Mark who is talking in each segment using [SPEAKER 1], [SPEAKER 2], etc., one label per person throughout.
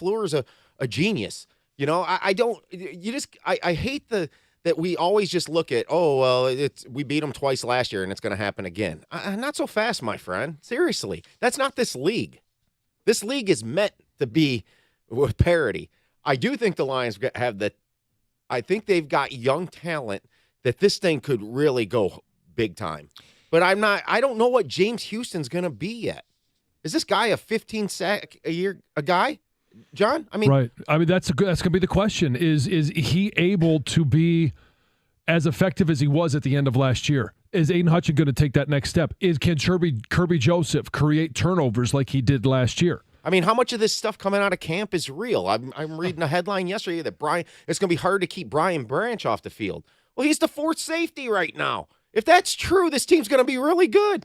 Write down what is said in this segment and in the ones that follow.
[SPEAKER 1] LaFleur's a genius. I don't. I hate that we always just look at, oh well, we beat them twice last year and it's going to happen again. Not so fast, my friend. Seriously, that's not this league. This league is meant to be with parity. I do think the Lions have the. I think they've got young talent that this thing could really go big time. But I don't know what James Houston's going to be yet. Is this guy a 15 sack a year guy, John?
[SPEAKER 2] Right. That's going to be the question. Is he able to be as effective as he was at the end of last year? Is Aiden Hutchinson going to take that next step? Can Kirby Joseph create turnovers like he did last year?
[SPEAKER 1] How much of this stuff coming out of camp is real? I'm reading a headline yesterday that it's going to be hard to keep Brian Branch off the field. Well, he's the fourth safety right now. If that's true, this team's going to be really good.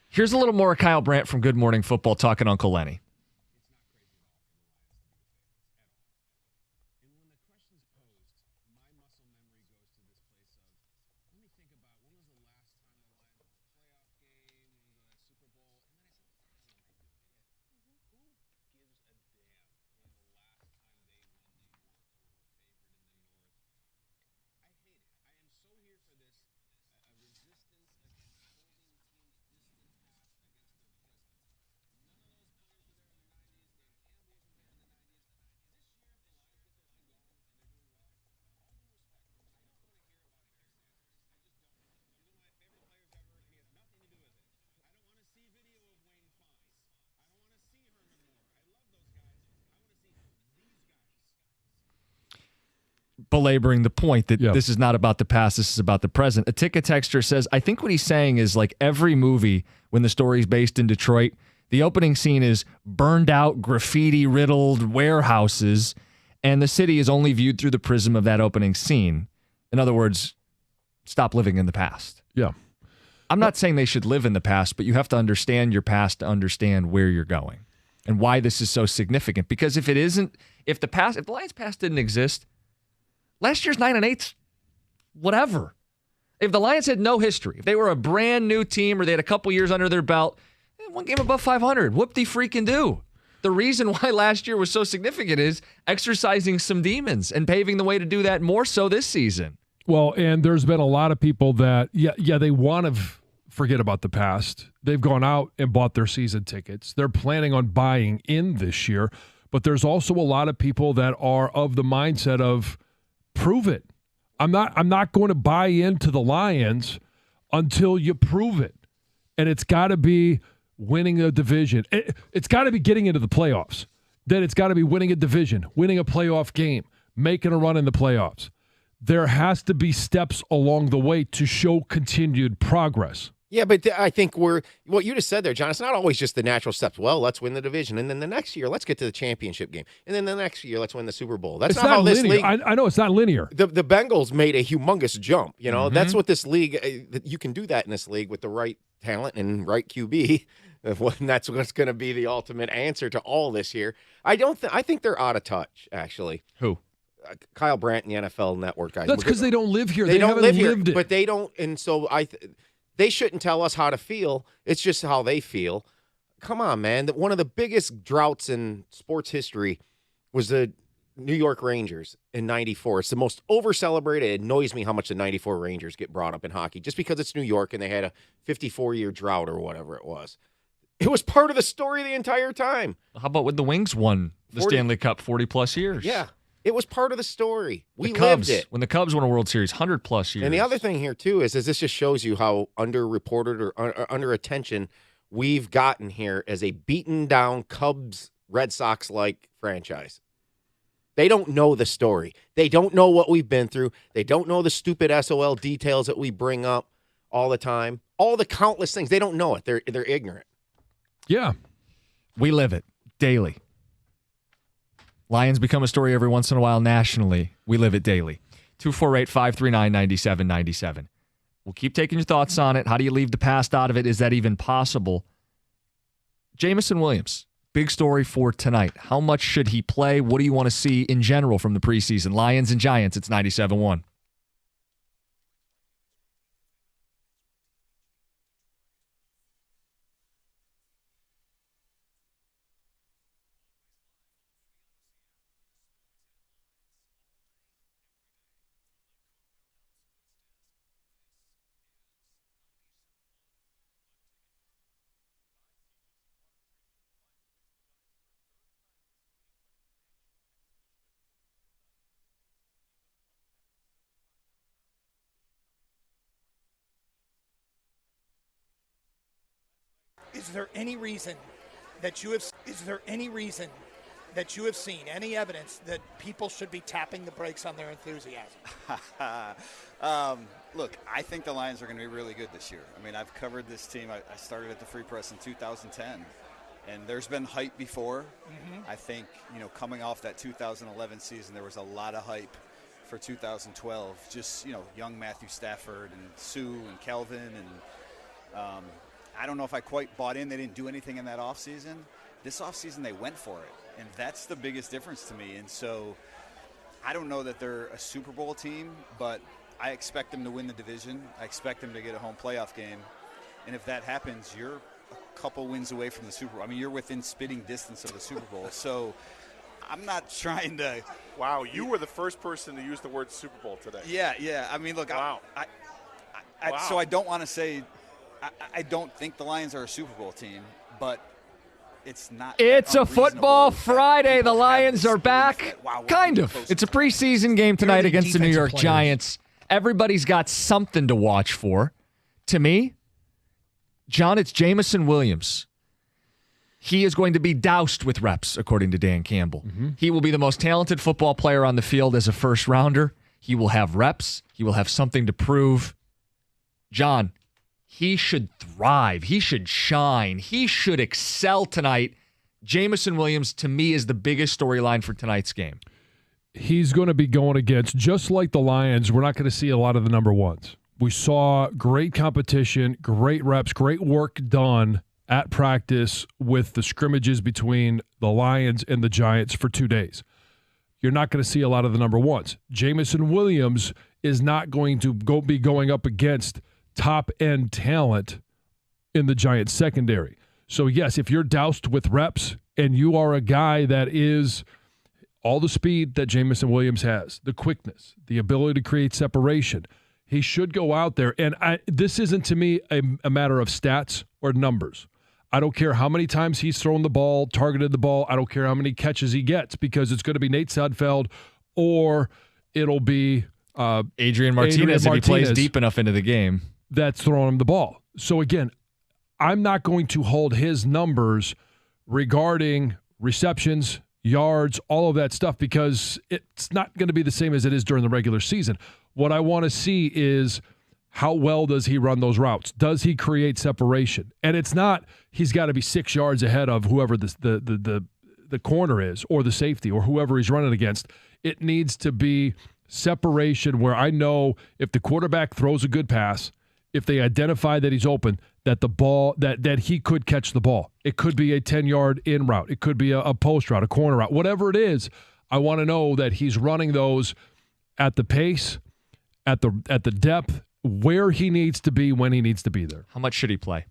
[SPEAKER 3] Here's a little more Kyle Brandt from Good Morning Football talking Uncle Lenny. Belaboring the point that This is not about the past, this is about the present. A ticket texter says, I think what he's saying is like every movie when the story's based in Detroit, the opening scene is burned out, graffiti-riddled warehouses, and the city is only viewed through the prism of that opening scene. In other words, stop living in the past.
[SPEAKER 2] Yeah.
[SPEAKER 3] I'm not saying they should live in the past, but you have to understand your past to understand where you're going and why this is so significant. Because if the Lions' past didn't exist, last year's 9-8, whatever. If the Lions had no history, if they were a brand new team or they had a couple years under their belt, one game above 500, whoop-de-freaking-do. The reason why last year was so significant is exercising some demons and paving the way to do that more so this season.
[SPEAKER 2] Well, and there's been a lot of people that, they want to forget about the past. They've gone out and bought their season tickets. They're planning on buying in this year. But there's also a lot of people that are of the mindset of, prove it. I'm not going to buy into the Lions until you prove it. And it's got to be winning a division. It's got to be getting into the playoffs. Then it's got to be winning a division, winning a playoff game, making a run in the playoffs. There has to be steps along the way to show continued progress.
[SPEAKER 1] Yeah, but I think what you just said there, John, it's not always just the natural steps. Well, let's win the division. And then the next year, let's get to the championship game. And then the next year, let's win the Super Bowl. That's not how this
[SPEAKER 2] linear.
[SPEAKER 1] league.
[SPEAKER 2] I know it's not linear.
[SPEAKER 1] The Bengals made a humongous jump. That's what this league, you can do that in this league with the right talent and right QB. And that's what's going to be the ultimate answer to all this here. I think they're out of touch, actually.
[SPEAKER 3] Who?
[SPEAKER 1] Kyle Brandt and the NFL Network guys.
[SPEAKER 2] That's because they don't live here.
[SPEAKER 1] They don't
[SPEAKER 2] haven't
[SPEAKER 1] live here,
[SPEAKER 2] lived it.
[SPEAKER 1] but they don't. And so they shouldn't tell us how to feel. It's just how they feel. Come on, man. One of the biggest droughts in sports history was the New York Rangers in 94. It's the most over-celebrated. It annoys me how much the 94 Rangers get brought up in hockey just because it's New York and they had a 54-year drought or whatever it was. It was part of the story the entire time.
[SPEAKER 3] How about when the Wings won the Stanley Cup 40-plus years?
[SPEAKER 1] Yeah. It was part of the story. We
[SPEAKER 3] lived
[SPEAKER 1] it.
[SPEAKER 3] When the Cubs won a World Series, 100-plus years.
[SPEAKER 1] And the other thing here, too, is this just shows you how underreported or under attention we've gotten here as a beaten-down Cubs, Red Sox-like franchise. They don't know the story. They don't know what we've been through. They don't know the stupid SOL details that we bring up all the time. All the countless things. They don't know it. They're ignorant.
[SPEAKER 2] Yeah.
[SPEAKER 3] We live it daily. Lions become a story every once in a while nationally. We live it daily. 248-539-9797. We'll keep taking your thoughts on it. How do you leave the past out of it? Is that even possible? Jameson Williams, big story for tonight. How much should he play? What do you want to see in general from the preseason? Lions and Giants, it's 97-1.
[SPEAKER 4] there any reason that you have seen any evidence that people should be tapping the brakes on their enthusiasm?
[SPEAKER 5] Look, I think the Lions are going to be really good this year. I mean, I've covered this team. I started at the Free Press in 2010, and there's been hype before. I think, coming off that 2011 season, there was a lot of hype for 2012. Just, young Matthew Stafford and Sue and Kelvin. And I don't know if I quite bought in. They didn't do anything in that offseason. This offseason, they went for it. And that's the biggest difference to me. And so I don't know that they're a Super Bowl team, but I expect them to win the division. I expect them to get a home playoff game. And if that happens, you're a couple wins away from the Super Bowl. I mean, you're within spitting distance of the Super Bowl. So I'm not trying to.
[SPEAKER 6] Wow, you were the first person to use the word Super Bowl today.
[SPEAKER 5] Yeah. I mean, look,
[SPEAKER 6] wow.
[SPEAKER 5] So I don't want to say I don't think the Lions are a Super Bowl team, but it's not.
[SPEAKER 3] It's a football Friday. The Lions are back. Kind of. It's a preseason game tonight against the New York Giants. Everybody's got something to watch for. To me, John, it's Jameson Williams. He is going to be doused with reps, according to Dan Campbell. He will be the most talented football player on the field as a first rounder. He will have reps. He will have something to prove. John, he should thrive. He should shine. He should excel tonight. Jameson Williams, to me, is the biggest storyline for tonight's game.
[SPEAKER 2] He's going to be going against, just like the Lions, we're not going to see a lot of the number ones. We saw great competition, great reps, great work done at practice with the scrimmages between the Lions and the Giants for 2 days. You're not going to see a lot of the number ones. Jameson Williams is not going to be going up against top-end talent in the Giants secondary. So, yes, if you're doused with reps and you are a guy that is all the speed that Jameson Williams has, the quickness, the ability to create separation, he should go out there. And this isn't, to me, a matter of stats or numbers. I don't care how many times he's thrown the ball, targeted the ball. I don't care how many catches he gets, because it's going to be Nate Sudfeld or it'll be
[SPEAKER 3] Adrian Martinez if he plays deep enough into the game.
[SPEAKER 2] That's throwing him the ball. So, again, I'm not going to hold his numbers regarding receptions, yards, all of that stuff, because it's not going to be the same as it is during the regular season. What I want to see is how well does he run those routes? Does he create separation? And it's not he's got to be 6 yards ahead of whoever the corner is or the safety or whoever he's running against. It needs to be separation where I know if the quarterback throws a good pass, if they identify that he's open, that the ball, that he could catch the ball. It could be a 10-yard in route. It could be a post route, a corner route, whatever it is. I want to know that he's running those at the pace, at the depth, where he needs to be when he needs to be there.
[SPEAKER 3] How much should he play?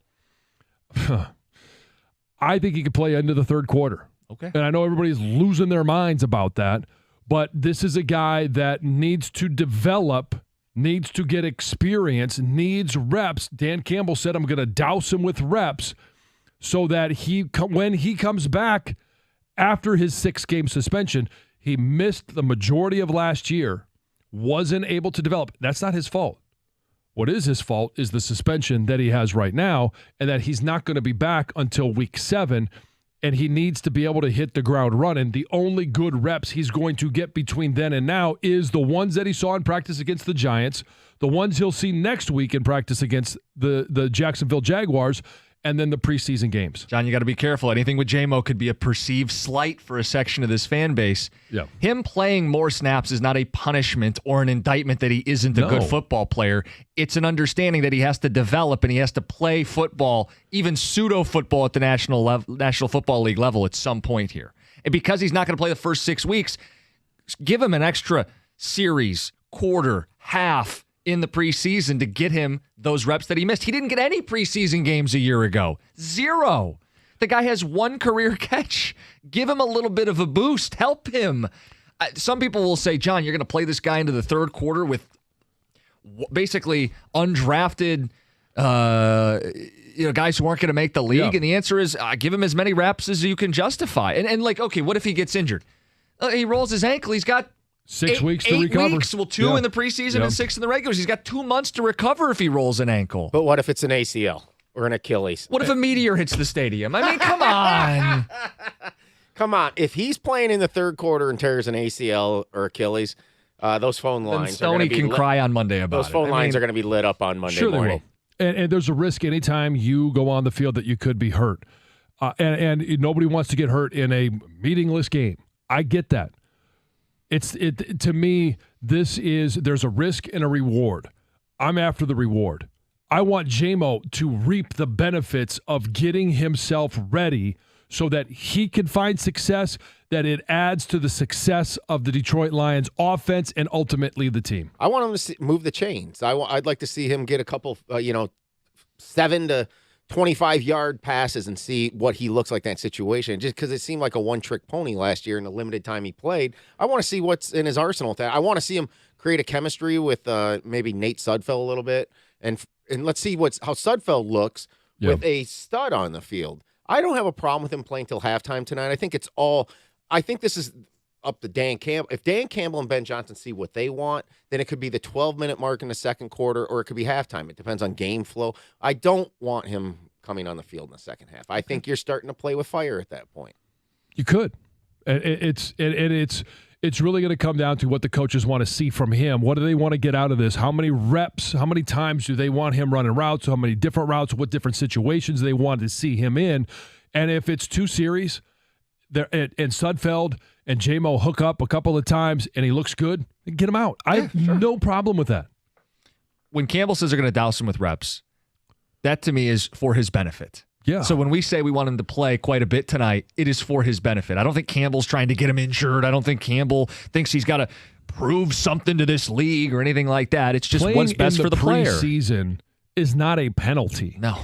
[SPEAKER 2] I think he could play into the third quarter.
[SPEAKER 3] Okay.
[SPEAKER 2] And I know everybody's losing their minds about that, but this is a guy that needs to develop, needs to get experience, needs reps. Dan Campbell said, I'm going to douse him with reps so that when he comes back after his 6-game suspension, he missed the majority of last year, wasn't able to develop. That's not his fault. What is his fault is the suspension that he has right now, and that he's not going to be back until week 7, and he needs to be able to hit the ground running. The only good reps he's going to get between then and now is the ones that he saw in practice against the Giants, the ones he'll see next week in practice against the Jacksonville Jaguars, and then the preseason games.
[SPEAKER 3] John, you got to be careful. Anything with J-Mo could be a perceived slight for a section of this fan base.
[SPEAKER 2] Yeah.
[SPEAKER 3] Him playing more snaps is not a punishment or an indictment that he isn't a good football player. It's an understanding that he has to develop and he has to play football, even pseudo-football at the National Football League level at some point here. And because he's not going to play the first 6 weeks, give him an extra series, quarter, half, in the preseason to get him those reps that he missed. He didn't get any preseason games a year ago. 0. The guy has 1 career catch. Give him a little bit of a boost. Help him. Some people will say, John, you're going to play this guy into the third quarter with basically undrafted guys who aren't going to make the league.
[SPEAKER 2] Yeah.
[SPEAKER 3] And the answer is give him as many reps as you can justify. And okay, what if he gets injured? He rolls his ankle. He's got
[SPEAKER 2] 6 weeks to recover.
[SPEAKER 3] 8 weeks. Well, 2 in the preseason and 6 in the regulars. He's got 2 months to recover if he rolls an ankle.
[SPEAKER 1] But what if it's an ACL? or an Achilles.
[SPEAKER 3] What if a meteor hits the stadium? I mean, come on.
[SPEAKER 1] Come on. If he's playing in the third quarter and tears an ACL or Achilles, those phone
[SPEAKER 3] Then
[SPEAKER 1] lines are going
[SPEAKER 3] Stoney
[SPEAKER 1] to be
[SPEAKER 3] can cry on Monday about
[SPEAKER 1] those
[SPEAKER 3] it.
[SPEAKER 1] phone lines are going to be lit up on Monday
[SPEAKER 2] Sure
[SPEAKER 1] morning.
[SPEAKER 2] they will. And there's a risk anytime you go on the field that you could be hurt. And nobody wants to get hurt in a meaningless game. I get that. To me, there's a risk and a reward. I'm after the reward. I want J-Mo to reap the benefits of getting himself ready so that he can find success, that it adds to the success of the Detroit Lions offense and ultimately the team.
[SPEAKER 1] I want him to move the chains. I'd like to see him get a couple, 7 to 25-yard passes and see what he looks like in that situation. Just because it seemed like a one-trick pony last year in the limited time he played, I want to see what's in his arsenal. I want to see him create a chemistry with maybe Nate Sudfeld a little bit, and let's see how Sudfeld looks with a stud on the field. I don't have a problem with him playing till halftime tonight. I think this is up to Dan Campbell. If Dan Campbell and Ben Johnson see what they want, then it could be the 12-minute mark in the second quarter, or it could be halftime. It depends on game flow. I don't want him coming on the field in the second half. I think you're starting to play with fire at that point.
[SPEAKER 2] You could. It's really going to come down to what the coaches want to see from him. What do they want to get out of this? How many reps, how many times do they want him running routes? How many different routes, what different situations they want to see him in? And if it's 2 series and Sudfeld and J-Mo hook up a couple of times and he looks good, get him out. I have no problem with that.
[SPEAKER 3] When Campbell says they're going to douse him with reps, that to me is for his benefit.
[SPEAKER 2] Yeah.
[SPEAKER 3] So when we say we want him to play quite a bit tonight, it is for his benefit. I don't think Campbell's trying to get him injured. I don't think Campbell thinks he's got to prove something to this league or anything like that. It's just what's best for the player.
[SPEAKER 2] Preseason is not a penalty.
[SPEAKER 3] No.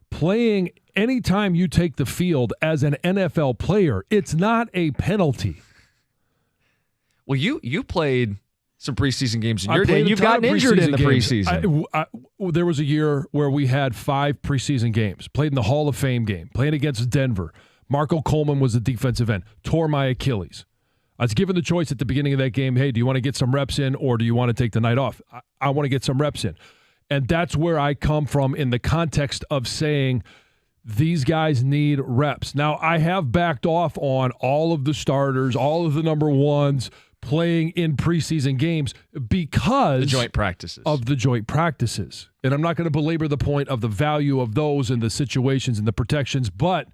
[SPEAKER 2] Playing anytime you take the field as an NFL player, it's not a penalty.
[SPEAKER 3] Well, you played some preseason games in your
[SPEAKER 2] I
[SPEAKER 3] day.
[SPEAKER 2] played
[SPEAKER 3] You've
[SPEAKER 2] a ton
[SPEAKER 3] gotten
[SPEAKER 2] of
[SPEAKER 3] injured in the
[SPEAKER 2] games.
[SPEAKER 3] preseason.
[SPEAKER 2] There was a year where we had 5 preseason games. Played in the Hall of Fame game. Played against Denver. Marco Coleman was the defensive end. Tore my Achilles. I was given the choice at the beginning of that game, hey, do you want to get some reps in or do you want to take the night off? I want to get some reps in. And that's where I come from in the context of saying these guys need reps. Now, I have backed off on all of the starters, all of the number ones, playing in preseason games because
[SPEAKER 3] the joint practices.
[SPEAKER 2] Of the joint practices. And I'm not going to belabor the point of the value of those and the situations and the protections, but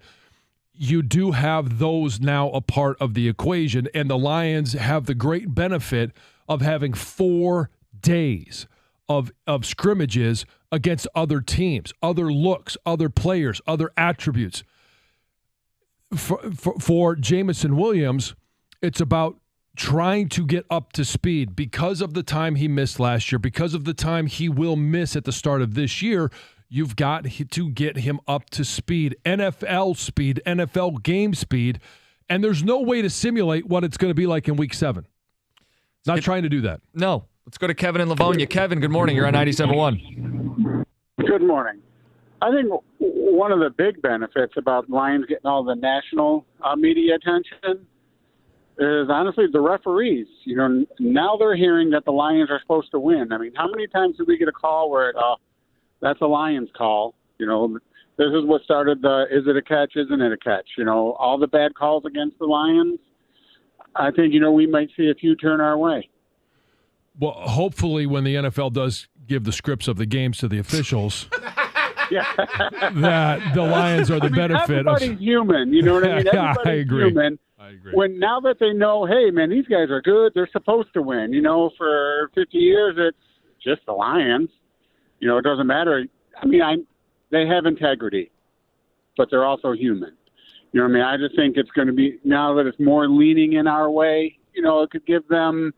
[SPEAKER 2] you do have those now a part of the equation, and the Lions have the great benefit of having 4 days of scrimmages against other teams, other looks, other players, other attributes. For Jameson Williams, it's about trying to get up to speed because of the time he missed last year, because of the time he will miss at the start of this year. You've got to get him up to speed, NFL game speed, and there's no way to simulate what it's going to be like in Week 7. Not trying to do that.
[SPEAKER 3] No. Let's go to Kevin in Livonia. Kevin, good morning. You're on 97.1.
[SPEAKER 7] Good morning. I think one of the big benefits about Lions getting all the national media attention is honestly the referees. Now they're hearing that the Lions are supposed to win. I mean, how many times did we get a call where that's a Lions call? This is what started the is it a catch, isn't it a catch? All the bad calls against the Lions. I think, we might see a few turn our way.
[SPEAKER 2] Well, hopefully when the NFL does give the scripts of the games to the officials, that the Lions are the benefit of.
[SPEAKER 7] Everybody's human, you know what I mean? Everybody's
[SPEAKER 2] I agree.
[SPEAKER 7] Human.
[SPEAKER 2] I agree.
[SPEAKER 7] When now that they know, hey, man, these guys are good, they're supposed to win. For 50 years, it's just the Lions. It doesn't matter. I mean, they have integrity, but they're also human. You know what I mean? I just think it's going to be, now that it's more leaning in our way, it could give them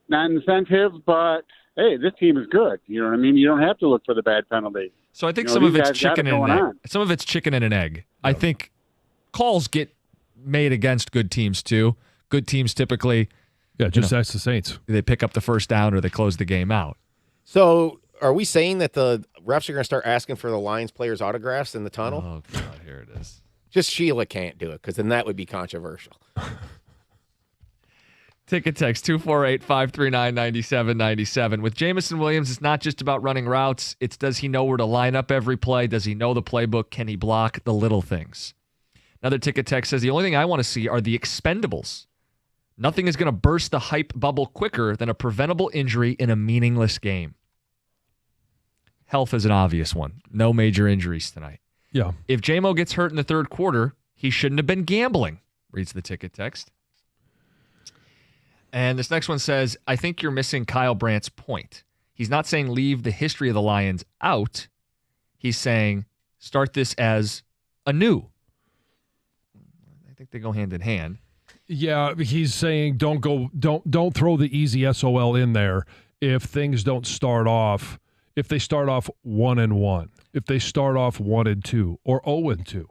[SPEAKER 7] not incentive, but, hey, this team is good. You know what I mean? You don't have to look for the bad penalties.
[SPEAKER 3] So I think some of it's chicken and an egg. Some of it's chicken and an egg. Yep. I think calls get made against good teams, too. Good teams typically.
[SPEAKER 2] Yeah, just ask the Saints.
[SPEAKER 3] They pick up the first down or they close the game out.
[SPEAKER 1] So are we saying that the refs are going to start asking for the Lions players' autographs in the tunnel?
[SPEAKER 3] Oh, God, here it is.
[SPEAKER 1] Just Sheila can't do it because then that would be controversial.
[SPEAKER 3] Ticket text 248-539-9797. With Jameson Williams, it's not just about running routes. It's does he know where to line up every play? Does he know the playbook? Can he block the little things? Another ticket text says, the only thing I want to see are the expendables. Nothing is going to burst the hype bubble quicker than a preventable injury in a meaningless game. Health is an obvious one. No major injuries tonight.
[SPEAKER 2] Yeah.
[SPEAKER 3] If J-Mo gets hurt in the third quarter, he shouldn't have been gambling, reads the ticket text. And this next one says, I think you're missing Kyle Brandt's point. He's not saying leave the history of the Lions out. He's saying start this as anew. I think they go hand in hand.
[SPEAKER 2] Yeah, he's saying don't throw the easy SOL in there if things don't start off. If they start off 1-1, if they start off 1-2 or 0-2.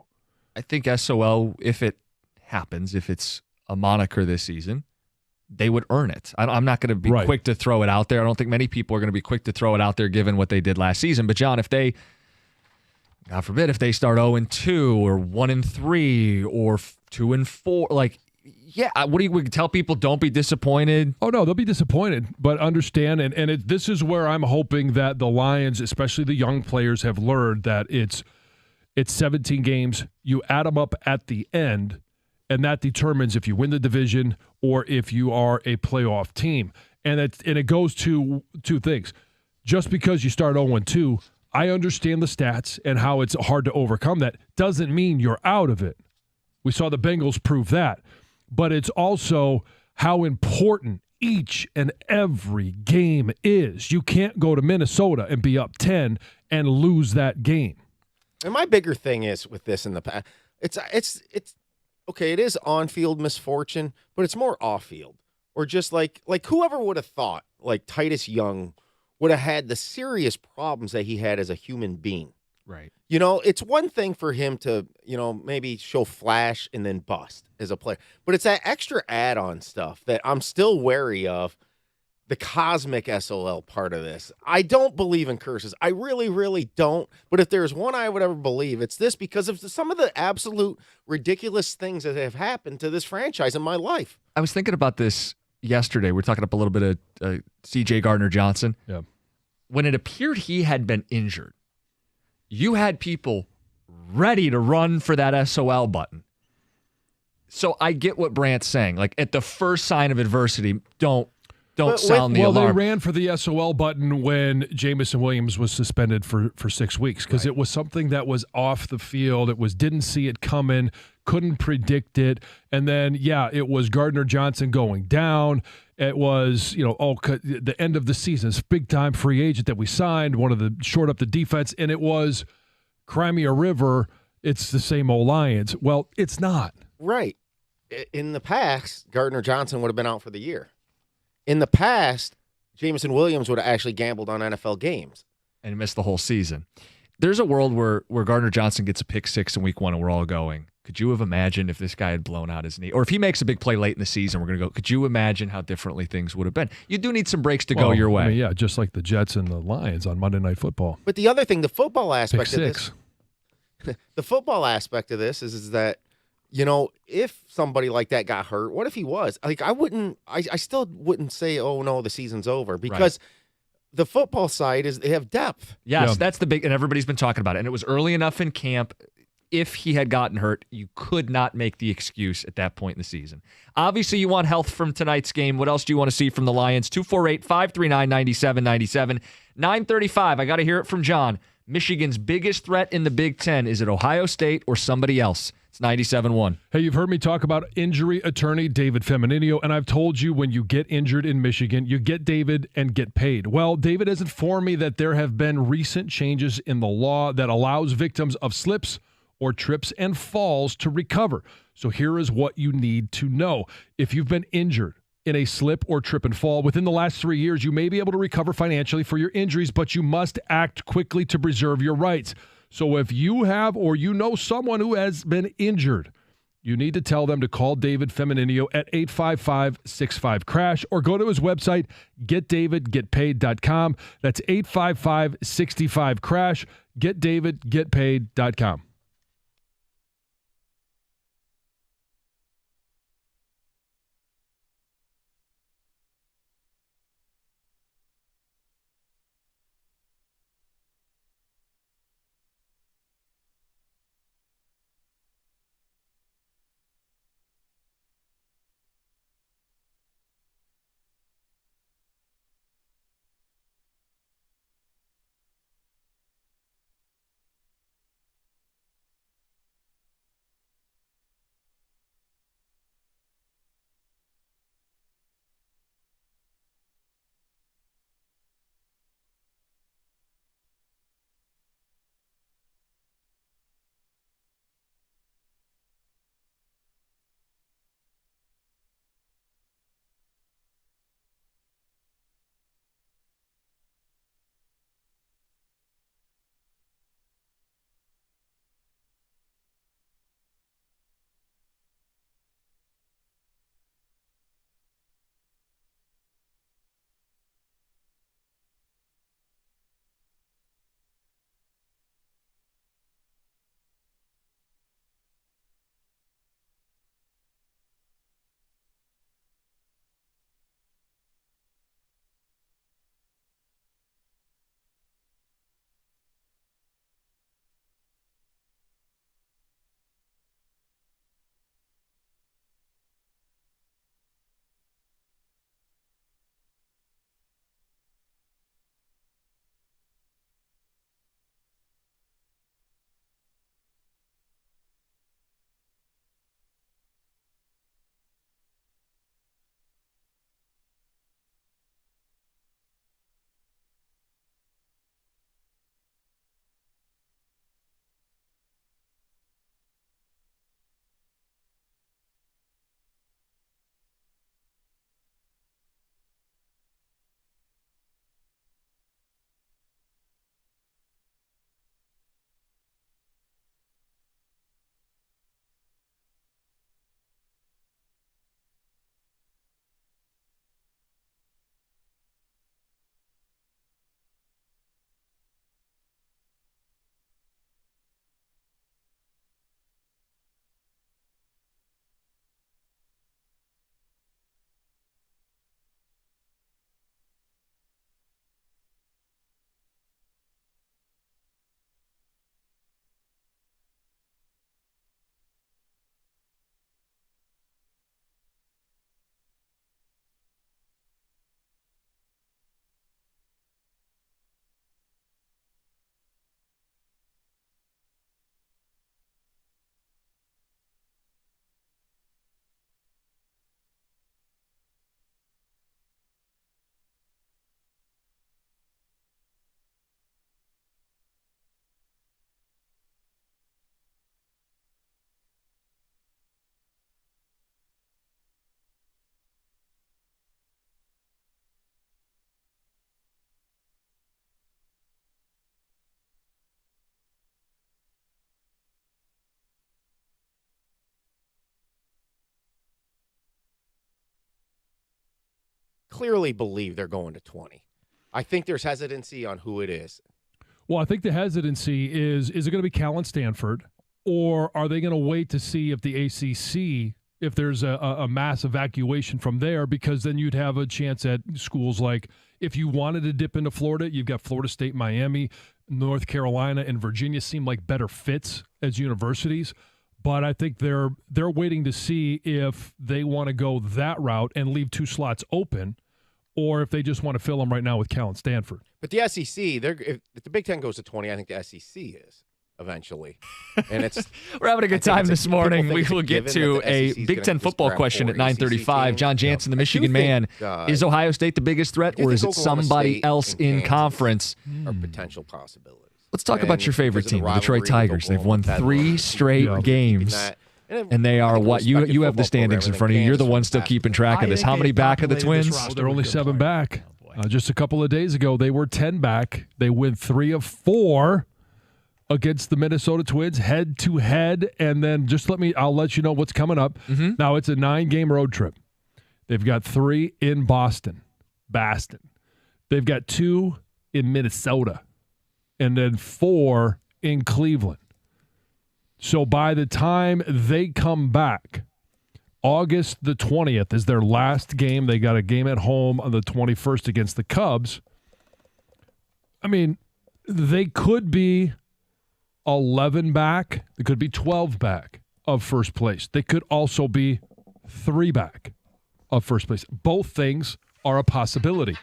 [SPEAKER 3] I think SOL, if it happens, if it's a moniker this season, they would earn it. I'm not going to be quick to throw it out there. I don't think many people are going to be quick to throw it out there given what they did last season. But, John, if they, God forbid, if they start 0-2 or 1-3 or 2-4, like, yeah, what do we tell people? Don't be disappointed.
[SPEAKER 2] Oh, no, they'll be disappointed, but understand. And this is where I'm hoping that the Lions, especially the young players, have learned that it's 17 games. You add them up at the end, and that determines if you win the division or if you are a playoff team. And it goes to two things. Just because you start 0-2, I understand the stats and how it's hard to overcome that. Doesn't mean you're out of it. We saw the Bengals prove that. But it's also how important each and every game is. You can't go to Minnesota and be up 10 and lose that game.
[SPEAKER 1] And my bigger thing is with this in the past, it's okay, it is on-field misfortune, but it's more off-field. Or just like whoever would have thought, like Titus Young would have had the serious problems that he had as a human being.
[SPEAKER 3] Right.
[SPEAKER 1] You know, it's one thing for him to, maybe show flash and then bust as a player. But it's that extra add-on stuff that I'm still wary of, the cosmic SOL part of this. I don't believe in curses. I really, really don't. But if there's one I would ever believe, it's this because of some of the absolute ridiculous things that have happened to this franchise in my life.
[SPEAKER 3] I was thinking about this yesterday. We're talking up a little bit of C.J. Gardner-Johnson.
[SPEAKER 2] Yeah.
[SPEAKER 3] When it appeared he had been injured, you had people ready to run for that SOL button. So I get what Brandt's saying. Like, at the first sign of adversity, don't sound the alarm.
[SPEAKER 2] They ran for the SOL button when Jameson Williams was suspended for 6 weeks because it was something that was off the field. It was didn't see it coming, couldn't predict it. And then, it was Gardner-Johnson going down. It was, the end of the season, this big-time free agent that we signed, one of the short up the defense, and it was Crimea River, it's the same old Lions. Well, it's not.
[SPEAKER 1] Right. In the past, Gardner-Johnson would have been out for the year. In the past, Jameson Williams would have actually gambled on NFL games.
[SPEAKER 3] And missed the whole season. There's a world where Gardner-Johnson gets a pick six in week one and we're all going, could you have imagined if this guy had blown out his knee? Or if he makes a big play late in the season, we're going to go, could you imagine how differently things would have been? You do need some breaks to go your way.
[SPEAKER 2] I mean, just like the Jets and the Lions on Monday Night Football.
[SPEAKER 1] But the other thing, the football aspect
[SPEAKER 2] pick
[SPEAKER 1] of
[SPEAKER 2] six.
[SPEAKER 1] this, the football aspect of this is that, if somebody like that got hurt, what if he was? Like, I still wouldn't say, oh, no, the season's over because the football side they have depth.
[SPEAKER 3] Yes, that's the big, and everybody's been talking about it. And it was early enough in camp. If he had gotten hurt, you could not make the excuse at that point in the season. Obviously, you want health from tonight's game. What else do you want to see from the Lions? 248-539-9797. 9:35, I got to hear it from John. Michigan's biggest threat in the Big Ten. Is it Ohio State or somebody else? It's 97.1.
[SPEAKER 2] Hey, you've heard me talk about injury attorney David Femininio, and I've told you when you get injured in Michigan, you get David and get paid. Well, David has informed me that there have been recent changes in the law that allows victims of slips or trips and falls to recover. So here is what you need to know. If you've been injured in a slip or trip and fall within the last 3 years, you may be able to recover financially for your injuries, but you must act quickly to preserve your rights. So if you have or you know someone who has been injured, you need to tell them to call David Femininio at 855-65-CRASH or go to his website, getdavidgetpaid.com. That's 855-65-CRASH, getdavidgetpaid.com.
[SPEAKER 1] clearly believe they're going to 20. I think there's hesitancy on who it is.
[SPEAKER 2] Well, I think the hesitancy is it going to be Cal and Stanford, or are they going to wait to see if the ACC, if there's a mass evacuation from there, because then you'd have a chance at schools like, if you wanted to dip into Florida, you've got Florida State, Miami, North Carolina, and Virginia seem like better fits as universities. But I think they're waiting to see if they want to go that route and leave 2 slots open, or if they just want to fill them right now with Cal and Stanford.
[SPEAKER 1] But the SEC, if the Big Ten goes to 20, I think the SEC is eventually. And it's
[SPEAKER 3] We're having a good time this morning. We will get to a Big Ten football question at 9:35. John Jansen, the Michigan man. Is Ohio State the biggest threat, or is it somebody else in conference?
[SPEAKER 1] Or potential possibilities.
[SPEAKER 3] Let's talk about your favorite team, the Detroit Tigers. They've won 3 straight games. And they are what? You have the standings in front of you. You're the one still keeping track of this. How many back of the Twins?
[SPEAKER 2] Oh, they're only 7 back. Just a couple of days ago, they were 10 back. They win 3 of 4 against the Minnesota Twins, head-to-head. And then I'll let you know what's coming up. Mm-hmm. Now, it's a 9-game road trip. They've got 3 in Boston. They've got 2 in Minnesota. And then 4 in Cleveland. So by the time they come back, August the 20th is their last game. They got a game at home on the 21st against the Cubs. I mean, they could be 11 back. They could be 12 back of first place. They could also be 3 back of first place. Both things are a possibility.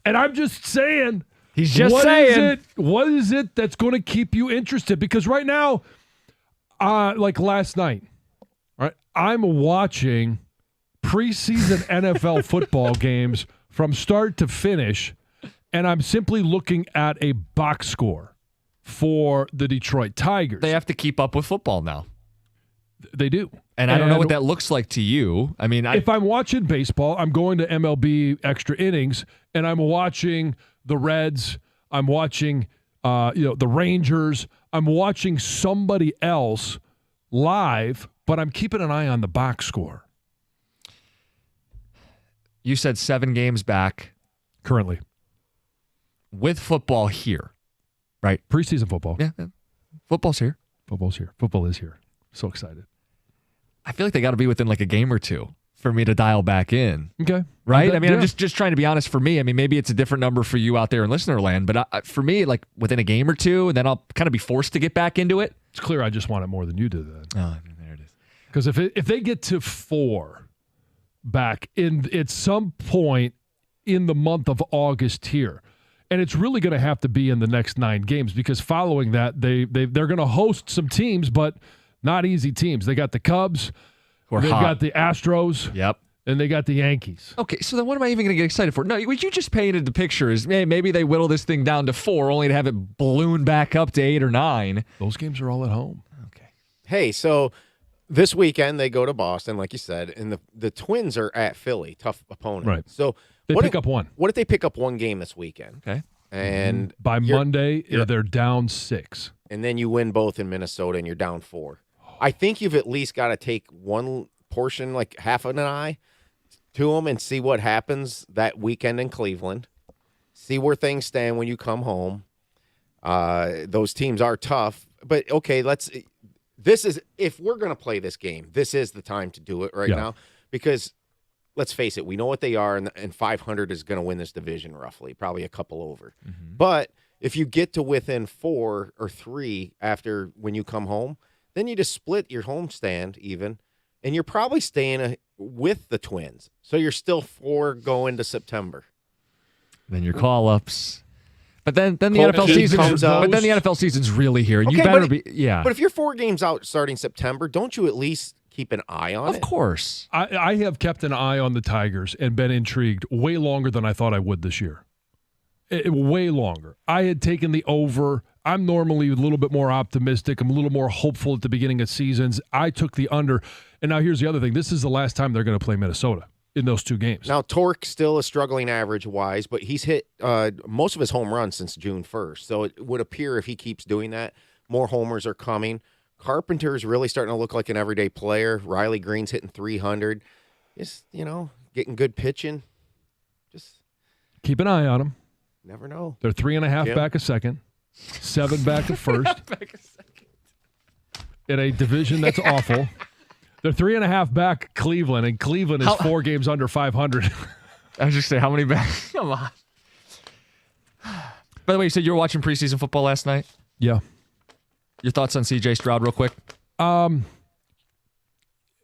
[SPEAKER 2] And I'm just saying...
[SPEAKER 3] He's just saying.
[SPEAKER 2] What is it that's going to keep you interested? Because right now, like last night, right, I'm watching preseason NFL football games from start to finish, and I'm simply looking at a box score for the Detroit Tigers.
[SPEAKER 3] They have to keep up with football now.
[SPEAKER 2] They do.
[SPEAKER 3] And I don't know what that looks like to you. I mean,
[SPEAKER 2] if I'm watching baseball, I'm going to MLB extra innings, and I'm watching the Reds, I'm watching the Rangers, I'm watching somebody else live, but I'm keeping an eye on the box score.
[SPEAKER 3] You said 7 games back.
[SPEAKER 2] Currently.
[SPEAKER 3] With football here, right?
[SPEAKER 2] Preseason football.
[SPEAKER 3] Yeah. Football's here.
[SPEAKER 2] Football's here. Football is here. So excited.
[SPEAKER 3] I feel like they got to be within like a game or 2 for me to dial back in.
[SPEAKER 2] Okay.
[SPEAKER 3] Right? I mean, I'm just trying to be honest for me. I mean, maybe it's a different number for you out there in listener land, but for me, like within a game or 2, and then I'll kind of be forced to get back into it.
[SPEAKER 2] It's clear I just want it more than you did then.
[SPEAKER 3] Oh, there it is.
[SPEAKER 2] Because if they get to 4 back at some point in the month of August here, and it's really going to have to be in the next 9 games, because following that, they're going to host some teams, but not easy teams. They got the Cubs. They've got the Astros.
[SPEAKER 3] Yep.
[SPEAKER 2] And they got the Yankees.
[SPEAKER 3] Okay, so then what am I even going to get excited for? No, what you just painted the picture is maybe they whittle this thing down to 4, only to have it balloon back up to 8 or 9.
[SPEAKER 2] Those games are all at home.
[SPEAKER 3] Okay.
[SPEAKER 1] Hey, so this weekend they go to Boston, like you said, and the Twins are at Philly, tough opponent.
[SPEAKER 2] Right.
[SPEAKER 1] So
[SPEAKER 2] they pick up 1.
[SPEAKER 1] What if they pick up 1 game this weekend?
[SPEAKER 3] Okay.
[SPEAKER 1] And
[SPEAKER 2] by Monday, they're down 6.
[SPEAKER 1] And then you win both in Minnesota and you're down 4. I think you've at least got to take one portion, like half of an eye, to them and see what happens that weekend in Cleveland. See where things stand when you come home. Those teams are tough. But, okay, if we're going to play this game, this is the time to do it now. Because, let's face it, we know what they are, and 500 is going to win this division roughly, probably a couple over. Mm-hmm. But if you get to within 4 or 3 after when you come home, then you just split your homestand even, and you're probably staying with the Twins. So you're still 4 going to September.
[SPEAKER 3] Then your call-ups. But then the NFL season comes out. But then the NFL season's really here, and you better be. But
[SPEAKER 1] if you're 4 games out starting September, don't you at least keep an eye on it?
[SPEAKER 3] Of course.
[SPEAKER 2] I have kept an eye on the Tigers and been intrigued way longer than I thought I would this year. Way longer. I had taken the over. I'm normally a little bit more optimistic. I'm a little more hopeful at the beginning of seasons. I took the under. And now here's the other thing. This is the last time they're going to play Minnesota in those 2 games.
[SPEAKER 1] Now, Torque still is struggling average-wise, but he's hit most of his home runs since June 1st. So it would appear if he keeps doing that, more homers are coming. Carpenter's really starting to look like an everyday player. Riley Green's hitting 300. Just, getting good pitching.
[SPEAKER 2] Keep an eye on them.
[SPEAKER 1] Never know.
[SPEAKER 2] They're 3.5 back a second, 7 back a first. In a division that's awful. They're 3.5 back Cleveland, and Cleveland is 4 games under 500.
[SPEAKER 3] I was just saying, how many back? Come on. By the way, you said you were watching preseason football last night?
[SPEAKER 2] Yeah.
[SPEAKER 3] Your thoughts on C.J. Stroud real quick?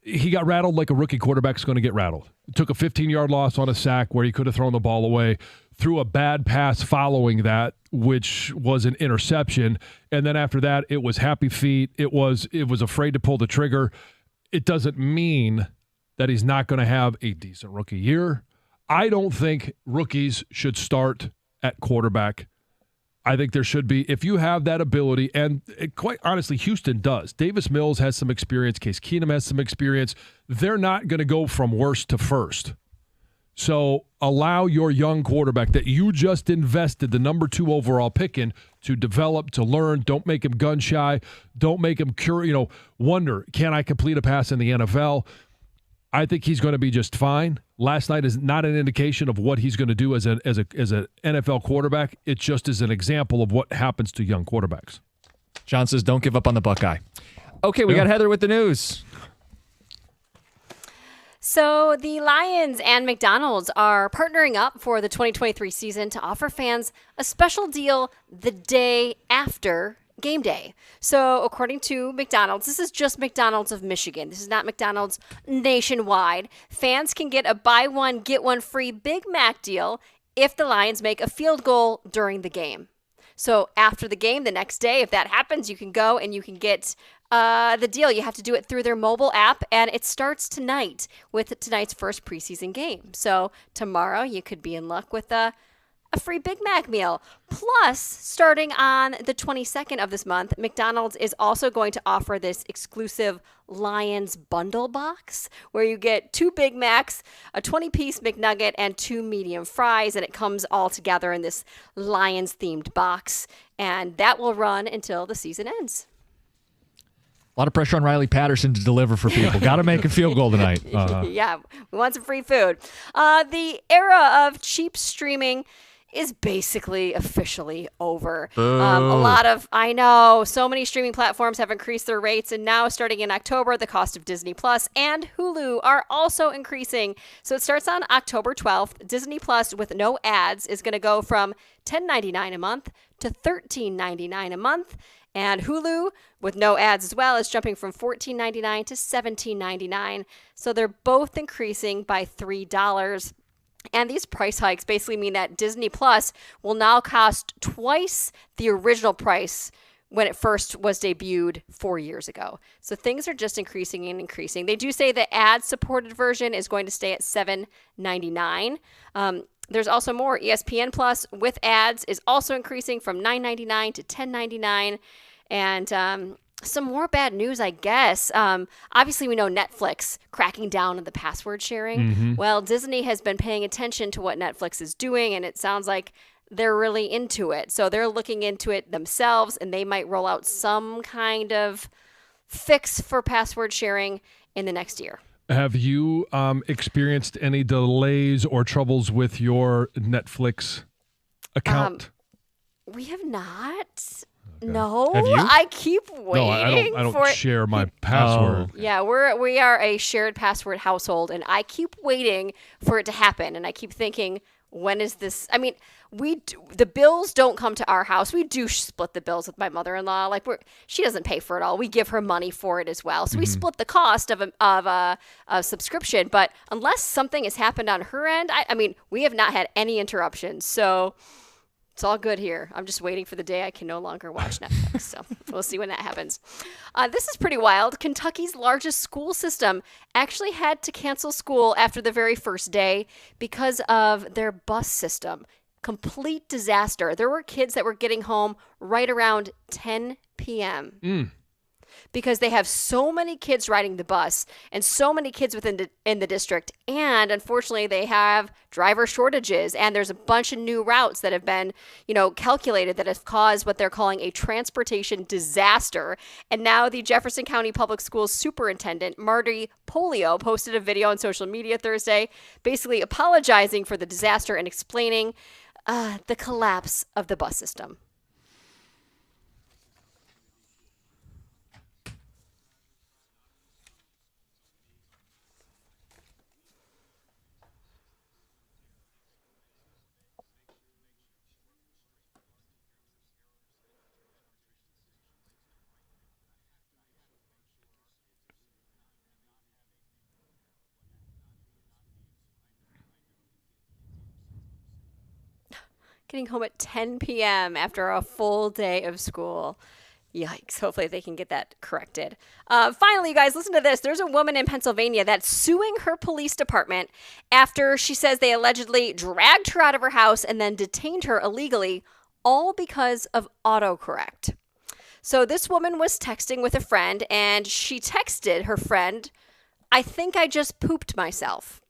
[SPEAKER 2] He got rattled like a rookie quarterback's going to get rattled. Took a 15-yard loss on a sack where he could have thrown the ball away. Threw a bad pass following that, which was an interception. And then after that, it was happy feet. It was afraid to pull the trigger. It doesn't mean that he's not going to have a decent rookie year. I don't think rookies should start at quarterback. I think there should be, if you have that ability, and quite honestly, Houston does. Davis Mills has some experience. Case Keenum has some experience. They're not going to go from worst to first. So allow your young quarterback that you just invested the number 2 overall pick in to develop, to learn. Don't make him gun shy. Don't make him wonder, can I complete a pass in the NFL? I think he's going to be just fine. Last night is not an indication of what he's going to do as an NFL quarterback. It just is an example of what happens to young quarterbacks.
[SPEAKER 3] John says, don't give up on the Buckeye. Okay, we got Heather with the news.
[SPEAKER 8] So the Lions and McDonald's are partnering up for the 2023 season to offer fans a special deal the day after game day. So according to McDonald's, this is just McDonald's of Michigan. This is not McDonald's nationwide. Fans can get a buy one, get one free Big Mac deal if the Lions make a field goal during the game. So after the game, the next day, if that happens, you can go and you can get the deal. You have to do it through their mobile app, and it starts tonight with tonight's first preseason game. So tomorrow you could be in luck with a free Big Mac meal. Plus, starting on the 22nd of this month, McDonald's is also going to offer this exclusive Lions bundle box where you get 2 Big Macs, a 20-piece McNugget, and 2 medium fries, and it comes all together in this Lions-themed box, and that will run until the season ends.
[SPEAKER 3] A lot of pressure on Riley Patterson to deliver for people. Got to make a field goal tonight.
[SPEAKER 8] Yeah, we want some free food. The era of cheap streaming is basically officially over. I know, so many streaming platforms have increased their rates, and now starting in October, the cost of Disney Plus and Hulu are also increasing. So it starts on October 12th. Disney Plus with no ads is going to go from $10.99 a month to $13.99 a month. And Hulu, with no ads as well, is jumping from $14.99 to $17.99. So they're both increasing by $3. And these price hikes basically mean that Disney Plus will now cost twice the original price when it first was debuted 4 years ago. So things are just increasing and increasing. They do say the ad-supported version is going to stay at $7.99. There's also more. ESPN Plus with ads is also increasing from $9.99 to $10.99. And some more bad news, I guess. Obviously, we know Netflix cracking down on the password sharing. Mm-hmm. Well, Disney has been paying attention to what Netflix is doing, and it sounds like they're really into it. So they're looking into it themselves, and they might roll out some kind of fix for password sharing in the next year.
[SPEAKER 2] Have you experienced any delays or troubles with your Netflix account?
[SPEAKER 8] We have not.
[SPEAKER 2] Okay.
[SPEAKER 8] No,
[SPEAKER 3] Have you?
[SPEAKER 8] I keep waiting.
[SPEAKER 2] No, I don't
[SPEAKER 8] for
[SPEAKER 2] share my password.
[SPEAKER 3] Oh.
[SPEAKER 8] Yeah, we are a shared password household, and I keep waiting for it to happen. And I keep thinking, when is this? I mean, the bills don't come to our house. We do split the bills with my mother-in-law. Like she doesn't pay for it all. We give her money for it as well. So we split the cost of a subscription. But unless something has happened on her end, I mean, we have not had any interruptions. So it's all good here. I'm just waiting for the day I can no longer watch Netflix. So we'll see when that happens. This is pretty wild. Kentucky's largest school system actually had to cancel school after the very first day because of their bus system. Complete disaster. There were kids that were getting home right around 10 p.m. because they have so many kids riding the bus and so many kids in the district. And unfortunately, they have driver shortages, and there's a bunch of new routes that have been, calculated that have caused what they're calling a transportation disaster. And now the Jefferson County Public Schools Superintendent, Marty Polio, posted a video on social media Thursday, basically apologizing for the disaster and explaining the collapse of the bus system. Getting home at 10 p.m. after a full day of school. Yikes. Hopefully they can get that corrected. Finally, you guys, listen to this. There's a woman in Pennsylvania that's suing her police department after she says they allegedly dragged her out of her house and then detained her illegally, all because of autocorrect. So this woman was texting with a friend, and she texted her friend, "I think I just pooped myself."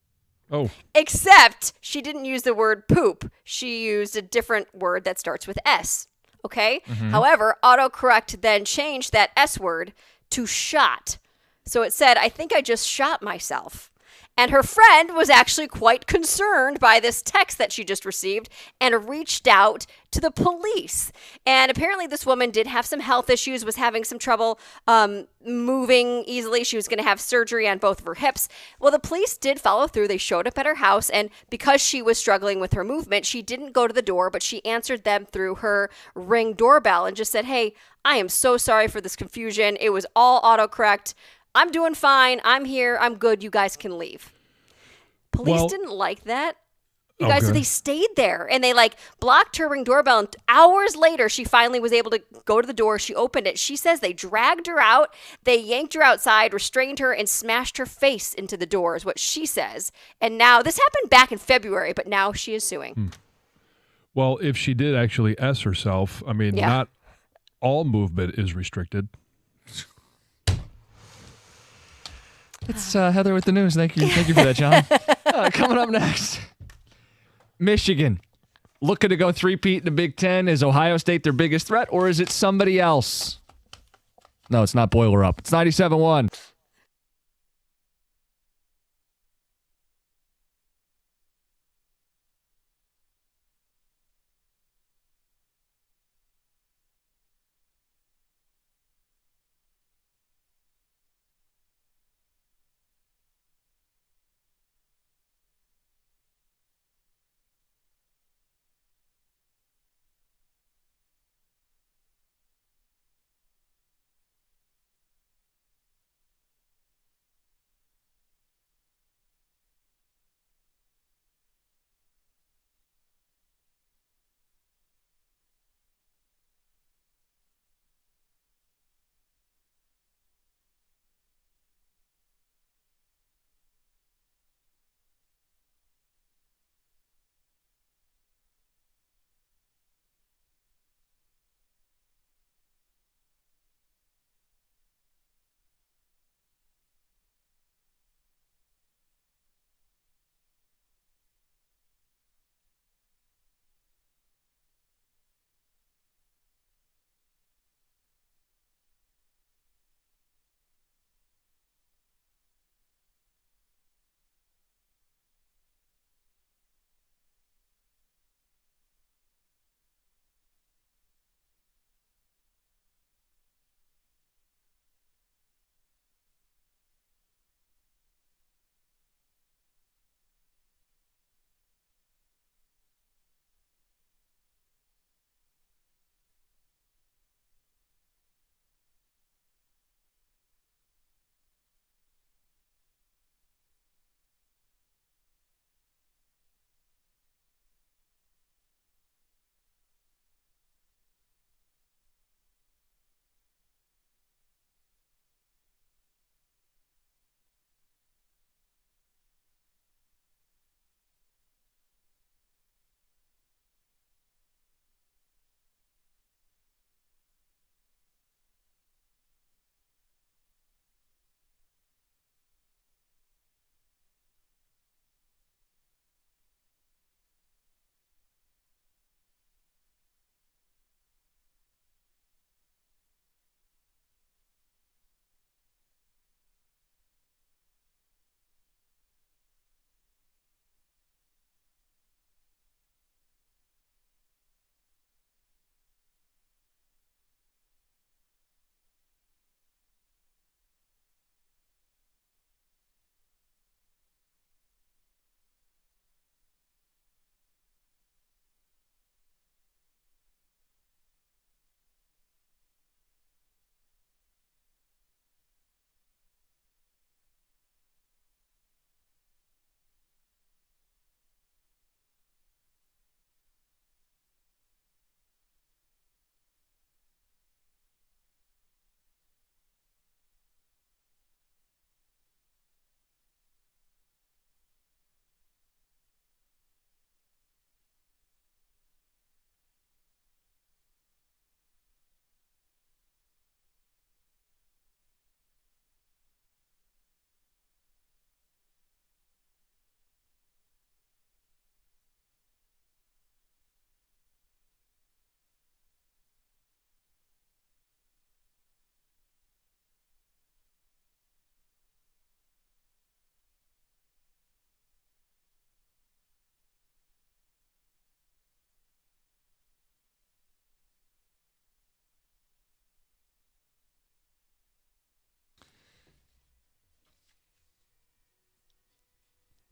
[SPEAKER 2] Oh.
[SPEAKER 8] Except she didn't use the word poop. She used a different word that starts with S. Okay? However, autocorrect then changed that S word to shot. So it said, "I think I just shot myself." And her friend was actually quite concerned by this text that she just received and reached out to the police. And apparently this woman did have some health issues, was having some trouble moving easily. She was going to have surgery on both of her hips. Well, the police did follow through. They showed up at her house, and because she was struggling with her movement, she didn't go to the door, but she answered them through her Ring doorbell and just said, "Hey, I am so sorry for this confusion. It was all autocorrect. I'm doing fine. I'm here. I'm good. You guys can leave." Police didn't like that. You guys, so they stayed there and they blocked her Ring doorbell. And hours later, she finally was able to go to the door. She opened it. She says they dragged her out. They yanked her outside, restrained her, and smashed her face into the door, is what she says. And now, this happened back in February, but now she is suing.
[SPEAKER 2] Well, if she did actually S herself, I mean, not all movement is restricted.
[SPEAKER 3] It's Heather with the news. Thank you for that, John. Coming up next, Michigan looking to go three-peat in the Big Ten. Is Ohio State their biggest threat, or is it somebody else? No, it's not Boiler Up. It's 97.1.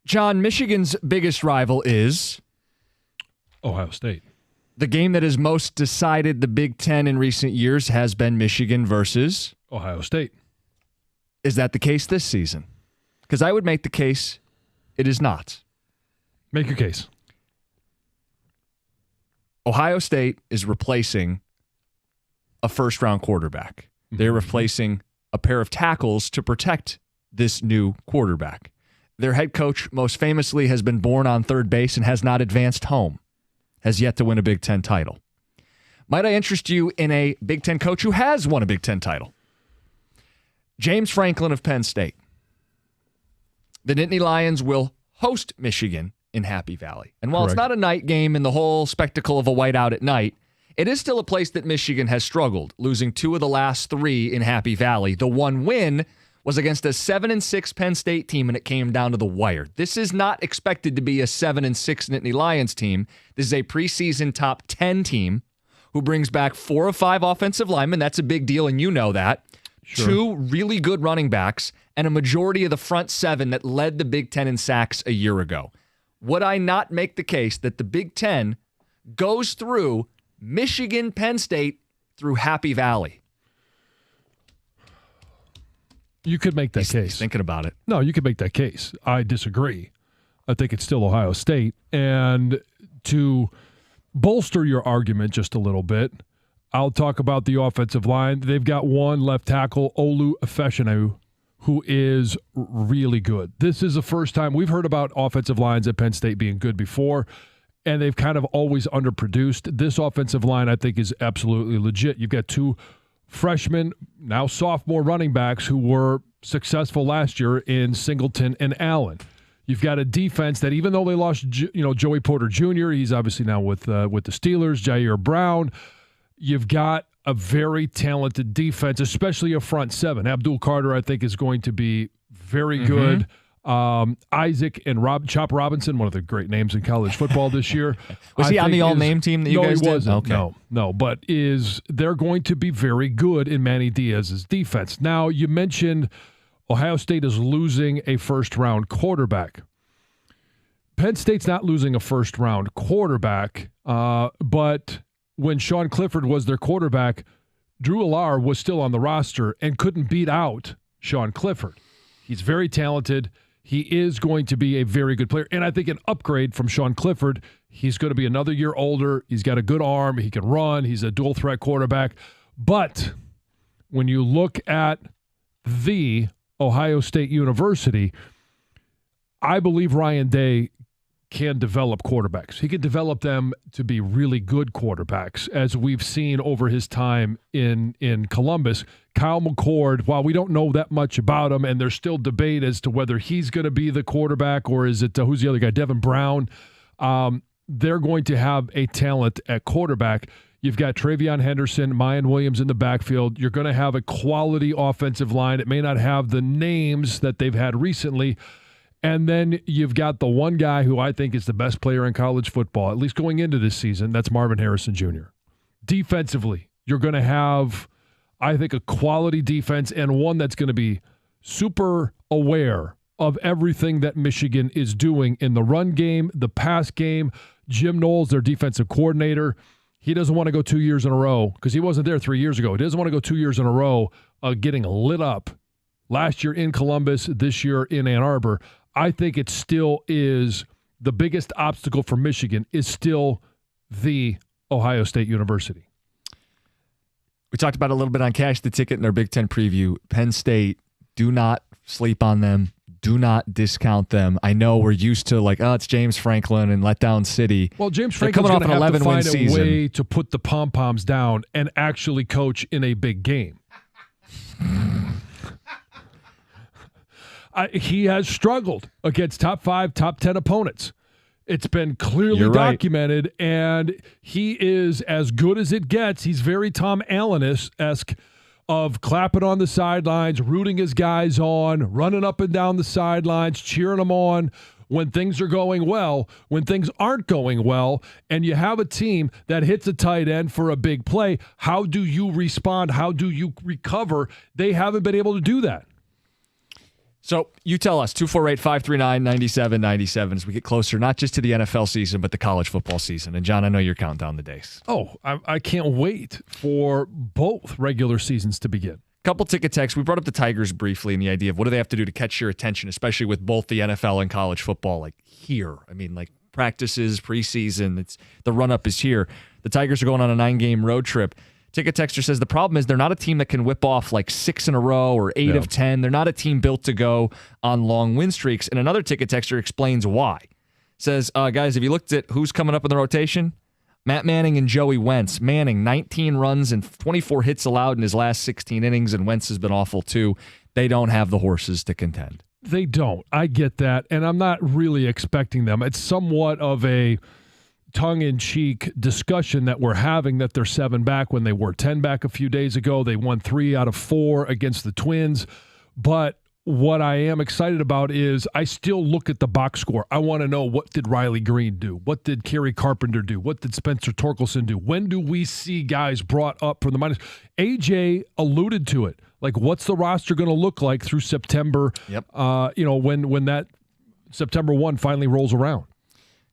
[SPEAKER 3] John, Michigan's biggest rival is
[SPEAKER 2] Ohio State.
[SPEAKER 3] The game that has most decided the Big Ten in recent years has been Michigan versus
[SPEAKER 2] Ohio State.
[SPEAKER 3] Is that the case this season? Because I would make the case it is not.
[SPEAKER 2] Make your case.
[SPEAKER 3] Ohio State is replacing a first-round quarterback. They're replacing a pair of tackles to protect this new quarterback. Their head coach, most famously, has been born on third base and has not advanced home, has yet to win a Big Ten title. Might I interest you in a Big Ten coach who has won a Big Ten title? James Franklin of Penn State. The Nittany Lions will host Michigan in Happy Valley. And while It's not a night game and the whole spectacle of a whiteout at night, it is still a place that Michigan has struggled, losing 2 of the last 3 in Happy Valley. The one win was against a 7-6 Penn State team, and it came down to the wire. This is not expected to be a 7-6 Nittany Lions team. This is a preseason top 10 team who brings back 4 of 5 offensive linemen. That's a big deal, and you know that. Sure. 2 really good running backs, and a majority of the front 7 that led the Big Ten in sacks a year ago. Would I not make the case that the Big Ten goes through Michigan, Penn State, through Happy Valley?
[SPEAKER 2] You could make that case.
[SPEAKER 3] He's thinking about it.
[SPEAKER 2] No, you could make that case. I disagree. I think it's still Ohio State. And to bolster your argument just a little bit, I'll talk about the offensive line. They've got one left tackle, Olu Efeshinu, who is really good. This is the first time we've heard about offensive lines at Penn State being good before, and they've kind of always underproduced. This offensive line, I think, is absolutely legit. You've got 2 freshmen, now sophomore running backs who were successful last year in Singleton and Allen. You've got a defense that, even though they lost, Joey Porter Jr., he's obviously now with the Steelers, Jair Brown. You've got a very talented defense, especially a front 7. Abdul Carter, I think, is going to be very good. Isaac and Chop Robinson, one of the great names in college football this year.
[SPEAKER 3] Was he on the all-name team that you guys did?
[SPEAKER 2] No, he wasn't. Okay. No. But they're going to be very good in Manny Diaz's defense. Now, you mentioned Ohio State is losing a first-round quarterback. Penn State's not losing a first-round quarterback, but when Sean Clifford was their quarterback, Drew Allar was still on the roster and couldn't beat out Sean Clifford. He's very talented. He is going to be a very good player. And I think an upgrade from Sean Clifford. He's going to be another year older. He's got a good arm. He can run. He's a dual-threat quarterback. But when you look at the Ohio State University, I believe Ryan Day can develop quarterbacks. He can develop them to be really good quarterbacks, as we've seen over his time in Columbus. Kyle McCord, while we don't know that much about him, and there's still debate as to whether he's going to be the quarterback or is it, who's the other guy, Devin Brown, they're going to have a talent at quarterback. You've got Travion Henderson, Mayan Williams in the backfield. You're going to have a quality offensive line. It may not have the names that they've had recently. And then you've got the one guy who I think is the best player in college football, at least going into this season. That's Marvin Harrison Jr. Defensively, you're going to have, I think, a quality defense and one that's going to be super aware of everything that Michigan is doing in the run game, the pass game. Jim Knowles, their defensive coordinator, he doesn't want to go 2 years in a row because he wasn't there 3 years ago. He doesn't want to go 2 years in a row getting lit up. Last year in Columbus, this year in Ann Arbor. I think it still is the biggest obstacle for Michigan is still the Ohio State University.
[SPEAKER 3] We talked about it a little bit on Cash the Ticket in our Big Ten preview. Penn State, do not sleep on them. Do not discount them. I know we're used to it's James Franklin and Letdown City.
[SPEAKER 2] Well, James Franklin's going to have to find a way to put the pom-poms down and actually coach in a big game. He has struggled against top 5, top 10 opponents. It's been clearly documented, and he is as good as it gets. He's very Tom Allen-esque of clapping on the sidelines, rooting his guys on, running up and down the sidelines, cheering them on when things are going well, when things aren't going well, and you have a team that hits a tight end for a big play. How do you respond? How do you recover? They haven't been able to do that.
[SPEAKER 3] So you tell us, 248-539-9797 as we get closer, not just to the NFL season, but the college football season. And, John, I know you're counting down the days.
[SPEAKER 2] Oh, I can't wait for both regular seasons to begin.
[SPEAKER 3] Couple ticket texts. We brought up the Tigers briefly and the idea of what do they have to do to catch your attention, especially with both the NFL and college football, like here. I mean, like practices, preseason, the run-up is here. The Tigers are going on a 9-game road trip. Ticket texter says the problem is they're not a team that can whip off like 6 in a row or 8 of 10. They're not a team built to go on long win streaks. And another ticket texter explains why. Says, guys, have you looked at who's coming up in the rotation? Matt Manning and Joey Wentz. Manning, 19 runs and 24 hits allowed in his last 16 innings, and Wentz has been awful too. They don't have the horses to contend.
[SPEAKER 2] They don't. I get that, and I'm not really expecting them. It's somewhat of a tongue-in-cheek discussion that we're having that they're 7 back when they were 10 back a few days ago. They won 3 out of 4 against the Twins. But what I am excited about is I still look at the box score. I want to know, what did Riley Green do? What did Kerry Carpenter do? What did Spencer Torkelson do? When do we see guys brought up from the minors? AJ alluded to it. Like, what's the roster going to look like through September?
[SPEAKER 3] Yep.
[SPEAKER 2] When that September 1 finally rolls around.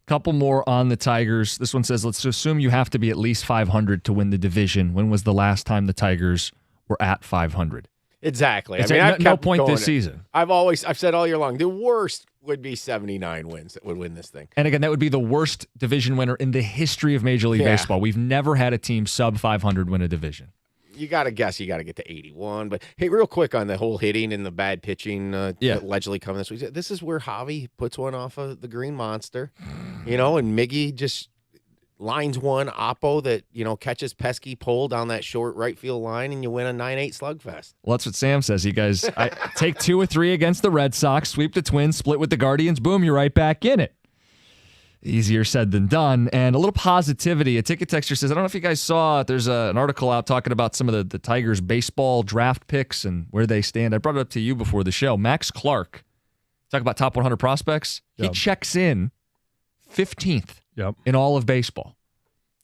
[SPEAKER 3] Couple more on the Tigers. This one says, let's assume you have to be at least 500 to win the division. When was the last time the Tigers were at 500?
[SPEAKER 1] Exactly.
[SPEAKER 3] I've no point this season.
[SPEAKER 1] I've said all year long, the worst would be 79 wins that would win this thing.
[SPEAKER 3] And again, that would be the worst division winner in the history of Major League Baseball. We've never had a team sub 500 win a division.
[SPEAKER 1] You got to guess you got to get to 81. But, hey, real quick on the whole hitting and the bad pitching allegedly coming this week. This is where Javi puts one off of the Green Monster, and Miggy just lines one oppo that, catches pesky pole down that short right field line, and you win a 9-8 slugfest.
[SPEAKER 3] Well, that's what Sam says. You guys take 2 or 3 against the Red Sox, sweep the Twins, split with the Guardians, boom, you're right back in it. Easier said than done. And a little positivity. A ticket texter says, I don't know if you guys saw, there's an article out talking about some of the Tigers baseball draft picks and where they stand. I brought it up to you before the show. Max Clark, talk about top 100 prospects. He checks in 15th in all of baseball.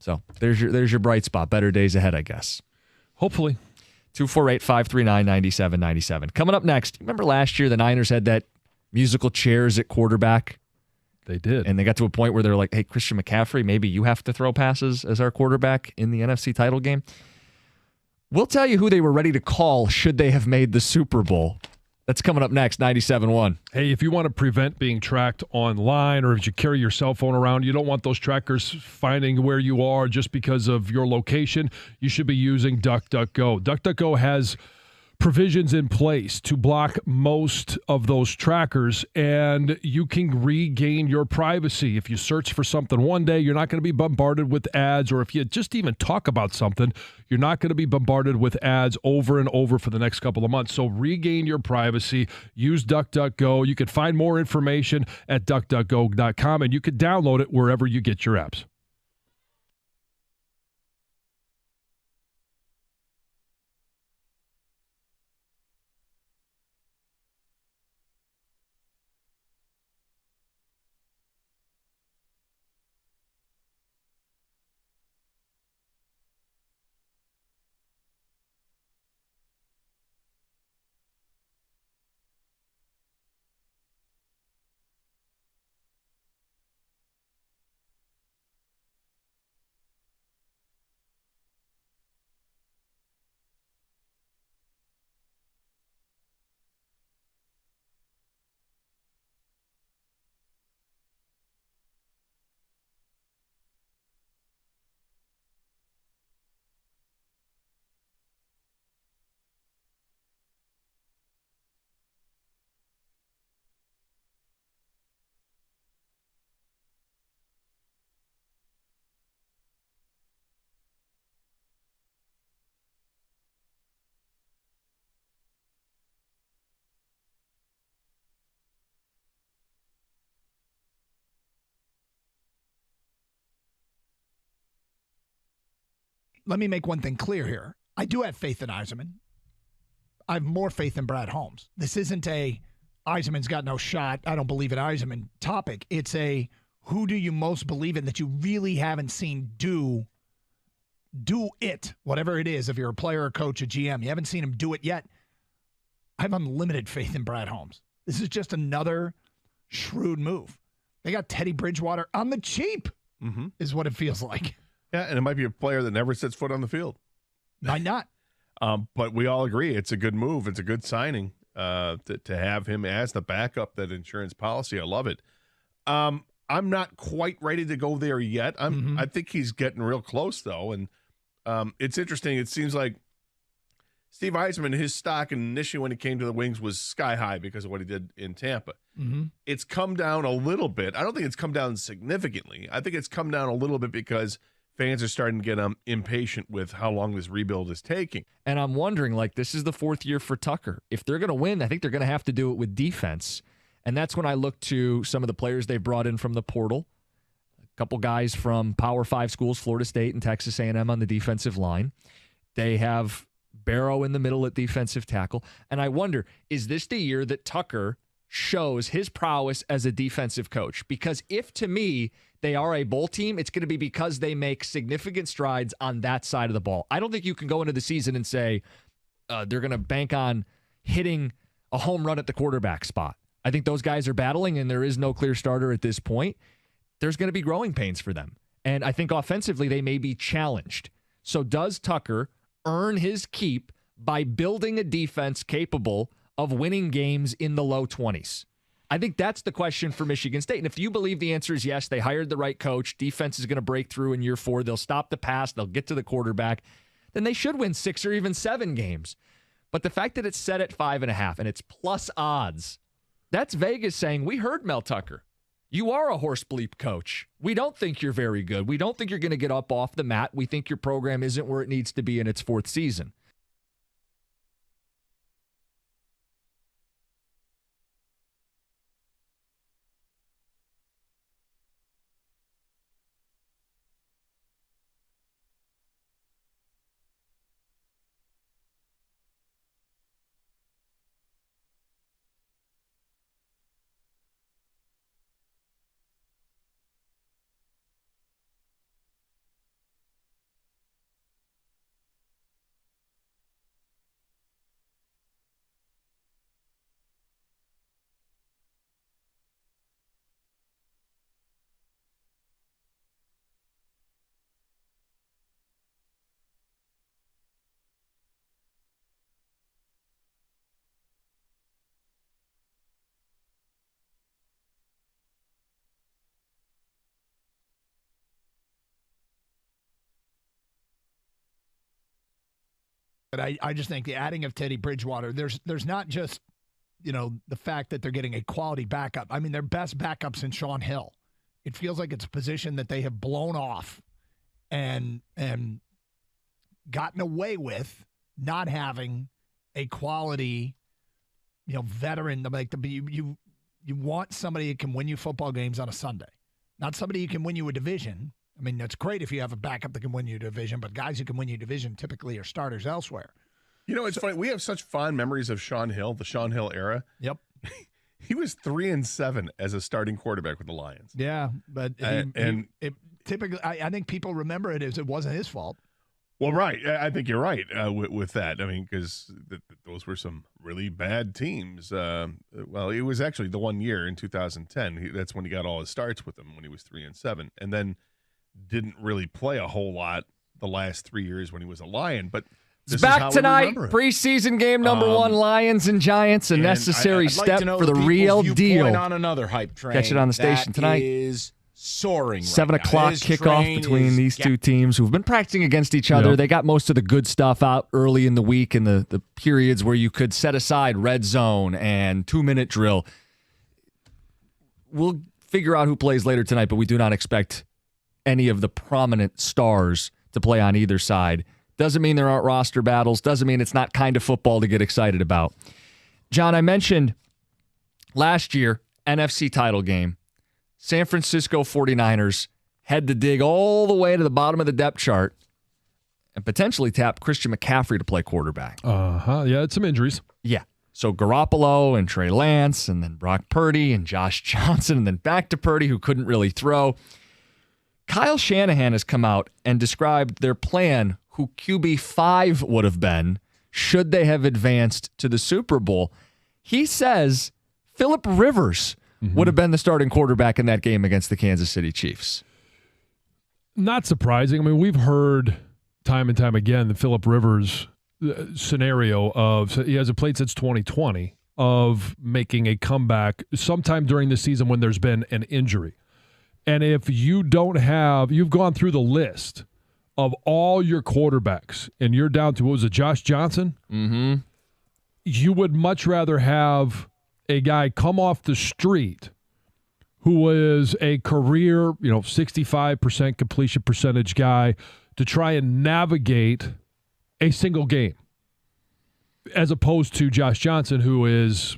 [SPEAKER 3] So there's your bright spot. Better days ahead, I guess.
[SPEAKER 2] Hopefully.
[SPEAKER 3] 248-539-9797. Coming up next, remember last year the Niners had that musical chairs at quarterback?
[SPEAKER 2] They did.
[SPEAKER 3] And they got to a point where they're like, hey, Christian McCaffrey, maybe you have to throw passes as our quarterback in the NFC title game. We'll tell you who they were ready to call should they have made the Super Bowl. That's coming up next, 97.1.
[SPEAKER 2] Hey, if you want to prevent being tracked online, or if you carry your cell phone around, you don't want those trackers finding where you are just because of your location, you should be using DuckDuckGo. DuckDuckGo has provisions in place to block most of those trackers, and you can regain your privacy. If you search for something one day, you're not going to be bombarded with ads, or if you just even talk about something, you're not going to be bombarded with ads over and over for the next couple of months. So regain your privacy. Use DuckDuckGo. You can find more information at DuckDuckGo.com, and you can download it wherever you get your apps.
[SPEAKER 4] Let me make one thing clear here. I do have faith in Yzerman. I have more faith in Brad Holmes. This isn't a Yzerman's got no shot, I don't believe in Yzerman topic. It's a who do you most believe in that you really haven't seen do it, whatever it is, if you're a player, a coach, a GM. You haven't seen him do it yet. I have unlimited faith in Brad Holmes. This is just another shrewd move. They got Teddy Bridgewater on the cheap, is what it feels like.
[SPEAKER 9] Yeah, and it might be a player that never sets foot on the field.
[SPEAKER 4] Why not?
[SPEAKER 9] But we all agree it's a good move. It's a good signing to have him as the backup, that insurance policy. I love it. I'm not quite ready to go there yet. I think he's getting real close, though. And it's interesting. It seems like Steve Eisman, his stock initially when he came to the Wings was sky high because of what he did in Tampa. It's come down a little bit. I don't think it's come down significantly. I think it's come down a little bit because fans are starting to get impatient with how long this rebuild is taking.
[SPEAKER 3] And I'm wondering, like, this is the fourth year for Tucker. If they're going to win, I think they're going to have to do it with defense. And that's when I look to some of the players they brought in from the portal. A couple guys from Power 5 schools, Florida State and Texas A&M on the defensive line. They have Barrow in the middle at defensive tackle. And I wonder, is this the year that Tucker shows his prowess as a defensive coach? Because if, to me, they are a bowl team, it's going to be because they make significant strides on that side of the ball. I don't think you can go into the season and say they're going to bank on hitting a home run at the quarterback spot. I think those guys are battling, and there is no clear starter at this point. There's going to be growing pains for them. And I think offensively they may be challenged. So does Tucker earn his keep by building a defense capable of winning games in the low 20s? I think that's the question for Michigan State. And if you believe the answer is yes, they hired the right coach, defense is going to break through in year 4, they'll stop the pass, they'll get to the quarterback, then they should win 6 or even 7 games. But the fact that it's set at 5.5 and it's plus odds, that's Vegas saying, we heard Mel Tucker. You are a horse bleep coach. We don't think you're very good. We don't think you're going to get up off the mat. We think your program isn't where it needs to be in its 4th season.
[SPEAKER 4] But I just think the adding of Teddy Bridgewater, there's not just, the fact that they're getting a quality backup. I mean, their best backup's in Sean Hill. It feels like it's a position that they have blown off and gotten away with not having a quality, veteran. Like you want somebody who can win you football games on a Sunday, not somebody who can win you a division. I mean, that's great if you have a backup that can win you a division, but guys who can win you a division typically are starters elsewhere.
[SPEAKER 9] It's funny. We have such fond memories of Sean Hill, the Sean Hill era.
[SPEAKER 4] Yep.
[SPEAKER 9] He was 3-7 as a starting quarterback with the Lions.
[SPEAKER 4] Yeah, but typically, I think people remember it as it wasn't his fault.
[SPEAKER 9] Well, right. I think you're right with that. I mean, because those were some really bad teams. Well, it was actually the one year in 2010. That's when he got all his starts with them when he was 3-7, and then didn't really play a whole lot the last 3 years when he was a Lion. But
[SPEAKER 3] it's back tonight, preseason game number 1, Lions and Giants, a necessary step for the real deal.
[SPEAKER 10] On another hype train.
[SPEAKER 3] Catch it on the station tonight.
[SPEAKER 10] Is soaring.
[SPEAKER 3] 7 o'clock kickoff between these two teams who've been practicing against each other. Yep. They got most of the good stuff out early in the week in the periods where you could set aside red zone and 2-minute drill. We'll figure out who plays later tonight, but we do not expect any of the prominent stars to play on either side. Doesn't mean there aren't roster battles. Doesn't mean it's not kind of football to get excited about. John, I mentioned last year, NFC title game. San Francisco 49ers had to dig all the way to the bottom of the depth chart and potentially tap Christian McCaffrey to play quarterback.
[SPEAKER 2] Yeah, it's some injuries.
[SPEAKER 3] Yeah. So Garoppolo and Trey Lance and then Brock Purdy and Josh Johnson and then back to Purdy, who couldn't really throw. Kyle Shanahan has come out and described their plan, who QB5 would have been should they have advanced to the Super Bowl. He says Phillip Rivers would have been the starting quarterback in that game against the Kansas City Chiefs.
[SPEAKER 2] Not surprising. I mean, we've heard time and time again the Phillip Rivers scenario of he hasn't played since 2020 of making a comeback sometime during the season when there's been an injury. And if you don't have, you've gone through the list of all your quarterbacks and you're down to, what was it, Josh Johnson?
[SPEAKER 3] Mm-hmm.
[SPEAKER 2] You would much rather have a guy come off the street who is a career, 65% completion percentage guy to try and navigate a single game, as opposed to Josh Johnson, who is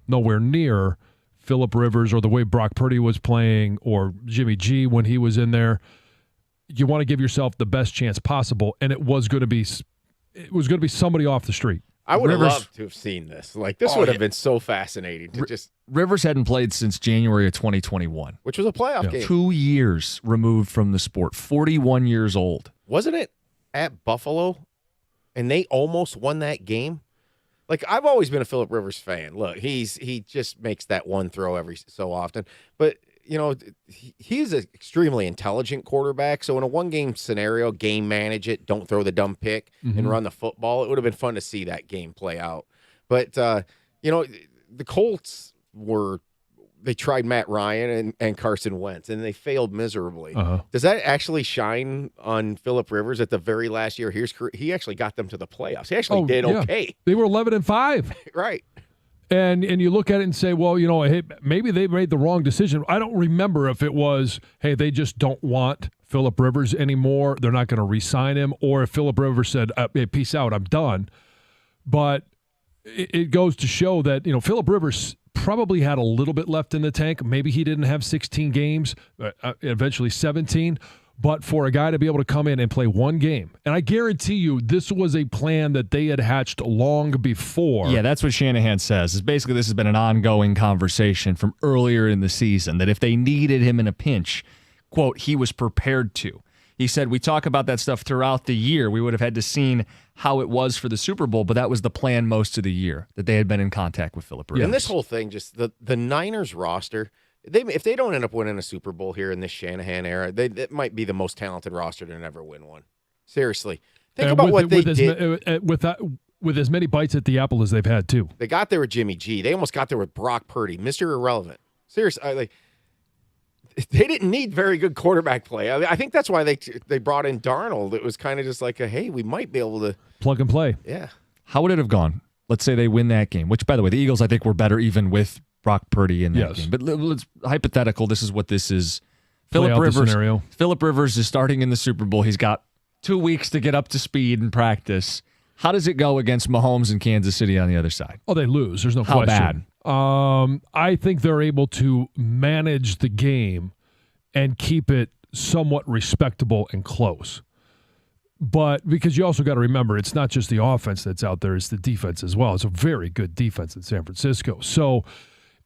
[SPEAKER 2] nowhere near Phillip Rivers or the way Brock Purdy was playing or Jimmy G when he was in there. You want to give yourself the best chance possible, and it was going to be somebody off the street.
[SPEAKER 1] I would have loved to have seen this. Like, this would have been so fascinating to just.
[SPEAKER 3] Rivers hadn't played since January of 2021,
[SPEAKER 1] which was a playoff game.
[SPEAKER 3] 2 years removed from the sport, 41 years old.
[SPEAKER 1] Wasn't it at Buffalo? And they almost won that game. Like, I've always been a Phillip Rivers fan. Look, he just makes that one throw every so often. But, he's an extremely intelligent quarterback. So in a one-game scenario, game manage it, don't throw the dumb pick, and run the football. It would have been fun to see that game play out. But, the Colts they tried Matt Ryan and Carson Wentz, and they failed miserably. Does that actually shine on Phillip Rivers at the very last year? He actually got them to the playoffs. He actually did okay.
[SPEAKER 2] They were 11-5.
[SPEAKER 1] Right.
[SPEAKER 2] And you look at it and say, well, hey, maybe they made the wrong decision. I don't remember if it was, hey, they just don't want Phillip Rivers anymore. They're not going to re-sign him. Or if Phillip Rivers said, hey, peace out, I'm done. But it goes to show that, Phillip Rivers probably had a little bit left in the tank. Maybe he didn't have 16 games, eventually 17. But for a guy to be able to come in and play one game, and I guarantee you this was a plan that they had hatched long before.
[SPEAKER 3] Yeah, that's what Shanahan says. Is basically this has been an ongoing conversation from earlier in the season, that if they needed him in a pinch, quote, he was prepared to. He said, we talk about that stuff throughout the year. We would have had to seen how it was for the Super Bowl, but that was the plan most of the year, that they had been in contact with Phillip Rivers.
[SPEAKER 1] And this whole thing, just the Niners roster, if they don't end up winning a Super Bowl here in this Shanahan era, that might be the most talented roster to never win one. Seriously. Think about what they did.
[SPEAKER 2] With as many bites at the apple as they've had, too.
[SPEAKER 1] They got there with Jimmy G. They almost got there with Brock Purdy, Mr. Irrelevant. Seriously, they didn't need very good quarterback play. I think that's why they brought in Darnold. It was kind of just like, hey, we might be able to
[SPEAKER 2] plug and play.
[SPEAKER 1] Yeah.
[SPEAKER 3] How would it have gone? Let's say they win that game, which, by the way, the Eagles, I think, were better even with Brock Purdy in that game. But let's hypothetical. This is what this is. Phillip Rivers is starting in the Super Bowl. He's got 2 weeks to get up to speed and practice. How does it go against Mahomes and Kansas City on the other side?
[SPEAKER 2] Oh, they lose. There's no
[SPEAKER 3] question.
[SPEAKER 2] How
[SPEAKER 3] bad?
[SPEAKER 2] I think they're able to manage the game and keep it somewhat respectable and close. But because you also got to remember, it's not just the offense that's out there, it's the defense as well. It's a very good defense in San Francisco. So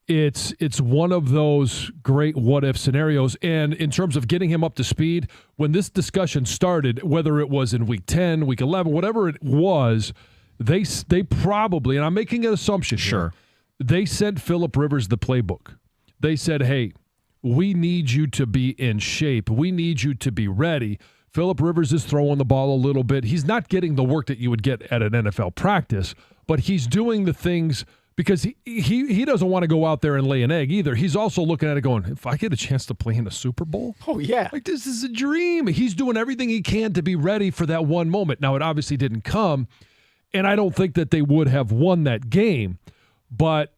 [SPEAKER 2] it's one of those great what-if scenarios. And in terms of getting him up to speed, when this discussion started, whether it was in week 10, week 11, whatever it was, they probably, and I'm making an assumption here, they sent Phillip Rivers the playbook. They said, hey, we need you to be in shape. We need you to be ready. Phillip Rivers is throwing the ball a little bit. He's not getting the work that you would get at an NFL practice, but he's doing the things because he doesn't want to go out there and lay an egg either. He's also looking at it going, if I get a chance to play in the Super Bowl,
[SPEAKER 1] oh yeah,
[SPEAKER 2] like this is a dream. He's doing everything he can to be ready for that one moment. Now, it obviously didn't come, and I don't think that they would have won that game, but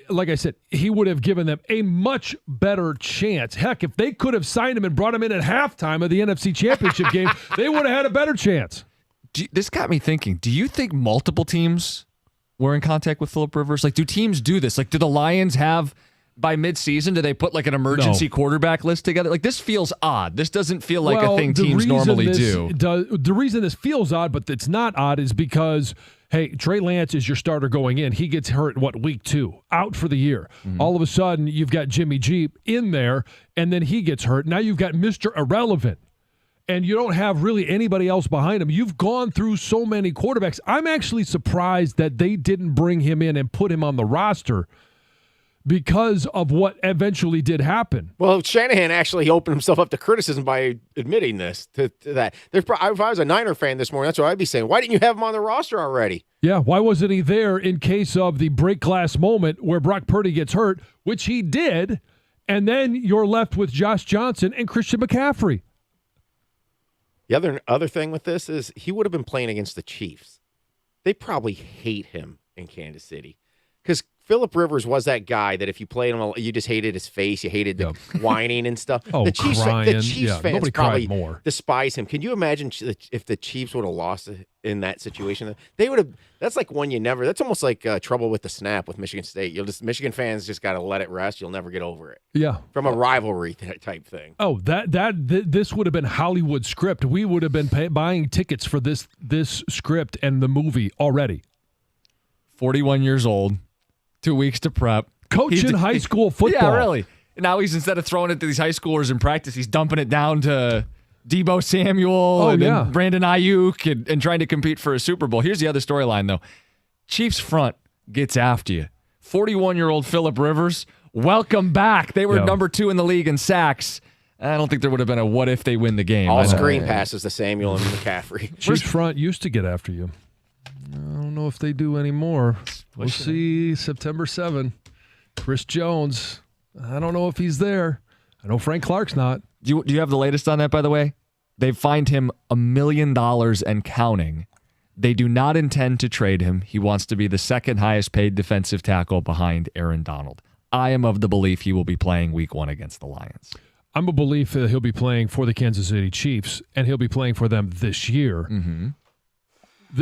[SPEAKER 2] like I said, he would have given them a much better chance. Heck, if they could have signed him and brought him in at halftime of the NFC Championship game, they would have had a better chance.
[SPEAKER 3] This got me thinking. Do you think multiple teams were in contact with Phillip Rivers? Like, do teams do this? Like, do the Lions have, by midseason, do they put like an emergency quarterback list together? Like, this feels odd. This doesn't feel like a thing teams normally do.
[SPEAKER 2] The reason this feels odd, but it's not odd, is because hey, Trey Lance is your starter going in. He gets hurt, week 2? Out for the year. Mm-hmm. All of a sudden, you've got Jimmy G in there, and then he gets hurt. Now you've got Mr. Irrelevant, and you don't have really anybody else behind him. You've gone through so many quarterbacks. I'm actually surprised that they didn't bring him in and put him on the roster because of what eventually did happen.
[SPEAKER 1] Well, Shanahan actually opened himself up to criticism by admitting this to that. If I was a Niner fan this morning, that's what I'd be saying. Why didn't you have him on the roster already?
[SPEAKER 2] Yeah, why wasn't he there in case of the break glass moment where Brock Purdy gets hurt, which he did, and then you're left with Josh Johnson and Christian McCaffrey.
[SPEAKER 1] The other thing with this is he would have been playing against the Chiefs. They probably hate him in Kansas City because Phillip Rivers was that guy that if you played him, you just hated his face. You hated the whining and stuff.
[SPEAKER 2] Oh,
[SPEAKER 1] the Chiefs,
[SPEAKER 2] crying.
[SPEAKER 1] The Chiefs fans
[SPEAKER 2] nobody
[SPEAKER 1] probably
[SPEAKER 2] cried more.
[SPEAKER 1] despise him. Can you imagine if the Chiefs would have lost in that situation? They would have. That's like one you never. That's almost like trouble with the snap with Michigan State. Michigan fans just got to let it rest. You'll never get over it.
[SPEAKER 2] Yeah,
[SPEAKER 1] from a rivalry type thing.
[SPEAKER 2] Oh, this would have been Hollywood script. We would have been buying tickets for this script and the movie already.
[SPEAKER 3] 41 years old. 2 weeks to prep.
[SPEAKER 2] Coaching high school football.
[SPEAKER 3] Yeah, really. Now he's, instead of throwing it to these high schoolers in practice, he's dumping it down to Deebo Samuel and Brandon Ayuk and trying to compete for a Super Bowl. Here's the other storyline, though. Chiefs front gets after you. 41-year-old Phillip Rivers, welcome back. They were number 2 in the league in sacks. I don't think there would have been a what if they win the game.
[SPEAKER 1] All screen passes to Samuel and McCaffrey.
[SPEAKER 2] Chiefs front used to get after you. I don't know if they do anymore. We'll see September 7. Chris Jones. I don't know if he's there. I know Frank Clark's not.
[SPEAKER 3] Do you have the latest on that, by the way? They've fined him $1 million and counting. They do not intend to trade him. He wants to be the second highest paid defensive tackle behind Aaron Donald. I am of the belief he will be playing week 1 against the Lions.
[SPEAKER 2] I'm a belief that he'll be playing for the Kansas City Chiefs, and he'll be playing for them this year.
[SPEAKER 3] Mm-hmm.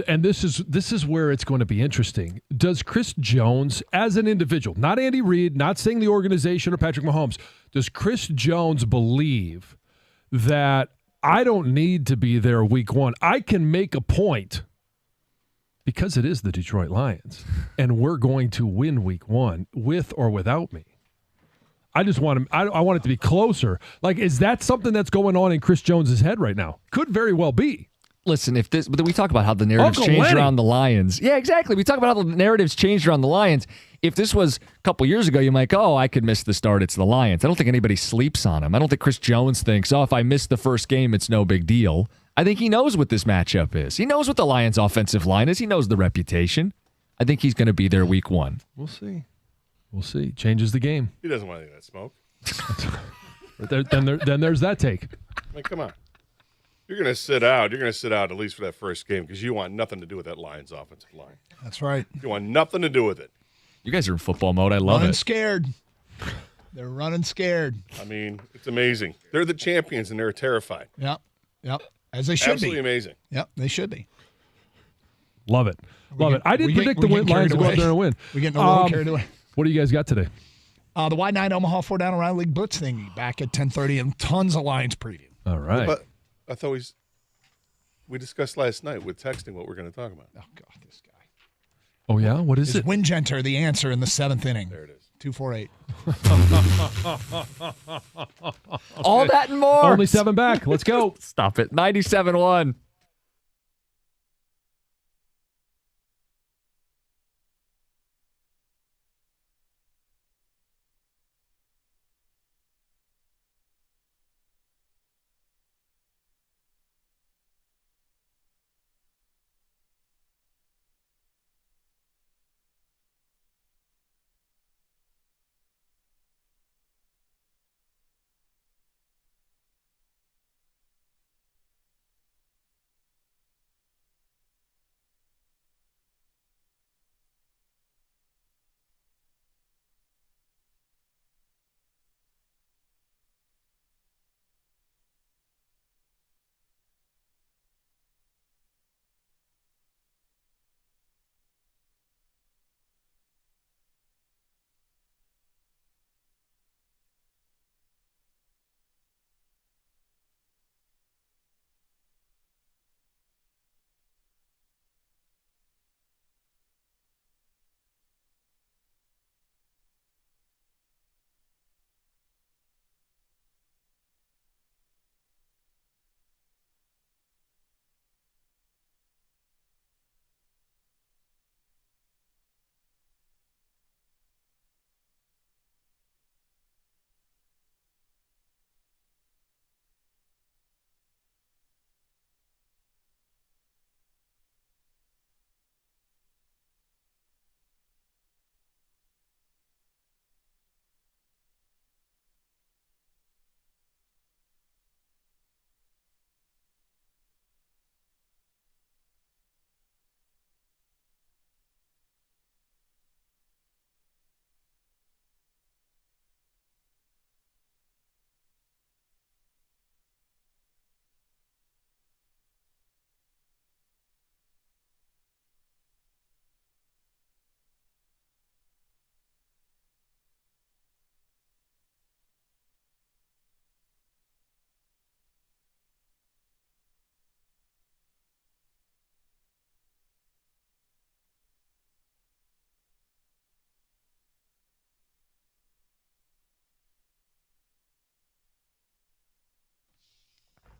[SPEAKER 2] And this is where it's going to be interesting. Does Chris Jones, as an individual, not Andy Reid, not saying the organization or Patrick Mahomes, does Chris Jones believe that I don't need to be there week 1? I can make a point because it is the Detroit Lions, and we're going to win week 1 with or without me. I just want him. I want it to be closer. Like, is that something that's going on in Chris Jones's head right now? Could very well be.
[SPEAKER 3] Listen, but we talk about how the narrative's changed around the Lions. Yeah, exactly. We talk about how the narrative's changed around the Lions. If this was a couple years ago, you might go, I could miss the start. It's the Lions. I don't think anybody sleeps on him. I don't think Chris Jones thinks, if I miss the first game, it's no big deal. I think he knows what this matchup is. He knows what the Lions' offensive line is. He knows the reputation. I think he's going to be there week 1.
[SPEAKER 2] We'll see. We'll see. Changes the game.
[SPEAKER 9] He doesn't want any of that smoke.
[SPEAKER 2] Then there's that take.
[SPEAKER 9] I mean, come on. You're going to sit out. You're going to sit out at least for that first game because you want nothing to do with that Lions offensive line.
[SPEAKER 4] That's right.
[SPEAKER 9] You want nothing to do with it.
[SPEAKER 3] You guys are in football mode. I love
[SPEAKER 4] running
[SPEAKER 3] it.
[SPEAKER 4] Scared. They're running scared.
[SPEAKER 9] I mean, it's amazing. They're the champions and they're terrified.
[SPEAKER 4] Yep. As they should
[SPEAKER 9] Absolutely
[SPEAKER 4] be.
[SPEAKER 9] amazing.
[SPEAKER 4] Yep, they should be.
[SPEAKER 2] Love it. I didn't predict the Lions to go out there and win.
[SPEAKER 4] We're getting a little carried away.
[SPEAKER 2] What do you guys got today?
[SPEAKER 4] The Y9 Omaha 4-Down Around League Blitz thing back at 10:30 and tons of Lions preview.
[SPEAKER 2] All right.
[SPEAKER 9] But I thought we discussed last night with texting what we're going to talk about.
[SPEAKER 4] Oh, God, this guy.
[SPEAKER 2] Oh, yeah? What is it?
[SPEAKER 4] Wingenter, the answer in the 7th inning.
[SPEAKER 9] There it is.
[SPEAKER 4] 248.
[SPEAKER 3] All that and more.
[SPEAKER 2] Only 7 back. Let's go.
[SPEAKER 3] Stop it. 97-1.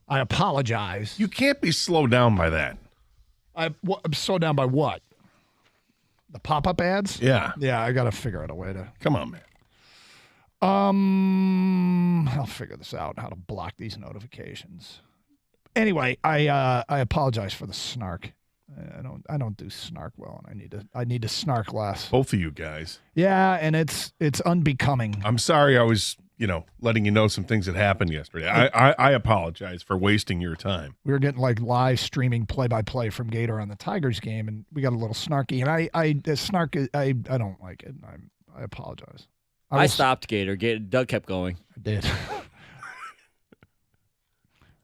[SPEAKER 4] I apologize.
[SPEAKER 9] You can't be slowed down by that.
[SPEAKER 4] I'm slowed down by what? The pop-up ads?
[SPEAKER 9] Yeah.
[SPEAKER 4] Yeah, I got to figure out a way to.
[SPEAKER 9] Come on, man.
[SPEAKER 4] I'll figure this out, how to block these notifications. Anyway, I apologize for the snark. I don't do snark well, and I need to snark less.
[SPEAKER 9] Both of you guys.
[SPEAKER 4] Yeah, and it's unbecoming.
[SPEAKER 9] I'm sorry I was, letting you know some things that happened yesterday. I apologize for wasting your time.
[SPEAKER 4] We were getting like live streaming play-by-play from Gator on the Tigers game, and we got a little snarky. And I don't like it. I apologize.
[SPEAKER 11] I stopped Gator. Doug kept going.
[SPEAKER 4] I did.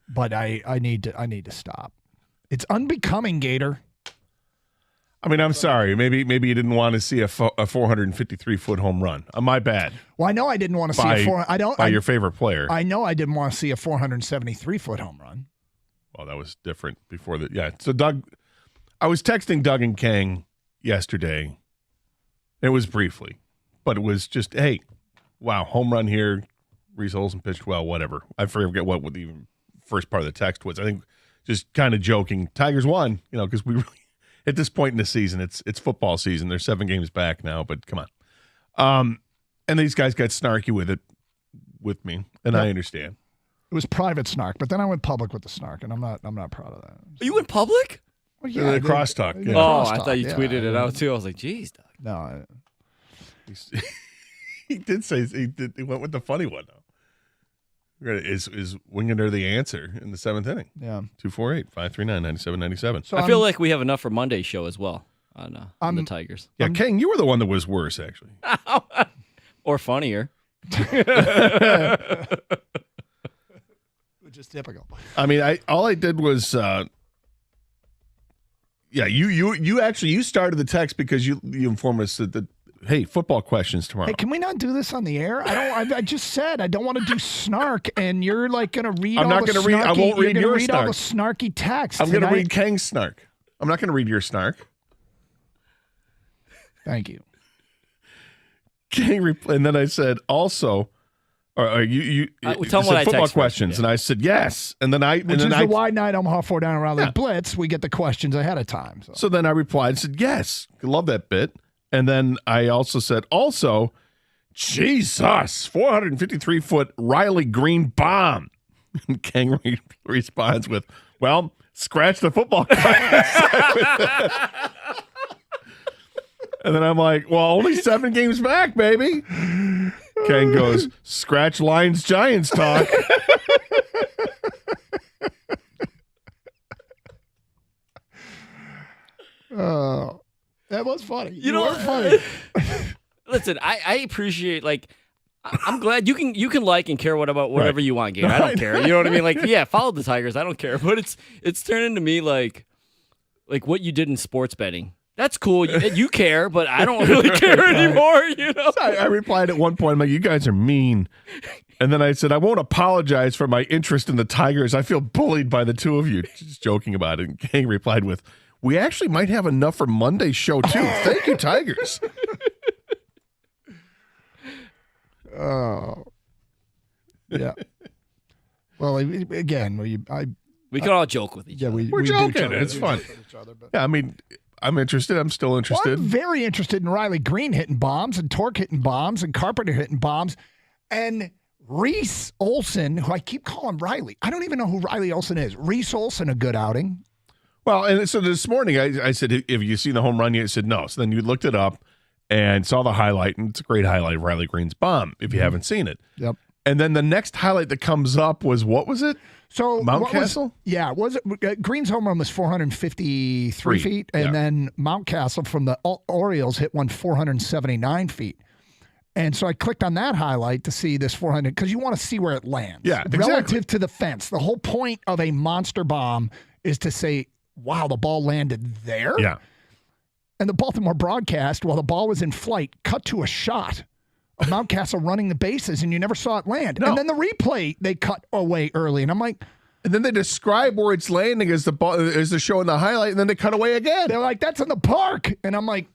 [SPEAKER 4] But I need to stop. It's unbecoming, Gator.
[SPEAKER 9] I mean, I'm sorry. Maybe you didn't want to see a 453-foot home run. My bad.
[SPEAKER 4] Well, I know I didn't want to see
[SPEAKER 9] your favorite player.
[SPEAKER 4] I know I didn't want to see a 473-foot home run.
[SPEAKER 9] Well, that was different before that. Yeah. So Doug, I was texting Doug and Kang yesterday. It was briefly, but it was just, hey, wow, home run here. Reese Olsen pitched well. Whatever. I forget what the first part of the text was. I think just kind of joking. Tigers won, because we really, at this point in the season, it's football season. They're 7 games back now, but come on. And these guys got snarky with me, and I understand.
[SPEAKER 4] It was private snark, but then I went public with the snark, and I'm not proud of that.
[SPEAKER 11] Are you in public?
[SPEAKER 4] Well, yeah,
[SPEAKER 9] the crosstalk. Yeah.
[SPEAKER 11] Oh, I thought you tweeted it out too. I was like, geez, Doug.
[SPEAKER 4] No.
[SPEAKER 9] He did say he went with the funny one though. Is Wingander the answer in the 7th inning?
[SPEAKER 4] Yeah.
[SPEAKER 9] 248-539-9797.
[SPEAKER 11] So I feel like we have enough for Monday's show as well on the Tigers.
[SPEAKER 9] Yeah, King, you were the one that was worse, actually.
[SPEAKER 11] Or funnier.
[SPEAKER 4] Which is typical.
[SPEAKER 9] I mean, all I did was you started the text because you informed us that hey, football questions tomorrow.
[SPEAKER 4] Hey, can we not do this on the air? I just said I don't want to do snark, and you're like going to read.
[SPEAKER 9] I'm not going to read. I won't read your snark.
[SPEAKER 4] All the snarky text.
[SPEAKER 9] I'm going to read Kang's snark. I'm not going to read your snark.
[SPEAKER 4] Thank you.
[SPEAKER 9] King, and then I said also, you
[SPEAKER 11] tell
[SPEAKER 9] said
[SPEAKER 11] what
[SPEAKER 9] football
[SPEAKER 11] I
[SPEAKER 9] questions, and I said yes, and then
[SPEAKER 4] the wide night Omaha 4 down around the blitz. We get the questions ahead of time.
[SPEAKER 9] So then I replied and said yes. I love that bit. And then I also said, Jesus, 453-foot Riley Green bomb. And Kang responds with, well, scratch the football questions. And then I'm like, well, only 7 games back, baby. Kang goes, scratch Lions Giants talk.
[SPEAKER 4] Oh. That was funny. You were funny.
[SPEAKER 11] Listen, I appreciate, I'm glad you can like and care about whatever you want, Gator. I don't care. You know what I mean? Follow the Tigers. I don't care. But it's turned into me like what you did in sports betting. That's cool. You care, but I don't really care anymore.
[SPEAKER 9] I replied at one point, I'm like, you guys are mean. And then I said, I won't apologize for my interest in the Tigers. I feel bullied by the two of you. Just joking about it. And Kang replied with, we actually might have enough for Monday's show, too. Thank you, Tigers.
[SPEAKER 4] Oh. Yeah. Well, again,
[SPEAKER 11] we can all joke with each other.
[SPEAKER 9] We're joking. It's fun. Yeah, I mean, I'm interested. I'm still interested.
[SPEAKER 4] Well, I'm very interested in Riley Green hitting bombs and Torque hitting bombs and Carpenter hitting bombs. And Reese Olsen, who I keep calling Riley. I don't even know who Riley Olsen is. Reese Olsen, a good outing.
[SPEAKER 9] Well, and so this morning I said, have you seen the home run yet? I said, no. So then you looked it up and saw the highlight, and it's a great highlight of Riley Green's bomb if you haven't seen it.
[SPEAKER 4] Yep.
[SPEAKER 9] And then the next highlight that comes up was, what was it?
[SPEAKER 4] So
[SPEAKER 9] Mountcastle?
[SPEAKER 4] Was it Green's home run was 453 feet, and then Mountcastle from the Orioles hit one 479 feet. And so I clicked on that highlight to see this 400, because you want to see where it lands.
[SPEAKER 9] Yeah,
[SPEAKER 4] relative to the fence. The whole point of a monster bomb is to say, wow, the ball landed there?
[SPEAKER 9] Yeah.
[SPEAKER 4] And the Baltimore broadcast, while the ball was in flight, cut to a shot of Mountcastle running the bases, and you never saw it land. No. And then the replay, they cut away early. And I'm like...
[SPEAKER 9] And then they describe where it's landing as the ball, as the show in the highlight, and then they cut away again.
[SPEAKER 4] They're like, that's in the park. And I'm like,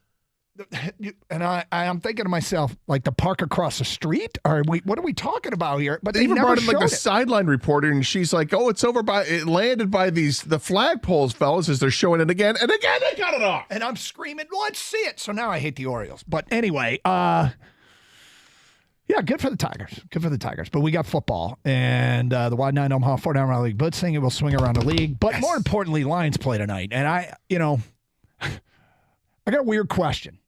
[SPEAKER 4] And I'm thinking to myself, like the park across the street? What are we talking about here? But
[SPEAKER 9] They even brought in like the sideline reporter, and she's like, "Oh, it landed by the flagpoles, fellas," as they're showing it again, and again they cut it off.
[SPEAKER 4] And I'm screaming, "Let's see it!" So now I hate the Orioles. But anyway, yeah, good for the Tigers. Good for the Tigers. But we got football and the Wide 9 Omaha 4-down Rally League blitzing. It will swing around the league. But more importantly, Lions play tonight. And I got a weird question.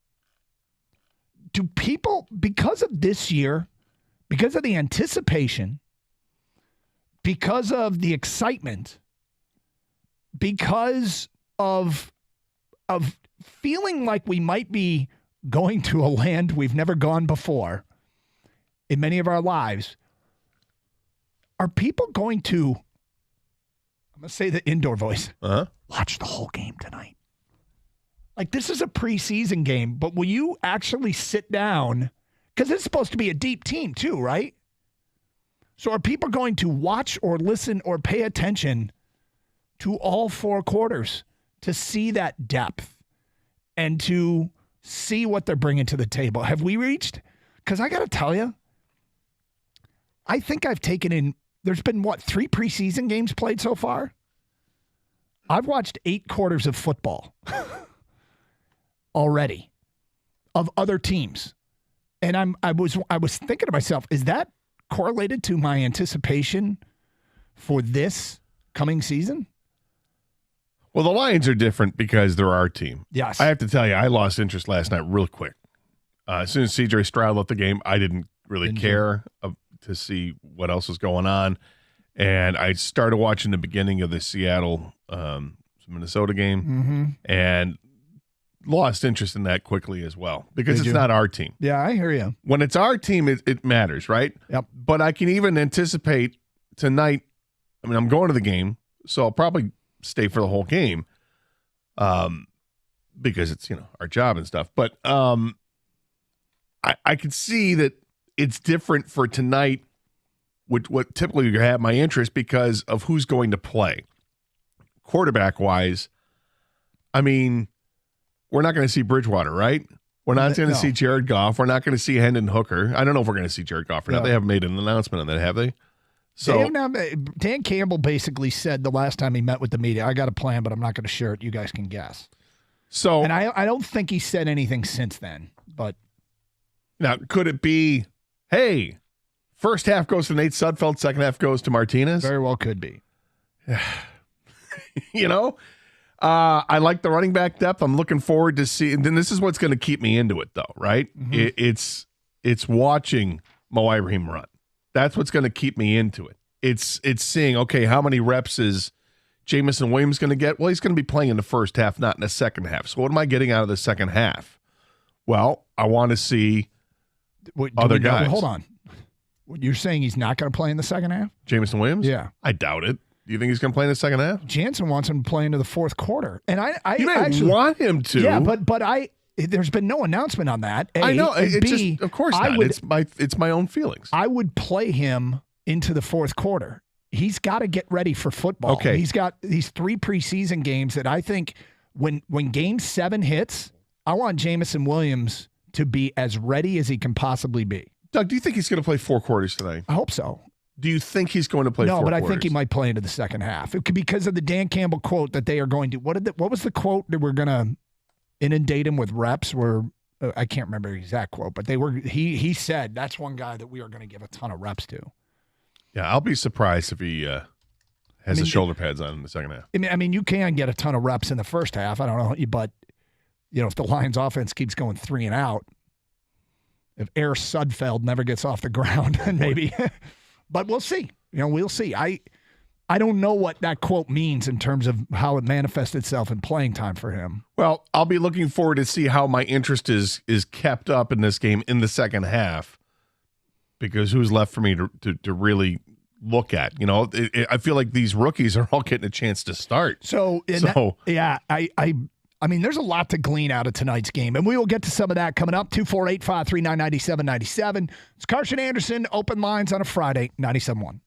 [SPEAKER 4] Do people, because of this year, because of the anticipation, because of the excitement, because of feeling like we might be going to a land we've never gone before in many of our lives, are people going to, I'm going to say the indoor voice, watch the whole game tonight? Like, this is a preseason game, but will you actually sit down? Because it's supposed to be a deep team too, right? So are people going to watch or listen or pay attention to all 4 quarters to see that depth and to see what they're bringing to the table? Have we reached? Because I got to tell you, I think I've taken in, there's been, 3 preseason games played so far? I've watched 8 quarters of football already of other teams. And I was thinking to myself, is that correlated to my anticipation for this coming season?
[SPEAKER 9] Well, the Lions are different because they're our team.
[SPEAKER 4] Yes.
[SPEAKER 9] I have to tell you, I lost interest last night real quick. As soon as C.J. Stroud left the game, I didn't really care to see what else was going on. And I started watching the beginning of the Seattle Minnesota game and lost interest in that quickly as well because it's not our team.
[SPEAKER 4] Yeah, I hear you.
[SPEAKER 9] When it's our team, it matters, right?
[SPEAKER 4] Yep.
[SPEAKER 9] But I can even anticipate tonight. I mean, I'm going to the game, so I'll probably stay for the whole game because it's, our job and stuff. But I could see that it's different for tonight, which what typically you have my interest because of who's going to play. Quarterback-wise, I mean, we're not going to see Bridgewater, right? We're not going to see Jared Goff. We're not going to see Hendon Hooker. I don't know if we're going to see Jared Goff or not. They haven't made an announcement on that, have they? So
[SPEAKER 4] Dan Campbell basically said the last time he met with the media, I got a plan, but I'm not going to share it. You guys can guess.
[SPEAKER 9] So,
[SPEAKER 4] and I don't think he said anything since then. But
[SPEAKER 9] now, could it be, hey, first half goes to Nate Sudfeld, second half goes to Martinez?
[SPEAKER 4] Very well could be.
[SPEAKER 9] I like the running back depth. I'm looking forward to see. And then this is what's going to keep me into it, though, right? It's watching Mo Ibrahim run. That's what's going to keep me into it. It's seeing, okay, how many reps is Jameson Williams going to get? Well, he's going to be playing in the first half, not in the second half. So what am I getting out of the second half? Well, I want to see other guys.
[SPEAKER 4] Hold on. You're saying he's not going to play in the second half?
[SPEAKER 9] Jameson Williams?
[SPEAKER 4] Yeah.
[SPEAKER 9] I doubt it. Do you think he's going to play in the second half?
[SPEAKER 4] Jansen wants him to play into the fourth quarter. And I
[SPEAKER 9] actually want him to.
[SPEAKER 4] Yeah, but there's been no announcement on that.
[SPEAKER 9] I know. It's
[SPEAKER 4] B,
[SPEAKER 9] just, of course not. It's my own feelings.
[SPEAKER 4] I would play him into the fourth quarter. He's got to get ready for football.
[SPEAKER 9] Okay.
[SPEAKER 4] He's got these 3 preseason games that I think when game 7 hits, I want Jameson Williams to be as ready as he can possibly be.
[SPEAKER 9] Doug, do you think he's going to play 4 quarters tonight?
[SPEAKER 4] I hope so.
[SPEAKER 9] Do you think he's going to play 4 quarters?
[SPEAKER 4] No, but I think he might play into the second half. It could, because of the Dan Campbell quote that they are going to. What was the quote that we're going to inundate him with reps? I can't remember the exact quote, but he said that's one guy that we are going to give a ton of reps to.
[SPEAKER 9] Yeah, I'll be surprised if he has the shoulder pads on in the second half.
[SPEAKER 4] I mean, you can get a ton of reps in the first half. I don't know, but if the Lions offense keeps going 3 and out, if Air Sudfeld never gets off the ground, then maybe. But we'll see. We'll see. I don't know what that quote means in terms of how it manifests itself in playing time for him.
[SPEAKER 9] Well, I'll be looking forward to see how my interest is kept up in this game in the second half, because who's left for me to really look at? I feel like these rookies are all getting a chance to start.
[SPEAKER 4] I mean, there's a lot to glean out of tonight's game, and we will get to some of that coming up. 248-539-9797. It's Carson Anderson, open lines on a Friday, 97.1.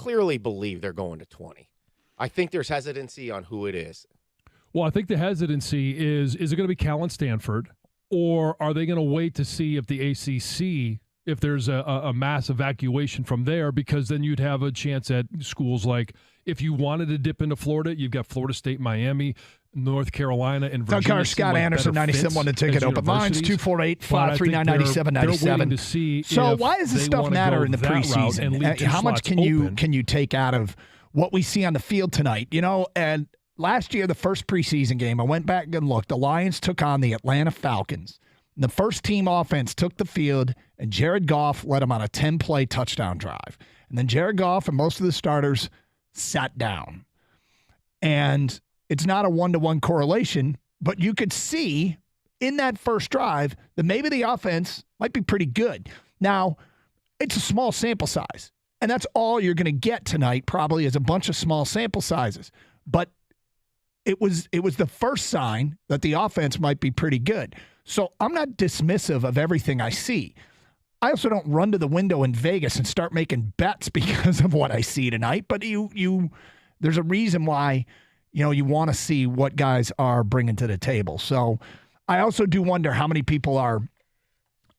[SPEAKER 1] clearly believe they're going to 20. I think there's hesitancy on who it is.
[SPEAKER 2] Well, I think the hesitancy is it going to be Cal and Stanford, or are they going to wait to see if the ACC, if there's a mass evacuation from there, because then you'd have a chance at schools like, if you wanted to dip into Florida, you've got Florida State, Miami, North Carolina, and Virginia.
[SPEAKER 4] Doug Carter, Scott Anderson, 97 to take it. Open lines, 248-539-9797. So why does this stuff matter in the preseason? How much can you take out of what we see on the field tonight? You know, and last year, the first preseason game, I went back and looked. The Lions took on the Atlanta Falcons. The first team offense took the field, and Jared Goff led them on a 10-play touchdown drive. And then Jared Goff and most of the starters sat down. And it's not a one-to-one correlation, but you could see in that first drive that maybe the offense might be pretty good. Now, it's a small sample size, and that's all you're going to get tonight probably is a bunch of small sample sizes. But it was the first sign that the offense might be pretty good. So I'm not dismissive of everything I see. I also don't run to the window in Vegas and start making bets because of what I see tonight. But there's a reason why, you want to see what guys are bringing to the table. So I also do wonder how many people are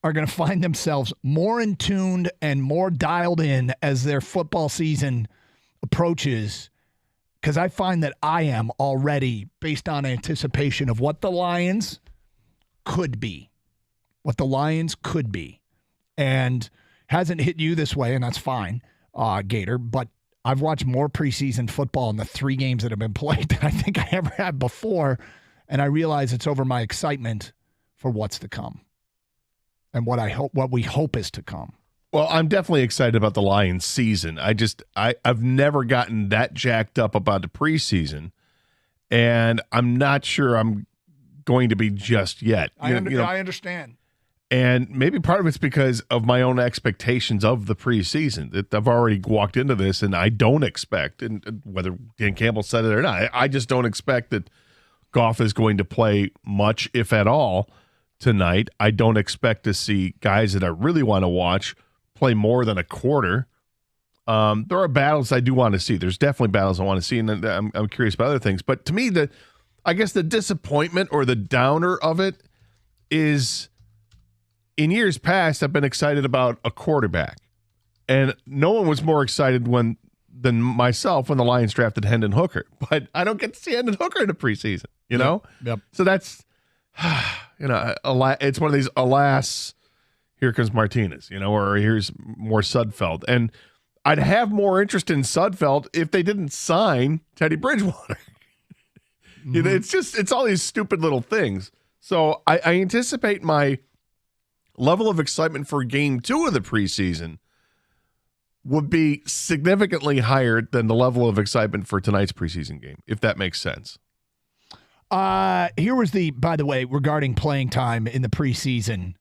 [SPEAKER 4] going to find themselves more in tuned and more dialed in as their football season approaches. Because I find that I am already based on anticipation of what the Lions could be. And hasn't hit you this way, and that's fine, Gator, but I've watched more preseason football in the 3 games that have been played than I think I ever had before, and I realize it's over my excitement for what's to come and what we hope is to come.
[SPEAKER 9] Well, I'm definitely excited about the Lions season. I've never gotten that jacked up about the preseason, and I'm not sure I'm going to be just yet.
[SPEAKER 4] I understand.
[SPEAKER 9] And maybe part of it's because of my own expectations of the preseason. That I've already walked into this, and I don't expect, and whether Dan Campbell said it or not, I just don't expect that Goff is going to play much, if at all, tonight. I don't expect to see guys that I really want to watch play more than a quarter. There are battles I do want to see. There's definitely battles I want to see, and I'm curious about other things. But to me, I guess the disappointment or the downer of it is, in years past, I've been excited about a quarterback, and no one was more excited than myself when the Lions drafted Hendon Hooker. But I don't get to see Hendon Hooker in the preseason, you know?
[SPEAKER 4] Yep.
[SPEAKER 9] So that's, it's one of these, alas, here comes Martinez, or here's more Sudfeld. And I'd have more interest in Sudfeld if they didn't sign Teddy Bridgewater.
[SPEAKER 4] Mm-hmm.
[SPEAKER 9] It's all these stupid little things. So I anticipate my level of excitement for game 2 of the preseason would be significantly higher than the level of excitement for tonight's preseason game, if that makes sense.
[SPEAKER 4] Here was by the way, regarding playing time in the preseason,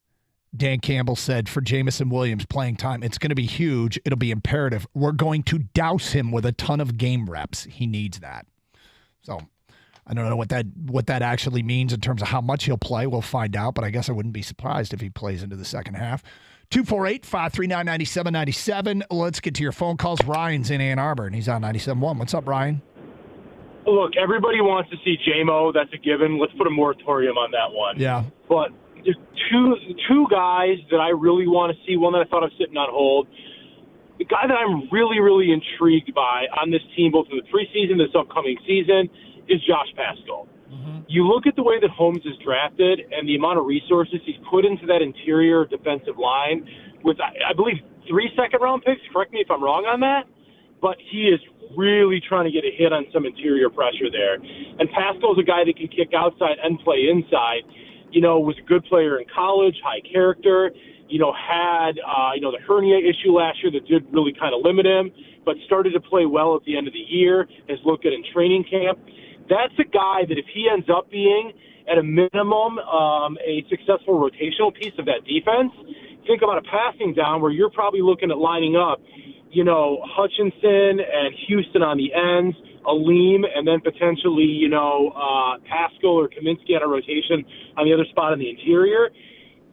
[SPEAKER 4] Dan Campbell said for Jameson Williams playing time, it's going to be huge. It'll be imperative. We're going to douse him with a ton of game reps. He needs that. So I don't know what that actually means in terms of how much he'll play. We'll find out, but I guess I wouldn't be surprised if he plays into the second half. 248-539-9797. Let's get to your phone calls. Ryan's in Ann Arbor, and he's on 97.1. What's up, Ryan?
[SPEAKER 12] Look, everybody wants to see J-Mo. That's a given. Let's put a moratorium on that one.
[SPEAKER 4] Yeah.
[SPEAKER 12] But there's two guys that I really want to see. One that I thought I was sitting on hold. The guy that I'm really, really intrigued by on this team, both in the preseason, this upcoming season, is Josh Paschal. Mm-hmm. You look at the way that Holmes is drafted and the amount of resources he's put into that interior defensive line with, I believe, 3 second-round picks. Correct me if I'm wrong on that. But he is really trying to get a hit on some interior pressure there. And Paschal's a guy that can kick outside and play inside. Was a good player in college, high character, had, the hernia issue last year that did really kind of limit him, but started to play well at the end of the year, has looked good in training camp. That's a guy that if he ends up being, at a minimum, a successful rotational piece of that defense, think about a passing down where you're probably looking at lining up, Hutchinson and Houston on the ends, Aleem, and then potentially, Paschal or Kaminsky on a rotation on the other spot in the interior.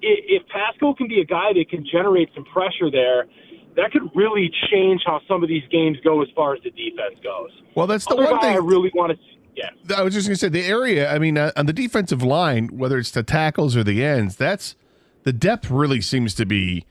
[SPEAKER 12] If Paschal can be a guy that can generate some pressure there, that could really change how some of these games go as far as the defense goes.
[SPEAKER 9] Well, that's the
[SPEAKER 12] Other
[SPEAKER 9] one
[SPEAKER 12] guy
[SPEAKER 9] thing
[SPEAKER 12] I really want to see. Yeah.
[SPEAKER 9] I was just going to say the area, I mean, on the defensive line, whether it's the tackles or the ends, the depth really seems to be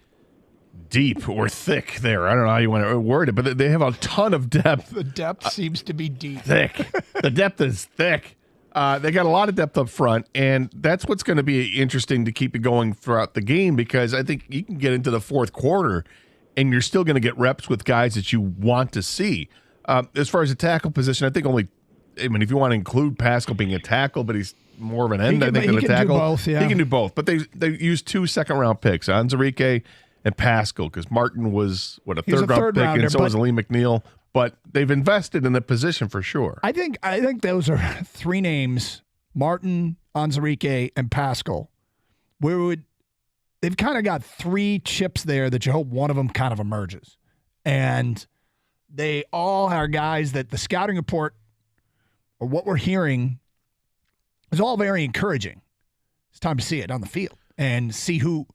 [SPEAKER 9] deep or thick there. I don't know how you want to word it, but they have a ton of depth.
[SPEAKER 4] The depth seems to be deep.
[SPEAKER 9] Thick. The depth is thick. They got a lot of depth up front, and that's what's going to be interesting to keep it going throughout the game, because I think you can get into the fourth quarter and you're still going to get reps with guys that you want to see. As far as the tackle position, I mean, if you want to include Pascal being a tackle, but he's more of an end, I think, than a tackle.
[SPEAKER 4] Do both, yeah.
[SPEAKER 9] He can do both, but they used 2 second-round picks, Onwuzurike and Pascal, because Martin was, a third-round pick, and so was Lee McNeil. But they've invested in the position for sure.
[SPEAKER 4] I think those are 3 names, Martin, Onwuzurike, and Pascal, where they've kind of got 3 chips there that you hope one of them kind of emerges. And they all are guys that the scouting report, or what we're hearing, is all very encouraging. It's time to see it on the field and see who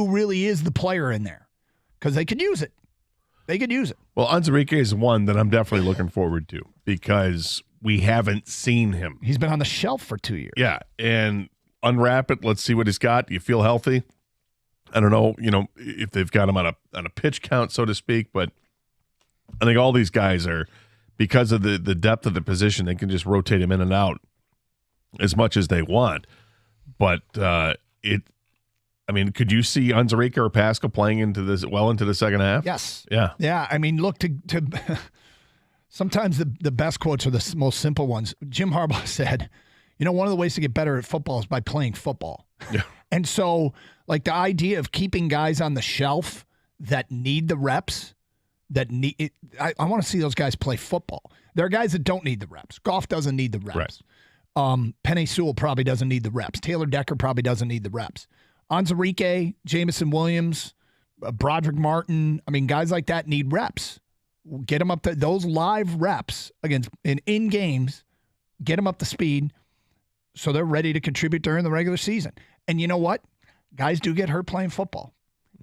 [SPEAKER 4] really is the player in there, because they could use it. They could use it.
[SPEAKER 9] Well, Onwuzurike is one that I'm definitely looking forward to, because we haven't seen him.
[SPEAKER 4] He's been on the shelf for 2 years.
[SPEAKER 9] Yeah, and unwrap it. Let's see what he's got. Do you feel healthy? I don't know, if they've got him on a pitch count, so to speak, but I think all these guys are, because of the depth of the position, they can just rotate him in and out as much as they want. But could you see Onwuzurike or Pascal playing into the second half?
[SPEAKER 4] Yes.
[SPEAKER 9] Yeah.
[SPEAKER 4] Yeah. I mean, look, to sometimes the best quotes are the most simple ones. Jim Harbaugh said, one of the ways to get better at football is by playing football.
[SPEAKER 9] Yeah.
[SPEAKER 4] And so, like, the idea of keeping guys on the shelf that need the reps, I want to see those guys play football. There are guys that don't need the reps. Goff doesn't need the reps.
[SPEAKER 9] Right.
[SPEAKER 4] Penny Sewell probably doesn't need the reps. Taylor Decker probably doesn't need the reps. Onwuzurike, Jameson Williams, Broderick Martin, guys like that need reps. Get them up to those live reps against in games, get them up to speed so they're ready to contribute during the regular season. And you know what? Guys do get hurt playing football.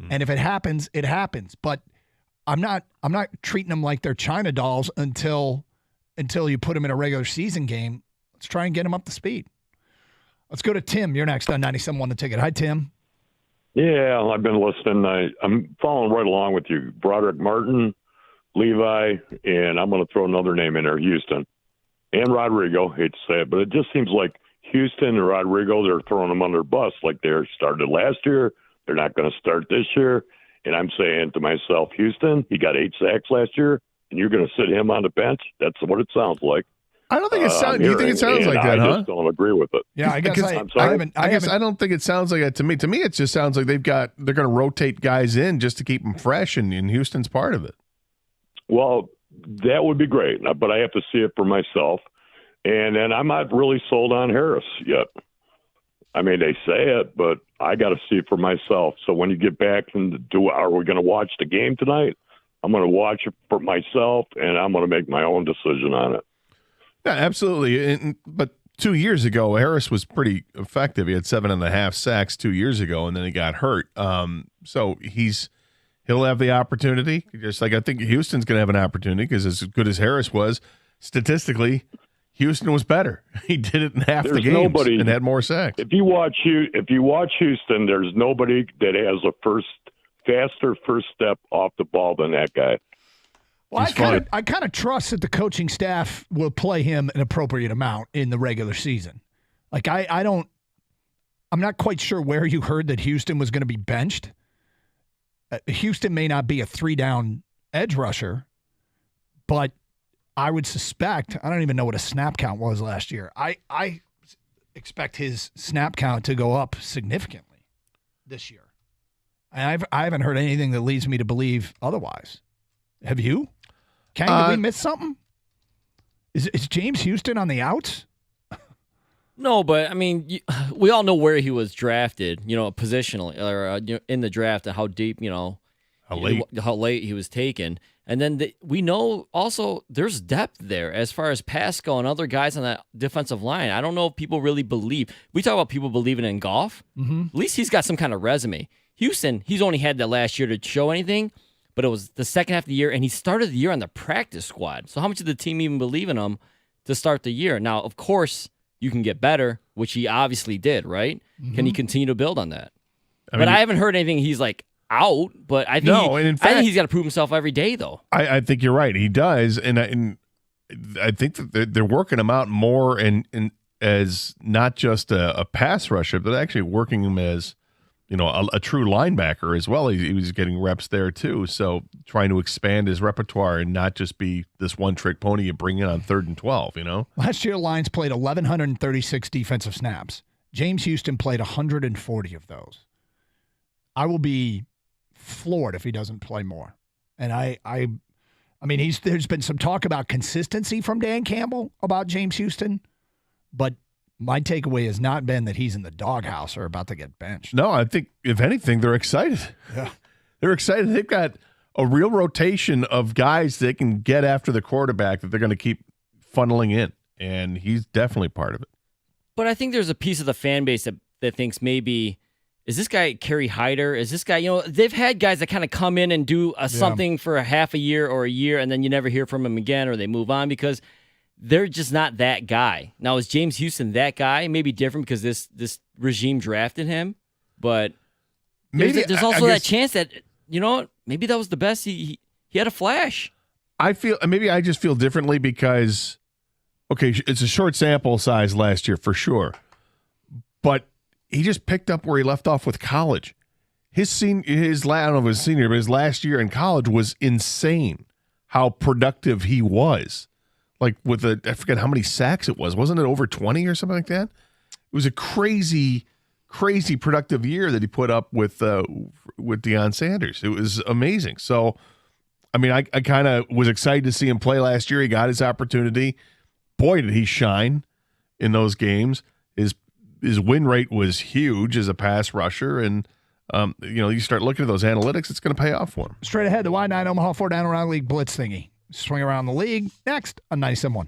[SPEAKER 4] And if it happens, it happens. But I'm not treating them like they're China dolls until you put them in a regular season game. Let's try and get them up to speed. Let's go to Tim. You're next on 97.1 The Ticket. Hi, Tim.
[SPEAKER 13] Yeah, I've been listening. I'm following right along with you. Broderick Martin, Levi, and I'm going to throw another name in there, Houston. And Rodrigo, hate to say it, but it just seems like Houston and Rodrigo, they're throwing them under the bus like they started last year. They're not going to start this year. And I'm saying to myself, Houston, he got 8 sacks last year, and you're going to sit him on the bench? That's what it sounds like.
[SPEAKER 9] I don't think it sounds. Do you think it sounds like that, huh?
[SPEAKER 13] I just don't agree with it.
[SPEAKER 4] Yeah, I guess
[SPEAKER 13] I'm sorry.
[SPEAKER 9] I don't think it sounds like that to me. To me, it just sounds like they're going to rotate guys in just to keep them fresh, and Houston's part of it.
[SPEAKER 13] Well, that would be great, but I have to see it for myself. And I'm not really sold on Harris yet. They say it, but I got to see it for myself. So when you get back and are we going to watch the game tonight? I'm going to watch it for myself, and I'm going to make my own decision on it.
[SPEAKER 9] Yeah, absolutely. But 2 years ago, Harris was pretty effective. He had 7.5 sacks 2 years ago, and then he got hurt. So he'll have the opportunity. Just like I think Houston's going to have an opportunity, because as good as Harris was, statistically, Houston was better. He did it in half the games and had more sacks.
[SPEAKER 13] If you watch Houston, there's nobody that has a faster first step off the ball than that guy.
[SPEAKER 4] Well, I kind of trust that the coaching staff will play him an appropriate amount in the regular season. Like I'm not quite sure where you heard that Houston was going to be benched. Houston may not be a 3-down edge rusher, but I would suspect, I don't even know what a snap count was last year. I expect his snap count to go up significantly this year. I haven't heard anything that leads me to believe otherwise. Have you? Kang, did we miss something? Is James Houston on the outs?
[SPEAKER 11] No, but we all know where he was drafted, positionally or in the draft, and how deep, how late he was taken. And then we know also there's depth there as far as Pascal and other guys on that defensive line. I don't know if people really believe. We talk about people believing in Goff. Mm-hmm. At least he's got some kind of resume. Houston, he's only had that last year to show anything. but it was the second half of the year, and he started the year on the practice squad. So how much did the team even believe in him to start the year? Now, of course, you can get better, which he obviously did, right? Can he continue to build on that? I haven't heard anything he's like out, but I think, I think he's got to prove himself every day, though.
[SPEAKER 9] I think you're right. He does, and I think that they're working him out more and as not just a pass rusher, but actually working him as a true linebacker as well. He was getting reps there too. So trying to expand his repertoire and not just be this one-trick pony you bring in on 3rd and 12,
[SPEAKER 4] Last year, Lions played 1,136 defensive snaps. James Houston played 140 of those. I will be floored if he doesn't play more. And I mean, there's been some talk about consistency from Dan Campbell about James Houston, but my takeaway has not been that he's in the doghouse or about to get benched.
[SPEAKER 9] No, I think, if anything, they're excited.
[SPEAKER 4] Yeah.
[SPEAKER 9] They're excited. They've got a real rotation of guys they can get after the quarterback that they're going to keep funneling in, and he's definitely part of it.
[SPEAKER 11] But I think there's a piece of the fan base that thinks maybe, is this guy Kerry Hyder? Is this guy, they've had guys that kind of come in and do something for a half a year or a year, and then you never hear from him again, or they move on because they're just not that guy. Now, is James Houston that guy? Maybe different because this regime drafted him, but there's also that chance that, maybe that was the best. He had a flash.
[SPEAKER 9] I just feel differently because, okay, it's a short sample size last year for sure, but he just picked up where he left off with college. I don't know if it was senior, but his last year in college was insane how productive he was. Like I forget how many sacks it was. Wasn't it over 20 or something like that? It was a crazy, crazy productive year that he put up with Deion Sanders. It was amazing. So, I kind of was excited to see him play last year. He got his opportunity. Boy, did he shine in those games. His win rate was huge as a pass rusher, and you start looking at those analytics, it's going to pay off for him.
[SPEAKER 4] Straight ahead, the Y9 Omaha 4 Down Around League Blitz thingy. Swing around the league. Next, a nice M1.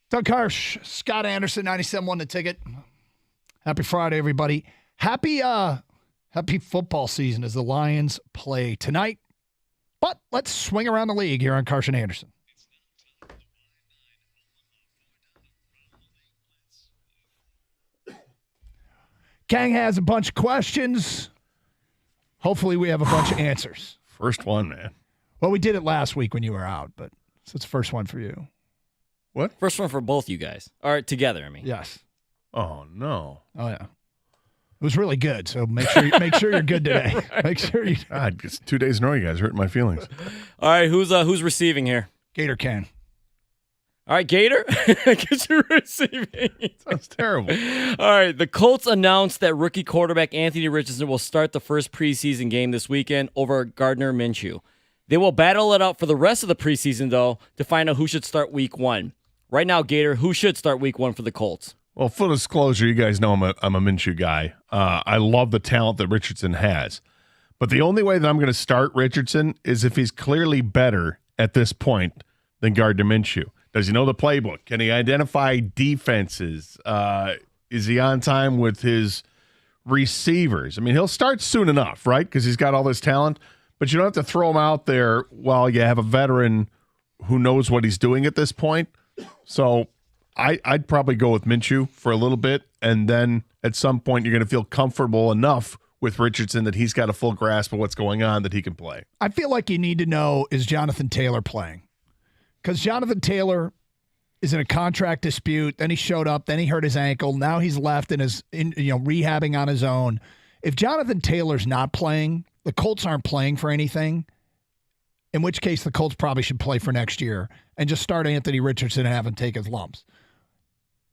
[SPEAKER 4] Doug Hirsch, Scott Anderson, 97.1 The Ticket. Happy Friday, everybody. Happy football season as the Lions play tonight. But let's swing around the league here on Carson Anderson. Kang has a bunch of questions. Hopefully we have a bunch of answers.
[SPEAKER 9] First one, man.
[SPEAKER 4] Well, we did it last week when you were out, but so it's the first one for you.
[SPEAKER 9] What?
[SPEAKER 11] First one for both you guys. All right, together, I mean.
[SPEAKER 4] Yes.
[SPEAKER 9] Oh, no.
[SPEAKER 4] Oh, yeah. It was really good, so make sure you're good today.
[SPEAKER 11] Right.
[SPEAKER 4] Make sure you.
[SPEAKER 9] God, it's 2 days in a row, you guys hurting my feelings.
[SPEAKER 11] All right, who's receiving here?
[SPEAKER 4] Gator can.
[SPEAKER 11] All right, Gator, because you're receiving.
[SPEAKER 9] Sounds terrible.
[SPEAKER 11] All right, the Colts announced that rookie quarterback Anthony Richardson will start the first preseason game this weekend over Gardner Minshew. They will battle it out for the rest of the preseason, though, to find out who should start week 1. Right now, Gator, who should start week 1 for the Colts?
[SPEAKER 9] Well, full disclosure, you guys know I'm a Minshew guy. I love the talent that Richardson has. But the only way that I'm going to start Richardson is if he's clearly better at this point than Gardner Minshew. Does he know the playbook? Can he identify defenses? Is he on time with his receivers? I mean, he'll start soon enough, right? Because he's got all this talent. But you don't have to throw him out there while you have a veteran who knows what he's doing at this point. So I'd probably go with Minshew for a little bit, and then at some point you're going to feel comfortable enough with Richardson that he's got a full grasp of what's going on that he can play.
[SPEAKER 4] I feel like you need to know, is Jonathan Taylor playing? Because Jonathan Taylor is in a contract dispute. Then he showed up. Then he hurt his ankle. Now he's left and is rehabbing on his own. If Jonathan Taylor's not playing, the Colts aren't playing for anything, in which case the Colts probably should play for next year and just start Anthony Richardson and have him take his lumps.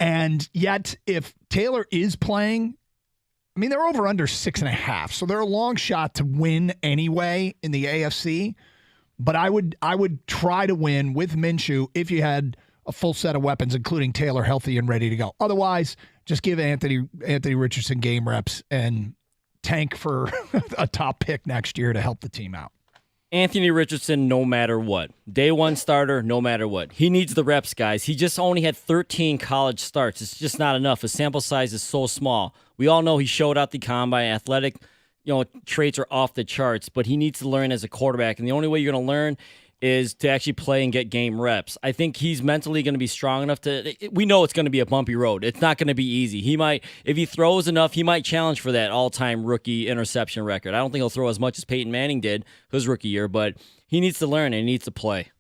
[SPEAKER 4] And yet, if Taylor is playing, I mean, they're over under 6.5, so they're a long shot to win anyway in the AFC. But I would try to win with Minshew if you had a full set of weapons, including Taylor healthy and ready to go. Otherwise, just give Anthony Richardson game reps and tank for a top pick next year to help the team out.
[SPEAKER 11] Anthony Richardson, no matter what. Day one starter, no matter what. He needs the reps, guys. He just only had 13 college starts. It's just not enough. His sample size is so small. We all know he showed out the combine. Athletic, traits are off the charts, but he needs to learn as a quarterback. And the only way you're going to learn is to actually play and get game reps. I think he's mentally going to be strong enough we know it's going to be a bumpy road. It's not going to be easy. He might, if he throws enough, he might challenge for that all-time rookie interception record. I don't think he'll throw as much as Peyton Manning did his rookie year, but he needs to learn and he needs to play.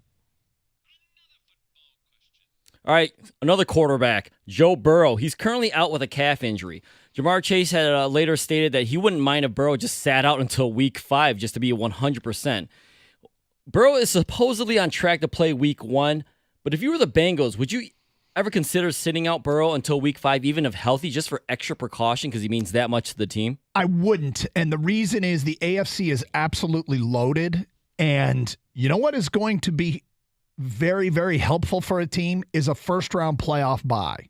[SPEAKER 11] All right, another quarterback, Joe Burrow. He's currently out with a calf injury. Jamar Chase had later stated that he wouldn't mind if Burrow just sat out until week 5 just to be 100%. Burrow is supposedly on track to play week 1, but if you were the Bengals, would you ever consider sitting out Burrow until week 5, even if healthy, just for extra precaution because he means that much to the team?
[SPEAKER 4] I wouldn't, and the reason is the AFC is absolutely loaded, and you know what is going to be very, very helpful for a team is a first-round playoff bye.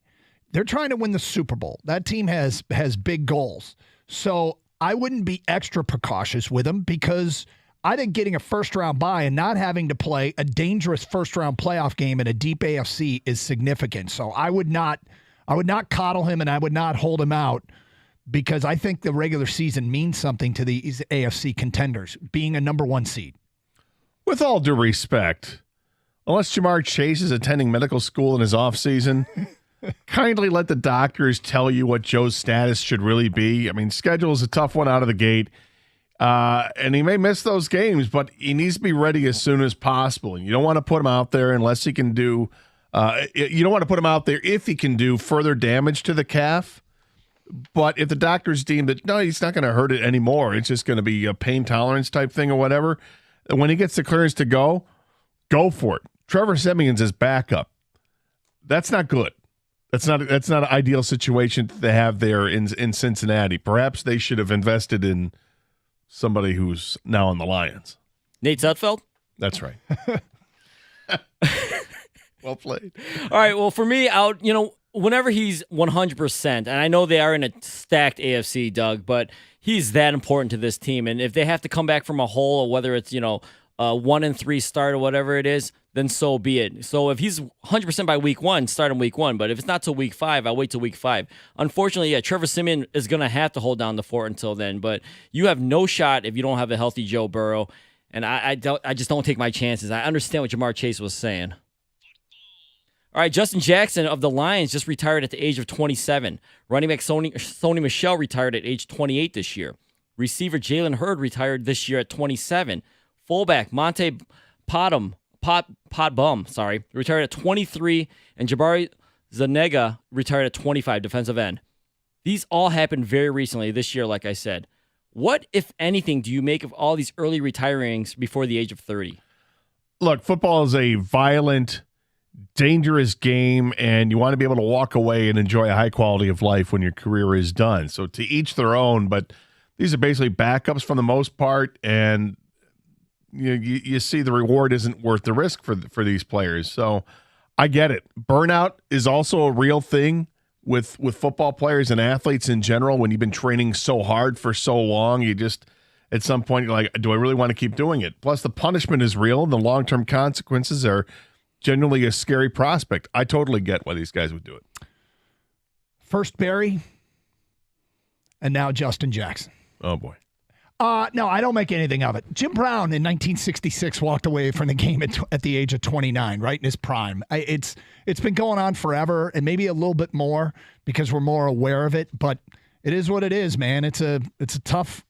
[SPEAKER 4] They're trying to win the Super Bowl. That team has big goals. So I wouldn't be extra precautious with them because I think getting a first-round bye and not having to play a dangerous first-round playoff game in a deep AFC is significant. So I would not coddle him and I would not hold him out because I think the regular season means something to these AFC contenders, being a number 1 seed.
[SPEAKER 9] With all due respect, unless Jamar Chase is attending medical school in his offseason, kindly let the doctors tell you what Joe's status should really be. I mean, schedule is a tough one out of the gate. And he may miss those games, but he needs to be ready as soon as possible. And you don't want to put him out there unless he can do you don't want to put him out there if he can do further damage to the calf. But if the doctors deem that, no, he's not going to hurt it anymore, it's just going to be a pain tolerance type thing or whatever, when he gets the clearance to go for it. Trevor Siemian's his backup. That's not good. That's not an ideal situation to have there in Cincinnati. Perhaps they should have invested in somebody who's now on the Lions.
[SPEAKER 11] Nate Sudfeld?
[SPEAKER 9] That's right. Well played.
[SPEAKER 11] All right, well, for me, whenever he's 100%, and I know they are in a stacked AFC, Doug, but he's that important to this team. And if they have to come back from a hole, or whether it's, 1-3 start or whatever it is, then so be it. So if he's 100% by week 1, start him week 1. But if it's not till week 5, I'll wait till week 5. Unfortunately, yeah, Trevor Siemian is going to have to hold down the fort until then. But you have no shot if you don't have a healthy Joe Burrow. And I just don't take my chances. I understand what Jamar Chase was saying. All right, Justin Jackson of the Lions just retired at the age of 27. Running back Sony Michel retired at age 28 this year. Receiver Jalen Hurd retired this year at 27. Fullback Monte Podbum, retired at 23. And Jabari Zanega retired at 25, defensive end. These all happened very recently this year, like I said. What, if anything, do you make of all these early retirings before the age of 30?
[SPEAKER 9] Look, football is a violent, dangerous game, and you want to be able to walk away and enjoy a high quality of life when your career is done. So to each their own, but these are basically backups for the most part, and you see the reward isn't worth the risk for these players. So I get it. Burnout is also a real thing with football players and athletes in general. When you've been training so hard for so long, you just at some point you're like, do I really want to keep doing it? Plus the punishment is real, and the long-term consequences are generally a scary prospect. I totally get why these guys would do it.
[SPEAKER 4] First Barry, and now Justin Jackson.
[SPEAKER 9] Oh, boy.
[SPEAKER 4] No, I don't make anything of it. Jim Brown in 1966 walked away from the game at the age of 29, right in his prime. It's been going on forever, and maybe a little bit more because we're more aware of it. But it is what it is, man. It's a tough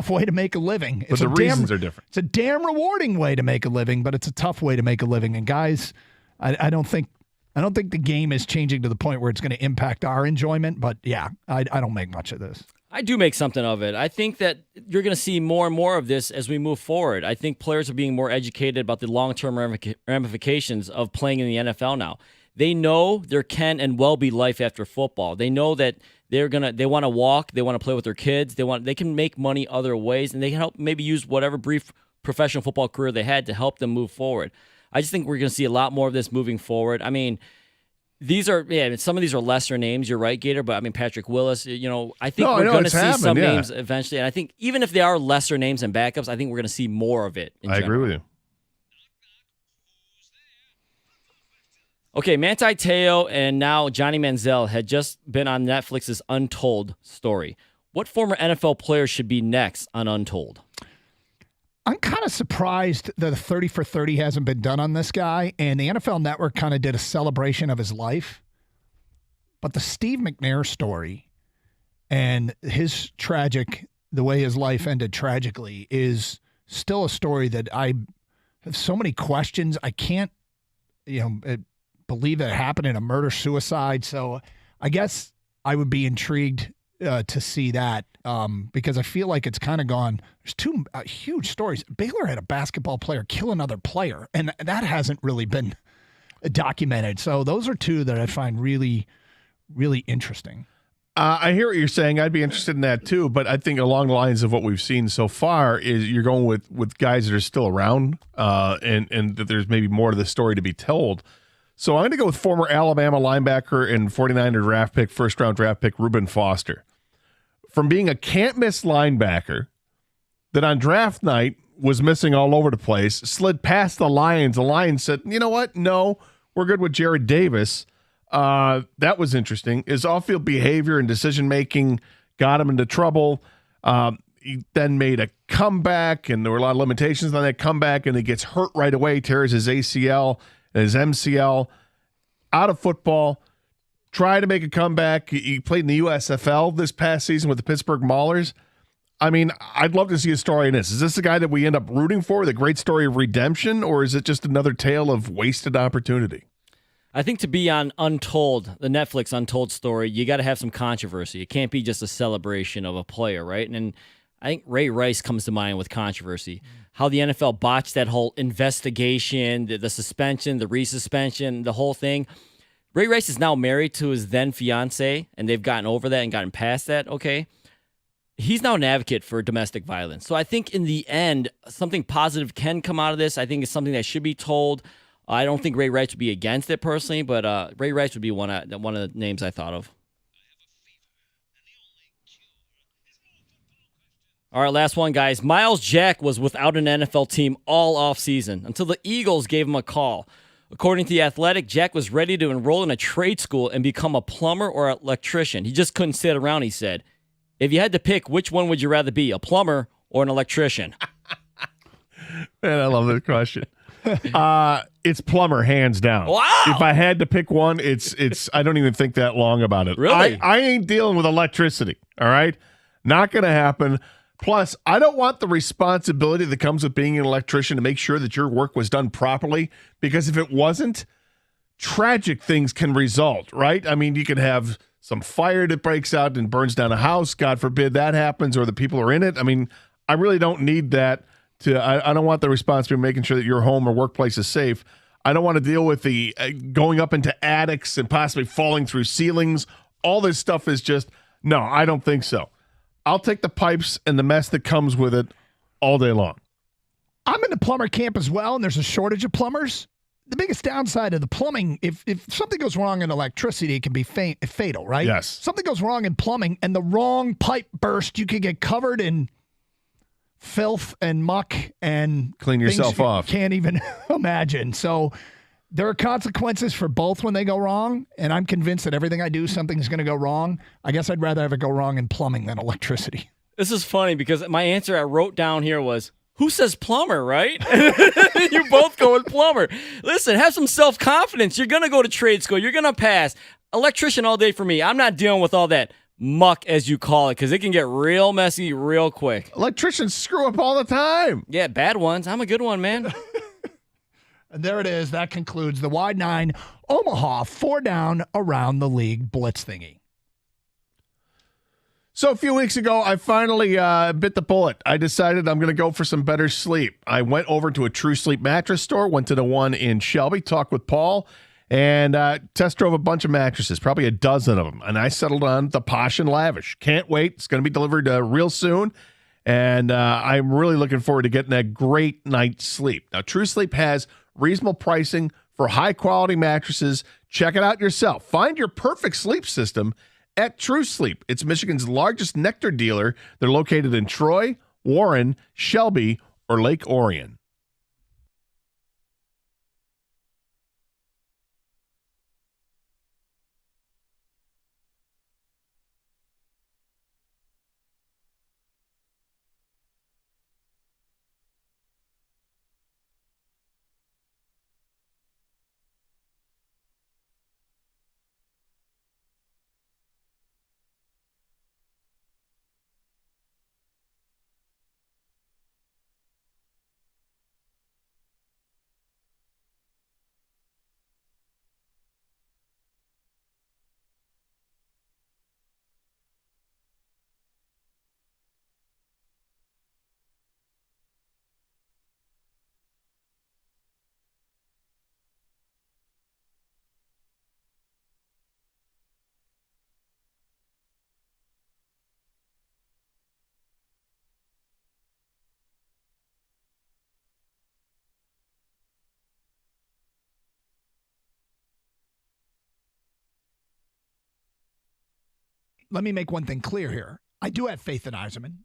[SPEAKER 4] way to make a living.
[SPEAKER 9] But the reasons are different.
[SPEAKER 4] It's a damn rewarding way to make a living, but it's a tough way to make a living. And guys, I don't think the game is changing to the point where it's going to impact our enjoyment. But yeah, I don't make much of this.
[SPEAKER 11] I do make something of it. I think that you're going to see more and more of this as we move forward. I think players are being more educated about the long-term ramifications of playing in the NFL now. They know there can and will be life after football. They know that they want to walk, they want to play with their kids, they can make money other ways, and they can help maybe use whatever brief professional football career they had to help them move forward. I just think we're going to see a lot more of this moving forward. I mean, some of these are lesser names. You're right, Gator, but I mean Patrick Willis. I think we're going to see some names eventually, and I think even if they are lesser names and backups, I think we're going to see more of it.
[SPEAKER 9] I agree with you.
[SPEAKER 11] Okay, Manti Te'o and now Johnny Manziel had just been on Netflix's Untold story. What former NFL player should be next on Untold?
[SPEAKER 4] I'm kind of surprised that a 30 for 30 hasn't been done on this guy, and the NFL Network kind of did a celebration of his life. But the Steve McNair story and the way his life ended tragically is still a story that I have so many questions. I can't, believe that it happened in a murder-suicide. So I guess I would be intrigued to see that because I feel like it's kind of gone. There's two huge stories. Baylor had a basketball player kill another player, and that hasn't really been documented. So those are two that I find really, really interesting.
[SPEAKER 9] I hear what you're saying. I'd be interested in that too, but I think along the lines of what we've seen so far is you're going with guys that are still around and that there's maybe more to the story to be told. So I'm going to go with former Alabama linebacker and 49er draft pick, first-round draft pick, Reuben Foster. From being a can't-miss linebacker that on draft night was missing all over the place, slid past the Lions. The Lions said, you know what? No, we're good with Jared Davis. That was interesting. His off-field behavior and decision-making got him into trouble. He then made a comeback, and there were a lot of limitations on that comeback, and he gets hurt right away, tears his ACL and his MCL, out of football, tried to make a comeback. He played in the USFL this past season with the Pittsburgh Maulers. I mean, I'd love to see a story in this. Is this a guy that we end up rooting for, the great story of redemption, or is it just another tale of wasted opportunity?
[SPEAKER 11] I think to be on Untold, the Netflix Untold story, you got to have some controversy. It can't be just a celebration of a player, right? And I think Ray Rice comes to mind with controversy. How the NFL botched that whole investigation, the suspension, the resuspension, the whole thing. Ray Rice is now married to his then fiance, and they've gotten over that and gotten past that, okay? He's now an advocate for domestic violence. So I think in the end, something positive can come out of this. I think it's something that should be told. I don't think Ray Rice would be against it personally, but Ray Rice would be one of the names I thought of. All right, last one, guys. Miles Jack was without an NFL team all offseason until the Eagles gave him a call. According to The Athletic, Jack was ready to enroll in a trade school and become a plumber or electrician. He just couldn't sit around, he said. If you had to pick, which one would you rather be, a plumber or an electrician?
[SPEAKER 9] Man, I love this question. It's plumber, hands down.
[SPEAKER 11] Wow.
[SPEAKER 9] If I had to pick one, it's. I don't even think that long about it.
[SPEAKER 11] Really?
[SPEAKER 9] I ain't dealing with electricity. All right, not going to happen. Plus, I don't want the responsibility that comes with being an electrician to make sure that your work was done properly, because if it wasn't, tragic things can result, right? I mean, you could have some fire that breaks out and burns down a house. God forbid that happens, or the people are in it. I mean, I really don't need that. I don't want the responsibility of making sure that your home or workplace is safe. I don't want to deal with the going up into attics and possibly falling through ceilings. All this stuff is just, no, I don't think so. I'll take the pipes and the mess that comes with it all day long.
[SPEAKER 4] I'm in the plumber camp as well, and there's a shortage of plumbers. The biggest downside of the plumbing, if something goes wrong in electricity, it can be fatal, right?
[SPEAKER 9] Yes.
[SPEAKER 4] Something goes wrong in plumbing and the wrong pipe burst, you could get covered in filth and muck and
[SPEAKER 9] clean yourself off.
[SPEAKER 4] Can't even imagine. So there are consequences for both when they go wrong, and I'm convinced that everything I do, something's going to go wrong. I guess I'd rather have it go wrong in plumbing than electricity.
[SPEAKER 11] This is funny because my answer I wrote down here was, who says plumber, right? You both go with plumber. Listen, have some self-confidence. You're going to go to trade school. You're going to pass. Electrician all day for me. I'm not dealing with all that muck, as you call it, because it can get real messy real quick.
[SPEAKER 9] Electricians screw up all the time.
[SPEAKER 11] Yeah, bad ones. I'm a good one, man.
[SPEAKER 4] And there it is. That concludes the Wide 9 Omaha 4 down around the league blitz thingy.
[SPEAKER 9] So a few weeks ago, I finally bit the bullet. I decided I'm going to go for some better sleep. I went over to a True Sleep mattress store, went to the one in Shelby, talked with Paul, and test drove a bunch of mattresses, probably a dozen of them. And I settled on the Posh and Lavish. Can't wait. It's going to be delivered real soon. And I'm really looking forward to getting that great night's sleep. Now, True Sleep has reasonable pricing for high-quality mattresses. Check it out yourself. Find your perfect sleep system at True Sleep. It's Michigan's largest Nectar dealer. They're located in Troy, Warren, Shelby, or Lake Orion.
[SPEAKER 4] Let me make one thing clear here. I do have faith in Yzerman.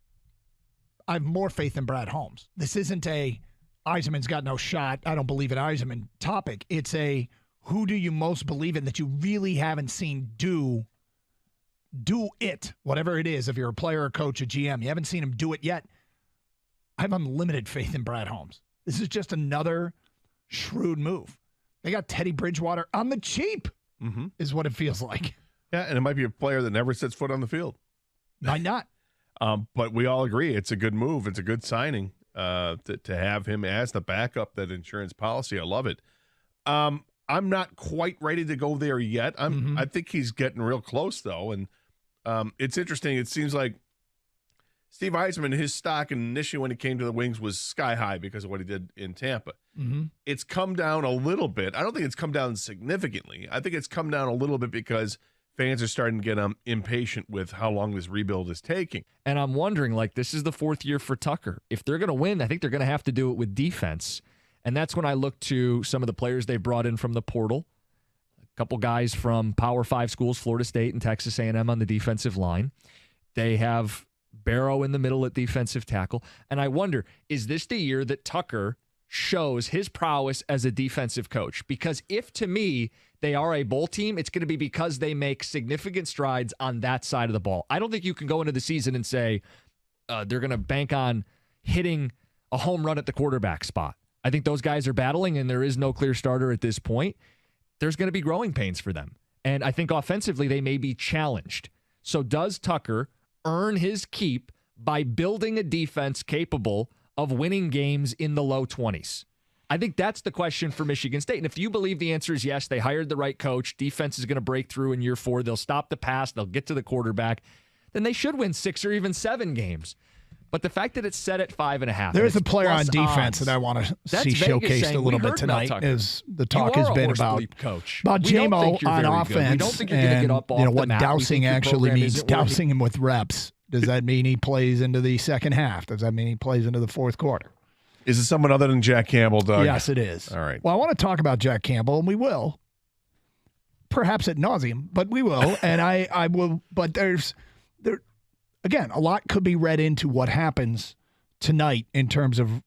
[SPEAKER 4] I have more faith in Brad Holmes. This isn't a Yzerman's got no shot, I don't believe in Yzerman topic. It's a who do you most believe in that you really haven't seen do it, whatever it is, if you're a player, a coach, a GM. You haven't seen him do it yet. I have unlimited faith in Brad Holmes. This is just another shrewd move. They got Teddy Bridgewater on the cheap, is what it feels like.
[SPEAKER 9] Yeah, and it might be a player that never sets foot on the field.
[SPEAKER 4] Might not.
[SPEAKER 9] But we all agree it's a good move. It's a good signing to have him as the backup, that insurance policy. I love it. I'm not quite ready to go there yet. I think he's getting real close, though. And it's interesting. It seems like Steve Yzerman, his stock initially when he came to the Wings was sky high because of what he did in Tampa. It's come down a little bit. I don't think it's come down significantly. I think it's come down a little bit because fans are starting to get impatient with how long this rebuild is taking.
[SPEAKER 3] And I'm wondering, this is the fourth year for Tucker. If they're going to win, I think they're going to have to do it with defense. And that's when I look to some of the players they brought in from the portal. A couple guys from Power 5 schools, Florida State and Texas A&M on the defensive line. They have Barrow in the middle at defensive tackle. And I wonder, is this the year that Tucker shows his prowess as a defensive coach? Because if, to me, they are a bowl team, it's going to be because they make significant strides on that side of the ball. I don't think you can go into the season and say they're going to bank on hitting a home run at the quarterback spot. I think those guys are battling, and there is no clear starter at this point. There's going to be growing pains for them. And I think offensively, they may be challenged. So does Tucker earn his keep by building a defense capable of winning games in the low 20s? I think that's the question for Michigan State. And if you believe the answer is yes, they hired the right coach, defense is going to break through in year 4, they'll stop the pass, they'll get to the quarterback, then they should win 6 or even 7 games. But the fact that it's set at 5.5.
[SPEAKER 4] There's a player on defense that I want to see showcased a little bit tonight. As the talk has been about Jamo on offense,
[SPEAKER 3] we don't think you're going to get up off
[SPEAKER 4] what dousing actually means. Dousing him with reps. Does that mean he plays into the second half? Does that mean he plays into the fourth quarter?
[SPEAKER 9] Is it someone other than Jack Campbell, Doug?
[SPEAKER 4] Yes, it is.
[SPEAKER 9] All right.
[SPEAKER 4] Well, I want to talk about Jack Campbell, and we will. Perhaps ad nauseum, but we will. And I will. But there. Again, a lot could be read into what happens tonight in terms of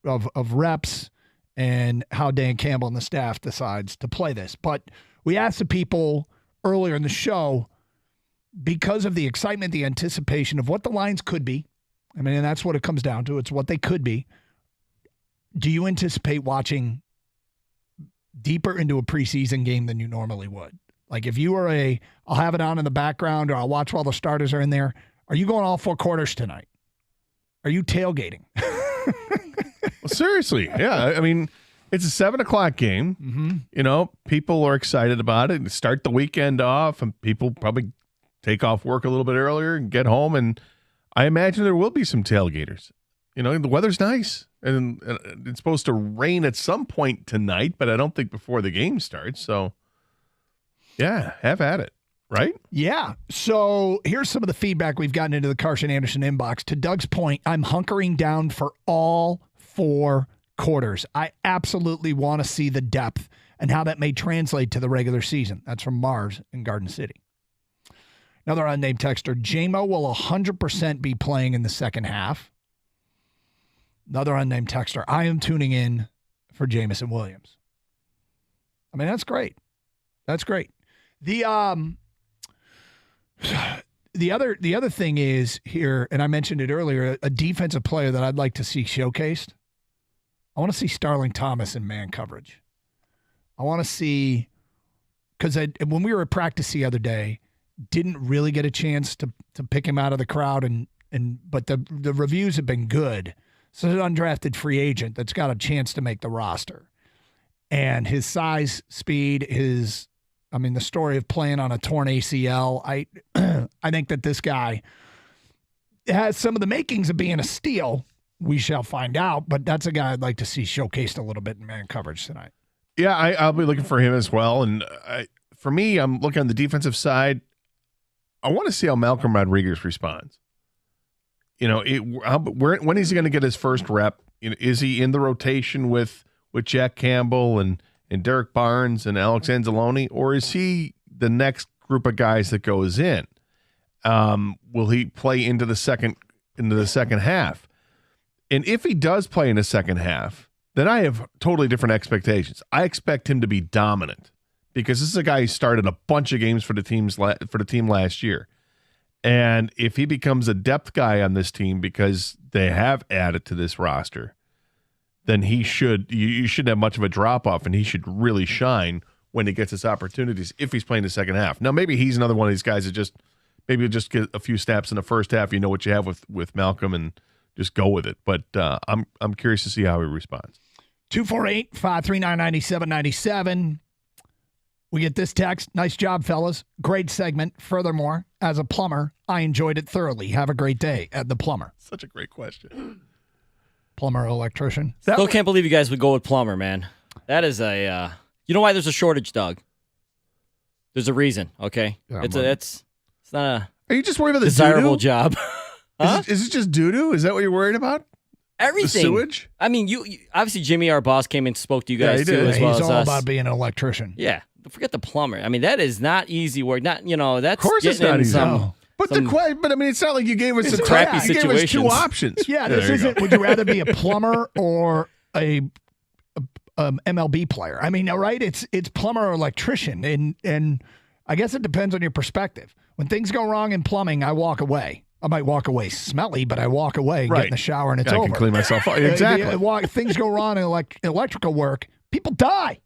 [SPEAKER 4] reps and how Dan Campbell and the staff decides to play this. But we asked the people earlier in the show, because of the excitement, the anticipation of what the lines could be, I mean, and that's what it comes down to. It's what they could be. Do you anticipate watching deeper into a preseason game than you normally would? Like if you were I'll have it on in the background or I'll watch while the starters are in there. Are you going all 4 quarters tonight? Are you tailgating?
[SPEAKER 9] Well, seriously, yeah. I mean, it's a 7:00 game.
[SPEAKER 4] Mm-hmm.
[SPEAKER 9] You know, people are excited about it. Start the weekend off, and people probably take off work a little bit earlier and get home. And I imagine there will be some tailgaters. You know, the weather's nice, and it's supposed to rain at some point tonight, but I don't think before the game starts. So, yeah, have at it. Right?
[SPEAKER 4] Yeah. So here's some of the feedback we've gotten into the Carson Anderson inbox. To Doug's point, I'm hunkering down for all 4 quarters. I absolutely want to see the depth and how that may translate to the regular season. That's from Mars in Garden City. Another unnamed texter, Jamo will 100% be playing in the second half. Another unnamed texter, I am tuning in for Jameson Williams. I mean, that's great. That's great. The other thing is here, and I mentioned it earlier, a defensive player that I'd like to see showcased. I want to see Starling Thomas in man coverage. I want to see, because when we were at practice the other day, didn't really get a chance to pick him out of the crowd, but the reviews have been good. So an undrafted free agent that's got a chance to make the roster. And his size, speed, the story of playing on a torn ACL, I think that this guy has some of the makings of being a steal. We shall find out, but that's a guy I'd like to see showcased a little bit in man coverage tonight.
[SPEAKER 9] Yeah, I'll be looking for him as well. And for me, I'm looking on the defensive side. I want to see how Malcolm Rodriguez responds. You know, when is he going to get his first rep? You know, is he in the rotation with Jack Campbell and Derek Barnes and Alex Anzalone, or is he the next group of guys that goes in? Will he play into the second half? And if he does play in the second half, then I have totally different expectations. I expect him to be dominant because this is a guy who started a bunch of games for the team last year. And if he becomes a depth guy on this team because they have added to this roster, then you shouldn't have much of a drop-off, and he should really shine when he gets his opportunities if he's playing the second half. Now, maybe he's another one of these guys that just get a few snaps in the first half. You know what you have with Malcolm, and just go with it. But I'm curious to see how he responds.
[SPEAKER 4] 248-539-9797. We get this text. Nice job, fellas. Great segment. Furthermore, as a plumber, I enjoyed it thoroughly. Have a great day at the plumber.
[SPEAKER 9] Such a great question.
[SPEAKER 4] Plumber, electrician.
[SPEAKER 11] Still can't believe you guys would go with plumber, man. That is a. You know why there's a shortage, Doug? There's a reason. Okay,
[SPEAKER 9] Yeah,
[SPEAKER 11] it's not a.
[SPEAKER 9] Are you just worried about the
[SPEAKER 11] desirable
[SPEAKER 9] doo-doo?
[SPEAKER 11] job? Huh?
[SPEAKER 9] Is it just doo-doo? Is that what you're worried about?
[SPEAKER 11] Everything.
[SPEAKER 9] The sewage?
[SPEAKER 11] I mean, you obviously Jimmy, our boss, came and spoke to you guys too, as well
[SPEAKER 4] He's
[SPEAKER 11] as
[SPEAKER 4] all
[SPEAKER 11] us.
[SPEAKER 4] about being an electrician.
[SPEAKER 11] Yeah, forget the plumber. I mean, that is not easy work. Not that's
[SPEAKER 9] of course it's
[SPEAKER 11] getting
[SPEAKER 9] not
[SPEAKER 11] in
[SPEAKER 9] easy.
[SPEAKER 11] some
[SPEAKER 4] No.
[SPEAKER 9] But I mean, it's not like you gave us
[SPEAKER 11] Some
[SPEAKER 9] a
[SPEAKER 11] crappy
[SPEAKER 9] you gave us two
[SPEAKER 11] situations.
[SPEAKER 9] options.
[SPEAKER 4] Yeah,
[SPEAKER 9] There
[SPEAKER 4] this
[SPEAKER 9] you
[SPEAKER 4] isn't.
[SPEAKER 9] go.
[SPEAKER 4] Would you rather be a plumber or a MLB player? I mean, all right, it's plumber or electrician, and I guess it depends on your perspective. When things go wrong in plumbing, I walk away. I might walk away smelly, but I walk away and get in the shower and it's
[SPEAKER 9] I
[SPEAKER 4] over.
[SPEAKER 9] can clean myself up. Exactly.
[SPEAKER 4] Things go wrong in electrical work, people die.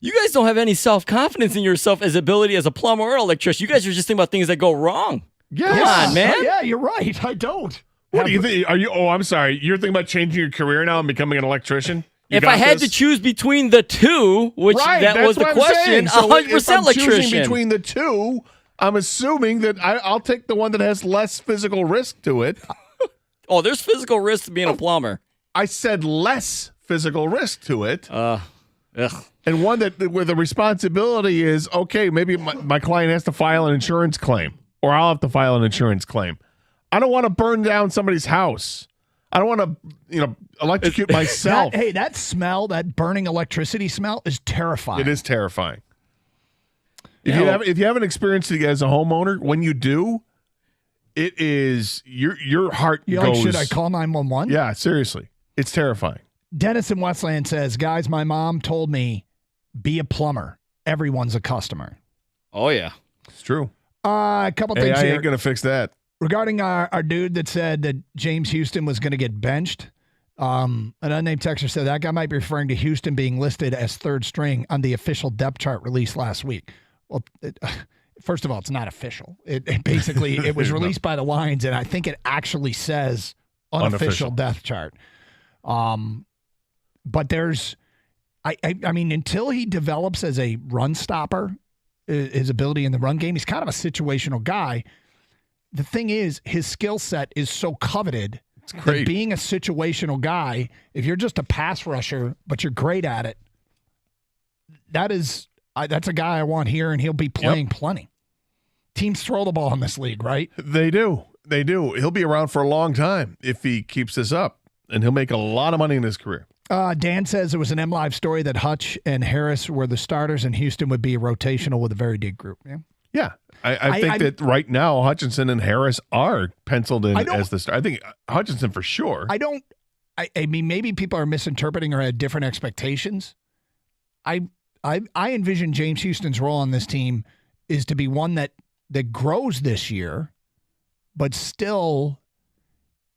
[SPEAKER 11] You guys don't have any self-confidence in yourself as ability as a plumber or electrician. You guys are just thinking about things that go wrong.
[SPEAKER 9] Yes.
[SPEAKER 11] Come on, man.
[SPEAKER 4] Yeah, you're right. I don't.
[SPEAKER 9] What do you think? Are you? Oh, I'm sorry. You're thinking about changing your career now and becoming an electrician? You
[SPEAKER 11] If
[SPEAKER 9] got
[SPEAKER 11] I had
[SPEAKER 9] this?
[SPEAKER 11] to choose between the two, which
[SPEAKER 9] Right,
[SPEAKER 11] that
[SPEAKER 9] that's
[SPEAKER 11] was the
[SPEAKER 9] what I'm
[SPEAKER 11] question,
[SPEAKER 9] saying. So
[SPEAKER 11] 100%
[SPEAKER 9] if I'm choosing
[SPEAKER 11] electrician.
[SPEAKER 9] between the two, I'm assuming that I'll take the one that has less physical risk to it.
[SPEAKER 11] Oh, there's physical risk to being a plumber.
[SPEAKER 9] I said less physical risk to it.
[SPEAKER 11] Ugh.
[SPEAKER 9] And one where the responsibility is, okay, maybe my client has to file an insurance claim, or I'll have to file an insurance claim. I don't want to burn down somebody's house. I don't want to, electrocute myself.
[SPEAKER 4] That smell, that burning electricity smell, is terrifying.
[SPEAKER 9] It is terrifying. If you haven't experienced it as a homeowner, when you do, it is your heart goes.
[SPEAKER 4] Should I call 911?
[SPEAKER 9] Yeah, seriously, it's terrifying.
[SPEAKER 4] Dennis in Westland says, guys, my mom told me, be a plumber. Everyone's a customer.
[SPEAKER 11] Oh, yeah.
[SPEAKER 9] It's true.
[SPEAKER 4] A couple things
[SPEAKER 9] I
[SPEAKER 4] here.
[SPEAKER 9] ain't going to fix that.
[SPEAKER 4] Regarding our dude that said that James Houston was going to get benched, an unnamed texter said that guy might be referring to Houston being listed as third string on the official depth chart released last week. Well, first of all, it's not official. It basically, it was released by the Lions, and I think it actually says unofficial depth chart. But there's, I mean, until he develops as a run stopper, his ability in the run game, he's kind of a situational guy. The thing is, his skill set is so coveted.
[SPEAKER 9] It's great.
[SPEAKER 4] That being a situational guy, if you're just a pass rusher, but you're great at it, that's a guy I want here, and he'll be playing plenty. Teams throw the ball in this league, right?
[SPEAKER 9] They do. He'll be around for a long time if he keeps this up, and he'll make a lot of money in his career.
[SPEAKER 4] Dan says it was an MLive story that Hutch and Harris were the starters, and Houston would be rotational with a very deep group.
[SPEAKER 9] Yeah. I think that right now Hutchinson and Harris are penciled in as the star. I think Hutchinson for sure.
[SPEAKER 4] I mean, maybe people are misinterpreting or had different expectations. I envision James Houston's role on this team is to be one that grows this year, but still,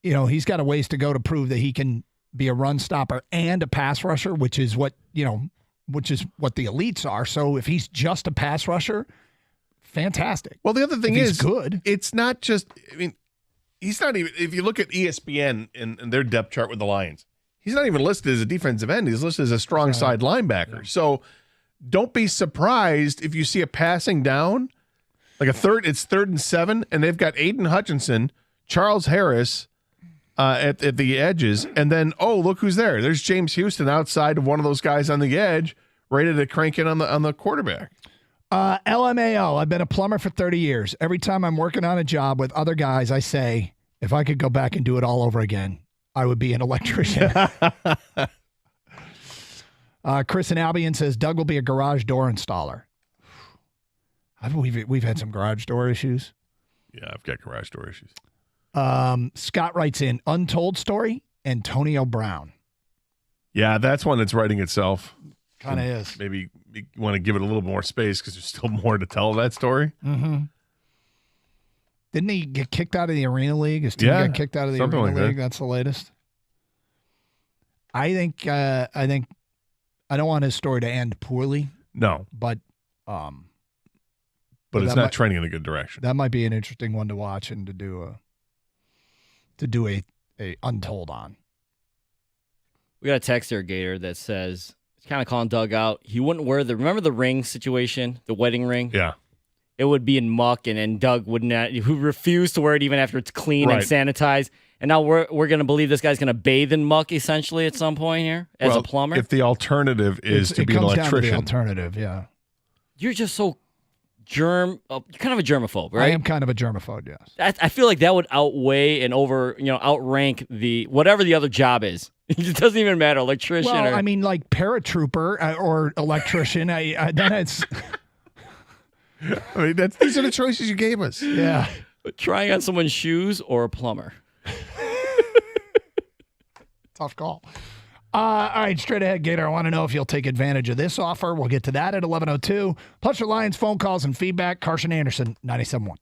[SPEAKER 4] he's got a ways to go to prove that he can be a run stopper and a pass rusher, which is what the elites are. So if he's just a pass rusher, fantastic.
[SPEAKER 9] Well, the other thing
[SPEAKER 4] is
[SPEAKER 9] good. It's not just, he's not even, if you look at ESPN and their depth chart with the Lions, he's not even listed as a defensive end. He's listed as a strong side linebacker. Yeah. So don't be surprised if you see a passing down, like it's 3rd and 7, and they've got Aiden Hutchinson, Charles Harris at the edges, and then, look who's there. There's James Houston outside of one of those guys on the edge, ready to crank in on the quarterback.
[SPEAKER 4] LMAO, I've been a plumber for 30 years. Every time I'm working on a job with other guys, I say, if I could go back and do it all over again, I would be an electrician. Chris in Albion says, Doug will be a garage door installer. We've had some garage door issues.
[SPEAKER 9] Yeah, I've got garage door issues.
[SPEAKER 4] Scott writes in, untold story, Antonio Brown.
[SPEAKER 9] Yeah, that's one that's writing itself.
[SPEAKER 4] Kind of is.
[SPEAKER 9] Maybe you want to give it a little more space because there's still more to tell of that story.
[SPEAKER 4] Mm-hmm. Didn't he get kicked out of the Arena League? His team got kicked out of the Arena League. That's the latest. I think I don't want his story to end poorly.
[SPEAKER 9] No.
[SPEAKER 4] But
[SPEAKER 9] it's not trending in a good direction.
[SPEAKER 4] That might be an interesting one to watch and to do a untold on.
[SPEAKER 11] We got a text here, Gator, that says, it's kind of calling Doug out. He wouldn't wear remember the ring situation, the wedding ring?
[SPEAKER 9] Yeah.
[SPEAKER 11] It would be in muck, and Doug would not, who refused to wear it even after it's clean and sanitized. And now we're going to believe this guy's going to bathe in muck essentially at some point here as a plumber.
[SPEAKER 9] If the alternative is to be an electrician.
[SPEAKER 4] Down to the alternative, yeah.
[SPEAKER 11] You're just so you're kind of a germaphobe, right?
[SPEAKER 4] I am kind of a germaphobe, yes.
[SPEAKER 11] I feel like that would outweigh and outrank whatever the other job is. It doesn't even matter, electrician.
[SPEAKER 4] Well, I mean, like paratrooper or electrician. Then it's.
[SPEAKER 9] I mean, these are the choices you gave us.
[SPEAKER 4] Yeah.
[SPEAKER 11] Trying on someone's shoes or a plumber?
[SPEAKER 4] Tough call. All right, straight ahead, Gator. I want to know if you'll take advantage of this offer. We'll get to that at 11:02. Plus your Lions phone calls and feedback. Carson Anderson, 97.1.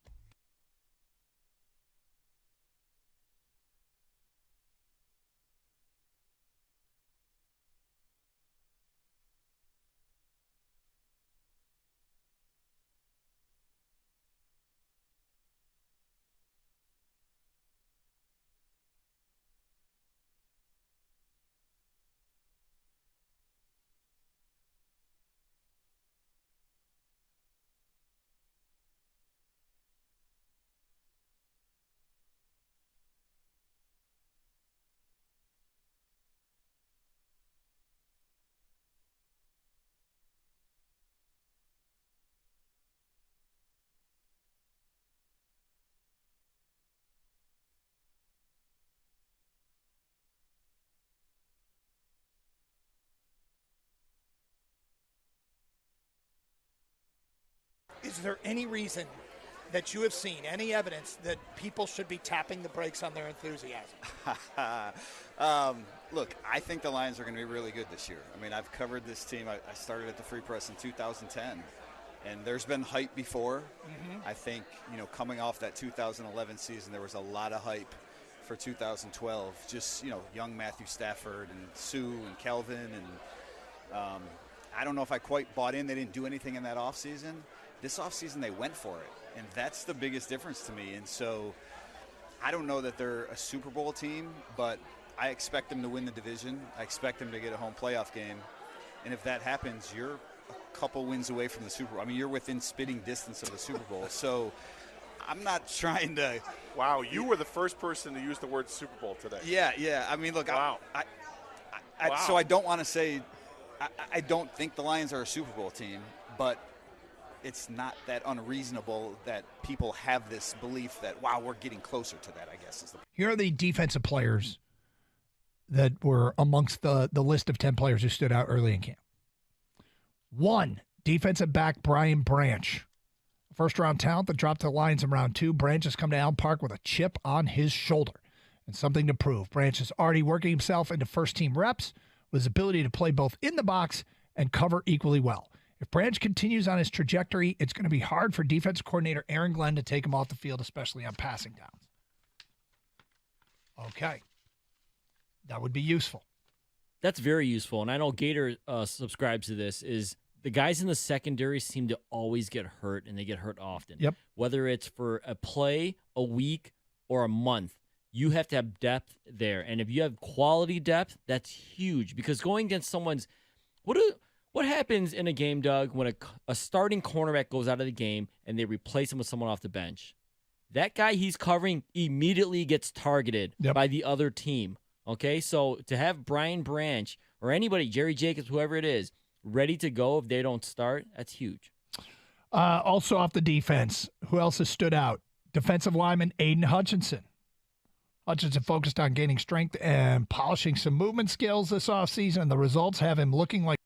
[SPEAKER 14] Is there any reason that you have seen, any evidence that people should be tapping the brakes on their enthusiasm?
[SPEAKER 5] Look, I think the Lions are going to be really good this year. I mean, I've covered this team. I started at the Free Press in 2010, and there's been hype before. I think, coming off that 2011 season, there was a lot of hype for 2012. Just, young Matthew Stafford and Sue and Kelvin. And I don't know if I quite bought in. They didn't do anything in that offseason. This offseason, they went for it, and that's the biggest difference to me. And so I don't know that they're a Super Bowl team, but I expect them to win the division. I expect them to get a home playoff game. And if that happens, you're a couple wins away from the Super Bowl. I mean, you're within spitting distance of the Super Bowl. So I'm not trying to –
[SPEAKER 6] Wow, you were the first person to use the word Super Bowl today.
[SPEAKER 5] Yeah. I mean, look,
[SPEAKER 6] wow.
[SPEAKER 5] So I don't want to say I don't think the Lions are a Super Bowl team, but – it's not that unreasonable that people have this belief that, wow, we're getting closer to that, I guess.
[SPEAKER 4] Here are the defensive players that were amongst the list of 10 players who stood out early in camp. 1, defensive back Brian Branch. First-round talent that dropped to the Lions in round 2. Branch has come to Allen Park with a chip on his shoulder and something to prove. Branch is already working himself into first-team reps with his ability to play both in the box and cover equally well. If Branch continues on his trajectory, it's going to be hard for defensive coordinator Aaron Glenn to take him off the field, especially on passing downs. Okay. That would be useful.
[SPEAKER 11] That's very useful. And I know Gator subscribes to this, is the guys in the secondary seem to always get hurt, and they get hurt often.
[SPEAKER 4] Yep.
[SPEAKER 11] Whether it's for a play, a week, or a month, you have to have depth there. And if you have quality depth, that's huge. Because going against someone's What happens in a game, Doug, when a starting cornerback goes out of the game and they replace him with someone off the bench? That guy he's covering immediately gets targeted by the other team. Okay, so to have Brian Branch or anybody, Jerry Jacobs, whoever it is, ready to go if they don't start, that's huge.
[SPEAKER 4] Also off the defense, who else has stood out? Defensive lineman Aiden Hutchinson. Hutchinson focused on gaining strength and polishing some movement skills this offseason, and the results have him looking like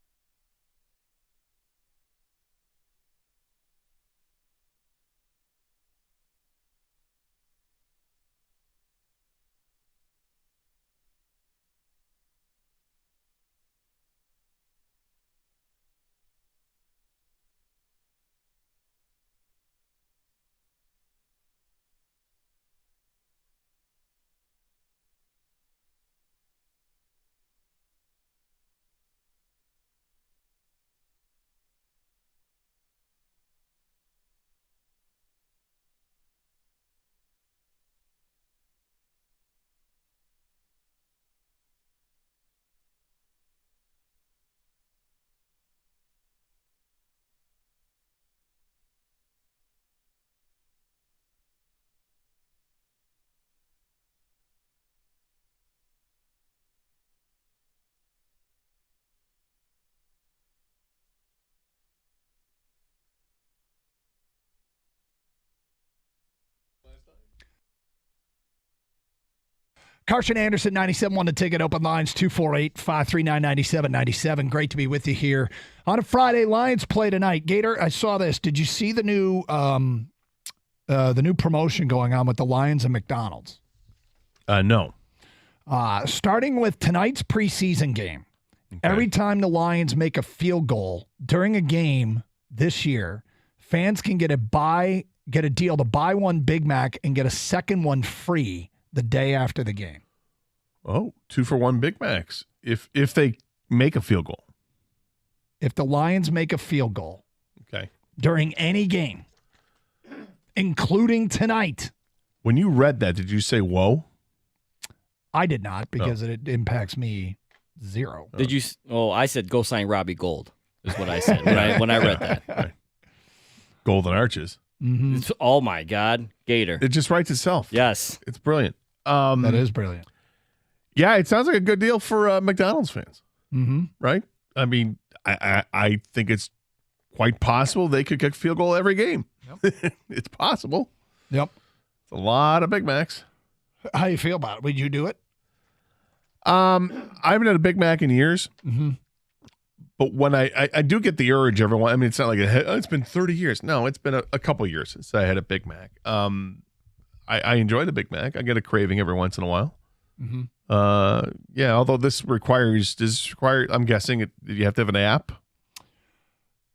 [SPEAKER 4] Carson Anderson, 97.1 The Ticket, open lines 248-539-9797. Great to be with you here on a Friday. Lions play tonight. Gator, I saw this. Did you see the new the new promotion going on with the Lions and McDonald's.
[SPEAKER 9] No.
[SPEAKER 4] Starting with tonight's preseason game, every time the Lions make a field goal during a game this year, fans can get a deal to buy one Big Mac and get a second one free the day after the game.
[SPEAKER 9] Oh, 2-for-1 Big Macs if they make a field goal.
[SPEAKER 4] If the Lions make a field goal during any game, including tonight.
[SPEAKER 9] When you read that, did you say, whoa?
[SPEAKER 4] I did not, because it impacts me zero.
[SPEAKER 11] Did you? Oh, I said go sign Robbie Gold, is what I said when I read that.
[SPEAKER 9] Right. Golden Arches.
[SPEAKER 4] Mm-hmm.
[SPEAKER 11] Oh, my God. Gator.
[SPEAKER 9] It just writes itself.
[SPEAKER 11] Yes.
[SPEAKER 9] It's brilliant.
[SPEAKER 4] That is brilliant.
[SPEAKER 9] Yeah, it sounds like a good deal for McDonald's fans.
[SPEAKER 4] Mm-hmm.
[SPEAKER 9] Right? I mean, I think it's quite possible they could kick a field goal every game. Yep. It's possible.
[SPEAKER 4] Yep.
[SPEAKER 9] It's a lot of Big Macs.
[SPEAKER 4] How you feel about it? Would you do it?
[SPEAKER 9] I haven't had a Big Mac in years.
[SPEAKER 4] Mm-hmm.
[SPEAKER 9] But when I do get the urge every once, I mean, it's not like it's been 30 years. No, it's been a couple years since I had a Big Mac. I enjoy the Big Mac. I get a craving every once in a while.
[SPEAKER 4] Mm-hmm.
[SPEAKER 9] Yeah, although this requires, I'm guessing you have to have an app.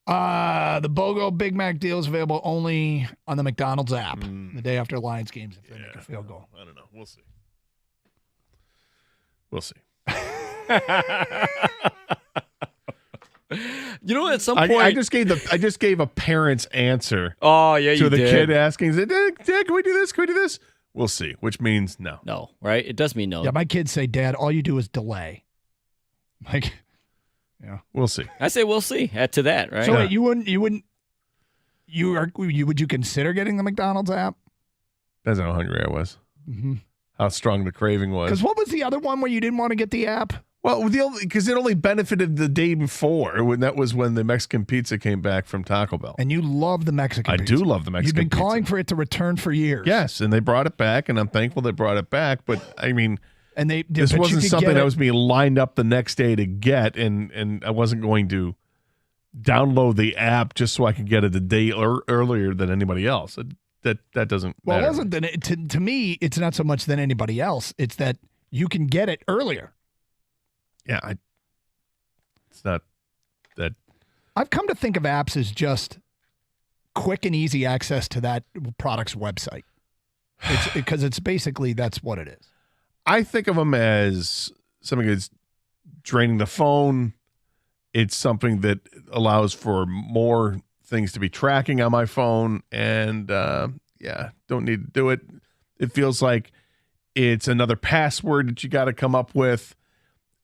[SPEAKER 4] The BOGO Big Mac deal is available only on the McDonald's app the day after Lions games if they make a field goal.
[SPEAKER 9] I don't know. We'll see. We'll see.
[SPEAKER 11] You know, at some point,
[SPEAKER 9] I just gave a parent's answer.
[SPEAKER 11] Oh yeah,
[SPEAKER 9] to the kid asking, Dad, can we do this? Can we do this? We'll see, which means no.
[SPEAKER 11] No, right? It does mean no.
[SPEAKER 4] Yeah, my kids say, Dad, all you do is delay. Like, yeah,
[SPEAKER 9] we'll see.
[SPEAKER 11] I say we'll see. Add to that, right?
[SPEAKER 4] So wait, would you consider getting the McDonald's app?
[SPEAKER 9] Depends on how hungry I was.
[SPEAKER 4] Mm-hmm.
[SPEAKER 9] How strong the craving was.
[SPEAKER 4] Because what was the other one where you didn't want to get the app?
[SPEAKER 9] Well, because it only benefited the day before. That was when the Mexican pizza came back from Taco Bell.
[SPEAKER 4] And you love the Mexican pizza.
[SPEAKER 9] I do love the Mexican pizza.
[SPEAKER 4] You've been calling for it to return for years.
[SPEAKER 9] Yes, and they brought it back, and I'm thankful they brought it back. But, I mean, this wasn't something that was being lined up the next day to get, and I wasn't going to download the app just so I could get it a day earlier than anybody else. That doesn't matter.
[SPEAKER 4] Well, it wasn't. To me, it's not so much than anybody else. It's that you can get it earlier.
[SPEAKER 9] Yeah, it's not that.
[SPEAKER 4] I've come to think of apps as just quick and easy access to that product's website. Because it's basically, that's what it is.
[SPEAKER 9] I think of them as something that's draining the phone. It's something that allows for more things to be tracking on my phone. And don't need to do it. It feels like it's another password that you got to come up with.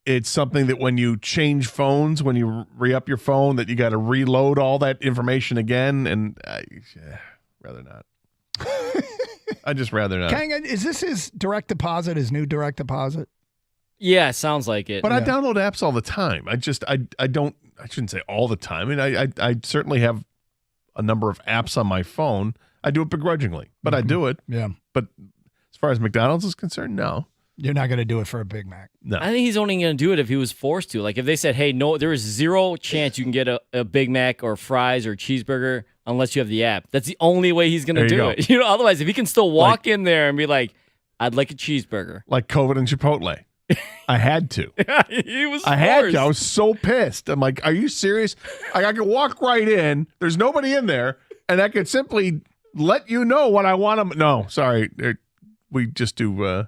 [SPEAKER 9] It's something that when you change phones, when you re-up your phone, that you got to reload all that information again. And rather not. I'd just rather not.
[SPEAKER 4] Kang, is this his direct deposit, his new direct deposit?
[SPEAKER 11] Yeah, sounds like it.
[SPEAKER 9] But I download apps all the time. I shouldn't say all the time. I mean, I certainly have a number of apps on my phone. I do it begrudgingly, but I do it.
[SPEAKER 4] Yeah.
[SPEAKER 9] But as far as McDonald's is concerned, no.
[SPEAKER 4] You're not going to do it for a Big Mac.
[SPEAKER 9] No.
[SPEAKER 11] I think he's only going to do it if he was forced to. Like if they said, hey, no, there is zero chance you can get a Big Mac or fries or cheeseburger unless you have the app. That's the only way he's going to do it. Otherwise, if he can still walk in there and be like, I'd like a cheeseburger.
[SPEAKER 9] Like COVID and Chipotle. I had to.
[SPEAKER 11] He was
[SPEAKER 9] I had to. I was so pissed. I'm like, are you serious? I could walk right in. There's nobody in there. And I could simply let you know what I want them. No, sorry. We just do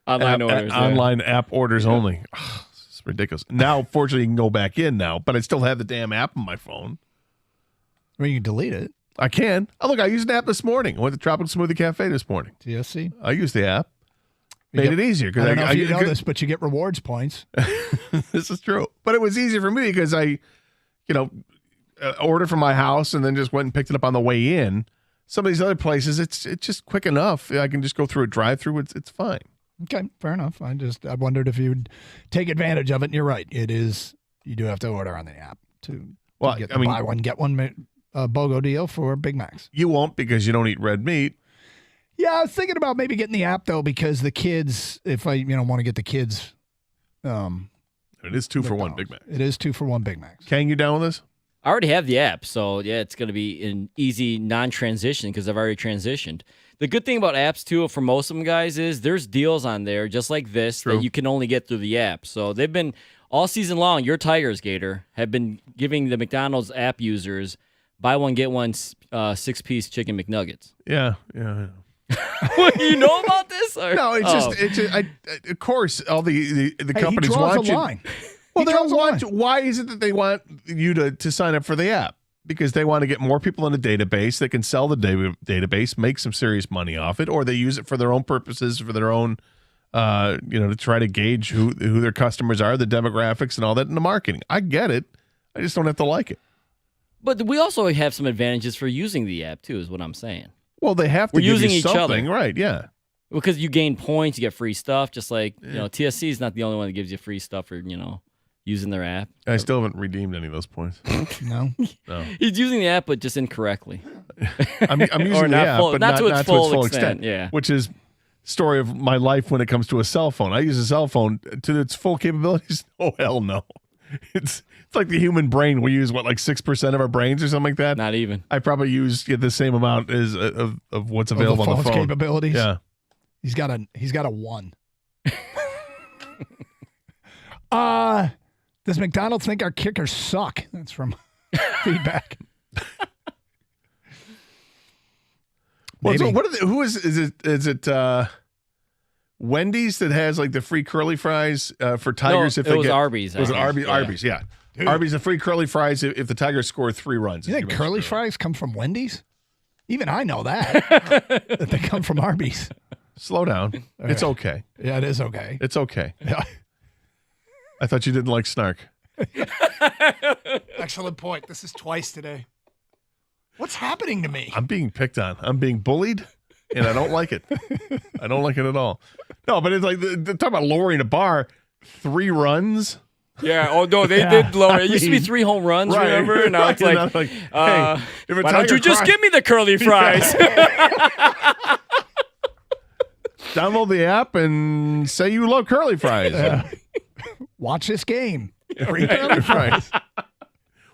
[SPEAKER 9] online app orders only. Oh, it's ridiculous. Now, fortunately, you can go back in now, but I still have the damn app on my phone.
[SPEAKER 4] Well, you can delete it.
[SPEAKER 9] I can. Oh, look, I used an app this morning. I went to Tropical Smoothie Cafe this morning.
[SPEAKER 4] TSC?
[SPEAKER 9] I used the app. Made it easier.
[SPEAKER 4] I don't know if you know this, but you get rewards points.
[SPEAKER 9] This is true. But it was easier for me because I, ordered from my house and then just went and picked it up on the way in. Some of these other places, it's just quick enough. I can just go through a drive-through. It's fine.
[SPEAKER 4] Okay, fair enough. I wondered if you'd take advantage of it. And you're right. It is. You do have to order on the app to get the buy one get one BOGO deal for Big Macs.
[SPEAKER 9] You won't because you don't eat red meat.
[SPEAKER 4] Yeah, I was thinking about maybe getting the app though because the kids, if I want to get the kids,
[SPEAKER 9] it is 2-for-1 Big Macs.
[SPEAKER 4] It is 2-for-1 Big Macs.
[SPEAKER 9] Kang, you down with this?
[SPEAKER 11] I already have the app, so yeah, it's going to be an easy non-transition because I've already transitioned. The good thing about apps, too, for most of them, guys, is there's deals on there just like this that you can only get through the app. So they've been, all season long, your Tigers, Gator, have been giving the McDonald's app users buy one, get one 6-piece chicken McNuggets.
[SPEAKER 9] Yeah.
[SPEAKER 11] You know about this? Or?
[SPEAKER 9] No, of course, all the companies
[SPEAKER 4] he draws
[SPEAKER 9] want
[SPEAKER 4] a
[SPEAKER 9] you.
[SPEAKER 4] line.
[SPEAKER 9] Well, they don't want. Why is it that they want you to sign up for the app? Because they want to get more people in the database. They can sell the database, make some serious money off it, or they use it for their own purposes, for their own, to try to gauge who their customers are, the demographics, and all that in the marketing. I get it. I just don't have to like it.
[SPEAKER 11] But we also have some advantages for using the app too, is what I'm saying.
[SPEAKER 9] Well, they have to
[SPEAKER 11] We're
[SPEAKER 9] give
[SPEAKER 11] using
[SPEAKER 9] you
[SPEAKER 11] each
[SPEAKER 9] something,
[SPEAKER 11] other.
[SPEAKER 9] right? Yeah.
[SPEAKER 11] Because you gain points, you get free stuff. Just like TSC is not the only one that gives you free stuff for using their app.
[SPEAKER 9] I still haven't redeemed any of those points.
[SPEAKER 4] No.
[SPEAKER 11] He's using the app, but just incorrectly.
[SPEAKER 9] I'm using the app, but not to its full extent.
[SPEAKER 11] Yeah.
[SPEAKER 9] Which is story of my life when it comes to a cell phone. I use a cell phone to its full capabilities. Oh, hell no. It's like the human brain. We use like 6% of our brains or something like that.
[SPEAKER 11] Not even.
[SPEAKER 9] I probably use the same amount as of what's available on the phone.
[SPEAKER 4] Capabilities.
[SPEAKER 9] Yeah.
[SPEAKER 4] He's got a 1. Does McDonald's think our kickers suck? That's from feedback.
[SPEAKER 9] Well, so what are who is it Wendy's that has like the free curly fries for Tigers?
[SPEAKER 11] No,
[SPEAKER 9] if they
[SPEAKER 11] was
[SPEAKER 9] get
[SPEAKER 11] Arby's.
[SPEAKER 9] Was it Arby's?
[SPEAKER 11] Yeah.
[SPEAKER 9] Arby's, yeah.
[SPEAKER 4] Dude.
[SPEAKER 9] Arby's the free curly fries if the Tigers score 3 runs.
[SPEAKER 4] You think curly fries come from Wendy's? Even I know that they come from Arby's.
[SPEAKER 9] Slow down. It's okay.
[SPEAKER 4] Yeah, it is okay.
[SPEAKER 9] It's okay.
[SPEAKER 4] Yeah.
[SPEAKER 9] I thought you didn't like snark.
[SPEAKER 4] Excellent point. This is twice today. What's happening to me?
[SPEAKER 9] I'm being picked on. I'm being bullied, and I don't like it. I don't like it at all. No, but it's like they're talking about lowering the bar. 3 runs.
[SPEAKER 11] Yeah. Oh no, they did lower. It used to be 3 home runs.
[SPEAKER 9] Right,
[SPEAKER 11] remember? Now it's
[SPEAKER 9] right,
[SPEAKER 11] like,
[SPEAKER 9] hey, if a
[SPEAKER 11] why don't
[SPEAKER 9] Tiger
[SPEAKER 11] you just
[SPEAKER 9] cries-
[SPEAKER 11] give me the curly fries?
[SPEAKER 9] Download the app and say you love curly fries.
[SPEAKER 4] Watch this game.
[SPEAKER 9] Free curly fries.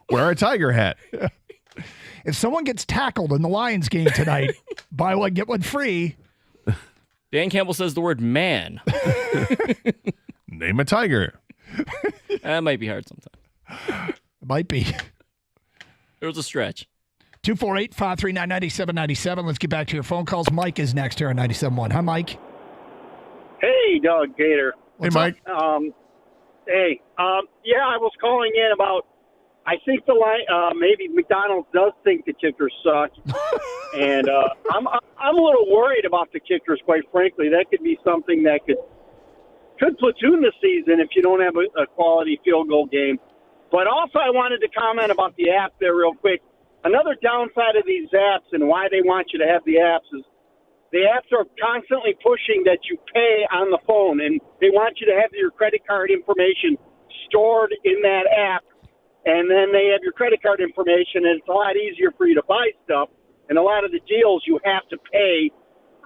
[SPEAKER 9] Wear a Tiger hat.
[SPEAKER 4] If someone gets tackled in the Lions game tonight, buy one, get one free.
[SPEAKER 11] Dan Campbell says the word man.
[SPEAKER 9] Name a tiger.
[SPEAKER 11] That might be hard sometimes.
[SPEAKER 4] Might be.
[SPEAKER 11] There was a stretch.
[SPEAKER 4] 248-539-9797. Let's get back to your phone calls. Mike is next here on 97.1. Hi, Mike.
[SPEAKER 15] Hey, Doug Gator.
[SPEAKER 9] Hey, Mike.
[SPEAKER 15] Hey, I was calling in about. I think maybe McDonald's does think the kickers suck, and I'm a little worried about the kickers. Quite frankly, that could be something that could platoon the season if you don't have a quality field goal game. But also, I wanted to comment about the app there real quick. Another downside of these apps and why they want you to have the apps is the apps are constantly pushing that you pay on the phone, and they want you to have your credit card information stored in that app, and then they have your credit card information, and it's a lot easier for you to buy stuff. And a lot of the deals you have to pay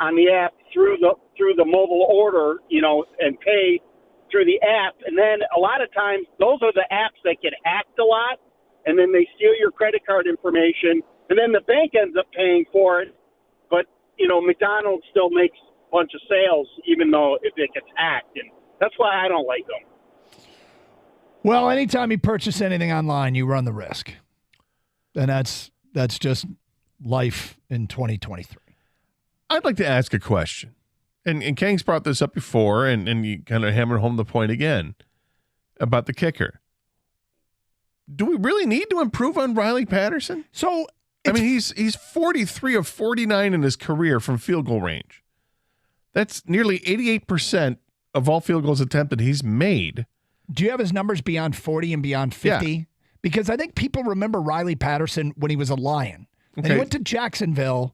[SPEAKER 15] on the app through the mobile order, and pay through the app. And then a lot of times those are the apps that get hacked a lot, and then they steal your credit card information, and then the bank ends up paying for it. But, McDonald's still makes a bunch of sales, even though if it gets hacked. And that's why I don't like them.
[SPEAKER 4] Well, anytime you purchase anything online, you run the risk. And that's just life in 2023.
[SPEAKER 9] I'd like to ask a question. And Kang's brought this up before, and you kind of hammered home the point again about the kicker. Do we really need to improve on Riley Patterson?
[SPEAKER 4] So,
[SPEAKER 9] he's 43 of 49 in his career from field goal range. That's nearly 88% of all field goals attempted he's made.
[SPEAKER 4] Do you have his numbers beyond 40 and beyond 50?
[SPEAKER 9] Yeah.
[SPEAKER 4] Because I think people remember Riley Patterson when he was a Lion. And he went to Jacksonville,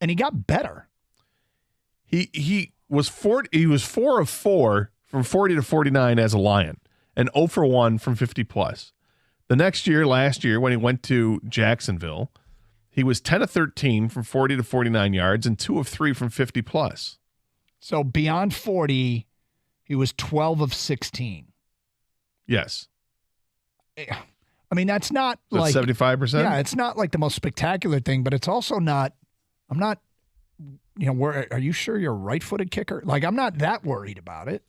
[SPEAKER 4] and he got better.
[SPEAKER 9] He was 4 of 4 from 40 to 49 as a Lion, and 0 for 1 from 50 plus. The next year, last year, when he went to Jacksonville, he was 10 of 13 from 40 to 49 yards and 2 of 3 from 50 plus.
[SPEAKER 4] So beyond 40, he was 12 of 16.
[SPEAKER 9] Yes.
[SPEAKER 4] I mean, that's not
[SPEAKER 9] That's
[SPEAKER 4] like
[SPEAKER 9] 75%.
[SPEAKER 4] Yeah, it's not like the most spectacular thing, but it's also not. I'm not. Are you sure you're a right-footed kicker? Like, I'm not that worried about it.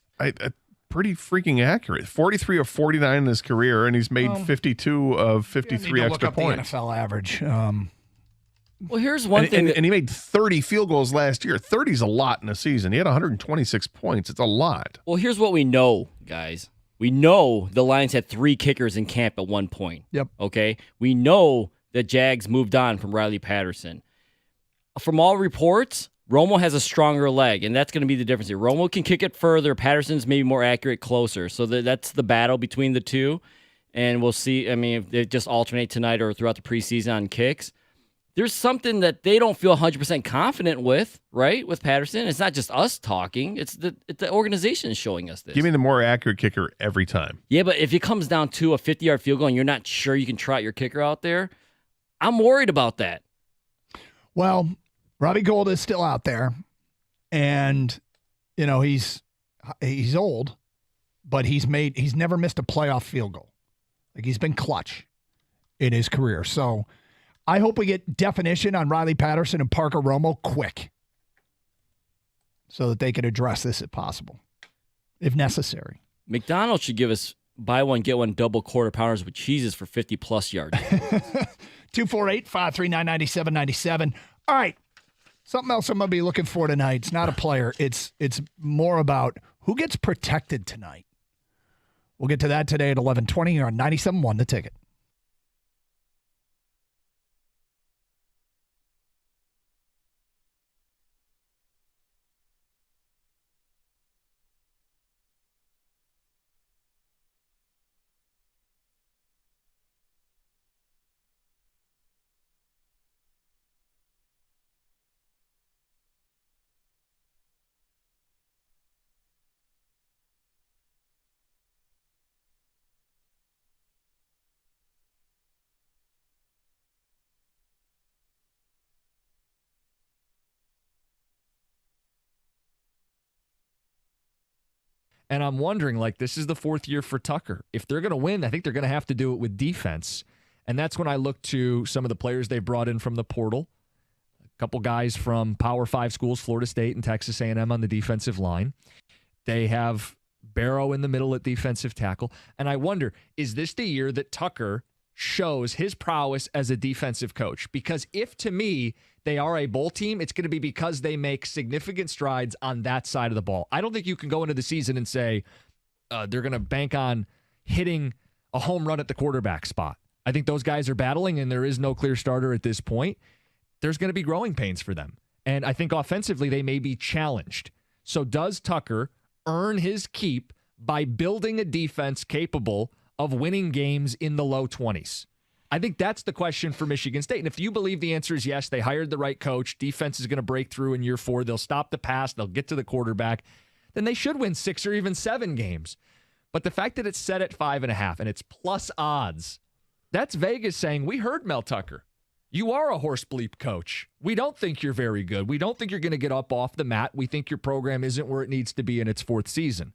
[SPEAKER 9] Pretty freaking accurate. 43 of 49 in his career, and he's made 52 of 53
[SPEAKER 4] look
[SPEAKER 9] extra
[SPEAKER 4] up
[SPEAKER 9] points.
[SPEAKER 4] The NFL average.
[SPEAKER 11] Well, here's one thing.
[SPEAKER 9] And he made 30 field goals last year. 30 is a lot in a season. He had 126 points. It's a lot.
[SPEAKER 11] Well, here's what we know, guys. We know the Lions had 3 kickers in camp at one point.
[SPEAKER 4] Yep.
[SPEAKER 11] Okay? We know that Jags moved on from Riley Patterson. From all reports, Romo has a stronger leg, and that's going to be the difference here. Romo can kick it further. Patterson's maybe more accurate, closer. So that's the battle between the two, and we'll see. I mean, if they just alternate tonight or throughout the preseason on kicks, there's something that they don't feel 100% confident with, right, with Patterson. It's not just us talking. It's the organization is showing us this.
[SPEAKER 9] Give me the more accurate kicker every time.
[SPEAKER 11] Yeah, but if it comes down to a 50-yard field goal and you're not sure you can trot your kicker out there, I'm worried about that.
[SPEAKER 4] Well, Robbie Gould is still out there, and he's old, but he's never missed a playoff field goal. Like, he's been clutch in his career. So I hope we get definition on Riley Patterson and Parker Romo quick, so that they can address this if possible, if necessary.
[SPEAKER 11] McDonald's should give us buy one, get one double quarter pounders with cheeses for 50-plus yards.
[SPEAKER 4] 248-539-9797. All right. Something else I'm going to be looking for tonight. It's not a player. It's more about who gets protected tonight. We'll get to that today at 11:20 here on 97.1 The Ticket.
[SPEAKER 3] And I'm wondering, this is the 4th year for Tucker. If they're going to win, I think they're going to have to do it with defense. And that's when I look to some of the players they brought in from the portal. A couple guys from Power 5 schools, Florida State and Texas A&M on the defensive line. They have Barrow in the middle at defensive tackle. And I wonder, is this the year that Tucker shows his prowess as a defensive coach? Because if, to me, they are a bowl team, it's going to be because they make significant strides on that side of the ball. I don't think you can go into the season and say they're going to bank on hitting a home run at the quarterback spot. I think those guys are battling, and there is no clear starter at this point. There's going to be growing pains for them. And I think offensively they may be challenged. So does Tucker earn his keep by building a defense capable of winning games in the low 20s? I think that's the question for Michigan State. And if you believe the answer is yes, they hired the right coach, defense is going to break through in year 4, they'll stop the pass, they'll get to the quarterback, then they should win 6 or even 7 games. But the fact that it's set at 5.5 and it's plus odds, that's Vegas saying, we heard Mel Tucker. You are a horse bleep coach. We don't think you're very good. We don't think you're going to get up off the mat. We think your program isn't where it needs to be in its 4th season.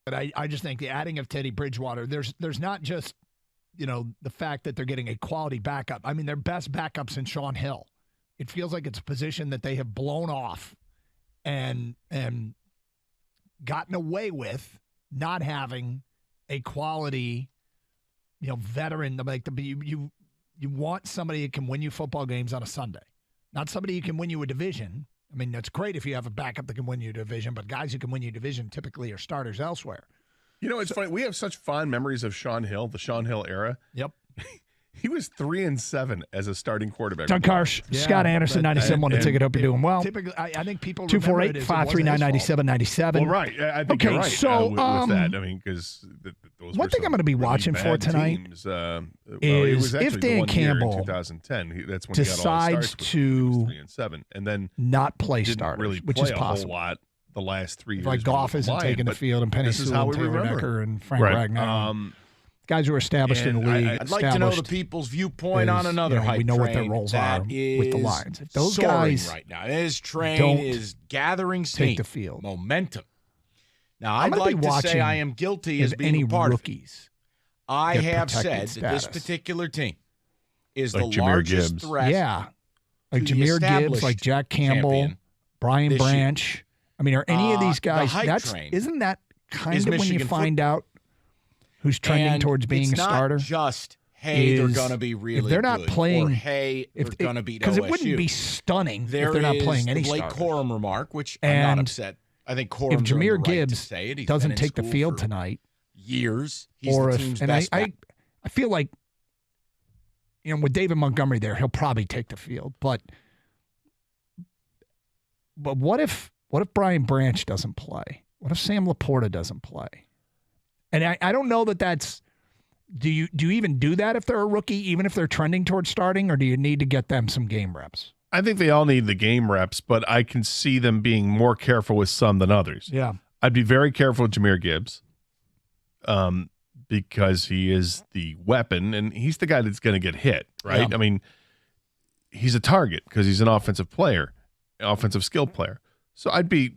[SPEAKER 4] But I just think the adding of Teddy Bridgewater, there's not just, the fact that they're getting a quality backup. I mean, their best backups in Sean Hill. It feels like it's a position that they have blown off and gotten away with not having a quality veteran. You want somebody that can win you football games on a Sunday, not somebody who can win you a division. I mean, that's great if you have a backup that can win you a division, but guys who can win you a division typically are starters elsewhere.
[SPEAKER 9] It's funny. We have such fond memories of Sean Hill, the Sean Hill era.
[SPEAKER 4] Yep.
[SPEAKER 9] He was 3-7 as a starting quarterback.
[SPEAKER 4] Doug Karsh, Scott Anderson, 97 won the ticket. Hope you're doing well.
[SPEAKER 14] Typically, I think people
[SPEAKER 4] 248-539-9797.
[SPEAKER 9] Well, right. I think you're right.
[SPEAKER 4] So,
[SPEAKER 9] with that, I mean, because those
[SPEAKER 4] one thing I'm going to be watching for tonight
[SPEAKER 9] teams,
[SPEAKER 4] is
[SPEAKER 9] it was actually
[SPEAKER 4] if
[SPEAKER 9] the
[SPEAKER 4] Dan
[SPEAKER 9] one year in
[SPEAKER 4] Campbell
[SPEAKER 9] 2010. That's when
[SPEAKER 4] decides
[SPEAKER 9] to 3-7, and then
[SPEAKER 4] not play
[SPEAKER 9] didn't
[SPEAKER 4] starters,
[SPEAKER 9] really
[SPEAKER 4] which
[SPEAKER 9] play
[SPEAKER 4] is
[SPEAKER 9] a
[SPEAKER 4] possible.
[SPEAKER 9] whole lot the last 3 years.
[SPEAKER 4] Like Goff isn't taking the field, and Penny Sewell, Taylor Decker, and Frank Ragnar. Guys who are established in the league.
[SPEAKER 10] I'd like to know the people's viewpoint on another hype
[SPEAKER 4] we know what their
[SPEAKER 10] train
[SPEAKER 4] roles
[SPEAKER 10] that
[SPEAKER 4] are with the Lions. If those
[SPEAKER 10] soaring
[SPEAKER 4] guys
[SPEAKER 10] right now, his train is gathering steam,
[SPEAKER 4] take the field,
[SPEAKER 10] momentum. Now,
[SPEAKER 4] I'm
[SPEAKER 10] I'd like to say I am guilty as being
[SPEAKER 4] any
[SPEAKER 10] a part
[SPEAKER 4] rookies.
[SPEAKER 10] I
[SPEAKER 4] get
[SPEAKER 10] have
[SPEAKER 4] protected
[SPEAKER 10] said that this
[SPEAKER 4] status.
[SPEAKER 10] particular team is
[SPEAKER 9] Like
[SPEAKER 10] the
[SPEAKER 9] Jahmyr
[SPEAKER 10] largest
[SPEAKER 9] Gibbs.
[SPEAKER 10] threat.
[SPEAKER 4] Yeah, like
[SPEAKER 10] to the
[SPEAKER 4] Jahmyr Gibbs,
[SPEAKER 10] established
[SPEAKER 4] like Jack Campbell,
[SPEAKER 10] champion
[SPEAKER 4] Brian
[SPEAKER 10] this year.
[SPEAKER 4] Branch. I mean, are any of these
[SPEAKER 10] The
[SPEAKER 4] guys?
[SPEAKER 10] hype train
[SPEAKER 4] Isn't that kind
[SPEAKER 10] is
[SPEAKER 4] of when you
[SPEAKER 10] Michigan
[SPEAKER 4] find out who's trending
[SPEAKER 10] And
[SPEAKER 4] towards being
[SPEAKER 10] it's
[SPEAKER 4] a starter?
[SPEAKER 10] Not just hey, they're
[SPEAKER 4] is
[SPEAKER 10] going to be really
[SPEAKER 4] if they're not
[SPEAKER 10] good,
[SPEAKER 4] playing,
[SPEAKER 10] or hey, they're going to beat OSU.
[SPEAKER 4] because it wouldn't be stunning
[SPEAKER 10] There
[SPEAKER 4] if they're not
[SPEAKER 10] is
[SPEAKER 4] playing any
[SPEAKER 10] the Blake
[SPEAKER 4] starters.
[SPEAKER 10] Corum remark, which I'm
[SPEAKER 4] And
[SPEAKER 10] not upset. I think Corum's
[SPEAKER 4] if Jahmyr
[SPEAKER 10] earned the right to
[SPEAKER 4] Gibbs
[SPEAKER 10] say it. He's
[SPEAKER 4] doesn't
[SPEAKER 10] been in
[SPEAKER 4] take the
[SPEAKER 10] school
[SPEAKER 4] field
[SPEAKER 10] for
[SPEAKER 4] tonight,
[SPEAKER 10] years, he's
[SPEAKER 4] or
[SPEAKER 10] the
[SPEAKER 4] if
[SPEAKER 10] team's
[SPEAKER 4] and
[SPEAKER 10] best
[SPEAKER 4] I
[SPEAKER 10] back.
[SPEAKER 4] feel like with David Montgomery there, he'll probably take the field, but what if Brian Branch doesn't play? What if Sam Laporta doesn't play? And I don't know that's. Do you even do that if they're a rookie, even if they're trending towards starting, or do you need to get them some game reps?
[SPEAKER 9] I think they all need the game reps, but I can see them being more careful with some than others.
[SPEAKER 4] Yeah.
[SPEAKER 9] I'd be very careful with Jahmyr Gibbs because he is the weapon, and he's the guy that's going to get hit, right?
[SPEAKER 4] Yeah.
[SPEAKER 9] I mean, he's a target because he's an offensive player, offensive skill player. So I'd be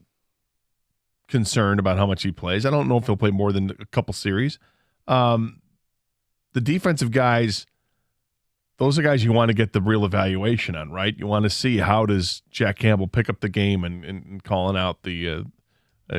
[SPEAKER 9] concerned about how much he plays. I don't know if he'll play more than a couple series. The defensive guys, those are guys you want to get the real evaluation on, right? You want to see how does Jack Campbell pick up the game and calling out the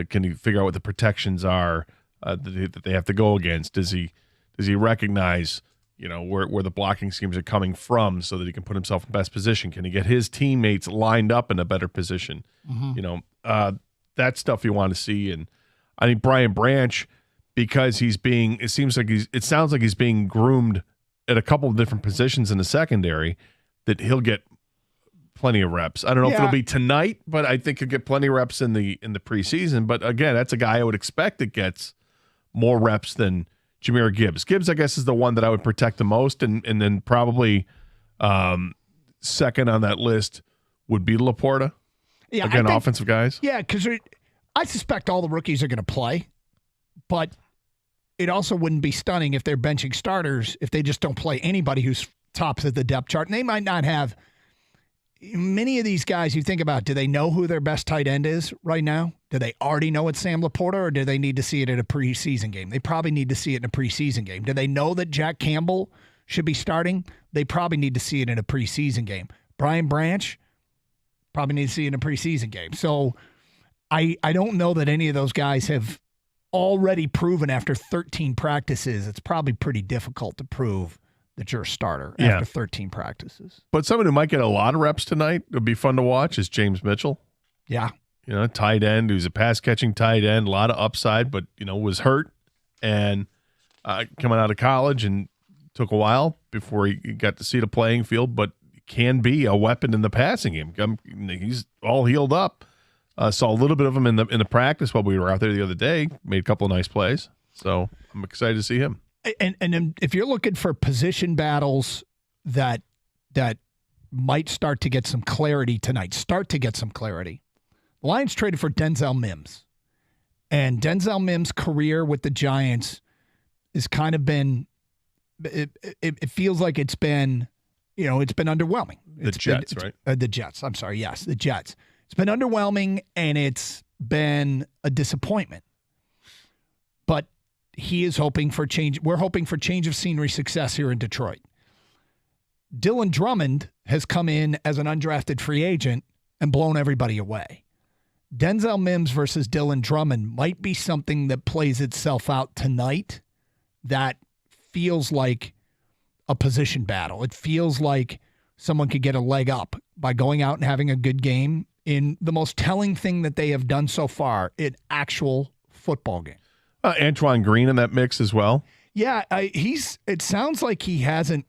[SPEAKER 9] can he figure out what the protections are that they have to go against? Does he recognize where the blocking schemes are coming from so that he can put himself in best position? Can he get his teammates lined up in a better position?
[SPEAKER 4] Mm-hmm.
[SPEAKER 9] That stuff you want to see. And I think Brian Branch, because it sounds like he's being groomed at a couple of different positions in the secondary, that he'll get plenty of reps. I don't know if it'll be tonight, but I think he'll get plenty of reps in the preseason. But again, that's a guy I would expect that gets more reps than Jahmyr Gibbs. Gibbs, I guess, is the one that I would protect the most, and then probably second on that list would be Laporta.
[SPEAKER 4] Yeah,
[SPEAKER 9] again, offensive guys.
[SPEAKER 4] Yeah, because I suspect all the rookies are going to play, but it also wouldn't be stunning if they're benching starters if they just don't play anybody who's tops of the depth chart. And they might not have many of these guys. You think about, do they know who their best tight end is right now? Do they already know it's Sam Laporta, or do they need to see it in a preseason game? They probably need to see it in a preseason game. Do they know that Jack Campbell should be starting? They probably need to see it in a preseason game. Brian Branch probably need to see it in a preseason game. So I don't know that any of those guys have already proven after 13 practices. It's probably pretty difficult to prove that you're a starter after 13 practices.
[SPEAKER 9] But someone who might get a lot of reps tonight, it'll be fun to watch, is James Mitchell.
[SPEAKER 4] Yeah.
[SPEAKER 9] Tight end, who's a pass-catching tight end, a lot of upside, but, was hurt and coming out of college, and took a while before he got to see the playing field, but can be a weapon in the passing game. He's all healed up. Saw a little bit of him in the practice while we were out there the other day. Made a couple of nice plays. So I'm excited to see him.
[SPEAKER 4] And then if you're looking for position battles that might start to get some clarity tonight, the Lions traded for Denzel Mims. And Denzel Mims' career with the Giants has kind of been, it feels like it's been underwhelming.
[SPEAKER 9] The Jets, right?
[SPEAKER 4] The Jets. I'm sorry. Yes, the Jets. It's been underwhelming, and it's been a disappointment. But he is hoping for change. We're hoping for change of scenery success here in Detroit. Dylan Drummond has come in as an undrafted free agent and blown everybody away. Denzel Mims versus Dylan Drummond might be something that plays itself out tonight that feels like a position battle. It feels like someone could get a leg up by going out and having a good game in the most telling thing that they have done so far, an actual football game.
[SPEAKER 9] Antoine Green in that mix as well.
[SPEAKER 4] Yeah, it sounds like he hasn't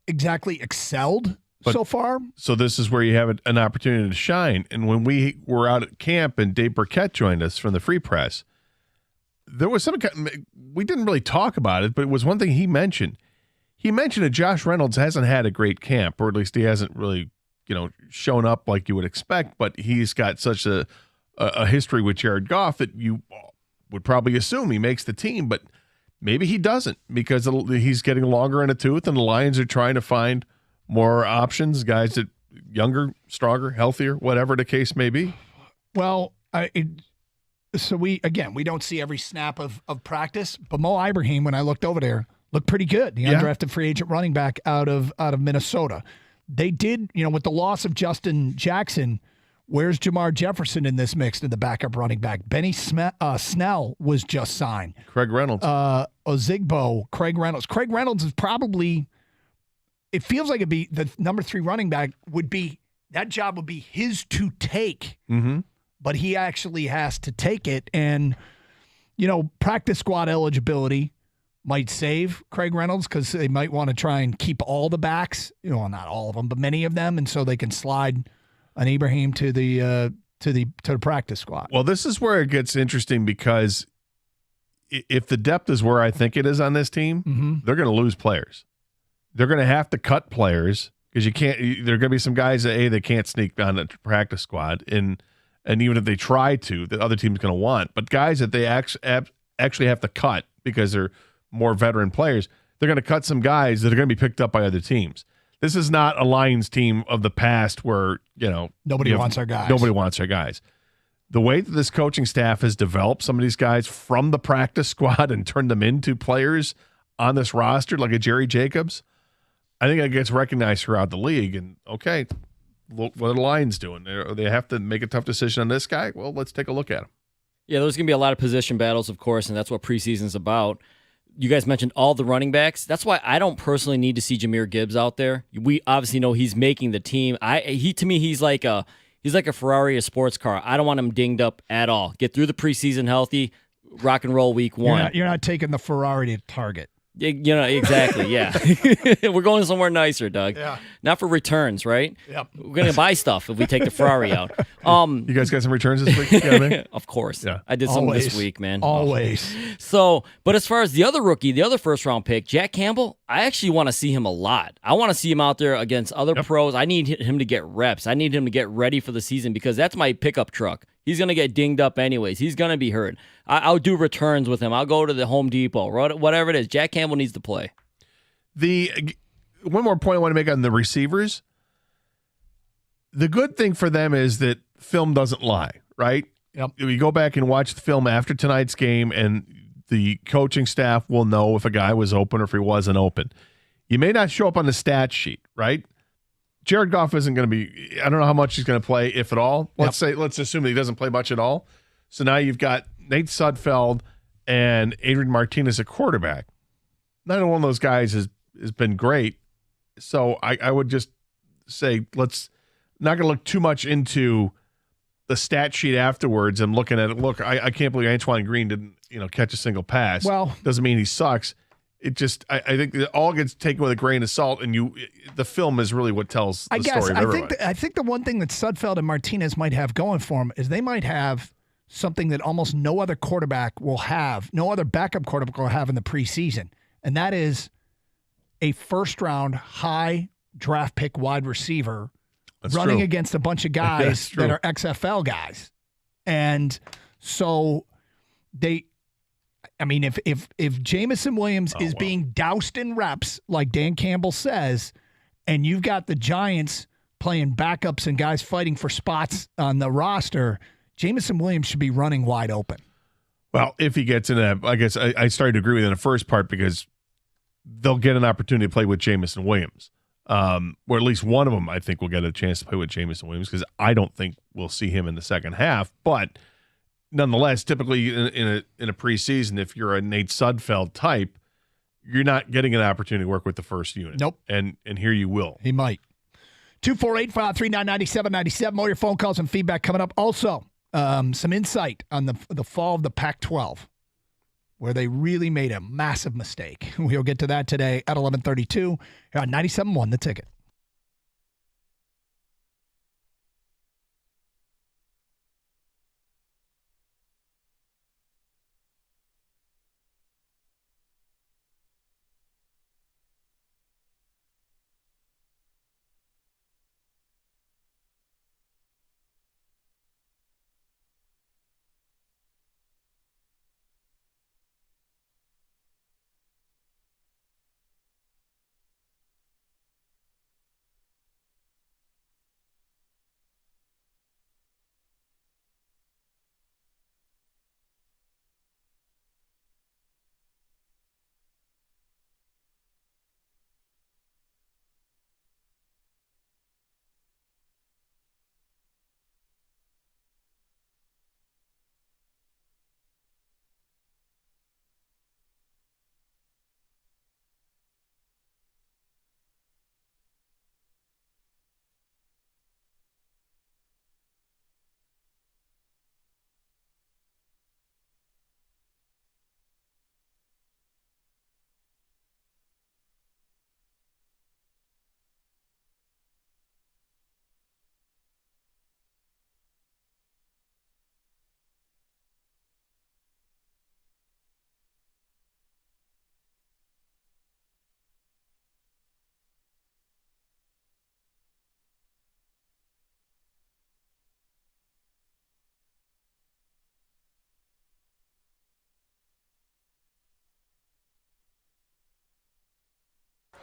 [SPEAKER 4] exactly excelled so far.
[SPEAKER 9] So this is where you have an opportunity to shine. And when we were out at camp and Dave Burkett joined us from the Free Press, there was we didn't really talk about it, but it was one thing he mentioned. He mentioned that Josh Reynolds hasn't had a great camp, or at least he hasn't really, shown up like you would expect, but he's got such a history with Jared Goff that you would probably assume he makes the team, but maybe he doesn't because he's getting longer in a tooth and the Lions are trying to find more options, guys that younger, stronger, healthier, whatever the case may be.
[SPEAKER 4] Well, so we don't see every snap of practice, but Mo Ibrahim, when I looked over there, looked pretty good. The undrafted free agent running back out of Minnesota. They did, with the loss of Justin Jackson, where's Jamar Jefferson in this mix in the backup running back? Benny Snell was just signed.
[SPEAKER 9] Craig Reynolds.
[SPEAKER 4] Ozigbo, Craig Reynolds. Craig Reynolds is probably, it feels like it'd be the number 3 running back that job would be his to take.
[SPEAKER 9] Mm-hmm.
[SPEAKER 4] But he actually has to take it. And, practice squad eligibility might save Craig Reynolds because they might want to try and keep all the backs, not all of them, but many of them, and so they can slide an Ibrahim to the practice squad.
[SPEAKER 9] Well, this is where it gets interesting because if the depth is where I think it is on this team, they're going to lose players. They're going to have to cut players because you can't. There are going to be some guys that they can't sneak on the practice squad, and even if they try to, the other team's going to want. But guys that they actually have to cut because they're more veteran players, they're going to cut some guys that are going to be picked up by other teams. This is not a Lions team of the past where,
[SPEAKER 4] nobody wants our guys.
[SPEAKER 9] Nobody wants our guys. The way that this coaching staff has developed some of these guys from the practice squad and turned them into players on this roster, like a Jerry Jacobs, I think that gets recognized throughout the league. And, okay, look what are the Lions doing? They have to make a tough decision on this guy? Well, let's take a look at him.
[SPEAKER 11] Yeah, there's going to be a lot of position battles, of course, and that's what preseason's about. You guys mentioned all the running backs. That's why I don't personally need to see Jahmyr Gibbs out there. We obviously know he's making the team. To me, he's like a Ferrari, a sports car. I don't want him dinged up at all. Get through the preseason healthy, rock and roll week 1.
[SPEAKER 4] You're not taking the Ferrari to Target.
[SPEAKER 11] Exactly, yeah. We're going somewhere nicer, Doug.
[SPEAKER 4] Yeah.
[SPEAKER 11] Not for returns, right?
[SPEAKER 4] Yep.
[SPEAKER 11] We're going to buy stuff if we take the Ferrari out.
[SPEAKER 9] You guys got some returns this week? Yeah,
[SPEAKER 11] of course.
[SPEAKER 9] Yeah.
[SPEAKER 11] I did some this week, man.
[SPEAKER 4] Always.
[SPEAKER 11] So, but as far as the other rookie, the other first-round pick, Jack Campbell, I actually want to see him a lot. I want to see him out there against other pros. I need him to get reps. I need him to get ready for the season because that's my pickup truck. He's going to get dinged up anyways. He's going to be hurt. I'll do returns with him. I'll go to the Home Depot, whatever it is. Jack Campbell needs to play.
[SPEAKER 9] One more point I want to make on the receivers. The good thing for them is that film doesn't lie, right?
[SPEAKER 4] Yep.
[SPEAKER 9] We go back and watch the film after tonight's game, and the coaching staff will know if a guy was open or if he wasn't open. You may not show up on the stat sheet, right? Jared Goff isn't going to be, I don't know how much he's going to play, if at all. Let's assume that he doesn't play much at all. So now you've got Nate Sudfeld and Adrian Martinez at quarterback. Neither one of those guys has been great. So I would just say let's not going to look too much into the stat sheet afterwards and looking at it. Look, I can't believe Antoine Green didn't catch a single pass.
[SPEAKER 4] Well,
[SPEAKER 9] doesn't mean he sucks. It just, I think that all gets taken with a grain of salt, and the film is really what tells the story of everybody.
[SPEAKER 4] I think the one thing that Sudfeld and Martinez might have going for them is they might have something that almost no other quarterback will have, no other backup quarterback will have in the preseason, and that is a first-round high draft pick wide receiver running against a bunch of guys that are XFL guys. And so if Jameson Williams is being doused in reps, like Dan Campbell says, and you've got the Giants playing backups and guys fighting for spots on the roster, Jameson Williams should be running wide open.
[SPEAKER 9] Well, if he gets in that, I guess I started to agree with you in the first part because they'll get an opportunity to play with Jameson Williams. Or at least one of them, I think, will get a chance to play with Jameson Williams because I don't think we'll see him in the second half. But nonetheless, typically in a preseason, if you're a Nate Sudfeld type, you're not getting an opportunity to work with the first unit.
[SPEAKER 4] Nope.
[SPEAKER 9] And here you will.
[SPEAKER 4] He might. 248-539-9797. More of your phone calls and feedback coming up. Also, some insight on the fall of the Pac-12, where they really made a massive mistake. We'll get to that today at 11:32 here on 97.1 The Ticket.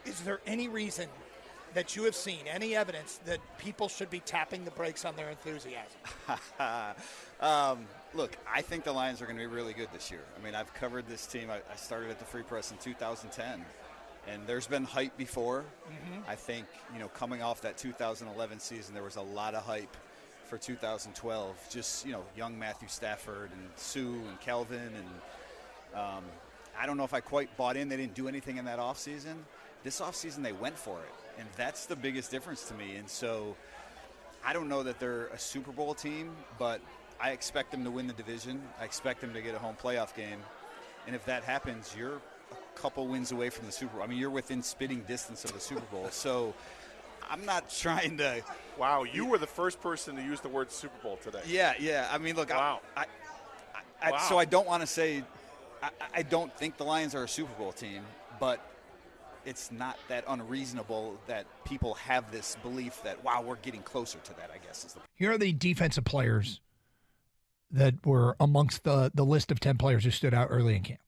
[SPEAKER 14] Is there any reason that you have seen, any evidence that people should be tapping the brakes on their enthusiasm?
[SPEAKER 5] Look, I think the Lions are going to be really good this year. I mean, I've covered this team. I started at the Free Press in 2010, and there's been hype before. I think, coming off that 2011 season, there was a lot of hype for 2012. Just, young Matthew Stafford and Sue and Kelvin. And I don't know if I quite bought in. They didn't do anything in that offseason. This offseason, they went for it, and that's the biggest difference to me. And so I don't know that they're a Super Bowl team, but I expect them to win the division. I expect them to get a home playoff game. And if that happens, you're a couple wins away from the Super Bowl. I mean, you're within spitting distance of the Super Bowl. So I'm not trying to.
[SPEAKER 6] Wow, you were the first person to use the word Super Bowl today.
[SPEAKER 5] Yeah. I mean, look,
[SPEAKER 6] wow.
[SPEAKER 5] So I don't want to say I don't think the Lions are a Super Bowl team, but it's not that unreasonable that people have this belief that, wow, we're getting closer to that, I guess.
[SPEAKER 4] Here are the defensive players that were amongst the list of 10 players who stood out early in camp.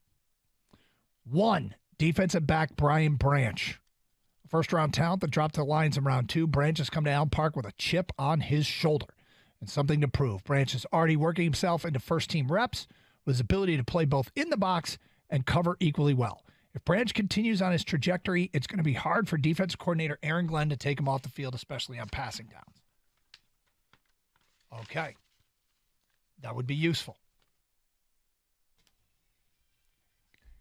[SPEAKER 4] 1, defensive back Brian Branch. First-round talent that dropped to the Lions in round 2. Branch has come to Allen Park with a chip on his shoulder and something to prove. Branch is already working himself into first-team reps with his ability to play both in the box and cover equally well. If Branch continues on his trajectory, it's going to be hard for defensive coordinator Aaron Glenn to take him off the field, especially on passing downs. Okay. That would be useful.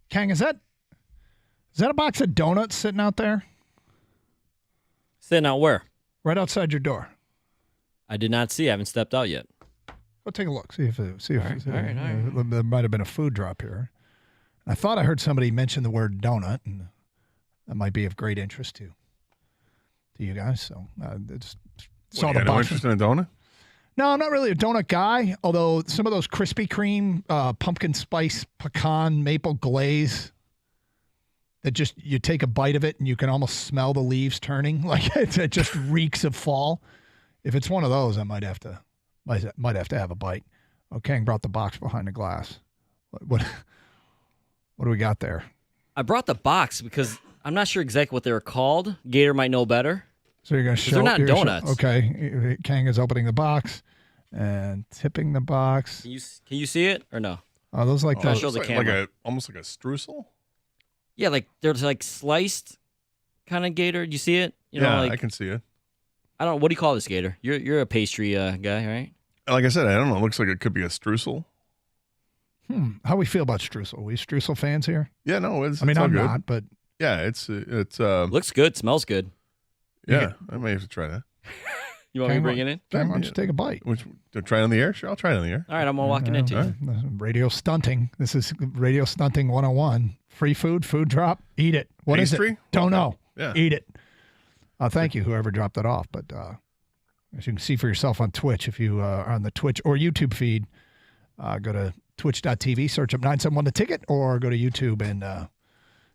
[SPEAKER 4] Kang, is that a box of donuts sitting out there?
[SPEAKER 11] Sitting out where?
[SPEAKER 4] Right outside your door.
[SPEAKER 11] I did not see. I haven't stepped out yet.
[SPEAKER 4] Go take a look. See if
[SPEAKER 11] All right.
[SPEAKER 4] there might have been a food drop here. I thought I heard somebody mention the word donut, and that might be of great interest to you guys. So just saw the box.
[SPEAKER 9] No interest in a donut?
[SPEAKER 4] No, I'm not really a donut guy, although some of those Krispy Kreme, pumpkin spice, pecan, maple glaze, that just, you take a bite of it and you can almost smell the leaves turning. Like it just reeks of fall. If it's one of those, I might have to have a bite. Oh, Kang brought the box behind the glass. What do we got there?
[SPEAKER 11] I brought the box because I'm not sure exactly what they were called. Gator might know better.
[SPEAKER 4] So you're going to show.
[SPEAKER 11] They're not donuts.
[SPEAKER 4] Okay. Kang is opening the box and tipping the box.
[SPEAKER 11] Can you see it or no?
[SPEAKER 4] Oh, those like
[SPEAKER 11] I'll show the camera.
[SPEAKER 9] Almost like a streusel?
[SPEAKER 11] Yeah, like they're like sliced kind of gator. Do you see it?
[SPEAKER 9] I can see it.
[SPEAKER 11] I don't know. What do you call this gator? You're a pastry guy, right?
[SPEAKER 9] Like I said, I don't know. It looks like it could be a streusel.
[SPEAKER 4] How we feel about Streusel? We Streusel fans here?
[SPEAKER 9] Yeah, no, it's.
[SPEAKER 4] I mean,
[SPEAKER 9] it's all
[SPEAKER 4] I'm
[SPEAKER 9] good.
[SPEAKER 4] not, but
[SPEAKER 9] Yeah, it's.
[SPEAKER 11] Looks good, smells good.
[SPEAKER 9] Yeah, I may have to try that.
[SPEAKER 11] You want me to bring it in?
[SPEAKER 4] Why don't you take a bite?
[SPEAKER 9] Try it on the air? Sure, I'll try it on the air.
[SPEAKER 11] All right, I'm walking into you.
[SPEAKER 4] Radio stunting. This is Radio Stunting 101. Free food drop, eat it. What is
[SPEAKER 9] Pastry?
[SPEAKER 4] it? Don't know.
[SPEAKER 9] Yeah.
[SPEAKER 4] Eat it. Thank you, whoever dropped that off. But as you can see for yourself on Twitch, if you are on the Twitch or YouTube feed, go to twitch.tv, search up 971 The Ticket, or go to YouTube and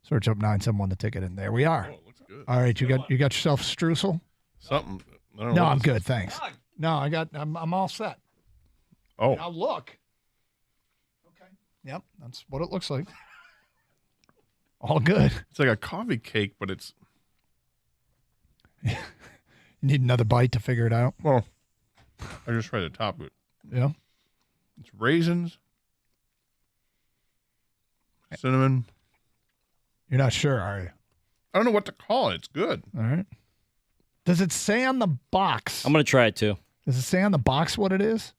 [SPEAKER 4] search up 971 The Ticket, and there we are.
[SPEAKER 9] Oh, looks good.
[SPEAKER 4] All right, you got yourself Streusel?
[SPEAKER 9] Something. I don't know
[SPEAKER 4] No,
[SPEAKER 9] what
[SPEAKER 4] I'm
[SPEAKER 9] this
[SPEAKER 4] good,
[SPEAKER 9] is.
[SPEAKER 4] thanks. No, I'm all set.
[SPEAKER 9] Oh.
[SPEAKER 4] Now look. Okay. Yep, that's what it looks like. All good.
[SPEAKER 9] It's like a coffee cake, but it's.
[SPEAKER 4] You need another bite to figure it out.
[SPEAKER 9] Well, I just tried to top it.
[SPEAKER 4] Yeah.
[SPEAKER 9] It's raisins, cinnamon.
[SPEAKER 4] You're not sure, are you?
[SPEAKER 9] I don't know what to call it. It's good.
[SPEAKER 4] All right. Does it say on the box?
[SPEAKER 11] I'm going to try it too.
[SPEAKER 4] Does it say on the box what it is?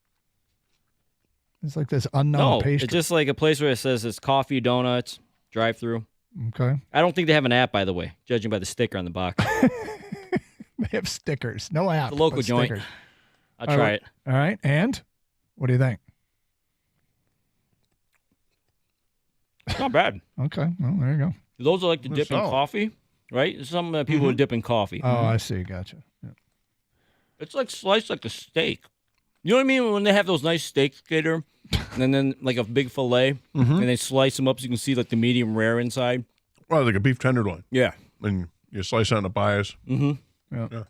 [SPEAKER 4] It's like this unknown
[SPEAKER 11] No,
[SPEAKER 4] pastry.
[SPEAKER 11] it's just like a place where it says it's coffee, donuts, drive-through.
[SPEAKER 4] Okay.
[SPEAKER 11] I don't think they have an app, by the way, judging by the sticker on the box.
[SPEAKER 4] They have stickers. No app.
[SPEAKER 11] The local
[SPEAKER 4] but
[SPEAKER 11] joint.
[SPEAKER 4] stickers.
[SPEAKER 11] I'll try it.
[SPEAKER 4] All right. And what do you think?
[SPEAKER 11] It's not bad.
[SPEAKER 4] Okay. Well, there you go.
[SPEAKER 11] Those are like the dip in
[SPEAKER 9] solid.
[SPEAKER 11] coffee, right? Some people would dip in coffee.
[SPEAKER 4] Oh, I see. Gotcha. Yeah.
[SPEAKER 11] It's like sliced like a steak. You know what I mean? When they have those nice steaks, Gator, and then like a big fillet, and they slice them up so you can see like the medium rare inside.
[SPEAKER 9] Well, like a beef tenderloin.
[SPEAKER 11] Yeah.
[SPEAKER 9] And you slice it on the bias.
[SPEAKER 11] Mm-hmm.
[SPEAKER 4] Yeah.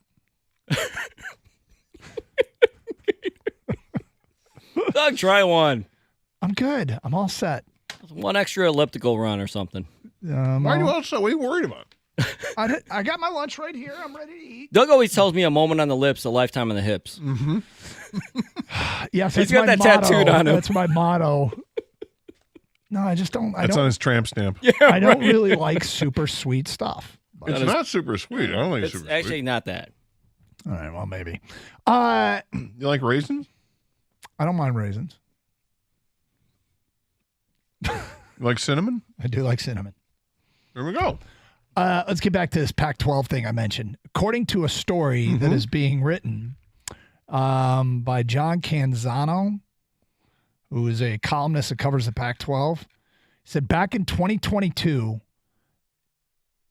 [SPEAKER 11] Doug, try one.
[SPEAKER 4] I'm good. I'm all set.
[SPEAKER 11] One extra elliptical run or something.
[SPEAKER 9] Why are you also? What are you worried about?
[SPEAKER 4] I got my lunch right here. I'm ready to eat.
[SPEAKER 11] Doug always tells me a moment on the lips, a lifetime on the hips.
[SPEAKER 9] Mm-hmm.
[SPEAKER 4] Yes,
[SPEAKER 11] He's
[SPEAKER 4] that's
[SPEAKER 11] got
[SPEAKER 4] my
[SPEAKER 11] that
[SPEAKER 4] motto.
[SPEAKER 11] tattooed on him.
[SPEAKER 4] That's my motto. No, I just don't.
[SPEAKER 9] That's on his tramp stamp.
[SPEAKER 11] Yeah,
[SPEAKER 4] I don't
[SPEAKER 11] right.
[SPEAKER 4] really like super sweet stuff.
[SPEAKER 9] It's not super sweet. I don't think it's
[SPEAKER 11] It's
[SPEAKER 9] super
[SPEAKER 11] actually
[SPEAKER 9] sweet.
[SPEAKER 11] not that.
[SPEAKER 4] All right, well, maybe.
[SPEAKER 9] You like raisins?
[SPEAKER 4] I don't mind raisins.
[SPEAKER 9] You like cinnamon?
[SPEAKER 4] I do like cinnamon.
[SPEAKER 9] There we go.
[SPEAKER 4] Let's get back to this Pac-12 thing I mentioned. According to a story that is being written by John Canzano, who is a columnist that covers the Pac-12, he said back in 2022,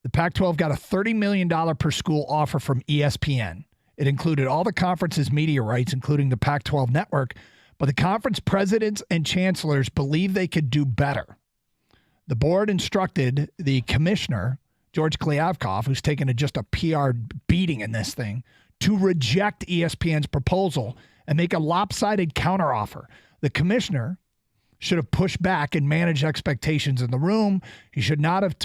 [SPEAKER 4] the Pac-12 got a $30 million per school offer from ESPN. It included all the conference's media rights, including the Pac-12 network, but the conference presidents and chancellors believe they could do better. The board instructed the commissioner, George Kliavkoff, who's taken just a PR beating in this thing, to reject ESPN's proposal and make a lopsided counteroffer. The commissioner should have pushed back and managed expectations in the room. He should not have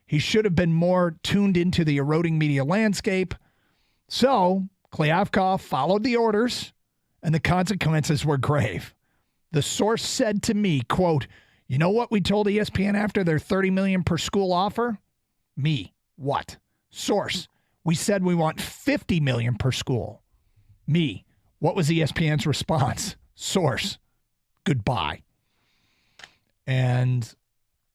[SPEAKER 4] he should have been more tuned into the eroding media landscape. So Kliavkoff followed the orders, and the consequences were grave. The source said to me, quote, "You know what we told ESPN after their $30 million per school offer?" Me, what? Source, we said we want $50 million per school. Me, what was ESPN's response? Source, goodbye. And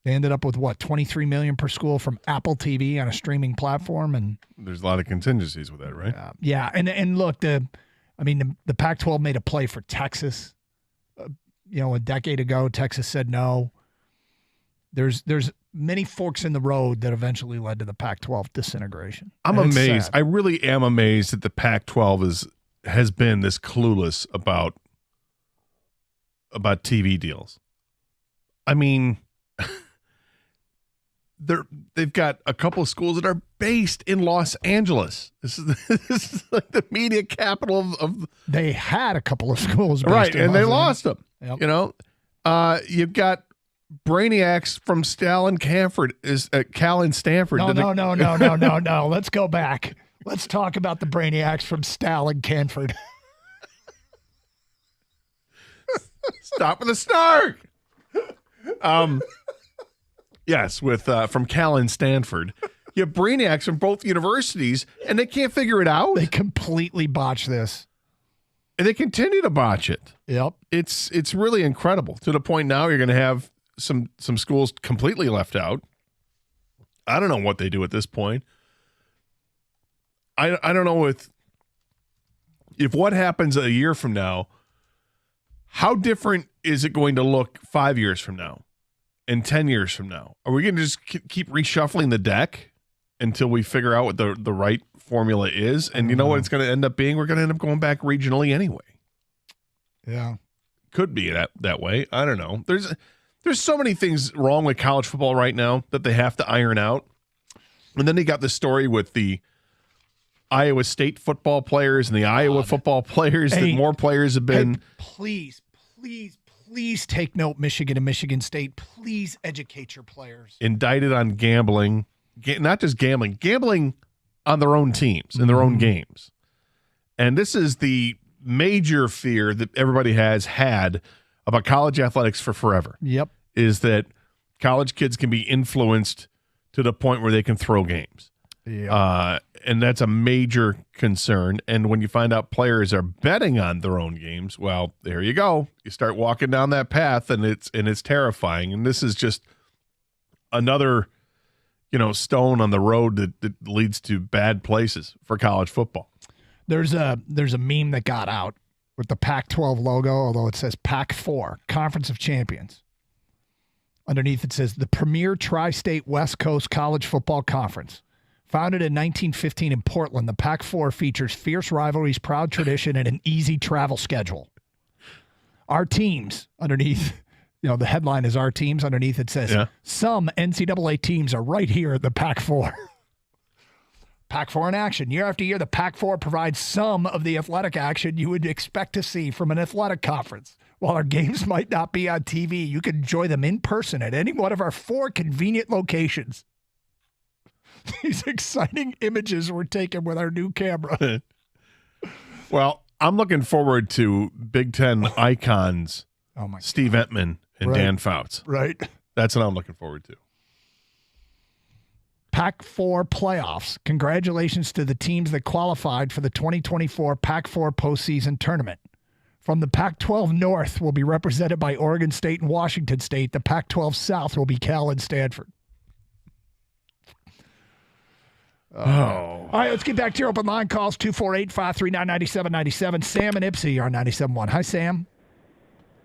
[SPEAKER 4] they ended up with what, $23 million per school from Apple TV on a streaming platform, and
[SPEAKER 9] There's a lot of contingencies with that, right?
[SPEAKER 4] yeah, and look, the Pac-12 made a play for Texas. A decade ago, Texas said no. There's many forks in the road that eventually led to the Pac-12 disintegration.
[SPEAKER 9] I'm
[SPEAKER 4] And it's
[SPEAKER 9] amazed.
[SPEAKER 4] sad.
[SPEAKER 9] I really am amazed that the Pac-12 has been this clueless about TV deals. I mean, they've got a couple of schools that are based in Los Angeles. This is like the media capital of.
[SPEAKER 4] They had a couple of schools,
[SPEAKER 9] Right, and they lost them.
[SPEAKER 4] Yep.
[SPEAKER 9] You've got brainiacs from Cal and Stanford.
[SPEAKER 4] No. Let's go back. Let's talk about the brainiacs from Stal and Canford.
[SPEAKER 9] Stop with the snark. Yes, with from Cal and Stanford. You have brainiacs from both universities, and they can't figure it out.
[SPEAKER 4] They completely botched this.
[SPEAKER 9] And they continue to botch it.
[SPEAKER 4] Yep.
[SPEAKER 9] It's really incredible to the point now you're going to have some schools completely left out. I don't know what they do at this point. I don't know if what happens a year from now, how different is it going to look 5 years from now and 10 years from now? Are we going to just keep reshuffling the deck until we figure out what the right formula is? And you know what it's going to end up being? We're going to end up going back regionally anyway.
[SPEAKER 4] Yeah.
[SPEAKER 9] Could be that way. I don't know. There's so many things wrong with college football right now that they have to iron out. And then they got the story with the Iowa State football players and the Iowa football players that more players have been.
[SPEAKER 4] Please take note, Michigan and Michigan State. Please educate your players.
[SPEAKER 9] Indicted on gambling, not just gambling on their own teams in their own games. And this is the major fear that everybody has had about college athletics for forever.
[SPEAKER 4] Yep.
[SPEAKER 9] Is that college kids can be influenced to the point where they can throw games.
[SPEAKER 4] Yeah.
[SPEAKER 9] And that's a major concern. And when you find out players are betting on their own games, well, there you go. You start walking down that path, and it's terrifying. And this is just another, stone on the road that leads to bad places for college football.
[SPEAKER 4] There's a meme that got out with the Pac-12 logo, although it says Pac-4, Conference of Champions. Underneath it says the premier tri-state West Coast college football conference. Founded in 1915 in Portland, the Pac-4 features fierce rivalries, proud tradition, and an easy travel schedule. Our teams, underneath, the headline is our teams. Underneath it says, some NCAA teams are right here at the Pac-4. Pac-4 in action. Year after year, the Pac-4 provides some of the athletic action you would expect to see from an athletic conference. While our games might not be on TV, you can enjoy them in person at any one of our 4 convenient locations. These exciting images were taken with our new camera.
[SPEAKER 9] Well, I'm looking forward to Big Ten icons, Steve Entman and Dan Fouts.
[SPEAKER 4] Right.
[SPEAKER 9] That's what I'm looking forward to.
[SPEAKER 4] Pac-4 playoffs. Congratulations to the teams that qualified for the 2024 Pac-4 postseason tournament. From the Pac-12 North will be represented by Oregon State and Washington State. The Pac-12 South will be Cal and Stanford. All right, let's get back to your open line calls. 248-539-9797. Sam and Ipsy are 97.1. Hi, Sam.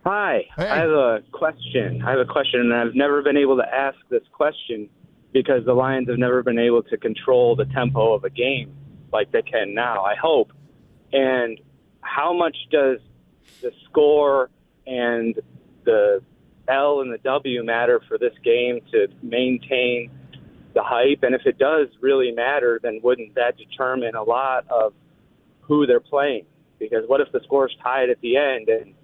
[SPEAKER 16] Hi.
[SPEAKER 4] Hey.
[SPEAKER 16] I have a question, and I've never been able to ask this question because the Lions have never been able to control the tempo of a game like they can now, I hope. And how much does the score and the L and the W matter for this game to maintain the hype? And if it does really matter, then wouldn't that determine a lot of who they're playing? Because what if the score's tied at the end and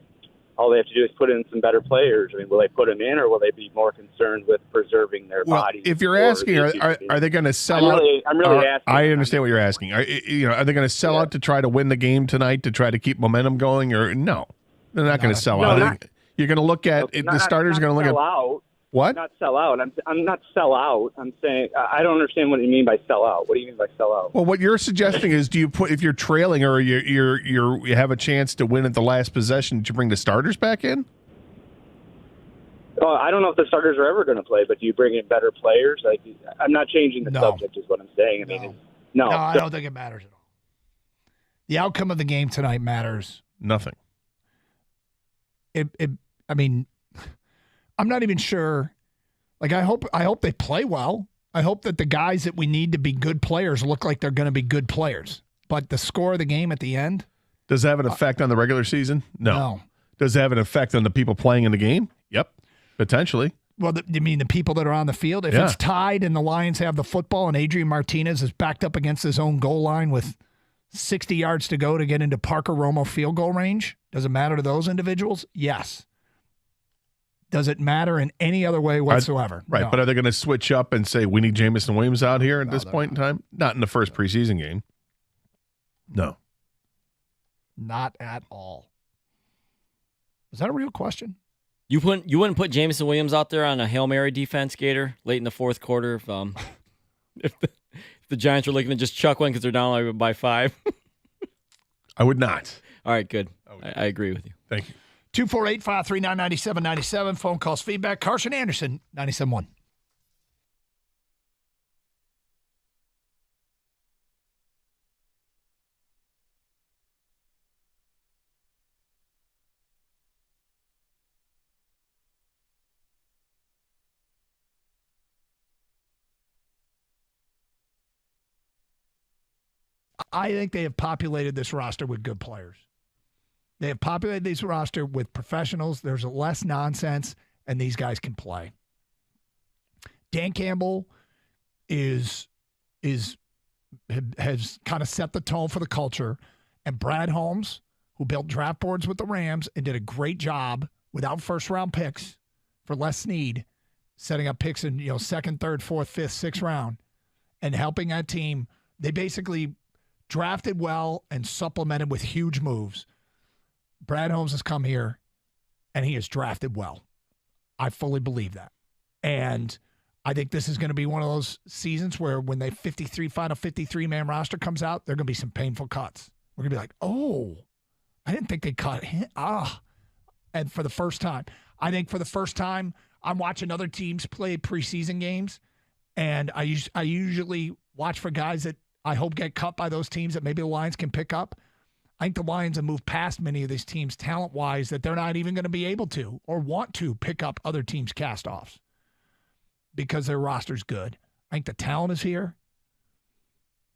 [SPEAKER 16] all they have to do is put in some better players? I mean, will they put them in, or will they be more concerned with preserving their bodies?
[SPEAKER 9] If you're asking, are they going to sell out?
[SPEAKER 16] I'm really asking.
[SPEAKER 9] I understand what you're asking. Are they going to sell out to try to win the game tonight, to try to keep momentum going, or no? They're not going to sell out. You're going to look at the starters are going to look at
[SPEAKER 16] out.
[SPEAKER 9] What?
[SPEAKER 16] Not sell out. I'm not sell out. I'm saying I don't understand what you mean by sell out. What do you mean by sell out?
[SPEAKER 9] Well, what you're suggesting is, do you put, if you're trailing or you have a chance to win at the last possession, do you bring the starters back in?
[SPEAKER 16] I don't know if the starters are ever going to play, but do you bring in better players? Like, I'm not changing the subject, is what I'm saying. I mean, no,
[SPEAKER 4] I don't think it matters at all. The outcome of the game tonight matters.
[SPEAKER 9] Nothing.
[SPEAKER 4] I mean, I'm not even sure. Like, I hope they play well. I hope that the guys that we need to be good players look like they're going to be good players. But the score of the game at the end,
[SPEAKER 9] does it have an effect on the regular season?
[SPEAKER 4] No.
[SPEAKER 9] Does it have an effect on the people playing in the game? Yep, potentially.
[SPEAKER 4] Well, you mean the people that are on the field? If it's tied and the Lions have the football and Adrian Martinez is backed up against his own goal line with 60 yards to go to get into Parker Romo field goal range, does it matter to those individuals? Yes. Does it matter in any other way whatsoever?
[SPEAKER 9] Right,
[SPEAKER 4] No.
[SPEAKER 9] but are they going to switch up and say, we need Jameson Williams out here at this point in time? Not in the first preseason game. No.
[SPEAKER 4] Not at all. Is that a real question?
[SPEAKER 11] You wouldn't put Jameson Williams out there on a Hail Mary defense, Gator, late in the fourth quarter if the Giants were looking to just chuck one because they're down by 5?
[SPEAKER 9] I would not.
[SPEAKER 11] All right, good. I agree with you.
[SPEAKER 9] Thank you.
[SPEAKER 4] 248-539-9797. Phone calls, feedback. Carson Anderson, 97.1. I think they have populated this roster with good players. They have populated this roster with professionals. There's less nonsense, and these guys can play. Dan Campbell has kind of set the tone for the culture, and Brad Holmes, who built draft boards with the Rams and did a great job without first-round picks for Les Snead, setting up picks in second, third, fourth, fifth, sixth round, and helping that team. They basically drafted well and supplemented with huge moves. Brad Holmes has come here, and he has drafted well. I fully believe that. And I think this is going to be one of those seasons where when the final 53-man roster comes out, there are going to be some painful cuts. We're going to be like, oh, I didn't think they cut him. And for the first time, I'm watching other teams play preseason games, and I usually watch for guys that I hope get cut by those teams that maybe the Lions can pick up. I think the Lions have moved past many of these teams talent-wise that they're not even going to be able to or want to pick up other teams' cast-offs because their roster's good. I think the talent is here.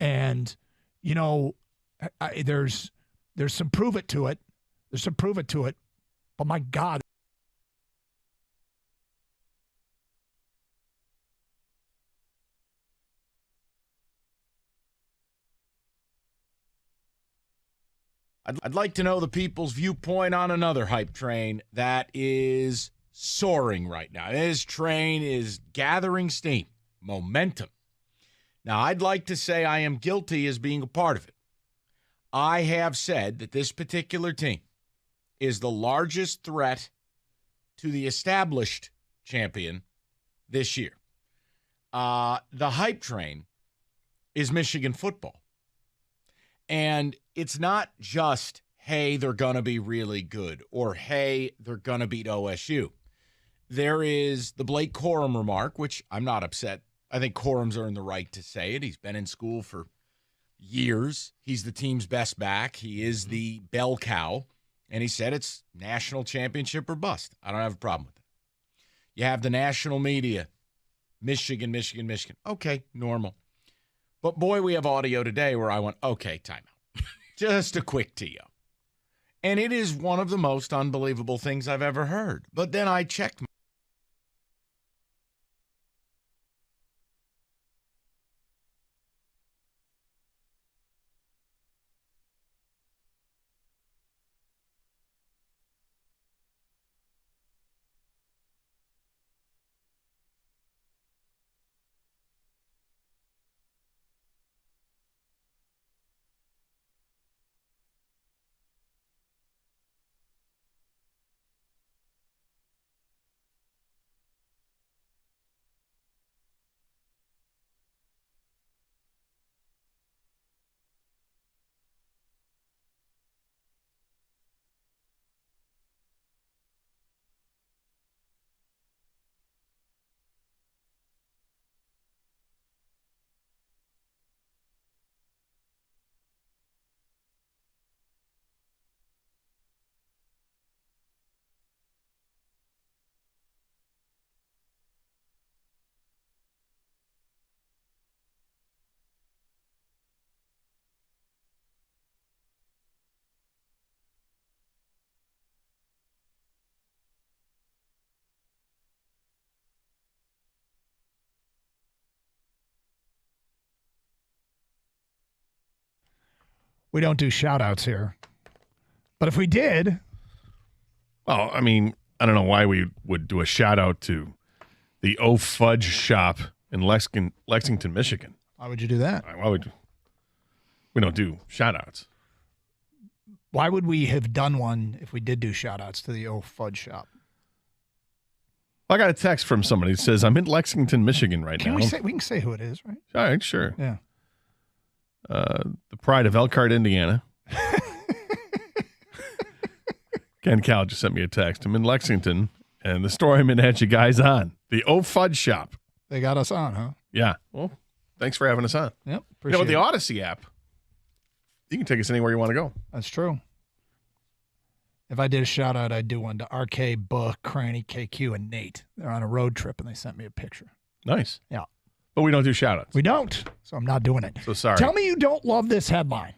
[SPEAKER 4] And, there's some prove it to it. There's some prove it to it. But, my God.
[SPEAKER 10] I'd like to know the people's viewpoint on another hype train that is soaring right now. This train is gathering steam, momentum. Now, I'd like to say I am guilty as being a part of it. I have said that this particular team is the largest threat to the established champion this year. The hype train is Michigan football. And it's not just, hey, they're going to be really good, or hey, they're going to beat OSU. There is the Blake Corum remark, which I'm not upset. I think Corum's earned the right to say it. He's been in school for years. He's the team's best back. He is the bell cow. And he said it's national championship or bust. I don't have a problem with it. You have the national media. Michigan. Okay, normal. But, boy, we have audio today where I went, okay, timeout. Just a quick TO. And it is one of the most unbelievable things I've ever heard. But then I checked.
[SPEAKER 4] We don't do shout-outs here. But if we did...
[SPEAKER 9] Well, I mean, I don't know why we would do a shout-out to the O Fudge shop in Lexington, Michigan.
[SPEAKER 4] Why would you do that?
[SPEAKER 9] We don't do shout-outs.
[SPEAKER 4] Why would we have done one if we did do shout-outs to the O Fudge shop?
[SPEAKER 9] I got a text from somebody that says, I'm in Lexington, Michigan right now.
[SPEAKER 4] We can say who it is, right?
[SPEAKER 9] All right, sure.
[SPEAKER 4] Yeah.
[SPEAKER 9] The pride of Elkhart, Indiana. Ken Cal just sent me a text. I'm in Lexington, and the store I'm in had you guys on. The O Fudge Shop.
[SPEAKER 4] They got us on, huh?
[SPEAKER 9] Yeah. Well, thanks for having us on.
[SPEAKER 4] Yep.
[SPEAKER 9] With the Odyssey app, you can take us anywhere you want to go.
[SPEAKER 4] That's true. If I did a shout out, I'd do one to RK, Buck, Cranny, KQ, and Nate. They're on a road trip, and they sent me a picture.
[SPEAKER 9] Nice.
[SPEAKER 4] Yeah.
[SPEAKER 9] But we don't do shout outs.
[SPEAKER 4] We don't, so I'm not doing it.
[SPEAKER 9] So sorry.
[SPEAKER 4] Tell me you don't love this headline.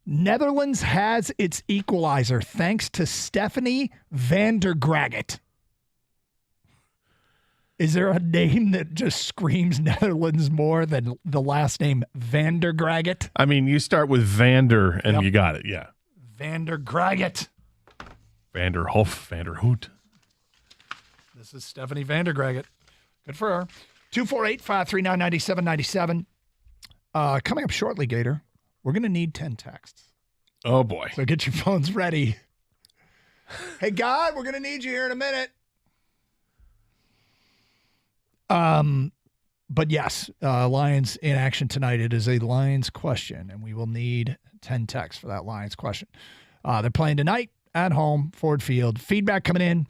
[SPEAKER 4] Netherlands has its equalizer thanks to Stephanie van der Graget. Is there a name that just screams Netherlands more than the last name van der Graget?
[SPEAKER 9] I mean, you start with Vander, and you got it. Yeah.
[SPEAKER 4] Van der Graget.
[SPEAKER 9] Vanderhof, Vanderhoot.
[SPEAKER 4] This is Stephanie van der Graget. Good for her. 248-539-9797. Coming up shortly, Gator, we're going to need 10 texts.
[SPEAKER 9] Oh, boy.
[SPEAKER 4] So get your phones ready. Hey, God, we're going to need you here in a minute. But yes, Lions in action tonight. It is a Lions question, and we will need 10 texts for that Lions question. They're playing tonight at home, Ford Field. Feedback coming in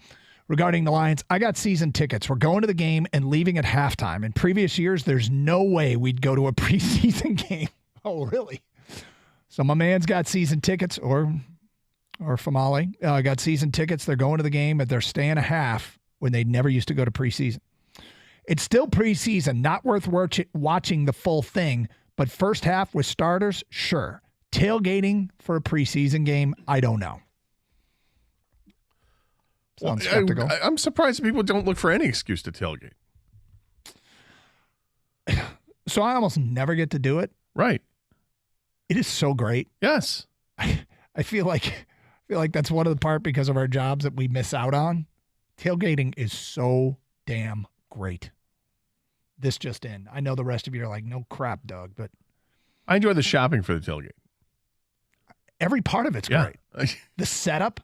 [SPEAKER 4] regarding the Lions. I got season tickets. We're going to the game and leaving at halftime. In previous years, there's no way we'd go to a preseason game. Oh, really? So my man's got season tickets, or Famale got season tickets. They're going to the game, but they're staying a half when they never used to go to preseason. It's still preseason, not worth watching the full thing, but first half with starters, sure. Tailgating for a preseason game, I don't know. Sounds skeptical.
[SPEAKER 9] I'm surprised people don't look for any excuse to tailgate.
[SPEAKER 4] So I almost never get to do it.
[SPEAKER 9] Right.
[SPEAKER 4] It is so great.
[SPEAKER 9] Yes.
[SPEAKER 4] I feel like that's one of the part because of our jobs that we miss out on. Tailgating is so damn great. This just in. I know the rest of you are like, no crap, Doug, but
[SPEAKER 9] I enjoy the shopping for the tailgate.
[SPEAKER 4] Every part of it's great. The setup.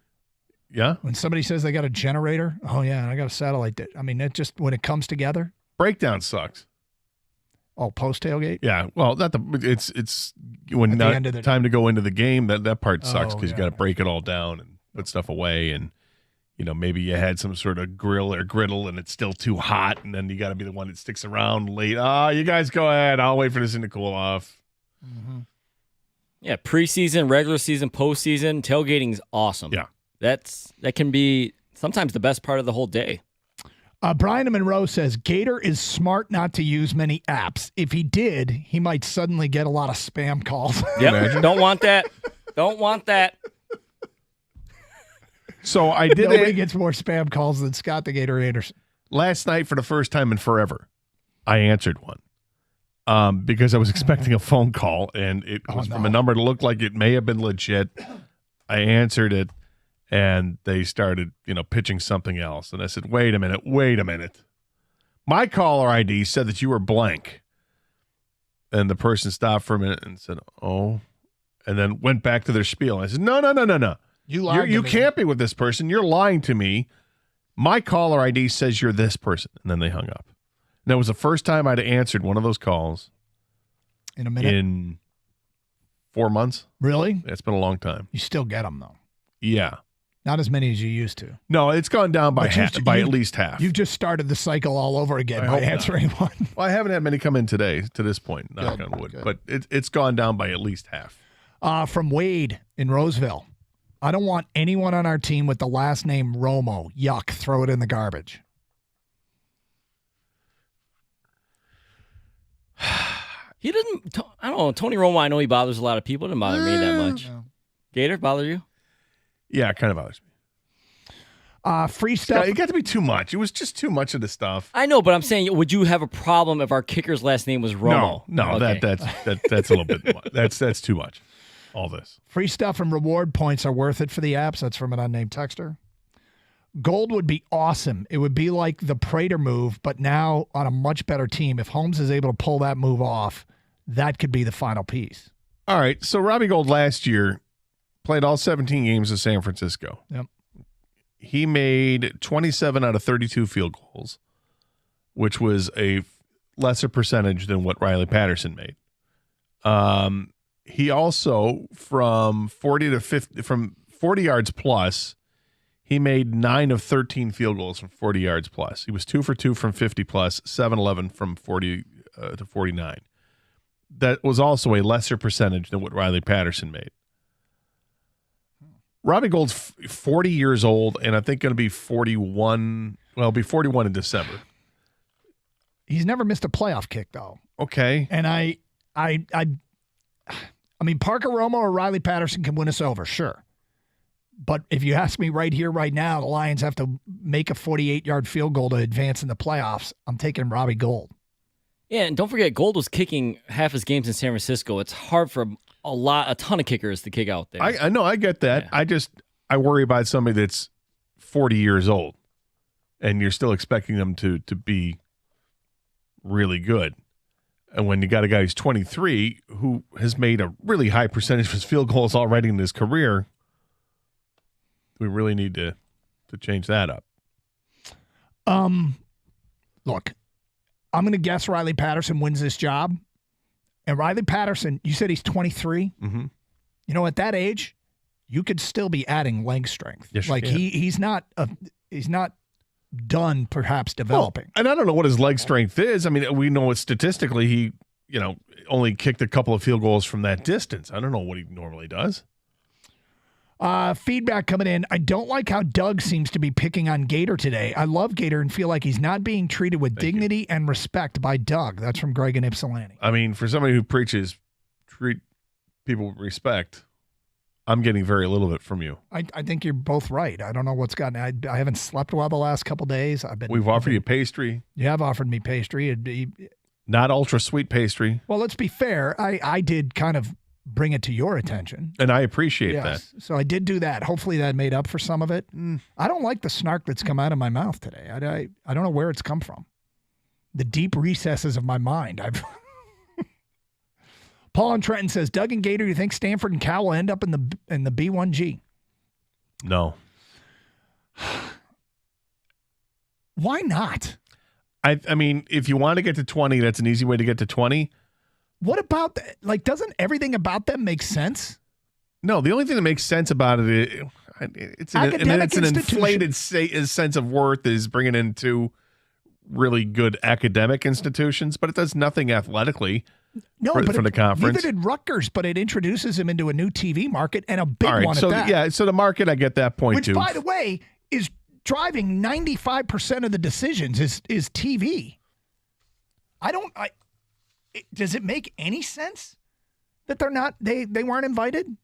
[SPEAKER 9] Yeah.
[SPEAKER 4] When somebody says they got a generator, oh yeah, and I got a satellite. I mean, it just when it comes together.
[SPEAKER 9] Breakdown sucks.
[SPEAKER 4] Oh, post tailgate.
[SPEAKER 9] Yeah. Well, it's when not time to go into the game. That part sucks because you got to break it all down and put stuff away, and maybe you had some sort of grill or griddle and it's still too hot, and then you got to be the one that sticks around late. You guys go ahead. I'll wait for this thing to cool off.
[SPEAKER 4] Mm-hmm.
[SPEAKER 11] Yeah, preseason, regular season, postseason, tailgating is awesome.
[SPEAKER 9] Yeah.
[SPEAKER 11] That can be sometimes the best part of the whole day.
[SPEAKER 4] Brian in Monroe says, Gator is smart not to use many apps. If he did, he might suddenly get a lot of spam calls.
[SPEAKER 11] Yep. Don't want that. Don't want that.
[SPEAKER 9] So I did.
[SPEAKER 4] Nobody gets more spam calls than Scott the Gator Anderson.
[SPEAKER 9] Last night, for the first time in forever, I answered one because I was expecting a phone call, and it was from a number that looked like it may have been legit. I answered it, and they started, pitching something else. And I said, wait a minute. My caller ID said that you were blank. And the person stopped for a minute and said, oh, and then went back to their spiel. And I said, no. You can't be with this person. You're lying to me. My caller ID says you're this person. And then they hung up. And that was the first time I'd answered one of those calls.
[SPEAKER 4] In a minute?
[SPEAKER 9] In 4 months.
[SPEAKER 4] Really?
[SPEAKER 9] It's been a long time.
[SPEAKER 4] You still get them, though.
[SPEAKER 9] Yeah.
[SPEAKER 4] Not as many as you used to.
[SPEAKER 9] No, it's gone down by at least half.
[SPEAKER 4] You've just started the cycle all over again by answering one.
[SPEAKER 9] Well, I haven't had many come in today to this point, knock on wood. Good. But it's gone down by at least half.
[SPEAKER 4] From Wade in Roseville. I don't want anyone on our team with the last name Romo. Yuck. Throw it in the garbage.
[SPEAKER 11] He doesn't. I don't know. Tony Romo, I know he bothers a lot of people. It doesn't bother me that much. No. Gator, bother you?
[SPEAKER 9] Yeah, it kind of bothers me.
[SPEAKER 4] Free stuff.
[SPEAKER 9] It got to be too much. It was just too much of the stuff.
[SPEAKER 11] I know, but I'm saying, would you have a problem if our kicker's last name was Romo?
[SPEAKER 9] No,
[SPEAKER 11] okay.
[SPEAKER 9] that's a little bit much. That's too much. All this.
[SPEAKER 4] Free stuff and reward points are worth it for the apps. That's from an unnamed texter. Gold would be awesome. It would be like the Prater move, but now on a much better team. If Holmes is able to pull that move off, that could be the final piece.
[SPEAKER 9] All right. So Robbie Gold last year played all 17 games in San Francisco.
[SPEAKER 4] Yep.
[SPEAKER 9] He made 27 out of 32 field goals, which was a lesser percentage than what Riley Patterson made. He also from 40 40 yards plus. He made 9 of 13 field goals from 40 yards plus. He was 2 for 2 from 50 plus, 7-11 from 40 to 49. That was also a lesser percentage than what Riley Patterson made. Robbie Gould's 40 years old, and I think going to be 41. Well, he'll be 41 in December.
[SPEAKER 4] He's never missed a playoff kick, though.
[SPEAKER 9] Okay.
[SPEAKER 4] And I mean, Parker Romo or Riley Patterson can win us over, sure. But if you ask me right here, right now, the Lions have to make a 48-yard field goal to advance in the playoffs. I'm taking Robbie Gould.
[SPEAKER 11] Yeah, and don't forget, Gould was kicking half his games in San Francisco. It's hard for a ton of kickers to kick out there.
[SPEAKER 9] I know, I get that. Yeah. I worry about somebody that's 40 years old, and you're still expecting them to be really good. And when you got a guy who's 23 who has made a really high percentage of his field goals already in his career, we really need to change that up.
[SPEAKER 4] Look, I'm going to guess Riley Patterson wins this job. And Riley Patterson, you said he's 23.
[SPEAKER 9] Mm-hmm.
[SPEAKER 4] You know, at that age, you could still be adding leg strength.
[SPEAKER 9] Yes,
[SPEAKER 4] like he's not done perhaps developing.
[SPEAKER 9] Well, and I don't know what his leg strength is. I mean, we know it statistically he, only kicked a couple of field goals from that distance. I don't know what he normally does.
[SPEAKER 4] Feedback coming in. I don't like how Doug seems to be picking on Gator today. I love Gator and feel like he's not being treated with dignity and respect by Doug. That's from Greg and Ypsilanti.
[SPEAKER 9] I mean, for somebody who preaches treat people with respect, I'm getting very little of it from you.
[SPEAKER 4] I think you're both right. I don't know what's gotten. I haven't slept well the last couple days.
[SPEAKER 9] We've offered you pastry.
[SPEAKER 4] You have offered me pastry.
[SPEAKER 9] Not ultra sweet pastry.
[SPEAKER 4] Well, let's be fair. I did kind of bring it to your attention.
[SPEAKER 9] And I appreciate that.
[SPEAKER 4] So I did do that. Hopefully that made up for some of it. I don't like the snark that's come out of my mouth today. I don't know where it's come from. The deep recesses of my mind. Paul and Trenton says, Doug and Gator, you think Stanford and Cal will end up in the B1G?
[SPEAKER 9] No.
[SPEAKER 4] Why not?
[SPEAKER 9] I mean, if you want to get to 20, that's an easy way to get to 20.
[SPEAKER 4] What about that? Like, doesn't everything about them make sense?
[SPEAKER 9] No, the only thing that makes sense about it, it's an inflated sense of worth is bringing in two really good academic institutions, but it does nothing athletically for the conference.
[SPEAKER 4] Neither did Rutgers, but it introduces them into a new TV market and a big one
[SPEAKER 9] so
[SPEAKER 4] at that.
[SPEAKER 9] So the market, I get that point too.
[SPEAKER 4] Which, by the way, is driving 95% of the decisions is TV. Does it make any sense that they weren't invited?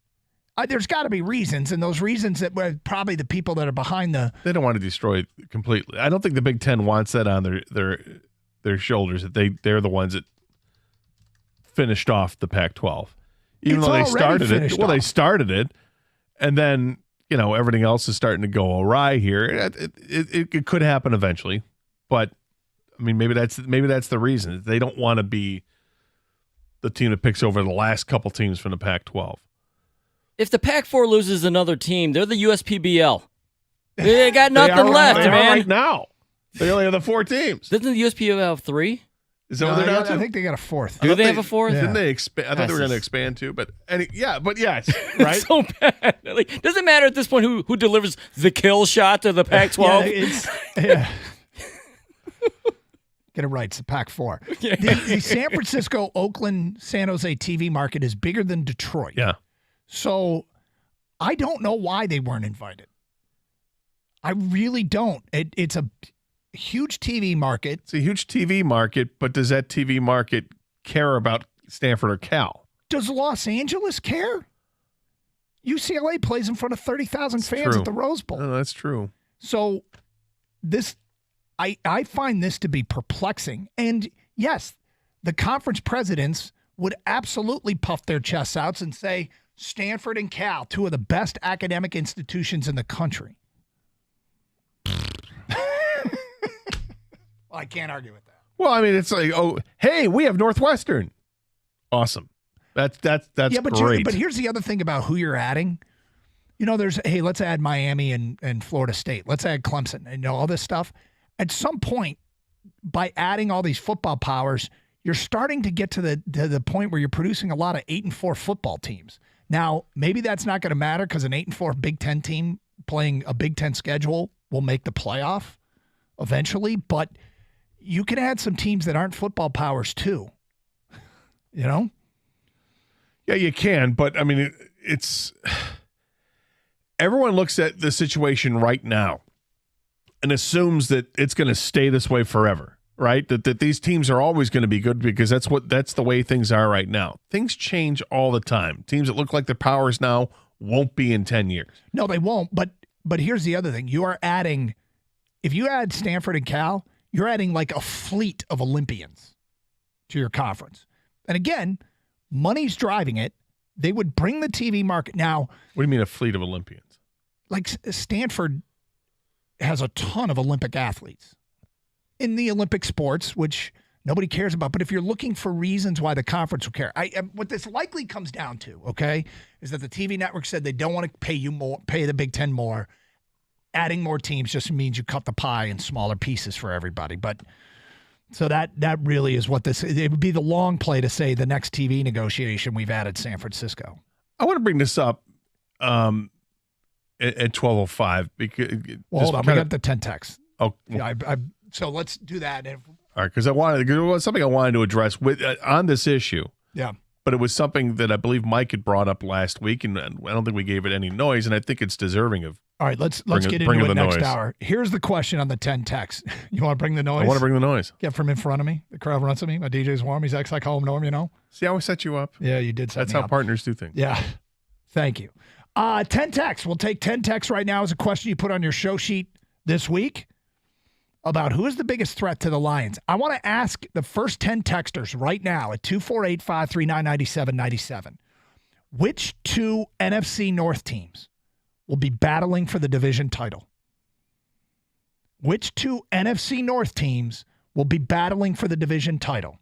[SPEAKER 4] There's got to be reasons, and those reasons that were probably the people that are behind
[SPEAKER 9] they don't want to destroy it completely. I don't think the Big Ten wants that on their shoulders. That they're the ones that finished off the Pac-12, even though they started it. Well, they started it, and then everything else is starting to go awry here. It could happen eventually, but I mean maybe that's the reason. They don't want to be the team that picks over the last couple teams from the Pac-12.
[SPEAKER 11] If the Pac-4 loses another team, they're the USPBL. They got nothing left, man.
[SPEAKER 9] Right now, they only have the 4 teams.
[SPEAKER 11] Doesn't the USPBL have 3?
[SPEAKER 9] Is that what they're down to?
[SPEAKER 4] I think they got a 4th.
[SPEAKER 11] Do they have a 4th?
[SPEAKER 9] Didn't they expand? I thought they were going to expand too, but yes, right?
[SPEAKER 11] It's so bad. Like, doesn't matter at this point who delivers the kill shot to the Pac-12.
[SPEAKER 4] Yeah. Get it right. It's the Pac-4.
[SPEAKER 11] Yeah.
[SPEAKER 4] The San Francisco, Oakland, San Jose TV market is bigger than Detroit.
[SPEAKER 9] Yeah.
[SPEAKER 4] So I don't know why they weren't invited. I really don't. It's a huge TV market.
[SPEAKER 9] It's a huge TV market, but does that TV market care about Stanford or Cal?
[SPEAKER 4] Does Los Angeles care? UCLA plays in front of 30,000 fans at the Rose Bowl.
[SPEAKER 9] No, that's true.
[SPEAKER 4] So I find this to be perplexing. And yes, the conference presidents would absolutely puff their chests out and say, Stanford and Cal, 2 of the best academic institutions in the country. Well, I can't argue with that.
[SPEAKER 9] Well, I mean, it's like, oh, hey, we have Northwestern. Awesome. That's great.
[SPEAKER 4] But here's the other thing about who you're adding. Let's add Miami and Florida State. Let's add Clemson and all this stuff. At some point, by adding all these football powers, you're starting to get to the point where you're producing a lot of 8-4 football teams. Now, maybe that's not going to matter because an 8-4 Big Ten team playing a Big Ten schedule will make the playoff eventually, but you can add some teams that aren't football powers too. You know?
[SPEAKER 9] Yeah, you can, but I mean, it's everyone looks at the situation right now and assumes that it's going to stay this way forever. Right? That these teams are always going to be good because that's the way things are right now. Things change all the time. Teams that look like they're powers now won't be in 10 years.
[SPEAKER 4] No, they won't. But here's the other thing. You are adding, if you add Stanford and Cal, you're adding like a fleet of Olympians to your conference. And again, money's driving it. They would bring the TV market. Now,
[SPEAKER 9] what do you mean a fleet of Olympians?
[SPEAKER 4] Like Stanford has a ton of Olympic athletes in the Olympic sports, which nobody cares about. But if you're looking for reasons why the conference will care, what this likely comes down to, okay, is that the TV network said they don't want to pay you more, pay the Big Ten more. Adding more teams just means you cut the pie in smaller pieces for everybody. But so that really is what this. It would be the long play to say the next TV negotiation we've added San Francisco.
[SPEAKER 9] I want to bring this up at 12:05 because
[SPEAKER 4] hold on, we got the 10 text.
[SPEAKER 9] Oh,
[SPEAKER 4] yeah, so let's do that.
[SPEAKER 9] All right, because it was something I wanted to address with on this issue.
[SPEAKER 4] Yeah.
[SPEAKER 9] But it was something that I believe Mike had brought up last week, and I don't think we gave it any noise, and I think it's deserving of.
[SPEAKER 4] All right, let's get into it next hour. Here's the question on the 10 text. You want to bring the noise?
[SPEAKER 9] I want to bring the noise.
[SPEAKER 4] Get from in front of me. The crowd runs at me. My DJ's warm. He's I call him Norm, you know?
[SPEAKER 9] See how I set you up?
[SPEAKER 4] Yeah, you did set
[SPEAKER 9] That's
[SPEAKER 4] me
[SPEAKER 9] how
[SPEAKER 4] up.
[SPEAKER 9] Partners do things.
[SPEAKER 4] Yeah. Thank you. 10 texts. We'll take 10 texts right now as a question you put on your show sheet this week about who is the biggest threat to the Lions. I want to ask the first 10 texters right now at 248-539-9797, which two NFC North teams will be battling for the division title? Which two NFC North teams will be battling for the division title?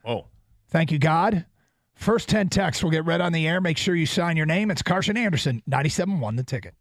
[SPEAKER 9] Oh.
[SPEAKER 4] Thank you, God. First 10 texts will get read on the air. Make sure you sign your name. It's Carson Anderson, 97.1 The Ticket.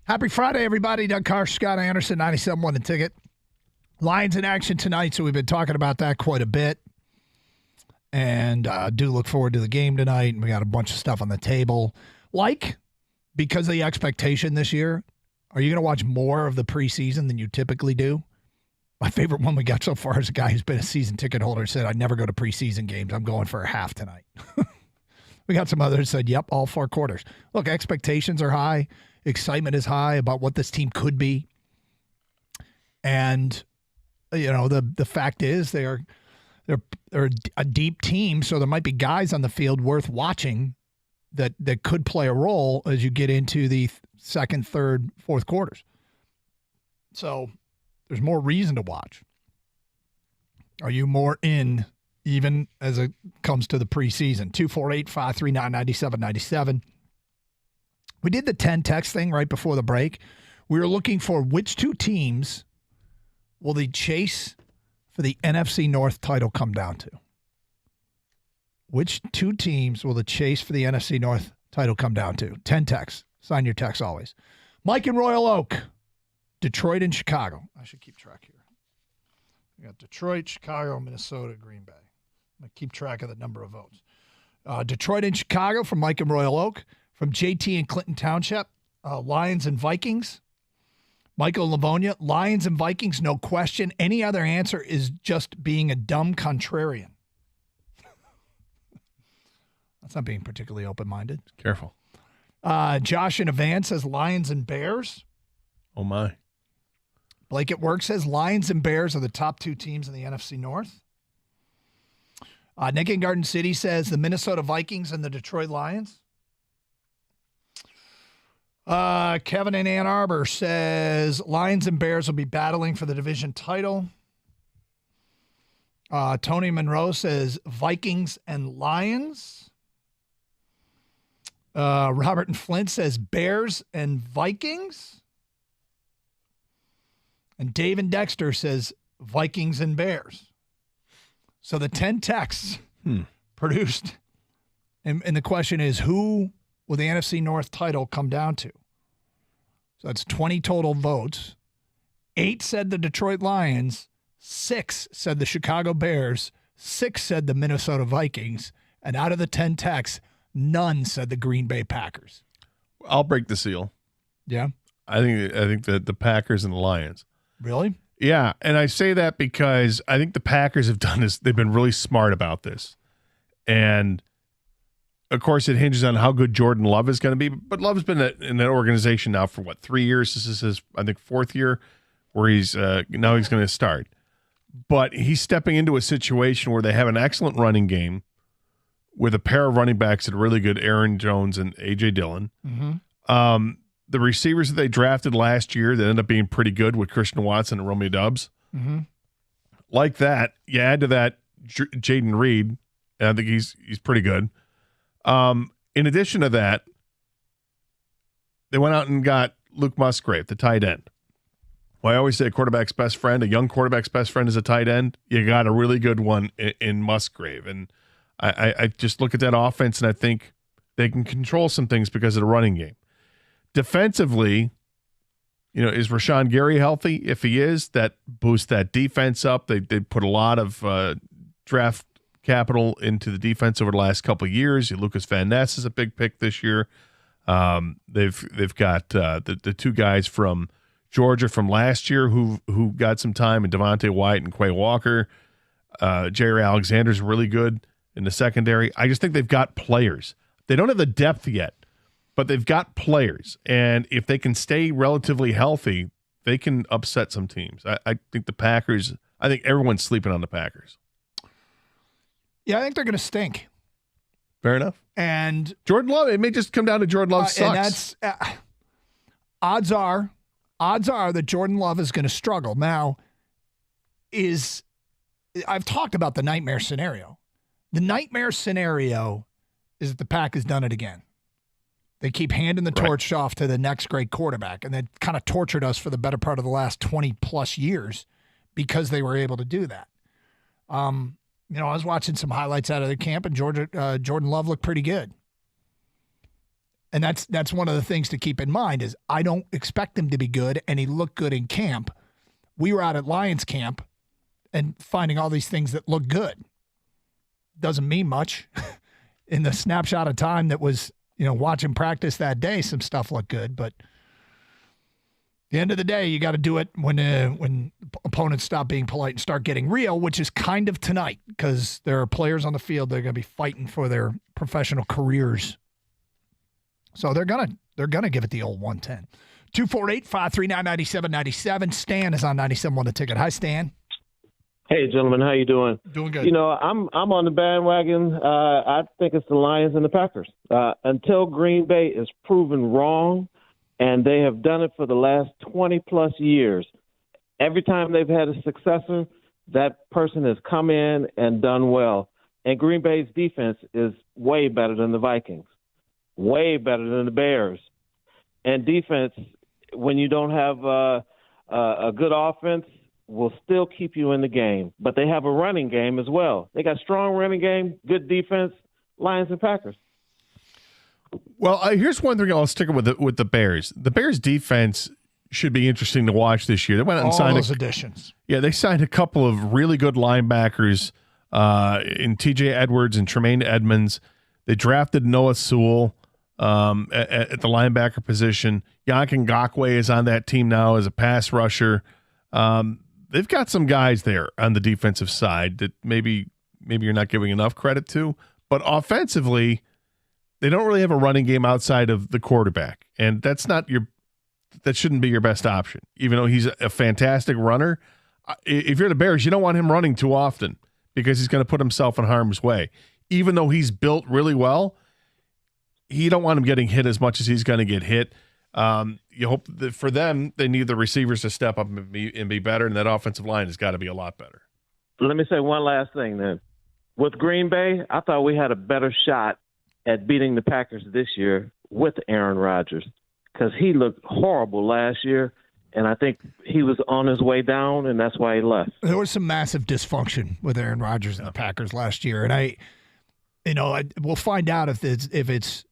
[SPEAKER 4] Happy Friday, everybody. Doug Carr, Scott Anderson, 97.1 The Ticket. Lions in action tonight, so we've been talking about that quite a bit. And do look forward to the game tonight. And we got a bunch of stuff on the table. Because of the expectation this year, are you going to watch more of the preseason than you typically do? My favorite one we got so far is a guy who's been a season ticket holder and said, I'd never go to preseason games. I'm going for a half tonight. We got some others that said, yep, all 4 quarters. Look, expectations are high. Excitement is high about what this team could be. And, the fact is they're a deep team, so there might be guys on the field worth watching that could play a role as you get into the second, third, fourth quarters. So there's more reason to watch. Are you more in even as it comes to the preseason? 248-539-9797. We did the 10 text thing right before the break. We were looking for which 2 teams will the chase for the NFC North title come down to? Which 2 teams will the chase for the NFC North title come down to? 10 texts. Sign your text always. Mike in Royal Oak. Detroit and Chicago. I should keep track here. We got Detroit, Chicago, Minnesota, Green Bay. I'm going to keep track of the number of votes. Detroit and Chicago from Mike in Royal Oak. From JT in Clinton Township, Lions and Vikings. Michael Livonia, Lions and Vikings, no question. Any other answer is just being a dumb contrarian. That's not being particularly open-minded.
[SPEAKER 9] Careful.
[SPEAKER 4] Josh in Avant says Lions and Bears.
[SPEAKER 9] Oh, my.
[SPEAKER 4] Blake at Work says Lions and Bears are the top 2 teams in the NFC North. Nick in Garden City says the Minnesota Vikings and the Detroit Lions. Kevin in Ann Arbor says Lions and Bears will be battling for the division title. Tony Monroe says Vikings and Lions. Robert and Flint says Bears and Vikings. And Dave and Dexter says Vikings and Bears. So the 10 texts produced. And the question is, who will the NFC North title come down to? So that's 20 total votes. 8 said the Detroit Lions. 6 said the Chicago Bears. 6 said the Minnesota Vikings. And out of the 10 texts, none said the Green Bay Packers.
[SPEAKER 9] I'll break the seal.
[SPEAKER 4] Yeah?
[SPEAKER 9] I think that the Packers and the Lions.
[SPEAKER 4] Really?
[SPEAKER 9] Yeah, and I say that because I think the Packers have done this. They've been really smart about this. And, of course, it hinges on how good Jordan Love is going to be. But Love's been in that organization now for, 3 years? This is his, I think, 4th year where he's now he's going to start. But he's stepping into a situation where they have an excellent running game with a pair of running backs that are really good, Aaron Jones and A.J. Dillon.
[SPEAKER 4] Mm-hmm.
[SPEAKER 9] The receivers that they drafted last year that ended up being pretty good with Christian Watson and Romeo Doubs.
[SPEAKER 4] Mm-hmm.
[SPEAKER 9] Like that, you add to that Jaden Reed, and I think he's pretty good. In addition to that, they went out and got Luke Musgrave, the tight end. Well, I always say a quarterback's best friend, a young quarterback's best friend is a tight end. You got a really good one in Musgrave. And I just look at that offense, and I think they can control some things because of the running game. Defensively, is Rashawn Gary healthy? If he is, that boosts that defense up. They put a lot of draft capital into the defense over the last couple of years. Lucas Van Ness is a big pick this year. They've got the 2 guys from Georgia from last year who got some time, and Devontae White and Quay Walker. Jerry Alexander's really good in the secondary. I just think they've got players. They don't have the depth yet, but they've got players. And if they can stay relatively healthy, they can upset some teams. I think the Packers, I think everyone's sleeping on the Packers.
[SPEAKER 4] Yeah, I think they're going to stink.
[SPEAKER 9] Fair enough.
[SPEAKER 4] And
[SPEAKER 9] Jordan Love, it may just come down to Jordan Love sucks.
[SPEAKER 4] And that's odds are that Jordan Love is going to struggle. Now, I've talked about the nightmare scenario. The nightmare scenario is that the Pack has done it again. They keep handing the torch off to the next great quarterback, and they kind of tortured us for the better part of the last 20-plus years because they were able to do that. I was watching some highlights out of the camp, and Jordan Love looked pretty good. And that's one of the things to keep in mind is I don't expect him to be good, and he looked good in camp. We were out at Lions camp and finding all these things that look good. Doesn't mean much. In the snapshot of time that was, watching practice that day, some stuff looked good. But at the end of the day, you got to do it when opponents stop being polite and start getting real, which is kind of tonight because there are players on the field that are going to be fighting for their professional careers. So they're gonna give it the old 110. 248-539-9797. Stan is on 97.1 The Ticket. Hi, Stan.
[SPEAKER 17] Hey, gentlemen, how you doing?
[SPEAKER 4] Doing good.
[SPEAKER 17] I'm on the bandwagon. I think it's the Lions and the Packers. Until Green Bay is proven wrong, and they have done it for the last 20-plus years, every time they've had a successor, that person has come in and done well. And Green Bay's defense is way better than the Vikings, way better than the Bears. And defense, when you don't have a good offense, will still keep you in the game. But they have a running game as well. They got strong running game, good defense, Lions and Packers.
[SPEAKER 9] Well, here's one thing I'll stick with the Bears. The Bears defense should be interesting to watch this year. They went out and signed
[SPEAKER 4] those additions.
[SPEAKER 9] Yeah, they signed a couple of really good linebackers in TJ Edwards and Tremaine Edmonds. They drafted Noah Sewell at the linebacker position. Yankin Ngakoue is on that team now as a pass rusher. They've got some guys there on the defensive side that maybe you're not giving enough credit to. But offensively, they don't really have a running game outside of the quarterback. And that shouldn't be your best option. Even though he's a fantastic runner, if you're the Bears, you don't want him running too often because he's going to put himself in harm's way. Even though he's built really well, you don't want him getting hit as much as he's going to get hit. You hope that for them, they need the receivers to step up and be better, and that offensive line has got to be a lot better.
[SPEAKER 17] Let me say one last thing then. With Green Bay, I thought we had a better shot at beating the Packers this year with Aaron Rodgers because he looked horrible last year, and I think he was on his way down, and that's why he left.
[SPEAKER 4] There was some massive dysfunction with Aaron Rodgers and the Packers last year, and we'll find out if it's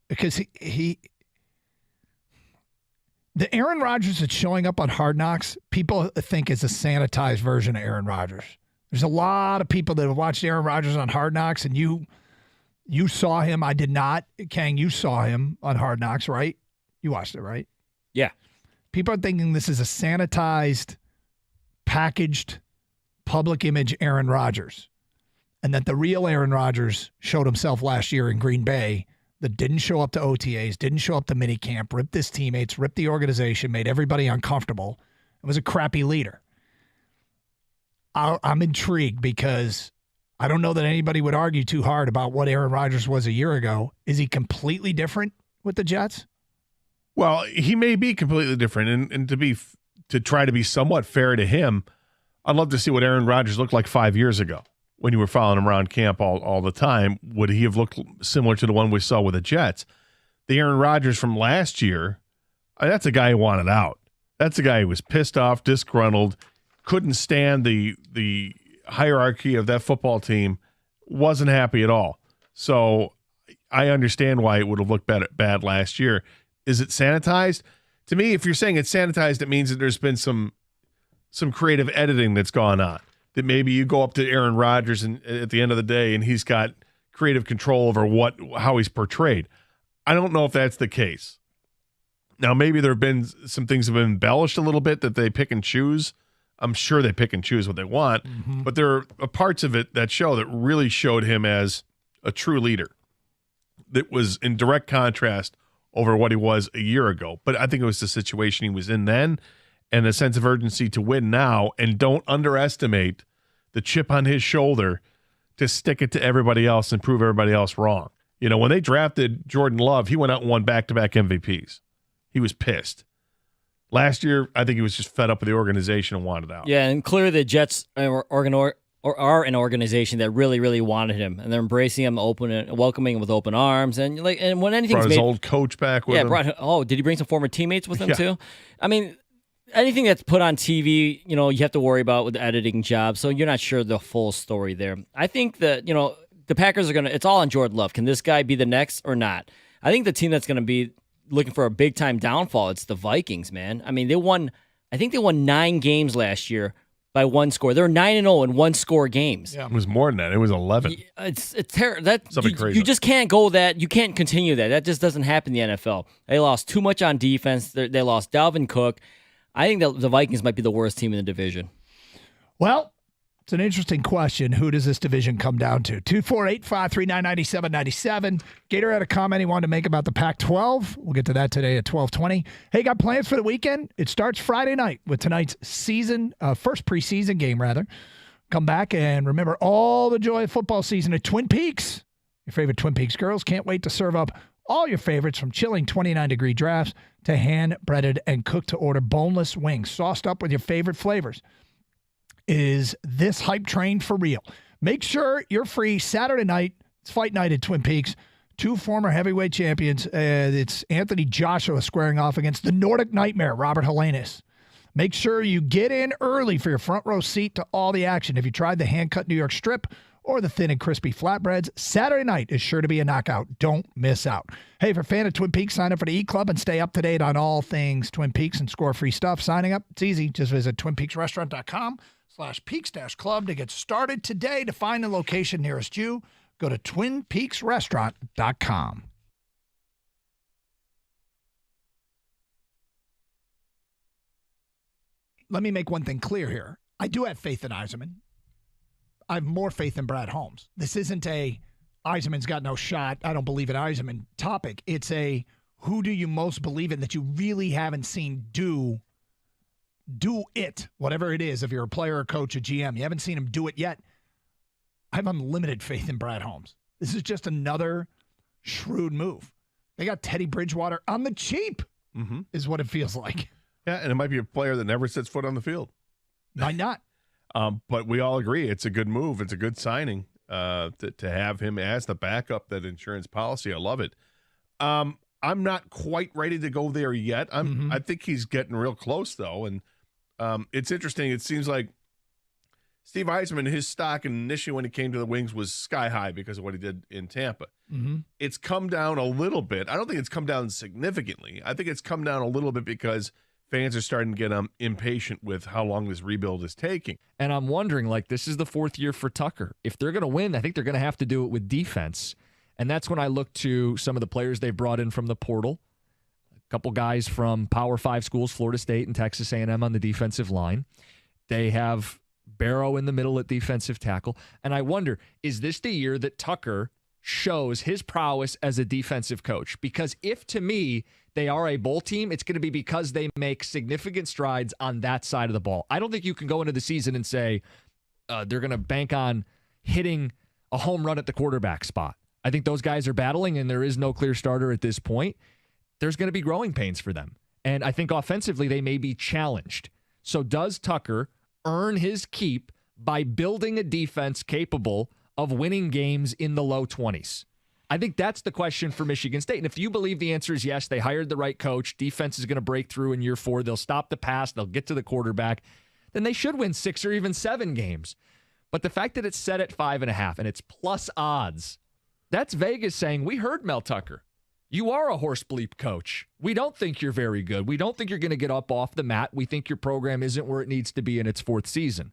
[SPEAKER 4] because the Aaron Rodgers that's showing up on Hard Knocks, people think is a sanitized version of Aaron Rodgers. There's a lot of people that have watched Aaron Rodgers on Hard Knocks, and you saw him. I did not. Kang, you saw him on Hard Knocks, right? You watched it, right?
[SPEAKER 11] Yeah.
[SPEAKER 4] People are thinking this is a sanitized, packaged, public image Aaron Rodgers, and that the real Aaron Rodgers showed himself last year in Green Bay that didn't show up to OTAs, didn't show up to minicamp, ripped his teammates, ripped the organization, made everybody uncomfortable, and was a crappy leader. I'm intrigued because I don't know that anybody would argue too hard about what Aaron Rodgers was a year ago. Is he completely different with the Jets?
[SPEAKER 9] Well, he may be completely different, and to try to be somewhat fair to him, I'd love to see what Aaron Rodgers looked like 5 years ago when you were following him around camp all the time. Would he have looked similar to the one we saw with the Jets? The Aaron Rodgers from last year, that's a guy who wanted out. That's a guy who was pissed off, disgruntled, couldn't stand the hierarchy of that football team, wasn't happy at all. So I understand why it would have looked bad last year. Is it sanitized? To me, if you're saying it's sanitized, it means that there's been some creative editing that's gone on. That maybe you go up to Aaron Rodgers and at the end of the day and he's got creative control over how he's portrayed. I don't know if that's the case. Now, maybe there have been some things that have been embellished a little bit that they pick and choose. I'm sure they pick and choose what they want, but there are parts of it that show that really showed him as a true leader that was in direct contrast over what he was a year ago. But I think it was the situation he was in then and a sense of urgency to win now, and don't underestimate the chip on his shoulder to stick it to everybody else and prove everybody else wrong. You know, when they drafted Jordan Love, he went out and won back-to-back MVPs. He was pissed. Last year, I think he was just fed up with the organization and wanted out.
[SPEAKER 11] Yeah, and clearly the Jets are an organization that really, really wanted him, and they're embracing him, welcoming him with open arms, and when anything's
[SPEAKER 9] brought his old coach back with him.
[SPEAKER 11] Did he bring some former teammates with him too? I mean, anything that's put on TV, you have to worry about with the editing job, so you're not sure the full story there. I think that the Packers are it's all on Jordan Love. Can this guy be the next or not? I think the team that's going to be looking for a big time downfall, it's the Vikings, man. I mean, I think they won 9 games last yeyear by one score. They were 9-0 in one score games.
[SPEAKER 9] Yeah. It was more than that. It was 11.
[SPEAKER 11] It's terrible. That
[SPEAKER 9] Something crazy.
[SPEAKER 11] You just can't go that. You can't continue that. That just doesn't happen in the NFL. They lost too much on defense. They lost Dalvin Cook. I think the Vikings might be the worst team in the division.
[SPEAKER 4] Well, it's an interesting question. Who does this division come down to? 248-539-9797. Gator had a comment he wanted to make about the Pac-12. We'll get to that today at 12:20. Hey, got plans for the weekend? It starts Friday night with tonight's first preseason game, rather. Come back and remember all the joy of football season at Twin Peaks. Your favorite Twin Peaks girls can't wait to serve up all your favorites, from chilling 29-degree drafts to hand-breaded and cooked-to-order boneless wings, sauced up with your favorite flavors. Is this hype train for real? Make sure you're free Saturday night. It's fight night at Twin Peaks. 2 former heavyweight champions. It's Anthony Joshua squaring off against the Nordic Nightmare, Robert Helenius. Make sure you get in early for your front row seat to all the action. If you tried the hand-cut New York strip or the thin and crispy flatbreads, Saturday night is sure to be a knockout. Don't miss out. Hey, if you're a fan of Twin Peaks, sign up for the E-Club and stay up to date on all things Twin Peaks and score free stuff. Signing up, it's easy. Just visit twinpeaksrestaurant.com/Peaks-Club to get started today. To find the location nearest you, go to twinpeaksrestaurant.com. Let me make one thing clear here. I do have faith in Yzerman. I have more faith in Brad Holmes. This isn't a Yzerman's got no shot, I don't believe in Yzerman topic. It's a who do you most believe in that you really haven't seen do it, whatever it is, if you're a player, a coach, a GM. You haven't seen him do it yet. I have unlimited faith in Brad Holmes. This is just another shrewd move. They got Teddy Bridgewater on the cheap, is what it feels like.
[SPEAKER 9] Yeah, and it might be a player that never sets foot on the field.
[SPEAKER 4] Why not?
[SPEAKER 9] But we all agree it's a good move. It's a good signing to have him as the backup, that insurance policy. I love it. I'm not quite ready to go there yet. I think he's getting real close, though. And it's interesting. It seems like Steve Yzerman, his stock initially when he came to the Wings was sky high because of what he did in Tampa. It's come down a little bit. I don't think it's come down significantly. I think it's come down a little bit because fans are starting to get impatient with how long this rebuild is taking.
[SPEAKER 3] And I'm wondering, this is the 4th year for Tucker. If they're going to win, I think they're going to have to do it with defense. And that's when I look to some of the players they brought in from the portal. A couple guys from Power 5 schools, Florida State and Texas A&M on the defensive line. They have Barrow in the middle at defensive tackle. And I wonder, is this the year that Tucker shows his prowess as a defensive coach? Because if, to me, they are a bowl team, it's going to be because they make significant strides on that side of the ball. I don't think you can go into the season and say they're going to bank on hitting a home run at the quarterback spot. I think those guys are battling, and there is no clear starter at this point. There's going to be growing pains for them. And I think offensively they may be challenged. So does Tucker earn his keep by building a defense capable of winning games in the low 20s? I think that's the question for Michigan State. And if you believe the answer is yes, they hired the right coach, defense is going to break through in year 4, they'll stop the pass, they'll get to the quarterback, then they should win 6 or even 7 games. But the fact that it's set at 5.5 and it's plus odds, that's Vegas saying, we heard Mel Tucker. You are a horse bleep coach. We don't think you're very good. We don't think you're going to get up off the mat. We think your program isn't where it needs to be in its 4th season.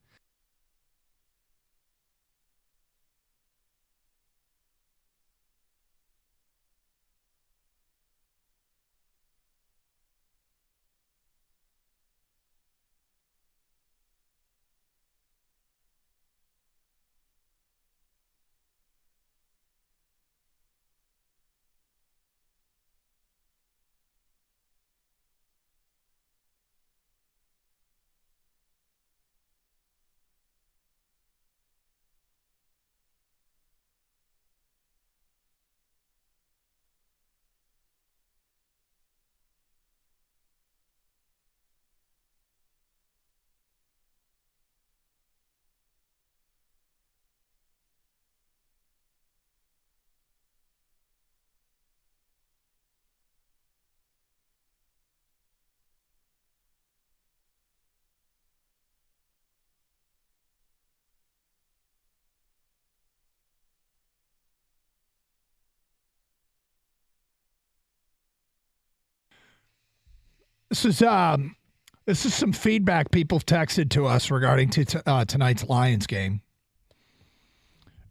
[SPEAKER 4] This is some feedback people have texted to us regarding tonight's Lions game.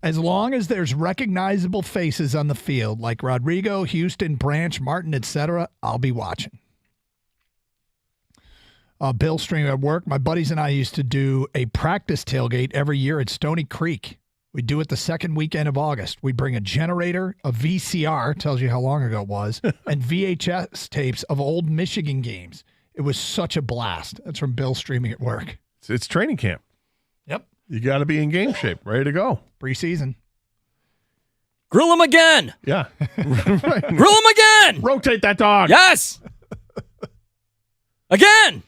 [SPEAKER 4] As long as there's recognizable faces on the field, like Rodrigo, Houston, Branch, Martin, etc., I'll be watching. Bill Stream at work. My buddies and I used to do a practice tailgate every year at Stony Creek. We do it the second weekend of August. We bring a generator, a VCR, tells you how long ago it was, and VHS tapes of old Michigan games. It was such a blast. That's from Bill Streaming at work.
[SPEAKER 9] It's training camp.
[SPEAKER 4] Yep.
[SPEAKER 9] You got to be in game shape, ready to go.
[SPEAKER 4] Preseason.
[SPEAKER 11] Grill him again.
[SPEAKER 9] Yeah.
[SPEAKER 11] Right. Grill him again.
[SPEAKER 9] Rotate that dog.
[SPEAKER 11] Yes. Again.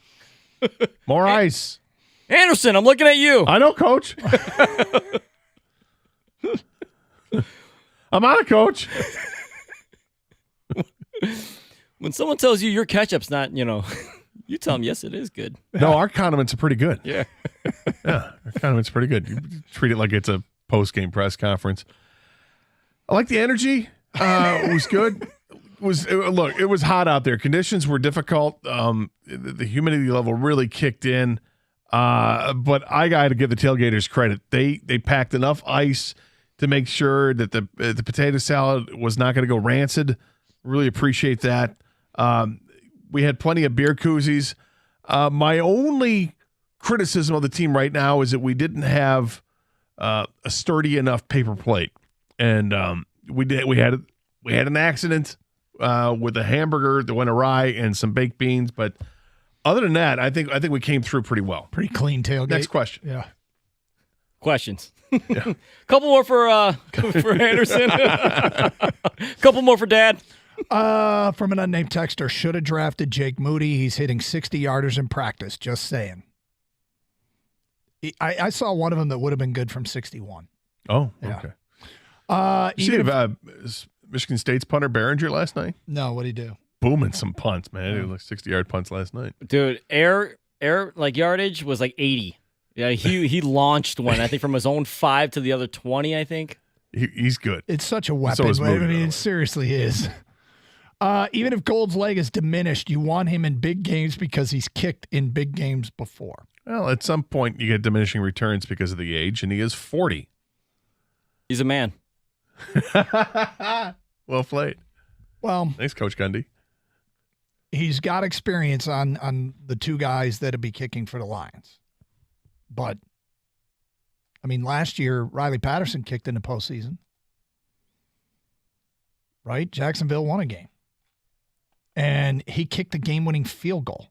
[SPEAKER 9] More ice.
[SPEAKER 11] Anderson, I'm looking at you.
[SPEAKER 9] I know, Coach. I'm on it, Coach.
[SPEAKER 11] When someone tells you your ketchup's not, you tell them, yes, it is good.
[SPEAKER 9] No, our condiments are pretty good.
[SPEAKER 11] Yeah.
[SPEAKER 9] Yeah, our condiments are pretty good. You treat it like it's a post-game press conference. I like the energy. It was good. Look, it was hot out there. Conditions were difficult. The humidity level really kicked in. But I got to give the tailgaters credit. They packed enough ice to make sure that the potato salad was not going to go rancid. Really appreciate that. We had plenty of beer koozies. My only criticism of the team right now is that we didn't have a sturdy enough paper plate, and we had an accident with a hamburger that went awry and some baked beans. But other than that, I think we came through pretty well.
[SPEAKER 4] Pretty clean tailgate.
[SPEAKER 9] Next question.
[SPEAKER 4] Yeah.
[SPEAKER 11] Questions.
[SPEAKER 9] Yeah.
[SPEAKER 11] Couple more for Anderson. Couple more for Dad.
[SPEAKER 4] From an unnamed texter, should have drafted Jake Moody. He's hitting 60-yarders in practice. Just saying. I saw one of them that would have been good from 61.
[SPEAKER 9] Oh,
[SPEAKER 4] yeah.
[SPEAKER 9] Okay. You see Michigan State's punter Behringer last night?
[SPEAKER 4] No, what'd he do?
[SPEAKER 9] Booming some punts, man. He had like 60-yard punts last night.
[SPEAKER 11] Dude, air like yardage was like 80. Yeah, he launched one, I think, from his own 5 to the other 20, I think.
[SPEAKER 9] He's good.
[SPEAKER 4] It's such a weapon.
[SPEAKER 9] So Moody,
[SPEAKER 4] I mean, it seriously is. Even if Gold's leg is diminished, you want him in big games because he's kicked in big games before.
[SPEAKER 9] Well, at some point, you get diminishing returns because of the age, and he is 40.
[SPEAKER 11] He's a man.
[SPEAKER 9] Well played.
[SPEAKER 4] Well,
[SPEAKER 9] thanks, Coach Gundy.
[SPEAKER 4] He's got experience on the two guys that'll be kicking for the Lions. But, I mean, last year, Riley Patterson kicked in the postseason. Right? Jacksonville won a game. And he kicked the game-winning field goal.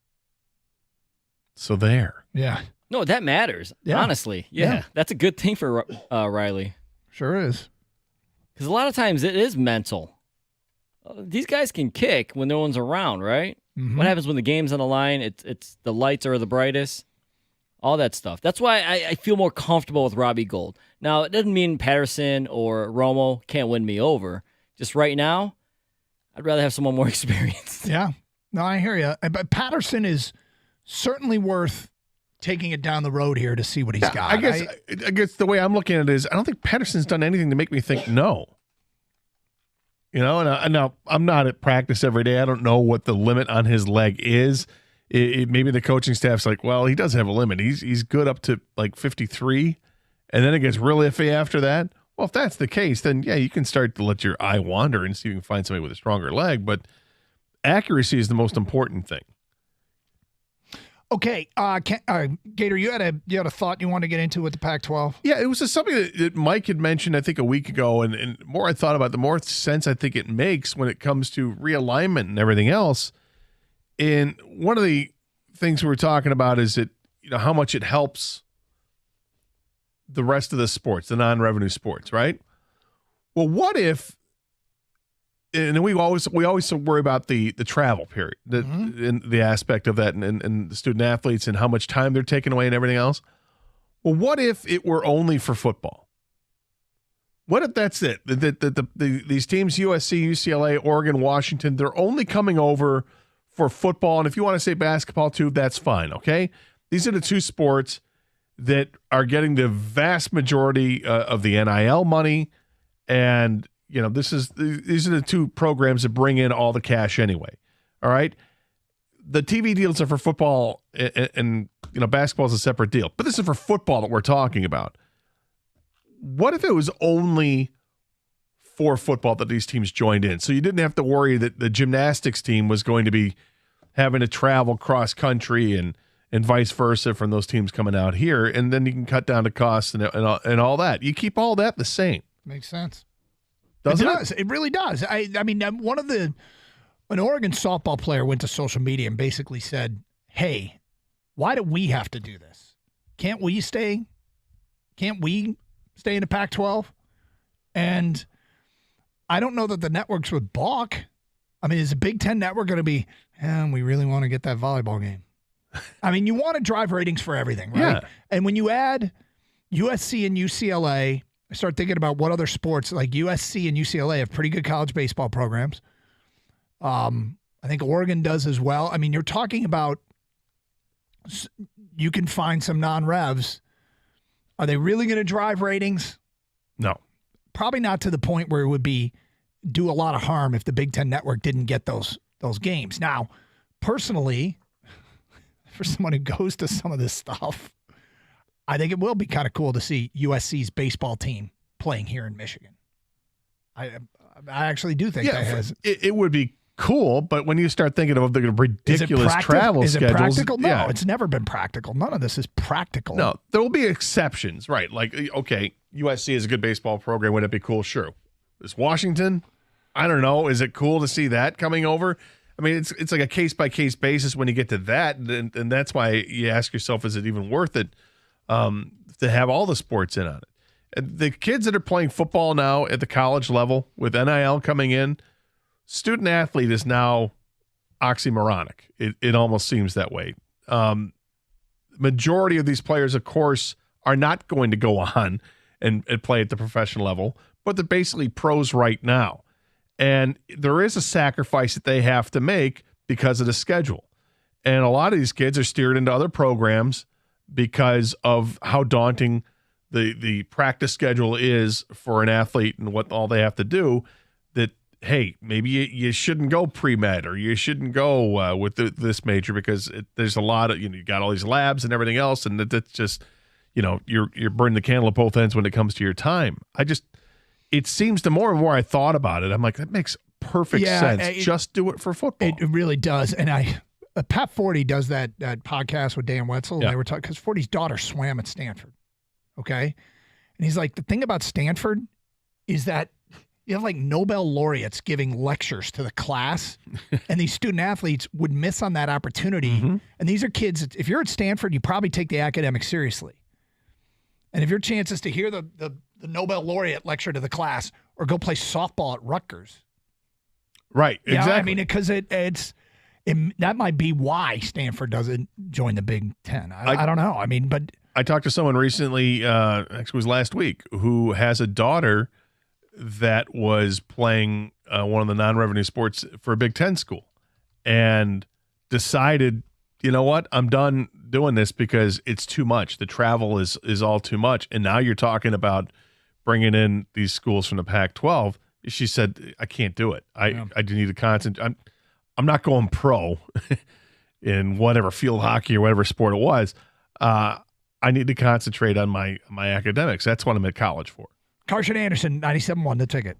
[SPEAKER 9] So there.
[SPEAKER 4] Yeah.
[SPEAKER 11] No, that matters.
[SPEAKER 4] Yeah.
[SPEAKER 11] Honestly. Yeah. That's a good thing for Riley.
[SPEAKER 4] Sure is.
[SPEAKER 11] Because a lot of times it is mental. These guys can kick when no one's around, right?
[SPEAKER 4] Mm-hmm.
[SPEAKER 11] What happens when the game's on the line? It's the lights are the brightest. All that stuff. That's why I feel more comfortable with Robbie Gould. Now, it doesn't mean Patterson or Romo can't win me over. Just right now, I'd rather have someone more experienced.
[SPEAKER 4] Yeah. No, I hear you. But Patterson is certainly worth taking it down the road here to see what he's got.
[SPEAKER 9] I guess the way I'm looking at it is I don't think Patterson's done anything to make me think no. You know, and now I'm not at practice every day. I don't know what the limit on his leg is. Maybe the coaching staff's like, well, he does have a limit. He's good up to like 53, and then it gets real iffy after that. Well, if that's the case, then yeah, you can start to let your eye wander and see if you can find somebody with a stronger leg. But accuracy is the most important thing.
[SPEAKER 4] Okay, Gator, you had a thought you wanted to get into with the Pac-12?
[SPEAKER 9] Yeah, it was just something that Mike had mentioned, I think, a week ago, and the more I thought about it, the more sense I think it makes when it comes to realignment and everything else. And one of the things we were talking about is that, you know, how much it helps the rest of the sports, the non-revenue sports, right? Well, what if, and we always worry about the travel period, and the aspect of that, and the student athletes and how much time they're taking away and everything else. Well, what if it were only for football? What if that's it? These teams, USC, UCLA, Oregon, Washington, they're only coming over for football, and if you want to say basketball too, that's fine, okay? These are the two sports that are getting the vast majority of the NIL money, and you know, these are the two programs that bring in all the cash anyway. All right. the TV deals are for football, and basketball is a separate deal. But this is for football that we're talking about. What if it was only for football that these teams joined in? So you didn't have to worry that the gymnastics team was going to be having to travel cross country and vice versa from those teams coming out here, and then you can cut down the costs and all that. You keep all that the same.
[SPEAKER 4] Makes sense.
[SPEAKER 9] Doesn't
[SPEAKER 4] it? It really does. I mean, an Oregon softball player went to social media and basically said, "Hey, why do we have to do this? Can't we stay in the Pac-12?" And I don't know that the networks would balk. I mean, is the Big Ten network going to be, we really want to get that volleyball game? I mean, you want to drive ratings for everything, right?
[SPEAKER 9] Yeah.
[SPEAKER 4] And when you add USC and UCLA, I start thinking about what other sports, like USC and UCLA have pretty good college baseball programs. I think Oregon does as well. I mean, you're talking about, you can find some non-revs. Are they really going to drive ratings?
[SPEAKER 9] No.
[SPEAKER 4] Probably not to the point where it would do a lot of harm if the Big Ten network didn't get those games. Now, personally, for someone who goes to some of this stuff, I think it will be kind of cool to see USC's baseball team playing here in Michigan. I actually do think that has.
[SPEAKER 9] It would be cool, but when you start thinking of the ridiculous travel schedules,
[SPEAKER 4] is it practical? No, it's never been practical. None of this is practical.
[SPEAKER 9] No, there will be exceptions, right? Like, okay, USC is a good baseball program. Would it be cool? Sure. Is Washington? I don't know. Is it cool to see that coming over? I mean, it's like a case-by-case basis when you get to that, and that's why you ask yourself, is it even worth it to have all the sports in on it? And the kids that are playing football now at the college level with NIL coming in, student-athlete is now oxymoronic. It almost seems that way. Majority of these players, of course, are not going to go on and play at the professional level, but they're basically pros right now. And there is a sacrifice that they have to make because of the schedule. And a lot of these kids are steered into other programs because of how daunting the practice schedule is for an athlete and what all they have to do, that, hey, maybe you shouldn't go pre-med or you shouldn't go with this major because there's a lot of, you got all these labs and everything else, and that's just, you're burning the candle at both ends when it comes to your time. It seems the more and more I thought about it, I'm like, that makes perfect sense. Just do it for football.
[SPEAKER 4] It really does. And Pat Forty does that podcast with Dan Wetzel. And they were talking, because Forty's daughter swam at Stanford. Okay. And he's like, the thing about Stanford is that you have like Nobel laureates giving lectures to the class, and these student athletes would miss on that opportunity. Mm-hmm. And these are kids, if you're at Stanford, you probably take the academics seriously. And if your chance is to hear the Nobel laureate lecture to the class or go play softball at Rutgers.
[SPEAKER 9] Right, exactly.
[SPEAKER 4] I mean, because that might be why Stanford doesn't join the Big Ten. I don't know. I mean, but
[SPEAKER 9] I talked to someone recently, actually it was last week, who has a daughter that was playing one of the non-revenue sports for a Big Ten school and decided, you know what, I'm done doing this because it's too much. The travel is all too much. And now you're talking about bringing in these schools from the Pac-12. She said, I can't do it. I do need to concentrate. I'm not going pro in whatever field hockey or whatever sport it was. I need to concentrate on my academics. That's what I'm at college for.
[SPEAKER 4] Carson Anderson, 97.1, The Ticket.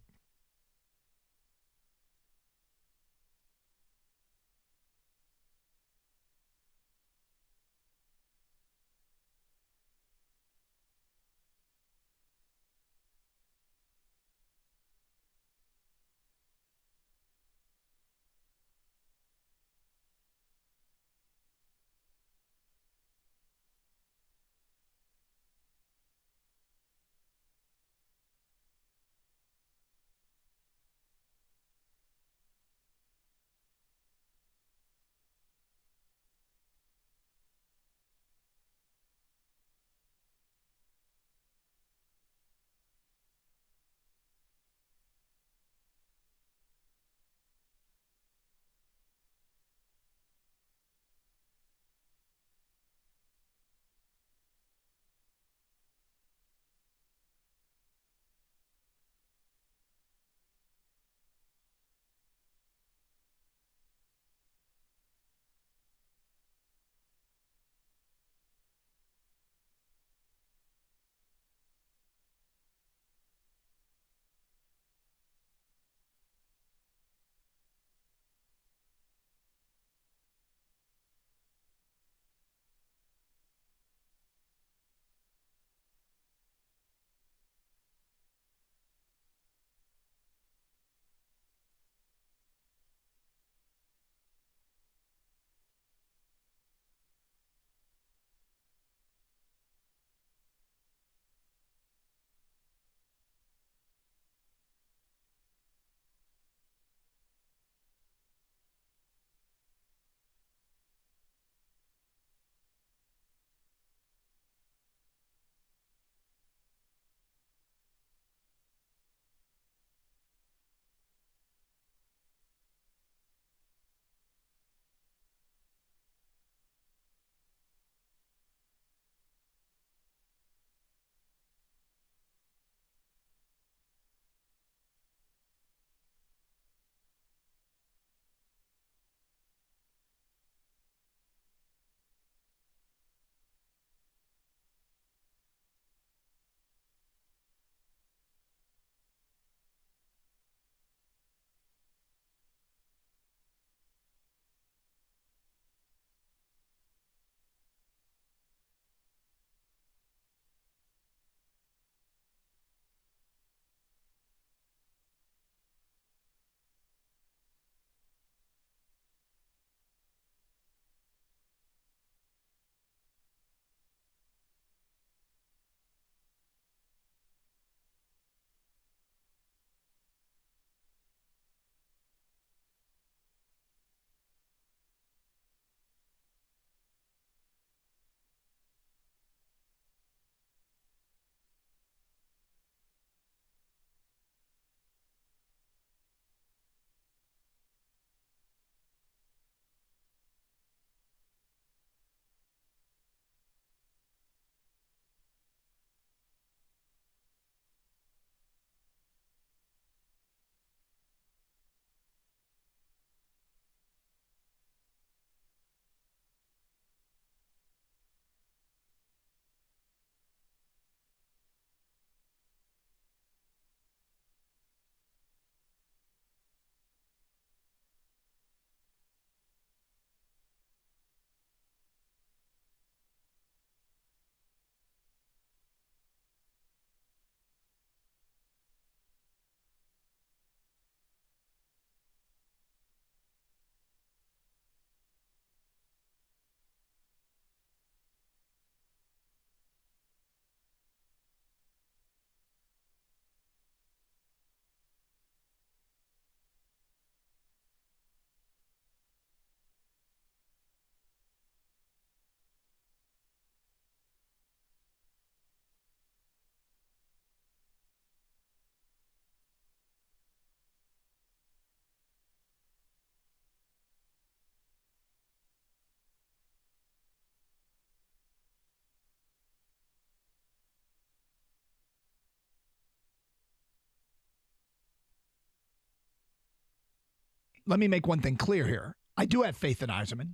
[SPEAKER 4] let me make one thing clear here. I do have faith in Yzerman.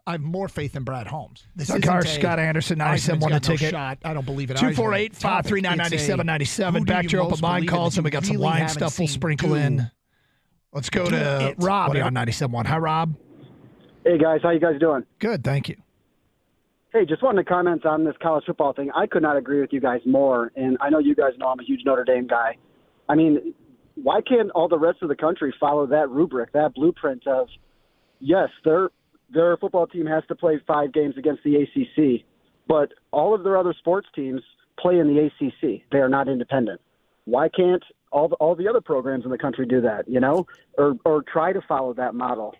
[SPEAKER 4] I have more faith in Brad Holmes. This isn't Scott Anderson, 97 won the ticket. Shot. I don't believe it. 248-539-9797. Back your open line calls, and we got some line stuff we'll sprinkle in. Let's go to Rob on 97.1. Hi, Rob.
[SPEAKER 18] Hey, guys. How you guys doing?
[SPEAKER 4] Good, thank you.
[SPEAKER 18] Hey, just wanted to comment on this college football thing. I could not agree with you guys more, and I know you guys know I'm a huge Notre Dame guy. I mean, why can't all the rest of the country follow that rubric, that blueprint of, yes, their football team has to play 5 games against the ACC, but all of their other sports teams play in the ACC. They are not independent. Why can't all the other programs in the country do that, or try to follow that model?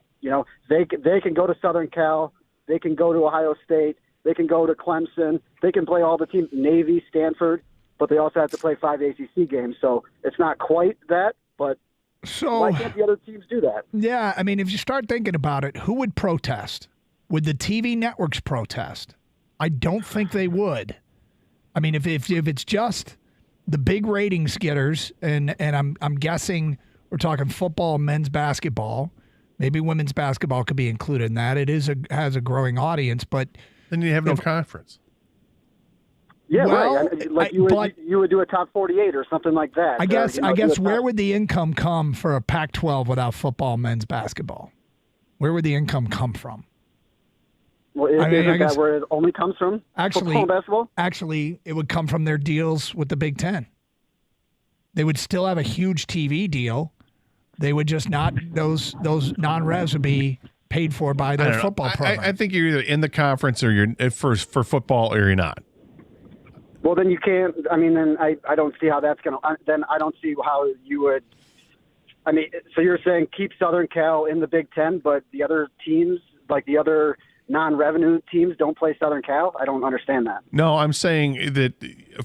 [SPEAKER 18] They can go to Southern Cal, they can go to Ohio State, they can go to Clemson, they can play all the teams, Navy, Stanford, but they also have to play 5 ACC games. So it's not quite that, but why can't the other teams do that?
[SPEAKER 4] Yeah, I mean, if you start thinking about it, who would protest? Would the TV networks protest? I don't think they would. I mean, if it's just the big ratings getters, and I'm guessing we're talking football, men's basketball, maybe women's basketball could be included in that. It has a growing audience, but
[SPEAKER 9] then you have no conference.
[SPEAKER 18] Yeah, right. You would do a top 48 or something like that.
[SPEAKER 4] I guess where would the income come for a Pac-12 without football, men's basketball? Where would the income come from?
[SPEAKER 18] Well, isn't that where it only comes from? Football and basketball?
[SPEAKER 4] Actually, it would come from their deals with the Big Ten. They would still have a huge TV deal. They would just not those non-revs would be paid for by their football program.
[SPEAKER 9] I think you're either in the conference or you're for football or you're not.
[SPEAKER 18] Well, then you can't. I mean, then I don't see how that's going to. Then I don't see how you would. I mean, so you're saying keep Southern Cal in the Big Ten, but the other teams, like the other non-revenue teams, don't play Southern Cal? I don't understand that.
[SPEAKER 9] No, I'm saying that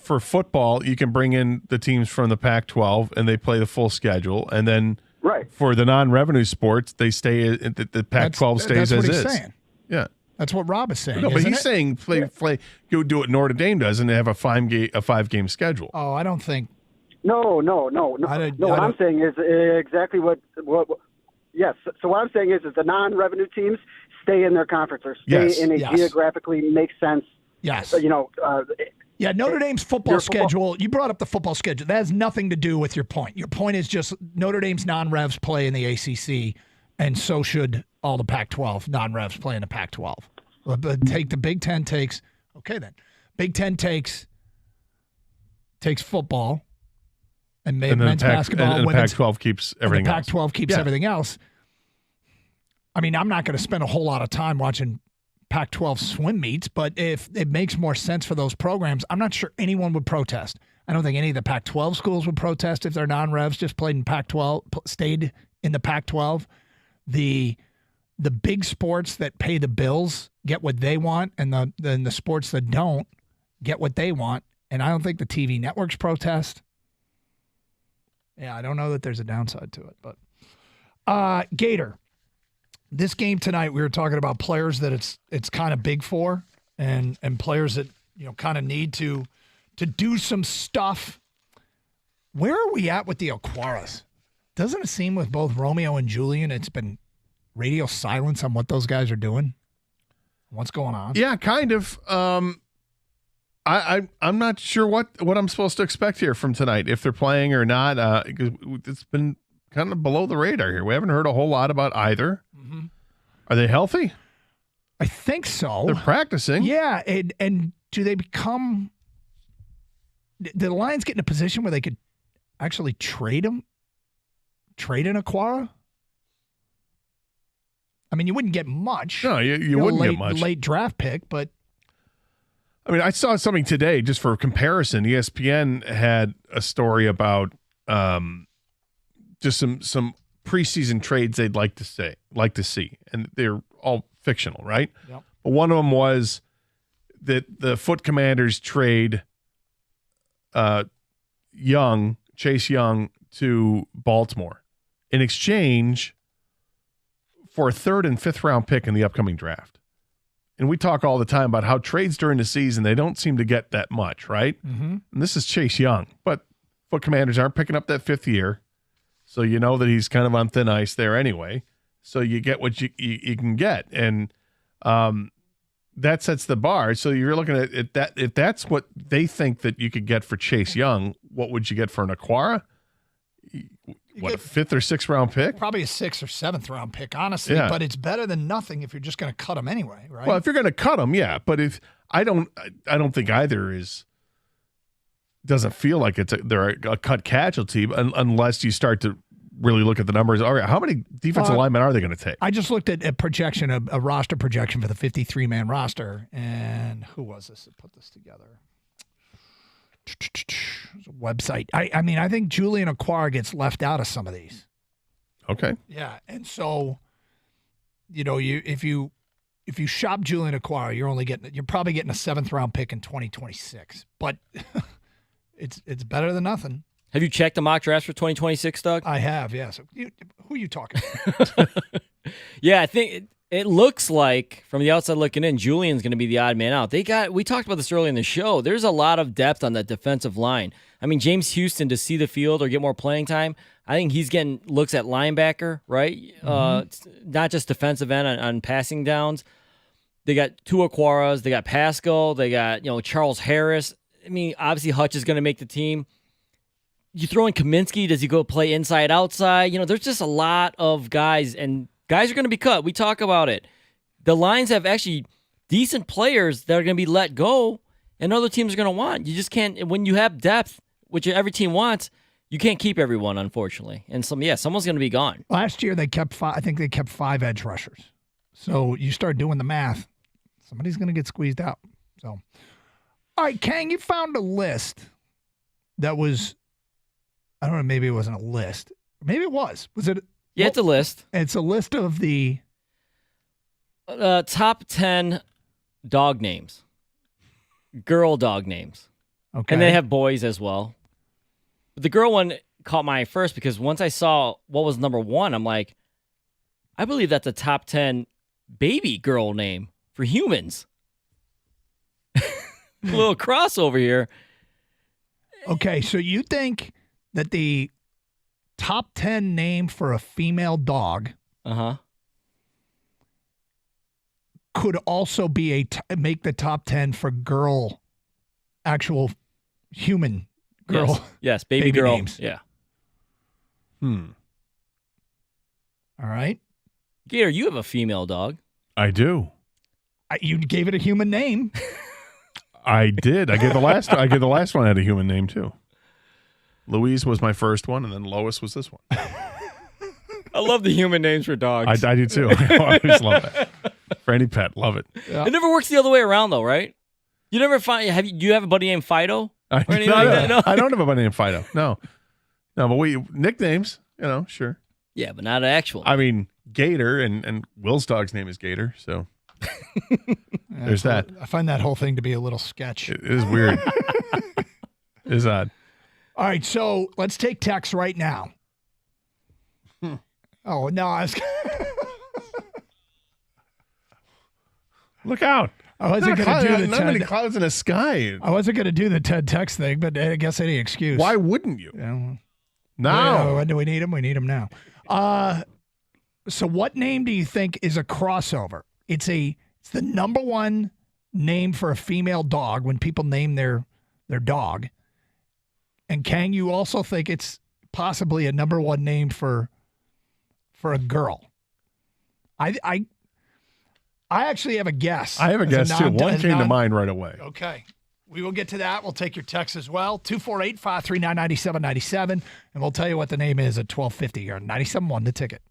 [SPEAKER 9] for football, you can bring in the teams from the Pac-12 and they play the full schedule, and then for the non-revenue sports, they stay. The Pac-12 stays as is.
[SPEAKER 4] Saying.
[SPEAKER 9] Yeah.
[SPEAKER 4] That's what Rob is saying.
[SPEAKER 9] No, but he's saying play. Go do what Notre Dame does, and they have a 5-game schedule.
[SPEAKER 4] Oh, I don't think.
[SPEAKER 18] No. What I'm saying is exactly what. Yes. So what I'm saying is the non-revenue teams stay in their conference or stay in a geographically makes sense.
[SPEAKER 4] Yes.
[SPEAKER 18] Yeah,
[SPEAKER 4] Notre Dame's football schedule. You brought up the football schedule. That has nothing to do with your point. Your point is just Notre Dame's non-revs play in the ACC, and so should all the Pac-12 non-revs play in the Pac-12. But take the Big Ten takes. Okay, then Big Ten takes football and men's basketball.
[SPEAKER 9] And the Pac-12 keeps everything else.
[SPEAKER 4] The Pac-12 keeps everything else. I mean, I'm not going to spend a whole lot of time watching Pac-12 swim meets, but if it makes more sense for those programs, I'm not sure anyone would protest. I don't think any of the Pac-12 schools would protest if their non-revs just played in Pac-12, stayed in the Pac-12. The big sports that pay the bills get what they want, and the sports that don't get what they want. And I don't think the TV networks protest. Yeah, I don't know that there's a downside to it. But Gator, this game tonight, we were talking about players that it's kind of big for, and players that kind of need to do some stuff. Where are we at with the Aquaras? Doesn't it seem with both Romeo and Julian, it's been radio silence on what those guys are doing? What's going on?
[SPEAKER 9] Yeah, kind of. I'm not sure what I'm supposed to expect here from tonight, if they're playing or not. Because it's been kind of below the radar here. We haven't heard a whole lot about either. Mm-hmm. Are they healthy?
[SPEAKER 4] I think so.
[SPEAKER 9] They're practicing.
[SPEAKER 4] Yeah, and do they become? Did the Lions get in a position where they could actually trade an Aquara? I mean, you wouldn't get much.
[SPEAKER 9] No, you wouldn't get much.
[SPEAKER 4] Late draft pick, but
[SPEAKER 9] I mean, I saw something today just for comparison. ESPN had a story about just some preseason trades they'd like to see, and they're all fictional, right?
[SPEAKER 4] Yep.
[SPEAKER 9] But one of them was that the Foot Commanders trade Chase Young to Baltimore in exchange for a 3rd and 5th round pick in the upcoming draft. And we talk all the time about how trades during the season, they don't seem to get that much, right?
[SPEAKER 4] Mm-hmm.
[SPEAKER 9] And this is Chase Young, but Foot Commanders aren't picking up that 5th year. So you know that he's kind of on thin ice there anyway. So you get what you can get. And that sets the bar. So you're looking at that. If that's what they think that you could get for Chase Young, what would you get for an Aquara? What, a 5th or 6th round pick?
[SPEAKER 4] Probably a 6th or 7th round pick, honestly.
[SPEAKER 9] Yeah.
[SPEAKER 4] But it's better than nothing if you're just going to cut him anyway, right?
[SPEAKER 9] Well, if you're going to cut him, yeah. But if I don't think either doesn't feel like they're a cut casualty unless you start to really look at the numbers. All right, how many defensive linemen are they going to take?
[SPEAKER 4] I just looked at a projection, a roster projection for the 53-man roster, and who was this that put this together? A website. I mean, I think Julian Aquara gets left out of some of these.
[SPEAKER 9] Okay.
[SPEAKER 4] Yeah, and so, if you shop Julian Aquara, you're probably getting a 7th round pick in 2026. But it's better than nothing.
[SPEAKER 11] Have you checked the mock drafts for 2026, Doug?
[SPEAKER 4] I have, yes. Who are you talking
[SPEAKER 11] to? Yeah, I think it looks like, from the outside looking in, Julian's going to be the odd man out. We talked about this earlier in the show. There's a lot of depth on that defensive line. I mean, James Houston, to see the field or get more playing time, I think he's getting looks at linebacker, right? Not just defensive end on passing downs. They got 2 Aquaras. They got Pascal. They got, Charles Harris. I mean, obviously Hutch is going to make the team. You throw in Kaminsky, does he go play inside, outside? There's just a lot of guys, and guys are going to be cut. We talk about it. The Lions have actually decent players that are going to be let go, and other teams are going to want. You just can't, when you have depth, which every team wants, you can't keep everyone, unfortunately. And someone's going to be gone.
[SPEAKER 4] Last year, they kept 5 edge rushers. So you start doing the math, somebody's going to get squeezed out. So, all right, Kang, you found a list that was, I don't know, maybe it wasn't a list. Maybe it was. Was it?
[SPEAKER 11] Yeah, it's a list.
[SPEAKER 4] It's a list of the
[SPEAKER 11] top 10 dog names, girl dog names.
[SPEAKER 4] Okay.
[SPEAKER 11] And they have boys as well. But the girl one caught my eye first because once I saw what was number 1, I'm like, I believe that's a top 10 baby girl name for humans. A little crossover here.
[SPEAKER 4] Okay, so you think that the top 10 name for a female dog could also be make the top 10 for actual human girl.
[SPEAKER 11] Yes, baby girl
[SPEAKER 4] names.
[SPEAKER 11] Yeah.
[SPEAKER 4] All right.
[SPEAKER 11] Gator, you have a female dog.
[SPEAKER 9] I do.
[SPEAKER 4] You gave it a human name.
[SPEAKER 9] I did. I gave the last one had a human name too. Louise was my first one, and then Lois was this one.
[SPEAKER 11] I love the human names for dogs.
[SPEAKER 9] I do too. I always love that. For any pet, love it.
[SPEAKER 11] Yeah. It never works the other way around, though, right? You never find. Do you have a buddy named Fido?
[SPEAKER 9] I don't have a buddy named Fido. No, but nicknames. Sure.
[SPEAKER 11] Yeah, but not actual.
[SPEAKER 9] I mean, Gator, and Will's dog's name is Gator, so there's that.
[SPEAKER 4] I find that whole thing to be a little sketch.
[SPEAKER 9] It is weird. It is odd.
[SPEAKER 4] All right, so let's take text right now. Oh, no, I was...
[SPEAKER 9] Look out.
[SPEAKER 4] I wasn't going to do the
[SPEAKER 9] not many clouds in the sky.
[SPEAKER 4] I wasn't going to do the TED text thing, but I guess any excuse.
[SPEAKER 9] Why wouldn't you?
[SPEAKER 4] Yeah,
[SPEAKER 9] no.
[SPEAKER 4] When do we need him? We need him now. So what name do you think is a crossover? It's the number 1 name for a female dog when people name their dog. And Kang, you also think it's possibly a number 1 name for a girl. I actually have a guess.
[SPEAKER 9] I have a guess too. One came to mind right away.
[SPEAKER 4] Okay. We will get to that. We'll take your text as well. 248-539-9797. And we'll tell you what the name is at 12:50 here on 97.1 The Ticket.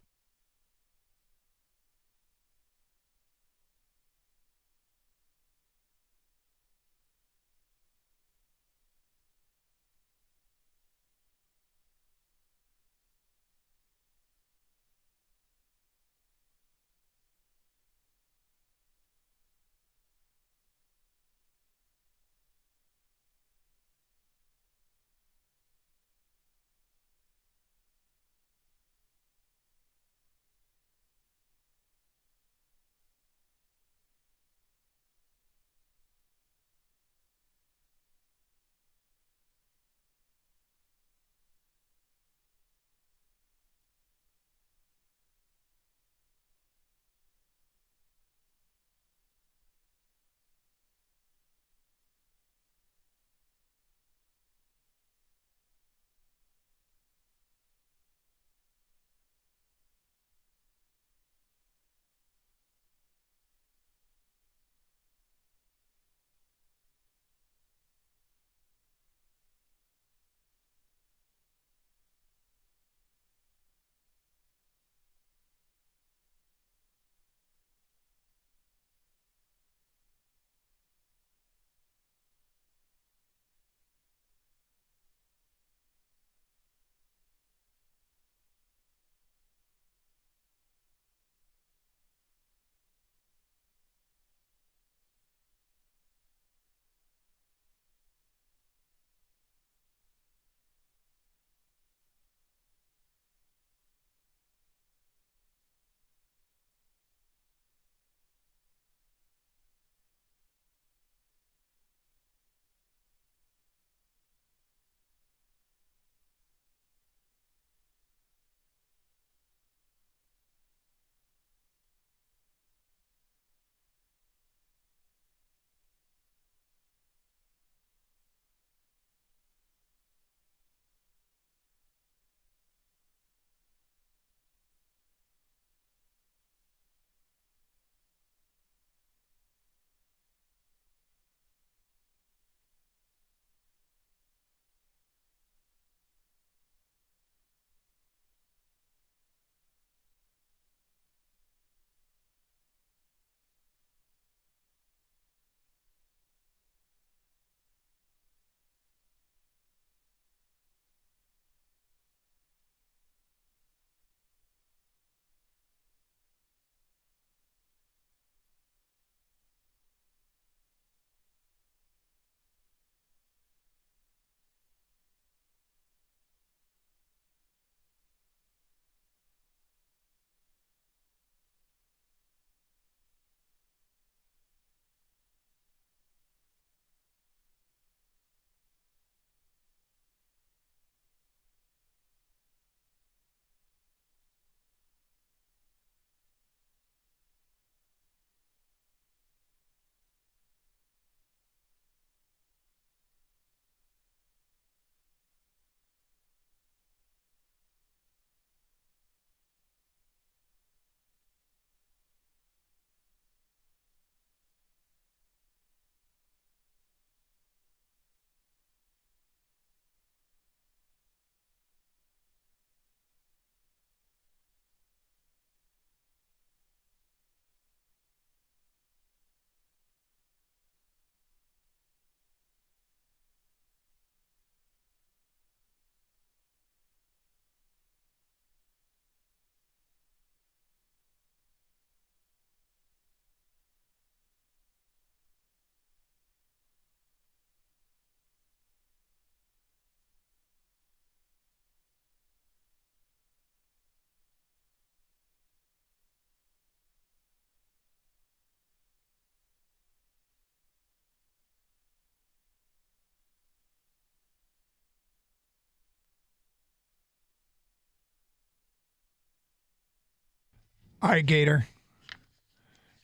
[SPEAKER 4] All right, Gator.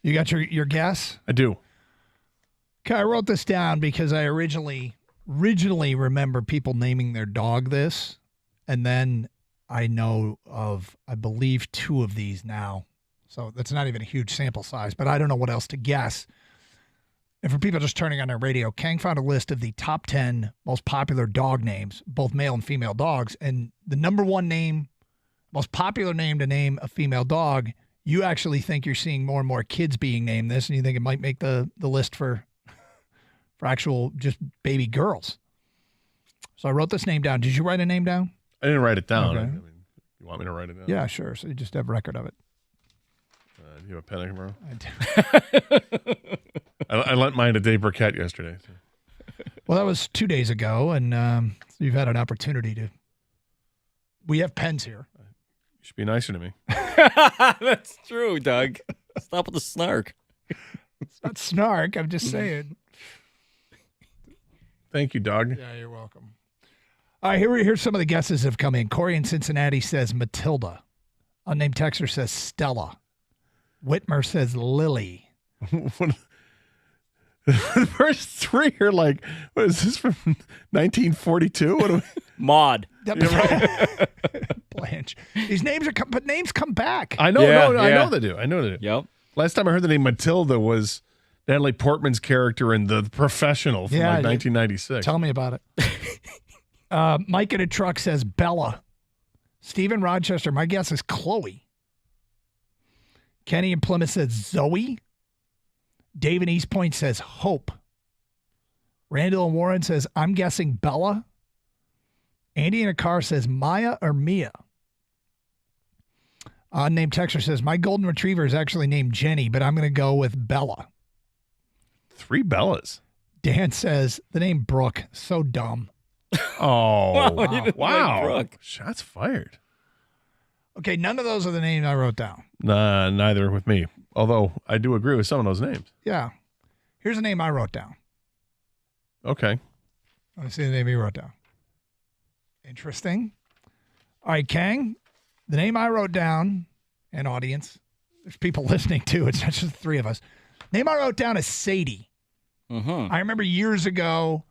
[SPEAKER 4] You got your guess?
[SPEAKER 9] I do.
[SPEAKER 4] Okay, I wrote this down because I originally remember people naming their dog this, and then I know of, I believe, 2 of these now. So that's not even a huge sample size, but I don't know what else to guess. And for people just turning on their radio, Kang found a list of the top 10 most popular dog names, both male and female dogs, and the number 1 name, most popular name to name a female dog, you actually think you're seeing more and more kids being named this, and you think it might make the list for actual just baby girls. So I wrote this name down. Did you write a name down?
[SPEAKER 9] I didn't write it down.
[SPEAKER 4] Okay.
[SPEAKER 9] I mean, you want me to write it down?
[SPEAKER 4] Yeah, sure. So you just have record of it.
[SPEAKER 9] Do you have a pen, bro?
[SPEAKER 4] I do.
[SPEAKER 9] I lent mine to Dave Burkett yesterday. So.
[SPEAKER 4] Well, that was 2 days ago, and you've had an opportunity to. We have pens here.
[SPEAKER 9] You should be nicer to me.
[SPEAKER 11] That's true, Doug. Stop with the snark.
[SPEAKER 4] It's not snark. I'm just saying.
[SPEAKER 9] Thank you, Doug.
[SPEAKER 4] Yeah, you're welcome. All right, here's some of the guesses that have come in. Corey in Cincinnati says Matilda. Unnamed texter says Stella. Whitmer says Lily.
[SPEAKER 9] The first 3 are like, what is this from 1942? What are we?
[SPEAKER 11] Maud.
[SPEAKER 4] Blanche. These names but names come back.
[SPEAKER 9] I know. I know they do.
[SPEAKER 11] Yep.
[SPEAKER 9] Last time I heard the name Matilda was Natalie Portman's character in The Professional from 1996.
[SPEAKER 4] Tell me about it. Mike in a truck says Bella. Stephen Rochester, my guess is Chloe. Kenny in Plymouth says Zoe. Dave in East Point says Hope. Randall in Warren says, I'm guessing Bella. Andy in a car says Maya or Mia. Unnamed texter says, my golden retriever is actually named Jenny, but I'm going to go with Bella.
[SPEAKER 9] 3 Bellas.
[SPEAKER 4] Dan says, the name Brooke, so dumb.
[SPEAKER 9] Oh,
[SPEAKER 11] wow.
[SPEAKER 9] wow. Shots fired.
[SPEAKER 4] Okay, none of those are the names I wrote down.
[SPEAKER 9] Nah, neither with me. Although I do agree with some of those names.
[SPEAKER 4] Yeah. Here's a name I wrote down.
[SPEAKER 9] Okay.
[SPEAKER 4] Let's see the name you wrote down. Interesting. All right, Kang, the name I wrote down, and audience, there's people listening too. It's not just the 3 of us. Name I wrote down is Sadie.
[SPEAKER 11] Mm-hmm.
[SPEAKER 4] I remember years ago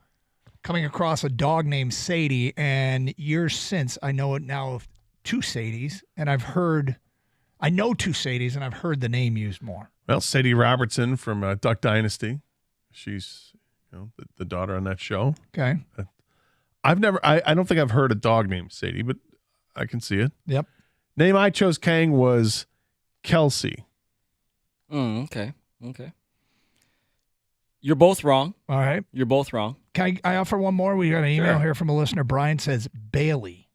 [SPEAKER 4] coming across a dog named Sadie, and years since I know it now of 2 Sadies, and I know 2 Sadies, and I've heard the name used more.
[SPEAKER 9] Well, Sadie Robertson from Duck Dynasty. She's the daughter on that show.
[SPEAKER 4] Okay.
[SPEAKER 9] I don't think I've heard a dog named Sadie, but I can see it.
[SPEAKER 4] Yep.
[SPEAKER 9] Name I chose, Kang, was Kelsey.
[SPEAKER 11] Okay. You're both wrong.
[SPEAKER 4] All right.
[SPEAKER 11] You're both wrong.
[SPEAKER 4] Can I offer one more? We got an email here from a listener. Brian says Bailey.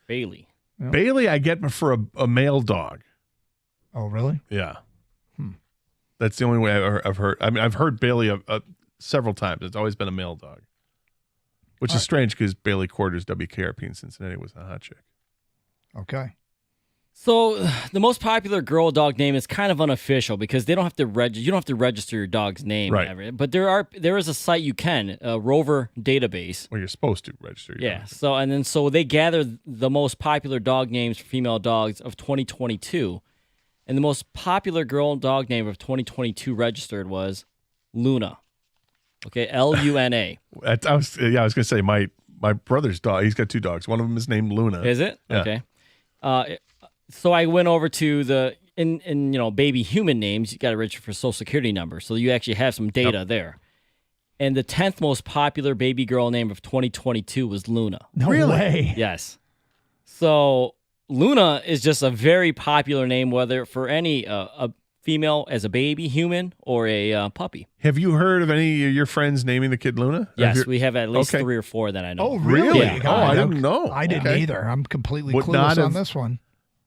[SPEAKER 11] Bailey.
[SPEAKER 4] Yep.
[SPEAKER 9] Bailey I get for a male dog.
[SPEAKER 4] Oh, really?
[SPEAKER 9] Yeah. That's the only way I've heard. I mean, I've heard Bailey several times. It's always been a male dog, which is strange because Bailey Quarters, WKRP in Cincinnati, was a hot chick.
[SPEAKER 4] Okay.
[SPEAKER 11] So the most popular girl dog name is kind of unofficial because they don't have to you don't have to register your dog's name.
[SPEAKER 9] Right.
[SPEAKER 11] But there is a site you can, a Rover database.
[SPEAKER 9] Well, you're supposed to register your dog.
[SPEAKER 11] So they gather the most popular dog names for female dogs of 2022. And the most popular girl dog name of 2022 registered was Luna. Okay, Luna.
[SPEAKER 9] I was going to say my brother's dog, he's got 2 dogs. One of them is named Luna.
[SPEAKER 11] Is it?
[SPEAKER 9] Yeah.
[SPEAKER 11] Okay. So I went over to the baby human names. You got to register for Social Security number, so you actually have some data there. And the 10th most popular baby girl name of 2022 was Luna.
[SPEAKER 4] No way.
[SPEAKER 11] Yes. So Luna is just a very popular name, whether for any a female as a baby human or a puppy.
[SPEAKER 9] Have you heard of any of your friends naming the kid Luna?
[SPEAKER 11] Yes, we have at least 3 or 4 that I know.
[SPEAKER 4] Oh, really?
[SPEAKER 11] Yeah.
[SPEAKER 9] Oh, I didn't know.
[SPEAKER 4] I didn't either. I'm completely
[SPEAKER 9] Would
[SPEAKER 4] clueless
[SPEAKER 9] not
[SPEAKER 4] on
[SPEAKER 9] have-
[SPEAKER 4] this one.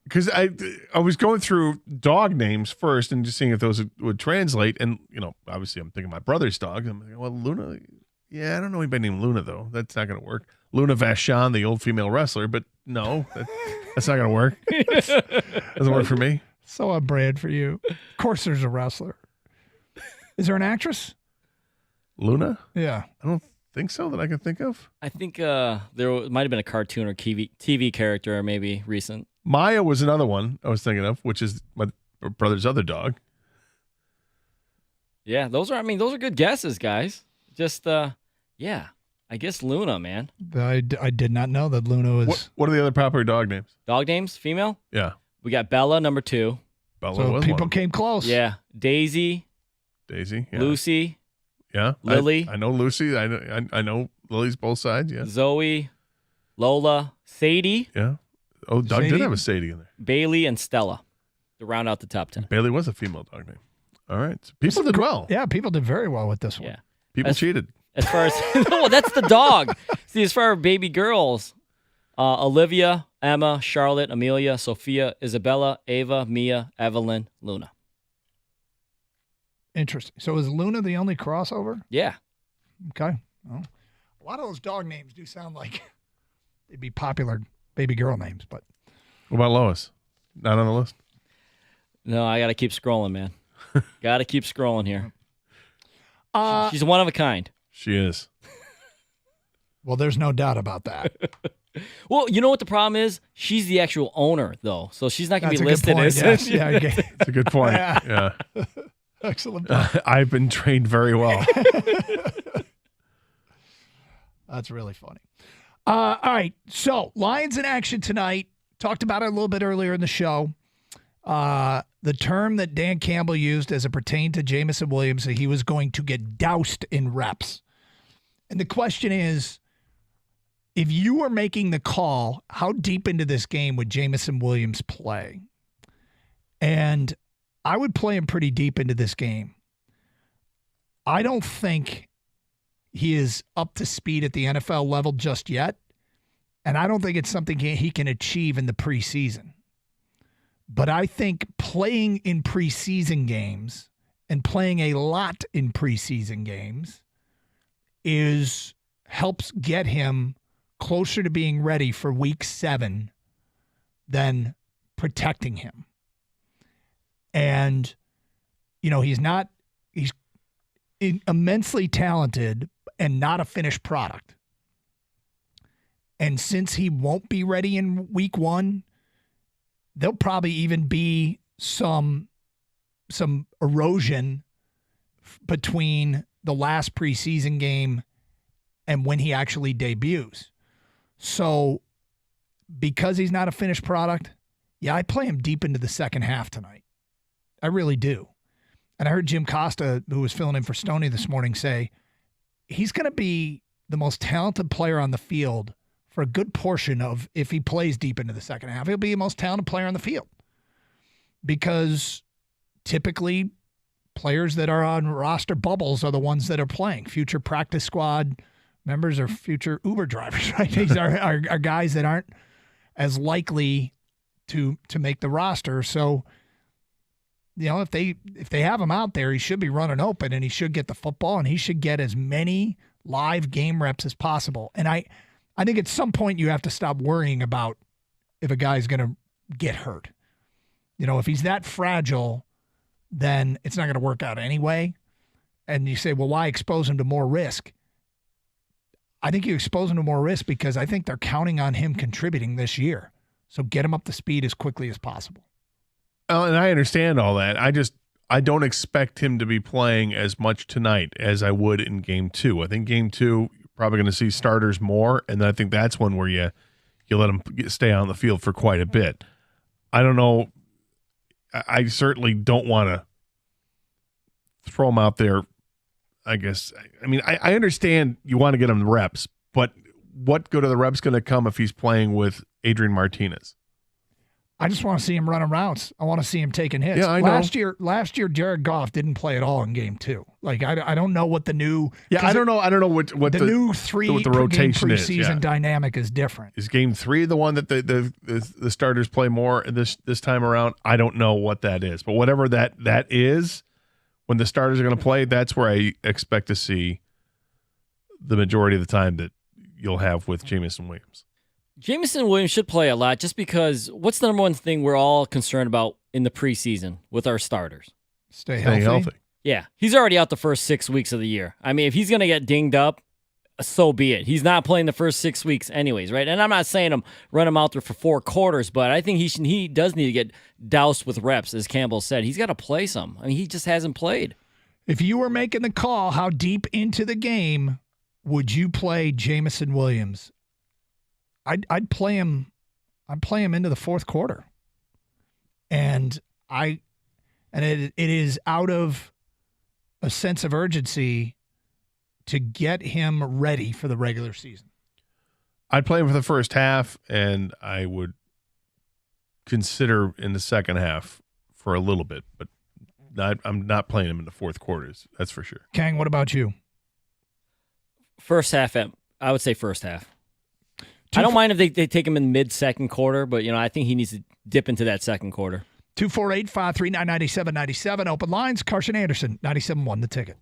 [SPEAKER 9] Because I was going through dog names first and just seeing if those would translate. And, obviously I'm thinking my brother's dog. I'm like, well, Luna, yeah, I don't know anybody named Luna, though. That's not going to work. Luna Vachon, the old female wrestler, but no, that's not going to work. Doesn't work for me.
[SPEAKER 4] So on brand for you. Of course there's a wrestler. Is there an actress?
[SPEAKER 9] Luna?
[SPEAKER 4] Yeah.
[SPEAKER 9] I don't think so that I can think of.
[SPEAKER 11] I think there might have been a cartoon or TV character or maybe recent.
[SPEAKER 9] Maya was another one I was thinking of, which is my brother's other dog.
[SPEAKER 11] Yeah, those are good guesses, guys. Just, yeah, I guess Luna, man.
[SPEAKER 4] I did not know that Luna was.
[SPEAKER 9] What are the other popular dog names?
[SPEAKER 11] Dog names, female?
[SPEAKER 9] Yeah.
[SPEAKER 11] We got Bella, number 2.
[SPEAKER 9] Bella
[SPEAKER 4] So
[SPEAKER 9] was
[SPEAKER 4] people
[SPEAKER 9] one.
[SPEAKER 4] came close.
[SPEAKER 11] Yeah. Daisy.
[SPEAKER 9] Daisy. Yeah.
[SPEAKER 11] Lucy.
[SPEAKER 9] Yeah.
[SPEAKER 11] Lily.
[SPEAKER 9] I know Lucy. I know Lily's both sides. Yeah.
[SPEAKER 11] Zoe. Lola. Sadie.
[SPEAKER 9] Yeah. Oh, Doug
[SPEAKER 4] Sadie?
[SPEAKER 9] did have a Sadie in there.
[SPEAKER 11] Bailey and Stella to round out the top 10.
[SPEAKER 9] Bailey was a female dog name. All right. So people did well.
[SPEAKER 4] Yeah, people did very well with this one.
[SPEAKER 11] Yeah.
[SPEAKER 9] People cheated.
[SPEAKER 11] As far as no, that's the dog. See, as far as baby girls, Olivia, Emma, Charlotte, Amelia, Sophia, Isabella, Ava, Mia, Evelyn, Luna.
[SPEAKER 4] Interesting. So is Luna the only crossover?
[SPEAKER 11] Yeah.
[SPEAKER 4] Okay. Well, a lot of those dog names do sound like they'd be popular baby girl names, but
[SPEAKER 9] What about Lois? Not on the list?
[SPEAKER 11] No, I got to keep scrolling, man. Got to keep scrolling here.
[SPEAKER 4] Uh,
[SPEAKER 11] She's one of a kind.
[SPEAKER 9] She is.
[SPEAKER 4] Well, there's no doubt about that.
[SPEAKER 11] Well, you know what the problem is? She's the actual owner, though, so she's not going to be
[SPEAKER 4] That's a good
[SPEAKER 11] listed
[SPEAKER 4] point,
[SPEAKER 11] as.
[SPEAKER 4] yes. Yeah, I get it.
[SPEAKER 9] That's a good point.
[SPEAKER 4] Yeah.
[SPEAKER 9] Yeah.
[SPEAKER 4] Excellent point.
[SPEAKER 9] I've been trained very well.
[SPEAKER 4] That's really funny. All right. So, Lions in action tonight. Talked about it a little bit earlier in the show. The term that Dan Campbell used as it pertained to Jameson Williams, that he was going to get doused in reps. And the question is, if you were making the call, how deep into this game would Jameson Williams play? And I would play him pretty deep into this game. I don't think he is up to speed at the NFL level just yet. And I don't think it's something he can achieve in the preseason. But I think playing in preseason games and playing a lot in preseason games helps get him closer to being ready for week 7 than protecting him. And, he's immensely talented and not a finished product. And since he won't be ready in week 1, there'll probably even be some erosion between the last preseason game and when he actually debuts. So because he's not a finished product, yeah, I play him deep into the second half tonight. I really do. And I heard Jim Costa, who was filling in for Stoney this morning, say he's going to be the most talented player on the field for a good portion of, if he plays deep into the second half, he'll be the most talented player on the field. Because typically players that are on roster bubbles are the ones that are playing. Future practice squad members or future Uber drivers, right? These are guys that aren't as likely to make the roster. So, if they have him out there, he should be running open and he should get the football and he should get as many live game reps as possible. And I think at some point you have to stop worrying about if a guy's going to get hurt. If he's that fragile, then it's not going to work out anyway. And you say, well, why expose him to more risk? I think you expose him to more risk because I think they're counting on him contributing this year. So get him up to speed as quickly as possible.
[SPEAKER 9] And I understand all that. I don't expect him to be playing as much tonight as I would in game 2. I think game 2, you're probably going to see starters more, and then I think that's one where you let him stay on the field for quite a bit. I don't know. I certainly don't want to throw him out there, I guess. I mean, I understand you want to get him the reps, but what good are the reps going to come if he's playing with Adrian Martinez?
[SPEAKER 4] I just want to see him running routes. I want to see him taking hits.
[SPEAKER 9] Yeah, I know.
[SPEAKER 4] Last year, Jared Goff didn't play at all in game 2. Like I don't know what the new
[SPEAKER 9] I don't know what the
[SPEAKER 4] new 3
[SPEAKER 9] what the rotation
[SPEAKER 4] preseason
[SPEAKER 9] is. Yeah.
[SPEAKER 4] dynamic is different.
[SPEAKER 9] Is game 3 the one that the starters play more this time around? I don't know what that is, but whatever that is, when the starters are going to play, that's where I expect to see the majority of the time that you'll have with Jameson Williams.
[SPEAKER 11] Jameson Williams should play a lot just because what's the number one thing we're all concerned about in the preseason with our starters?
[SPEAKER 4] Stay healthy.
[SPEAKER 11] Yeah. He's already out the first 6 weeks of the year. I mean, if he's going to get dinged up so be it. He's not playing the first 6 weeks anyways, right? And I'm not saying run him out there for 4 quarters, but I think he does need to get doused with reps, as Campbell said. He's got to play some. I mean, he just hasn't played.
[SPEAKER 4] If you were making the call, how deep into the game would you play Jameson Williams? I'd play him. I'd play him into the fourth quarter, and it is out of a sense of urgency to get him ready for the regular season.
[SPEAKER 9] I'd play him for the first half, and I would consider in the second half for a little bit, but I'm not playing him in the fourth quarters. That's for sure.
[SPEAKER 4] Kang, what about you?
[SPEAKER 11] First half, I would say first half. I don't mind if they take him in mid-second quarter, but I think he needs to dip into that second quarter.
[SPEAKER 4] 248-539-9797. Open lines. Carson Anderson, 97.1 The Ticket.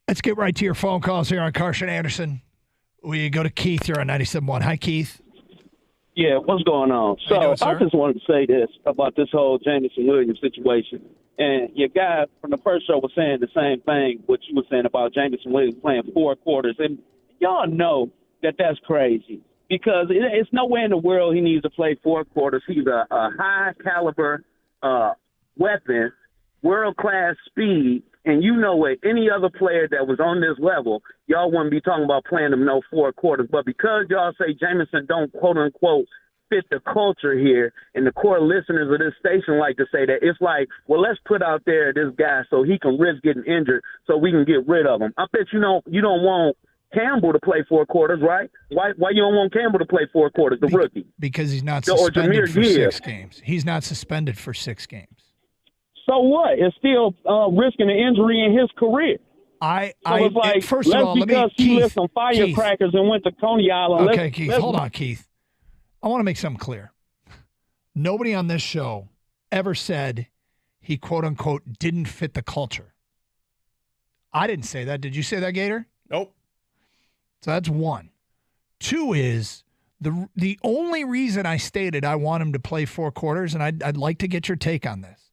[SPEAKER 4] Let's get right to your phone calls here on Carson Anderson. We go to Keith here on 97.1. Hi, Keith.
[SPEAKER 17] Yeah, what's going on?
[SPEAKER 4] How you doing,
[SPEAKER 17] So I
[SPEAKER 4] sir?
[SPEAKER 17] just wanted to say this about this whole Jameson Williams situation. And your guy from the first show was saying the same thing, what you were saying about Jameson Williams playing 4 quarters. And y'all know that that's crazy because it's nowhere in the world he needs to play 4 quarters. He's a high-caliber weapon, world-class speed. And you know what, any other player that was on this level, y'all wouldn't be talking about playing them no 4 quarters. But because y'all say Jameson don't, quote-unquote, fit the culture here, and the core listeners of this station like to say that, it's like, well, let's put out there this guy so he can risk getting injured so we can get rid of him. I bet you don't want Campbell to play 4 quarters, right? Why you don't want Campbell to play 4 quarters, the rookie?
[SPEAKER 4] Because he's not
[SPEAKER 17] Or
[SPEAKER 4] suspended
[SPEAKER 17] Jameer
[SPEAKER 4] for
[SPEAKER 17] Gibbs.
[SPEAKER 4] 6 games. He's not suspended for 6 games.
[SPEAKER 17] So what? It's still risking an injury in his career. It's like,
[SPEAKER 4] first of all,
[SPEAKER 17] because he lit some firecrackers and went to Coney Island.
[SPEAKER 4] Okay, Keith, hold on, Keith. I want to make something clear. Nobody on this show ever said he, quote unquote, didn't fit the culture. I didn't say that. Did you say that, Gator?
[SPEAKER 9] Nope.
[SPEAKER 4] So that's 1. 2 is the only reason I stated I want him to play 4 quarters, and I'd like to get your take on this,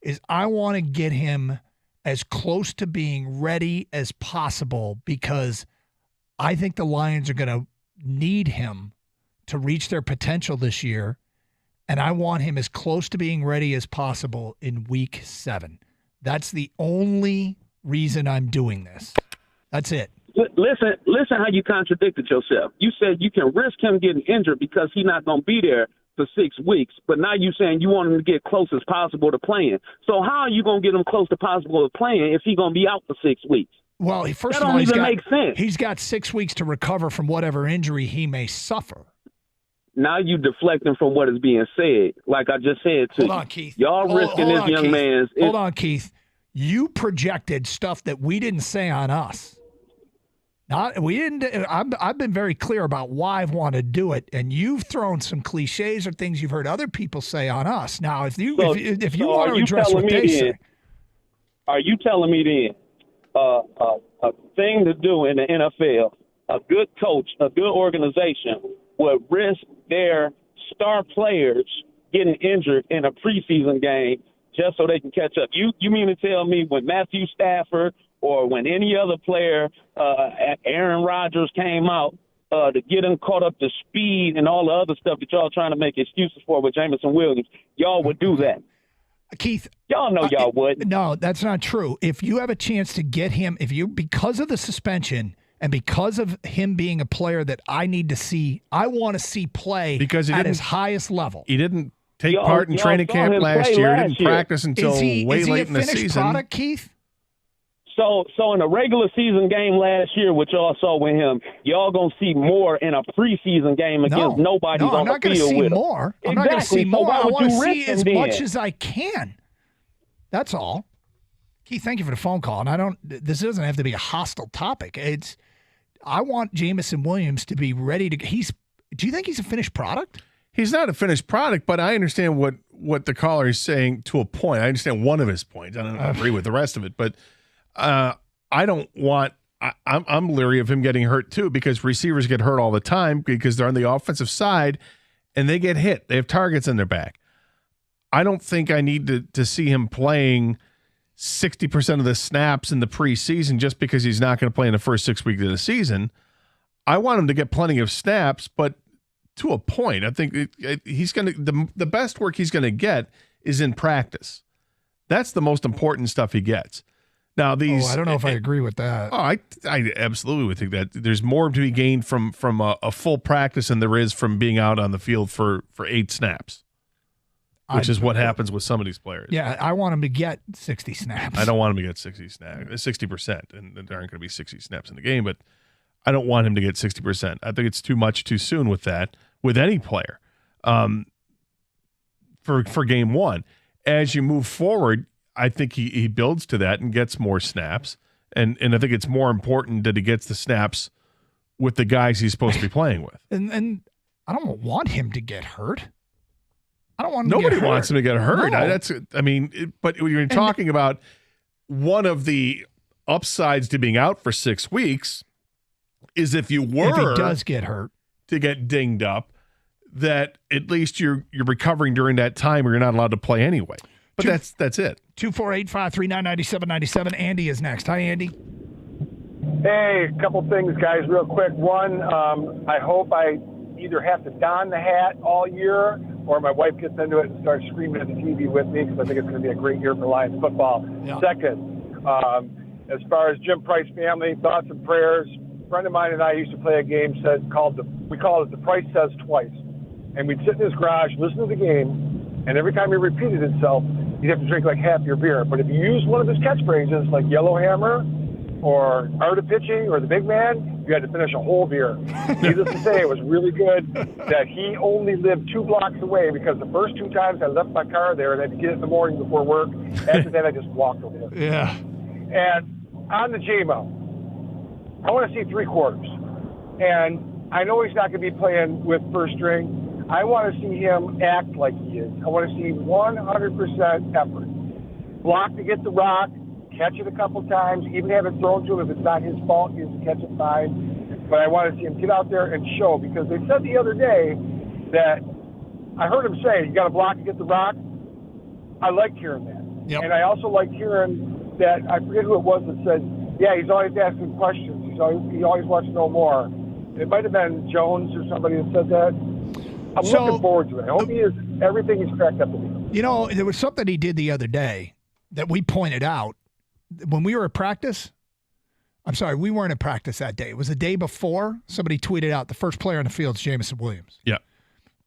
[SPEAKER 4] is I want to get him as close to being ready as possible because I think the Lions are going to need him to reach their potential this year, and I want him as close to being ready as possible in week 7. That's the only reason I'm doing this. That's it.
[SPEAKER 17] Listen how you contradicted yourself. You said you can risk him getting injured because he's not going to be there for 6 weeks, but now you're saying you want him to get close as possible to playing. So how are you going to get him close to possible to playing if he's going to be out for 6 weeks?
[SPEAKER 4] Well, first
[SPEAKER 17] that
[SPEAKER 4] of all,
[SPEAKER 17] don't even make sense.
[SPEAKER 4] He's got 6 weeks to recover from whatever injury he may suffer.
[SPEAKER 17] Now you deflecting from what is being said. Like I just said to
[SPEAKER 4] Hold on, Keith.
[SPEAKER 17] y'all risking
[SPEAKER 4] Hold
[SPEAKER 17] this
[SPEAKER 4] on,
[SPEAKER 17] young
[SPEAKER 4] Keith.
[SPEAKER 17] man's.
[SPEAKER 4] Hold on, Keith. You projected stuff that we didn't say on us. I've been very clear about why I want to do it, and you've thrown some cliches or things you've heard other people say on us. Now, if you want to address what they say,
[SPEAKER 17] are you telling me then a thing to do in the NFL, a good coach, a good organization would risk their star players getting injured in a preseason game just so they can catch up? You mean to tell me when Matthew Stafford or when any other player, Aaron Rodgers, came out to get him caught up to speed and all the other stuff that y'all trying to make excuses for with Jameson Williams, y'all would do that?
[SPEAKER 4] Keith,
[SPEAKER 17] y'all know y'all would.
[SPEAKER 4] No, that's not true. If you have a chance to get him, because of the suspension and because of him being a player that I need to see, I want to see play
[SPEAKER 9] because
[SPEAKER 4] at his highest level.
[SPEAKER 9] He didn't take part in training camp last year. Didn't practice until way late in the season.
[SPEAKER 4] Is he a finished product, Keith?
[SPEAKER 17] So in a regular season game last year, which y'all saw with him, y'all gonna see more in a preseason game against nobody on the field with him.
[SPEAKER 4] I'm not going to see more. I'm not going to see more. I want to see as much as I can. That's all. Keith, thank you for the phone call. And this doesn't have to be a hostile topic. I want Jameson Williams to be ready to. Do you think he's a finished product?
[SPEAKER 9] He's not a finished product, but I understand what the caller is saying to a point. I understand one of his points. I don't agree with the rest of it, but. I don't want. I'm leery of him getting hurt too because receivers get hurt all the time because they're on the offensive side and they get hit. They have targets in their back. I don't think I need to see him playing 60% of the snaps in the preseason just because he's not going to play in the first 6 weeks of the season. I want him to get plenty of snaps, but to a point. I think he's going to the best work he's going to get is in practice. That's the most important stuff he gets. Now these,
[SPEAKER 4] I don't know if I agree with that.
[SPEAKER 9] Oh, I absolutely would think that there's more to be gained from a full practice than there is from being out on the field for 8 snaps, which is what happens with some of these players.
[SPEAKER 4] Yeah, I want him to get 60 snaps.
[SPEAKER 9] I don't want him to get 60%, and there aren't going to be 60 snaps in the game, but I don't want him to get 60%. I think it's too much too soon with that with any player for game 1. As you move forward, I think he builds to that and gets more snaps. And I think it's more important that he gets the snaps with the guys he's supposed to be playing with.
[SPEAKER 4] And I don't want him to get hurt. I don't want him
[SPEAKER 9] Nobody
[SPEAKER 4] to get hurt.
[SPEAKER 9] wants him to get hurt.
[SPEAKER 4] No.
[SPEAKER 9] But when you're talking about one of the upsides to being out for 6 weeks is if you were
[SPEAKER 4] if he does get hurt
[SPEAKER 9] to get dinged up, that at least you're recovering during that time, or you're not allowed to play anyway. But that's it.
[SPEAKER 4] 248-539-9797. Andy is next. Hi, Andy.
[SPEAKER 19] Hey, a couple things, guys, real quick. One, I hope I either have to don the hat all year or my wife gets into it and starts screaming at the TV with me because I think it's going to be a great year for Lions football. Yeah. Second, as far as Jim Price family, thoughts and prayers. A friend of mine and I used to play a game we called it The Price Says Twice. And we'd sit in his garage, listen to the game, and every time he repeated himself, you'd have to drink like half your beer. But if you use one of his catchphrases like Yellowhammer or Art of Pitching or the Big Man, you had to finish a whole beer. Needless to say, it was really good that he only lived 2 blocks away because the first 2 times I left my car there and I had to get it in the morning before work. After that, I just walked over there.
[SPEAKER 4] Yeah.
[SPEAKER 19] And on the JMO, I want to see 3 quarters. And I know he's not going to be playing with first string. I want to see him act like he is. I want to see 100% effort. Block to get the rock, catch it a couple times, even have it thrown to him if it's not his fault, he has to catch it fine. But I want to see him get out there and show, because they said the other day that I heard him say, you got to block to get the rock. I liked hearing that. Yep. And I also liked hearing that, I forget who it was that said, yeah, he's always asking questions. He always wants to know more. It might have been Jones or somebody that said that. I'm looking forward to it. I hope he is everything he's cracked up to be.
[SPEAKER 4] You know, there was something he did the other day that we pointed out. When we were at practice, I'm sorry, we weren't at practice that day. It was the day before. Somebody tweeted out the first player on the field is Jameson Williams.
[SPEAKER 9] Yeah.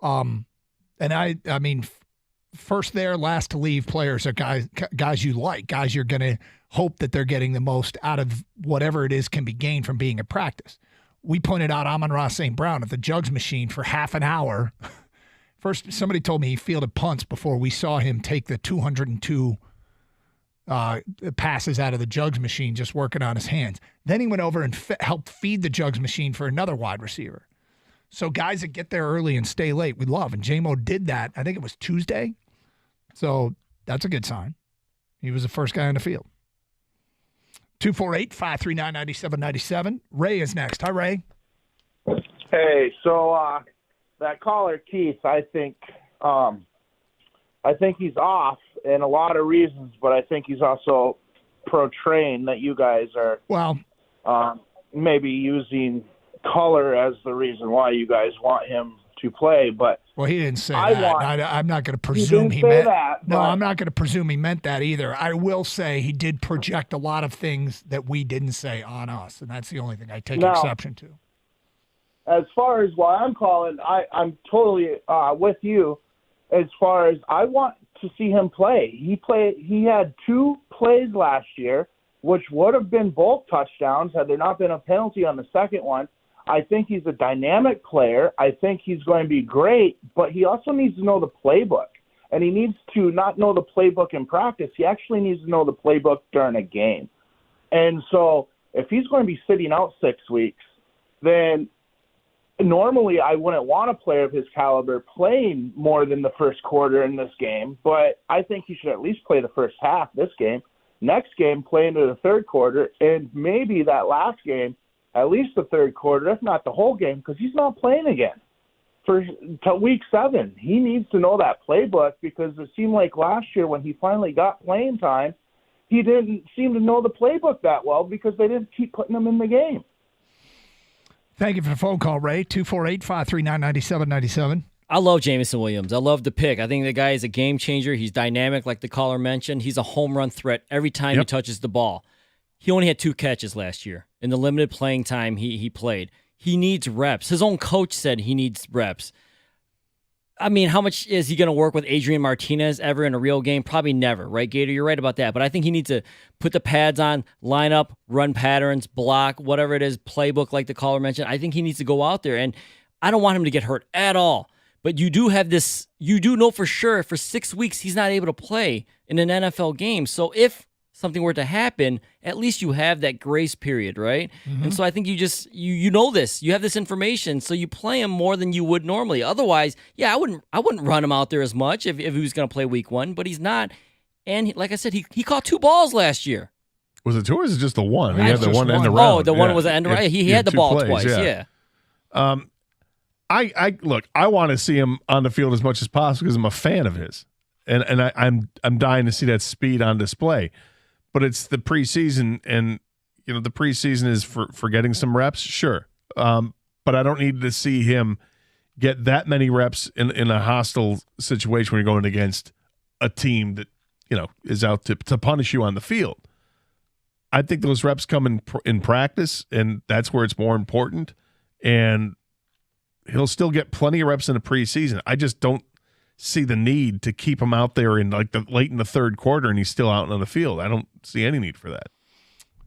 [SPEAKER 4] And I mean, first there, last to leave players are guys you like, guys you're going to hope that they're getting the most out of whatever it is can be gained from being at practice. We pointed out Amon-Ra St. Brown at the jugs machine for half an hour. First, somebody told me he fielded punts before we saw him take the 202 passes out of the jugs machine just working on his hands. Then he went over and helped feed the jugs machine for another wide receiver. So guys that get there early and stay late, we love. And J-Mo did that. I think it was Tuesday. So that's a good sign. He was the first guy on the field. 248-539-9797. Ray is next. Hi, Ray.
[SPEAKER 20] Hey, so that caller, Keith, I think he's off in a lot of reasons, but I think he's also portraying that you guys are maybe using color as the reason why you guys want him to play. But
[SPEAKER 4] he didn't say that. I'm not going to presume he meant that. No, I'm not going to presume he meant that either. I will say he did project a lot of things that we didn't say on us, and that's the only thing I take exception to.
[SPEAKER 20] As far as why I'm calling, I'm totally with you. As far as I want to see him play, he had 2 plays last year, which would have been both touchdowns had there not been a penalty on the second one. I think he's a dynamic player. I think he's going to be great, but he also needs to know the playbook. And he needs to not know the playbook in practice. He actually needs to know the playbook during a game. And so if he's going to be sitting out 6 weeks, then normally I wouldn't want a player of his caliber playing more than the first quarter in this game, but I think he should at least play the first half this game. Next game, play into the third quarter, and maybe that last game, at least the third quarter, if not the whole game, because he's not playing again till week 7. He needs to know that playbook, because it seemed like last year when he finally got playing time, he didn't seem to know the playbook that well because they didn't keep putting him in the game.
[SPEAKER 4] Thank you for the phone call, Ray. 248-539-9797.
[SPEAKER 11] I love Jameson Williams. I love the pick. I think the guy is a game changer. He's dynamic, like the caller mentioned. He's a home run threat every time he touches the ball. He only had 2 catches last year in the limited playing time he played. He needs reps. His own coach said he needs reps. I mean, how much is he going to work with Adrian Martinez ever in a real game? Probably never, right, Gator? You're right about that. But I think he needs to put the pads on, line up, run patterns, block, whatever it is, playbook like the caller mentioned. I think he needs to go out there. And I don't want him to get hurt at all. But you do have this, you do know for sure for 6 weeks he's not able to play in an NFL game. So if something were to happen, at least you have that grace period, right? Mm-hmm. And so I think you just you know this, you have this information, so you play him more than you would normally. Otherwise, I wouldn't run him out there as much if he was going to play week 1, but he's not. And like I said, he caught 2 balls last year.
[SPEAKER 9] Was it two or is it just the one? He
[SPEAKER 11] I
[SPEAKER 9] had the
[SPEAKER 11] just
[SPEAKER 9] one end
[SPEAKER 11] one.
[SPEAKER 9] around.
[SPEAKER 11] Oh, the one was the end around. He had the
[SPEAKER 9] two
[SPEAKER 11] ball
[SPEAKER 9] plays,
[SPEAKER 11] twice, yeah.
[SPEAKER 9] I look. I want to see him on the field as much as possible because I'm a fan of his, and I'm dying to see that speed on display. But it's the preseason, and the preseason is for getting some reps, sure. But I don't need to see him get that many reps in a hostile situation when you're going against a team that is out to punish you on the field. I think those reps come in practice, and that's where it's more important. And he'll still get plenty of reps in the preseason. I just don't see the need to keep him out there in like the late in the third quarter and he's still out on the field. I don't see any need for that.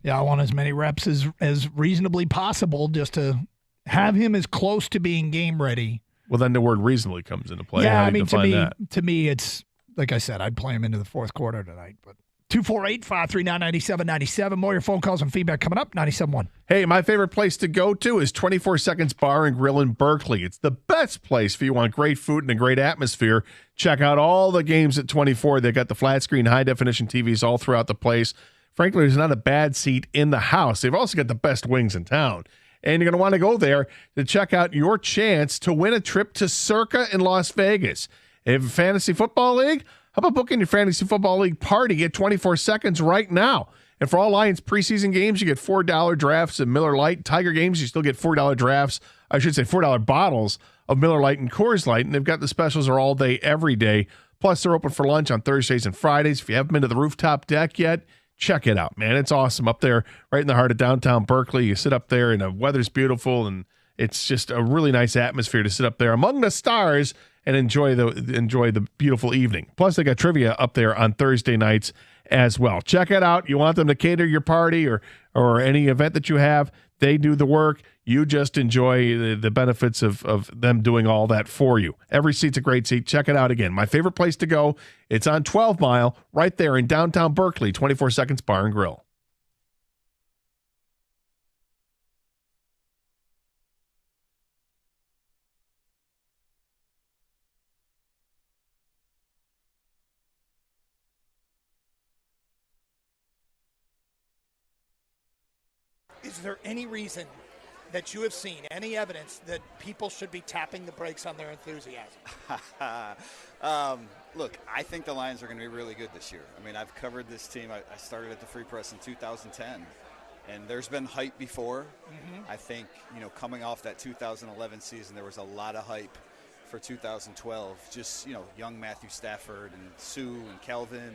[SPEAKER 4] Yeah, I want as many reps as reasonably possible just to have him as close to being game ready.
[SPEAKER 9] Well, then the word reasonably comes into play.
[SPEAKER 4] Yeah,
[SPEAKER 9] How
[SPEAKER 4] I
[SPEAKER 9] do you
[SPEAKER 4] mean,
[SPEAKER 9] define
[SPEAKER 4] to me, it's like I said, I'd play him into the fourth quarter tonight. But 248-539-9797. More of your phone calls and feedback coming up. 97.1.
[SPEAKER 9] Hey, my favorite place to go to is 24 Seconds Bar and Grill in Berkeley. It's the best place if you want great food and a great atmosphere. Check out all the games at 24. They got the flat screen, high definition TVs all throughout the place. Frankly, there's not a bad seat in the house. They've also got the best wings in town. And you're going to want to go there to check out your chance to win a trip to Circa in Las Vegas. If a fantasy football league, how about booking your fantasy football league party at 24 Seconds right now? And for all Lions preseason games, you get $4 drafts of Miller Lite. Tiger games, you still get $4 drafts. I should say $4 bottles of Miller Lite and Coors Light. And they've got the specials are all day, every day. Plus, they're open for lunch on Thursdays and Fridays. If you haven't been to the rooftop deck yet, check it out, man. It's awesome up there right in the heart of downtown Berkeley. You sit up there and the weather's beautiful, and it's just a really nice atmosphere to sit up there among the stars and enjoy the beautiful evening. Plus, they got trivia up there on Thursday nights as well. Check it out. You want them to cater your party or any event that you have, they do the work. You just enjoy the benefits of them doing all that for you. Every seat's a great seat. Check it out again. My favorite place to go, it's on 12 Mile, right there in downtown Berkeley, 24 Seconds Bar and Grill.
[SPEAKER 14] Is there any reason that you have seen, any evidence that people should be tapping the brakes on their enthusiasm?
[SPEAKER 5] Look, I think the Lions are going to be really good this year. I mean, I've covered this team. I started at the Free Press in 2010, and there's been hype before. I think, coming off that 2011 season, there was a lot of hype for 2012. Just, young Matthew Stafford and Sue and Kelvin.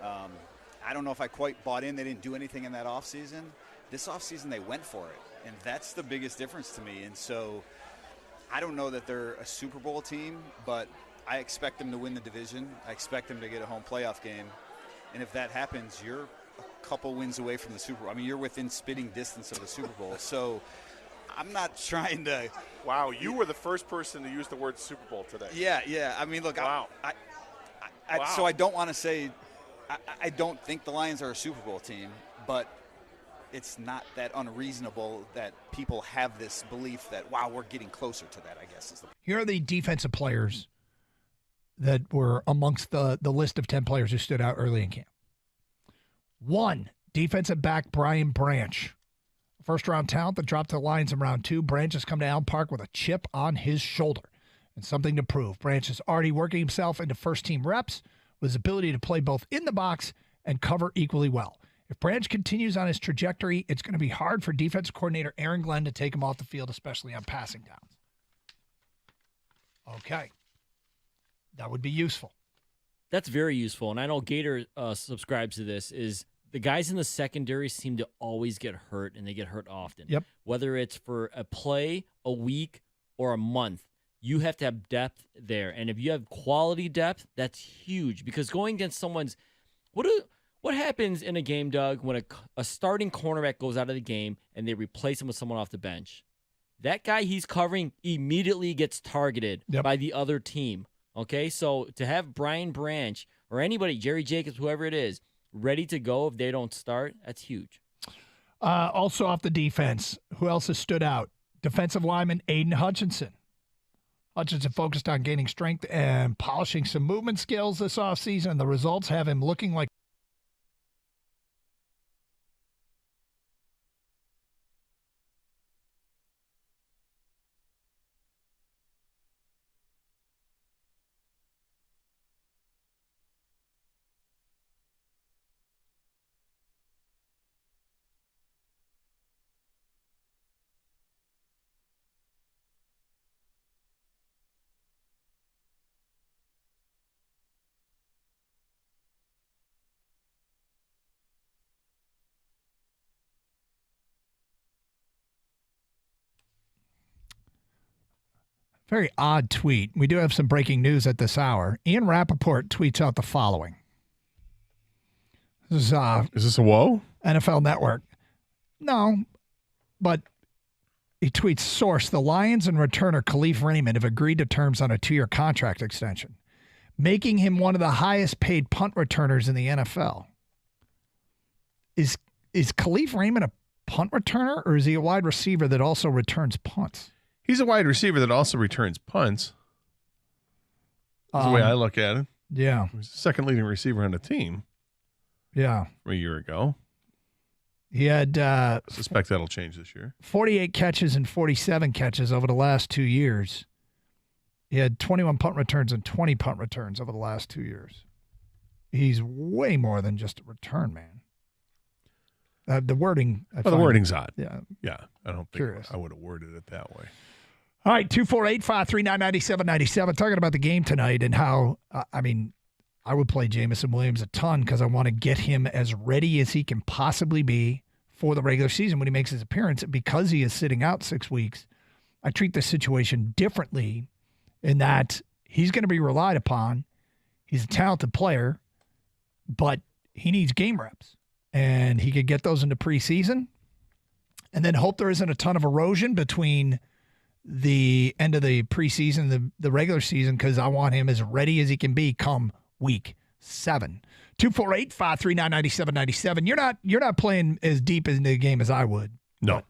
[SPEAKER 5] And I don't know if I quite bought in. They didn't do anything in that offseason. This offseason, they went for it, and that's the biggest difference to me. And so I don't know that they're a Super Bowl team, but I expect them to win the division. I expect them to get a home playoff game. And if that happens, you're a couple wins away from the Super Bowl. I mean, you're within spitting distance of the Super Bowl. So I'm not trying to –
[SPEAKER 6] Wow, you were the first person to use the word Super Bowl today.
[SPEAKER 5] Yeah. I mean, look,
[SPEAKER 6] wow.
[SPEAKER 5] So I don't want to say I don't think the Lions are a Super Bowl team, but – it's not that unreasonable that people have this belief that, wow, we're getting closer to that, I guess.
[SPEAKER 4] Here are the defensive players that were amongst the list of 10 players who stood out early in camp. 1, defensive back Brian Branch. First-round talent that dropped to the Lions in round 2. Branch has come to Allen Park with a chip on his shoulder and something to prove. Branch is already working himself into first-team reps with his ability to play both in the box and cover equally well. If Branch continues on his trajectory, it's going to be hard for defensive coordinator Aaron Glenn to take him off the field, especially on passing downs. Okay. That would be useful.
[SPEAKER 11] That's very useful. And I know Gator subscribes to this, is the guys in the secondary seem to always get hurt, and they get hurt often.
[SPEAKER 4] Yep.
[SPEAKER 11] Whether it's for a play, a week, or a month, you have to have depth there. And if you have quality depth, that's huge. Because going against someone's What happens in a game, Doug, when a starting cornerback goes out of the game and they replace him with someone off the bench? That guy he's covering immediately gets targeted by the other team. Okay, so to have Brian Branch or anybody, Jerry Jacobs, whoever it is, ready to go if they don't start, that's huge.
[SPEAKER 4] Also off the defense, who else has stood out? Defensive lineman Aiden Hutchinson. Hutchinson focused on gaining strength and polishing some movement skills this offseason, and the results have him looking like Very odd tweet. We do have some breaking news at this hour. Ian Rappaport tweets out the following. This is
[SPEAKER 9] this a whoa?
[SPEAKER 4] NFL Network. No, but he tweets, source, the Lions and returner Khalif Raymond have agreed to terms on a 2-year contract extension, making him one of the highest paid punt returners in the NFL. Is Khalif Raymond a punt returner, or is he a wide receiver that also returns punts?
[SPEAKER 9] He's a wide receiver that also returns punts. That's the way I look at it.
[SPEAKER 4] Yeah.
[SPEAKER 9] He's the second leading receiver on the team.
[SPEAKER 4] Yeah.
[SPEAKER 9] From a year ago.
[SPEAKER 4] He had
[SPEAKER 9] I suspect that'll change this year.
[SPEAKER 4] 48 catches and 47 catches over the last 2 years. He had 21 punt returns and 20 punt returns over the last 2 years. He's way more than just a return man. The wording.
[SPEAKER 9] The wording's odd.
[SPEAKER 4] Yeah.
[SPEAKER 9] Yeah. I don't think I would have worded it that way.
[SPEAKER 4] All right, 248-539-9797. Talking about the game tonight and how, I would play Jameson Williams a ton because I want to get him as ready as he can possibly be for the regular season when he makes his appearance. Because he is sitting out 6 weeks, I treat the situation differently in that he's going to be relied upon. He's a talented player, but he needs game reps. And he could get those into preseason and then hope there isn't a ton of erosion between the end of the preseason and the regular season, because I want him as ready as he can be come week 7. 248-539-9797. You're not playing as deep in the game as I would.
[SPEAKER 9] No.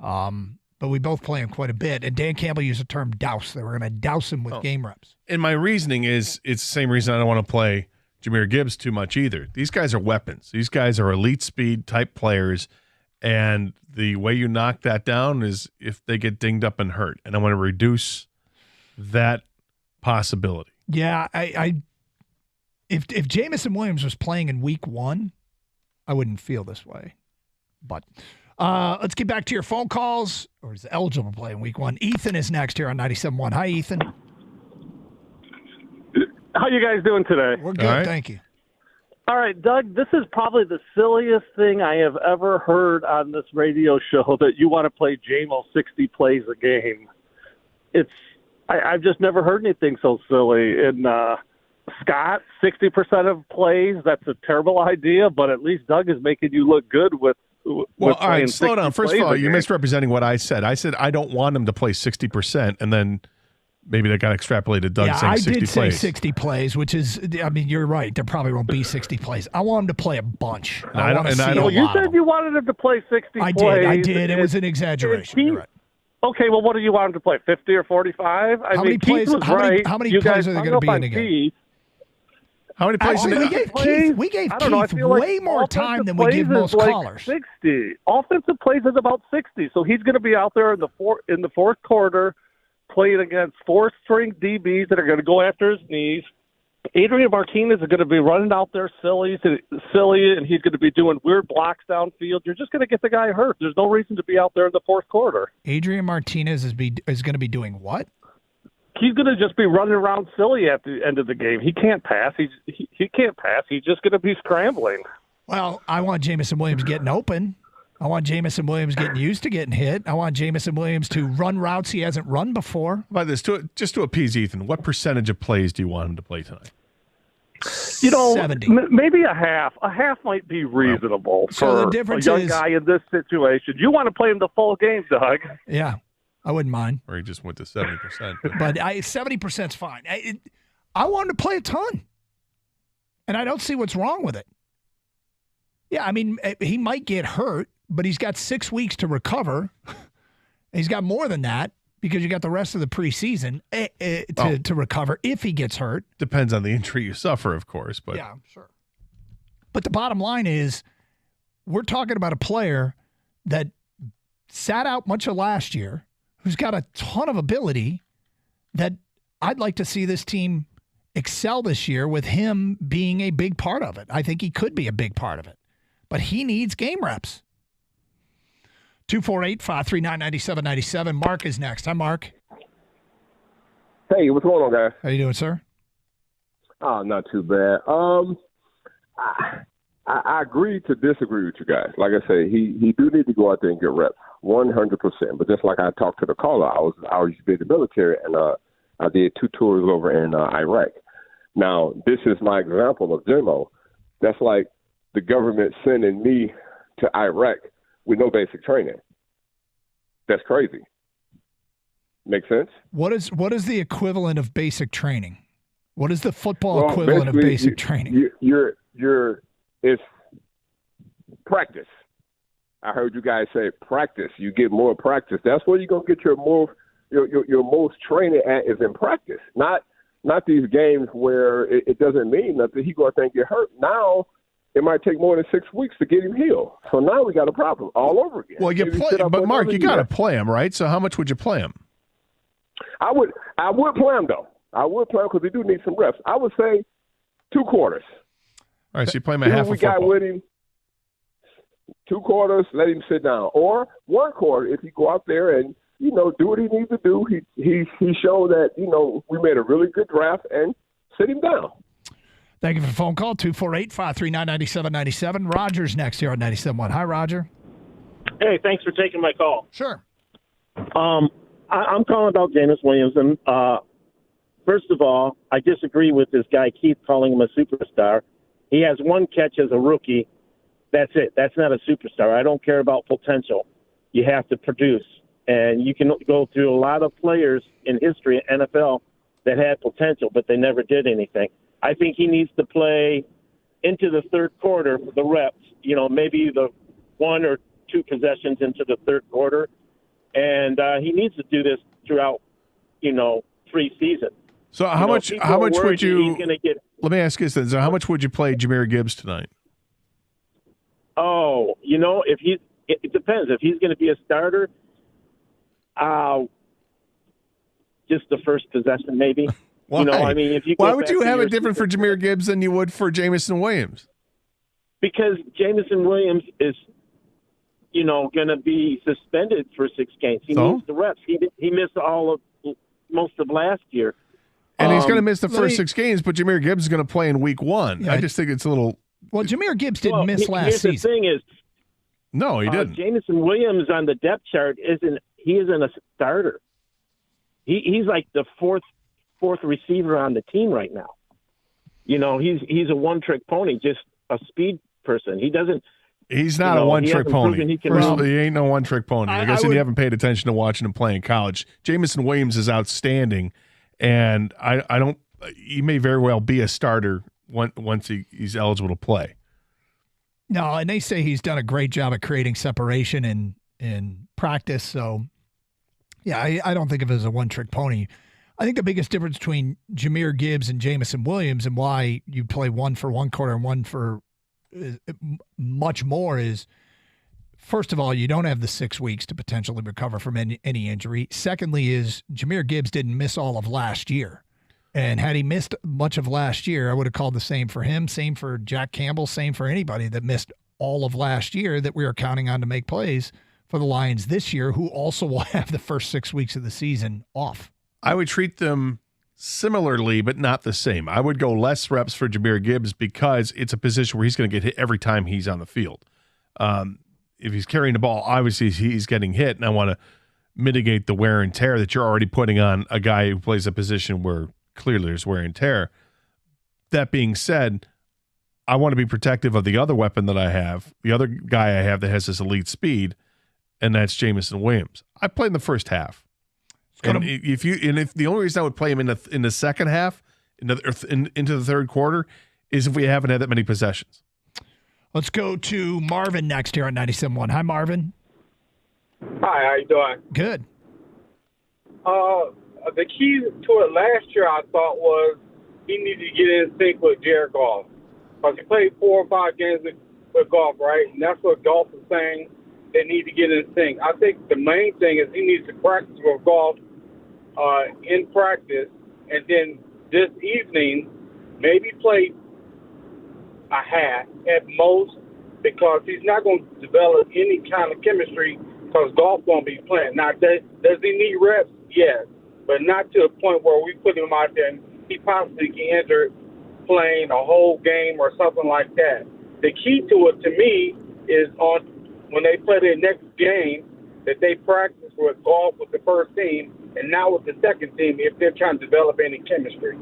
[SPEAKER 4] But we both play him quite a bit. And Dan Campbell used the term douse. They were going to douse him with game reps.
[SPEAKER 9] And my reasoning is it's the same reason I don't want to play Jahmyr Gibbs too much either. These guys are weapons. These guys are elite speed type players. And the way you knock that down is if they get dinged up and hurt. And I want to reduce that possibility.
[SPEAKER 4] Yeah, if Jameson Williams was playing in week 1, I wouldn't feel this way. But let's get back to your phone calls. Or is eligible to play in week 1. Ethan is next here on 97.1. Hi, Ethan.
[SPEAKER 21] How you guys doing today?
[SPEAKER 4] We're good, thank you.
[SPEAKER 21] All right, Doug, this is probably the silliest thing I have ever heard on this radio show, that you want to play JMO 60 plays a game. I've just never heard anything so silly. And Scott, 60% of plays, that's a terrible idea, but at least Doug is making you look good with
[SPEAKER 9] all right, slow down. First of all, you're misrepresenting what I said. I said I don't want him to play 60%, and then maybe that got extrapolated to Doug saying 60 plays.
[SPEAKER 4] I did say 60 plays, which is, you're right. There probably won't be 60 plays. I want him to play a bunch.
[SPEAKER 21] You said you wanted him to play 60 plays.
[SPEAKER 4] I did. It was an exaggeration. You're right.
[SPEAKER 21] Okay, well, what do you want him to play, 50 or 45?
[SPEAKER 4] How many plays are they going to be in a game?
[SPEAKER 9] How many plays?
[SPEAKER 4] We gave Keith way more time than we give most callers.
[SPEAKER 21] 60. Offensive plays is about 60, so he's going to be out there in the fourth quarter playing against 4th-string DBs that are going to go after his knees. Adrian Martinez is going to be running out there silly, and he's going to be doing weird blocks downfield. You're just going to get the guy hurt. There's no reason to be out there in the fourth quarter.
[SPEAKER 4] Adrian Martinez is going to be doing what?
[SPEAKER 21] He's going to just be running around silly at the end of the game. He can't pass. He can't pass. He's just going to be scrambling.
[SPEAKER 4] Well, I want Jameson Williams getting open. I want Jameson Williams getting used to getting hit. I want Jameson Williams to run routes he hasn't run before.
[SPEAKER 9] By this, just to appease Ethan, what percentage of plays do you want him to play tonight?
[SPEAKER 4] 70.
[SPEAKER 21] Maybe a half. A half might be reasonable for a young guy in this situation. You want to play him the full game, Doug.
[SPEAKER 4] Yeah, I wouldn't mind.
[SPEAKER 9] Or he just went to 70%.
[SPEAKER 4] But 70% is fine. I want him to play a ton. And I don't see what's wrong with it. Yeah, he might get hurt, but he's got 6 weeks to recover. He's got more than that because you got the rest of the preseason to recover if he gets hurt.
[SPEAKER 9] Depends on the injury you suffer, of course. But
[SPEAKER 4] yeah, sure. But the bottom line is we're talking about a player that sat out much of last year, who's got a ton of ability that I'd like to see this team excel this year with him being a big part of it. I think he could be a big part of it. But he needs game reps. 248-539-9797. Mark is next. Hi, Mark.
[SPEAKER 22] Hey, what's going on, guys?
[SPEAKER 4] How you doing, sir?
[SPEAKER 22] Oh, not too bad. I agree to disagree with you guys. Like I say, he do need to go out there and get reps.
[SPEAKER 13] 100%. But just like I talked to the caller, I used to be in the military, and I did 2 tours over in Iraq. Now, this is my example of demo. That's like the government sending me to Iraq with no basic training. That's crazy. Make sense?
[SPEAKER 4] What is the equivalent of basic training? What is the football equivalent of basic training?
[SPEAKER 13] It's practice. I heard you guys say practice. You get more practice. That's where you're gonna get your most training at is in practice. Not these games where it doesn't mean nothing. He gonna think get hurt. Now it might take more than 6 weeks to get him healed. So now we got a problem all over again.
[SPEAKER 9] Well, you play, but Mark, you got to play him, right? So how much would you play him?
[SPEAKER 13] I would play him though. I would play him because we do need some reps. I would say 2 quarters.
[SPEAKER 9] All right, so you play him a half of football.
[SPEAKER 13] We got with him 2 quarters, let him sit down, or 1 quarter if he go out there and do what he needs to do. He showed that we made a really good draft and sit him down.
[SPEAKER 4] Thank you for the phone call, 248-539-9797. Roger's next here on 97.1. Hi, Roger.
[SPEAKER 21] Hey, thanks for taking my call.
[SPEAKER 4] Sure.
[SPEAKER 21] I'm calling about Jameson Williams. And first of all, I disagree with this guy, Keith, calling him a superstar. He has 1 catch as a rookie. That's it. That's not a superstar. I don't care about potential. You have to produce. And you can go through a lot of players in history at NFL that had potential, but they never did anything. I think he needs to play into the third quarter for the reps, maybe the 1 or 2 possessions into the third quarter. And he needs to do this throughout, preseason.
[SPEAKER 9] So how much would you let me ask you this then. So how much would you play Jahmyr Gibbs tonight?
[SPEAKER 21] Oh, it depends. If he's going to be a starter, just the first possession maybe.
[SPEAKER 9] Why?
[SPEAKER 21] If you
[SPEAKER 9] why would you have it different for Jahmyr Gibbs than you would for Jameson Williams?
[SPEAKER 21] Because Jameson Williams is, going to be suspended for 6 games. He needs the reps. He missed most of last year.
[SPEAKER 9] And he's going to miss the first 6 games, but Jahmyr Gibbs is going to play in week 1.
[SPEAKER 4] Yeah,
[SPEAKER 9] I just think it's a little.
[SPEAKER 4] Well, Jahmyr Gibbs didn't miss last season.
[SPEAKER 21] The thing is,
[SPEAKER 9] no, he didn't.
[SPEAKER 21] Jameson Williams on the depth chart isn't a starter. He's like the fourth receiver on the team right now. He's a one-trick pony, just a speed person. He doesn't.
[SPEAKER 9] He's not a one-trick pony. First of all, he ain't no one-trick pony. I guess you haven't paid attention to watching him play in college. Jameson Williams is outstanding, and I don't. He may very well be a starter once he's eligible to play.
[SPEAKER 4] No, and they say he's done a great job at creating separation in practice. So, yeah, I don't think of it as a one-trick pony. I think the biggest difference between Jahmyr Gibbs and Jameson Williams and why you play 1 for 1 quarter and 1 for much more is, first of all, you don't have the 6 weeks to potentially recover from any injury. Secondly is Jahmyr Gibbs didn't miss all of last year. And had he missed much of last year, I would have called the same for him, same for Jack Campbell, same for anybody that missed all of last year that we are counting on to make plays for the Lions this year, who also will have the first 6 weeks of the season off.
[SPEAKER 9] I would treat them similarly, but not the same. I would go less reps for Jahmyr Gibbs because it's a position where he's going to get hit every time he's on the field. If he's carrying the ball, obviously he's getting hit, and I want to mitigate the wear and tear that you're already putting on a guy who plays a position where clearly there's wear and tear. That being said, I want to be protective of the other weapon that I have, the other guy I have that has this elite speed, and that's Jameson Williams. I played in the first half. And if the only reason I would play him in the second half, into the third quarter, is if we haven't had that many possessions.
[SPEAKER 4] Let's go to Marvin next here on 97.1. Hi, Marvin.
[SPEAKER 7] Hi, how you doing?
[SPEAKER 4] Good.
[SPEAKER 7] The key to it last year, I thought, was he needed to get in sync with Jared Goff. Because he played 4 or 5 games with Goff, right? And that's what Goff is saying. They need to get in sync. I think the main thing is he needs to practice with Goff in practice, and then this evening maybe play a half at most, because he's not going to develop any kind of chemistry because Goff won't be playing. Now, does he need reps? Yes, but not to a point where we put him out there and he possibly get injured playing a whole game or something like that. The key to it, to me, is on when they play their next game, that they practice with golf with the first team and now with the second team if they're trying to develop any chemistry.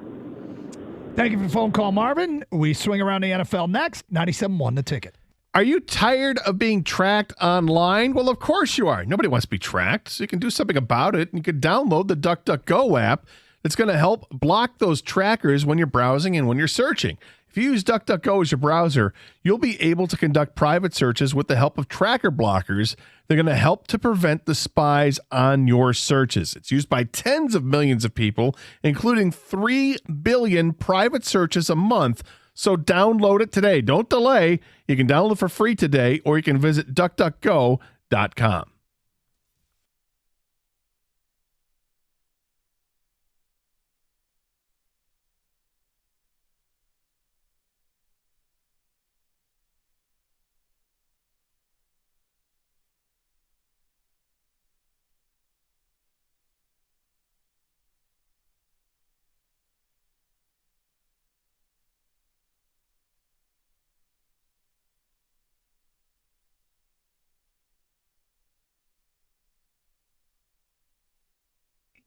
[SPEAKER 4] Thank you for the phone call, Marvin. We swing around the NFL next. 97.1 The Ticket.
[SPEAKER 9] Are you tired of being tracked online? Well, of course you are. Nobody wants to be tracked, so you can do something about it. You can download the DuckDuckGo app. It's going to help block those trackers when you're browsing and when you're searching. If you use DuckDuckGo as your browser, you'll be able to conduct private searches with the help of tracker blockers. They're going to help to prevent the spies on your searches. It's used by tens of millions of people, including 3 billion private searches a month. So download it today. Don't delay. You can download it for free today, or you can visit DuckDuckGo.com.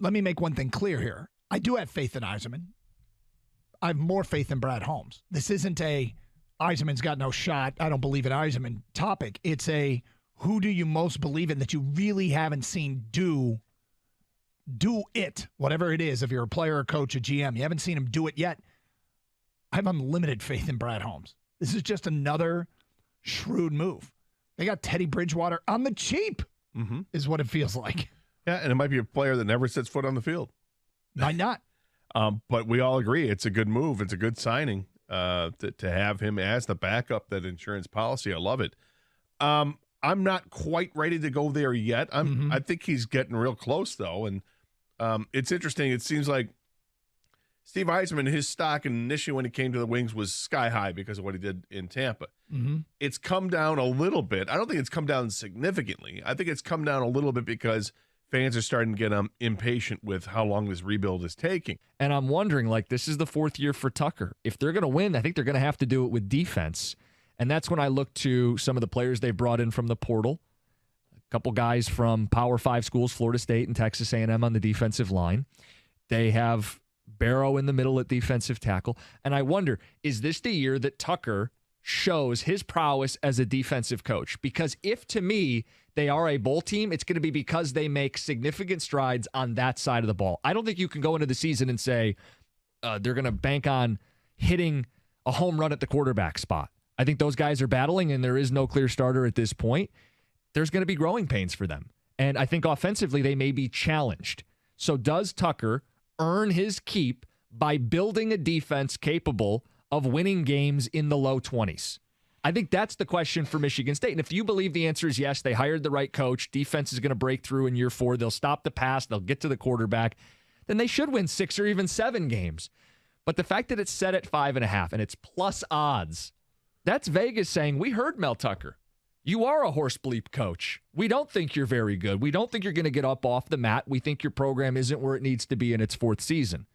[SPEAKER 4] Let me make one thing clear here. I do have faith in Yzerman. I have more faith in Brad Holmes. This isn't a Yzerman's got no shot, I don't believe in Yzerman topic. It's a who do you most believe in that you really haven't seen do it, whatever it is, if you're a player, a coach, a GM. You haven't seen him do it yet. I have unlimited faith in Brad Holmes. This is just another shrewd move. They got Teddy Bridgewater on the cheap, is what it feels like.
[SPEAKER 9] Yeah, and it might be a player that never sets foot on the field.
[SPEAKER 4] Might not.
[SPEAKER 9] But we all agree it's a good move. It's a good signing to have him as the backup, that insurance policy. I love it. I'm not quite ready to go there yet. I think he's getting real close, though. And it's interesting. It seems like Steve Yzerman, his stock initially when he came to the Wings was sky high because of what he did in Tampa. It's come down a little bit. I don't think it's come down significantly. I think it's come down a little bit because fans are starting to get impatient with how long this rebuild is taking.
[SPEAKER 3] And I'm wondering, this is the fourth year for Tucker. If they're going to win, I think they're going to have to do it with defense. And that's when I look to some of the players they brought in from the portal. A couple guys from Power 5 schools, Florida State and Texas A&M on the defensive line. They have Barrow in the middle at defensive tackle. And I wonder, is this the year that Tucker shows his prowess as a defensive coach? Because if, to me, they are a bowl team, it's going to be because they make significant strides on that side of the ball. I don't think you can go into the season and say they're going to bank on hitting a home run at the quarterback spot. I think those guys are battling, and there is no clear starter at this point. There's going to be growing pains for them. And I think offensively they may be challenged. So does Tucker earn his keep by building a defense capable of winning games in the low 20s? I think that's the question for Michigan State. And if you believe the answer is yes, they hired the right coach, defense is going to break through in year 4, they'll stop the pass, they'll get to the quarterback, then they should win 6 or even 7 games. But the fact that it's set at 5.5 and it's plus odds, that's Vegas saying, we heard Mel Tucker. You are a horse bleep coach. We don't think you're very good. We don't think you're going to get up off the mat. We think your program isn't where it needs to be in its 4th season.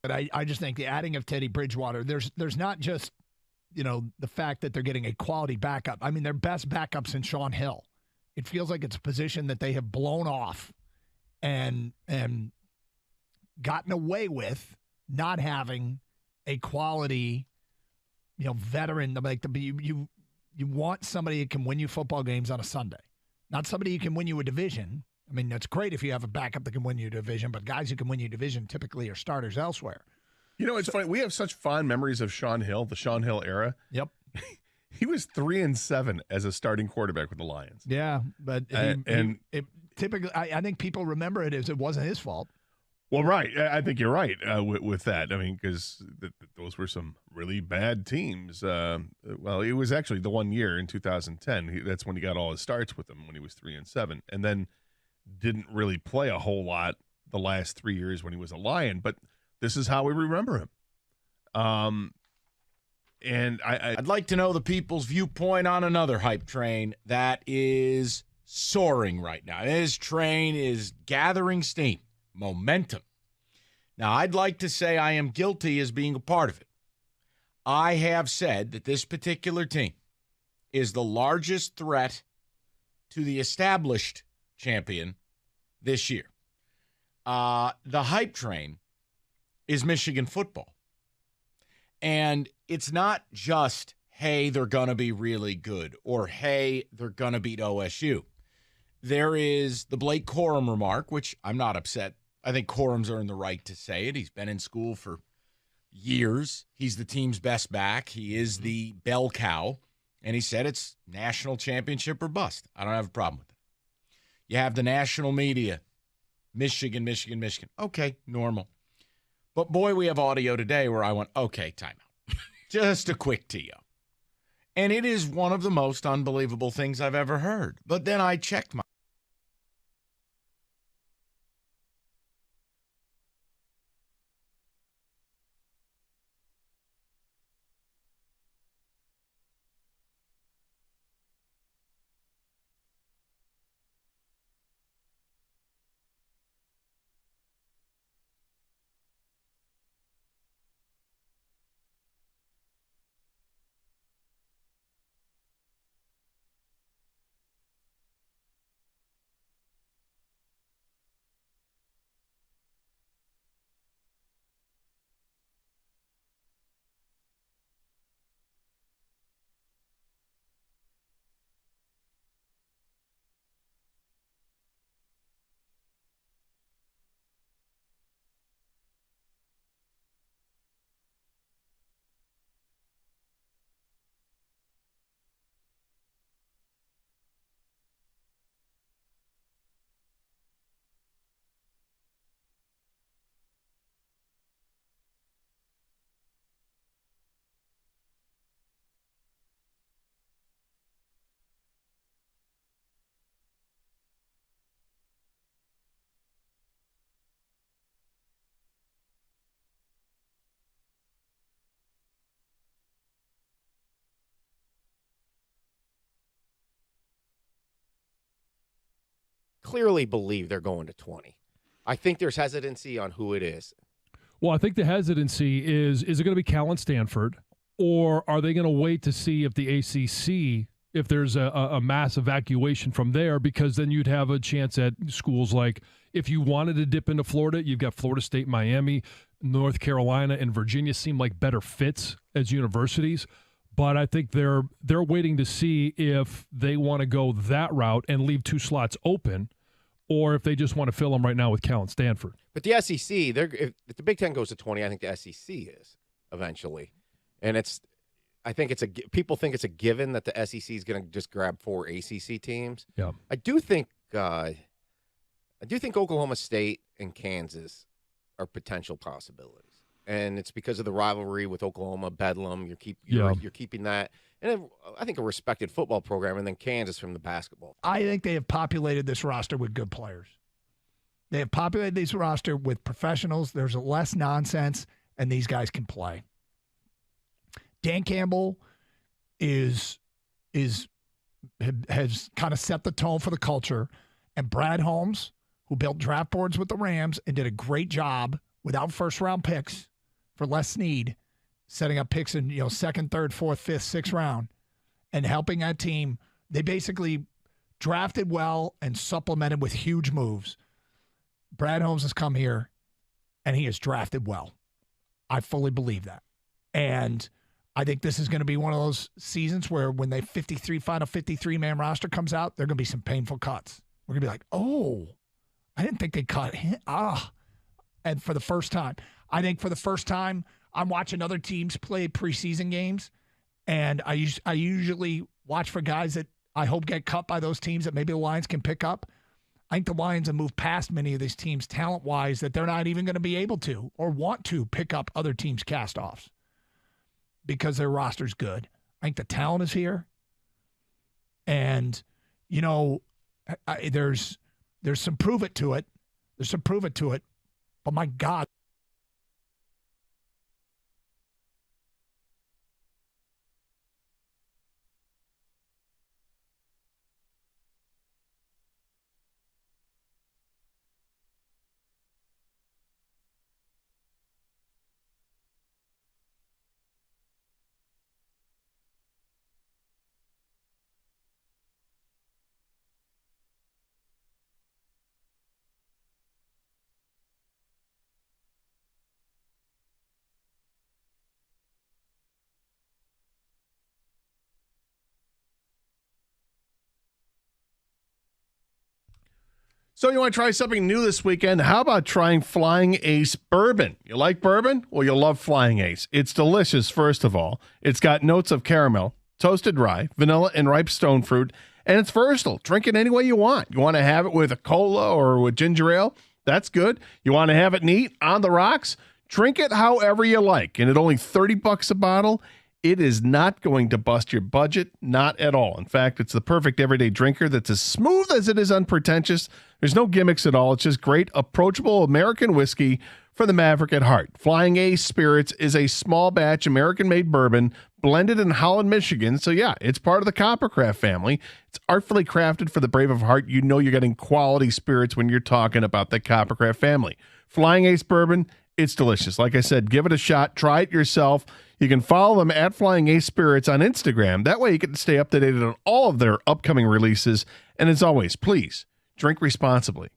[SPEAKER 4] But I just think the adding of Teddy Bridgewater, there's not just, the fact that they're getting a quality backup. I mean, their best backup's in Shaun Hill. It feels like it's a position that they have blown off and gotten away with not having a quality, veteran. Like you want somebody that can win you football games on a Sunday, not somebody who can win you a division. I mean, that's great if you have a backup that can win you a division, but guys who can win you a division typically are starters elsewhere.
[SPEAKER 9] It's funny. We have such fond memories of Shaun Hill, the Shaun Hill era.
[SPEAKER 4] Yep.
[SPEAKER 9] He was 3-7 as a starting quarterback with the Lions.
[SPEAKER 4] Yeah, but typically, I think people remember it as it wasn't his fault.
[SPEAKER 9] Well, right. I think you're right with that. I mean, because those were some really bad teams. Well, it was actually the one year in 2010. That's when he got all his starts with them when he was 3-7, and then didn't really play a whole lot the last 3 years when he was a Lion. But this is how we remember him. And
[SPEAKER 10] I'd like to know the people's viewpoint on another hype train that is soaring right now. This train is gathering steam, momentum. Now, I'd like to say I am guilty as being a part of it. I have said that this particular team is the largest threat to the established champion this year. The hype train is Michigan football. And it's not just, hey, they're going to be really good, or hey, they're going to beat OSU. There is the Blake Corum remark, which I'm not upset. I think Corum's earned the right to say it. He's been in school for years. He's the team's best back. He is the bell cow. And he said it's national championship or bust. I don't have a problem with that. You have the national media. Michigan, Michigan, Michigan. Okay, normal. But boy, we have audio today where I went, okay, timeout. Just a quick TO. And it is one of the most unbelievable things I've ever heard. But then I checked my.
[SPEAKER 1] Clearly believe they're going to 20. I think there's hesitancy on who it is.
[SPEAKER 2] Well, I think the hesitancy is it going to be Cal and Stanford, or are they going to wait to see if the ACC, if there's a mass evacuation from there, because then you'd have a chance at schools like, if you wanted to dip into Florida, you've got Florida State, Miami, North Carolina, and Virginia seem like better fits as universities. But I think they're waiting to see if they want to go that route and leave two slots open, or if they just want to fill them right now with Cal and Stanford.
[SPEAKER 1] But the SEC, if the Big Ten goes to 20, I think the SEC is eventually, and people think it's a given that the SEC is going to just grab 4 ACC teams.
[SPEAKER 2] Yeah,
[SPEAKER 1] I do think Oklahoma State and Kansas are potential possibilities. And it's because of the rivalry with Oklahoma, Bedlam. You're keeping that. And I think a respected football program, and then Kansas from the basketball.
[SPEAKER 4] I think they have populated this roster with good players. They have populated this roster with professionals. There's less nonsense, and these guys can play. Dan Campbell has kind of set the tone for the culture, and Brad Holmes, who built draft boards with the Rams and did a great job without first-round picks for Les Snead, setting up picks in second, third, fourth, fifth, sixth round, and helping that team. They basically drafted well and supplemented with huge moves. Brad Holmes has come here, and he has drafted well. I fully believe that. And I think this is going to be one of those seasons where when they final 53-man roster comes out, there are going to be some painful cuts. We're going to be like, oh, I didn't think they cut him. And for the first time, I'm watching other teams play preseason games, and I usually watch for guys that I hope get cut by those teams that maybe the Lions can pick up. I think the Lions have moved past many of these teams talent-wise that they're not even going to be able to or want to pick up other teams' cast-offs because their roster's good. I think the talent is here. And, there's some prove it to it. There's some prove it to it. But my God.
[SPEAKER 9] So you want to try something new this weekend? How about trying Flying Ace Bourbon? You like bourbon? Well, you'll love Flying Ace. It's delicious, first of all. It's got notes of caramel, toasted rye, vanilla, and ripe stone fruit, and it's versatile. Drink it any way you want. You want to have it with a cola or with ginger ale? That's good. You want to have it neat, on the rocks? Drink it however you like. And at only $30 a bottle, it is not going to bust your budget, not at all. In fact, it's the perfect everyday drinker that's as smooth as it is unpretentious. There's no gimmicks at all. It's just great, approachable American whiskey for the maverick at heart. Flying Ace Spirits is a small batch American-made bourbon blended in Holland, Michigan. So yeah, it's part of the Coppercraft family. It's artfully crafted for the brave of heart. You know you're getting quality spirits when you're talking about the Coppercraft family. Flying Ace Bourbon, it's delicious. Like I said, give it a shot. Try it yourself. You can follow them at Flying Ace Spirits on Instagram. That way you can stay up to date on all of their upcoming releases. And as always, please drink responsibly.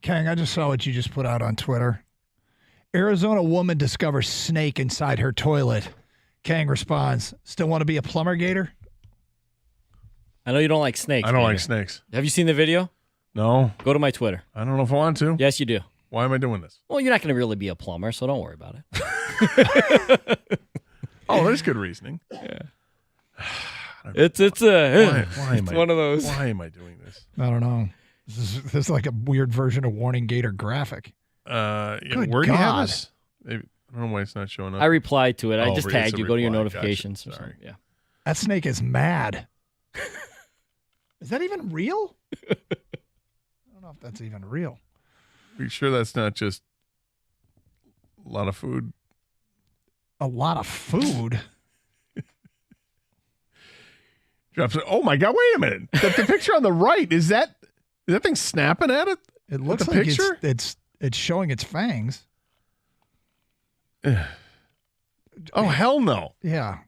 [SPEAKER 4] Kang, I just saw what you just put out on Twitter. Arizona woman discovers snake inside her toilet. Kang responds, still want to be a plumber, Gator?
[SPEAKER 11] I know you don't like snakes.
[SPEAKER 9] I don't
[SPEAKER 11] Gator.
[SPEAKER 9] like snakes.
[SPEAKER 11] Have you seen the video?
[SPEAKER 9] No.
[SPEAKER 11] Go to my Twitter.
[SPEAKER 9] I don't know if I want to.
[SPEAKER 11] Yes, you do.
[SPEAKER 9] Why am I doing this?
[SPEAKER 11] Well, you're not going to really be a plumber, so don't worry about it.
[SPEAKER 9] Oh, there's good reasoning.
[SPEAKER 11] Yeah.
[SPEAKER 9] It's
[SPEAKER 11] one of those.
[SPEAKER 9] Why am I doing this?
[SPEAKER 4] I don't know. This is like a weird version of Warning Gator graphic.
[SPEAKER 9] Yeah,
[SPEAKER 4] Good
[SPEAKER 9] where do you have
[SPEAKER 4] God.
[SPEAKER 9] this? Maybe, I don't know why it's not showing up.
[SPEAKER 11] I replied to it. I
[SPEAKER 9] Oh,
[SPEAKER 11] just
[SPEAKER 9] it's a
[SPEAKER 11] tagged you. Go to your
[SPEAKER 9] reply.
[SPEAKER 11] notifications.
[SPEAKER 9] Gotcha.
[SPEAKER 11] Or something. Yeah.
[SPEAKER 4] That snake is mad. Is that even real? I don't know if that's even real.
[SPEAKER 9] Are you sure that's not just a lot of food?
[SPEAKER 4] A lot of food?
[SPEAKER 9] Oh my God! Wait a minute. The picture on the right is that thing snapping at it?
[SPEAKER 4] It looks
[SPEAKER 9] the
[SPEAKER 4] like
[SPEAKER 9] picture?
[SPEAKER 4] it's showing its fangs.
[SPEAKER 9] Oh hell no!
[SPEAKER 4] Yeah.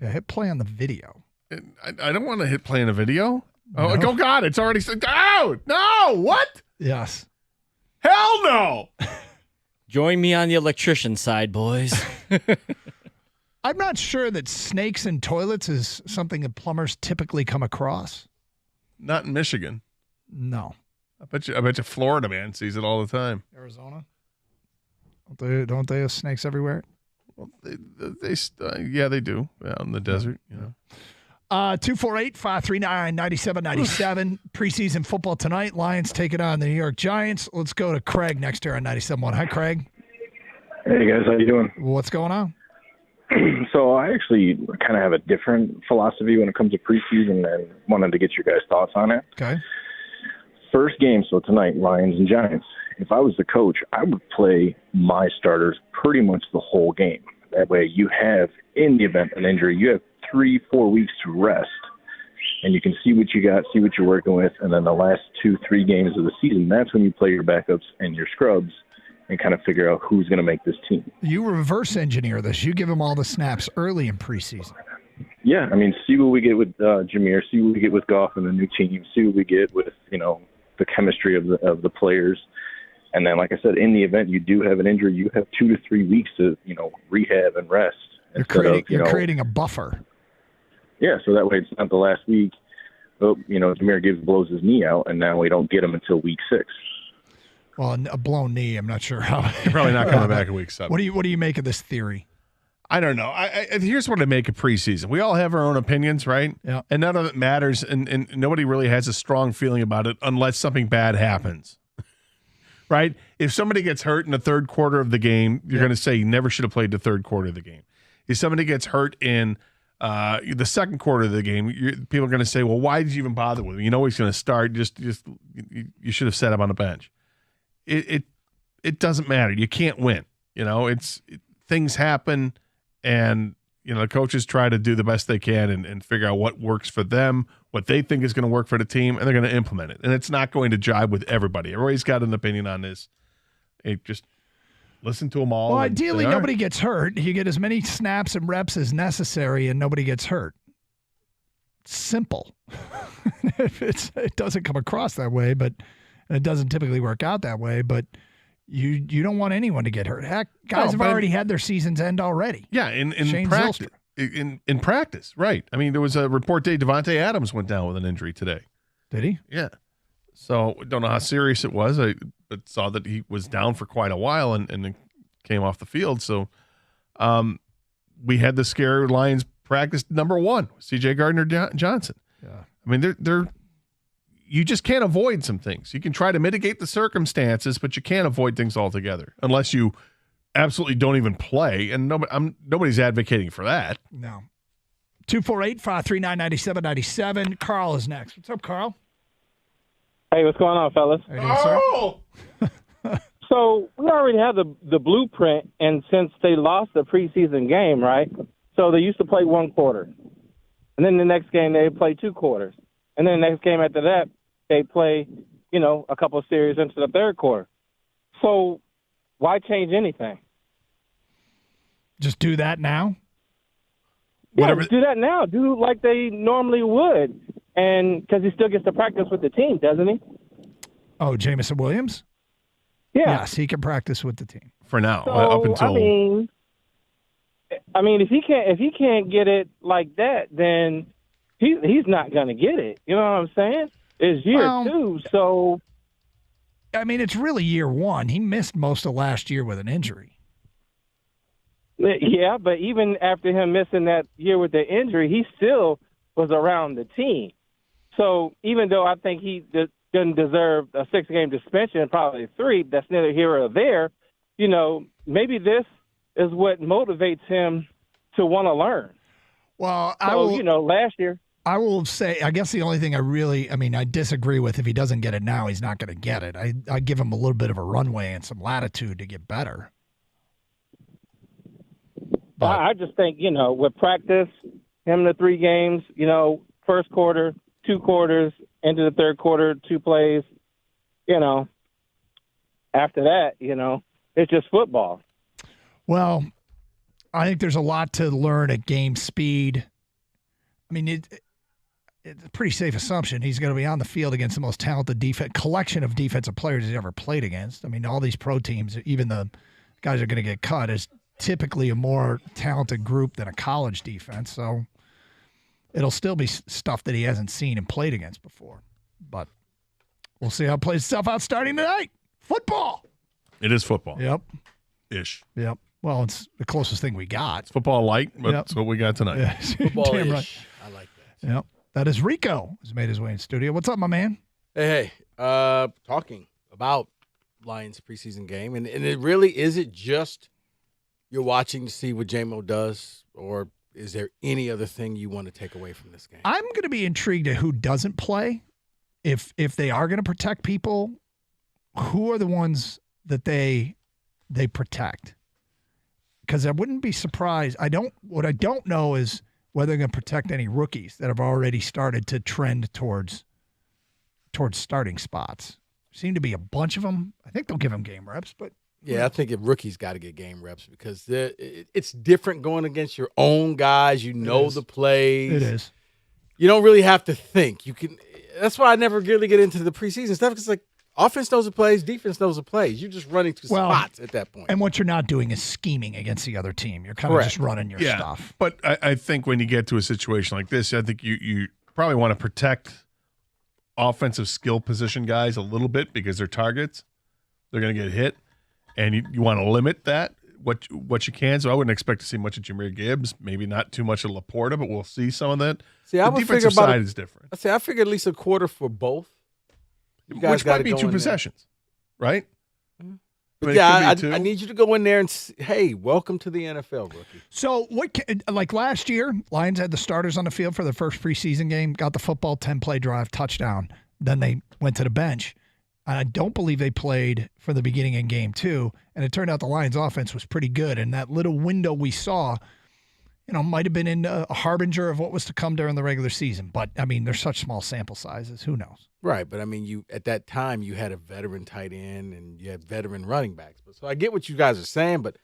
[SPEAKER 4] Yeah, hit play on the video.
[SPEAKER 9] I don't want to hit play in a video. Oh,
[SPEAKER 4] No.
[SPEAKER 9] oh God! It's already. Oh no! What?
[SPEAKER 4] Yes.
[SPEAKER 9] Hell no!
[SPEAKER 11] Join me on the electrician side, boys.
[SPEAKER 4] I'm not sure that snakes in toilets is something that plumbers typically come across.
[SPEAKER 9] Not in Michigan.
[SPEAKER 4] No.
[SPEAKER 9] I bet you Florida man sees it all the time.
[SPEAKER 4] Arizona? Don't they have snakes everywhere?
[SPEAKER 9] Well, yeah, they do. Out in the desert, you know.
[SPEAKER 4] 248-539-9797. Preseason football tonight. Lions take it on the New York Giants. Let's go to Craig next here on 97.1. Hi, Craig.
[SPEAKER 8] Hey, guys. How you doing?
[SPEAKER 4] What's going on?
[SPEAKER 8] So I actually kind of have a different philosophy when it comes to preseason and wanted to get your guys' thoughts on it.
[SPEAKER 4] Okay.
[SPEAKER 8] First game, so tonight, Lions and Giants. If I was the coach, I would play my starters pretty much the whole game. That way you have, in the event of an injury, you have 3-4 weeks to rest, and you can see what you got, see what you're working with, and then the last 2-3 games of the season, that's when you play your backups and your scrubs and kind of figure out who's going to make this team.
[SPEAKER 4] You reverse engineer this. You give them all the snaps early in preseason.
[SPEAKER 8] Yeah, I mean, see what we get with Jameer, see what we get with Goff and the new team, see what we get with, the chemistry of the players. And then, like I said, in the event you do have an injury, you have 2 to 3 weeks to, rehab and rest.
[SPEAKER 4] You're creating a buffer.
[SPEAKER 8] Yeah, so that way it's not the last week. Oh, Jameer blows his knee out, and now we don't get him until week 6.
[SPEAKER 4] Well, a blown knee, I'm not sure how.
[SPEAKER 9] You're probably not coming back in week 7.
[SPEAKER 4] What do you make of this theory?
[SPEAKER 9] I don't know. Here's what I make of preseason. We all have our own opinions, right?
[SPEAKER 4] Yeah.
[SPEAKER 9] And none of it matters, and nobody really has a strong feeling about it unless something bad happens. Right? If somebody gets hurt in the third quarter of the game, you're going to say you never should have played the third quarter of the game. If somebody gets hurt in the second quarter of the game, people are going to say, well, why did you even bother with him? You know he's going to start. Just you should have set him on the bench. It doesn't matter. You can't win. Things happen, and the coaches try to do the best they can and figure out what works for them, what they think is going to work for the team, and they're going to implement it. And it's not going to jibe with everybody. Everybody's got an opinion on this. Just listen to them all.
[SPEAKER 4] Well, ideally, nobody gets hurt. You get as many snaps and reps as necessary, and nobody gets hurt. Simple. It doesn't come across that way, but it doesn't typically work out that way. But you don't want anyone to get hurt. Heck, guys have already had their seasons end already.
[SPEAKER 9] Yeah, in
[SPEAKER 4] Shane
[SPEAKER 9] practice.
[SPEAKER 4] Zylstra.
[SPEAKER 9] In practice, right. I mean, there was a report today Devontae Adams went down with an injury today.
[SPEAKER 4] Did he?
[SPEAKER 9] Yeah. So don't know how serious it was, but saw that he was down for quite a while and then came off the field. So we had the scare Lions practice number 1, C.J. Gardner-Johnson.
[SPEAKER 4] Yeah.
[SPEAKER 9] I mean, you just can't avoid some things. You can try to mitigate the circumstances, but you can't avoid things altogether unless you absolutely don't even play. And nobody's advocating for that.
[SPEAKER 4] No. 248-539-9797. Carl is next. What's up, Carl?
[SPEAKER 20] Hey, what's going on, fellas?
[SPEAKER 4] How you doing, sir?
[SPEAKER 20] So we already have the blueprint, and since they lost the preseason game, right? So they used to play 1 quarter. And then the next game, they play 2 quarters. And then the next game after that, they play, a couple of series into the third quarter. So why change anything?
[SPEAKER 4] Just do that now?
[SPEAKER 20] Yeah, just do that now. Do like they normally would. And because he still gets to practice with the team, doesn't he?
[SPEAKER 4] Oh, Jameson Williams?
[SPEAKER 20] Yeah.
[SPEAKER 4] Yes, he can practice with the team.
[SPEAKER 9] For now,
[SPEAKER 20] So,
[SPEAKER 9] up until
[SPEAKER 20] I mean, if he can't get it like that, then he's not going to get it. You know what I'm saying? It's year 2, so.
[SPEAKER 4] I mean, it's really year 1. He missed most of last year with an injury.
[SPEAKER 20] Yeah, but even after him missing that year with the injury, he still was around the team. So even though I think he doesn't deserve a 6-game suspension, probably 3, that's neither here or there, you know, maybe this is what motivates him to want to learn.
[SPEAKER 4] Well,
[SPEAKER 20] last year.
[SPEAKER 4] I will say, I guess the only thing I disagree with, if he doesn't get it now, he's not going to get it. I give him a little bit of a runway and some latitude to get better. But
[SPEAKER 20] I just think, with practice, him the 3 games, first quarter, 2 quarters, into the third quarter, 2 plays, after that, it's just football.
[SPEAKER 4] Well, I think there's a lot to learn at game speed. I mean, it's a pretty safe assumption he's going to be on the field against the most talented collection of defensive players he's ever played against. I mean, all these pro teams, even the guys that are going to get cut, is typically a more talented group than a college defense. So it'll still be stuff that he hasn't seen and played against before. But we'll see how it plays itself out starting tonight. Football.
[SPEAKER 9] It is football.
[SPEAKER 4] Yep.
[SPEAKER 9] Ish.
[SPEAKER 4] Yep. Well, it's the closest thing we got.
[SPEAKER 9] It's football light, but that's what we got tonight.
[SPEAKER 4] Yeah.
[SPEAKER 11] Football
[SPEAKER 4] Damn
[SPEAKER 11] ish.
[SPEAKER 4] right.
[SPEAKER 11] I like that.
[SPEAKER 4] Yep. That is Rico, who's made his way in studio. What's up, my man?
[SPEAKER 12] Hey, talking about Lions preseason game, and it really is it just you're watching to see what J-Mo does, or is there any other thing you want to take away from this game?
[SPEAKER 4] I'm going to be intrigued at who doesn't play. If they are going to protect people, who are the ones that they protect? Because I wouldn't be surprised. What I don't know is whether they're going to protect any rookies that have already started to trend towards starting spots. Seem to be a bunch of them. I think they'll give them game reps, but
[SPEAKER 12] yeah, I think if rookies got to get game reps because it's different going against your own guys. You know the plays.
[SPEAKER 4] It is.
[SPEAKER 12] You don't really have to think. You can. That's why I never really get into the preseason stuff because like offense knows the plays, defense knows the plays. You're just running to spots at that point.
[SPEAKER 4] And what you're not doing is scheming against the other team. You're kind of just running your stuff.
[SPEAKER 9] But I think when you get to a situation like this, I think you probably want to protect offensive skill position guys a little bit because they're targets. They're going to get hit. And you want to limit that, what you can. So I wouldn't expect to see much of Jahmyr Gibbs, maybe not too much of Laporta, but we'll see some of that.
[SPEAKER 12] See, I
[SPEAKER 9] the
[SPEAKER 12] would
[SPEAKER 9] defensive
[SPEAKER 12] figure
[SPEAKER 9] side is different.
[SPEAKER 12] I figure at least a quarter for both.
[SPEAKER 9] Which might be 2 possessions, right?
[SPEAKER 12] Mm-hmm.
[SPEAKER 9] But
[SPEAKER 12] yeah, I need you to go in there and say, hey, welcome to the NFL, rookie.
[SPEAKER 4] So like last year, Lions had the starters on the field for their first preseason game, got the football, 10-play drive, touchdown. Then they went to the bench. I don't believe they played for the beginning in game 2, and it turned out the Lions' offense was pretty good. And that little window we saw, might have been in a harbinger of what was to come during the regular season. But, I mean, there's such small sample sizes. Who knows?
[SPEAKER 12] Right, but, I mean, you at that time you had a veteran tight end and you had veteran running backs. So I get what you guys are saying, but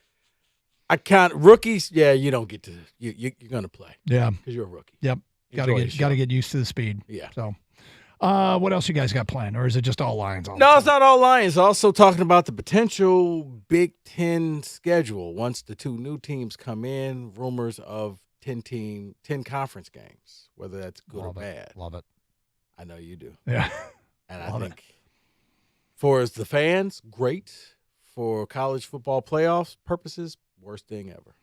[SPEAKER 12] I count rookies, you don't get to – you're going to play.
[SPEAKER 4] Yeah.
[SPEAKER 12] Because you're a rookie.
[SPEAKER 4] Yep. Got to get used to the speed.
[SPEAKER 12] Yeah.
[SPEAKER 4] So. What else you guys got planned, or is it just all Lions?
[SPEAKER 12] No, it's not all Lions. Also talking about the potential Big Ten schedule once the 2 new teams come in. Rumors of 10 conference games, whether that's good or bad.
[SPEAKER 4] Love it.
[SPEAKER 12] I know you do.
[SPEAKER 4] Yeah,
[SPEAKER 12] and I think for the fans, great. For college football playoffs purposes, worst thing ever.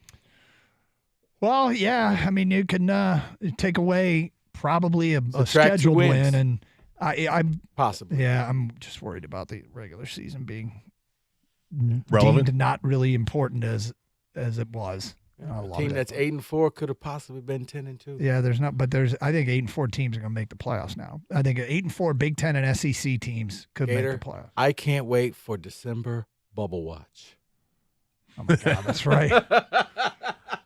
[SPEAKER 4] Well, yeah. I mean, you can take away probably a scheduled
[SPEAKER 12] wins.
[SPEAKER 4] win, and I'm
[SPEAKER 12] possibly.
[SPEAKER 4] Yeah, I'm just worried about the regular season being
[SPEAKER 9] relevant,
[SPEAKER 4] deemed not really important as it was.
[SPEAKER 12] A team that's 8-4 could have possibly been 10-2.
[SPEAKER 4] Yeah, I think 8-4 teams are going to make the playoffs now. I think 8-4 Big Ten and SEC teams could make the playoffs.
[SPEAKER 12] I can't wait for December bubble watch.
[SPEAKER 4] Oh my God, that's right.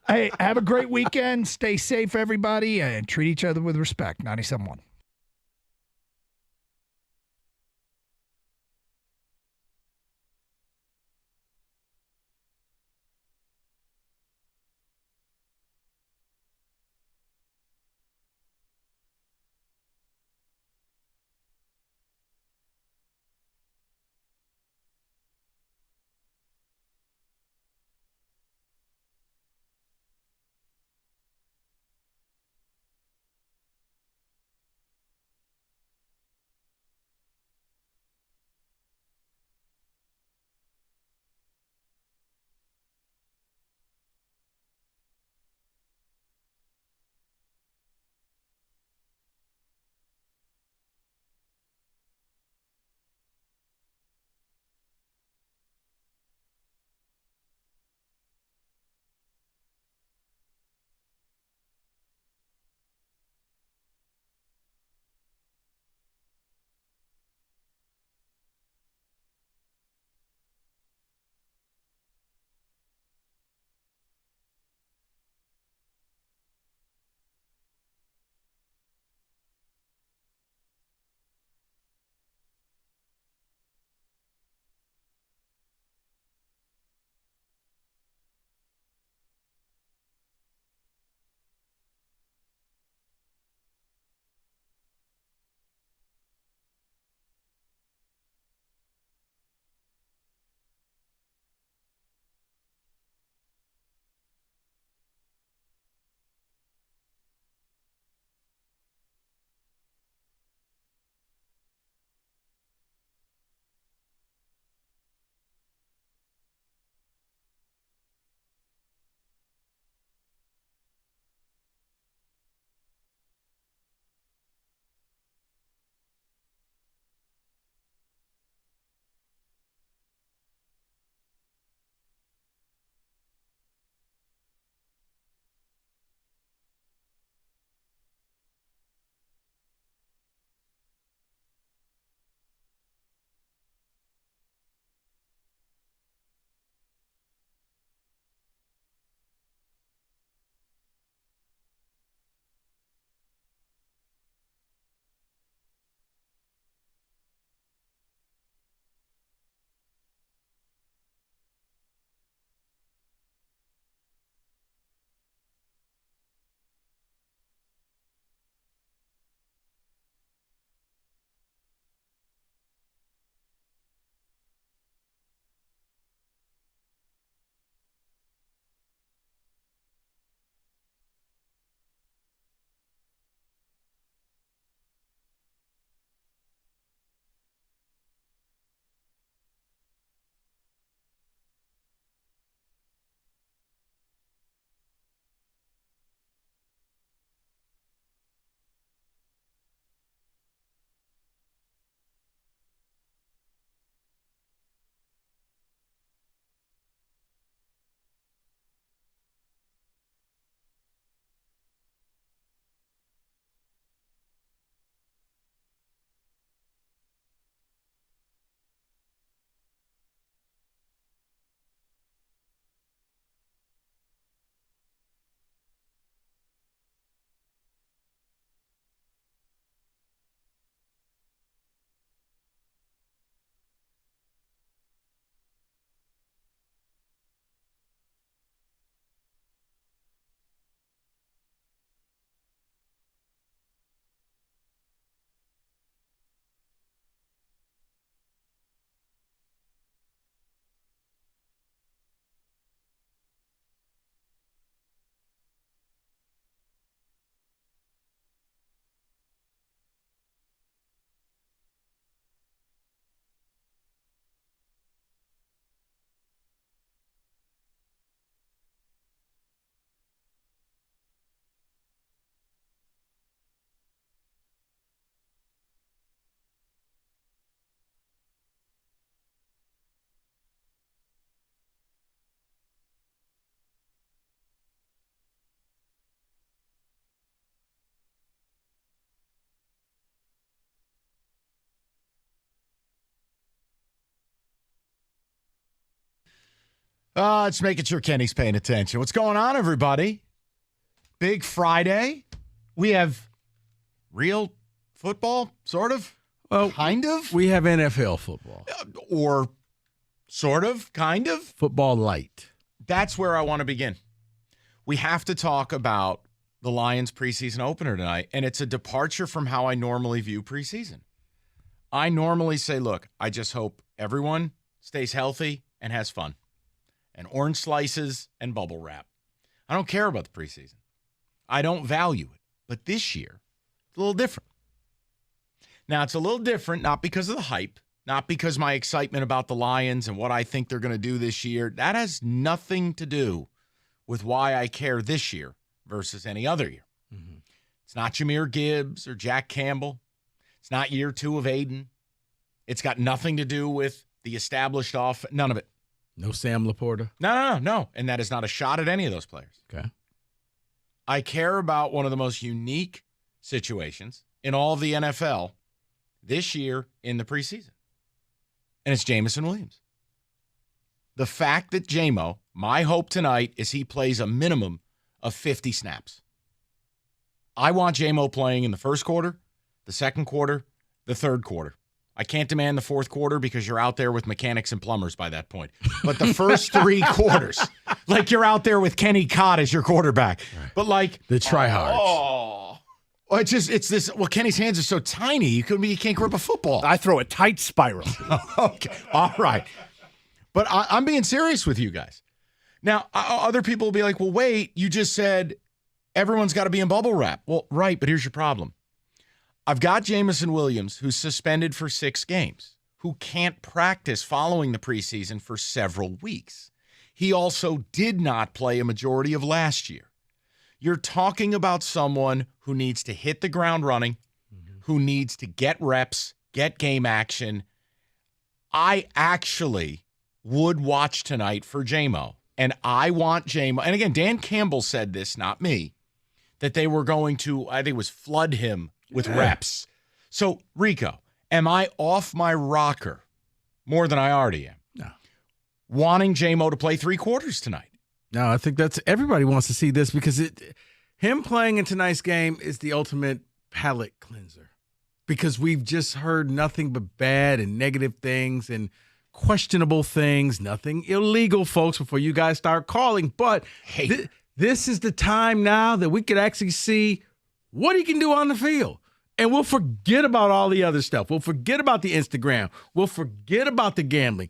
[SPEAKER 4] Hey, have a great weekend. Stay safe, everybody, and treat each other with respect. 97.1.
[SPEAKER 10] Let's make sure Kenny's paying attention. What's going on, everybody? Big Friday. We have real football, sort of?
[SPEAKER 12] Well,
[SPEAKER 10] kind of?
[SPEAKER 12] We have NFL football.
[SPEAKER 10] Or sort of, kind of?
[SPEAKER 12] Football light.
[SPEAKER 10] That's where I want to begin. We have to talk about the Lions preseason opener tonight, and it's a departure from how I normally view preseason. I normally say, look, I just hope everyone stays healthy and has fun. And orange slices and bubble wrap. I don't care about the preseason. I don't value it. But this year, it's a little different. Now, it's a little different, not because of the hype, not because my excitement about the Lions and what I think they're going to do this year. That has nothing to do with why I care this year versus any other year. Mm-hmm. It's not Jahmyr Gibbs or Jack Campbell. It's not year 2 of Aiden. It's got nothing to do with the established offense. None of it.
[SPEAKER 12] No Sam Laporta?
[SPEAKER 10] No. And that is not a shot at any of those players.
[SPEAKER 12] Okay.
[SPEAKER 10] I care about one of the most unique situations in all of the NFL this year in the preseason. And it's Jameson Williams. The fact that J-Mo, my hope tonight is he plays a minimum of 50 snaps. I want J-Mo playing in the first quarter, the second quarter, the third quarter. I can't demand the fourth quarter because you're out there with mechanics and plumbers by that point. But the first 3 quarters, like you're out there with Kenny Cott as your quarterback. Right. But like
[SPEAKER 12] the tryhards.
[SPEAKER 10] It's this. Well, Kenny's hands are so tiny, you can't grip a football.
[SPEAKER 12] I throw a tight spiral.
[SPEAKER 10] Okay, all right. But I'm being serious with you guys. Now, other people will be like, well, wait, you just said everyone's got to be in bubble wrap. Well, right, but here's your problem. I've got Jameson Williams, who's suspended for 6 games, who can't practice following the preseason for several weeks. He also did not play a majority of last year. You're talking about someone who needs to hit the ground running, who needs to get reps, get game action. I actually would watch tonight for J-Mo, and I want J-Mo. And again, Dan Campbell said this, not me, that they were going to, I think it was flood him with reps. So, Rico, am I off my rocker more than I already am?
[SPEAKER 12] No.
[SPEAKER 10] Wanting J-Mo to play 3 quarters tonight?
[SPEAKER 12] No, I think that's everybody wants to see this because him playing in tonight's game is the ultimate palate cleanser because we've just heard nothing but bad and negative things and questionable things, nothing illegal, folks, before you guys start calling. But this is the time now that we could actually see what he can do on the field. And we'll forget about all the other stuff. We'll forget about the Instagram. We'll forget about the gambling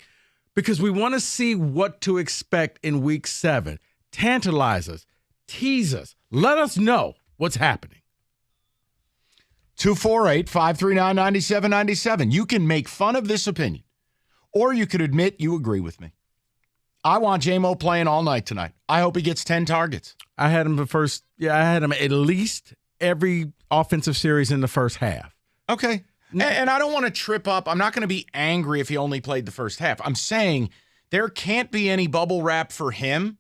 [SPEAKER 12] because we want to see what to expect in week 7. Tantalize us, tease us, let us know what's happening.
[SPEAKER 10] 248-539-9797. You can make fun of this opinion, or you could admit you agree with me. I want J-Mo playing all night tonight. I hope he gets 10 targets.
[SPEAKER 12] I had him I had him at least every offensive series in the first half.
[SPEAKER 10] Okay. And I don't want to trip up. I'm not going to be angry if he only played the first half. I'm saying there can't be any bubble wrap for him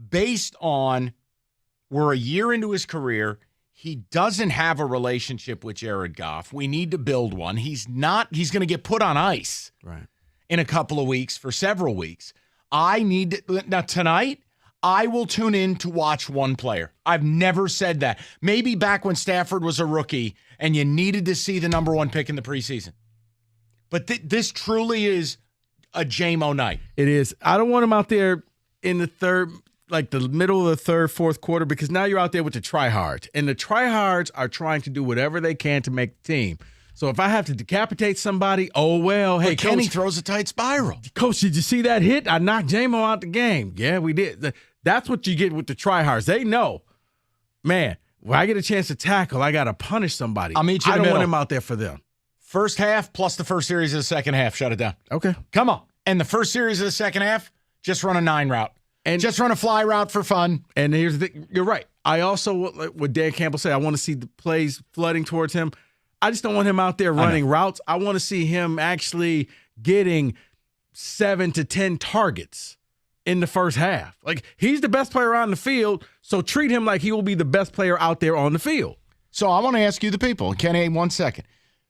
[SPEAKER 10] based on we're a year into his career. He doesn't have a relationship with Jared Goff. We need to build one. He's going to get put on ice in a couple of weeks for several weeks. Now tonight, I will tune in to watch one player. I've never said that. Maybe back when Stafford was a rookie and you needed to see the number 1 pick in the preseason. But this truly is a J-Mo night.
[SPEAKER 12] It is. I don't want him out there in the third, like the middle of the third, fourth quarter, because now you're out there with the tryhards. And the tryhards are trying to do whatever they can to make the team. So if I have to decapitate somebody, oh, well, hey,
[SPEAKER 10] Kenny
[SPEAKER 12] Coach,
[SPEAKER 10] throws a tight spiral.
[SPEAKER 12] Coach, did you see that hit? I knocked J-Mo out the game. Yeah, we did. That's what you get with the tryhards. They know, man, when I get a chance to tackle, I got to punish somebody.
[SPEAKER 10] I'll meet you in the
[SPEAKER 12] middle.
[SPEAKER 10] middle.
[SPEAKER 12] Want him out there for them.
[SPEAKER 10] First half plus the first series of the second half. Shut it down.
[SPEAKER 12] Okay.
[SPEAKER 10] Come on. And the first series of the second half, just run a 9 route. And just run a fly route for fun.
[SPEAKER 12] And here's the thing. You're right. I also, what Dan Campbell said, I want to see the plays flooding towards him. I just don't want him out there running routes. I want to see him actually getting 7 to 10 targets in the first half. Like, he's the best player on the field, so treat him like he will be the best player out there on the field.
[SPEAKER 10] So I want to ask you the people, Kenny, 1 second.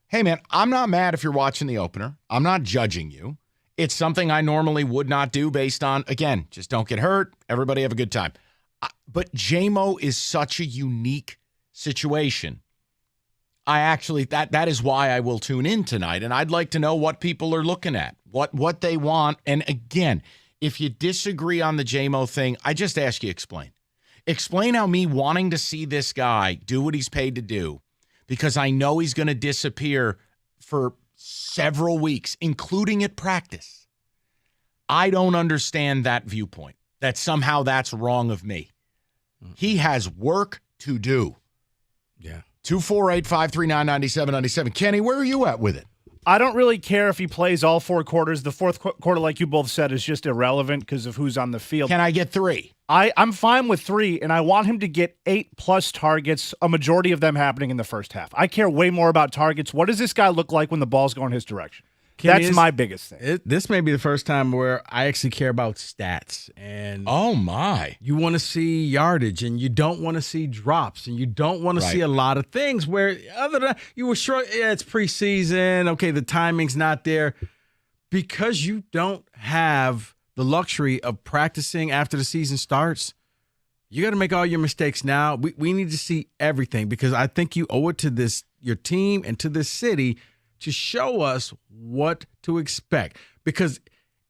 [SPEAKER 10] Hey, man, I'm not mad if you're watching the opener. I'm not judging you. It's something I normally would not do based on, again, just don't get hurt. Everybody have a good time. But J-Mo is such a unique situation. I actually, that is why I will tune in tonight. And I'd like to know what people are looking at, what they want. And again, if you disagree on the J-Mo thing, I just ask you explain. Explain how me wanting to see this guy do what he's paid to do, because I know he's going to disappear for several weeks, including at practice. I don't understand that viewpoint, that somehow that's wrong of me. He has work to do.
[SPEAKER 12] Yeah.
[SPEAKER 10] 248-539-9797. Kenny, where are you at with it?
[SPEAKER 15] I don't really care if he plays all 4 quarters. The fourth quarter, like you both said, is just irrelevant because of who's on the field.
[SPEAKER 10] Can I get 3?
[SPEAKER 15] I'm fine with 3, and I want him to get 8+ targets, a majority of them happening in the first half. I care way more about targets. What does this guy look like when the ball's going his direction? That's my biggest thing.
[SPEAKER 12] This may be the first time where I actually care about stats. And
[SPEAKER 10] oh my,
[SPEAKER 12] you want to see yardage, and you don't want to see drops, and you don't want to see a lot of things where other than you were sure, it's preseason. Okay, the timing's not there because you don't have the luxury of practicing after the season starts. You got to make all your mistakes now. We need to see everything because I think you owe it to your team and to this city to show us what to expect. Because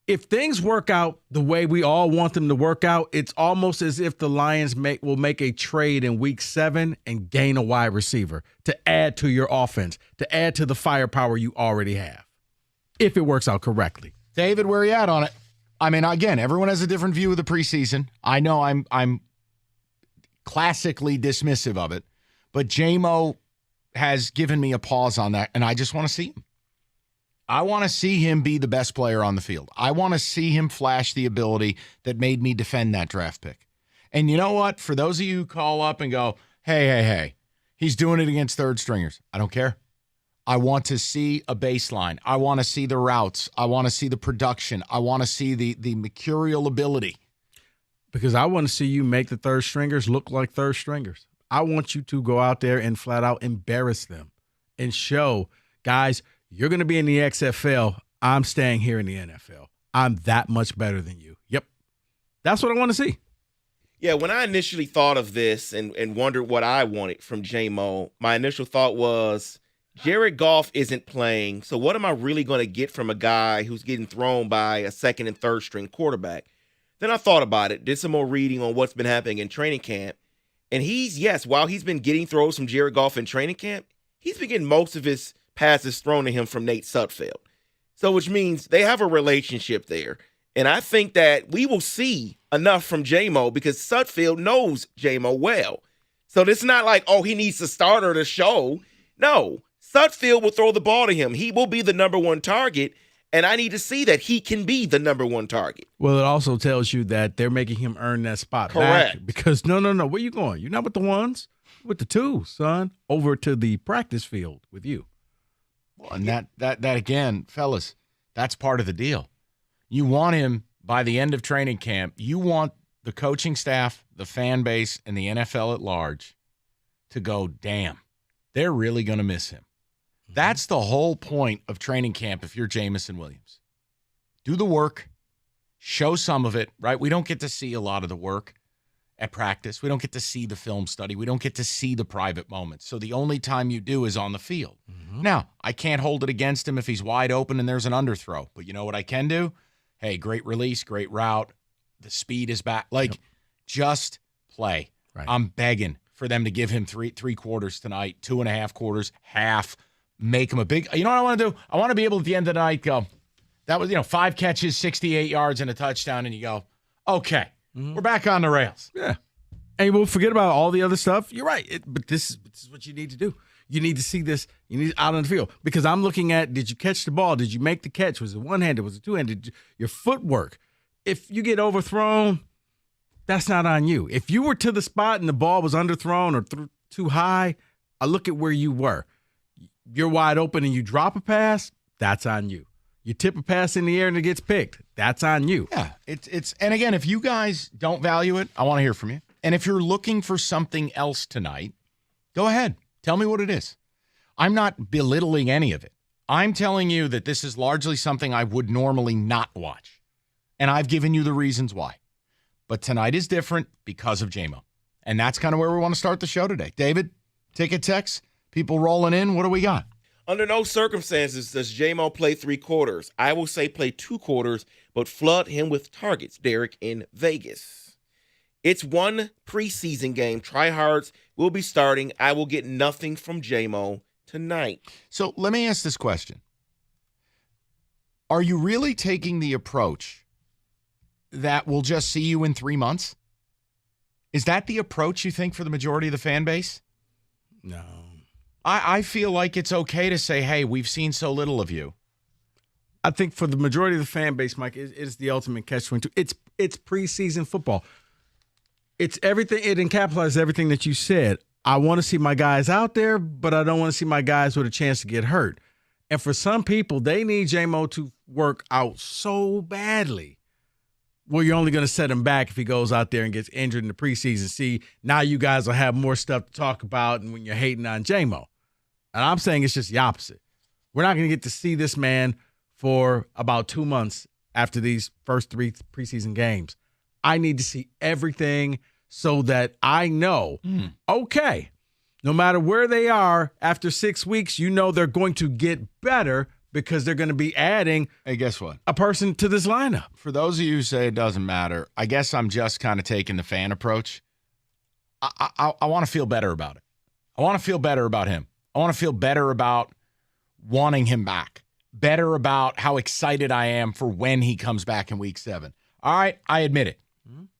[SPEAKER 12] if things work out the way we all want them to work out, it's almost as if the Lions will make a trade in week 7 and gain a wide receiver to add to your offense, to add to the firepower you already have, if it works out correctly.
[SPEAKER 10] David, where are you at on it? I mean, again, everyone has a different view of the preseason. I know I'm classically dismissive of it, but J-Mo has given me a pause on that, and I just want to see him. I want to see him be the best player on the field. I want to see him flash the ability that made me defend that draft pick. And you know what? For those of you who call up and go, hey, he's doing it against third stringers. I don't care. I want to see a baseline. I want to see the routes. I want to see the production. I want to see the mercurial ability.
[SPEAKER 12] Because I want to see you make the third stringers look like third stringers. I want you to go out there and flat out embarrass them and show, guys, you're going to be in the XFL. I'm staying here in the NFL. I'm that much better than you. Yep. That's what I want to see.
[SPEAKER 16] Yeah, when I initially thought of this and wondered what I wanted from J-Mo, my initial thought was Jared Goff isn't playing, so what am I really going to get from a guy who's getting thrown by a second and third string quarterback? Then I thought about it, did some more reading on what's been happening in training camp. And while he's been getting throws from Jared Goff in training camp, he's been getting most of his passes thrown to him from Nate Sudfeld. So which means they have a relationship there. And I think that we will see enough from J-Mo because Sudfeld knows J-Mo well. So this is not like, he needs a starter to show. No, Sudfeld will throw the ball to him. He will be the number 1 target. And I need to see that he can be the number 1 target.
[SPEAKER 12] Well, it also tells you that they're making him earn that spot
[SPEAKER 16] Correct.
[SPEAKER 12] back. Because, no. Where you going? You're not with the 1s. With the 2s, son. Over to the practice field with you.
[SPEAKER 10] Well, and that again, fellas, that's part of the deal. You want him by the end of training camp. You want the coaching staff, the fan base, and the NFL at large to go, damn, they're really going to miss him. That's the whole point of training camp if you're Jameson Williams. Do the work. Show some of it, right? We don't get to see a lot of the work at practice. We don't get to see the film study. We don't get to see the private moments. So the only time you do is on the field. Mm-hmm. Now, I can't hold it against him if he's wide open and there's an underthrow. But you know what I can do? Hey, great release, great route. The speed is back. Just play. Right. I'm begging for them to give him three quarters tonight, 2.5 quarters, half. Make him a big – you know what I want to do? I want to be able at the end of the night go, that was, 5 catches, 68 yards, and a touchdown, and you go, okay, we're back on the rails.
[SPEAKER 12] Yeah. And we'll forget about all the other stuff. You're right. But this is what you need to do. You need to see this. You need out on the field. Because I'm looking at, did you catch the ball? Did you make the catch? Was it one-handed? Was it two-handed? Your footwork. If you get overthrown, that's not on you. If you were to the spot and the ball was underthrown or too high, I look at where you were. You're wide open and you drop a pass, that's on you. You tip a pass in the air and it gets picked, that's on you.
[SPEAKER 10] Yeah, it's and again, if you guys don't value it, I want to hear from you. And if you're looking for something else tonight, go ahead. Tell me what it is. I'm not belittling any of it. I'm telling you that this is largely something I would normally not watch. And I've given you the reasons why. But tonight is different because of J-Mo. And that's kind of where we want to start the show today. David, ticket text, people rolling in. What do we got?
[SPEAKER 16] Under no circumstances does J-Mo play 3 quarters. I will say play 2 quarters, but flood him with targets, Derek, in Vegas. It's one preseason game. Tryhards will be starting. I will get nothing from J-Mo tonight.
[SPEAKER 10] So let me ask this question. Are you really taking the approach that we'll just see you in 3 months? Is that the approach you think for the majority of the fan base?
[SPEAKER 12] No.
[SPEAKER 10] I feel like it's okay to say, hey, we've seen so little of you.
[SPEAKER 12] I think for the majority of the fan base, Mike, it's the ultimate catch-22. It's preseason football. It's everything. It encapsulates everything that you said. I want to see my guys out there, but I don't want to see my guys with a chance to get hurt. And for some people, they need J-Mo to work out so badly. Well, you're only going to set him back if he goes out there and gets injured in the preseason. See, now you guys will have more stuff to talk about and when you're hating on J-Mo. And I'm saying it's just the opposite. We're not going to get to see this man for about 2 months after these first 3 preseason games. I need to see everything so that I know, okay, no matter where they are after 6 weeks, you know they're going to get better because they're going to be adding,
[SPEAKER 10] hey, guess what?
[SPEAKER 12] A person to this lineup.
[SPEAKER 10] For those of you who say it doesn't matter, I guess I'm just kind of taking the fan approach. I want to feel better about it. I want to feel better about him. I want to feel better about wanting him back, better about how excited I am for when he comes back in week 7. All right, I admit it.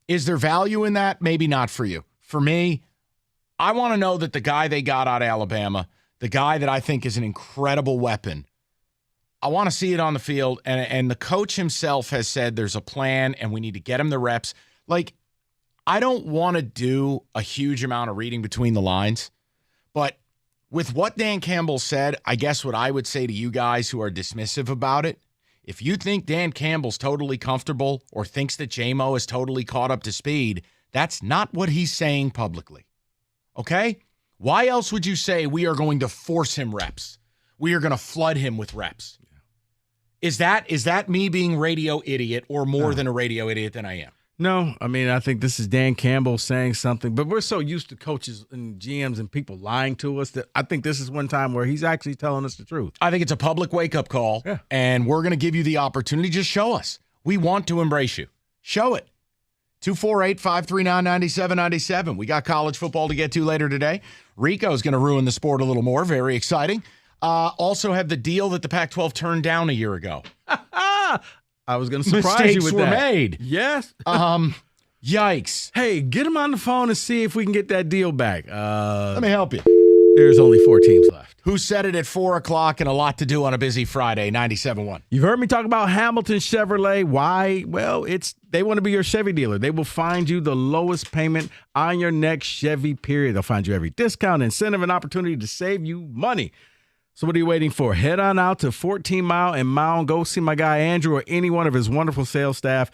[SPEAKER 10] Is there value in that? Maybe not for you. For me, I want to know that the guy they got out of Alabama, the guy that I think is an incredible weapon, I want to see it on the field, and the coach himself has said there's a plan and we need to get him the reps. Like, I don't want to do a huge amount of reading between the lines, but with what Dan Campbell said, I guess what I would say to you guys who are dismissive about it, if you think Dan Campbell's totally comfortable or thinks that J-Mo is totally caught up to speed, that's not what he's saying publicly. Okay? Why else would you say we are going to force him reps? We are going to flood him with reps. Is that me being radio idiot or more than a radio idiot than I am?
[SPEAKER 12] No, I mean, I think this is Dan Campbell saying something, but we're so used to coaches and GMs and people lying to us that I think this is one time where he's actually telling us the truth.
[SPEAKER 10] I think it's a public wake-up call, and we're going to give you the opportunity. Just show us. We want to embrace you. Show it. 248-539-9797. We got college football to get to later today. Rico's going to ruin the sport a little more. Very exciting. Also have the deal that the Pac-12 turned down a year ago.
[SPEAKER 12] I was going to surprise you with that.
[SPEAKER 10] Mistakes were made.
[SPEAKER 12] Yes.
[SPEAKER 10] Yikes.
[SPEAKER 12] Hey, get him on the phone and see if we can get that deal back.
[SPEAKER 10] Let me help you.
[SPEAKER 12] There's only 4 teams left.
[SPEAKER 10] Who said it at 4 o'clock and a lot to do on a busy Friday, 97.1.
[SPEAKER 12] You've heard me talk about Hamilton Chevrolet. Why? Well, they want to be your Chevy dealer. They will find you the lowest payment on your next Chevy, period. They'll find you every discount, incentive, and opportunity to save you money. So what are you waiting for? Head on out to 14 Mile and Mound. Go see my guy Andrew or any one of his wonderful sales staff.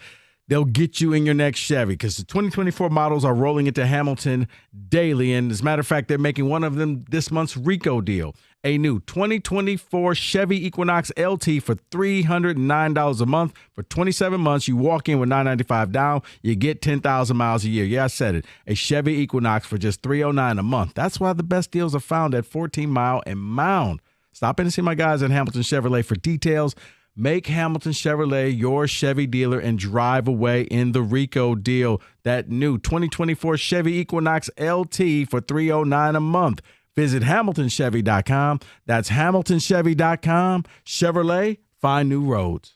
[SPEAKER 12] They'll get you in your next Chevy because the 2024 models are rolling into Hamilton daily. And as a matter of fact, they're making one of them this month's Rico deal. A new 2024 Chevy Equinox LT for $309 a month. For 27 months, you walk in with $995 down. You get 10,000 miles a year. Yeah, I said it. A Chevy Equinox for just $309 a month. That's why the best deals are found at 14 Mile and Mound. Stop in and see my guys at Hamilton Chevrolet for details. Make Hamilton Chevrolet your Chevy dealer and drive away in the Rico deal. That new 2024 Chevy Equinox LT for $309 a month. Visit HamiltonChevy.com. That's HamiltonChevy.com. Chevrolet, find new roads.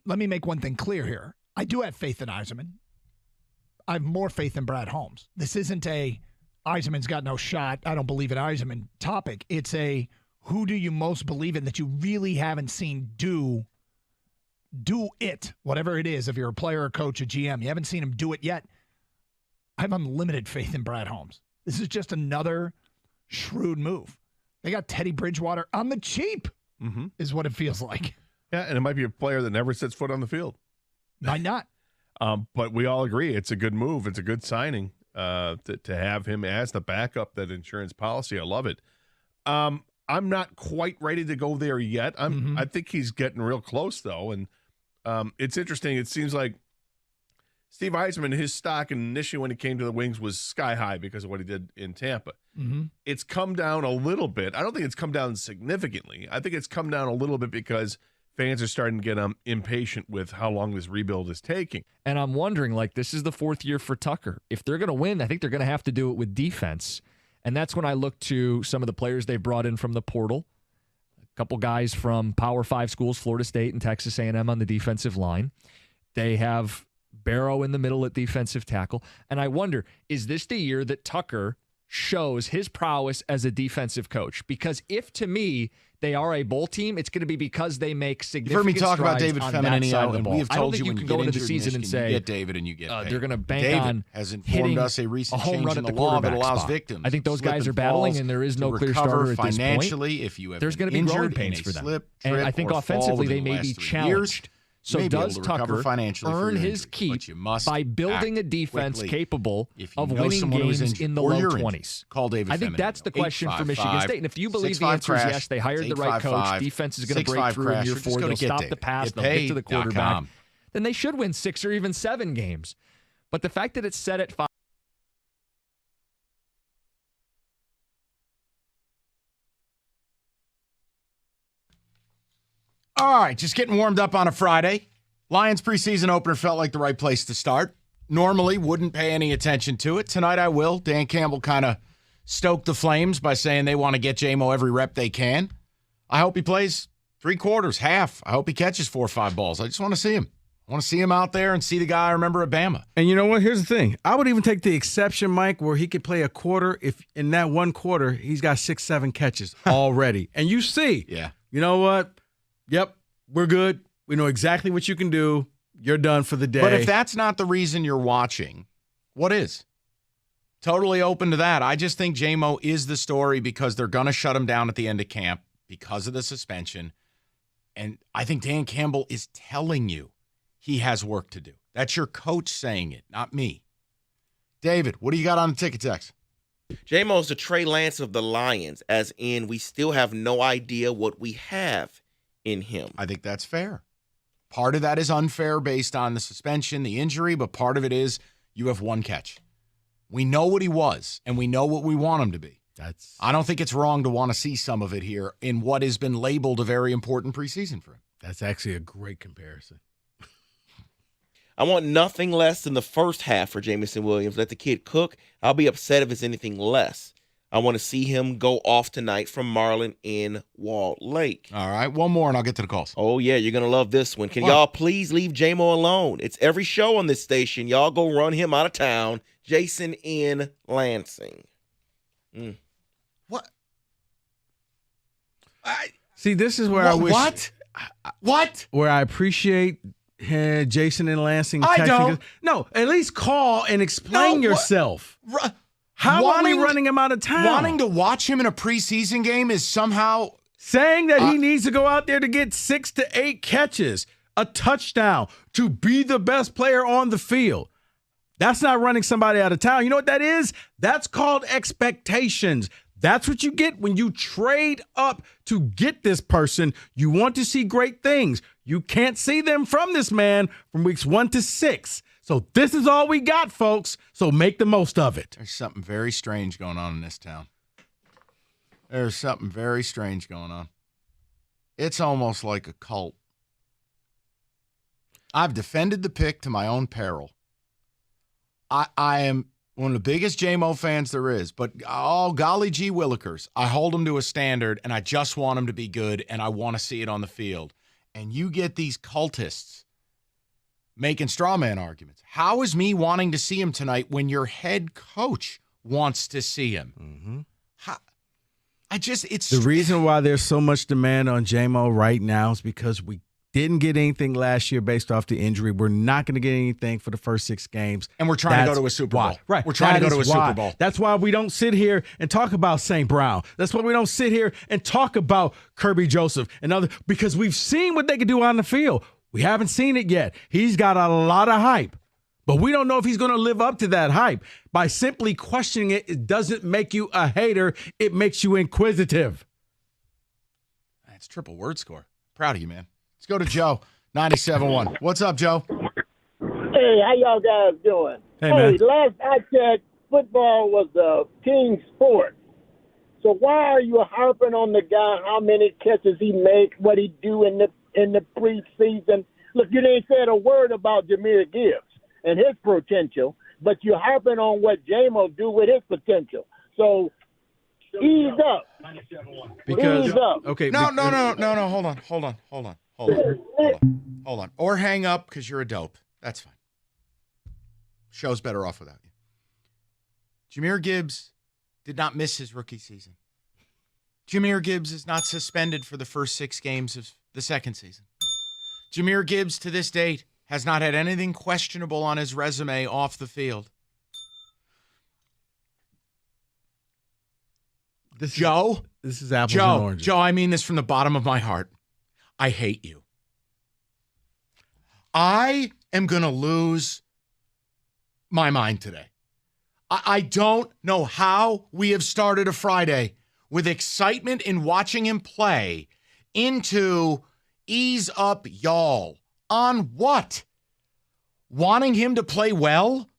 [SPEAKER 4] let me make one thing clear here. I do have faith in Yzerman. I have more faith in Brad Holmes. This isn't a Yzerman's got no shot, I don't believe in Yzerman topic. It's a who do you most believe in that you really haven't seen do it, whatever it is, if you're a player, a coach, a GM. You haven't seen him do it yet. I have unlimited faith in Brad Holmes. This is just another shrewd move. They got Teddy Bridgewater on the cheap, is what it feels like.
[SPEAKER 9] Yeah, and it might be a player that never sets foot on the field.
[SPEAKER 4] Might not.
[SPEAKER 9] But we all agree it's a good move. It's a good signing to have him as the backup, that insurance policy. I love it. I'm not quite ready to go there yet. I think he's getting real close, though. And it's interesting. It seems like Steve Yzerman, his stock initially when he came to the Wings was sky high because of what he did in Tampa. It's come down a little bit. I don't think it's come down significantly. I think it's come down a little bit because fans are starting to get impatient with how long this rebuild is taking.
[SPEAKER 3] And I'm wondering, like, this is the fourth year for Tucker. If they're going to win, I think they're going to have to do it with defense. And that's when I look to some of the players they brought in from the portal. A couple guys from Power 5 schools, Florida State and Texas A&M on the defensive line. They have Barrow in the middle at defensive tackle. And I wonder, is this the year that Tucker shows his prowess as a defensive coach? Because if, to me, they are a bowl team, it's going to be because they make significant
[SPEAKER 10] You've heard me talk about David
[SPEAKER 3] Femininio,
[SPEAKER 10] and we have told you when
[SPEAKER 3] you
[SPEAKER 10] you
[SPEAKER 3] can go
[SPEAKER 10] get
[SPEAKER 3] into the
[SPEAKER 10] injured
[SPEAKER 3] season
[SPEAKER 10] in
[SPEAKER 3] and
[SPEAKER 10] Michigan,
[SPEAKER 3] say
[SPEAKER 10] you get David and you get paid.
[SPEAKER 3] they're going to bank
[SPEAKER 10] David
[SPEAKER 3] on
[SPEAKER 10] has informed
[SPEAKER 3] hitting
[SPEAKER 10] us a recent
[SPEAKER 3] home
[SPEAKER 10] change
[SPEAKER 3] run
[SPEAKER 10] in
[SPEAKER 3] at
[SPEAKER 10] the
[SPEAKER 3] the
[SPEAKER 10] law that
[SPEAKER 3] quarterback
[SPEAKER 10] allows
[SPEAKER 3] spot.
[SPEAKER 10] victims.
[SPEAKER 3] I think those
[SPEAKER 10] slip
[SPEAKER 3] guys
[SPEAKER 10] and
[SPEAKER 3] are battling,
[SPEAKER 10] falls
[SPEAKER 3] and there is
[SPEAKER 10] to
[SPEAKER 3] no clear
[SPEAKER 10] recover
[SPEAKER 3] starter at this point.
[SPEAKER 10] financially if you have
[SPEAKER 3] There's
[SPEAKER 10] been
[SPEAKER 3] going to be growing
[SPEAKER 10] injured
[SPEAKER 3] pains
[SPEAKER 10] in a
[SPEAKER 3] for them.
[SPEAKER 10] slip,
[SPEAKER 3] And
[SPEAKER 10] trip,
[SPEAKER 3] I think
[SPEAKER 10] or
[SPEAKER 3] offensively
[SPEAKER 10] fall
[SPEAKER 3] they
[SPEAKER 10] within the
[SPEAKER 3] may
[SPEAKER 10] last
[SPEAKER 3] be
[SPEAKER 10] 3
[SPEAKER 3] challenged.
[SPEAKER 10] years.
[SPEAKER 3] So
[SPEAKER 10] may be able
[SPEAKER 3] does
[SPEAKER 10] to recover
[SPEAKER 3] Tucker
[SPEAKER 10] financially for
[SPEAKER 3] earn
[SPEAKER 10] your
[SPEAKER 3] his
[SPEAKER 10] injury,
[SPEAKER 3] keep
[SPEAKER 10] but you must
[SPEAKER 3] by building a
[SPEAKER 10] act
[SPEAKER 3] defense
[SPEAKER 10] quickly.
[SPEAKER 3] capable
[SPEAKER 10] If you
[SPEAKER 3] of
[SPEAKER 10] know
[SPEAKER 3] winning
[SPEAKER 10] someone who is
[SPEAKER 3] games
[SPEAKER 10] injured
[SPEAKER 3] in the
[SPEAKER 10] or
[SPEAKER 3] low
[SPEAKER 10] you're injured,
[SPEAKER 3] 20s?
[SPEAKER 10] call David
[SPEAKER 3] I think that's the question for Michigan State. And if you believe the
[SPEAKER 10] 855
[SPEAKER 3] answer is
[SPEAKER 10] crash,
[SPEAKER 3] yes, they hired the right coach,
[SPEAKER 10] 855
[SPEAKER 3] defense is going to break
[SPEAKER 10] 65
[SPEAKER 3] through in year
[SPEAKER 10] crash.
[SPEAKER 3] 4,
[SPEAKER 10] Just go
[SPEAKER 3] they'll
[SPEAKER 10] to
[SPEAKER 3] stop the
[SPEAKER 10] David.
[SPEAKER 3] pass, they'll get to the quarterback,
[SPEAKER 10] getpaid.com.
[SPEAKER 3] then they should win 6 or even 7 games. But the fact that it's set at 5.
[SPEAKER 10] All right, just getting warmed up on a Friday. Lions preseason opener felt like the right place to start. Normally wouldn't pay any attention to it. Tonight I will. Dan Campbell kind of stoked the flames by saying they want to get J-Mo every rep they can. I hope he plays 3 quarters, half. I hope he catches 4 or 5 balls. I just want to see him. I want to see him out there and see the guy I remember at Bama.
[SPEAKER 17] And you know what? Here's the thing. I would even take the exception, Mike, where he could play a quarter if in that 1 quarter he's got 6, 7 catches already. And you see, you know what? Yep, we're good. We know exactly what you can do. You're done for the day.
[SPEAKER 10] But if that's not the reason you're watching, what is? Totally open to that. I just think J-Mo is the story because they're going to shut him down at the end of camp because of the suspension. And I think Dan Campbell is telling you he has work to do. That's your coach saying it, not me. David, what do you got on the ticket text?
[SPEAKER 16] J-Mo's the Trey Lance of the Lions, as in we still have no idea what we have in him.
[SPEAKER 10] I think that's fair. Part of that is unfair based on the suspension, the injury, but part of it is you have 1 catch. We know what he was, and we know what we want him to be. I don't think it's wrong to want to see some of it here in what has been labeled a very important preseason for him.
[SPEAKER 17] That's actually a great comparison.
[SPEAKER 16] I want nothing less than the first half for Jameson Williams. Let the kid cook. I'll be upset if it's anything less. I want to see him go off tonight from Marlin in Wall Lake.
[SPEAKER 10] All right, one more and I'll get to the calls.
[SPEAKER 16] Oh, yeah, you're going to love this one. Can y'all please leave J-Mo alone? It's every show on this station. Y'all go run him out of town. Jason in Lansing.
[SPEAKER 10] What?
[SPEAKER 17] See, this is where I wish.
[SPEAKER 10] What?
[SPEAKER 17] Where I appreciate Jason in Lansing.
[SPEAKER 10] I
[SPEAKER 17] texting
[SPEAKER 10] don't.
[SPEAKER 17] us. No, at least call and explain yourself. How are we running him out of town?
[SPEAKER 10] Wanting to watch him in a preseason game is somehow
[SPEAKER 17] saying that he needs to go out there to get 6 to 8 catches, a touchdown, to be the best player on the field. That's not running somebody out of town. You know what that is? That's called expectations. That's what you get when you trade up to get this person. You want to see great things. You can't see them from this man from weeks 1 to 6. So this is all we got, folks. So make the most of it.
[SPEAKER 10] There's something very strange going on in this town. There's something very strange going on. It's almost like a cult. I've defended the pick to my own peril. I am one of the biggest J-Mo fans there is, but golly gee willikers, I hold him to a standard, and I just want him to be good, and I want to see it on the field. And you get these cultists making straw man arguments. How is me wanting to see him tonight when your head coach wants to see him?
[SPEAKER 17] Mm-hmm.
[SPEAKER 10] It's
[SPEAKER 17] the reason why there's so much demand on J-Mo right now is because we didn't get anything last year based off the injury. We're not going to get anything for the first 6 games.
[SPEAKER 10] And we're trying to go to a Super Bowl.
[SPEAKER 17] Right.
[SPEAKER 10] We're trying to go to a Super Bowl.
[SPEAKER 17] That's why we don't sit here and talk about St. Brown. That's why we don't sit here and talk about Kirby Joseph and other, because we've seen what they can do on the field. We haven't seen it yet. He's got a lot of hype, but we don't know if he's going to live up to that hype. By simply questioning it, it doesn't make you a hater. It makes you inquisitive.
[SPEAKER 10] That's triple word score. Proud of you, man. Let's go to Joe, 97.1. What's up, Joe?
[SPEAKER 18] Hey, how y'all guys doing?
[SPEAKER 17] Hey, man.
[SPEAKER 18] Last I checked, football was a team sport. So why are you harping on the guy, how many catches he make, what he do in the preseason? Look, you didn't say a word about Jahmyr Gibbs and his potential, but you're harping on what J-Mo do with his potential. So ease up.
[SPEAKER 17] Because,
[SPEAKER 18] ease up.
[SPEAKER 17] Okay.
[SPEAKER 10] No. Hold on. Or hang up because you're a dope. That's fine. Show's better off without you. Jahmyr Gibbs did not miss his rookie season. Jahmyr Gibbs is not suspended for the first 6 games of the second season. Jahmyr Gibbs, to this date, has not had anything questionable on his resume off the field.
[SPEAKER 17] This is apples and oranges.
[SPEAKER 10] Joe, I mean this from the bottom of my heart. I hate you. I am going to lose my mind today. I don't know how we have started a Friday with excitement in watching him play into ease up y'all. On what? Wanting him to play well?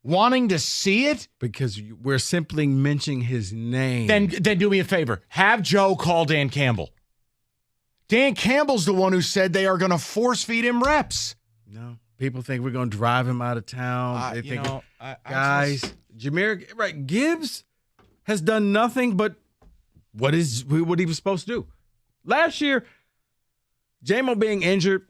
[SPEAKER 10] Wanting to see it?
[SPEAKER 17] Because we're simply mentioning his name.
[SPEAKER 10] Then do me a favor. Have Joe call Dan Campbell. Dan Campbell's the one who said they are going to force feed him reps.
[SPEAKER 17] No. People think we're going to drive him out of town. They think, Jahmyr, right? Gibbs has done nothing but what he was supposed to do. Last year, J-Mo being injured,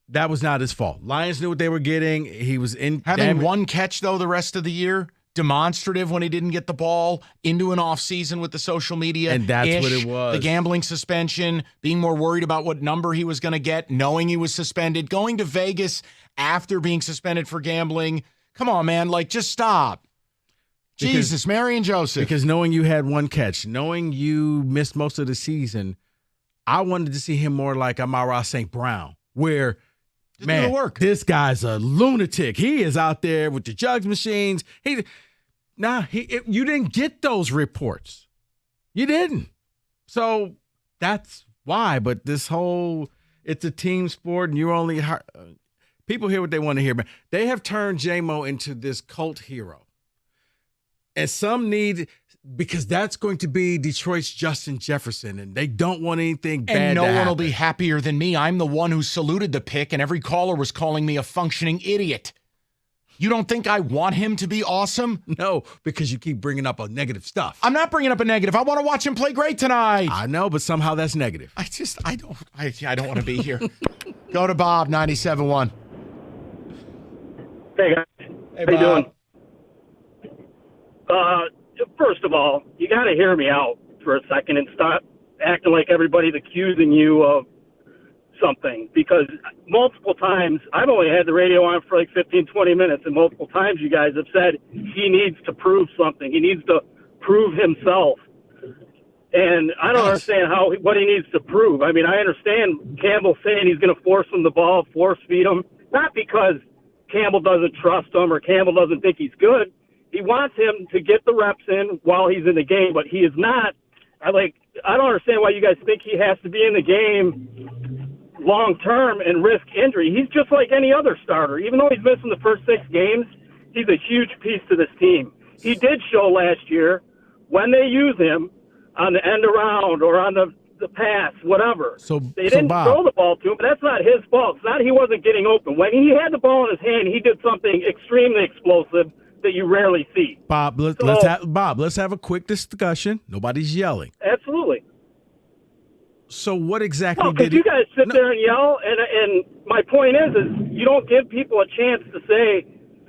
[SPEAKER 17] that was not his fault. Lions knew what they were getting. He was
[SPEAKER 10] having one catch, though, the rest of the year. Demonstrative when he didn't get the ball into an offseason with the social media.
[SPEAKER 17] And that's what it was.
[SPEAKER 10] The gambling suspension, being more worried about what number he was going to get, knowing he was suspended, going to Vegas after being suspended for gambling. Come on, man. Just stop. Jesus, Mary and Joseph.
[SPEAKER 17] Because knowing you had one catch, knowing you missed most of the season, I wanted to see him more like Amara St. Brown, where, man, this guy's a lunatic. He is out there with the jugs machines. You didn't get those reports. You didn't. So that's why. But this whole, it's a team sport, and you're only people hear what they want to hear. But they have turned J-Mo into this cult hero. And some need, because that's going to be Detroit's Justin Jefferson, and they don't want anything bad
[SPEAKER 10] and no
[SPEAKER 17] to
[SPEAKER 10] one
[SPEAKER 17] happen.
[SPEAKER 10] will be happier than me. I'm the one who saluted the pick, and every caller was calling me a functioning idiot. You don't think I want him to be awesome?
[SPEAKER 17] No, because you keep bringing up negative stuff.
[SPEAKER 10] I'm not bringing up a negative. I want to watch him play great tonight.
[SPEAKER 17] I know, but somehow that's negative.
[SPEAKER 10] I don't want to be here. Go to Bob, 97.1.
[SPEAKER 21] Hey, guys.
[SPEAKER 10] Hey,
[SPEAKER 21] How you
[SPEAKER 10] Bob.
[SPEAKER 21] doing? First of all, you got to hear me out for a second and stop acting like everybody's accusing you of something, because multiple times, I've only had the radio on for 15, 20 minutes, and multiple times you guys have said he needs to prove something. He needs to prove himself. And I don't understand what he needs to prove. I mean, I understand Campbell saying he's going to force him the ball, force feed him, not because Campbell doesn't trust him or Campbell doesn't think he's good. He wants him to get the reps in while he's in the game, but he is not. I don't understand why you guys think he has to be in the game long term and risk injury. He's just like any other starter. Even though he's missing the first 6 games, he's a huge piece to this team. He did show last year when they use him on the end around or on the pass, whatever. They didn't throw the ball to him, but that's not his fault. It's not he wasn't getting open. When he had the ball in his hand, he did something extremely explosive that you rarely see.
[SPEAKER 17] Bob, let's have a quick discussion. Nobody's yelling.
[SPEAKER 21] Absolutely.
[SPEAKER 17] So what exactly
[SPEAKER 21] did you guys sit there and yell, and my point is you don't give people a chance to say.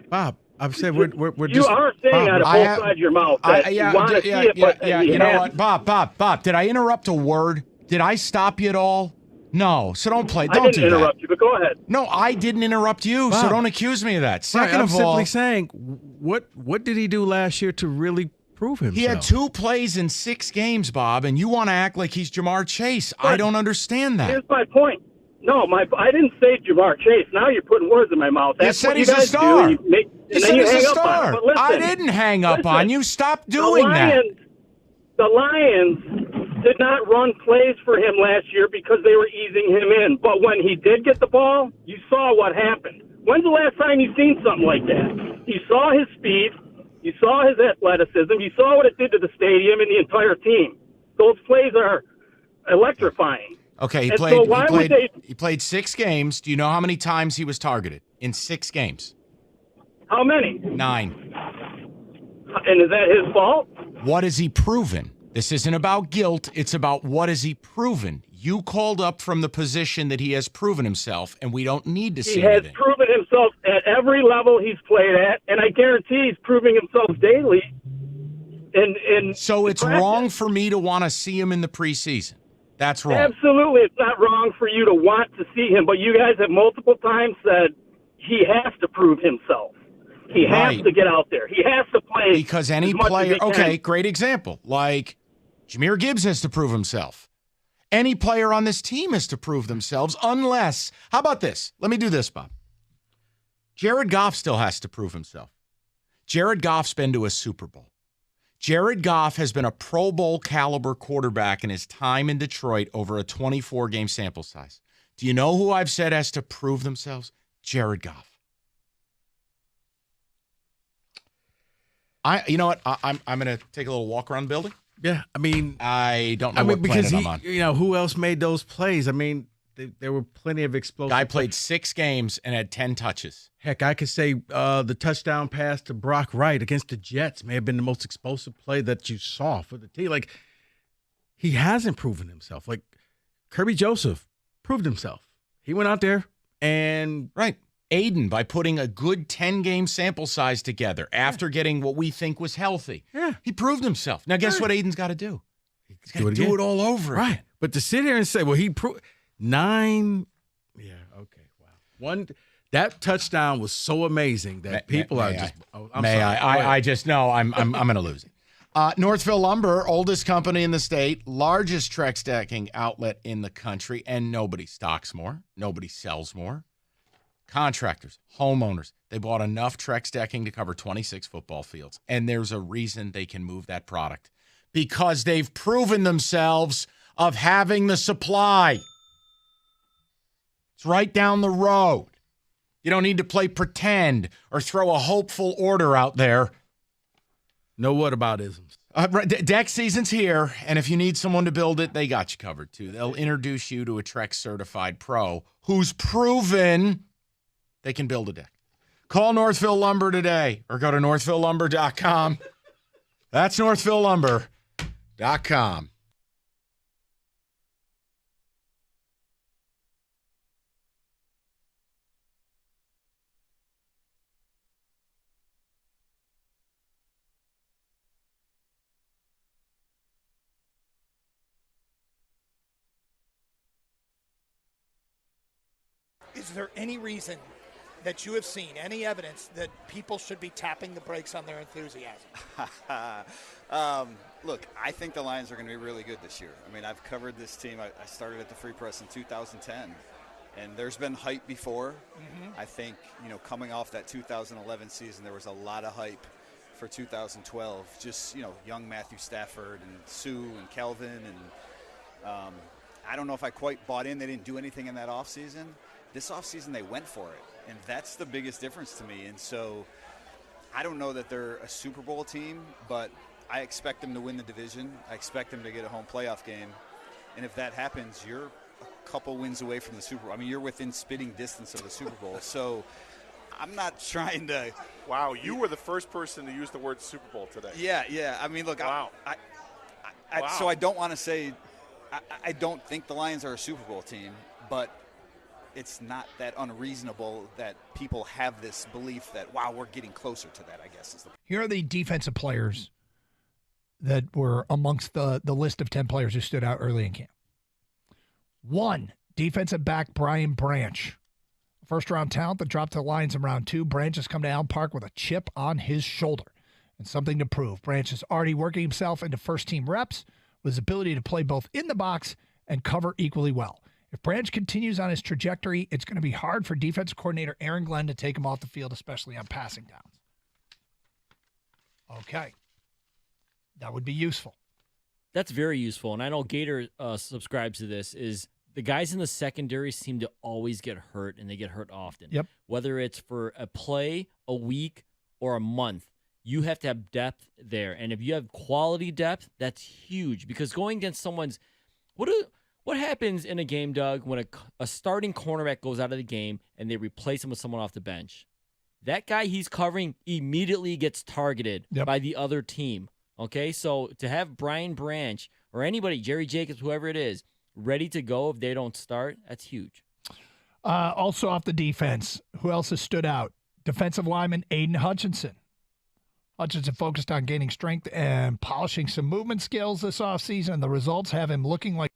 [SPEAKER 17] Bob, I've said we're
[SPEAKER 21] you
[SPEAKER 17] just.
[SPEAKER 21] are saying out of both sides of your mouth that you want to see it, but
[SPEAKER 10] you know what, Bob, did I interrupt a word? Did I stop you at all? No, so don't play. Don't
[SPEAKER 21] I didn't
[SPEAKER 10] do that.
[SPEAKER 21] interrupt you, but go ahead.
[SPEAKER 10] No, I didn't interrupt you, so
[SPEAKER 17] Bob.
[SPEAKER 10] don't accuse me of that. Second
[SPEAKER 17] I'm
[SPEAKER 10] of all,
[SPEAKER 17] simply saying, what did he do last year to really prove himself?
[SPEAKER 10] he had 2 plays in 6 games, Bob, and you want to act like he's Jamar Chase. I don't understand that.
[SPEAKER 21] Here's my point. No, I didn't say Jamar Chase. Now you're putting words in my mouth. That's
[SPEAKER 10] You said
[SPEAKER 21] what
[SPEAKER 10] he's
[SPEAKER 21] you
[SPEAKER 10] a
[SPEAKER 21] guys
[SPEAKER 10] star.
[SPEAKER 21] do.
[SPEAKER 10] You said he's a
[SPEAKER 21] hang up on
[SPEAKER 10] star.
[SPEAKER 21] it. But listen,
[SPEAKER 10] I didn't hang up on you. Stop doing that.
[SPEAKER 21] The Lions did not run plays for him last year because they were easing him in. But when he did get the ball, you saw what happened. When's the last time you've seen something like that? You saw his speed. You saw his athleticism. You saw what it did to the stadium and the entire team. Those plays are electrifying.
[SPEAKER 10] Okay, he played 6 games. Do you know how many times he was targeted in 6 games?
[SPEAKER 21] How many?
[SPEAKER 10] 9.
[SPEAKER 21] And is that his fault?
[SPEAKER 10] What has he proven? This isn't about guilt. It's about what has he proven. You called up from the position that he has proven himself, and we don't need to see
[SPEAKER 21] He has
[SPEAKER 10] anything.
[SPEAKER 21] proven himself at every level he's played at, and I guarantee he's proving himself daily.
[SPEAKER 10] So it's wrong for me to want to see him in the preseason. That's wrong.
[SPEAKER 21] Absolutely, it's not wrong for you to want to see him, but you guys have multiple times said he has to prove himself. He has to get out there. He has to play.
[SPEAKER 10] Because any
[SPEAKER 21] as much
[SPEAKER 10] player,
[SPEAKER 21] as he can.
[SPEAKER 10] okay, great example. Like Jahmyr Gibbs has to prove himself. Any player on this team has to prove themselves unless, how about this? Let me do this, Bob. Jared Goff still has to prove himself. Jared Goff's been to a Super Bowl. Jared Goff has been a Pro Bowl caliber quarterback in his time in Detroit over a 24-game sample size. Do you know who I've said has to prove themselves? Jared Goff. You know what? I'm going to take a little walk around the building.
[SPEAKER 17] Yeah, I mean,
[SPEAKER 10] I don't know what
[SPEAKER 17] because
[SPEAKER 10] planet I'm on.
[SPEAKER 17] who else made those plays? I mean, there were plenty of explosive.
[SPEAKER 10] Guy played 6 games and had 10 touches.
[SPEAKER 17] Heck, I could say the touchdown pass to Brock Wright against the Jets may have been the most explosive play that you saw for the team. Like, he hasn't proven himself. Like, Kirby Joseph proved himself. He went out there and
[SPEAKER 10] Aiden, by putting a good 10-game sample size together after getting what we think was healthy.
[SPEAKER 17] Yeah.
[SPEAKER 10] He proved himself. Now, guess what Aiden's got to do? He's got to
[SPEAKER 17] again.
[SPEAKER 10] do it all over again.
[SPEAKER 17] Right. But to sit here and say, well, he proved 9. Yeah, okay, wow. That touchdown was so amazing that people are just. Oh, I'm sorry.
[SPEAKER 10] I just know I'm going to lose it. Northville Lumber, oldest company in the state, largest Trex decking outlet in the country, and nobody stocks more. Nobody sells more. Contractors, homeowners, they bought enough Trex decking to cover 26 football fields. And there's a reason they can move that product. Because they've proven themselves of having the supply. It's right down the road. You don't need to play pretend or throw a hopeful order out there.
[SPEAKER 17] No whataboutisms.
[SPEAKER 10] Deck season's here, and if you need someone to build it, they got you covered too. They'll introduce you to a Trex certified pro who's proven they can build a deck. Call Northville Lumber today or go to northvillelumber.com. That's northvillelumber.com.
[SPEAKER 4] Is there any reason that you have seen, any evidence that people should be tapping the brakes on their enthusiasm?
[SPEAKER 5] Look, I think the Lions are going to be really good this year. I mean, I've covered this team. I started at the Free Press in 2010, and there's been hype before. I think, coming off that 2011 season, there was a lot of hype for 2012. Just, young Matthew Stafford and Sue and Kelvin. And I don't know if I quite bought in. They didn't do anything in that offseason. This offseason, they went for it. And that's the biggest difference to me. And so I don't know that they're a Super Bowl team, but I expect them to win the division. I expect them to get a home playoff game. And if that happens, you're a couple wins away from the Super Bowl. I mean, you're within spitting distance of the Super Bowl. So I'm not trying to.
[SPEAKER 6] Wow, you were the first person to use the word Super Bowl today.
[SPEAKER 5] Yeah. I mean, look,
[SPEAKER 6] wow.
[SPEAKER 5] So I don't want to say I don't think the Lions are a Super Bowl team, but it's not that unreasonable that people have this belief that, wow, we're getting closer to that, I guess. Is the
[SPEAKER 4] Here are the defensive players that were amongst the list of 10 players who stood out early in camp. 1, defensive back Brian Branch. First-round talent that dropped to the Lions in round 2. Branch has come to Allen Park with a chip on his shoulder and something to prove. Branch is already working himself into first-team reps with his ability to play both in the box and cover equally well. If Branch continues on his trajectory, it's going to be hard for defensive coordinator Aaron Glenn to take him off the field, especially on passing downs. Okay. That would be useful.
[SPEAKER 11] That's very useful. And I know Gator subscribes to this, is the guys in the secondary seem to always get hurt, and they get hurt often.
[SPEAKER 4] Yep.
[SPEAKER 11] Whether it's for a play, a week, or a month, you have to have depth there. And if you have quality depth, that's huge. Because going against someone's what happens in a game, Doug, when a starting cornerback goes out of the game and they replace him with someone off the bench? That guy he's covering immediately gets targeted by the other team. Okay, so to have Brian Branch or anybody, Jerry Jacobs, whoever it is, ready to go if they don't start, that's huge.
[SPEAKER 4] Also off the defense, who else has stood out? Defensive lineman Aiden Hutchinson. Hutchinson focused on gaining strength and polishing some movement skills this offseason. The results have him looking like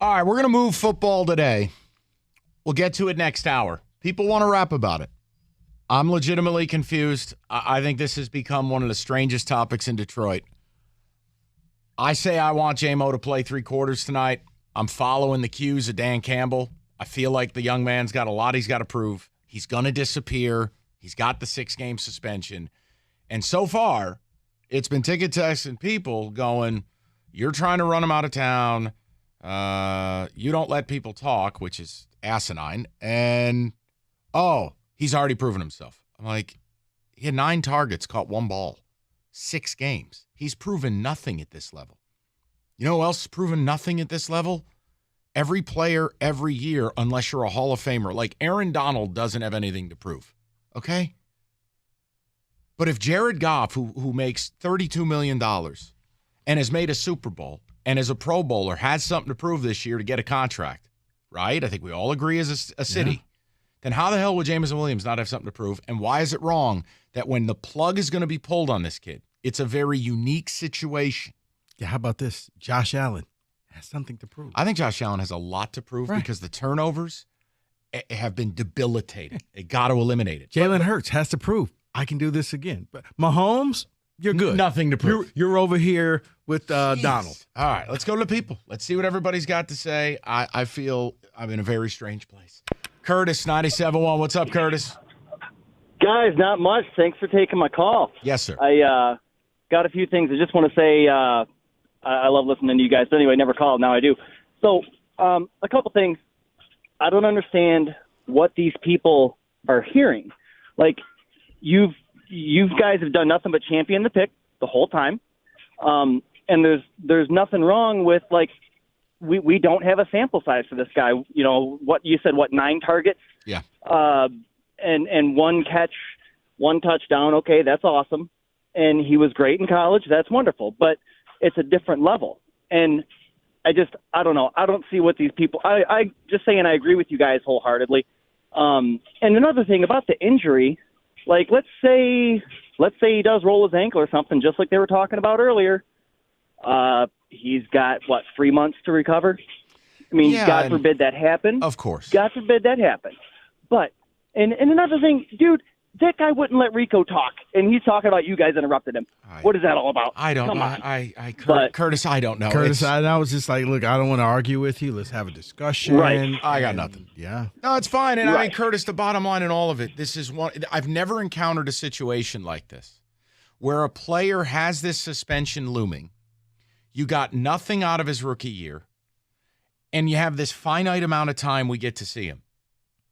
[SPEAKER 10] All right, we're going to move football today. We'll get to it next hour. People want to rap about it. I'm legitimately confused. I think this has become one of the strangest topics in Detroit. I say I want J-Mo to play 3 quarters tonight. I'm following the cues of Dan Campbell. I feel like the young man's got a lot he's got to prove. He's going to disappear. He's got the 6-game suspension. And so far, it's been ticket texting people going, you're trying to run him out of town. You don't let people talk, which is asinine. And, he's already proven himself. I'm like, he had 9 targets, caught 1 ball, 6 games. He's proven nothing at this level. You know who else has proven nothing at this level? Every player, every year, unless you're a Hall of Famer. Like Aaron Donald doesn't have anything to prove, okay? But if Jared Goff, who makes $32 million and has made a Super Bowl, and as a Pro Bowler, has something to prove this year to get a contract, right? I think we all agree as a city. Yeah. Then how the hell would Jameson Williams not have something to prove? And why is it wrong that when the plug is going to be pulled on this kid, it's a very unique situation?
[SPEAKER 17] Yeah, how about this? Josh Allen has something to prove.
[SPEAKER 10] I think Josh Allen has a lot to prove because the turnovers have been debilitating. They got to eliminate it.
[SPEAKER 17] Jalen Hurts has to prove, I can do this again. But Mahomes, you're good.
[SPEAKER 10] Nothing to prove.
[SPEAKER 17] You're over here with Donald.
[SPEAKER 10] All right, let's go to the people. Let's see what everybody's got to say. I feel I'm in a very strange place. Curtis, 97.1. What's up, Curtis?
[SPEAKER 14] Guys, not much. Thanks for taking my call.
[SPEAKER 10] Yes, sir.
[SPEAKER 14] I got a few things. I just want to say I love listening to you guys. But anyway, never called. Now I do. So a couple things. I don't understand what these people are hearing. Like, you guys have done nothing but champion the pick the whole time. And there's nothing wrong with, like, we don't have a sample size for this guy. You know, what you said, 9 targets?
[SPEAKER 10] Yeah.
[SPEAKER 14] And 1 catch, 1 touchdown. Okay, that's awesome. And he was great in college. That's wonderful. But it's a different level. And I don't know. I don't see what these people – I just saying I agree with you guys wholeheartedly. And another thing about the injury, like, let's say he does roll his ankle or something, just like they were talking about earlier. He's got, 3 months to recover? I mean, God forbid that happen.
[SPEAKER 10] Of course.
[SPEAKER 14] God forbid that happen. But, and another thing, dude, That guy wouldn't let Rico talk, and he's talking about you guys interrupted him. What is that all about?
[SPEAKER 10] I don't
[SPEAKER 14] Come
[SPEAKER 10] know.
[SPEAKER 14] on.
[SPEAKER 10] Curtis, I don't know.
[SPEAKER 17] Curtis, I was just like, look, I don't want to argue with you. Let's have a discussion.
[SPEAKER 14] Right.
[SPEAKER 10] I got nothing.
[SPEAKER 17] Yeah.
[SPEAKER 10] No, it's fine. And I
[SPEAKER 14] Right.
[SPEAKER 10] mean, Curtis, the bottom line in all of it, this is one. I've never encountered a situation like this where a player has this suspension looming. You got nothing out of his rookie year, and you have this finite amount of time we get to see him.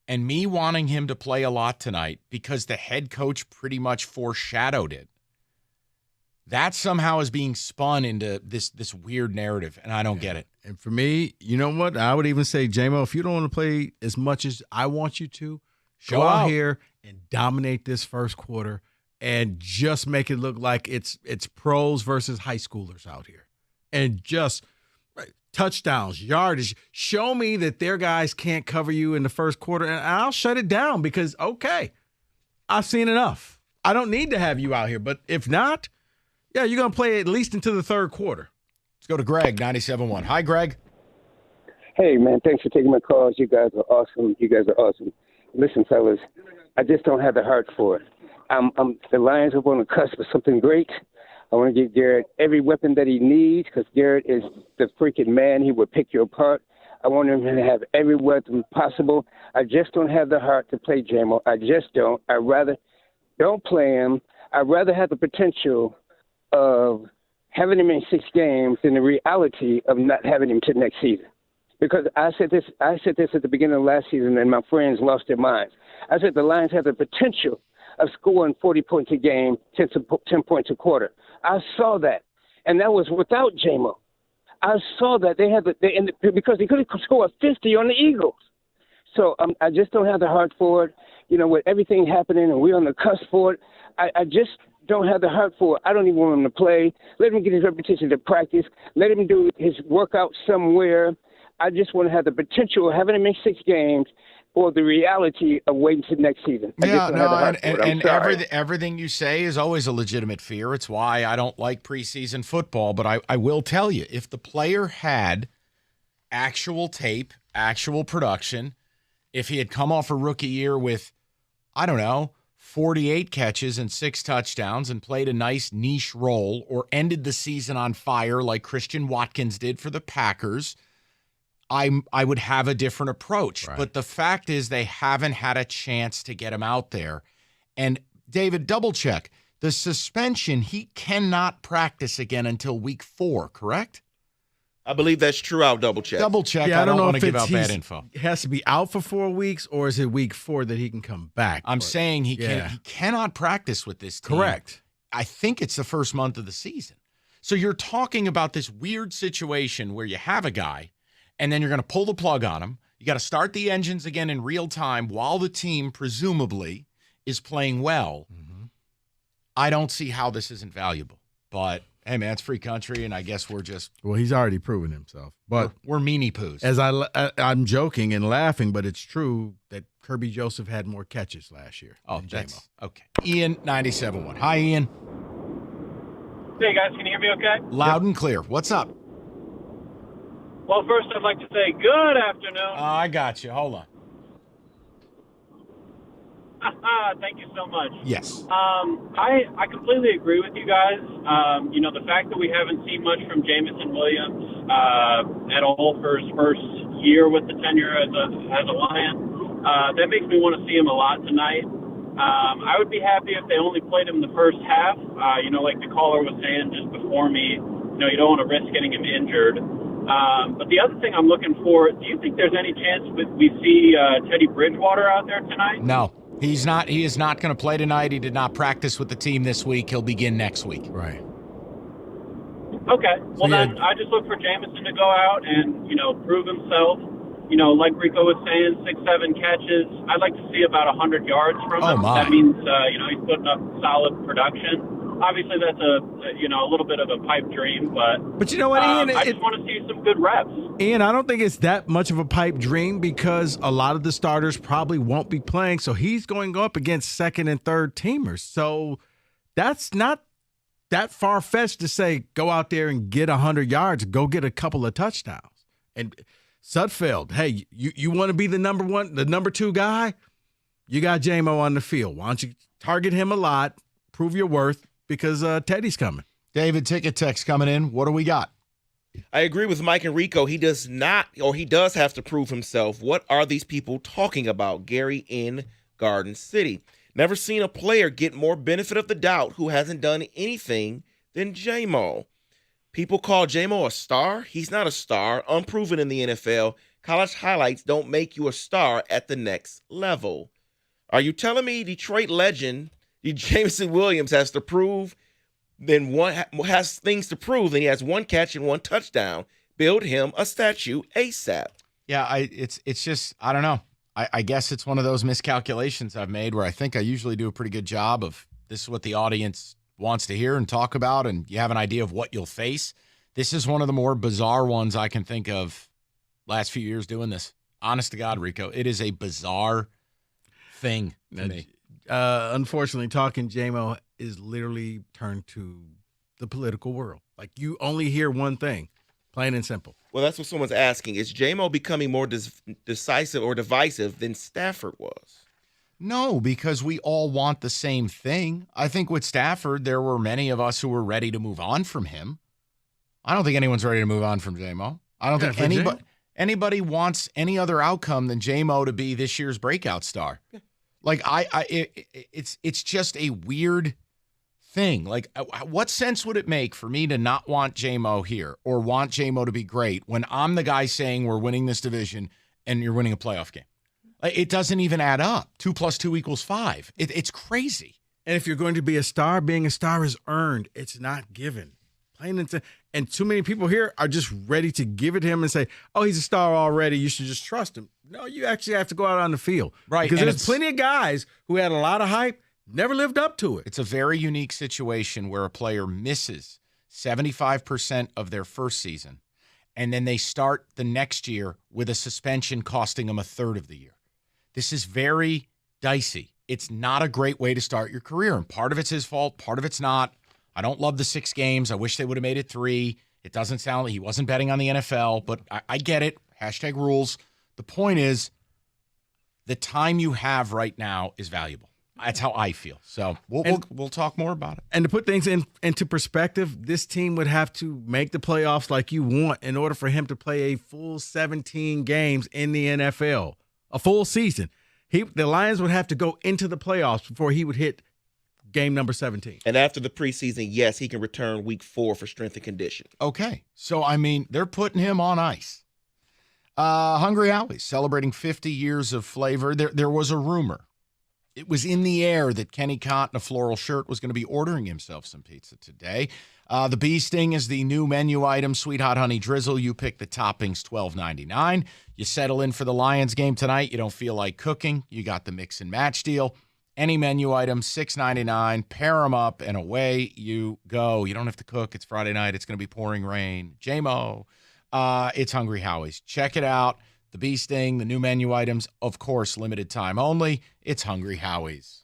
[SPEAKER 10] And me wanting him to play a lot tonight because the head coach pretty much foreshadowed it. That somehow is being spun into this weird narrative, and I don't get it.
[SPEAKER 17] And for me, you know what? I would even say, J-Mo, if you don't want to play as much as I want you to, go out here and dominate this first quarter and just make it look like it's pros versus high schoolers out here. And just touchdowns, yardage. Show me that their guys can't cover you in the first quarter, and I'll shut it down because, okay, I've seen enough. I don't need to have you out here. But if not, yeah, you're going to play at least into the third quarter.
[SPEAKER 10] Let's go to Greg, 97.1. Hi, Greg.
[SPEAKER 19] Hey, man, thanks for taking my calls. You guys are awesome. Listen, fellas, I just don't have the heart for it. The Lions are on the cusp of something great. I want to give Garrett every weapon that he needs because Garrett is the freaking man. He would pick you apart. I want him to have every weapon possible. I just don't have the heart to play J-Mo. I just don't. I'd rather don't play him. I'd rather have the potential of having him in 6 games than the reality of not having him to next season. Because I said this at the beginning of last season, and my friends lost their minds. I said the Lions have the potential of scoring 40 points a game, 10 points a quarter. I saw that, and that was without J-Mo. I saw that because they could have scored 50 on the Eagles. So I just don't have the heart for it. You know, with everything happening and we're on the cusp for it, I just don't have the heart for it. I don't even want him to play. Let him get his repetition to practice. Let him do his workout somewhere. I just want to have the potential of having him in 6 games or the reality of waiting to next season.
[SPEAKER 10] And everything you say is always a legitimate fear. It's why I don't like preseason football. But I will tell you, if the player had actual tape, actual production, if he had come off a rookie year with, 48 catches and 6 touchdowns and played a nice niche role or ended the season on fire like Christian Watkins did for the Packers, I would have a different approach. Right. But the fact is they haven't had a chance to get him out there. And David, double check. The suspension, he cannot practice again until week 4, correct?
[SPEAKER 16] I believe that's true. I'll double check.
[SPEAKER 10] Double check.
[SPEAKER 17] Yeah,
[SPEAKER 10] I don't want to give
[SPEAKER 17] if
[SPEAKER 10] out bad info.
[SPEAKER 17] It has to be out for 4 weeks, or is it week 4 that he can come back?
[SPEAKER 10] I'm saying he cannot practice with this team.
[SPEAKER 17] Correct.
[SPEAKER 10] I think it's the first month of the season. So you're talking about this weird situation where you have a guy, and then you're going to pull the plug on him. You got to start the engines again in real time while the team presumably is playing well. Mm-hmm. I don't see how this isn't valuable. But, hey, man, it's free country, and I guess we're just –
[SPEAKER 17] well, he's already proven himself. But
[SPEAKER 10] we're meanie poos.
[SPEAKER 17] As I'm joking and laughing, but it's true that Kirby Joseph had more catches last year.
[SPEAKER 10] Oh, that's – okay. Ian, 97.1. Hi, Ian.
[SPEAKER 22] Hey, guys. Can you hear me okay?
[SPEAKER 10] Loud and clear. What's up?
[SPEAKER 22] Well, first I'd like to say good afternoon.
[SPEAKER 10] I got you. Hold on.
[SPEAKER 22] Thank you so much.
[SPEAKER 10] Yes.
[SPEAKER 22] I completely agree with you guys. The fact that we haven't seen much from Jameson Williams at all for his first year with the tenure as a Lion, that makes me want to see him a lot tonight. I would be happy if they only played him the first half. Like the caller was saying just before me, you don't want to risk getting him injured. But the other thing I'm looking for, do you think there's any chance we see Teddy Bridgewater out there tonight?
[SPEAKER 10] No, he's not. He is not going to play tonight. He did not practice with the team this week. He'll begin next week.
[SPEAKER 17] Right.
[SPEAKER 22] Okay. Well, then I just look for Jameson to go out and, prove himself. Like Rico was saying, 6-7 catches. I'd like to see about 100 yards from him.
[SPEAKER 10] My.
[SPEAKER 22] That means, he's putting up solid production. Obviously, that's a little bit of a pipe dream,
[SPEAKER 17] but you know what, Ian?
[SPEAKER 22] I just want to see some good reps.
[SPEAKER 17] Ian, I don't think it's that much of a pipe dream because a lot of the starters probably won't be playing, so he's going to go up against second and third teamers. So that's not that far-fetched to say go out there and get 100 yards, go get a couple of touchdowns. And Sudfeld, hey, you want to be the number 2 guy? You got J-Mo on the field. Why don't you target him a lot, prove your worth, because Teddy's coming.
[SPEAKER 10] David, ticket text coming in. What do we got?
[SPEAKER 16] I agree with Mike and Rico. He does not, or he does have to prove himself. What are these people talking about? Gary in Garden City. Never seen a player get more benefit of the doubt who hasn't done anything than J-Mo. People call J-Mo a star. He's not a star. Unproven in the NFL. College highlights don't make you a star at the next level. Are you telling me Detroit legend Jameson Williams has to prove? Then one has things to prove. Then he has 1 catch and 1 touchdown. Build him a statue ASAP.
[SPEAKER 10] Yeah, it's just, I don't know. I guess it's one of those miscalculations I've made where I think I usually do a pretty good job of this is what the audience wants to hear and talk about, and you have an idea of what you'll face. This is one of the more bizarre ones I can think of last few years doing this. Honest to God, Rico, it is a bizarre thing to me.
[SPEAKER 17] Unfortunately, talking J-Mo is literally turned to the political world. Like, you only hear one thing, plain and simple.
[SPEAKER 16] Well, that's what someone's asking. Is J-Mo becoming more decisive or divisive than Stafford was?
[SPEAKER 10] No, because we all want the same thing. I think with Stafford, there were many of us who were ready to move on from him. I don't think anyone's ready to move on from J-Mo. I don't think anybody wants any other outcome than J-Mo to be this year's breakout star. Yeah. Like, it's just a weird thing. Like, what sense would it make for me to not want J-Mo here or want J-Mo to be great when I'm the guy saying we're winning this division and you're winning a playoff game? It doesn't even add up. 2 + 2 = 5. It's crazy.
[SPEAKER 17] And if you're going to be a star, being a star is earned. It's not given. Plain and simple. And too many people here are just ready to give it to him and say, oh, he's a star already. You should just trust him. No, you actually have to go out on the field.
[SPEAKER 10] Right.
[SPEAKER 17] Because there's plenty of guys who had a lot of hype, never lived up to it.
[SPEAKER 10] It's a very unique situation where a player misses 75% of their first season, and then they start the next year with a suspension costing them a third of the year. This is very dicey. It's not a great way to start your career, and part of it's his fault, part of it's not. I don't love the 6 games. I wish they would have made it 3. It doesn't sound like he wasn't betting on the NFL, but I get it. # rules. The point is, the time you have right now is valuable. That's how I feel. So we'll talk more about it.
[SPEAKER 17] And to put things into perspective, this team would have to make the playoffs like you want in order for him to play a full 17 games in the NFL, a full season. The Lions would have to go into the playoffs before he would hit game number 17.
[SPEAKER 16] And after the preseason, yes, he can return week 4 for strength and conditioning.
[SPEAKER 10] Okay. So, I mean, they're putting him on ice. Hungry Howie's celebrating 50 years of flavor. There was a rumor. It was in the air that Kenny Cott in a floral shirt was going to be ordering himself some pizza today. The Bee Sting is the new menu item, Sweet Hot Honey Drizzle. You pick the toppings, $12.99. You settle in for the Lions game tonight. You don't feel like cooking. You got the mix and match deal. Any menu item, $6.99. Pair them up, and away you go. You don't have to cook. It's Friday night. It's going to be pouring rain. J-Mo. It's Hungry Howie's. Check it out. The Bee Sting, the new menu items, of course, limited time only. It's Hungry Howie's.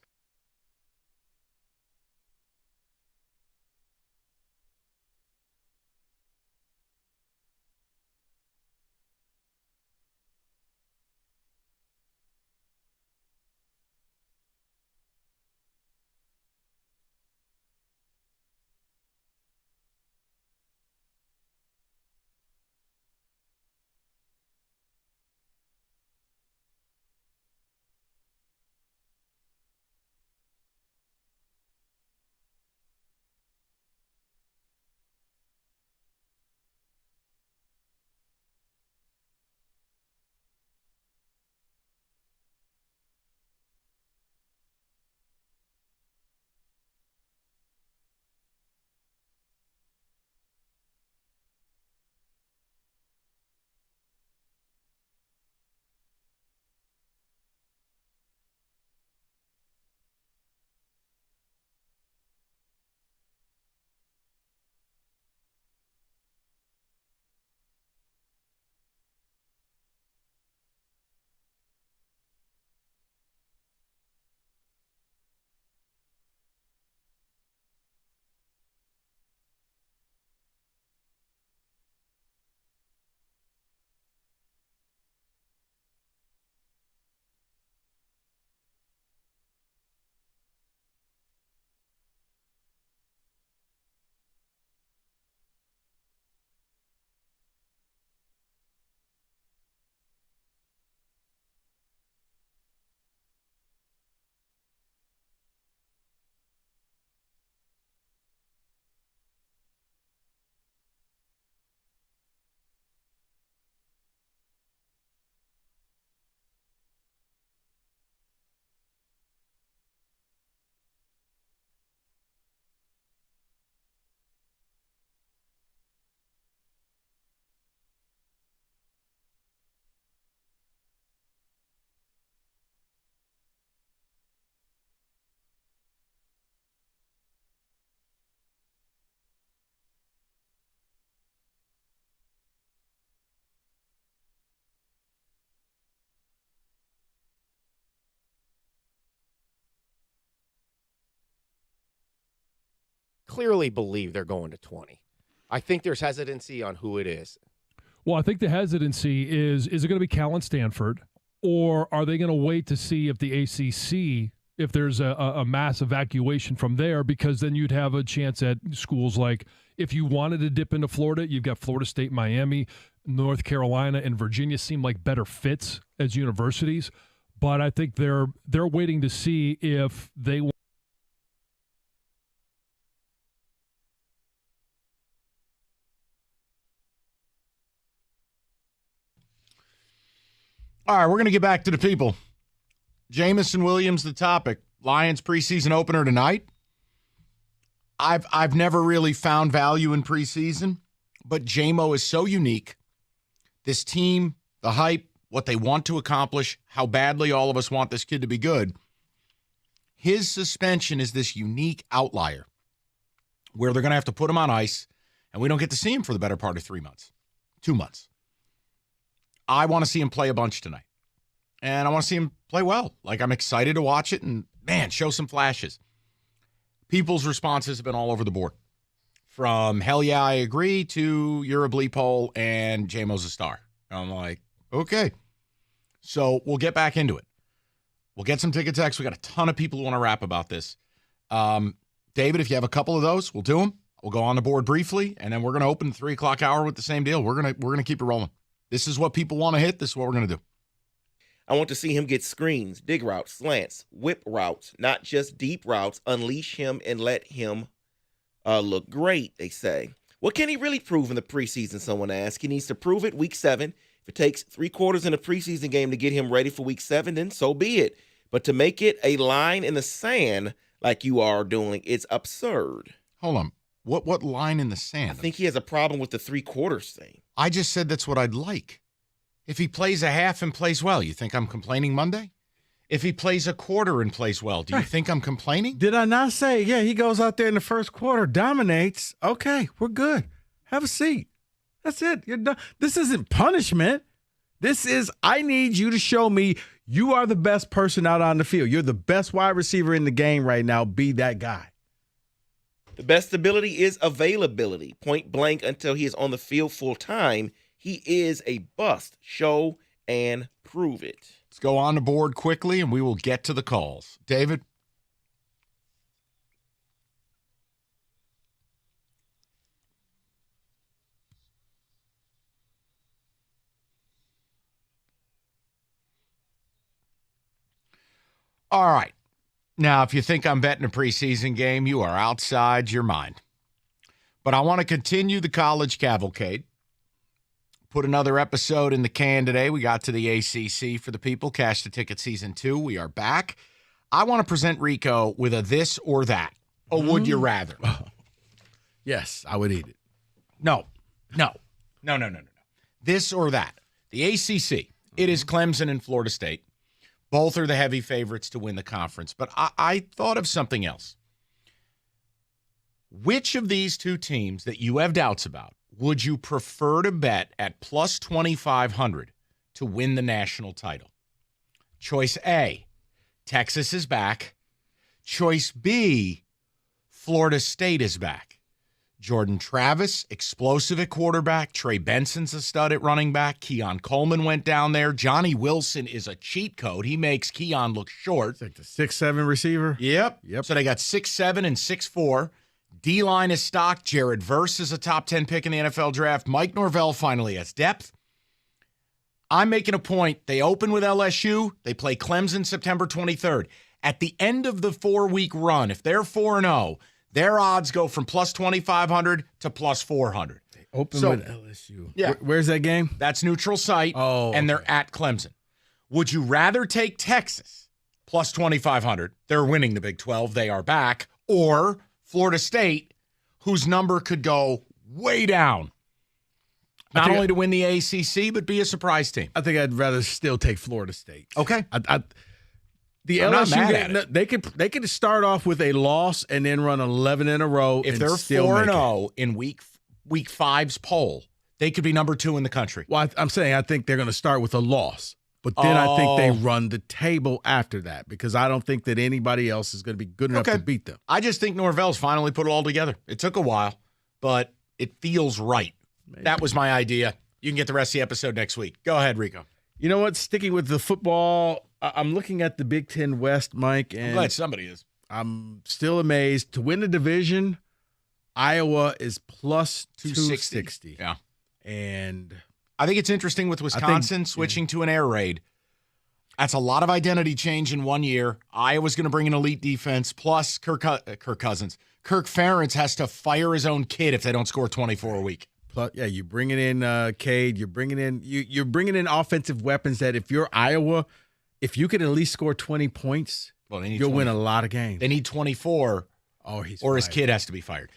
[SPEAKER 1] clearly believe they're going to 20. I think there's hesitancy on who it is.
[SPEAKER 2] Well, I think the hesitancy is it going to be Cal and Stanford, or are they going to wait to see if the ACC, if there's a mass evacuation from there, because then you'd have a chance at schools like, if you wanted to dip into Florida, you've got Florida State, Miami, North Carolina, and Virginia seem like better fits as universities. But I think they're waiting to see if they want.
[SPEAKER 10] All right, we're going to get back to the people. Jameson Williams, the topic. Lions preseason opener tonight. I've never really found value in preseason, but J-Mo is so unique. This team, the hype, what they want to accomplish, how badly all of us want this kid to be good. His suspension is this unique outlier where they're going to have to put him on ice, and we don't get to see him for the better part of 3 months, 2 months. I want to see him play a bunch tonight, and I want to see him play well. Like, I'm excited to watch it and, man, show some flashes. People's responses have been all over the board. From, hell yeah, I agree, to you're a bleep hole and J-Mo's a star. And I'm like, okay. So we'll get back into it. We'll get some ticket text. We got a ton of people who want to rap about this. David, if you have a couple of those, we'll do them. We'll go on the board briefly, and then we're going to open the 3 o'clock hour with the same deal. We're gonna keep it rolling. This is what people want to hit. This is what we're going to do.
[SPEAKER 16] I want to see him get screens, dig routes, slants, whip routes, not just deep routes. Unleash him and let him look great, they say. What can he really prove in the preseason, someone asked. He needs to prove it week 7. If it takes 3 quarters in a preseason game to get him ready for week 7, then so be it. But to make it a line in the sand like you are doing, it's absurd.
[SPEAKER 10] Hold on. What line in the sand?
[SPEAKER 16] I think he has a problem with the 3 quarters thing.
[SPEAKER 10] I just said that's what I'd like. If he plays a half and plays well, you think I'm complaining Monday? If he plays a quarter and plays well, do you think I'm complaining?
[SPEAKER 17] Did I not say, yeah, he goes out there in the first quarter, dominates. Okay, we're good. Have a seat. That's it. You're done. This isn't punishment. This is, I need you to show me you are the best person out on the field. You're the best wide receiver in the game right now. Be that guy.
[SPEAKER 16] The best ability is availability. Point blank, until he is on the field full time, he is a bust. Show and prove it.
[SPEAKER 10] Let's go on the board quickly, and we will get to the calls. David? All right. Now, if you think I'm betting a preseason game, you are outside your mind. But I want to continue the college cavalcade. Put another episode in the can today. We got to the ACC for the people. Cash the Ticket Season 2. We are back. I want to present Rico with a this or that. Or would you rather?
[SPEAKER 17] Yes, I would eat it.
[SPEAKER 10] No. This or that. The ACC. It is Clemson and Florida State. Both are the heavy favorites to win the conference. But I thought of something else. Which of these two teams that you have doubts about would you prefer to bet at plus 2,500 to win the national title? Choice A, Texas is back. Choice B, Florida State is back. Jordan Travis, explosive at quarterback. Trey Benson's a stud at running back. Keon Coleman went down there. Johnny Wilson is a cheat code. He makes Keon look short.
[SPEAKER 17] It's like the 6'7" receiver.
[SPEAKER 10] Yep. So they got 6'7" and 6'4". D-line is stocked. Jared Verse is a top 10 pick in the NFL draft. Mike Norvell finally has depth. I'm making a point. They open with LSU. They play Clemson September 23rd. At the end of the 4-week run, if they're 4-0, their odds go from plus 2,500 to plus 400.
[SPEAKER 17] They open with LSU.
[SPEAKER 10] Yeah.
[SPEAKER 17] Where's that game?
[SPEAKER 10] That's neutral site, and they're at Clemson. Would you rather take Texas plus 2,500? They're winning the Big 12. They are back. Or Florida State, whose number could go way down. Not only to win the ACC, but be a surprise team.
[SPEAKER 17] I think I'd rather still take Florida State.
[SPEAKER 10] Okay.
[SPEAKER 17] The
[SPEAKER 10] I'm not mad
[SPEAKER 17] LSU
[SPEAKER 10] at
[SPEAKER 17] game, they could start off with a loss and then run 11 in a row.
[SPEAKER 10] If they're 4-0 in week 5's poll, they could be number 2 in the country.
[SPEAKER 17] Well, I'm saying I think they're going to start with a loss. But then I think they run the table after that because I don't think that anybody else is going to be good enough to beat them.
[SPEAKER 10] I just think Norvell's finally put it all together. It took a while, but it feels right. Maybe. That was my idea. You can get the rest of the episode next week. Go ahead, Rico.
[SPEAKER 17] You know what? Sticking with the football, I'm looking at the Big Ten West, Mike. And
[SPEAKER 10] I'm glad somebody is.
[SPEAKER 17] I'm still amazed. To win the division, Iowa is plus 260.
[SPEAKER 10] Yeah.
[SPEAKER 17] And
[SPEAKER 10] I think it's interesting with Wisconsin switching to an air raid. That's a lot of identity change in 1 year. Iowa's going to bring an elite defense. Plus, Kirk Ferentz has to fire his own kid if they don't score 24 a week.
[SPEAKER 17] Plus, yeah, you're bringing in Cade. You're bringing in offensive weapons that if you're Iowa, if you can at least score 20 points, you'll win a lot of games.
[SPEAKER 10] They need 24.
[SPEAKER 17] Or
[SPEAKER 10] his kid has to be fired.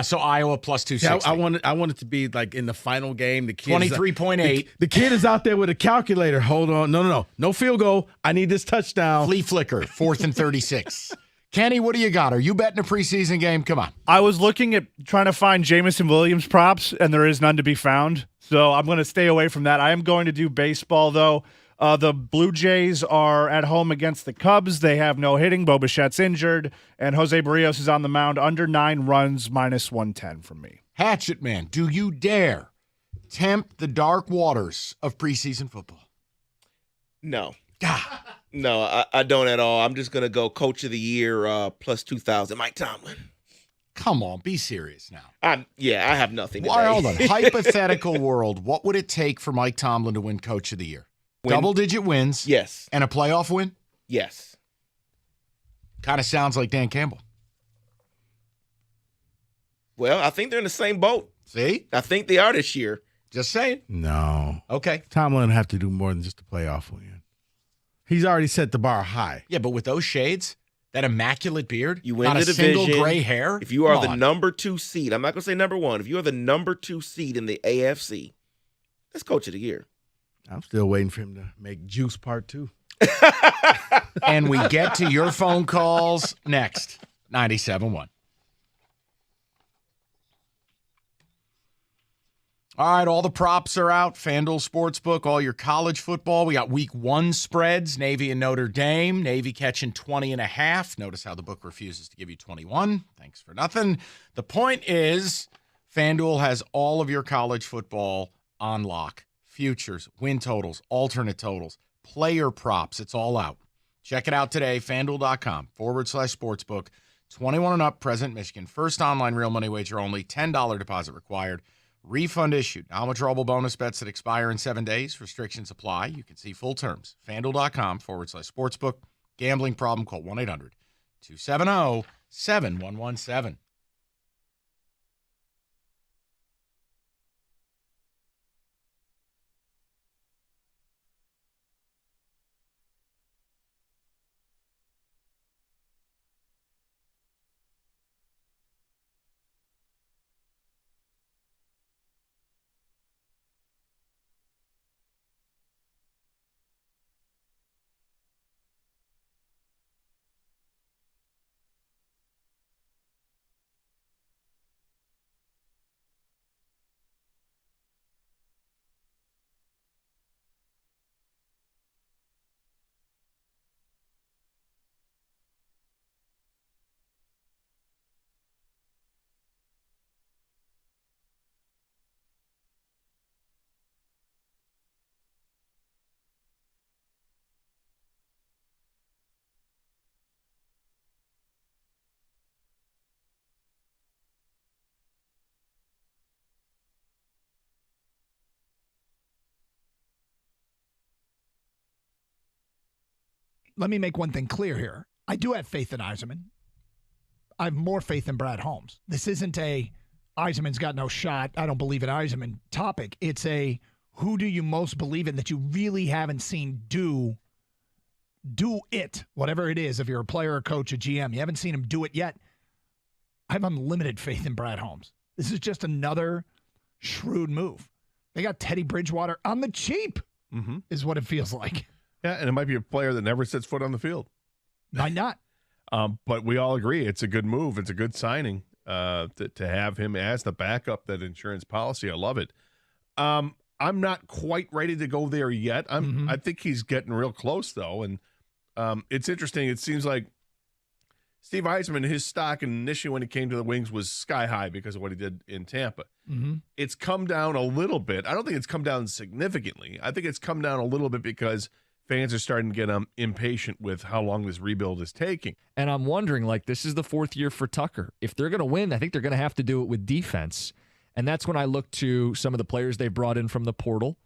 [SPEAKER 10] So Iowa plus 260.
[SPEAKER 17] I want it to be like in the final game. The kid
[SPEAKER 10] 23.8.
[SPEAKER 17] The kid is out there with a calculator. Hold on. No field goal. I need this touchdown.
[SPEAKER 10] Flea flicker, 4th and 36. Kenny, what do you got? Are you betting a preseason game? Come on.
[SPEAKER 15] I was looking at trying to find Jameson Williams props, and there is none to be found. So I'm going to stay away from that. I am going to do baseball, though. The Blue Jays are at home against the Cubs. They have no hitting. Bo Bichette's injured, and Jose Barrios is on the mound. Under 9 runs, minus 110 from me.
[SPEAKER 10] Hatchet Man, do you dare tempt the dark waters of preseason football?
[SPEAKER 16] No. No, I don't at all. I'm just going to go Coach of the Year plus 2,000, Mike Tomlin.
[SPEAKER 10] Come on, be serious now.
[SPEAKER 16] I have nothing today.
[SPEAKER 10] Hold on. Hypothetical world, what would it take for Mike Tomlin to win Coach of the Year? Double-digit wins.
[SPEAKER 16] Yes.
[SPEAKER 10] And a playoff win?
[SPEAKER 16] Yes.
[SPEAKER 10] Kind of sounds like Dan Campbell.
[SPEAKER 16] Well, I think they're in the same boat.
[SPEAKER 10] See?
[SPEAKER 16] I think they are this year.
[SPEAKER 10] Just saying.
[SPEAKER 17] No.
[SPEAKER 10] Okay.
[SPEAKER 17] Tomlin have to do more than just a playoff win. He's already set the bar high.
[SPEAKER 10] Yeah, but with those shades, that immaculate beard,
[SPEAKER 16] you win
[SPEAKER 10] not
[SPEAKER 16] the
[SPEAKER 10] a
[SPEAKER 16] division,
[SPEAKER 10] single gray hair.
[SPEAKER 16] If you are the number 2 seed, I'm not going to say number 1. If you are the number 2 seed in the AFC, that's Coach of the Year.
[SPEAKER 17] I'm still waiting for him to make Juice Part 2.
[SPEAKER 10] And we get to your phone calls next. 97.1. All right, all the props are out. FanDuel Sportsbook, all your college football. We got week 1 spreads, Navy and Notre Dame. Navy catching 20.5. Notice how the book refuses to give you 21. Thanks for nothing. The point is, FanDuel has all of your college football on lock. Futures, win totals, alternate totals, player props. It's all out. Check it out today, FanDuel.com/sportsbook. 21 and up, present Michigan. First online real money wager only. $10 deposit required. Refund issued. Non-withdrawable bonus bets that expire in 7 days. Restrictions apply. You can see full terms. FanDuel.com/sportsbook. Gambling problem, call 1-800-270-7117.
[SPEAKER 4] Let me make one thing clear here. I do have faith in Yzerman. I have more faith in Brad Holmes. This isn't a Yzerman's got no shot, I don't believe in Yzerman topic. It's a who do you most believe in that you really haven't seen do it, whatever it is, if you're a player, a coach, a GM. You haven't seen him do it yet. I have unlimited faith in Brad Holmes. This is just another shrewd move. They got Teddy Bridgewater on the cheap, is what it feels like.
[SPEAKER 9] Yeah, and it might be a player that never sets foot on the field.
[SPEAKER 4] Might not.
[SPEAKER 9] But we all agree it's a good move. It's a good signing to have him as the backup, that insurance policy. I love it. I'm I'm not quite ready to go there yet. I think he's getting real close, though. And it's interesting. It seems like Steve Eisman, his stock initially when he came to the Wings was sky high because of what he did in Tampa. It's come down a little bit. I don't think it's come down significantly. I think it's come down a little bit because fans are starting to get impatient with how long this rebuild is taking.
[SPEAKER 3] And I'm wondering, like, this is the fourth year for Tucker. If they're going to win, I think they're going to have to do it with defense. And that's when I look to some of the players they brought in from the portal.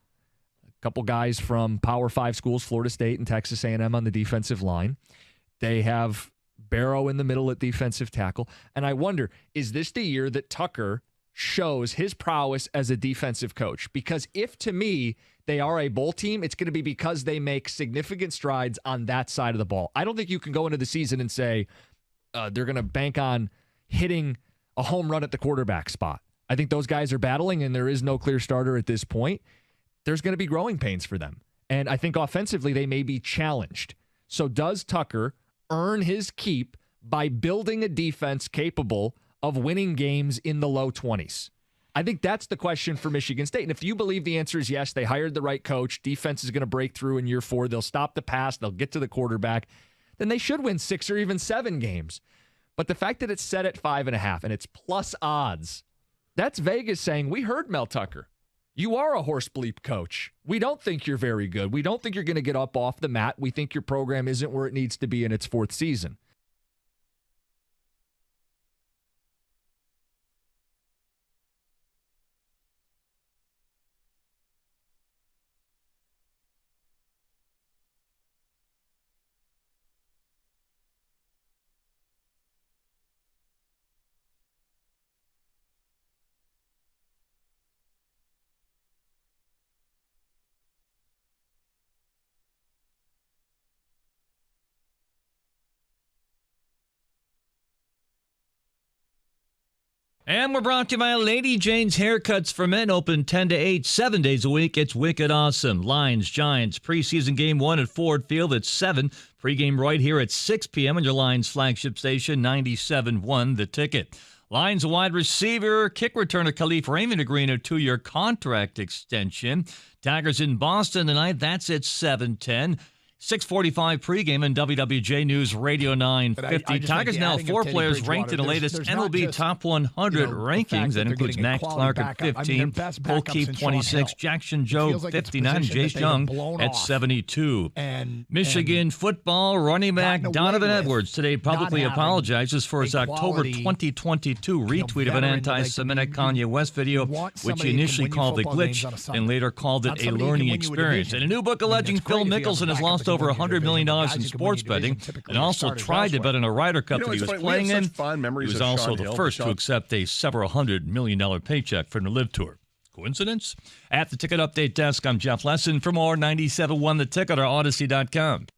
[SPEAKER 3] A couple guys from Power 5 schools, Florida State and Texas A&M on the defensive line. They have Barrow in the middle at defensive tackle. And I wonder, is this the year that Tucker shows his prowess as a defensive coach? Because if, to me, they are a bowl team, it's going to be because they make significant strides on that side of the ball. I don't think you can go into the season and say they're going to bank on hitting a home run at the quarterback spot. I think those guys are battling, and there is no clear starter at this point. There's going to be growing pains for them. And I think offensively, they may be challenged. So does Tucker earn his keep by building a defense capable of winning games in the low 20s? I think that's the question for Michigan State. And if you believe the answer is yes, they hired the right coach, defense is going to break through in year 4, they'll stop the pass, they'll get to the quarterback, then they should win 6 or even 7 games. But the fact that it's set at 5.5 and it's plus odds, that's Vegas saying, we heard Mel Tucker. You are a horse bleep coach. We don't think you're very good. We don't think you're going to get up off the mat. We think your program isn't where it needs to be in its 4th season.
[SPEAKER 7] And we're brought to you by Lady Jane's Haircuts for Men, open 10 to 8, 7 days a week. It's wicked awesome. Lions, Giants, preseason game 1 at Ford Field at 7. Pregame right here at 6 p.m. on your Lions flagship station, 97.1 The Ticket. Lions wide receiver, kick returner Khalif Raymond agreeing a 2-year contract extension. Tigers in Boston tonight. That's at 7:10. 6:45 pregame on WWJ News Radio 950. Tigers now 4 players ranked in the latest MLB Top 100 rankings. That includes Max Clark at 15, Cole Keith 26, Jackson Jobe 59, Jace Young at 72. Michigan football running back Donovan Edwards today publicly apologizes for his October 2022 retweet of an anti-Semitic Kanye West video, which he initially called a glitch and later called it a learning experience. In a new book alleging Phil Mickelson has lost over $100 million in sports betting and also tried to bet on a Ryder Cup that he was playing in. He was also the first to accept a several $100 million paycheck from the Live Tour. Coincidence? At the Ticket Update Desk, I'm Jeff Lesson. For more, 97.1 The Ticket or Odyssey.com.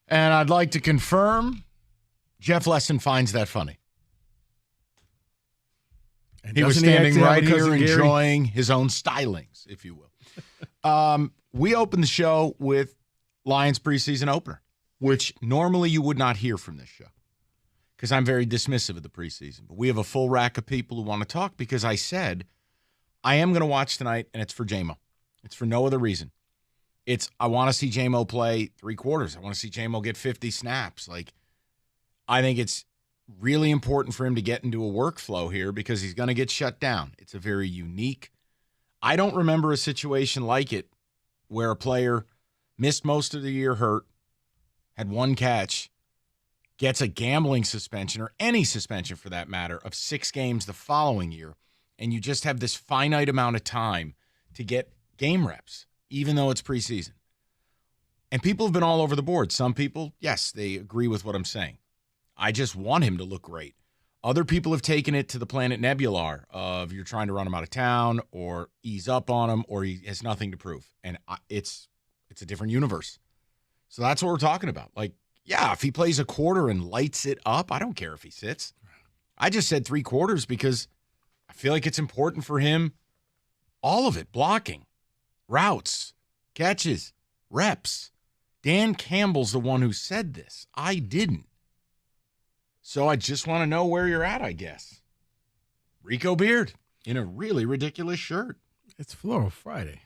[SPEAKER 10] And I'd like to confirm Jeff Lesson finds that funny.
[SPEAKER 9] And
[SPEAKER 10] he was standing right here enjoying his own stylings, if you will. We opened the show with Lions preseason opener, which normally you would not hear from this show because I'm very dismissive of the preseason. But we have a full rack of people who want to talk because I said I am going to watch tonight, and it's for J-Mo. It's for no other reason. I want to see J-Mo play 3 quarters. I want to see J-Mo get 50 snaps. I think it's really important for him to get into a workflow here because he's going to get shut down. It's a very unique. I don't remember a situation like it where a player missed most of the year hurt, had 1 catch, gets a gambling suspension or any suspension for that matter of 6 games the following year, and you just have this finite amount of time to get game reps, even though it's preseason. And people have been all over the board. Some people, yes, they agree with what I'm saying. I just want him to look great. Other people have taken it to the Planet Nebular of you're trying to run him out of town or ease up on him or he has nothing to prove. And it's a different universe. So that's what we're talking about. Like, yeah, if he plays a quarter and lights it up, I don't care if he sits. I just said 3 quarters because I feel like it's important for him, all of it, blocking, routes, catches, reps. Dan Campbell's the one who said this. I didn't. So I just want to know where you're at, I guess. Rico Beard in a really ridiculous shirt.
[SPEAKER 17] It's Floral Friday.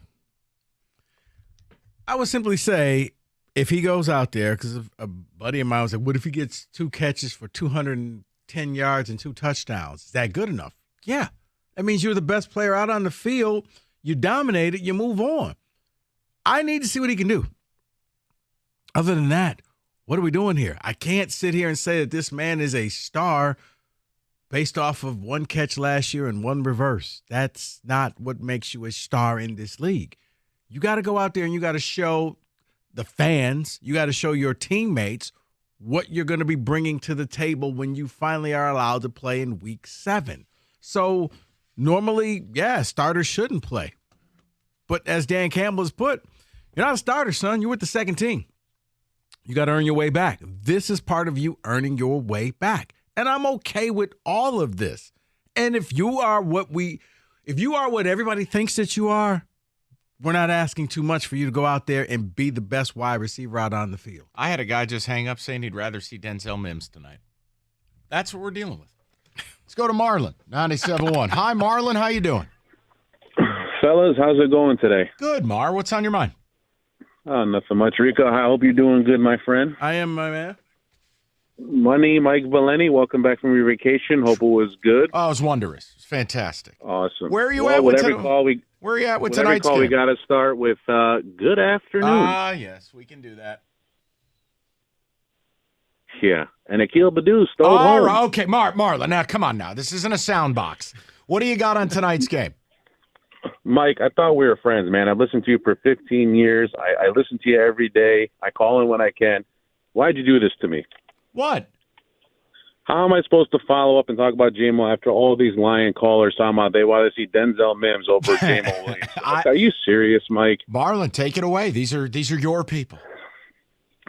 [SPEAKER 17] I would simply say, if he goes out there, because a buddy of mine was like, what if he gets 2 catches for 210 yards and 2 touchdowns? Is that good enough? Yeah. That means you're the best player out on the field. You dominate it, you move on. I need to see what he can do. Other than that, what are we doing here? I can't sit here and say that this man is a star based off of 1 catch last year and 1 reverse. That's not what makes you a star in this league. You got to go out there and you got to show the fans, you got to show your teammates what you're going to be bringing to the table when you finally are allowed to play in week 7. So normally, yeah, starters shouldn't play. But as Dan Campbell has put, you're not a starter, son. You're with the second team. You got to earn your way back. This is part of you earning your way back. And I'm okay with all of this. And if you are what everybody thinks that you are, we're not asking too much for you to go out there and be the best wide receiver out on the field.
[SPEAKER 10] I had a guy just hang up saying he'd rather see Denzel Mims tonight. That's what we're dealing with. Let's go to Marlon, 97.1. Hi, Marlon. How you doing?
[SPEAKER 8] Fellas, how's it going today?
[SPEAKER 10] Good, Mar. What's on your mind?
[SPEAKER 8] Nothing much. Rico, I hope you're doing good, my friend.
[SPEAKER 17] I am, my man.
[SPEAKER 8] Money, Mike Valeni, welcome back from your vacation. Hope it was good.
[SPEAKER 10] Oh, it was wondrous. It's fantastic.
[SPEAKER 8] Awesome.
[SPEAKER 10] Where are you at with tonight's game?
[SPEAKER 8] Where are you at with tonight's game? We got to start with good afternoon.
[SPEAKER 10] Yes, we can do that.
[SPEAKER 8] Yeah, and Akil Badu stole home.
[SPEAKER 10] Right, okay, Marlon, now come on now. This isn't a sound box. What do you got on tonight's game?
[SPEAKER 8] Mike, I thought we were friends, man. I've listened to you for 15 years. I listen to you every day. I call in when I can. Why'd you do this to me?
[SPEAKER 10] What?
[SPEAKER 8] How am I supposed to follow up and talk about JMO after all these Lion callers talking about they want to see Denzel Mims over JMO Williams? Are you serious, Mike?
[SPEAKER 10] Marlon, take it away. These are your people.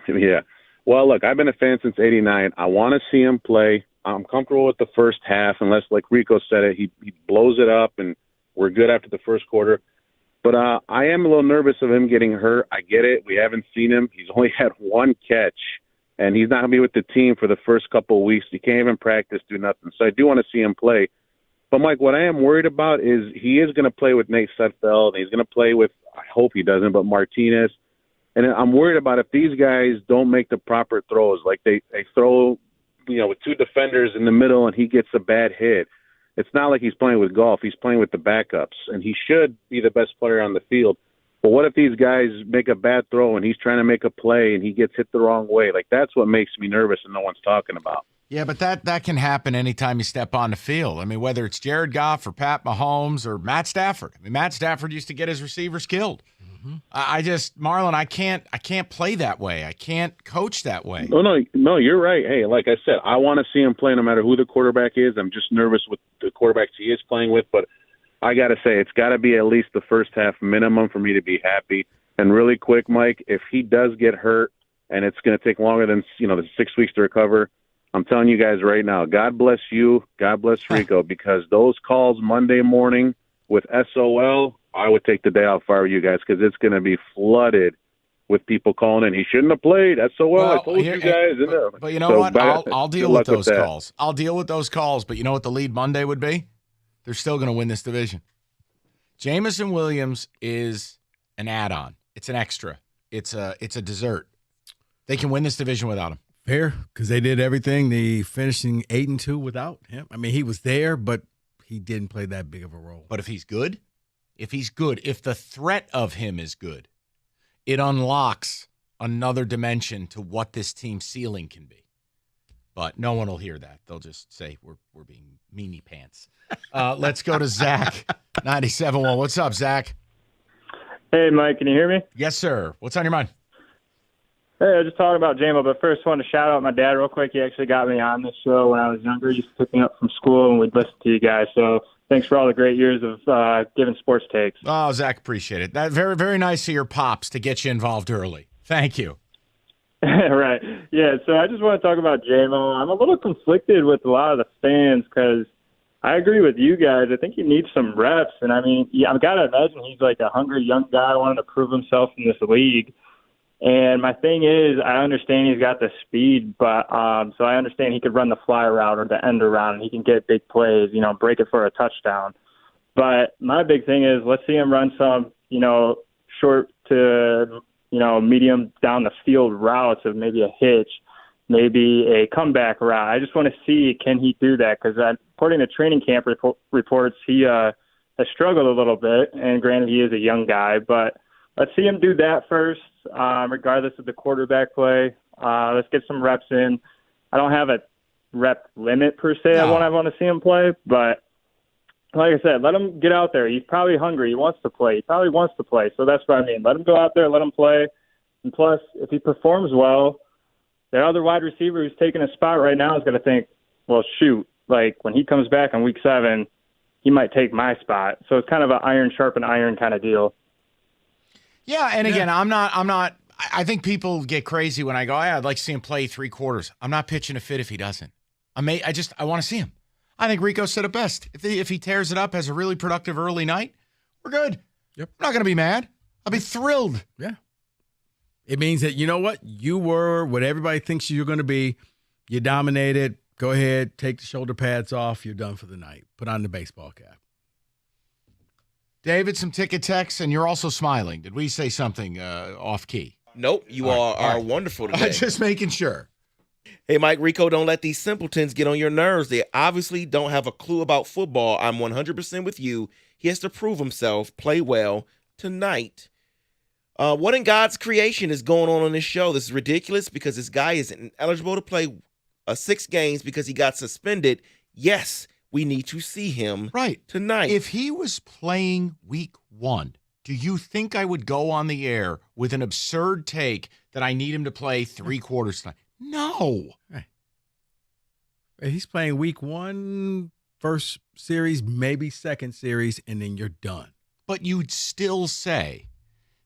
[SPEAKER 8] Yeah. Well, look, I've been a fan since '89. I want to see him play. I'm comfortable with the first half, unless, like Rico said it, he blows it up and we're good after the first quarter. But I am a little nervous of him getting hurt. I get it. We haven't seen him. He's only had 1 catch, and he's not going to be with the team for the first couple of weeks. He can't even practice, do nothing. So I do want to see him play. But, Mike, what I am worried about is he is going to play with Nate Sudfeld. He's going to play with, I hope he doesn't, but Martinez. And I'm worried about if these guys don't make the proper throws, like they throw, with 2 defenders in the middle and he gets a bad hit. It's not like he's playing with golf. He's playing with the backups, and he should be the best player on the field. But what if these guys make a bad throw and he's trying to make a play and he gets hit the wrong way? Like, that's what makes me nervous and no one's talking about.
[SPEAKER 10] Yeah, but that can happen anytime you step on the field. I mean, whether it's Jared Goff or Pat Mahomes or Matt Stafford. I mean, Matt Stafford used to get his receivers killed. Mm-hmm. Marlon, I can't play that way. I can't coach that way.
[SPEAKER 8] No, you're right. Hey, like I said, I want to see him play no matter who the quarterback is. I'm just nervous with the quarterbacks he is playing with, but I got to say, it's got to be at least the first half minimum for me to be happy. And really quick, Mike, if he does get hurt and it's going to take longer than the 6 weeks to recover, I'm telling you guys right now, God bless you, God bless Rico, because those calls Monday morning with SOL, I would take the day off if I were you guys, because it's going to be flooded with people calling in. He shouldn't have played. SOL, I told you guys.
[SPEAKER 10] But you know what? I'll deal with those calls. I'll deal with those calls. But you know what the lead Monday would be? They're still going to win this division. Jameson Williams is an add-on. It's an extra. It's a dessert. They can win this division without him.
[SPEAKER 17] Fair, because they did everything. They finishing 8-2 without him. I mean, he was there, but he didn't play that big of a role.
[SPEAKER 10] But if he's good, if the threat of him is good, it unlocks another dimension to what this team's ceiling can be. But no one will hear that. They'll just say we're being meanie pants. Let's go to Zach, 97.1. What's up, Zach?
[SPEAKER 13] Hey, Mike, can you hear me?
[SPEAKER 10] Yes, sir. What's on your mind?
[SPEAKER 13] Hey, I was just talking about J-Mo, but first I wanted to shout out my dad real quick. He actually got me on this show when I was younger. He used to pick me up from school, and we'd listen to you guys. So thanks for all the great years of giving sports takes.
[SPEAKER 10] Oh, Zach, appreciate it. That very, very nice of your pops to get you involved early. Thank you.
[SPEAKER 13] Right. Yeah, so I just want to talk about J-Mo. I'm a little conflicted with a lot of the fans because I agree with you guys. I think he needs some reps. And, I mean, I've got to imagine he's like a hungry young guy wanting to prove himself in this league. And my thing is, I understand he's got the speed, but so I understand he could run the fly route or the end around, and he can get big plays, break it for a touchdown. But my big thing is, let's see him run some, short to, medium down the field routes of maybe a hitch, maybe a comeback route. I just want to see, can he do that? Because according to training camp reports, he has struggled a little bit, and granted, he is a young guy, but let's see him do that first, regardless of the quarterback play. Let's get some reps in. I don't have a rep limit per se. I want to see him play, but like I said, let him get out there. He's probably hungry. He wants to play. He probably wants to play. So that's what I mean. Let him go out there, let him play. And plus, if he performs well, the other wide receiver who's taking a spot right now is going to think, well, shoot, like when he comes back in week 7, he might take my spot. So it's kind of an iron sharpen iron kind of deal.
[SPEAKER 10] Yeah, and again, I'm not. I think people get crazy when I go, I'd like to see him play 3 quarters. I'm not pitching a fit if he doesn't. I want to see him. I think Rico said it best. If he tears it up, has a really productive early night, we're good. Yep. I'm not going to be mad. I'll be thrilled.
[SPEAKER 17] Yeah. It means that, you know what? You were what everybody thinks you're going to be. You dominated. Go ahead, take the shoulder pads off. You're done for the night. Put on the baseball cap.
[SPEAKER 10] David, some ticket texts, and you're also smiling. Did we say something off key?
[SPEAKER 16] Nope. You are wonderful today.
[SPEAKER 10] Just making sure.
[SPEAKER 16] Hey, Mike, Rico, don't let these simpletons get on your nerves. They obviously don't have a clue about football. I'm 100% with you. He has to prove himself, play well tonight. What in God's creation is going on this show? This is ridiculous because this guy isn't eligible to play 6 games because he got suspended. Yes, we need to see him tonight.
[SPEAKER 10] If he was playing week 1, do you think I would go on the air with an absurd take that I need him to play 3 quarters tonight? No.
[SPEAKER 17] He's playing week 1, first series, maybe second series, and then you're done.
[SPEAKER 10] But you'd still say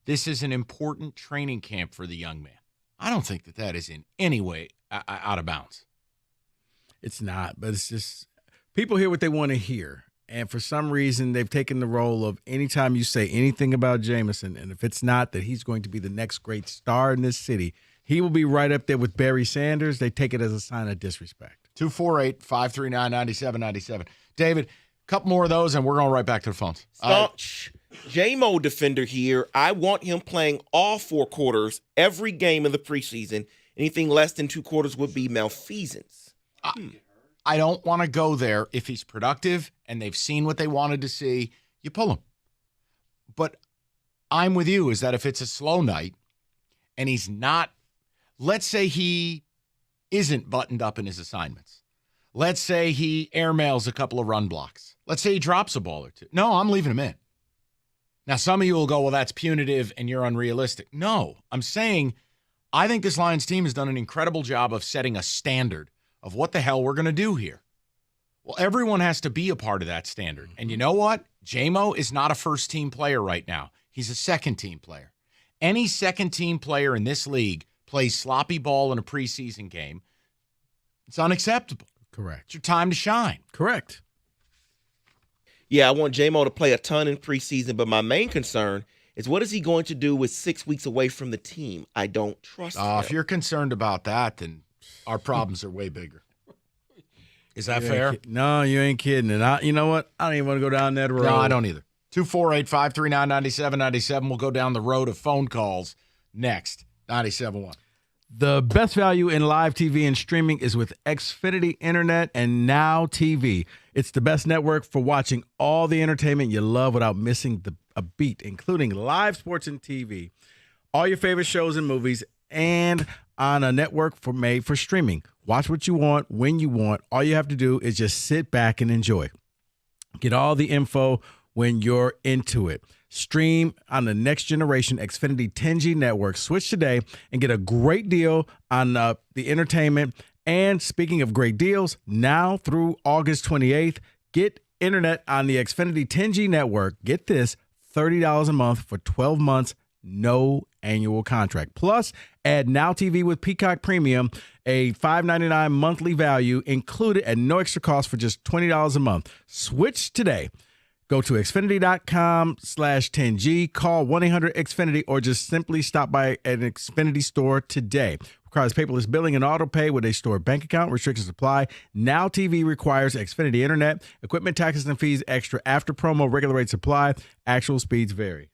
[SPEAKER 10] this is an important training camp for the young man. I don't think that is in any way out of bounds.
[SPEAKER 17] It's not, but it's just people hear what they want to hear. And for some reason, they've taken the role of anytime you say anything about Jameson, and if it's not that he's going to be the next great star in this city, he will be right up there with Barry Sanders. They take it as a sign of disrespect.
[SPEAKER 10] 248-539-9797. David, a couple more of those, and we're going right back to the phones.
[SPEAKER 16] J-Mo defender here. I want him playing all 4 quarters every game of the preseason. Anything less than 2 quarters would be malfeasance.
[SPEAKER 10] I don't want to go there. If he's productive and they've seen what they wanted to see, you pull him. But I'm with you, is that if it's a slow night and he's not, let's say he isn't buttoned up in his assignments. Let's say he airmails a couple of run blocks. Let's say he drops a ball or 2. No, I'm leaving him in. Now, some of you will go, well, that's punitive and you're unrealistic. No, I'm saying I think this Lions team has done an incredible job of setting a standard of what the hell we're going to do here. Well, everyone has to be a part of that standard. And you know what? J-Mo is not a first-team player right now. He's a second-team player. Any second-team player in this league plays sloppy ball in a preseason game. It's unacceptable.
[SPEAKER 17] Correct.
[SPEAKER 10] It's your time to shine.
[SPEAKER 17] Correct.
[SPEAKER 16] Yeah, I want J-Mo to play a ton in preseason, but my main concern is what is he going to do with 6 weeks away from the team? I don't trust him.
[SPEAKER 10] If you're concerned about that, then our problems are way bigger. Is that fair?
[SPEAKER 17] No, you ain't kidding. And you know what? I don't even want to go down that road.
[SPEAKER 10] No, I don't either. 248-539-9797. We'll go down the road of phone calls next. 97.1.
[SPEAKER 17] The best value in live TV and streaming is with Xfinity Internet and Now TV. It's the best network for watching all the entertainment you love without missing a beat, including live sports and TV, all your favorite shows and movies, and on a network made for streaming. Watch what you want, when you want. All you have to do is just sit back and enjoy. Get all the info when you're into it. Stream on the next generation Xfinity 10G network. Switch today and get a great deal on the entertainment. And speaking of great deals, now through August 28th, get internet on the Xfinity 10G network. Get this, $30 a month for 12 months, no annual contract. Plus, add Now TV with Peacock Premium, a $5.99 monthly value included at no extra cost for just $20 a month. Switch today. Go to Xfinity.com/10G, call 1-800-XFINITY, or just simply stop by an Xfinity store today. Requires paperless billing and auto pay with a store bank account. Restrictions apply. Now TV requires Xfinity Internet. Equipment, taxes, and fees extra after promo. Regular rates apply. Actual speeds vary.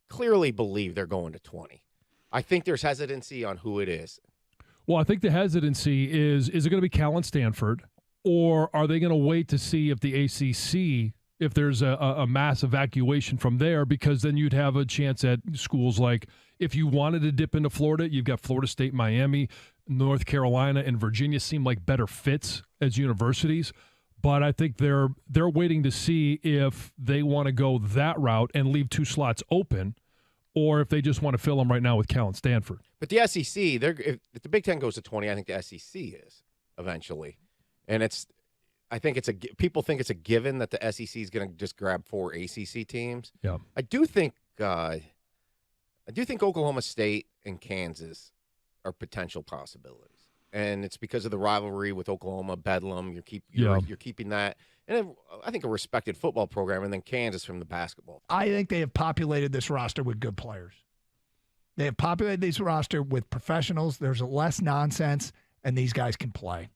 [SPEAKER 1] Clearly believe they're going to 20. I think there's hesitancy on who it is.
[SPEAKER 2] Well, I think the hesitancy is it going to be Cal and Stanford, or are they going to wait to see if the ACC, if there's a mass evacuation from there, because then you'd have a chance at schools like, if you wanted to dip into Florida, you've got Florida State, Miami, North Carolina, and Virginia seem like better fits as universities. But I think they're waiting to see if they want to go that route and leave 2 slots open, or if they just want to fill them right now with Cal and Stanford.
[SPEAKER 1] But the SEC, if the Big Ten goes to 20, I think the SEC is eventually. And people think it's a given that the SEC is going to just grab 4 ACC teams.
[SPEAKER 2] Yeah.
[SPEAKER 1] I do think Oklahoma State and Kansas are potential possibilities. And it's because of the rivalry with Oklahoma, Bedlam. You're keeping that. And I think a respected football program, and then Kansas from the basketball.
[SPEAKER 4] I think they have populated this roster with good players. They have populated this roster with professionals. There's less nonsense, and these guys can play.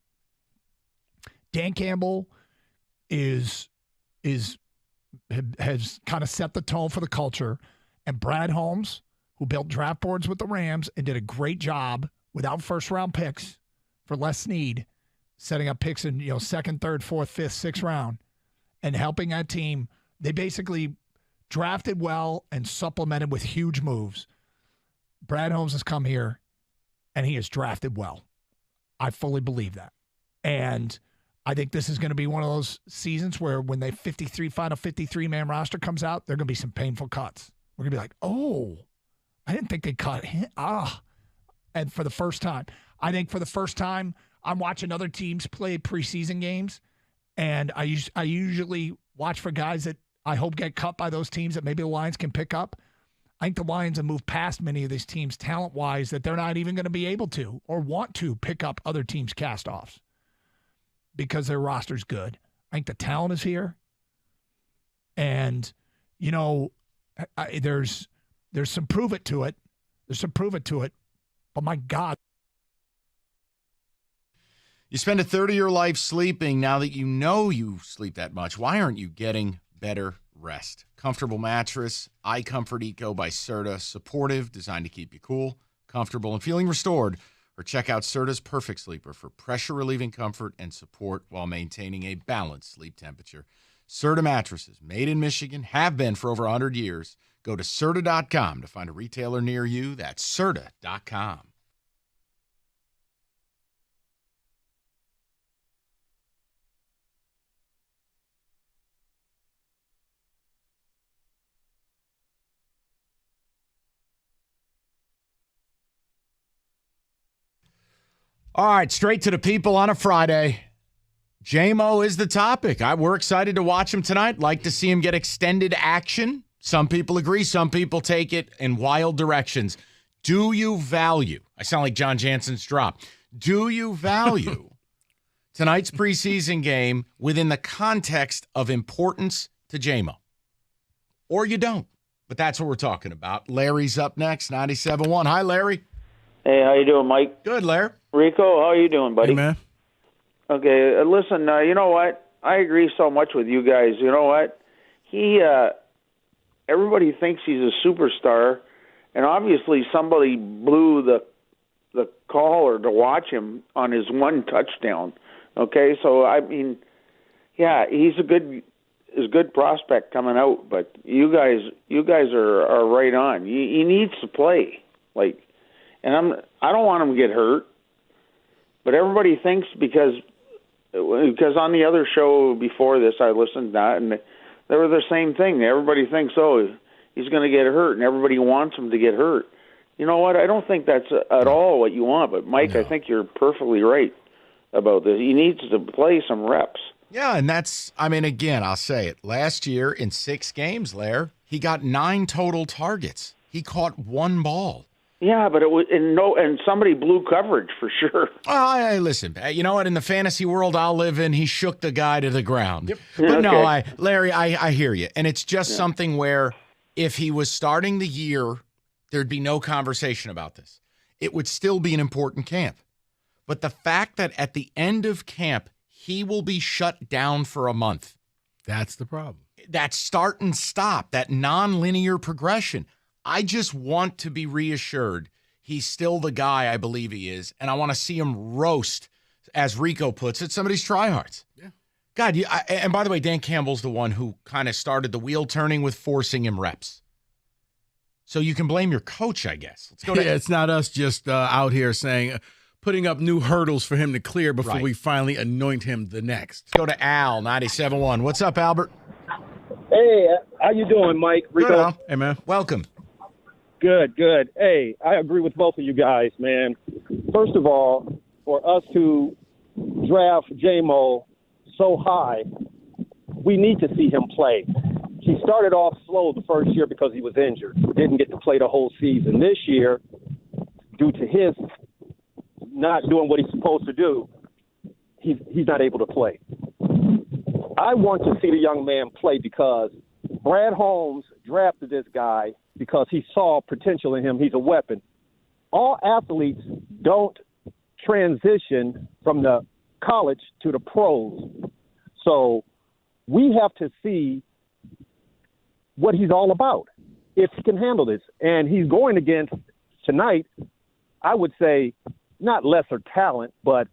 [SPEAKER 4] Dan Campbell has kind of set the tone for the culture, and Brad Holmes, who built draft boards with the Rams and did a great job without first-round picks for Les Snead, setting up picks in 2nd, 3rd, 4th, 5th, 6th round, and helping that team. They basically drafted well and supplemented with huge moves. Brad Holmes has come here, and he has drafted well. I fully believe that. And I think this is going to be one of those seasons where when the final 53-man roster comes out, there are going to be some painful cuts. We're going to be like, oh, I didn't think they cut him. And for the first time, I'm watching other teams play preseason games, and I usually watch for guys that I hope get cut by those teams that maybe the Lions can pick up. I think the Lions have moved past many of these teams talent-wise that they're not even going to be able to or want to pick up other teams' cast-offs because their roster's good. I think the talent is here. And, there's some prove it to it. But my God.
[SPEAKER 10] You spend a third of your life sleeping. Now that you know you sleep that much, why aren't you getting better rest? Comfortable mattress, iComfort Eco by Serta. Supportive, designed to keep you cool, comfortable, and feeling restored. Or check out Serta's Perfect Sleeper for pressure-relieving comfort and support while maintaining a balanced sleep temperature. Serta mattresses, made in Michigan, have been for over 100 years. Go to Serta.com to find a retailer near you. That's Serta.com. All right, straight to the people on a Friday. J-Mo is the topic. We're excited to watch him tonight. Like to see him get extended action. Some people agree. Some people take it in wild directions. Do you value? I sound like John Jansen's drop. Do you value tonight's preseason game within the context of importance to J-Mo? Or you don't. But that's what we're talking about. Larry's up next, 97.1. Hi, Larry.
[SPEAKER 12] Hey, how you doing, Mike?
[SPEAKER 10] Good, Larry.
[SPEAKER 12] Rico, how you doing, buddy?
[SPEAKER 17] Hey, man.
[SPEAKER 12] Okay, listen, you know what? I agree so much with you guys. You know what? Everybody thinks he's a superstar, and obviously somebody blew the caller to watch him on his one touchdown. Okay, so I mean, yeah, he's a good prospect coming out, but you guys are right on. He needs to play, and I don't want him to get hurt, but everybody thinks because on the other show before this I listened to that, and they were the same thing. Everybody thinks, he's going to get hurt, and everybody wants him to get hurt. You know what? I don't think that's at all what you want. But, Mike, no. I think you're perfectly right about this. He needs to play some reps.
[SPEAKER 10] Yeah, and again, I'll say it. Last year in 6 games, Lair, he got 9 total targets. He caught 1 ball.
[SPEAKER 12] Yeah, but it was and somebody blew coverage for sure.
[SPEAKER 10] Well, listen, you know what? In the fantasy world I'll live in, he shook the guy to the ground.
[SPEAKER 12] Yep.
[SPEAKER 10] But
[SPEAKER 12] okay.
[SPEAKER 10] no, Larry, I hear you. And it's just something where if he was starting the year, there'd be no conversation about this. It would still be an important camp. But the fact that at the end of camp, he will be shut down for a month.
[SPEAKER 17] That's the problem.
[SPEAKER 10] That start and stop, that non-linear progression. I just want to be reassured he's still the guy I believe he is, and I want to see him roast, as Rico puts it, some of these tryhards.
[SPEAKER 17] Yeah.
[SPEAKER 10] God, and by the way, Dan Campbell's the one who kind of started the wheel turning with forcing him reps. So you can blame your coach, I guess. Let's go to
[SPEAKER 17] it's not us just out here saying, putting up new hurdles for him to clear before we finally anoint him the next.
[SPEAKER 10] Let's go to Al, 97.1. What's up, Albert?
[SPEAKER 20] Hey, how you doing, Mike? Rico?
[SPEAKER 10] Good, Al. Hey, man. Welcome.
[SPEAKER 20] Good. Hey, I agree with both of you guys, man. First of all, for us to draft J-Mo so high, we need to see him play. He started off slow the first year because he was injured. Didn't get to play the whole season. This year, due to his not doing what he's supposed to do, he's not able to play. I want to see the young man play because Brad Holmes drafted this guy because he saw potential in him. He's a weapon. All athletes don't transition from the college to the pros. So we have to see what he's all about, if he can handle this. And he's going against, tonight, I would say, not lesser talent, but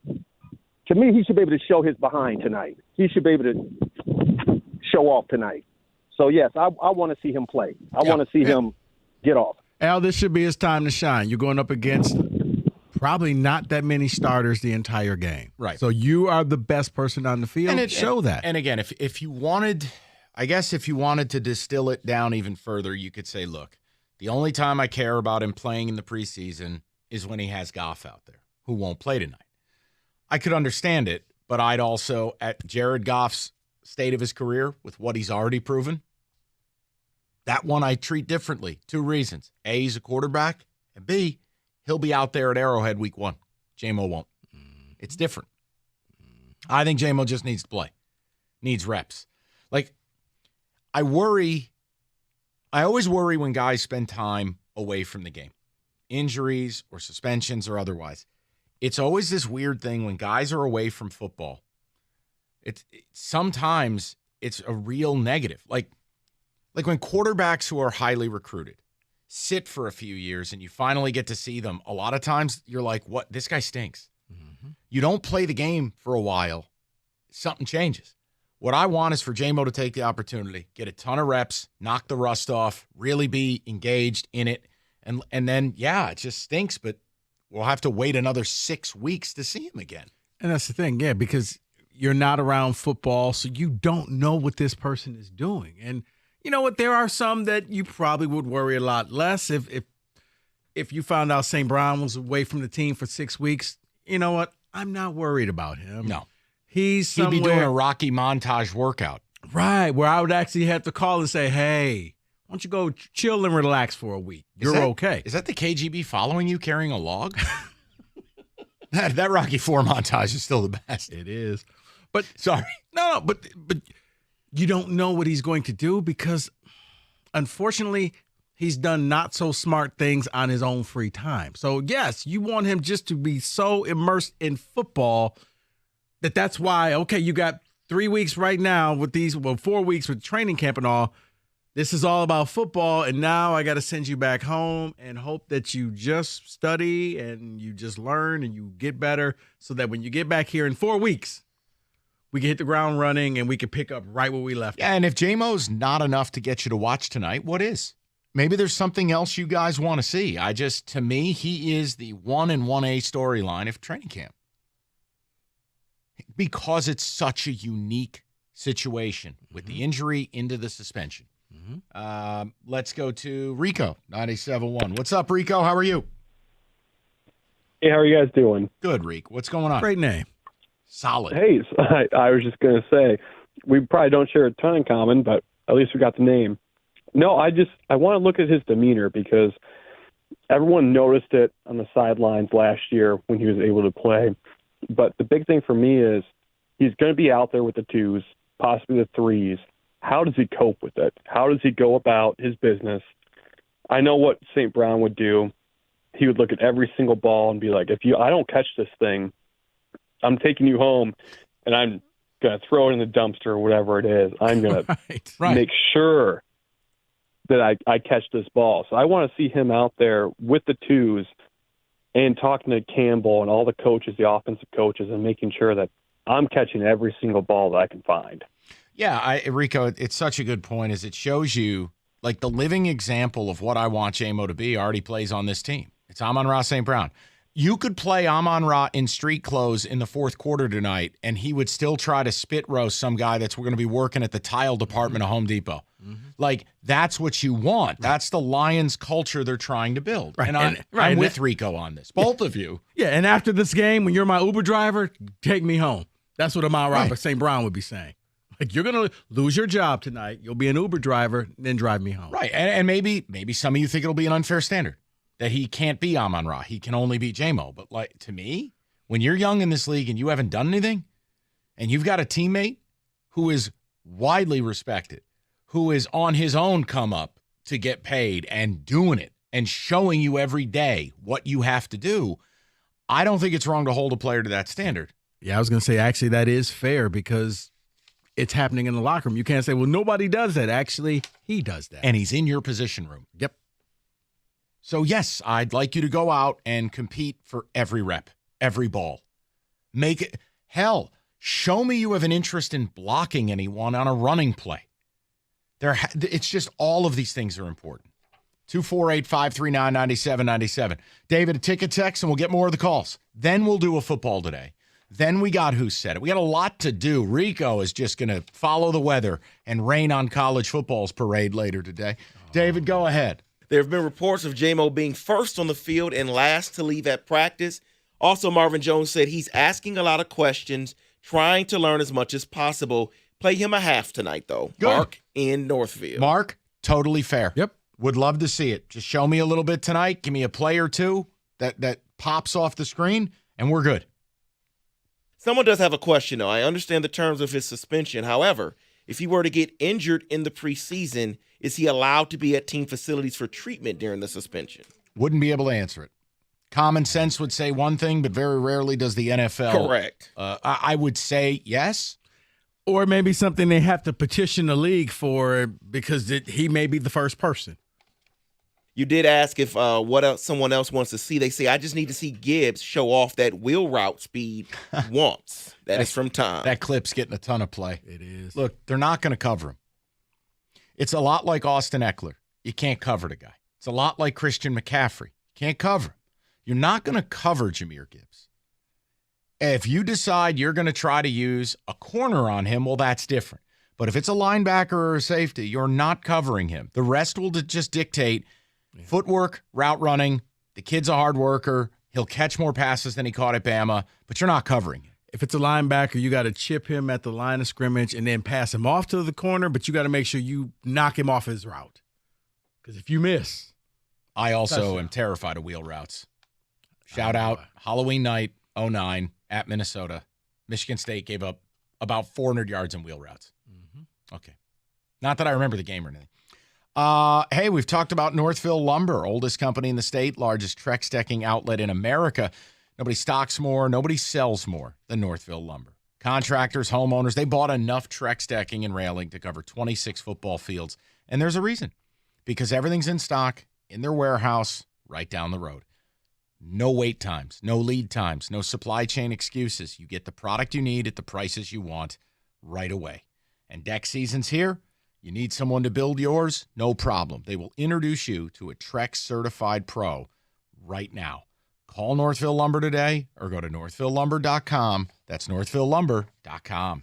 [SPEAKER 20] to me, he should be able to show his behind tonight. He should be able to show off tonight. So, yes, I want to see him play. I want to see him get off.
[SPEAKER 17] Al, this should be his time to shine. You're going up against probably not that many starters the entire game.
[SPEAKER 10] Right.
[SPEAKER 17] So you are the best person on the field. Show that.
[SPEAKER 10] And again, if you wanted, I guess if you wanted to distill it down even further, you could say, look, the only time I care about him playing in the preseason is when he has Goff out there, who won't play tonight. I could understand it, but I'd also, at Jared Goff's state of his career with what he's already proven, that one I treat differently. 2 reasons. A, he's a quarterback, and B, he'll be out there at Arrowhead week 1. J-Mo won't. It's different. I think J-Mo just needs to play. Needs reps. I always worry when guys spend time away from the game. Injuries or suspensions or otherwise. it's always this weird thing when guys are away from football. Sometimes it's a real negative. Like when quarterbacks who are highly recruited sit for a few years and you finally get to see them, a lot of times you're like, what? This guy stinks. Mm-hmm. You don't play the game for a while. Something changes. What I want is for J-Mo to take the opportunity, get a ton of reps, knock the rust off, really be engaged in it. And then, yeah, it just stinks, but we'll have to wait another 6 weeks to see him again.
[SPEAKER 17] And that's the thing, yeah, because you're not around football, so you don't know what this person is doing. And you know what? There are some that you probably would worry a lot less if you found out St. Brown was away from the team for 6 weeks. You know what? I'm not worried about him.
[SPEAKER 10] No.
[SPEAKER 17] He'd
[SPEAKER 10] be doing a Rocky montage workout.
[SPEAKER 17] Right, where I would actually have to call and say, hey, why don't you go chill and relax for a week? You're okay.
[SPEAKER 10] Is that the KGB following you carrying a log? that Rocky IV montage is still the best.
[SPEAKER 17] It is. But sorry. No, but you don't know what he's going to do because, unfortunately, he's done not so smart things on his own free time. So, yes, you want him just to be so immersed in football that's why, okay, you got 3 weeks right now with 4 weeks with training camp and all. This is all about football, and now I got to send you back home and hope that you just study and you just learn and you get better so that when you get back here in 4 weeks, we can hit the ground running and we can pick up right where we left.
[SPEAKER 10] Yeah, and if J-Mo's not enough to get you to watch tonight, what is? Maybe there's something else you guys want to see. To me, he is the 1 and 1A storyline of training camp. Because it's such a unique situation with the injury into the suspension. Mm-hmm. Let's go to Rico, 97.1. What's up, Rico? How are you?
[SPEAKER 18] Hey, how are you guys doing?
[SPEAKER 10] Good, Rico. What's going on?
[SPEAKER 17] Great name.
[SPEAKER 10] Solid.
[SPEAKER 18] Hey, I was just going to say, we probably don't share a ton in common, but at least we got the name. No, I want to look at his demeanor because everyone noticed it on the sidelines last year when he was able to play. But the big thing for me is he's going to be out there with the 2s, possibly the 3s. How does he cope with it? How does he go about his business? I know what St. Brown would do. He would look at every single ball and be like, I don't catch this thing, I'm taking you home and I'm going to throw it in the dumpster or whatever it is. I'm going to make sure that I catch this ball. So I want to see him out there with the 2s and talking to Campbell and all the coaches, the offensive coaches, and making sure that I'm catching every single ball that I can find.
[SPEAKER 10] Yeah, Rico, it's such a good point as it shows you, like, the living example of what I want J-Mo to be already plays on this team. It's Amon-Ra St. Brown. You could play Amon-Ra in street clothes in the fourth quarter tonight, and he would still try to spit roast some guy that's going to be working at the tile department of Home Depot. Mm-hmm. Like, that's what you want. That's the Lions culture they're trying to build. Right. And I'm with Rico on this. Both of you.
[SPEAKER 17] Yeah, and after this game, when you're my Uber driver, take me home. That's what Amon-Ra St. Brown would be saying. Like, you're going to lose your job tonight. You'll be an Uber driver, then drive me home.
[SPEAKER 10] Right, and maybe some of you think it'll be an unfair standard, that he can't be Amon-Ra. He can only be J-Mo. But, like, to me, when you're young in this league and you haven't done anything, and you've got a teammate who is widely respected, who is on his own come up to get paid and doing it and showing you every day what you have to do, I don't think it's wrong to hold a player to that standard.
[SPEAKER 17] Yeah, I was going to say, actually, that is fair because it's happening in the locker room. You can't say, well, nobody does that. Actually, he does that.
[SPEAKER 10] And he's in your position room.
[SPEAKER 17] Yep.
[SPEAKER 10] So, yes, I'd like you to go out and compete for every rep, every ball. Make it, hell, show me you have an interest in blocking anyone on a running play. It's just all of these things are important. 248-539-9797. David, a ticket text, and we'll get more of the calls. Then we'll do a football today. Then we got Who Said It. We got a lot to do. Rico is just going to follow the weather and rain on college football's parade later today. David, go ahead.
[SPEAKER 16] There have been reports of J-Mo being first on the field and last to leave at practice. Also, Marvin Jones said he's asking a lot of questions, trying to learn as much as possible. Play him a half tonight, though.
[SPEAKER 10] Good.
[SPEAKER 16] Mark in Northfield.
[SPEAKER 10] Mark, totally fair.
[SPEAKER 17] Yep.
[SPEAKER 10] Would love to see it. Just show me a little bit tonight. Give me a play or two that pops off the screen, and we're good.
[SPEAKER 16] Someone does have a question, though. I understand the terms of his suspension. However, if he were to get injured in the preseason, is he allowed to be at team facilities for treatment during the suspension?
[SPEAKER 10] Wouldn't be able to answer it. Common sense would say one thing, but very rarely does the NFL.
[SPEAKER 16] Correct.
[SPEAKER 10] I would say yes.
[SPEAKER 17] Or maybe something they have to petition the league for because he may be the first person.
[SPEAKER 16] You did ask if what else someone else wants to see. They say, I just need to see Gibbs show off that wheel route speed once. That is from Tom.
[SPEAKER 10] That clip's getting a ton of play.
[SPEAKER 17] It is.
[SPEAKER 10] Look, they're not going to cover him. It's a lot like Austin Eckler. You can't cover the guy. It's a lot like Christian McCaffrey. You can't cover him. You're not going to cover Jahmyr Gibbs. If you decide you're going to try to use a corner on him, well, that's different. But if it's a linebacker or a safety, you're not covering him. The rest will just dictate footwork, route running. The kid's a hard worker. He'll catch more passes than he caught at Bama, but you're not covering him.
[SPEAKER 17] If it's a linebacker, you got to chip him at the line of scrimmage and then pass him off to the corner, but you got to make sure you knock him off his route. Because if you miss.
[SPEAKER 10] I also am terrified of wheel routes. Shout out Halloween night, 2009, at Minnesota. Michigan State gave up about 400 yards in wheel routes. Mm-hmm. Okay. Not that I remember the game or anything. Hey, we've talked about Northville Lumber, oldest company in the state, largest Trex decking outlet in America. Nobody stocks more, nobody sells more than Northville Lumber. Contractors, homeowners, they bought enough Trex decking and railing to cover 26 football fields. And there's a reason. Because everything's in stock in their warehouse right down the road. No wait times, no lead times, no supply chain excuses. You get the product you need at the prices you want right away. And deck season's here. You need someone to build yours? No problem. They will introduce you to a Trex certified pro right now. Call Northville Lumber today or go to northvillelumber.com. That's northvillelumber.com.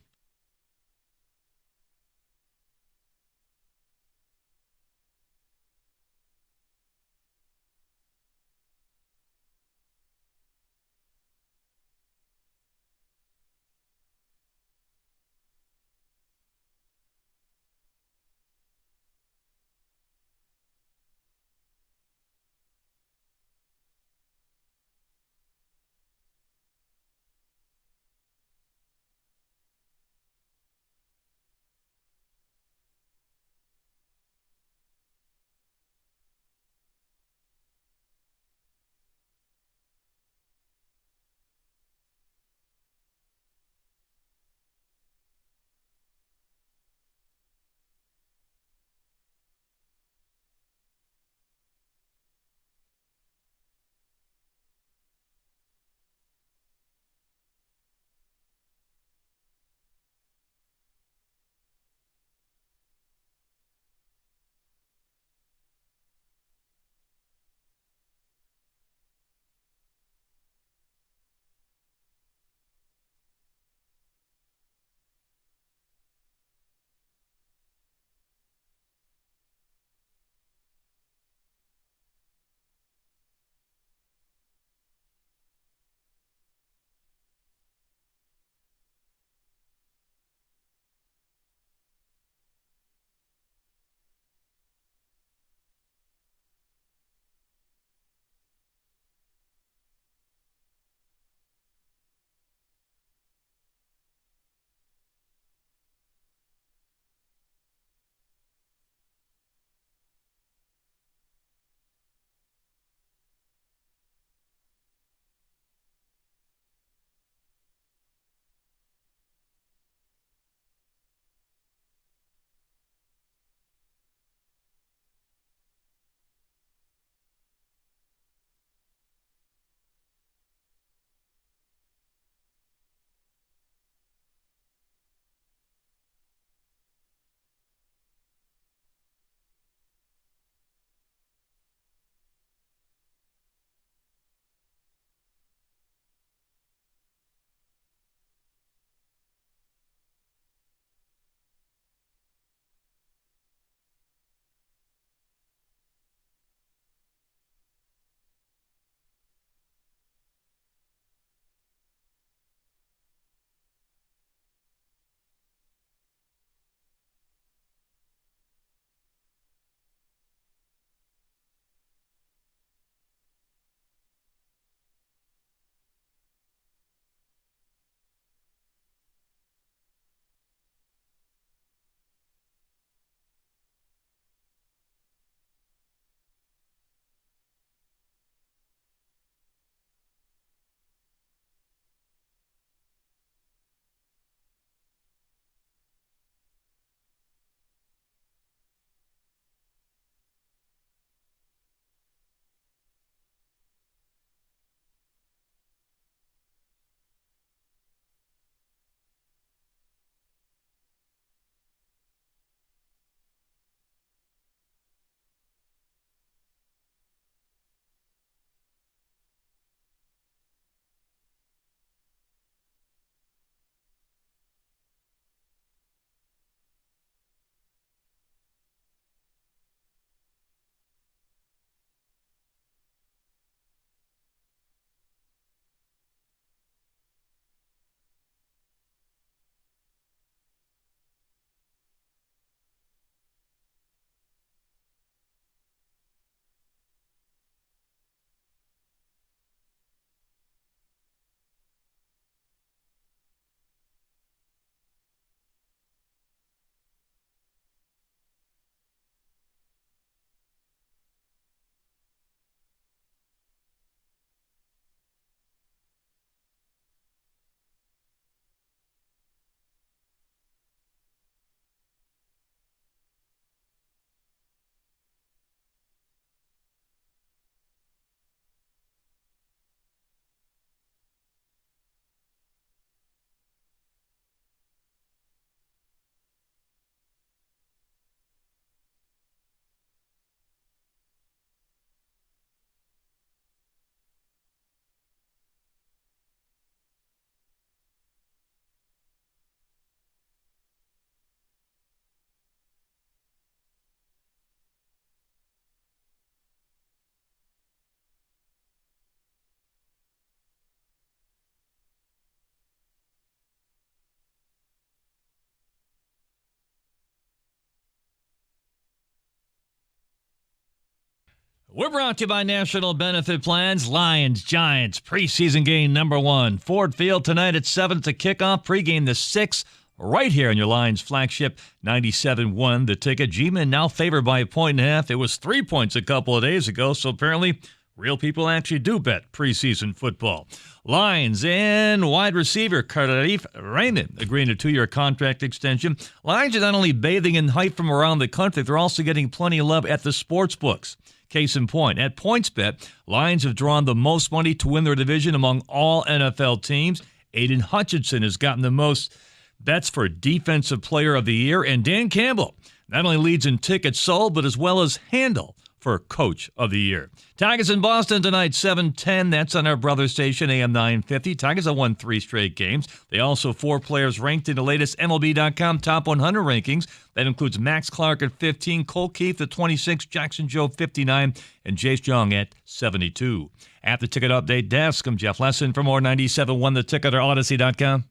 [SPEAKER 7] We're brought to you by National Benefit Plans. Lions, Giants, preseason game number 1. Ford Field tonight at 7 to kickoff. Pregame the 6 right here on your Lions flagship 97-1. The ticket. G-Men now favored by 1.5. It was 3 points a couple of days ago, so apparently real people actually do bet preseason football. Lions and wide receiver Khalif Raymond agreeing a 2-year contract extension. Lions are not only bathing in hype from around the country, they're also getting plenty of love at the sports books. Case in point, at PointsBet, Lions have drawn the most money to win their division among all NFL teams. Aiden Hutchinson has gotten the most bets for Defensive Player of the Year, and Dan Campbell not only leads in tickets sold, but as well as handle for Coach of the Year. Tigers in Boston tonight, 7:10. That's on our brother station, AM 950. Tigers have won 3 straight games. They also 4 players ranked in the latest MLB.com Top 100 rankings. That includes Max Clark at 15, Cole Keith at 26, Jackson Joe 59, and Jace Young at 72. At the Ticket Update desk, I'm Jeff Lesson. For more 97.1 The Ticket or Odyssey.com.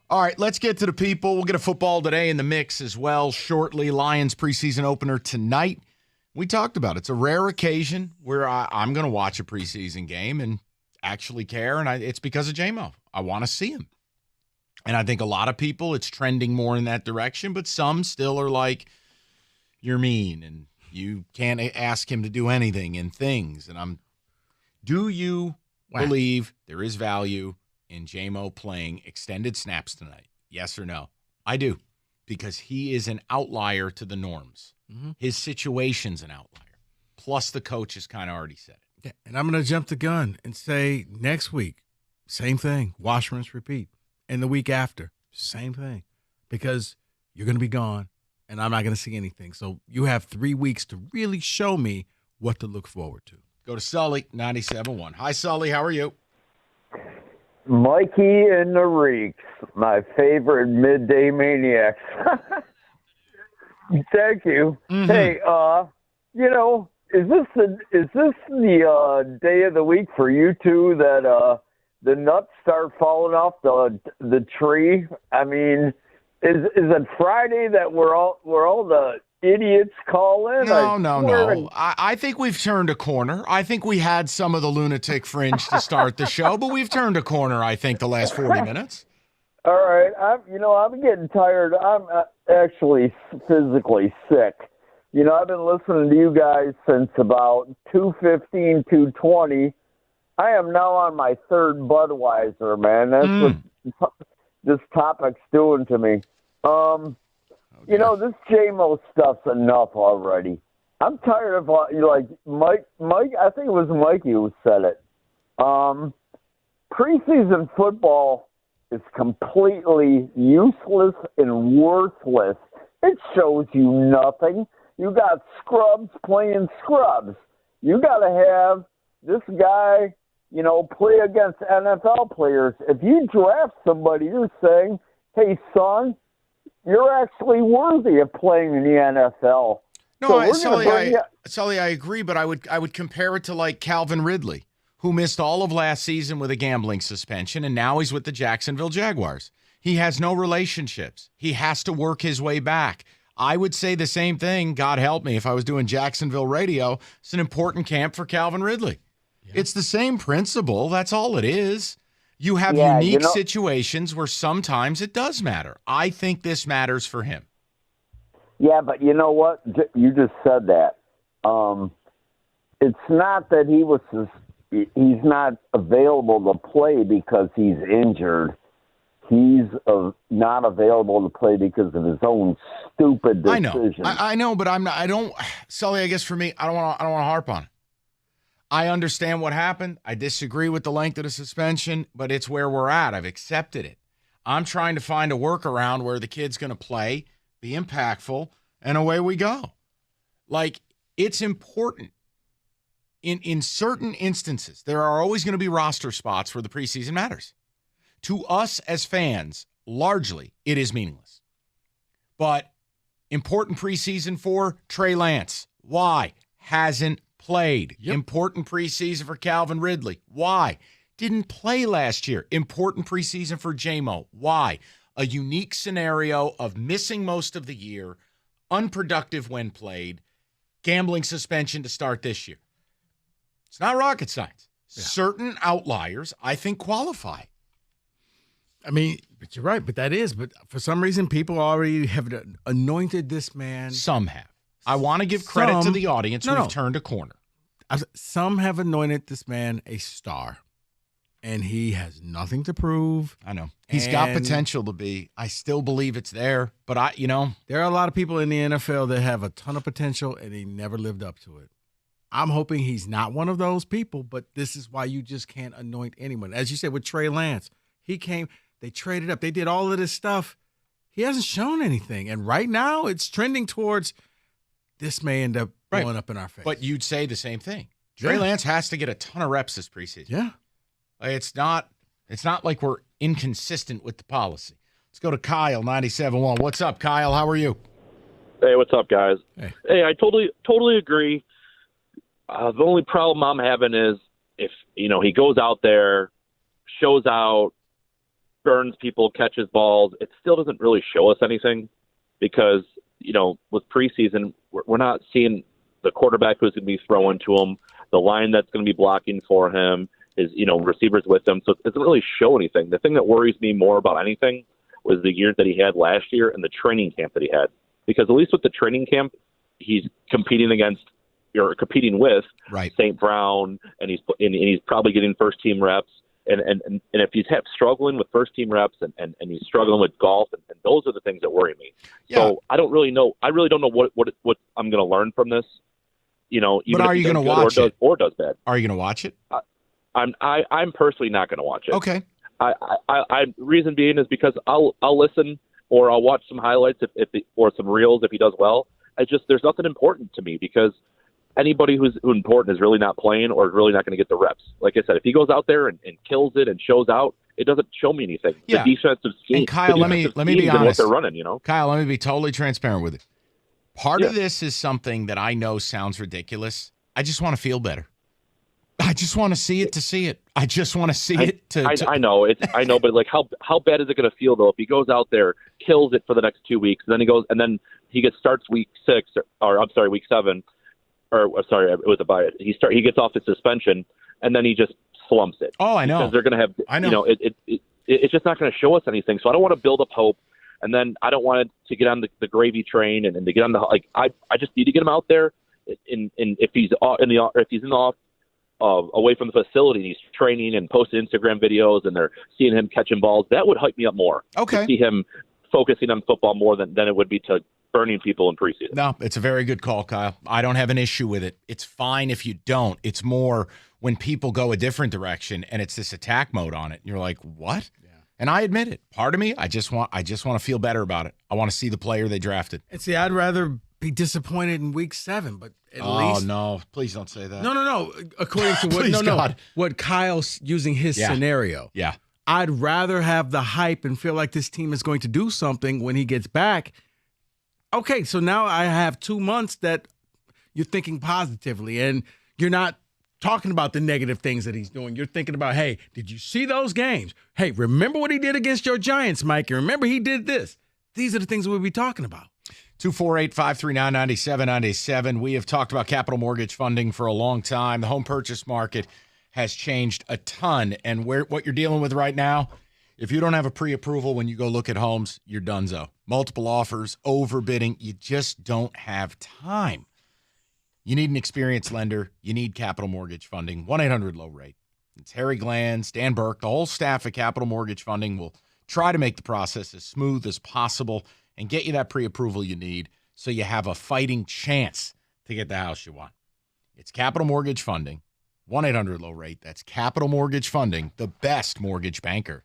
[SPEAKER 10] All right, let's get to the people. We'll get a football today in the mix as well shortly. Lions preseason opener tonight. We talked about it. It's a rare occasion where I'm going to watch a preseason game and actually care, and it's because of J-Mo. I want to see him. And I think a lot of people, it's trending more in that direction, but some still are like, you're mean, and you can't ask him to do anything and things. And do you believe there is value in J-Mo playing extended snaps tonight? Yes or no? I do, because he is an outlier to the norms. Mm-hmm. His situation's an outlier. Plus, the coach has kind of already said it.
[SPEAKER 17] Yeah, and I'm going to jump the gun and say next week, same thing. Wash, rinse, repeat. And the week after, same thing. Because you're going to be gone, and I'm not going to see anything. So you have 3 weeks to really show me what to look forward to.
[SPEAKER 10] Go to Sully, 97.1. Hi, Sully. How are you?
[SPEAKER 6] Mikey and the Reeks, my favorite midday maniacs. Thank you. Mm-hmm. Hey, is this the day of the week for you two that the nuts start falling off the tree? I mean, is it Friday that we're all the idiots call in?
[SPEAKER 10] No. I think we've turned a corner. I think we had some of the lunatic fringe to start the show, but we've turned a corner, I think, the last 40 minutes.
[SPEAKER 6] All right. I'm getting tired. I'm actually physically sick. I've been listening to you guys since about 2:15, 2:20. I am now on my 3rd Budweiser, man. That's what this topic's doing to me. This J-Mo stuff's enough already. I'm tired of, Mike, I think it was Mikey who said it. Preseason football is completely useless and worthless. It shows you nothing. You got scrubs playing scrubs. You got to have this guy, play against NFL players. If you draft somebody, you're saying, hey, son, you're actually worthy of playing in the NFL.
[SPEAKER 10] No, Sully, I agree, but I would compare it to like Calvin Ridley, who missed all of last season with a gambling suspension, and now he's with the Jacksonville Jaguars. He has no relationships. He has to work his way back. I would say the same thing, God help me, if I was doing Jacksonville radio. It's an important camp for Calvin Ridley. Yeah. It's the same principle. That's all it is. You have unique situations where sometimes it does matter. I think this matters for him.
[SPEAKER 6] Yeah, but you know what? You just said that. It's not that he's not available to play because he's injured. He's not available to play because of his own stupid decisions.
[SPEAKER 10] I know, but Sully, I guess for me, I don't want to harp on it. I understand what happened. I disagree with the length of the suspension, but it's where we're at. I've accepted it. I'm trying to find a workaround where the kid's going to play, be impactful, and away we go. Like, it's important. In certain instances, there are always going to be roster spots where the preseason matters. To us as fans, largely, it is meaningless. But important preseason for Trey Lance. Why? Hasn't played.
[SPEAKER 17] Yep.
[SPEAKER 10] Important preseason for Calvin Ridley. Why? Didn't play last year. Important preseason for J-Mo. Why? A unique scenario of missing most of the year, unproductive when played, gambling suspension to start this year. It's not rocket science. Yeah. Certain outliers, I think, qualify.
[SPEAKER 17] I mean, but you're right. But for some reason, people already have anointed this man.
[SPEAKER 10] Some have. I want to give credit to the audience. We've turned a corner.
[SPEAKER 17] Some have anointed this man a star, and he has nothing to prove.
[SPEAKER 10] I know. He's got potential to be. I still believe it's there, but
[SPEAKER 17] there are a lot of people in the NFL that have a ton of potential, and he never lived up to it. I'm hoping he's not one of those people, but this is why you just can't anoint anyone. As you said with Trey Lance, he came, they traded up, they did all of this stuff. He hasn't shown anything, and right now it's trending towards this may end up blowing up in our face.
[SPEAKER 10] But you'd say the same thing. Trey Lance has to get a ton of reps this preseason.
[SPEAKER 17] Yeah.
[SPEAKER 10] It's not like we're inconsistent with the policy. Let's go to Kyle, 97.1. What's up, Kyle? How are you?
[SPEAKER 5] Hey, what's up, guys?
[SPEAKER 10] Hey,
[SPEAKER 5] I totally agree. The only problem I'm having is if, he goes out there, shows out, burns people, catches balls, it still doesn't really show us anything because, with preseason, we're not seeing the quarterback who's going to be throwing to him, the line that's going to be blocking for him, his, receivers with him. So it doesn't really show anything. The thing that worries me more about anything was the year that he had last year and the training camp that he had. Because at least with the training camp, he's competing with St. Brown, and he's probably getting first team reps. And if he's struggling with first team reps and he's struggling with golf, and those are the things that worry me. Yeah. So I don't really know. I really don't know what I'm going to learn from this. Even
[SPEAKER 10] but are you going to watch it
[SPEAKER 5] or does bad?
[SPEAKER 10] Are you going to watch it?
[SPEAKER 5] I'm personally not going to watch it.
[SPEAKER 10] Okay.
[SPEAKER 5] I reason being is because I'll listen or I'll watch some highlights or some reels if he does well. There's nothing important to me because anybody who's important is really not playing or is really not going to get the reps. Like I said, if he goes out there and kills it and shows out, it doesn't show me anything.
[SPEAKER 10] Yeah.
[SPEAKER 5] The defensive scheme.
[SPEAKER 10] And Kyle, let me be honest.
[SPEAKER 5] What they're running,
[SPEAKER 10] Kyle, let me be totally transparent with you. Part of this is something that I know sounds ridiculous. I just want to feel better. I just want to see it to see it. I just want to see it to.
[SPEAKER 5] I know it. I know, but like, how bad is it going to feel though if he goes out there, kills it for the next 2 weeks, and then he starts week 6 or week 7. Or sorry, it was a bye. He gets off his suspension, and then he just slumps it.
[SPEAKER 10] Oh, I know.
[SPEAKER 5] Because they're going to have.
[SPEAKER 10] I know.
[SPEAKER 5] It's just not going to show us anything. So I don't want to build up hope, and then I don't want it to get on the gravy train and to get on the I just need to get him out there. If he's away from the facility, and he's training and posting Instagram videos, and they're seeing him catching balls, that would hype me up more.
[SPEAKER 10] Okay.
[SPEAKER 5] To see him focusing on football more than it would be to burning people in preseason.
[SPEAKER 10] No, it's a very good call, Kyle. I don't have an issue with it. It's fine if you don't. It's more when people go a different direction and it's this attack mode on it. And you're like, what? Yeah. And I admit it. Part of me, I just want to feel better about it. I want to see the player they drafted.
[SPEAKER 17] And see, I'd rather be disappointed in week 7, but at least.
[SPEAKER 10] Oh no! Please don't say that.
[SPEAKER 17] No. According to what Kyle's using his scenario.
[SPEAKER 10] Yeah.
[SPEAKER 17] I'd rather have the hype and feel like this team is going to do something when he gets back. Okay, so now I have 2 months that you're thinking positively and you're not talking about the negative things that he's doing. You're thinking about, hey, did you see those games? Hey, remember what he did against your Giants, Mike? And remember he did this. These are the things we'll be talking about.
[SPEAKER 10] 248-539-9797. We have talked about capital mortgage funding for a long time. The home purchase market has changed a ton. And what you're dealing with right now, if you don't have a pre-approval when you go look at homes, you're donezo. Multiple offers, overbidding. You just don't have time. You need an experienced lender. You need capital mortgage funding. 1-800-LOW-RATE. It's Harry Glanz, Dan Burke, the whole staff at Capital Mortgage Funding will try to make the process as smooth as possible and get you that pre-approval you need so you have a fighting chance to get the house you want. It's Capital Mortgage Funding. 1-800-LOW-RATE. That's Capital Mortgage Funding, the best mortgage banker.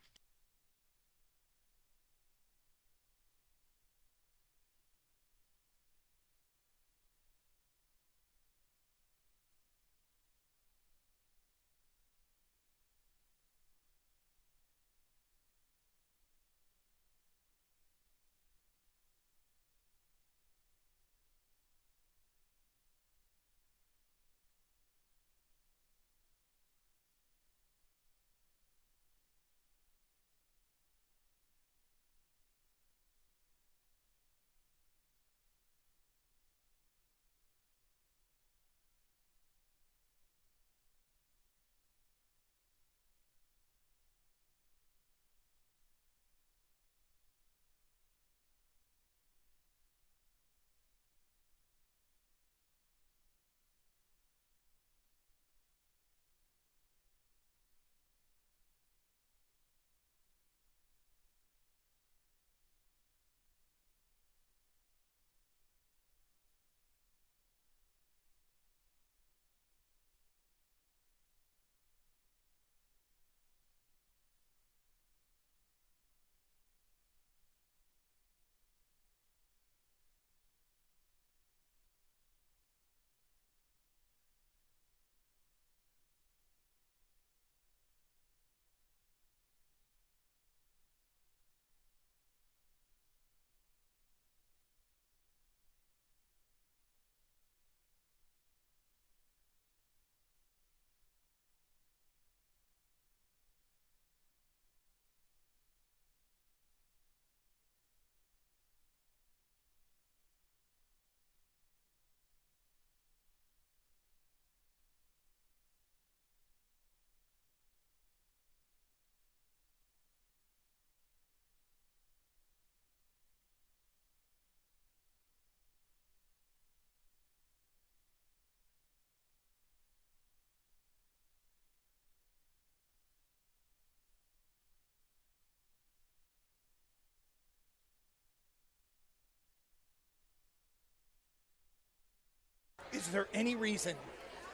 [SPEAKER 4] Is there any reason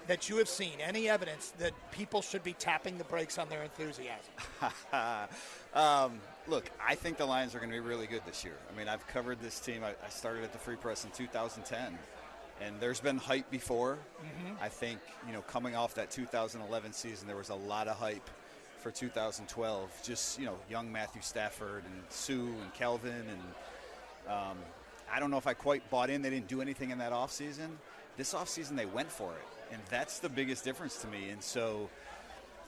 [SPEAKER 4] that you have seen, any evidence that people should be tapping the brakes on their enthusiasm?
[SPEAKER 11] Look, I think the Lions are going to be really good this year. I mean, I've covered this team. I started at the Free Press in 2010, and there's been hype before. I think, coming off that 2011 season, there was a lot of hype for 2012. Just, young Matthew Stafford and Sue and Kelvin. And I don't know if I quite bought in. They didn't do anything in that offseason. This offseason, they went for it. And that's the biggest difference to me. And so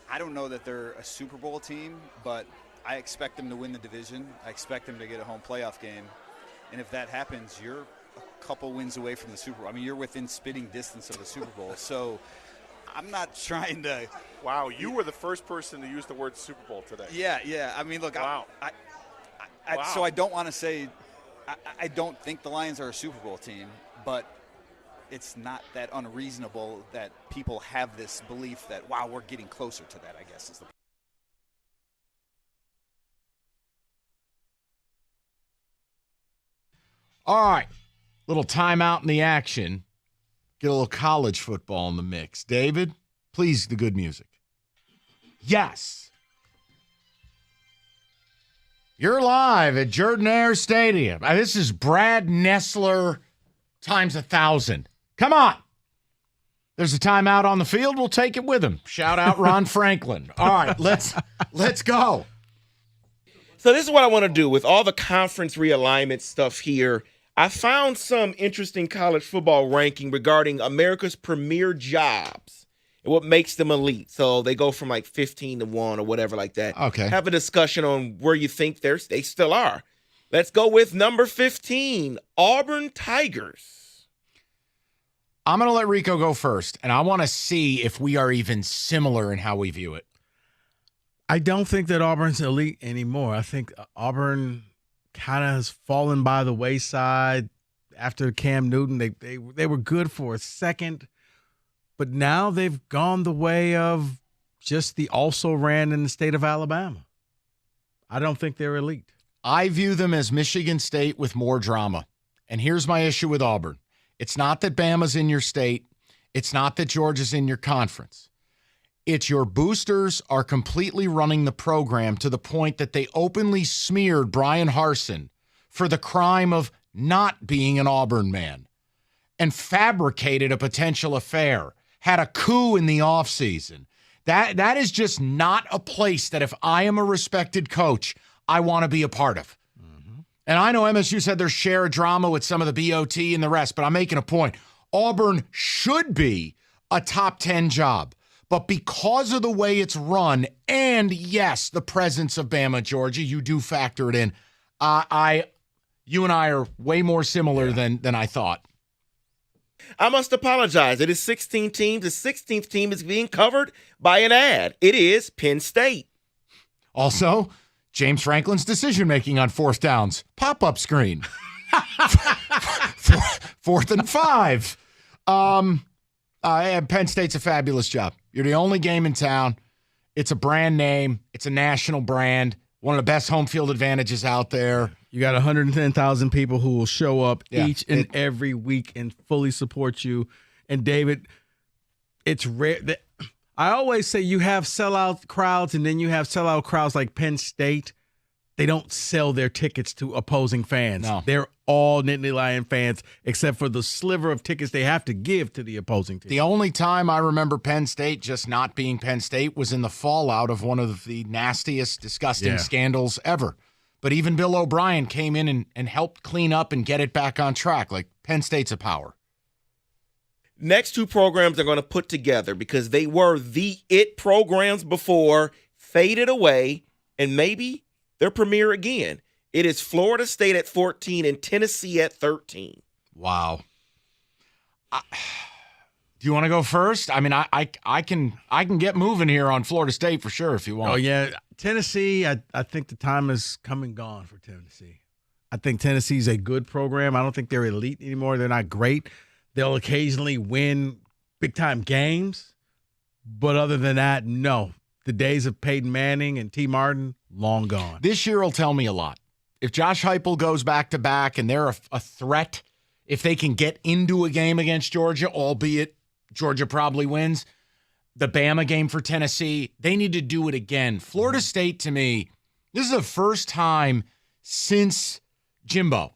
[SPEAKER 11] I don't know that they're a Super Bowl team, but I expect them to win the division. I expect them to get a home playoff game. And if that happens, you're a couple wins away from the Super Bowl. I mean, you're within spitting distance of the Super Bowl. So I'm not trying to.
[SPEAKER 21] Wow, you were the first person to use the word Super Bowl today.
[SPEAKER 11] Yeah. I mean, look,
[SPEAKER 21] wow.
[SPEAKER 11] So I don't want to say I don't think the Lions are a Super Bowl team, but it's not that unreasonable that people have this belief that, wow, we're getting closer to that, I guess is the point.
[SPEAKER 10] All right, little timeout in the action. Get a little college football in the mix. David, please, the good music. Yes. You're live at Jordan-Hare Stadium. This is Brad Nessler times 1,000. Come on. There's a timeout on the field. We'll take it with him. Shout out Ron Franklin. All right, let's go.
[SPEAKER 16] So this is what I want to do with all the conference realignment stuff here. I found some interesting college football ranking regarding America's premier jobs and what makes them elite. So they go from like 15 to 1 or whatever like that.
[SPEAKER 10] Okay.
[SPEAKER 16] Have a discussion on where you think they still are. Let's go with number 15, Auburn Tigers.
[SPEAKER 10] I'm going to let Rico go first, and I want to see if we are even similar in how we view it.
[SPEAKER 17] I don't think that Auburn's elite anymore. I think Auburn kind of has fallen by the wayside after Cam Newton. They were good for a second, but now they've gone the way of just the also-ran in the state of Alabama. I don't think they're elite.
[SPEAKER 10] I view them as Michigan State with more drama, and here's my issue with Auburn. It's not that Bama's in your state. It's not that Georgia's in your conference. It's your boosters are completely running the program to the point that they openly smeared Brian Harsin for the crime of not being an Auburn man and fabricated a potential affair, had a coup in the offseason. That is just not a place that if I am a respected coach, I want to be a part of. And I know MSU said there's share drama with some of the BOT and the rest, but I'm making a point. Auburn should be a top 10 job. But because of the way it's run, and yes, the presence of Bama, Georgia, you do factor it in. You and I are way more similar than I thought.
[SPEAKER 16] I must apologize. It is 16 teams. The 16th team is being covered by an ad. It is Penn State.
[SPEAKER 10] Also, James Franklin's decision-making on fourth downs. Pop-up screen. 4th and 5. Penn State's a fabulous job. You're the only game in town. It's a brand name. It's a national brand. One of the best home field advantages out there.
[SPEAKER 17] You got 110,000 people who will show up each and every week and fully support you. And David, it's rare. I always say you have sellout crowds and then you have sellout crowds like Penn State. They don't sell their tickets to opposing fans.
[SPEAKER 10] No.
[SPEAKER 17] They're all Nittany Lion fans except for the sliver of tickets they have to give to the opposing team.
[SPEAKER 10] The only time I remember Penn State just not being Penn State was in the fallout of one of the nastiest, disgusting scandals ever. But even Bill O'Brien came in and helped clean up and get it back on track. Like, Penn State's a power.
[SPEAKER 16] Next two programs they're going to put together because they were the it programs before, faded away, and maybe they're premier again. It is Florida State at 14 and Tennessee at 13.
[SPEAKER 10] Wow. Do you want to go first? I mean, I can get moving here on Florida State for sure if you want.
[SPEAKER 17] Oh, yeah. Tennessee, I think the time is come and gone for Tennessee. I think Tennessee's a good program. I don't think they're elite anymore. They're not great. They'll occasionally win big-time games. But other than that, no. The days of Peyton Manning and T. Martin, long gone.
[SPEAKER 10] This year will tell me a lot. If Josh Heupel goes back-to-back and they're a threat if they can get into a game against Georgia, albeit Georgia probably wins, the Bama game for Tennessee, they need to do it again. Florida State, to me, this is the first time since Jimbo,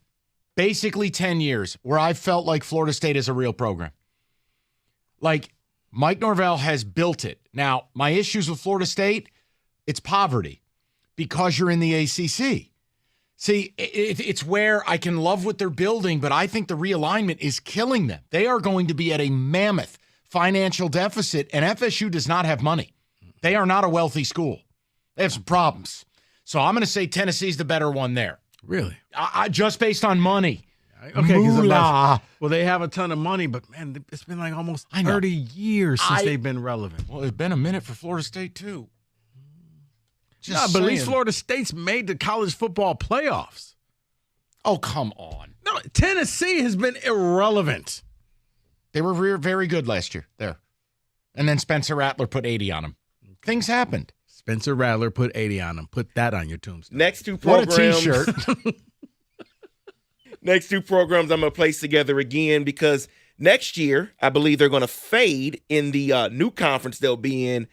[SPEAKER 10] basically 10 years, where I felt like Florida State is a real program. Like, Mike Norvell has built it. Now, my issues with Florida State, it's poverty because you're in the ACC. See, it's where I can love what they're building, but I think the realignment is killing them. They are going to be at a mammoth financial deficit, and FSU does not have money. They are not a wealthy school. They have some problems. So I'm going to say Tennessee's the better one there.
[SPEAKER 17] Really?
[SPEAKER 10] Just based on money.
[SPEAKER 17] Okay, well, they have a ton of money, but, man, it's been like almost 30 years since they've been relevant.
[SPEAKER 10] Well, it's been a minute for Florida State, too.
[SPEAKER 17] But at least Florida State's made the college football playoffs.
[SPEAKER 10] Oh, come on.
[SPEAKER 17] No, Tennessee has been irrelevant.
[SPEAKER 10] They were very good last year there. And then Spencer Rattler put 80 on them. Things happened.
[SPEAKER 17] Spencer Rattler put 80 on them. Put that on your tombstone.
[SPEAKER 16] Next two programs.
[SPEAKER 10] What a T-shirt.
[SPEAKER 16] Next two programs I'm going to place together again because next year, I believe they're going to fade in the new conference they'll be in.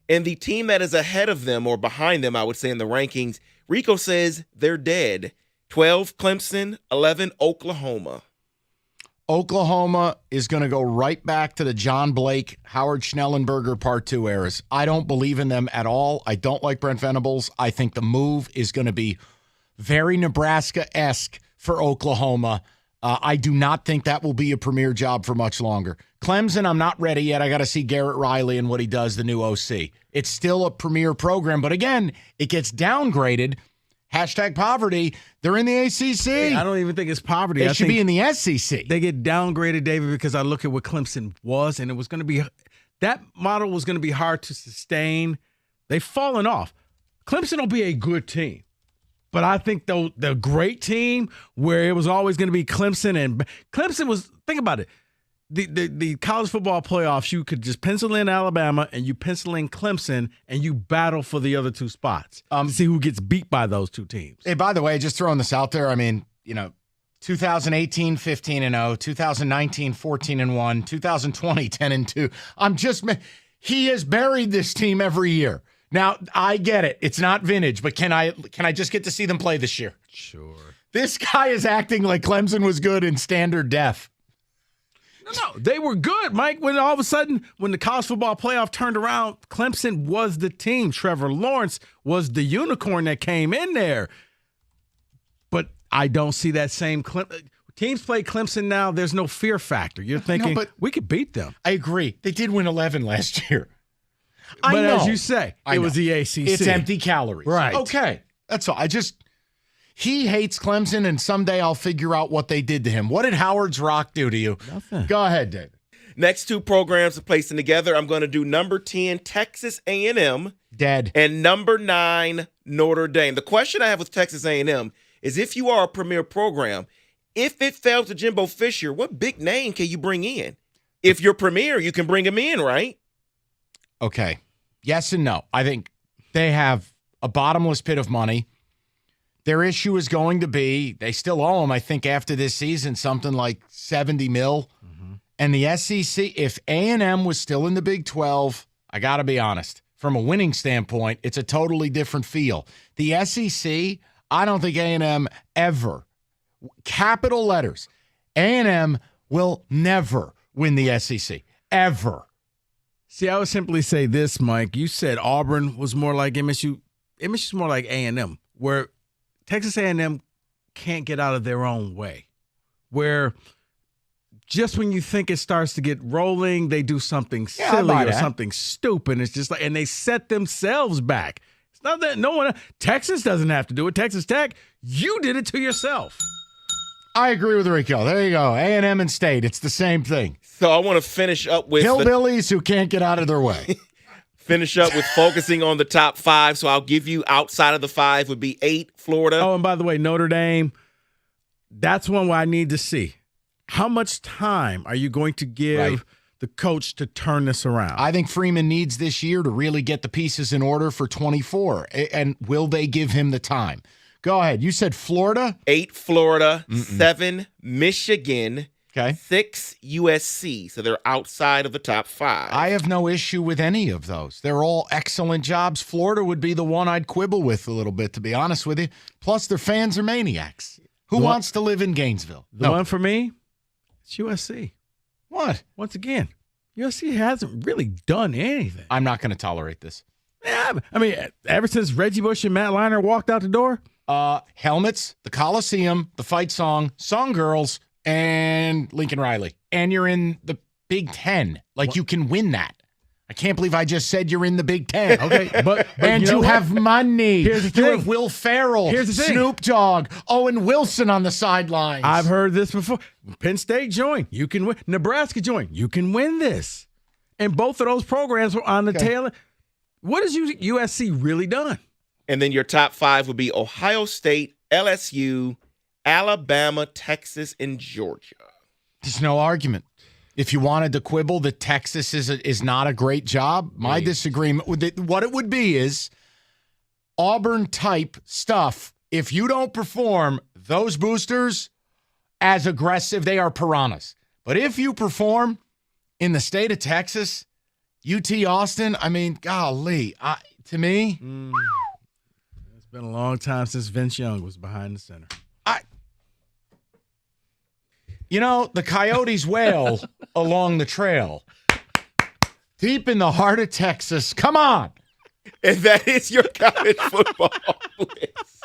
[SPEAKER 16] And the team that is ahead of them, or behind them, I would say in the rankings, Rico says they're dead. 12, Clemson. 11, Oklahoma.
[SPEAKER 10] Oklahoma is going to go right back to the John Blake, Howard Schnellenberger Part 2 eras. I don't believe in them at all. I don't like Brent Venables. I think the move is going to be very Nebraska-esque for Oklahoma. I do not think that will be a premier job for much longer. Clemson, I'm not ready yet. I got to see Garrett Riley and what he does, the new OC. It's still a premier program, but again, it gets downgraded. Hashtag poverty. They're in the ACC.
[SPEAKER 17] I don't even think it's poverty.
[SPEAKER 10] They should be in the SEC.
[SPEAKER 17] They get downgraded, David, because I look at what Clemson was, and it was going to be that model was going to be hard to sustain. They've fallen off. Clemson will be a good team. But I think the great team where it was always going to be Clemson, and Clemson was, think about it, the college football playoffs, you could just pencil in Alabama and you pencil in Clemson and you battle for the other two spots to see who gets beat by those two teams.
[SPEAKER 10] Hey, by the way, just throwing this out there, I mean, 2018, 15-0, 2019, 14-1, 2020, 10-2. He has buried this team every year. Now, I get it. It's not vintage, but can I just get to see them play this year?
[SPEAKER 17] Sure.
[SPEAKER 10] This guy is acting like Clemson was good in standard def.
[SPEAKER 17] No, they were good, Mike. When all of a sudden, when the college football playoff turned around, Clemson was the team. Trevor Lawrence was the unicorn that came in there. But I don't see that same teams play Clemson now. There's no fear factor. You're thinking, we could beat them.
[SPEAKER 10] I agree. They did win 11 last year.
[SPEAKER 17] But as you say, it was the ACC.
[SPEAKER 10] It's empty calories.
[SPEAKER 17] Right.
[SPEAKER 10] Okay. That's all. He hates Clemson, and someday I'll figure out what they did to him. What did Howard's Rock do to you?
[SPEAKER 17] Nothing.
[SPEAKER 10] Go ahead, David.
[SPEAKER 16] Next two programs are placing together. I'm going to do number 10, Texas A&M.
[SPEAKER 10] Dead.
[SPEAKER 16] And number 9, Notre Dame. The question I have with Texas A&M is if you are a premier program, if it fell to Jimbo Fisher, what big name can you bring in? If you're premier, you can bring him in, right?
[SPEAKER 10] Okay. Yes and no. I think they have a bottomless pit of money. Their issue is going to be, they still owe them, I think, after this season, something like $70 million. Mm-hmm. And the SEC, if A&M was still in the Big 12, I got to be honest, from a winning standpoint, it's a totally different feel. The SEC, I don't think A&M ever, capital letters, A&M will never win the SEC, ever.
[SPEAKER 17] See, I would simply say this, Mike. You said Auburn was more like MSU. MSU's more like A&M, where Texas A&M can't get out of their own way, where just when you think it starts to get rolling, they do something silly or something stupid. It's just like, and they set themselves back. It's not that no one, Texas doesn't have to do it. Texas Tech, you did it to yourself.
[SPEAKER 10] I agree with Rico. There you go. A&M and State, it's the same thing.
[SPEAKER 16] So I want to finish up with
[SPEAKER 10] hillbillies who can't get out of their way.
[SPEAKER 16] Finish up with focusing on the top 5. So I'll give you outside of the 5 would be 8, Florida.
[SPEAKER 17] Oh, and by the way, Notre Dame, that's one where I need to see. How much time are you going to give the coach to turn this around?
[SPEAKER 10] I think Freeman needs this year to really get the pieces in order for 24. And will they give him the time? Go ahead. You said Florida?
[SPEAKER 16] 8, Florida. 7, Michigan.
[SPEAKER 10] Okay.
[SPEAKER 16] 6 USC, so they're outside of the top 5.
[SPEAKER 10] I have no issue with any of those. They're all excellent jobs. Florida would be the one I'd quibble with a little bit, to be honest with you. Plus, their fans are maniacs. Who wants to live in Gainesville?
[SPEAKER 17] The one for me, it's USC.
[SPEAKER 10] What?
[SPEAKER 17] Once again, USC hasn't really done anything.
[SPEAKER 10] I'm not going to tolerate this.
[SPEAKER 17] Yeah, I mean, ever since Reggie Bush and Matt Leinart walked out the door?
[SPEAKER 10] Helmets, the Coliseum, the fight song, Song Girls, and Lincoln Riley. And you're in the Big Ten. Like, you can win that. I can't believe I just said you're in the Big Ten.
[SPEAKER 17] Okay, but
[SPEAKER 10] and you have money.
[SPEAKER 17] Here's the thing.
[SPEAKER 10] You have Will Ferrell,
[SPEAKER 17] Here's the thing.
[SPEAKER 10] Snoop Dogg, Owen Wilson on the sidelines.
[SPEAKER 17] I've heard this before. Penn State joined. You can win. Nebraska joined. You can win this. And both of those programs were on the tail end. What has USC really done?
[SPEAKER 16] And then your top 5 would be Ohio State, LSU, Alabama, Texas, and Georgia.
[SPEAKER 10] There's no argument. If you wanted to quibble that Texas is not a great job, my disagreement with it, what it would be is Auburn-type stuff. If you don't perform, those boosters, as aggressive, they are piranhas. But if you perform in the state of Texas, UT Austin, I mean, golly, to me.
[SPEAKER 17] It's been a long time since Vince Young was behind the center.
[SPEAKER 10] You know, the coyotes wail along the trail. Deep in the heart of Texas. Come on.
[SPEAKER 16] And that is your college football list.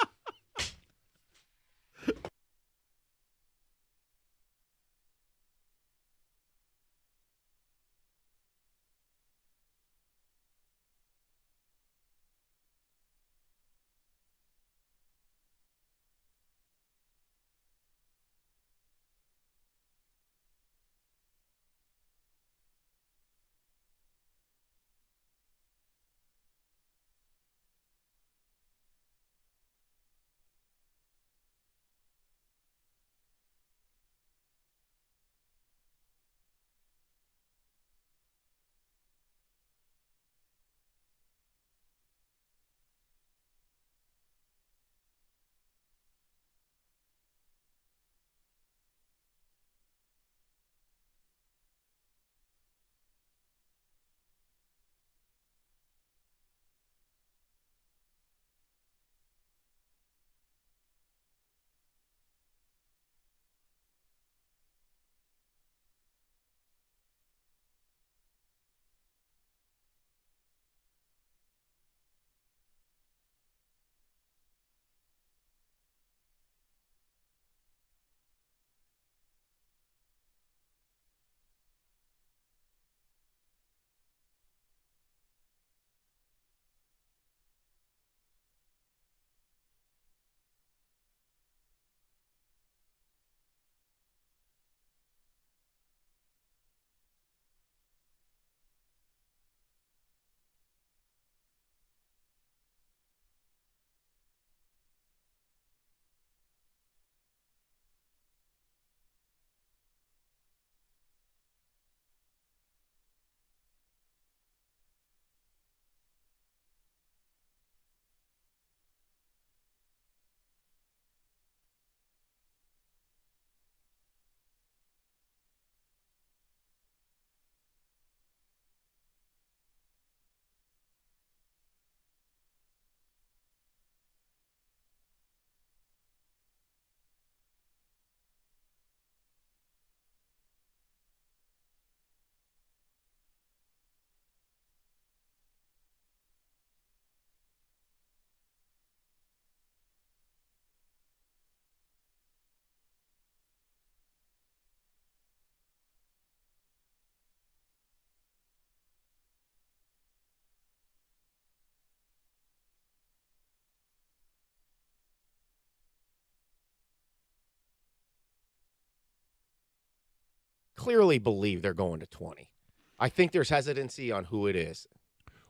[SPEAKER 1] Clearly believe they're going to 20. I think there's hesitancy on who it is.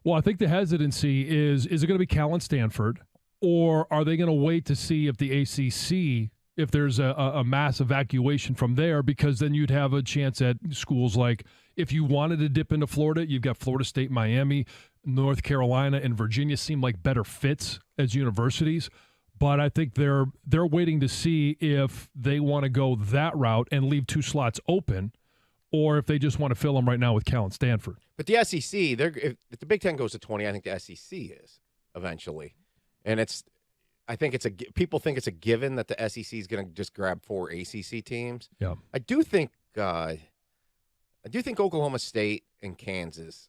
[SPEAKER 2] Well, I think the hesitancy is it going to be Cal and Stanford, or are they going to wait to see if the ACC, if there's a mass evacuation from there, because then you'd have a chance at schools like, if you wanted to dip into Florida, you've got Florida State, Miami, North Carolina, and Virginia seem like better fits as universities. but I think they're waiting to see if they want to go that route and leave 2 slots open, or if they just want to fill them right now with Cal and Stanford.
[SPEAKER 1] But the SEC, if the Big Ten goes to 20, I think the SEC is eventually, and people think it's a given that the SEC is going to just grab 4 ACC teams.
[SPEAKER 2] Yeah,
[SPEAKER 1] I do think Oklahoma State and Kansas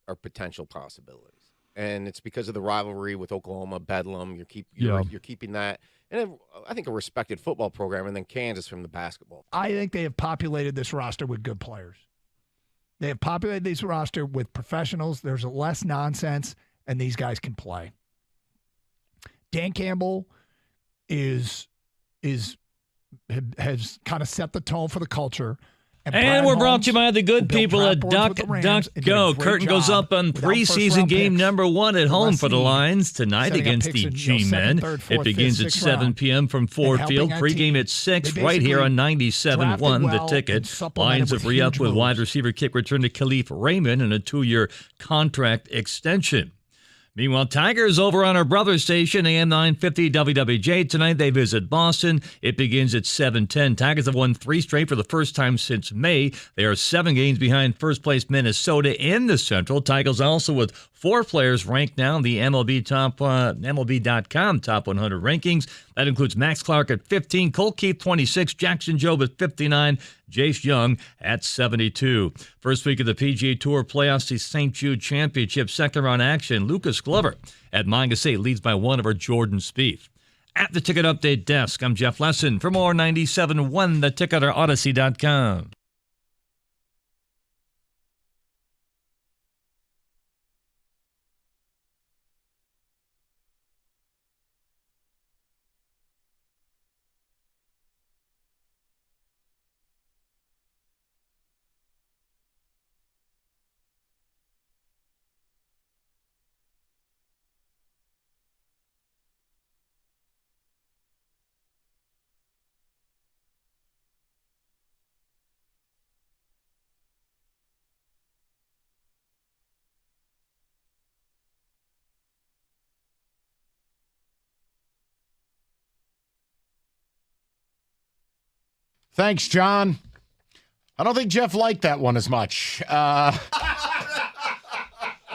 [SPEAKER 1] are potential possibilities, and it's because of the rivalry with Oklahoma, Bedlam. You're keeping that, and I think a respected football program, and then Kansas from the basketball.
[SPEAKER 4] I think they have populated this roster with good players. They have populated this roster with professionals. There's less nonsense, and these guys can play. Dan Campbell has kind of set the tone for the culture.
[SPEAKER 7] And we're brought to you by the good people at DuckDuckGo. Curtain goes up on preseason game number 1 at home for the Lions tonight against the G-Men. It begins at 7 p.m. from Ford Field. Pregame at 6 right here on 97.1 The Ticket. Lions have re-upped with wide receiver kick return to Khalif Raymond and a 2-year contract extension. Meanwhile, Tigers over on our brother station, AM 950 WWJ. Tonight they visit Boston. It begins at 7:10. Tigers have won 3 straight for the first time since May. They are 7 games behind first-place Minnesota in the Central. Tigers also with 4 players ranked now in the MLB.com Top 100 rankings. That includes Max Clark at 15, Cole Keith 26, Jackson Jobe at 59, Jace Young at 72. First week of the PGA Tour playoffs, the St. Jude Championship second-round action. Lucas Glover at Manga State leads by 1 over Jordan Spieth. At the Ticket Update Desk, I'm Jeff Lesson. For more 97.1 The Ticket or Odyssey.com.
[SPEAKER 10] Thanks, John. I don't think Jeff liked that one as much. The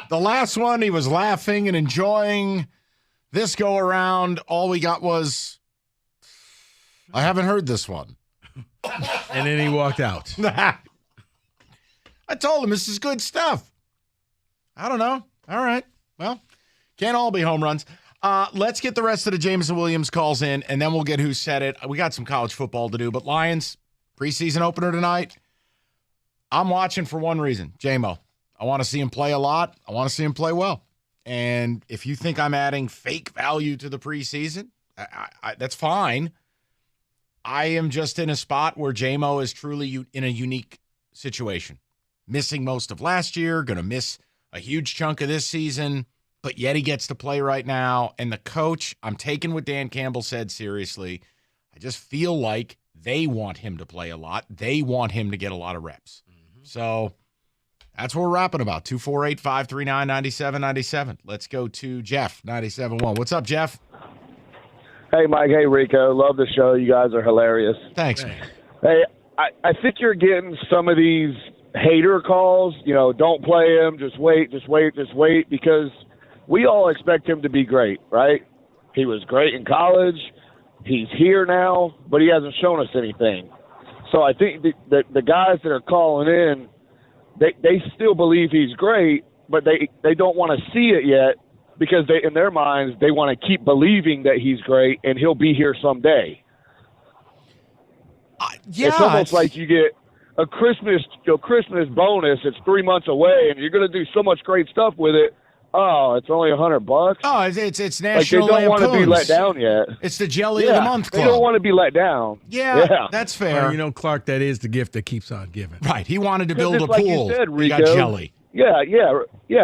[SPEAKER 10] last one, he was laughing and enjoying. This go around, all we got was, I haven't heard this one.
[SPEAKER 17] And then he walked out.
[SPEAKER 10] I told him this is good stuff. I don't know. All right. Well, can't all be home runs. Let's get the rest of the Jameson Williams calls in, and then we'll get who said it. We got some college football to do, but Lions, preseason opener tonight. I'm watching for one reason, J-Mo. I want to see him play a lot. I want to see him play well. And if you think I'm adding fake value to the preseason, that's fine. I am just in a spot where J-Mo is truly in a unique situation. Missing most of last year, going to miss a huge chunk of this season, but yet he gets to play right now. And the coach, I'm taking what Dan Campbell said seriously. I just feel like they want him to play a lot. They want him to get a lot of reps. So that's what we're rapping about. 248-539-9797. Let's go to Jeff, 97.1. What's up, Jeff?
[SPEAKER 14] Hey, Mike. Hey, Rico. Love the show. You guys are hilarious.
[SPEAKER 10] Thanks, man.
[SPEAKER 14] Hey, I think you're getting some of these hater calls. You know, don't play him. Just wait, because we all expect him to be great, right? He was great in college. He's here now, but he hasn't shown us anything. So I think the guys that are calling in, they still believe he's great, but they don't want to see it yet because in their minds they want to keep believing that he's great and he'll be here someday. It's almost like you get a Christmas bonus. It's 3 months away, and you're going to do so much great stuff with it. Oh, it's only $100.
[SPEAKER 10] Oh, it's National
[SPEAKER 14] Like they don't want to be let
[SPEAKER 10] Lampoon's.
[SPEAKER 14] down yet.
[SPEAKER 10] It's the Jelly of the Month Club.
[SPEAKER 14] They don't want to be let down.
[SPEAKER 10] Yeah, that's fair.
[SPEAKER 17] Well, you know, Clark, that is the gift that keeps on giving.
[SPEAKER 10] Right. He wanted to build
[SPEAKER 14] It's
[SPEAKER 10] a
[SPEAKER 14] like
[SPEAKER 10] pool.
[SPEAKER 14] You said,
[SPEAKER 10] He
[SPEAKER 14] Rico.
[SPEAKER 10] got Jelly.
[SPEAKER 14] Yeah,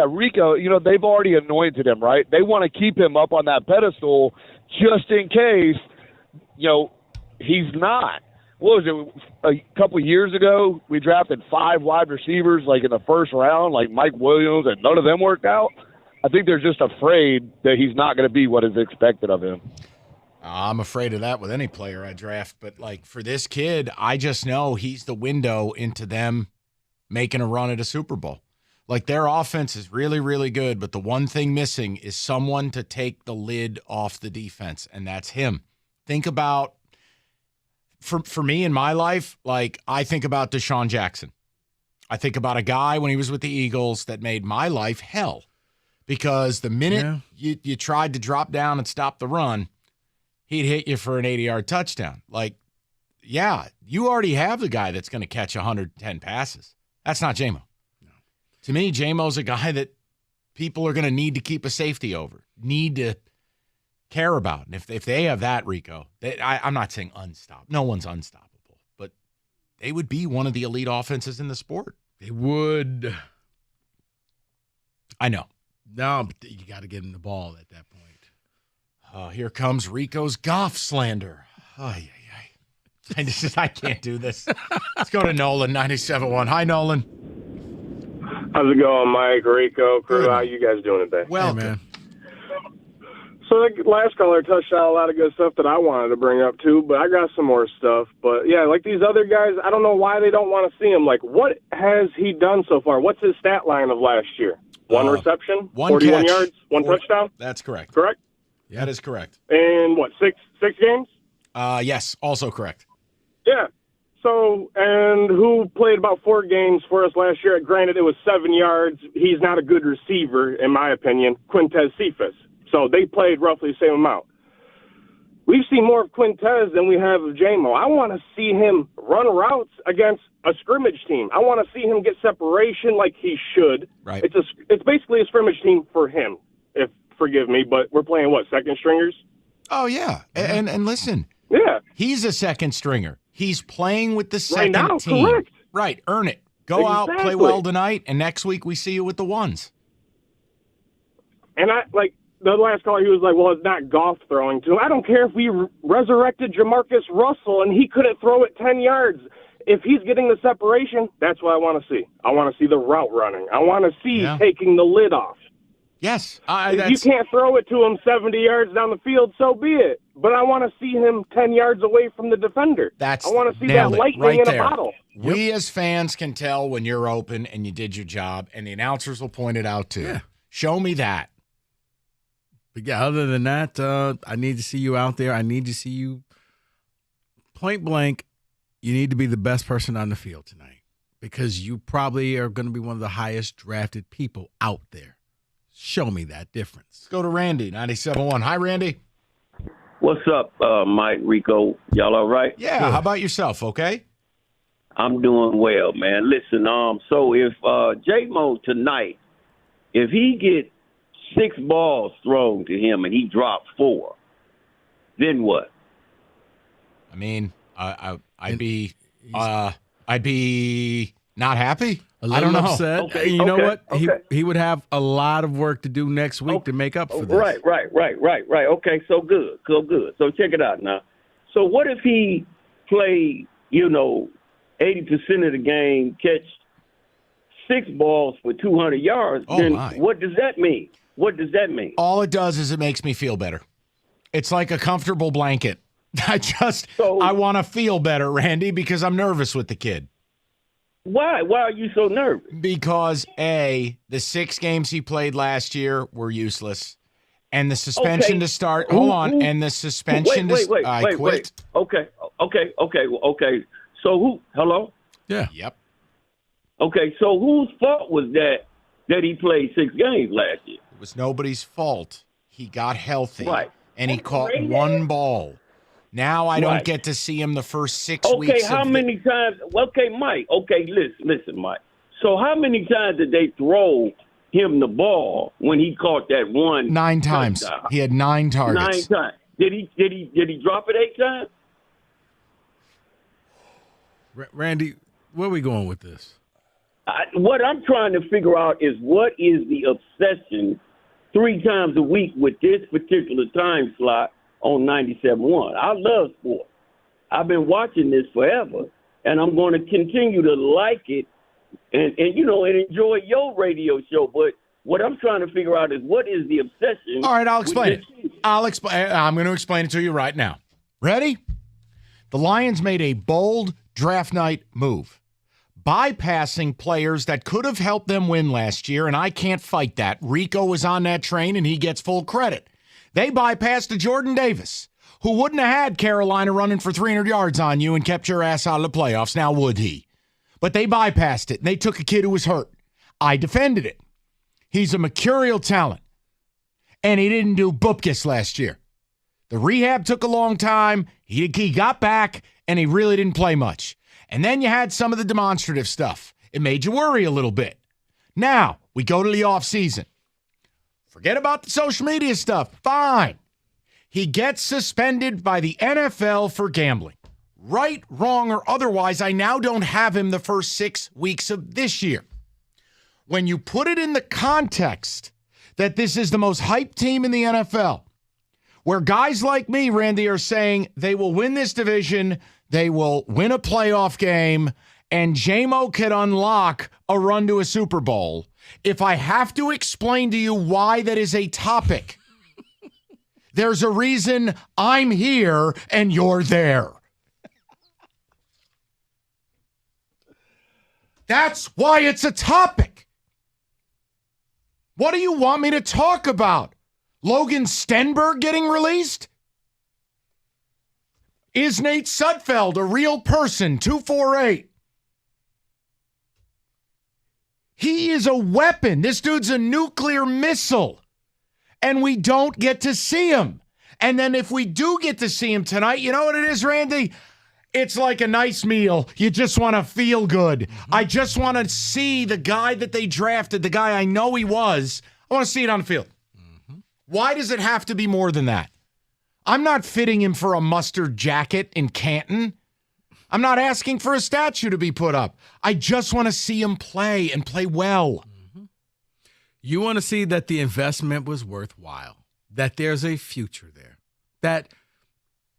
[SPEAKER 14] Rico, you know, they've already anointed him, right? They want to keep him up on that pedestal just in case, you know, he's not. What was it, a couple years ago, we drafted 5 wide receivers, like, in the first round, like Mike Williams, and none of them worked out? I think they're just afraid that he's not going to be what is expected of him.
[SPEAKER 10] I'm afraid of that with any player I draft. But, like, for this kid, I just know he's the window into them making a run at a Super Bowl. Like, their offense is really, really good, but the one thing missing is someone to take the lid off the defense, and that's him. Think about, for me in my life, like, I think about Deshaun Jackson. I think about a guy when he was with the Eagles that made my life hell because the minute you tried to drop down and stop the run, he'd hit you for an 80-yard touchdown. Like, yeah, you already have the guy that's going to catch 110 passes. That's not J-Mo. No. To me, J-Mo's a guy that people are going to need to keep a safety over, need to care about. And if they have that, Rico, I'm not saying unstoppable. No one's unstoppable. But they would be one of the elite offenses in the sport.
[SPEAKER 17] They would.
[SPEAKER 10] I know.
[SPEAKER 17] No, but you got to get him the ball at that point.
[SPEAKER 10] Here comes Rico's Goff slander. I can't do this. Let's go to Nolan, 97.1. Hi, Nolan.
[SPEAKER 19] How's it going, Mike, Rico, crew? How you guys doing today?
[SPEAKER 10] Well, man.
[SPEAKER 19] So the last caller touched on a lot of good stuff that I wanted to bring up, too, but I got some more stuff. But, yeah, like these other guys, I don't know why they don't want to see him. Like, what has he done so far? What's his stat line of last year? One reception, 41 yards, one touchdown?
[SPEAKER 10] That's correct.
[SPEAKER 19] Correct?
[SPEAKER 10] Yeah, that is correct.
[SPEAKER 19] And what, six games?
[SPEAKER 10] Yes, also correct.
[SPEAKER 19] Yeah. So, and who played about 4 games for us last year? Granted, it was 7 yards. He's not a good receiver, in my opinion. Quintez Cephas. So they played roughly the same amount. We've seen more of Quintez than we have of J-Mo. I want to see him run routes against a scrimmage team. I want to see him get separation like he should.
[SPEAKER 10] Right.
[SPEAKER 19] It's basically a scrimmage team for him, if forgive me, but we're playing, what, second stringers?
[SPEAKER 10] Oh, yeah. And listen.
[SPEAKER 19] Yeah.
[SPEAKER 10] He's a second stringer. He's playing with the second
[SPEAKER 19] right now,
[SPEAKER 10] team.
[SPEAKER 19] Correct.
[SPEAKER 10] Right. Earn it. Go out, play well tonight, and next week we see you with the ones.
[SPEAKER 19] And the last caller, he was like, well, it's not Goff throwing to him. I don't care if we resurrected Jamarcus Russell and he couldn't throw it 10 yards. If he's getting the separation, that's what I want to see. I want to see the route running. I want to see taking the lid off.
[SPEAKER 10] Yes.
[SPEAKER 19] If you can't throw it to him 70 yards down the field, so be it. But I want to see him 10 yards away from the defender. I want to see that lightning in a bottle.
[SPEAKER 10] We as fans can tell when you're open and you did your job, and the announcers will point it out too.
[SPEAKER 17] Yeah.
[SPEAKER 10] Show me that.
[SPEAKER 17] But yeah, other than that, I need to see you out there. I need to see you point blank. You need to be the best person on the field tonight because you probably are going to be one of the highest drafted people out there. Show me that difference.
[SPEAKER 10] Let's go to Randy, 97.1. Hi, Randy.
[SPEAKER 22] What's up, Mike, Rico? Y'all all right?
[SPEAKER 10] Yeah, good. How about yourself, okay?
[SPEAKER 22] I'm doing well, man. Listen, so if J-Mo tonight, if he get 6 balls thrown to him and he dropped 4, then what?
[SPEAKER 10] I mean, I'd be not happy.
[SPEAKER 17] I don't know. Upset. Okay, you know what? Okay. He would have a lot of work to do next week to make up for this.
[SPEAKER 22] Right. Okay, so good. So check it out now. So what if he played, 80% of the game, catch 6 balls for 200 yards? Then what does that mean?
[SPEAKER 10] All it does is it makes me feel better. It's like a comfortable blanket. I want to feel better, Randy, because I'm nervous with the kid.
[SPEAKER 22] Why? Why are you so nervous?
[SPEAKER 10] Because, A, the 6 games he played last year were useless. And the suspension to start – hold on. And the suspension
[SPEAKER 22] Wait.
[SPEAKER 10] I quit.
[SPEAKER 22] Okay. So who – hello?
[SPEAKER 17] Yeah.
[SPEAKER 10] Yep.
[SPEAKER 22] Okay, so whose fault was that he played 6 games last year?
[SPEAKER 10] It was nobody's fault. He got healthy.
[SPEAKER 22] Right.
[SPEAKER 10] And he caught 1 ball. Now I don't get to see him the first 6 weeks.
[SPEAKER 22] Okay, how many times? Okay, Mike. Okay, listen, Mike. So how many times did they throw him the ball when he caught that 1?
[SPEAKER 10] 9 times.
[SPEAKER 22] Touchdown?
[SPEAKER 10] He had 9 targets.
[SPEAKER 22] 9 times. Did he drop it 8 times?
[SPEAKER 17] Randy, where are we going with this?
[SPEAKER 22] What I'm trying to figure out is what is the obsession 3 times a week with this particular time slot on 97.1. I love sports. I've been watching this forever, and I'm going to continue to like it and enjoy your radio show. But what I'm trying to figure out is what is the obsession?
[SPEAKER 10] All right, I'll explain it. I'm going to explain it to you right now. Ready? The Lions made a bold draft night move, bypassing players that could have helped them win last year, and I can't fight that. Rico was on that train, and he gets full credit. They bypassed a Jordan Davis, who wouldn't have had Carolina running for 300 yards on you and kept your ass out of the playoffs. Now, would he? But they bypassed it, and they took a kid who was hurt. I defended it. He's a mercurial talent, and he didn't do bupkis last year. The rehab took a long time. He got back, and he really didn't play much. And then you had some of the demonstrative stuff. It made you worry a little bit. Now, we go to the offseason. Forget about the social media stuff. Fine. He gets suspended by the NFL for gambling. Right, wrong, or otherwise, I now don't have him the first 6 weeks of this year. When you put it in the context that this is the most hyped team in the NFL, where guys like me, Randy, are saying they will win this division, they will win a playoff game, and J-Mo could unlock a run to a Super Bowl. If I have to explain to you why that is a topic, there's a reason I'm here and you're there. That's why it's a topic. What do you want me to talk about? Logan Stenberg getting released? Is Nate Sudfeld a real person? 248. He is a weapon. This dude's a nuclear missile. And we don't get to see him. And then if we do get to see him tonight, you know what it is, Randy? It's like a nice meal. You just want to feel good. I just want to see the guy that they drafted, the guy I know he was. I want to see it on the field. Why does it have to be more than that? I'm not fitting him for a mustard jacket in Canton. I'm not asking for a statue to be put up. I just want to see him play and play well.
[SPEAKER 17] You want to see that the investment was worthwhile, that there's a future there, that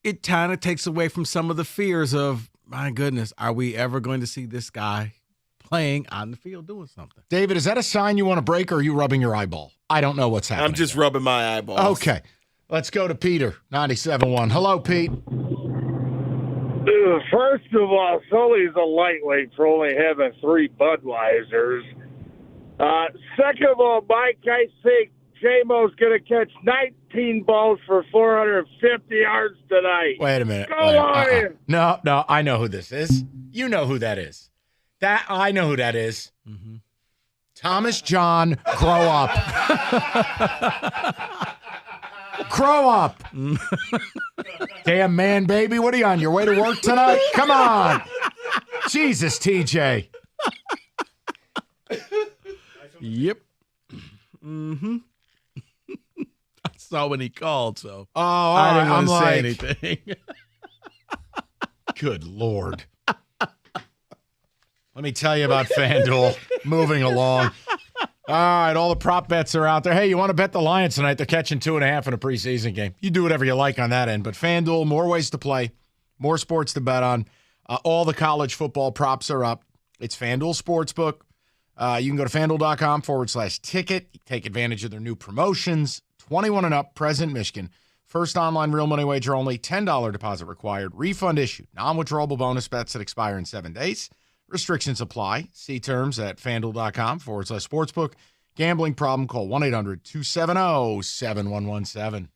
[SPEAKER 17] it kind of takes away from some of the fears of, my goodness, are we ever going to see this guy playing on the field doing something?
[SPEAKER 10] David, is that a sign you want to break, or are you rubbing your eyeball? I don't know what's happening.
[SPEAKER 16] I'm just rubbing my eyeballs.
[SPEAKER 10] Okay. Let's go to Peter, 97.1. Hello, Pete.
[SPEAKER 3] First of all, Sully's a lightweight for only having 3 Budweisers. Second of all, Mike, I think J-Mo's going to catch 19 balls for 450 yards tonight.
[SPEAKER 10] Wait a minute.
[SPEAKER 3] Go on.
[SPEAKER 10] No, I know who this is. You know who that is. I know who that is. Mm-hmm. Thomas John, grow up. Grow up. Damn man, baby. What are you on your way to work tonight? Come on. Jesus, TJ.
[SPEAKER 17] Yep. Mm-hmm. I saw when he called, so
[SPEAKER 10] I didn't want to say
[SPEAKER 17] anything.
[SPEAKER 10] Good Lord. Let me tell you about FanDuel. Moving along. All right, all the prop bets are out there. Hey, you want to bet the Lions tonight? They're catching 2.5 in a preseason game. You do whatever you like on that end. But FanDuel, more ways to play, more sports to bet on. All the college football props are up. It's FanDuel Sportsbook. You can go to FanDuel.com/ticket. Take advantage of their new promotions. 21 and up, present Michigan. First online real money wager only. $10 deposit required. Refund issued. Non-withdrawable bonus bets that expire in 7 days. Restrictions apply. See terms at FanDuel.com/sportsbook. Gambling problem? Call 1-800-270-7117.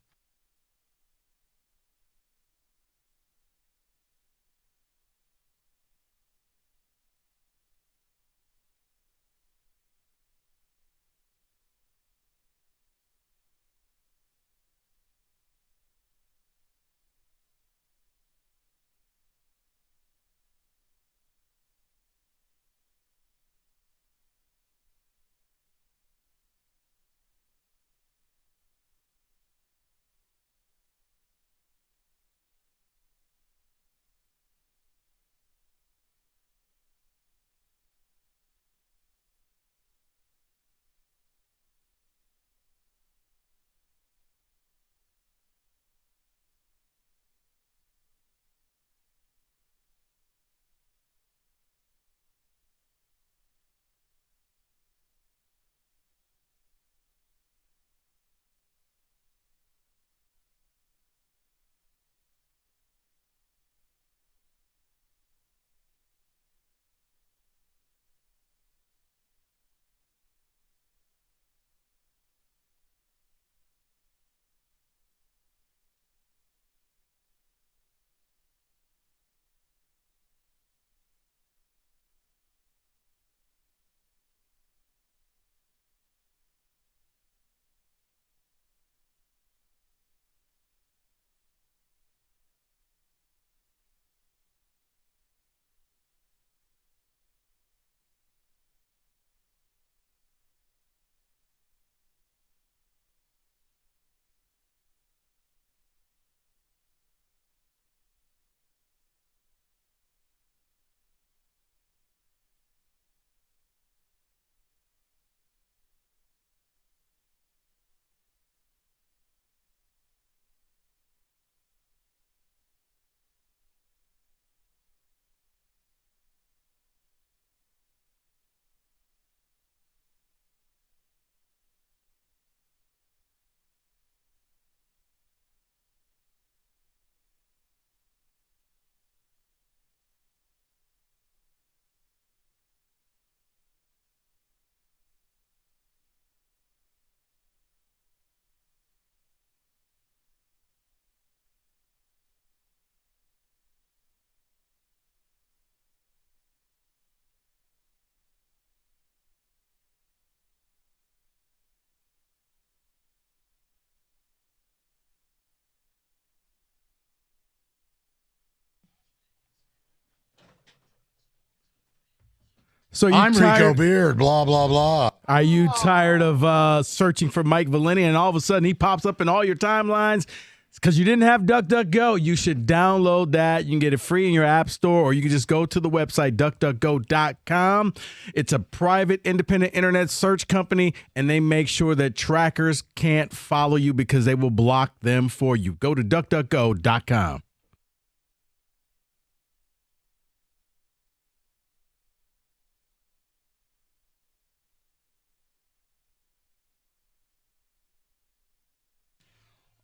[SPEAKER 17] So
[SPEAKER 9] I'm Rico Beard, blah, blah, blah.
[SPEAKER 17] Are you tired of searching for Mike Valeni and all of a sudden he pops up in all your timelines? It's because you didn't have DuckDuckGo. You should download that. You can get it free in your app store, or you can just go to the website, duckduckgo.com. It's a private, independent internet search company, and they make sure that trackers can't follow you because they will block them for you. Go to duckduckgo.com.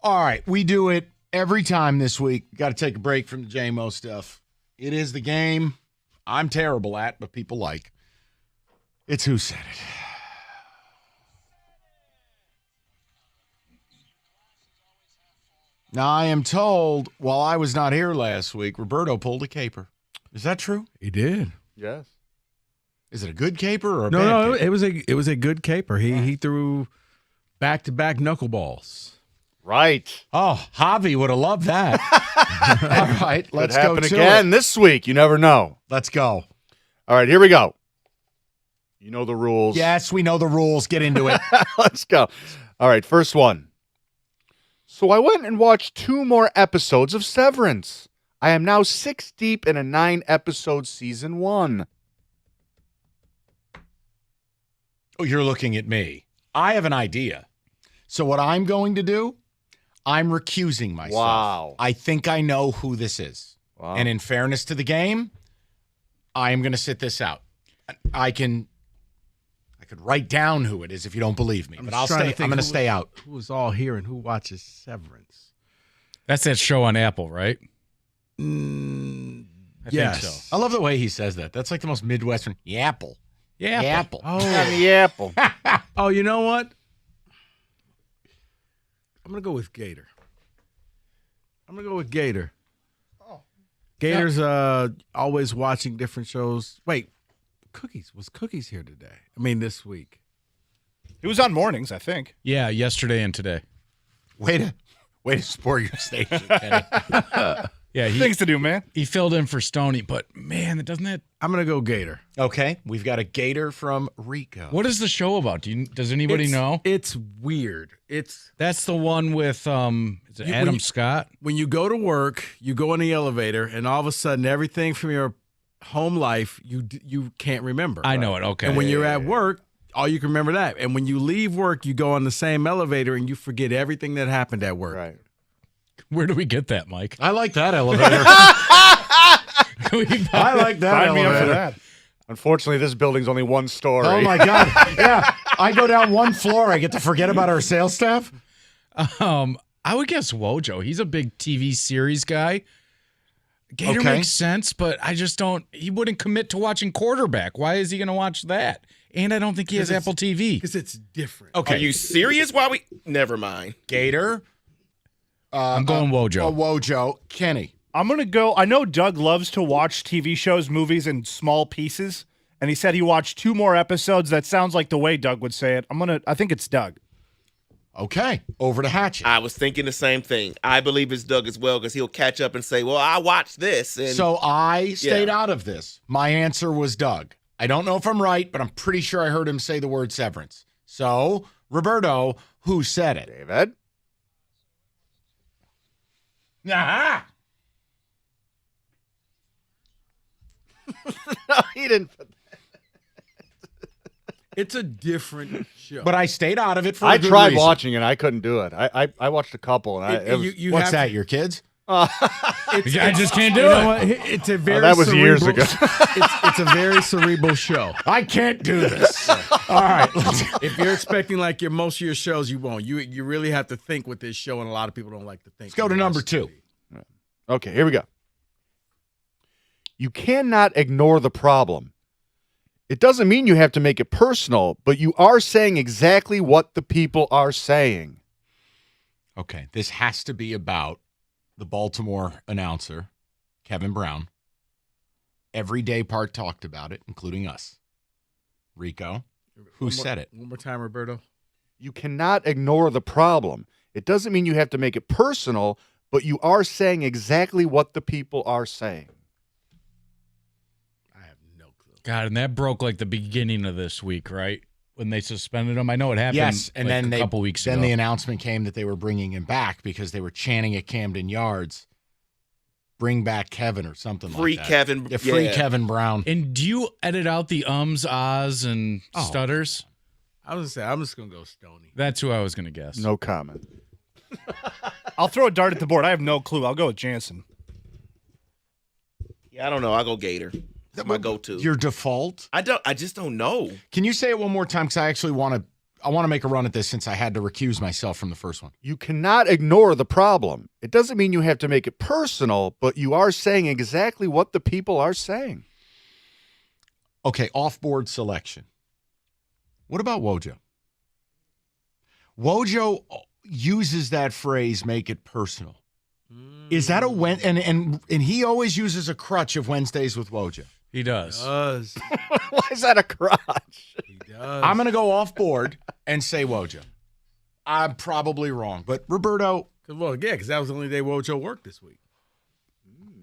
[SPEAKER 10] All right, we do it every time this week. Got to take a break from the J-Mo stuff. It is the game I'm terrible at, but people like. It's Who Said It. Now, I am told while I was not here last week, Roberto pulled a caper. Is that true?
[SPEAKER 17] He did.
[SPEAKER 9] Yes.
[SPEAKER 10] Is it a good caper or a bad
[SPEAKER 17] No,
[SPEAKER 10] caper?
[SPEAKER 17] it was a good caper. He threw back-to-back knuckleballs.
[SPEAKER 9] Right.
[SPEAKER 10] Oh, Javi would have loved that. All right, let's go
[SPEAKER 9] happen
[SPEAKER 10] to
[SPEAKER 9] again
[SPEAKER 10] it.
[SPEAKER 9] this week. You never know.
[SPEAKER 10] Let's go.
[SPEAKER 9] All right, here we go. You know the rules.
[SPEAKER 10] Yes, we know the rules. Get into it.
[SPEAKER 9] Let's go. All right, first one. So I went and watched 2 more episodes of Severance. I am now 6 deep in a 9-episode season 1.
[SPEAKER 10] Oh, you're looking at me. I have an idea. So what I'm going to do, I'm recusing myself.
[SPEAKER 9] Wow.
[SPEAKER 10] I think I know who this is.
[SPEAKER 9] Wow.
[SPEAKER 10] And in fairness to the game, I am going to sit this out. I could write down who it is if you don't believe me, but I'm going to stay out.
[SPEAKER 17] Who is all here and who watches Severance?
[SPEAKER 15] That's that show on Apple, right?
[SPEAKER 10] I
[SPEAKER 17] Yes.
[SPEAKER 10] think so. I love the way he says that. That's like the most Midwestern. Yapple.
[SPEAKER 15] Yapple.
[SPEAKER 10] Yapple.
[SPEAKER 9] The apple.
[SPEAKER 17] Oh, you know what? I'm going to go with Gator. Gator's always watching different shows. Wait, was Cookies here today? I mean, this week.
[SPEAKER 23] He was on mornings, I think.
[SPEAKER 15] Yeah, yesterday and today.
[SPEAKER 10] Way to support your station, Kenny.
[SPEAKER 15] Yeah,
[SPEAKER 23] Things to do, man.
[SPEAKER 15] He filled in for Stoney, but man, doesn't that?
[SPEAKER 17] I'm going to go Gator.
[SPEAKER 10] Okay, we've got a Gator from Rico.
[SPEAKER 15] What is the show about? Does anybody know?
[SPEAKER 17] It's weird.
[SPEAKER 15] That's the one with is it Adam Scott?
[SPEAKER 17] When you go to work, you go in the elevator, and all of a sudden, everything from your home life you can't remember.
[SPEAKER 15] I know it. Okay.
[SPEAKER 17] And when you're at work, all you can remember that. And when you leave work, you go on the same elevator, and you forget everything that happened at work.
[SPEAKER 9] Right.
[SPEAKER 15] Where do we get that, Mike?
[SPEAKER 10] I like that elevator.
[SPEAKER 9] I
[SPEAKER 10] like that
[SPEAKER 9] Sign me up for
[SPEAKER 10] elevator.
[SPEAKER 9] that. Unfortunately, this building's only 1 story.
[SPEAKER 10] Oh, my God. Yeah. I go down 1 floor. I get to forget about our sales staff.
[SPEAKER 15] I would guess Wojo. He's a big TV series guy. Gator makes sense, but I just don't. He wouldn't commit to watching Quarterback. Why is he going to watch that? And I don't think he has Apple TV.
[SPEAKER 17] Because it's different.
[SPEAKER 10] Okay.
[SPEAKER 16] Are you serious? Why we? Never mind.
[SPEAKER 10] Gator.
[SPEAKER 15] I'm going Wojo.
[SPEAKER 10] Wojo. Kenny.
[SPEAKER 23] I'm going to go. I know Doug loves to watch TV shows, movies in small pieces, and he said he watched 2 more episodes. That sounds like the way Doug would say it. I think it's Doug.
[SPEAKER 10] Okay. Over to Hatchet.
[SPEAKER 16] I was thinking the same thing. I believe it's Doug as well because he'll catch up and say, well, I watched this. And
[SPEAKER 10] So I stayed out of this. My answer was Doug. I don't know if I'm right, but I'm pretty sure I heard him say the word severance. So, Roberto, who said it?
[SPEAKER 9] David?
[SPEAKER 10] Aha!
[SPEAKER 9] No, he didn't put that.
[SPEAKER 17] It's a different show.
[SPEAKER 10] But I stayed out of it for
[SPEAKER 9] I
[SPEAKER 10] a good
[SPEAKER 9] tried
[SPEAKER 10] reason.
[SPEAKER 9] watching it. I couldn't do it. I watched a couple. And
[SPEAKER 10] What's that, your kids?
[SPEAKER 15] I just can't do
[SPEAKER 17] You know
[SPEAKER 15] it.
[SPEAKER 17] what? It's a very
[SPEAKER 9] that was
[SPEAKER 17] cerebral,
[SPEAKER 9] years ago.
[SPEAKER 17] it's a very cerebral show.
[SPEAKER 10] I can't do this. All right.
[SPEAKER 17] If you're expecting like most of your shows, you won't. You really have to think with this show, and a lot of people don't like to think.
[SPEAKER 10] Let's go to number 2.
[SPEAKER 9] Okay, here we go. You cannot ignore the problem. It doesn't mean you have to make it personal, but you are saying exactly what the people are saying.
[SPEAKER 10] Okay, this has to be about the Baltimore announcer, Kevin Brown. Every day part talked about it, including us. Rico, who said it?
[SPEAKER 17] One more time, Roberto.
[SPEAKER 9] You cannot ignore the problem. It doesn't mean you have to make it personal, but you are saying exactly what the people are saying.
[SPEAKER 17] I have no clue.
[SPEAKER 15] God, and that broke like the beginning of this week, right? When they suspended him. I know it happened
[SPEAKER 10] and
[SPEAKER 15] like
[SPEAKER 10] then
[SPEAKER 15] a couple weeks ago.
[SPEAKER 10] Then the announcement came that they were bringing him back because they were chanting at Camden Yards, "Bring back Kevin" or something
[SPEAKER 16] Free
[SPEAKER 10] like that.
[SPEAKER 16] Kevin.
[SPEAKER 10] Yeah, free
[SPEAKER 16] Yeah.
[SPEAKER 10] Kevin Brown.
[SPEAKER 15] And do you edit out the ums, ahs, and stutters?
[SPEAKER 17] I was gonna say I'm just gonna go Stoney.
[SPEAKER 15] That's who I was going to guess.
[SPEAKER 9] No comment.
[SPEAKER 23] I'll throw a dart at the board. I have no clue. I'll go with Jansen.
[SPEAKER 16] Yeah, I don't know. I'll go Gator. That's my go-to.
[SPEAKER 10] Your default?
[SPEAKER 16] I just don't know.
[SPEAKER 10] Can you say it one more time? Because I actually want to make a run at this since I had to recuse myself from the first one.
[SPEAKER 9] You cannot ignore the problem. It doesn't mean you have to make it personal, but you are saying exactly what the people are saying.
[SPEAKER 10] Okay, off-board selection. What about Wojo? Wojo uses that phrase, "make it personal." Is that a and he always uses a crutch of Wednesdays with Wojo.
[SPEAKER 15] He does.
[SPEAKER 9] Why is that a crutch?
[SPEAKER 17] He does.
[SPEAKER 10] I'm going to go off board and say Wojo. I'm probably wrong, but Roberto.
[SPEAKER 17] Well, yeah, because that was the only day Wojo worked this week.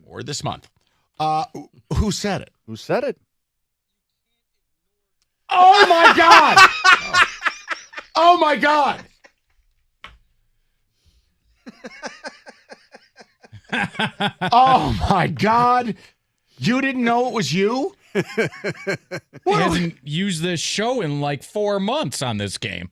[SPEAKER 10] Or this month. Who said it?
[SPEAKER 9] Who said it?
[SPEAKER 10] Oh, my God. Oh, my God. Oh, my God. You didn't know it was you?
[SPEAKER 15] He hasn't used this show in like 4 months on this game.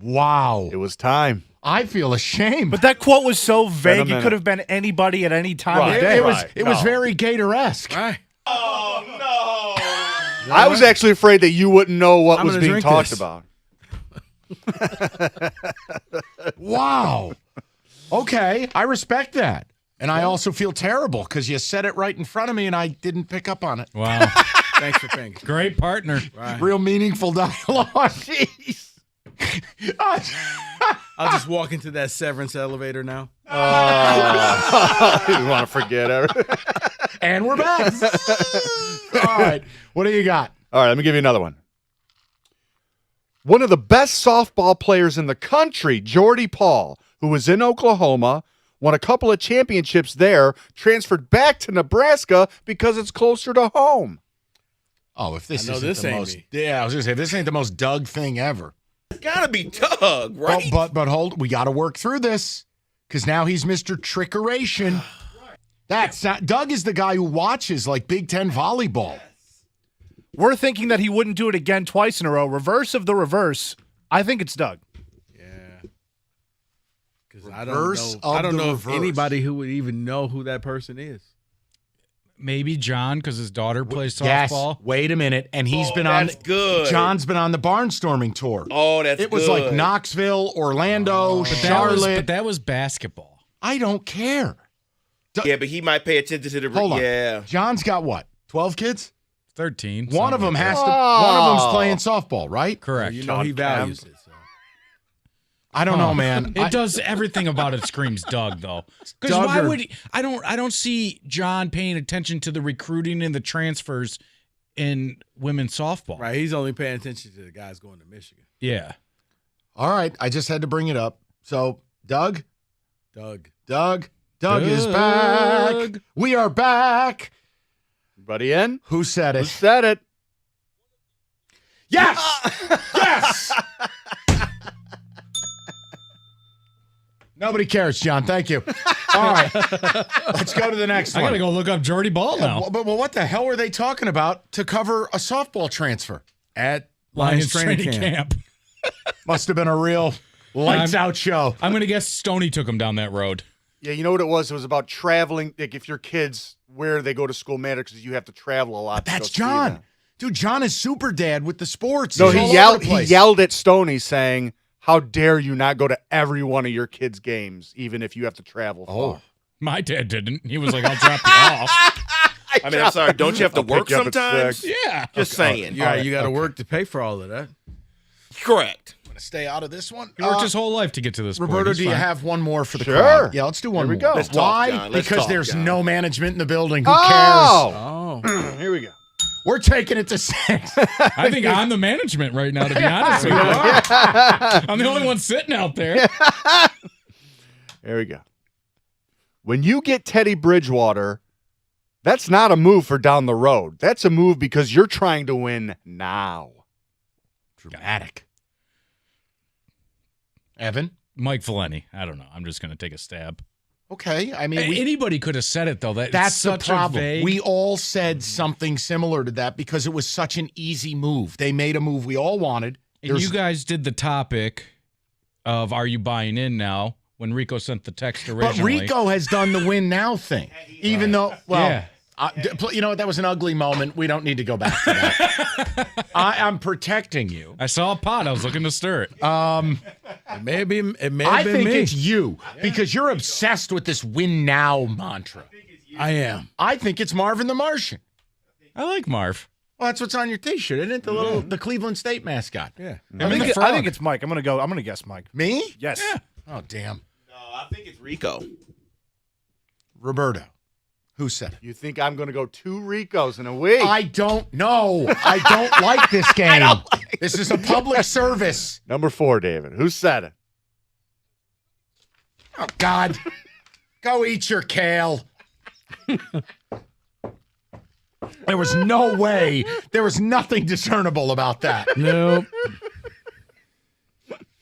[SPEAKER 10] Wow.
[SPEAKER 9] It was time.
[SPEAKER 10] I feel ashamed.
[SPEAKER 23] But that quote was so vague. It could have been anybody at any time of day.
[SPEAKER 10] It was very Gator-esque.
[SPEAKER 17] Right.
[SPEAKER 16] Oh, no.
[SPEAKER 9] I was actually afraid that you wouldn't know what was being talked about.
[SPEAKER 10] Wow. Okay, I respect that. And I also feel terrible because you said it right in front of me and I didn't pick up on it.
[SPEAKER 15] Wow.
[SPEAKER 17] Thanks for thinking.
[SPEAKER 15] Great partner.
[SPEAKER 17] Right.
[SPEAKER 10] Real meaningful dialogue. Jeez.
[SPEAKER 17] I'll just walk into that Severance elevator now.
[SPEAKER 9] You want to forget everything.
[SPEAKER 10] And we're back. All right. What do you got?
[SPEAKER 9] All right, let me give you another one. One of the best softball players in the country, Jordy Paul, who was in Oklahoma, won a couple of championships there, transferred back to Nebraska because it's closer to home.
[SPEAKER 10] Oh, if this
[SPEAKER 17] I know
[SPEAKER 10] isn't
[SPEAKER 17] this
[SPEAKER 10] the
[SPEAKER 17] ain't
[SPEAKER 10] most,
[SPEAKER 17] me.
[SPEAKER 10] yeah, I was gonna say if this ain't the most Doug thing ever.
[SPEAKER 16] It's got to be Doug, right?
[SPEAKER 10] But hold, we got to work through this because now he's Mr. Trickeration. That's not, Doug is the guy who watches like Big Ten volleyball.
[SPEAKER 23] We're thinking that he wouldn't do it again twice in a row. Reverse of the reverse. I think it's Doug.
[SPEAKER 17] Yeah. Because
[SPEAKER 10] Reverse
[SPEAKER 17] I don't
[SPEAKER 10] of the
[SPEAKER 17] know if
[SPEAKER 10] reverse.
[SPEAKER 17] anybody who would even know who that person is.
[SPEAKER 15] Maybe John, because his daughter plays
[SPEAKER 10] Yes.
[SPEAKER 15] softball.
[SPEAKER 10] Wait a minute, and he's been on.
[SPEAKER 16] That's good.
[SPEAKER 10] John's been on the barnstorming tour.
[SPEAKER 16] Oh, that's
[SPEAKER 10] It was
[SPEAKER 16] good.
[SPEAKER 10] like Knoxville, Orlando,
[SPEAKER 15] But
[SPEAKER 10] Charlotte.
[SPEAKER 15] but that was basketball.
[SPEAKER 10] I don't care.
[SPEAKER 16] Yeah, but he might pay attention to the.
[SPEAKER 10] Hold on.
[SPEAKER 16] Yeah.
[SPEAKER 10] John's got what? 12 kids?
[SPEAKER 15] 13.
[SPEAKER 10] One of them
[SPEAKER 15] something like
[SPEAKER 10] has
[SPEAKER 15] that.
[SPEAKER 10] to. One of them's playing softball, right?
[SPEAKER 15] Correct.
[SPEAKER 17] You know he values it. So.
[SPEAKER 10] I don't know, man.
[SPEAKER 15] It does everything about it screams Doug, though. Because
[SPEAKER 10] Doug
[SPEAKER 15] why
[SPEAKER 10] or-
[SPEAKER 15] would I don't see John paying attention to the recruiting and the transfers in women's softball.
[SPEAKER 17] Right. He's only paying attention to the guys going to Michigan.
[SPEAKER 15] Yeah.
[SPEAKER 10] All right. I just had to bring it up. So, Doug
[SPEAKER 17] Doug.
[SPEAKER 10] is back. We are back.
[SPEAKER 9] Everybody in?
[SPEAKER 10] Who said
[SPEAKER 9] Who
[SPEAKER 10] it?
[SPEAKER 9] said it?
[SPEAKER 10] Yes. Yes. Nobody cares, John. Thank you. All right. Let's go to the next
[SPEAKER 15] I
[SPEAKER 10] one.
[SPEAKER 15] got to go look up Jordy Ball now.
[SPEAKER 10] But what the hell were they talking about to cover a softball transfer?
[SPEAKER 17] At
[SPEAKER 15] Lions training camp.
[SPEAKER 10] Must have been a real lights out show.
[SPEAKER 15] I'm going to guess Stoney took him down that road.
[SPEAKER 9] Yeah, you know what it was? It was about traveling. Like if your kids, where they go to school matter because you have to travel a lot.
[SPEAKER 10] That's John. Dude, John is super dad with the sports.
[SPEAKER 9] No,
[SPEAKER 10] He's all
[SPEAKER 9] he
[SPEAKER 10] over
[SPEAKER 9] yelled.
[SPEAKER 10] the
[SPEAKER 9] He
[SPEAKER 10] place.
[SPEAKER 9] yelled at Stoney saying, "How dare you not go to every one of your kids' games, even if you have to travel far."
[SPEAKER 15] My dad didn't. He was like, I'll drop you off.
[SPEAKER 16] I mean, I'm sorry. Don't you have to
[SPEAKER 9] I'll pick
[SPEAKER 16] work
[SPEAKER 9] you up at
[SPEAKER 16] sometimes?
[SPEAKER 9] 6.
[SPEAKER 15] Yeah.
[SPEAKER 16] Just saying.
[SPEAKER 17] Yeah, you got to work to pay for all of that.
[SPEAKER 16] Correct.
[SPEAKER 10] I'm gonna stay out of this one.
[SPEAKER 15] He worked his whole life to get to this point.
[SPEAKER 10] Roberto,
[SPEAKER 15] He's
[SPEAKER 10] do you
[SPEAKER 15] fine.
[SPEAKER 10] have one more for the
[SPEAKER 9] Sure.
[SPEAKER 10] crowd? Yeah, let's do one
[SPEAKER 9] Here we
[SPEAKER 10] more.
[SPEAKER 9] go.
[SPEAKER 16] Let's talk,
[SPEAKER 10] Why?
[SPEAKER 16] John. Let's
[SPEAKER 10] Because
[SPEAKER 16] talk,
[SPEAKER 10] there's
[SPEAKER 16] John.
[SPEAKER 10] no management in the building. Who
[SPEAKER 9] Oh.
[SPEAKER 10] cares?
[SPEAKER 9] Here we go.
[SPEAKER 10] We're taking it to 6.
[SPEAKER 15] I think I'm the management right now, to be honest with you. I'm the only one sitting out there.
[SPEAKER 9] Here we go. When you get Teddy Bridgewater, That's not a move for down the road. That's a move because you're trying to win now.
[SPEAKER 10] Dramatic. Evan?
[SPEAKER 15] Mike Valeni. I don't know. I'm just going to take a stab.
[SPEAKER 10] Okay. I mean,
[SPEAKER 15] anybody could have said it, though.
[SPEAKER 10] That's the problem.
[SPEAKER 15] Vague...
[SPEAKER 10] We all said something similar to that because it was such an easy move. They made a move we all wanted.
[SPEAKER 15] And you guys did the topic of are you buying in now when Rico sent the text originally.
[SPEAKER 10] But Rico has done the win now thing. Even though, you know what? That was an ugly moment. We don't need to go back to that. I'm protecting you.
[SPEAKER 15] I saw a pot. I was looking to stir it.
[SPEAKER 10] It may have been me. It's you because you're obsessed with this win now mantra.
[SPEAKER 17] I am.
[SPEAKER 10] I think it's Marvin the Martian.
[SPEAKER 15] I like Marv.
[SPEAKER 10] Well, that's what's on your T-shirt, isn't it? The Cleveland State mascot.
[SPEAKER 23] Yeah. I think it's Mike. I'm gonna guess Mike.
[SPEAKER 10] Me?
[SPEAKER 23] Yes.
[SPEAKER 10] Yeah. Oh, damn.
[SPEAKER 16] No, I think it's Rico.
[SPEAKER 10] Roberto. Who said it?
[SPEAKER 9] You think I'm going to go 2 Ricos in a week?
[SPEAKER 10] I don't know. I don't like this game. This is a public service.
[SPEAKER 9] Number 4, David. Who said it?
[SPEAKER 10] Oh, God. Go eat your kale. There was no way. There was nothing discernible about that.
[SPEAKER 17] Nope.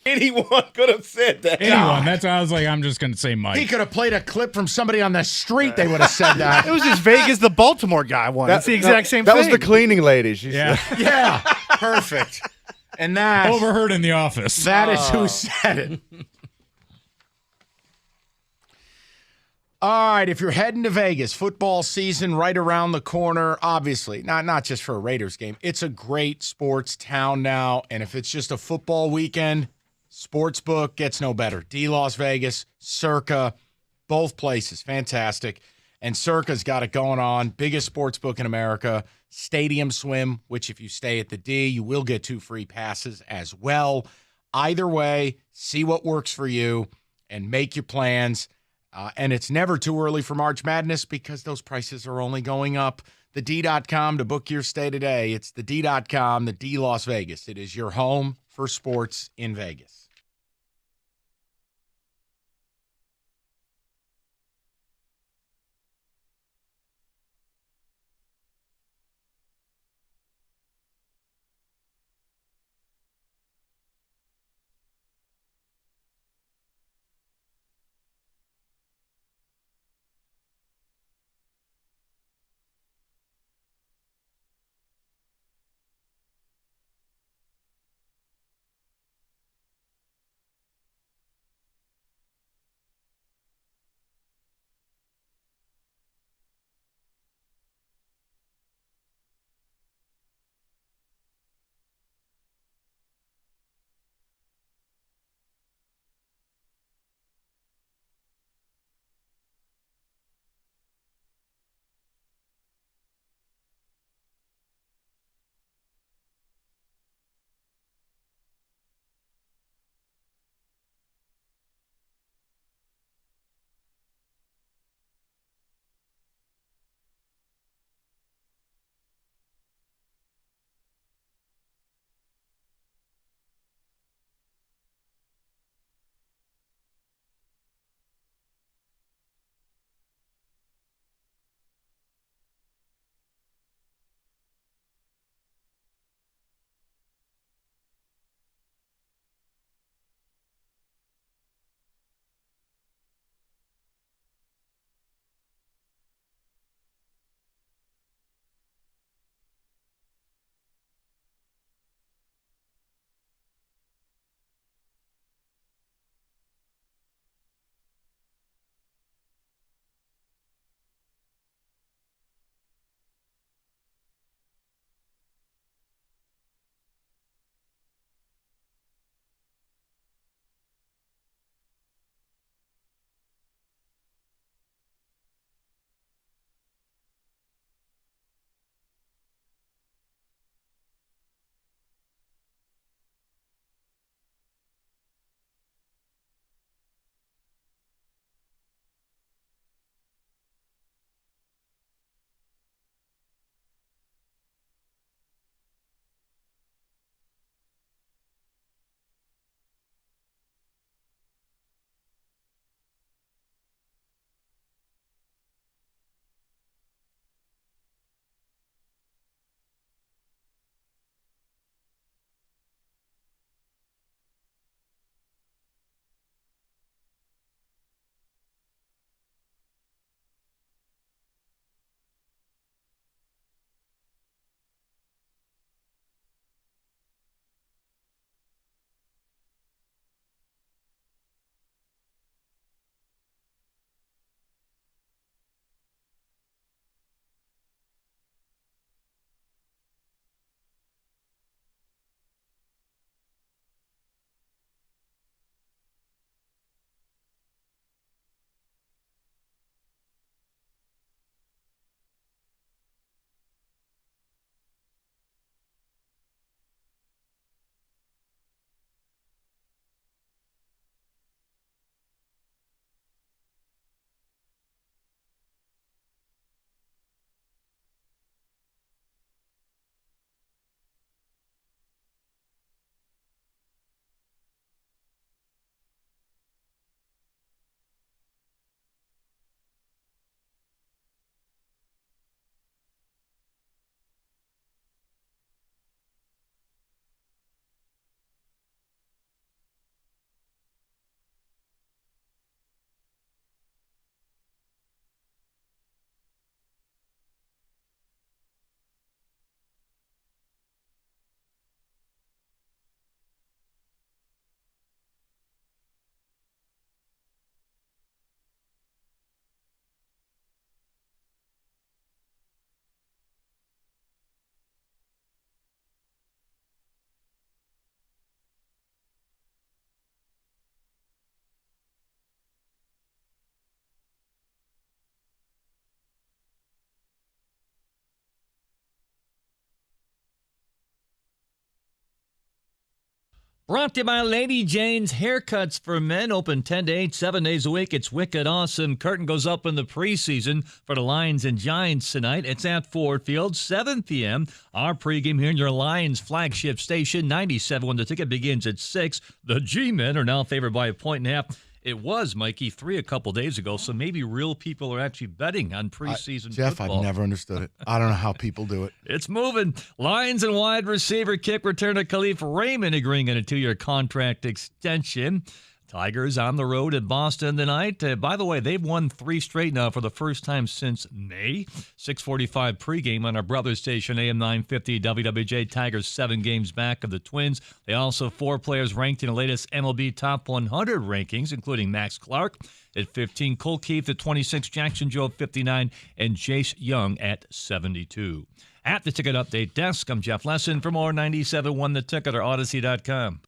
[SPEAKER 16] Anyone could have said that.
[SPEAKER 15] Anyone. That's why I was like, I'm just going to say Mike.
[SPEAKER 10] He could have played a clip from somebody on the street. They would have said that.
[SPEAKER 23] It was as vague as the Baltimore guy one. It's the exact same thing.
[SPEAKER 9] That was the cleaning lady.
[SPEAKER 10] Yeah. Perfect. And that
[SPEAKER 15] overheard in the office.
[SPEAKER 10] That is who said it. All right, if you're heading to Vegas, football season right around the corner, obviously, not just for a Raiders game. It's a great sports town now, and if it's just a football weekend, Sportsbook gets no better. D Las Vegas, Circa, both places, fantastic. And Circa's got it going on. Biggest sportsbook in America. Stadium Swim, which if you stay at the D, you will get 2 free passes as well. Either way, see what works for you and make your plans. And it's never too early for March Madness because those prices are only going up. TheD.com to book your stay today. It's TheD.com, the D Las Vegas. It is your home for sports in Vegas.
[SPEAKER 7] Brought to you by Lady Jane's Haircuts for Men. Open 10 to 8, 7 days a week. It's wicked awesome. Curtain goes up in the preseason for the Lions and Giants tonight. It's at Ford Field, 7 p.m. Our pregame here in your Lions flagship station, 97. When the ticket begins at 6, the G-Men are now favored by 1.5. It was, Mikey, 3 a couple days ago, so maybe real people are actually betting on preseason
[SPEAKER 17] Jeff,
[SPEAKER 7] football.
[SPEAKER 17] I've never understood it. I don't know how people do it.
[SPEAKER 7] It's moving. Lions and wide receiver kick returner Khalif Raymond agreeing on a 2-year contract extension. Tigers on the road at Boston tonight. By the way, they've won 3 straight now for the first time since May. 6:45 pregame on our brother station, AM 950 WWJ. Tigers 7 games back of the Twins. They also have 4 players ranked in the latest MLB Top 100 rankings, including Max Clark at 15, Cole Keith at 26, Jackson Joe at 59, and Jace Young at 72. At the Ticket Update Desk, I'm Jeff Lesson. For more 97.1 The Ticket or Odyssey.com.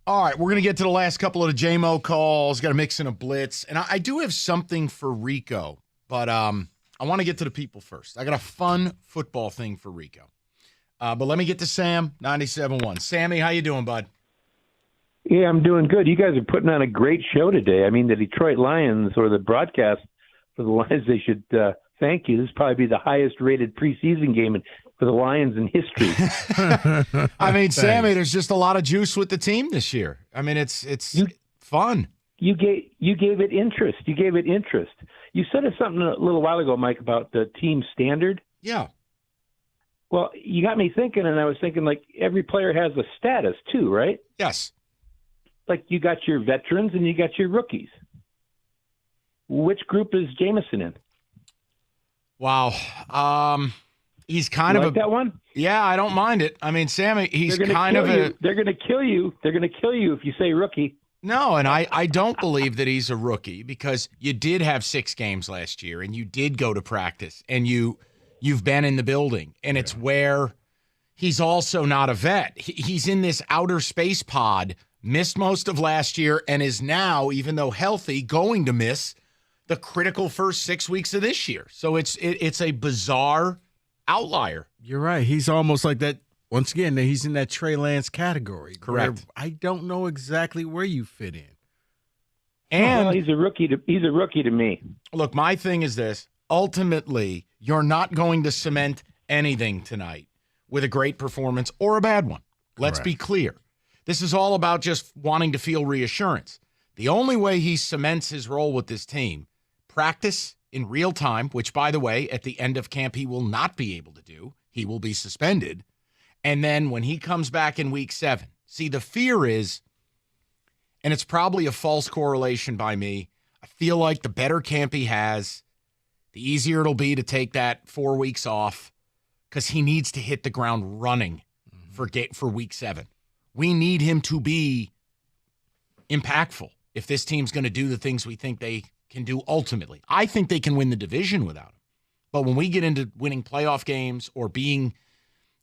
[SPEAKER 17] All right, we're going to get to the last couple of the JMO calls. Got to mix in a blitz. And I do have something for Rico, but I want to get to the people first. I got a fun football thing for Rico. But let me get to Sam, 97.1. Sammy, how you doing, bud?
[SPEAKER 8] Yeah, I'm doing good. You guys are putting on a great show today. I mean, the Detroit Lions, or the broadcast for the Lions, they should thank you. This will probably be the highest-rated preseason game for the Lions in history.
[SPEAKER 17] I mean, Sammy, there's just a lot of juice with the team this year. I mean, it's fun.
[SPEAKER 8] You gave it interest. You gave it interest. You said something a little while ago, Mike, about the team standard.
[SPEAKER 17] Yeah.
[SPEAKER 8] Well, you got me thinking, and I was thinking, like, every player has a status too, right?
[SPEAKER 17] Yes.
[SPEAKER 8] Like, you got your veterans and you got your rookies. Which group is Jameson in?
[SPEAKER 17] Wow. He's kind of
[SPEAKER 8] that one.
[SPEAKER 17] Yeah, I don't mind it. I mean, Sammy, he's kind of
[SPEAKER 8] They're going to kill you. They're going to kill you if you say rookie.
[SPEAKER 17] No, and I don't believe that he's a rookie, because you did have 6 games last year, and you did go to practice, and you've been in the building, and it's where he's also not a vet. He's in this outer space pod, missed most of last year, and is now, even though healthy, going to miss the critical first 6 weeks of this year. So it's a bizarre outlier.
[SPEAKER 10] You're right. He's almost like that. Once again, he's in that Trey Lance category.
[SPEAKER 17] Correct.
[SPEAKER 10] I don't know exactly where you fit in.
[SPEAKER 17] And
[SPEAKER 8] he's a rookie to me.
[SPEAKER 17] Look, my thing is this. Ultimately, you're not going to cement anything tonight with a great performance or a bad one. Let's be clear. This is all about just wanting to feel reassurance. The only way he cements his role with this team, practice in real time, which, by the way, at the end of camp, he will not be able to do. He will be suspended. And then when he comes back in week 7, see, the fear is, and it's probably a false correlation by me, I feel like the better camp he has, the easier it'll be to take that 4 weeks off, because he needs to hit the ground running for week 7. We need him to be impactful if this team's going to do the things we think they can do ultimately. I think they can win the division without him. But when we get into winning playoff games or being,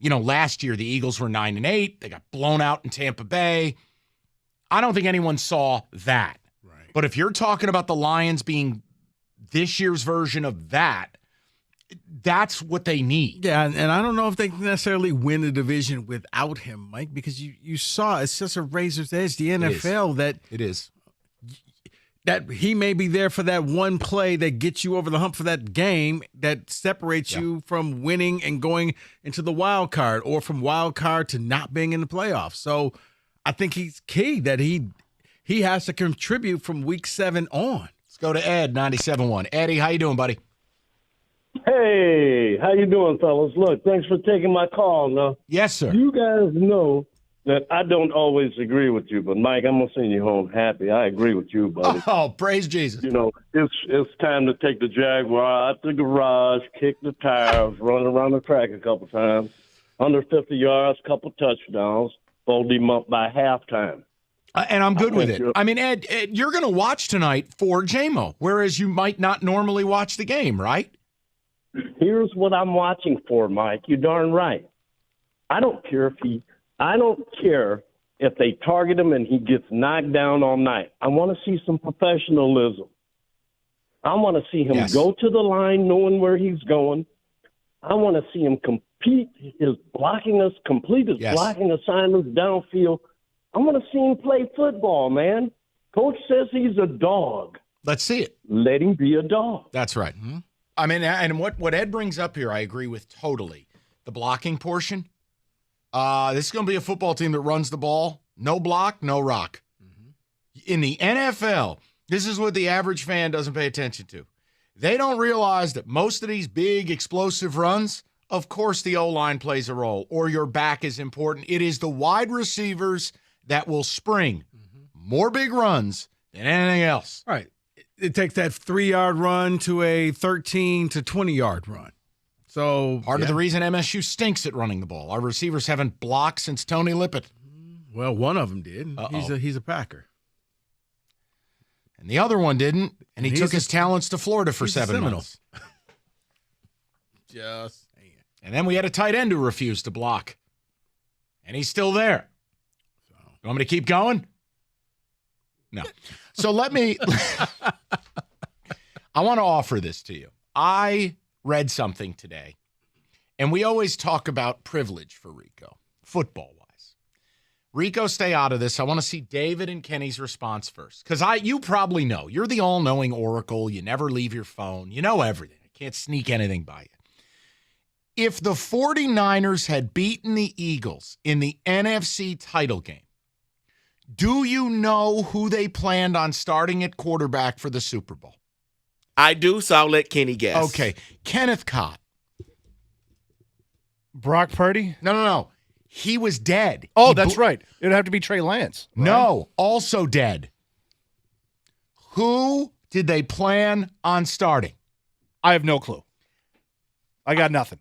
[SPEAKER 17] last year the Eagles were 9-8, they got blown out in Tampa Bay. I don't think anyone saw that. Right. But if you're talking about the Lions being this year's version of that, that's what they need.
[SPEAKER 10] Yeah, and I don't know if they can necessarily win the division without him, Mike, because you saw it's just a razor's edge. The NFL
[SPEAKER 17] it is.
[SPEAKER 10] That he may be there for that one play that gets you over the hump for that game that separates you from winning and going into the wild card, or from wild card to not being in the playoffs. So I think he's key that he has to contribute from week 7 on.
[SPEAKER 17] Let's go to Ed, 97.1. Eddie, how you doing, buddy?
[SPEAKER 12] Hey, how you doing, fellas? Look, thanks for taking my call. Now,
[SPEAKER 17] yes, sir.
[SPEAKER 12] You guys know that I don't always agree with you, but Mike, I'm gonna send you home happy. I agree with you, buddy.
[SPEAKER 17] Oh, praise Jesus!
[SPEAKER 12] It's time to take the Jaguar out the garage, kick the tires, run around the track a couple times, under 50 yards, couple touchdowns, fold him up by halftime.
[SPEAKER 17] And I'm good with it. I mean, Ed, you're going to watch tonight for JMO, whereas you might not normally watch the game, right?
[SPEAKER 12] Here's what I'm watching for, Mike. You're darn right. I don't care if they target him and he gets knocked down all night. I want to see some professionalism. I want to see him go to the line knowing where he's going. I want to see him complete his blocking assignments downfield. I want to see him play football, man. Coach says he's a dog.
[SPEAKER 10] Let's see it.
[SPEAKER 12] Let him be a dog.
[SPEAKER 10] That's right. Mm-hmm. I mean, and what Ed brings up here, I agree with totally. The blocking portion. This is going to be a football team that runs the ball. No block, no rock. Mm-hmm. In the NFL, this is what the average fan doesn't pay attention to. They don't realize that most of these big explosive runs, of course the O-line plays a role, or your back is important. It is the wide receivers that will spring more big runs than anything else.
[SPEAKER 17] Right. It takes that 3-yard run to a 13 to 20-yard run. So
[SPEAKER 10] part of the reason MSU stinks at running the ball. Our receivers haven't blocked since Tony Lippett.
[SPEAKER 17] Well, one of them did. He's a Packer.
[SPEAKER 10] And the other one didn't, and he took his talents to Florida for 7 months.
[SPEAKER 17] Just saying.
[SPEAKER 10] And then we had a tight end who refused to block. And he's still there. So. You want me to keep going? No. So let me I want to offer this to you. I read something today, and we always talk about privilege for Rico, football-wise. Rico, stay out of this. I want to see David and Kenny's response first. Because you probably know. You're the all-knowing oracle. You never leave your phone. You know everything. I can't sneak anything by you. If the 49ers had beaten the Eagles in the NFC title game, do you know who they planned on starting at quarterback for the Super Bowl?
[SPEAKER 16] I do, so I'll let Kenny guess.
[SPEAKER 10] Okay. Kenneth Cott.
[SPEAKER 23] Brock Purdy?
[SPEAKER 10] No. He was dead.
[SPEAKER 23] Oh, that's right. It would have to be Trey Lance. Right?
[SPEAKER 10] No, also dead. Who did they plan on starting?
[SPEAKER 23] I have no clue. I got nothing.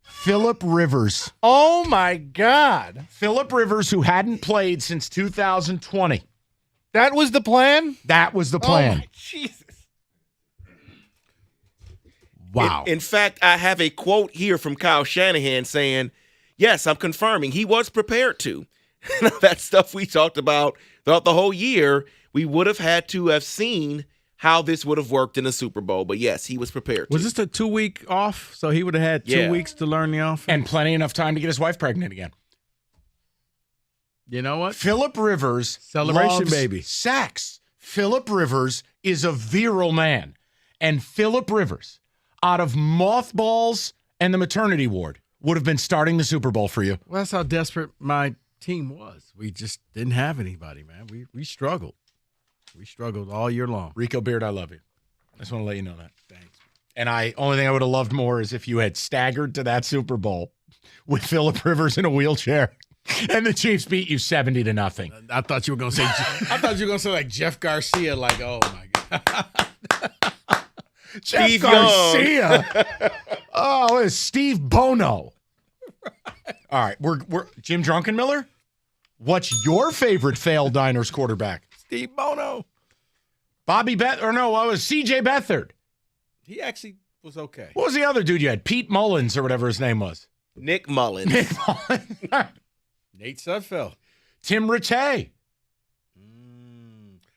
[SPEAKER 10] Phillip Rivers.
[SPEAKER 23] Oh, my God.
[SPEAKER 10] Phillip Rivers, who hadn't played since 2020.
[SPEAKER 23] That was the plan?
[SPEAKER 10] That was the plan.
[SPEAKER 23] Oh, my Jesus.
[SPEAKER 10] Wow.
[SPEAKER 16] In fact, I have a quote here from Kyle Shanahan saying, yes, I'm confirming he was prepared to. That stuff we talked about throughout the whole year, we would have had to have seen how this would have worked in the Super Bowl. But yes, he was prepared to.
[SPEAKER 17] Was this a 2-week off? So he would have had 2 weeks to learn the offense?
[SPEAKER 10] And plenty enough time to get his wife pregnant again.
[SPEAKER 17] You know what?
[SPEAKER 10] Phillip Rivers
[SPEAKER 17] celebration
[SPEAKER 10] loves
[SPEAKER 17] baby.
[SPEAKER 10] Sex. Phillip Rivers is a virile man. And Phillip Rivers, out of mothballs and the maternity ward, would have been starting the Super Bowl for you.
[SPEAKER 17] Well, that's how desperate my team was. We just didn't have anybody, man. We struggled. We struggled all year long.
[SPEAKER 10] Rico Beard, I love you. I just want to let you know that. Thanks. And only thing I would have loved more is if you had staggered to that Super Bowl with Phillip Rivers in a wheelchair and the Chiefs beat you 70-0.
[SPEAKER 17] I thought you were going to say like Jeff Garcia, like, oh my God.
[SPEAKER 10] Jeff Garcia. Oh, it's Steve Bono. All right, we're Jim Drunkenmiller. What's your favorite failed Niners quarterback?
[SPEAKER 17] Steve Bono.
[SPEAKER 10] Bobby was C.J. Beathard.
[SPEAKER 17] He actually was okay.
[SPEAKER 10] What was the other dude you had? Pete Mullins or whatever his name was.
[SPEAKER 16] Nick Mullins.
[SPEAKER 17] Nate Sudfeld.
[SPEAKER 10] Tim Rattay.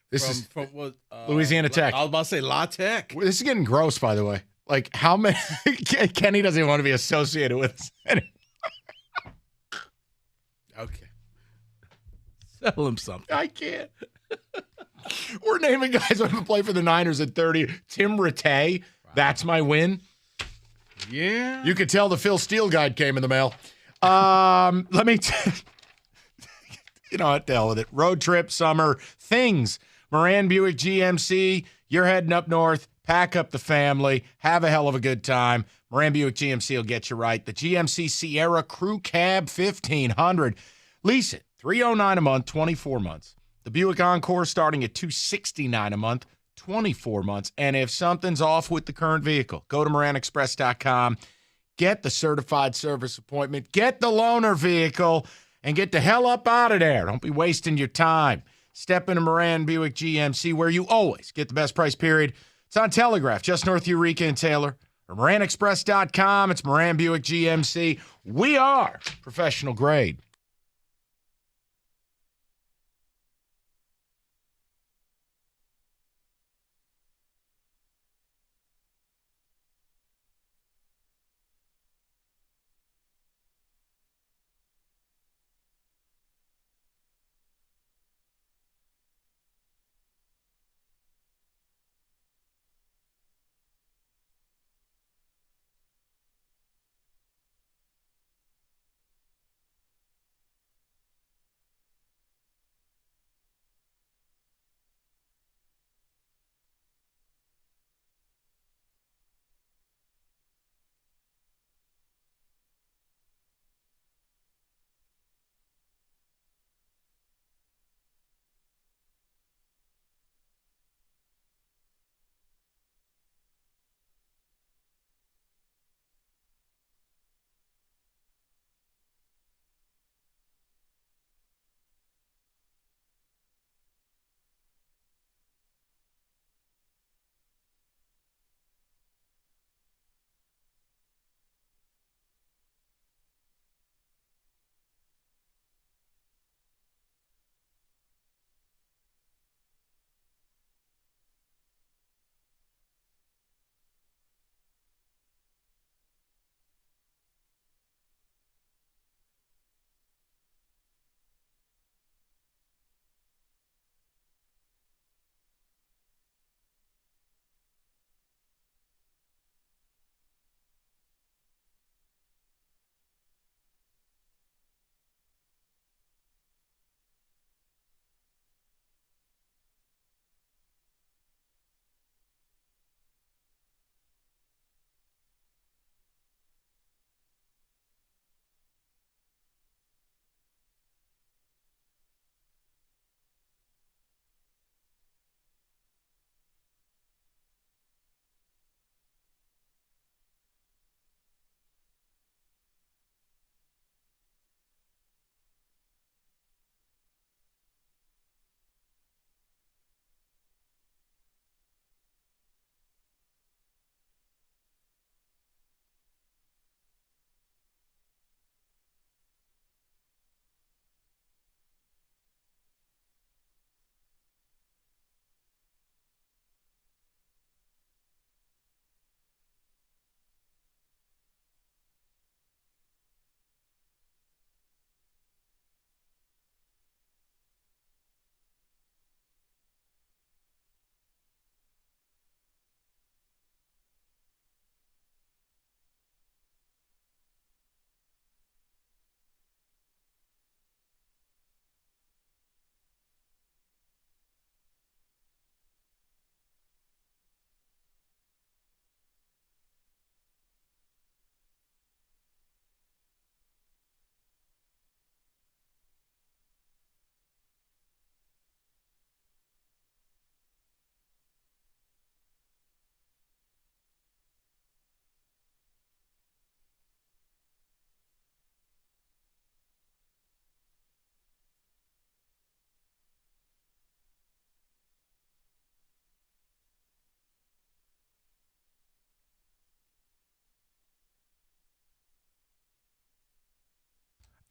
[SPEAKER 10] This is
[SPEAKER 17] from what,
[SPEAKER 10] Louisiana Tech.
[SPEAKER 17] I was about to say La Tech.
[SPEAKER 10] This is getting gross, by the way. Like, how many? Kenny doesn't even want to be associated with us.
[SPEAKER 17] Okay. Sell him something.
[SPEAKER 10] I can't. We're naming guys who haven't played for the Niners at 30. Tim Rattay. Wow. That's my win.
[SPEAKER 17] Yeah.
[SPEAKER 10] You could tell the Phil Steele guide came in the mail. Let me you know what, the hell with it. Road trip, summer, things. Moran Buick GMC, you're heading up north. Pack up the family. Have a hell of a good time. Moran Buick GMC will get you right. The GMC Sierra Crew Cab 1500. Lease it. $309 a month, 24 months. The Buick Encore starting at $269 a month, 24 months. And if something's off with the current vehicle, go to MoranExpress.com. Get the certified service appointment. Get the loaner vehicle. And get the hell up out of there. Don't be wasting your time. Step into Moran Buick GMC, where you always get the best price, period. It's on Telegraph, just north of Eureka and Taylor. Or MoranExpress.com. It's Moran Buick GMC. We are professional grade.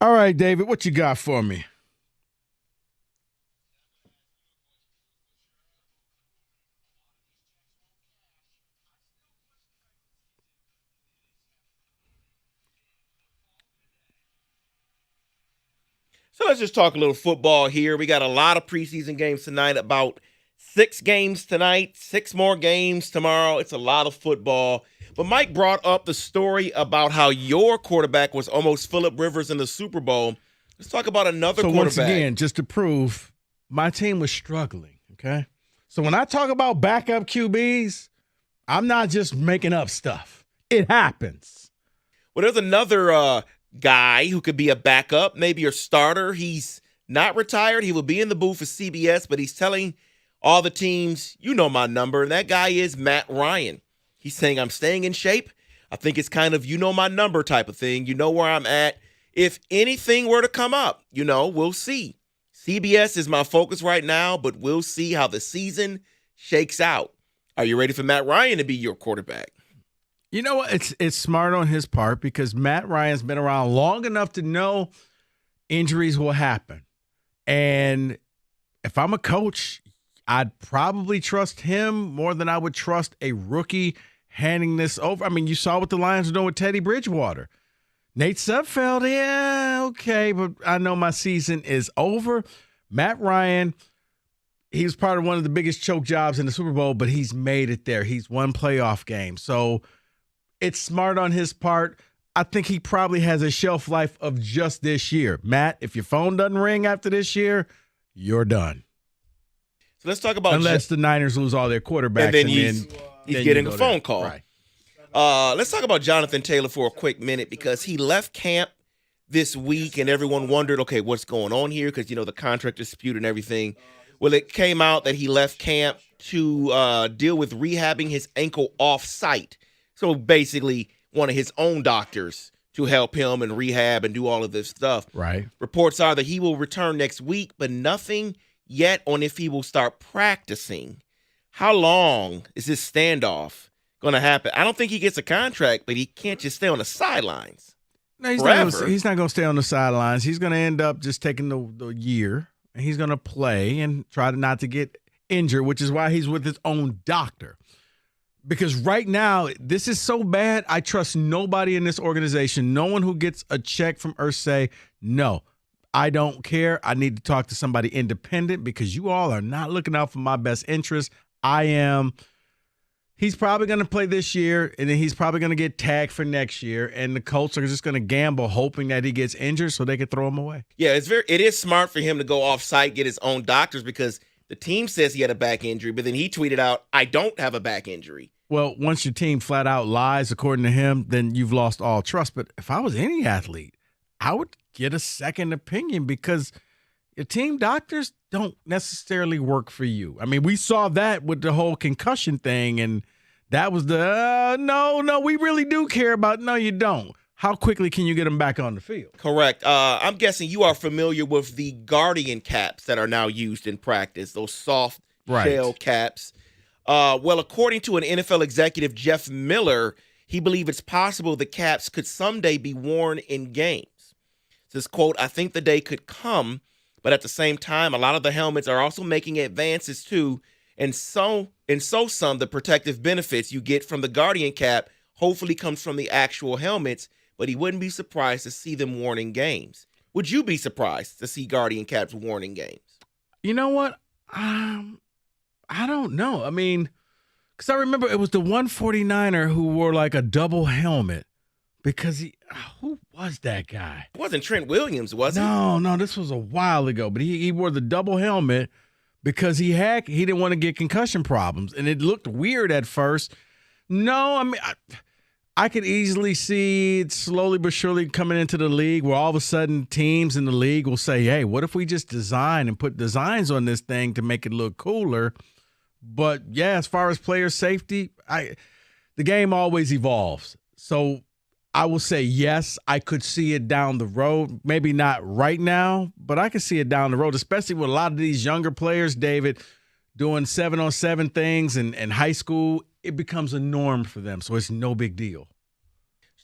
[SPEAKER 17] All right, David, what you got for me?
[SPEAKER 16] So let's just talk a little football here. We got a lot of preseason games tonight, about 6 games tonight, 6 more games tomorrow. It's a lot of football. But Mike brought up the story about how your quarterback was almost Phillip Rivers in the Super Bowl. Let's talk about another quarterback.
[SPEAKER 17] So once again, just to prove, my team was struggling, okay? So when I talk about backup QBs, I'm not just making up stuff. It happens.
[SPEAKER 16] Well, there's another guy who could be a backup, maybe your starter. He's not retired. He will be in the booth for CBS, but he's telling all the teams, you know my number, and that guy is Matt Ryan. He's saying, I'm staying in shape. I think it's kind of, you know my number type of thing. You know where I'm at. If anything were to come up, we'll see. CBS is my focus right now, but we'll see how the season shakes out. Are you ready for Matt Ryan to be your quarterback?
[SPEAKER 17] You know what? It's smart on his part because Matt Ryan's been around long enough to know injuries will happen. And if I'm a coach, I'd probably trust him more than I would trust a rookie handing this over. I mean, you saw what the Lions were doing with Teddy Bridgewater. Nate Sudfeld, yeah, okay, but I know my season is over. Matt Ryan, he was part of one of the biggest choke jobs in the Super Bowl, but he's made it there. He's won playoff games. So it's smart on his part. I think he probably has a shelf life of just this year. Matt, if your phone doesn't ring after this year, you're done.
[SPEAKER 16] So let's talk about
[SPEAKER 17] unless the Niners lose all their quarterbacks,
[SPEAKER 16] and then he's getting a phone call.
[SPEAKER 17] Right.
[SPEAKER 16] Let's talk about Jonathan Taylor for a quick minute because he left camp this week and everyone wondered, okay, what's going on here? Because, the contract dispute and everything. Well, it came out that he left camp to deal with rehabbing his ankle off-site. So basically one of his own doctors to help him and rehab and do all of this stuff.
[SPEAKER 17] Right.
[SPEAKER 16] Reports are that he will return next week, but nothing yet on if he will start practicing. How long is this standoff going to happen? I don't think he gets a contract, but he can't just stay on the sidelines.
[SPEAKER 17] No, he's not going to stay on the sidelines. He's going to end up just taking the year, and he's going to play and try not to get injured, which is why he's with his own doctor. Because right now, this is so bad, I trust nobody in this organization. No one who gets a check from Irsay, no, I don't care. I need to talk to somebody independent because you all are not looking out for my best interest. I am. He's probably going to play this year, and then he's probably going to get tagged for next year, and the Colts are just going to gamble hoping that he gets injured so they can throw him away.
[SPEAKER 16] Yeah, it is smart for him to go off-site, get his own doctors because the team says he had a back injury, but then he tweeted out, I don't have a back injury.
[SPEAKER 17] Well, once your team flat out lies, according to him, then you've lost all trust. But if I was any athlete, I would get a second opinion because your team doctors don't necessarily work for you. I mean, we saw that with the whole concussion thing, and that was the, no, we really do care about, no, you don't. How quickly can you get them back on the field?
[SPEAKER 16] Correct. I'm guessing you are familiar with the Guardian caps that are now used in practice, those soft shell caps. Well, according to an NFL executive, Jeff Miller, he believes it's possible the caps could someday be worn in games. This quote, I think the day could come, but at the same time, a lot of the helmets are also making advances too. And so some the protective benefits you get from the Guardian cap hopefully comes from the actual helmets, but he wouldn't be surprised to see them worn in games. Would you be surprised to see Guardian caps worn in games?
[SPEAKER 17] You know what? I don't know. I mean, because I remember it was the 149er who wore like a double helmet because who was that guy?
[SPEAKER 16] It wasn't Trent Williams, was it?
[SPEAKER 17] No, this was a while ago, but he wore the double helmet because he didn't want to get concussion problems, and it looked weird at first. No, I mean, I could easily see it slowly but surely coming into the league where all of a sudden teams in the league will say, hey, what if we just design and put designs on this thing to make it look cooler? But, yeah, as far as player safety, the game always evolves. So I will say, yes, I could see it down the road. Maybe not right now, but I could see it down the road, especially with a lot of these younger players, David, doing 7-on-7 things in high school. It becomes a norm for them, so it's no big deal.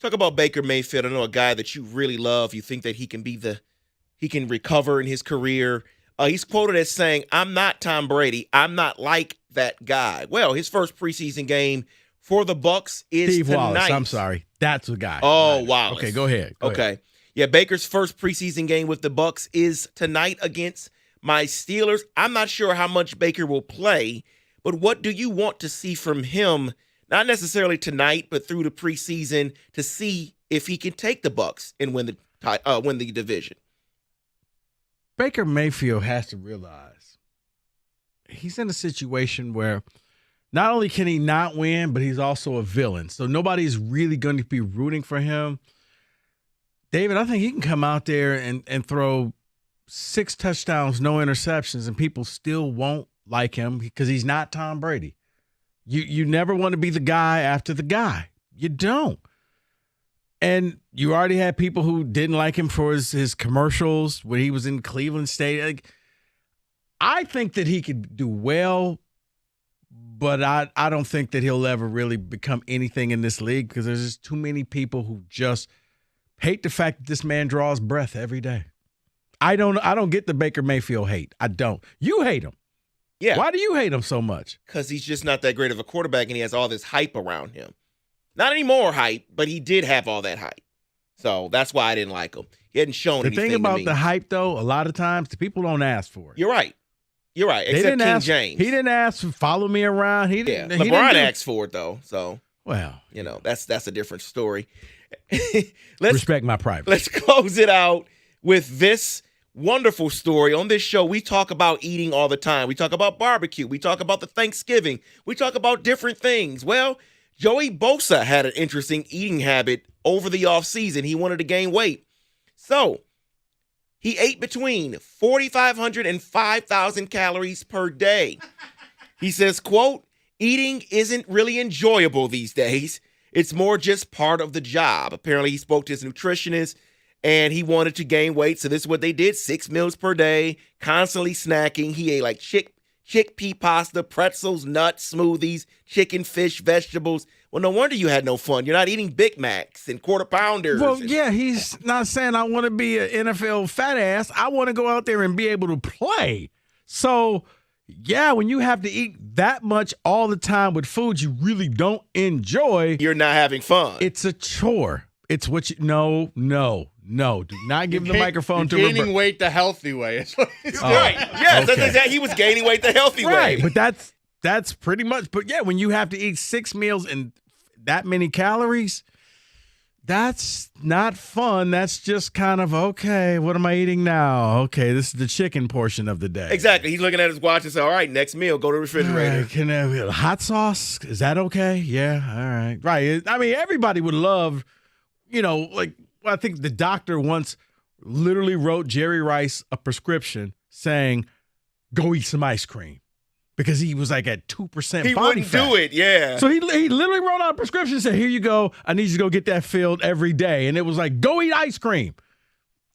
[SPEAKER 16] Talk about Baker Mayfield. I know a guy that you really love. You think that he can recover in his career. He's quoted as saying, "I'm not Tom Brady. I'm not like that guy." Well, his first preseason game for the Bucs is
[SPEAKER 17] Steve
[SPEAKER 16] tonight.
[SPEAKER 17] Wallace. I'm sorry. That's the guy.
[SPEAKER 16] Oh,
[SPEAKER 17] Right.
[SPEAKER 16] Wallace.
[SPEAKER 17] Okay, go ahead. Go
[SPEAKER 16] okay.
[SPEAKER 17] ahead.
[SPEAKER 16] Yeah, Baker's first preseason game with the Bucs is tonight against my Steelers. I'm not sure how much Baker will play, but what do you want to see from him? Not necessarily tonight, but through the preseason to see if he can take the Bucs and win the division.
[SPEAKER 17] Baker Mayfield has to realize he's in a situation where not only can he not win, but he's also a villain. So nobody's really going to be rooting for him. David, I think he can come out there and throw 6 touchdowns, no interceptions, and people still won't like him because he's not Tom Brady. You never want to be the guy after the guy. You don't. And you already had people who didn't like him for his commercials when he was in Cleveland State. Like, I think that he could do well, but I don't think that he'll ever really become anything in this league because there's just too many people who just hate the fact that this man draws breath every day. I don't get the Baker Mayfield hate. I don't. You hate him.
[SPEAKER 16] Yeah.
[SPEAKER 17] Why do you hate him so much?
[SPEAKER 16] Because he's just not that great of a quarterback and he has all this hype around him. Not any more hype, but he did have all that hype. So that's why I didn't like him. He hadn't shown anything.
[SPEAKER 17] The thing about
[SPEAKER 16] to me.
[SPEAKER 17] the hype, though, a lot of times the people don't ask for it.
[SPEAKER 16] You're right. Except King James.
[SPEAKER 17] He didn't ask for follow me around.
[SPEAKER 16] LeBron asked for it, though. So,
[SPEAKER 17] well,
[SPEAKER 16] that's a different story.
[SPEAKER 17] Respect my privacy.
[SPEAKER 16] Let's close it out with this wonderful story. On this show, we talk about eating all the time. We talk about barbecue. We talk about the Thanksgiving. We talk about different things. Well, Joey Bosa had an interesting eating habit over the offseason. He wanted to gain weight. So he ate between 4,500 and 5,000 calories per day. He says, quote, "Eating isn't really enjoyable these days. It's more just part of the job." Apparently, he spoke to his nutritionist and he wanted to gain weight. So this is what they did: 6 meals per day, constantly snacking. He ate like chickpea pasta, pretzels, nuts, smoothies, chicken, fish, vegetables. Well, no wonder you had no fun. You're not eating Big Macs and quarter pounders.
[SPEAKER 17] Well, yeah, he's not saying I want to be an NFL fat ass. I want to go out there and be able to play. So, yeah, when you have to eat that much all the time with food you really don't enjoy,
[SPEAKER 16] you're not having fun.
[SPEAKER 17] It's a chore. It's what you no. Do not give the microphone to
[SPEAKER 9] gaining
[SPEAKER 17] Roberto.
[SPEAKER 9] weight the healthy way. It's
[SPEAKER 16] right. Yes,
[SPEAKER 17] okay.
[SPEAKER 16] that's exactly. He was gaining weight the healthy way.
[SPEAKER 17] Right, but that's pretty much. But yeah, when you have to eat 6 meals and that many calories, that's not fun. That's just kind of, okay, what am I eating now? Okay, this is the chicken portion of the day.
[SPEAKER 16] Exactly. He's looking at his watch and says, all right, next meal, go to the refrigerator.
[SPEAKER 17] Can I have hot sauce? Is that okay? Yeah, all right. Right. I mean, everybody would love, like, I think the doctor once literally wrote Jerry Rice a prescription saying, go eat some ice cream. Because he was like at 2%
[SPEAKER 16] he
[SPEAKER 17] body
[SPEAKER 16] wouldn't
[SPEAKER 17] fat.
[SPEAKER 16] do it, yeah.
[SPEAKER 17] So he literally wrote out a prescription and said, here you go. I need you to go get that filled every day. And it was like, go eat ice cream.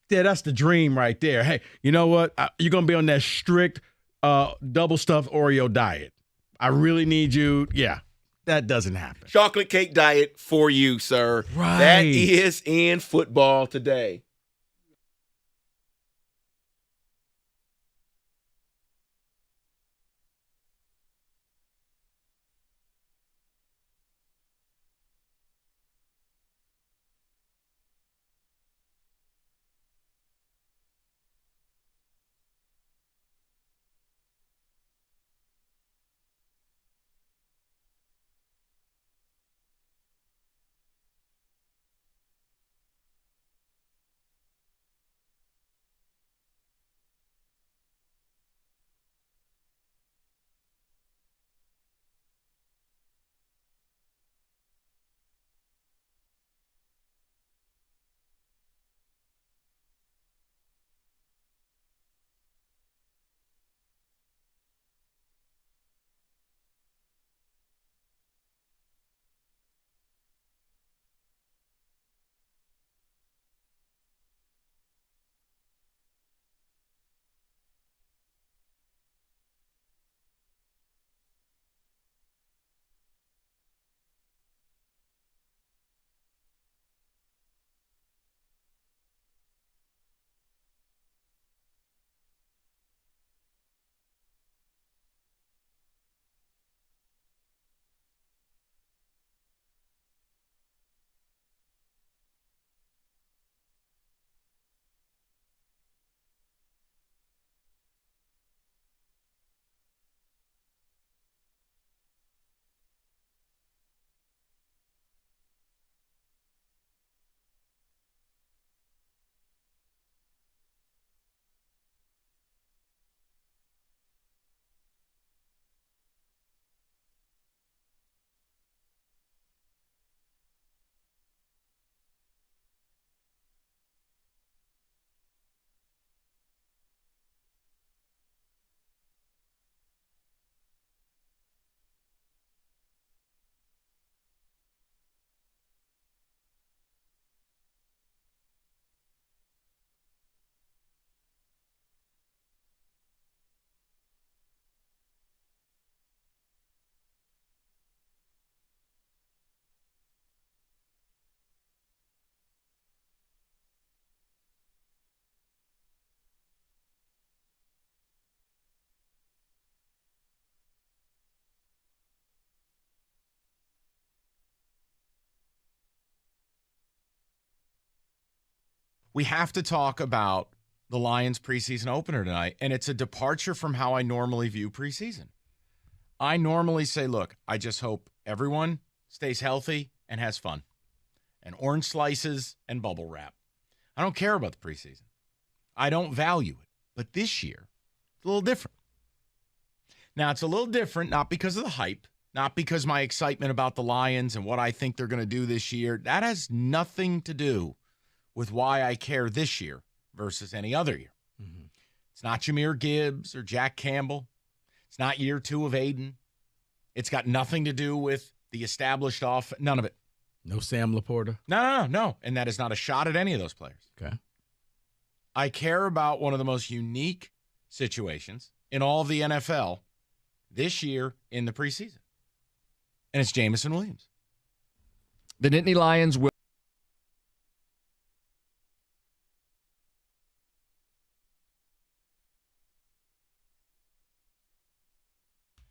[SPEAKER 17] Yeah, that's the dream right there. Hey, you know what? You're going to be on that strict double stuffed Oreo diet. I really need you. Yeah, that doesn't happen.
[SPEAKER 16] Chocolate cake diet for you, sir.
[SPEAKER 17] Right.
[SPEAKER 16] That is in football today.
[SPEAKER 10] we have to talk about the Lions preseason opener tonight, and it's a departure from how I normally view preseason. I normally say, look, I just hope everyone stays healthy and has fun, and orange slices and bubble wrap. I don't care about the preseason. I don't value it. But this year, it's a little different. Now, it's a little different, not because of the hype, not because my excitement about the Lions and what I think they're going to do this year. That has nothing to do with why I care this year versus any other year. Mm-hmm. It's not Jahmyr Gibbs or Jack Campbell. It's not year 2 of Aiden. It's got nothing to do with the established off. None of it.
[SPEAKER 17] No Sam Laporta?
[SPEAKER 10] No. And that is not a shot at any of those players.
[SPEAKER 17] Okay.
[SPEAKER 10] I care about one of the most unique situations in all of the NFL this year in the preseason. And it's Jameson Williams.
[SPEAKER 13] The Nittany Lions will.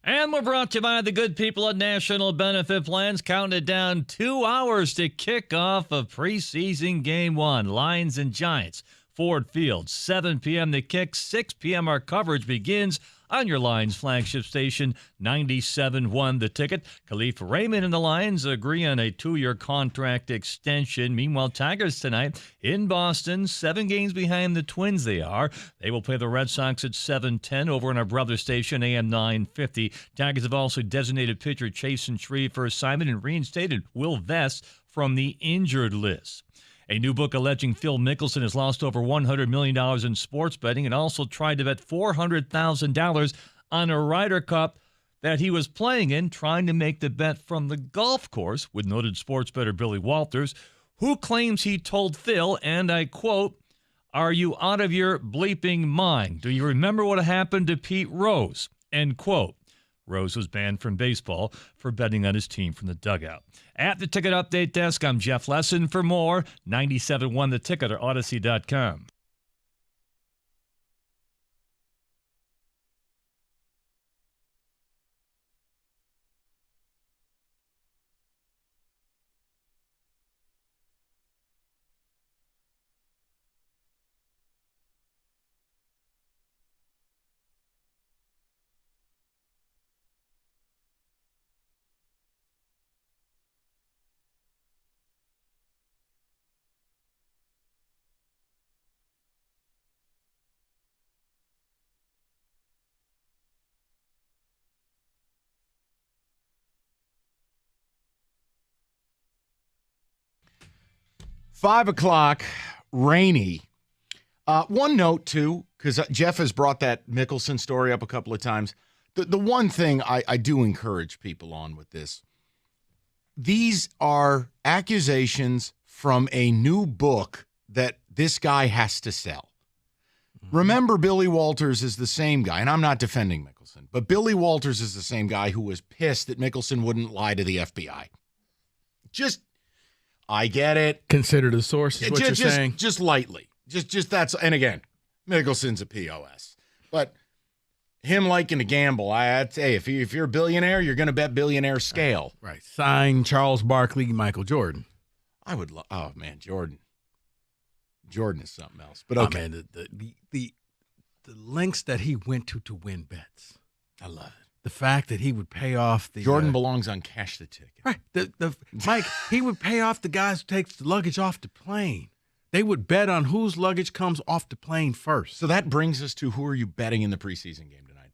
[SPEAKER 7] And we're brought to you by the good people at National Benefit Plans. Counted down 2 hours to kick off of preseason game 1. Lions and Giants, Ford Field, 7 p.m. the kick, 6 p.m. our coverage begins on your Lions flagship station, 97.1 The Ticket. Khalif Raymond and the Lions agree on a 2-year contract extension. Meanwhile, Tigers tonight in Boston, 7 games behind the Twins they are. They will play the Red Sox at 7:10 over on our brother station, AM 950. Tigers have also designated pitcher Chasen Shreve for assignment and reinstated Will Vest from the injured list. A new book alleging Phil Mickelson has lost over $100 million in sports betting and also tried to bet $400,000 on a Ryder Cup that he was playing in, trying to make the bet from the golf course with noted sports bettor Billy Walters, who claims he told Phil, and I quote, "Are you out of your bleeping mind? Do you remember what happened to Pete Rose?" End quote. Rose was banned from baseball for betting on his team from the dugout. At the Ticket Update Desk, I'm Jeff Lesson. For more, 97.1 The Ticket or Odyssey.com.
[SPEAKER 10] Five o'clock, rainy. One note, too, because Jeff has brought that Mickelson story up a couple of times. The one thing I do encourage people on with this, these are accusations from a new book that this guy has to sell. Mm-hmm. Remember, Billy Walters is the same guy, and I'm not defending Mickelson, but Billy Walters is the same guy who was pissed that Mickelson wouldn't lie to the FBI. I get it.
[SPEAKER 17] Considered a source is what you're saying.
[SPEAKER 10] Just lightly. Just that's, and again, Mickelson's a POS. But him liking to gamble, I'd say if you're a billionaire, you're going to bet billionaire scale.
[SPEAKER 17] Right. Sign Charles Barkley, Michael Jordan.
[SPEAKER 10] I would love, oh man, Jordan. Jordan is something else. But okay.
[SPEAKER 17] Oh, man, the lengths that he went to win bets.
[SPEAKER 10] I love it.
[SPEAKER 17] The fact that he would pay off the
[SPEAKER 10] Jordan belongs on Cash the Ticket.
[SPEAKER 17] Right. Mike, he would pay off the guys who takes the luggage off the plane. They would bet on whose luggage comes off the plane first.
[SPEAKER 10] So that brings us to who are you betting in the preseason game tonight?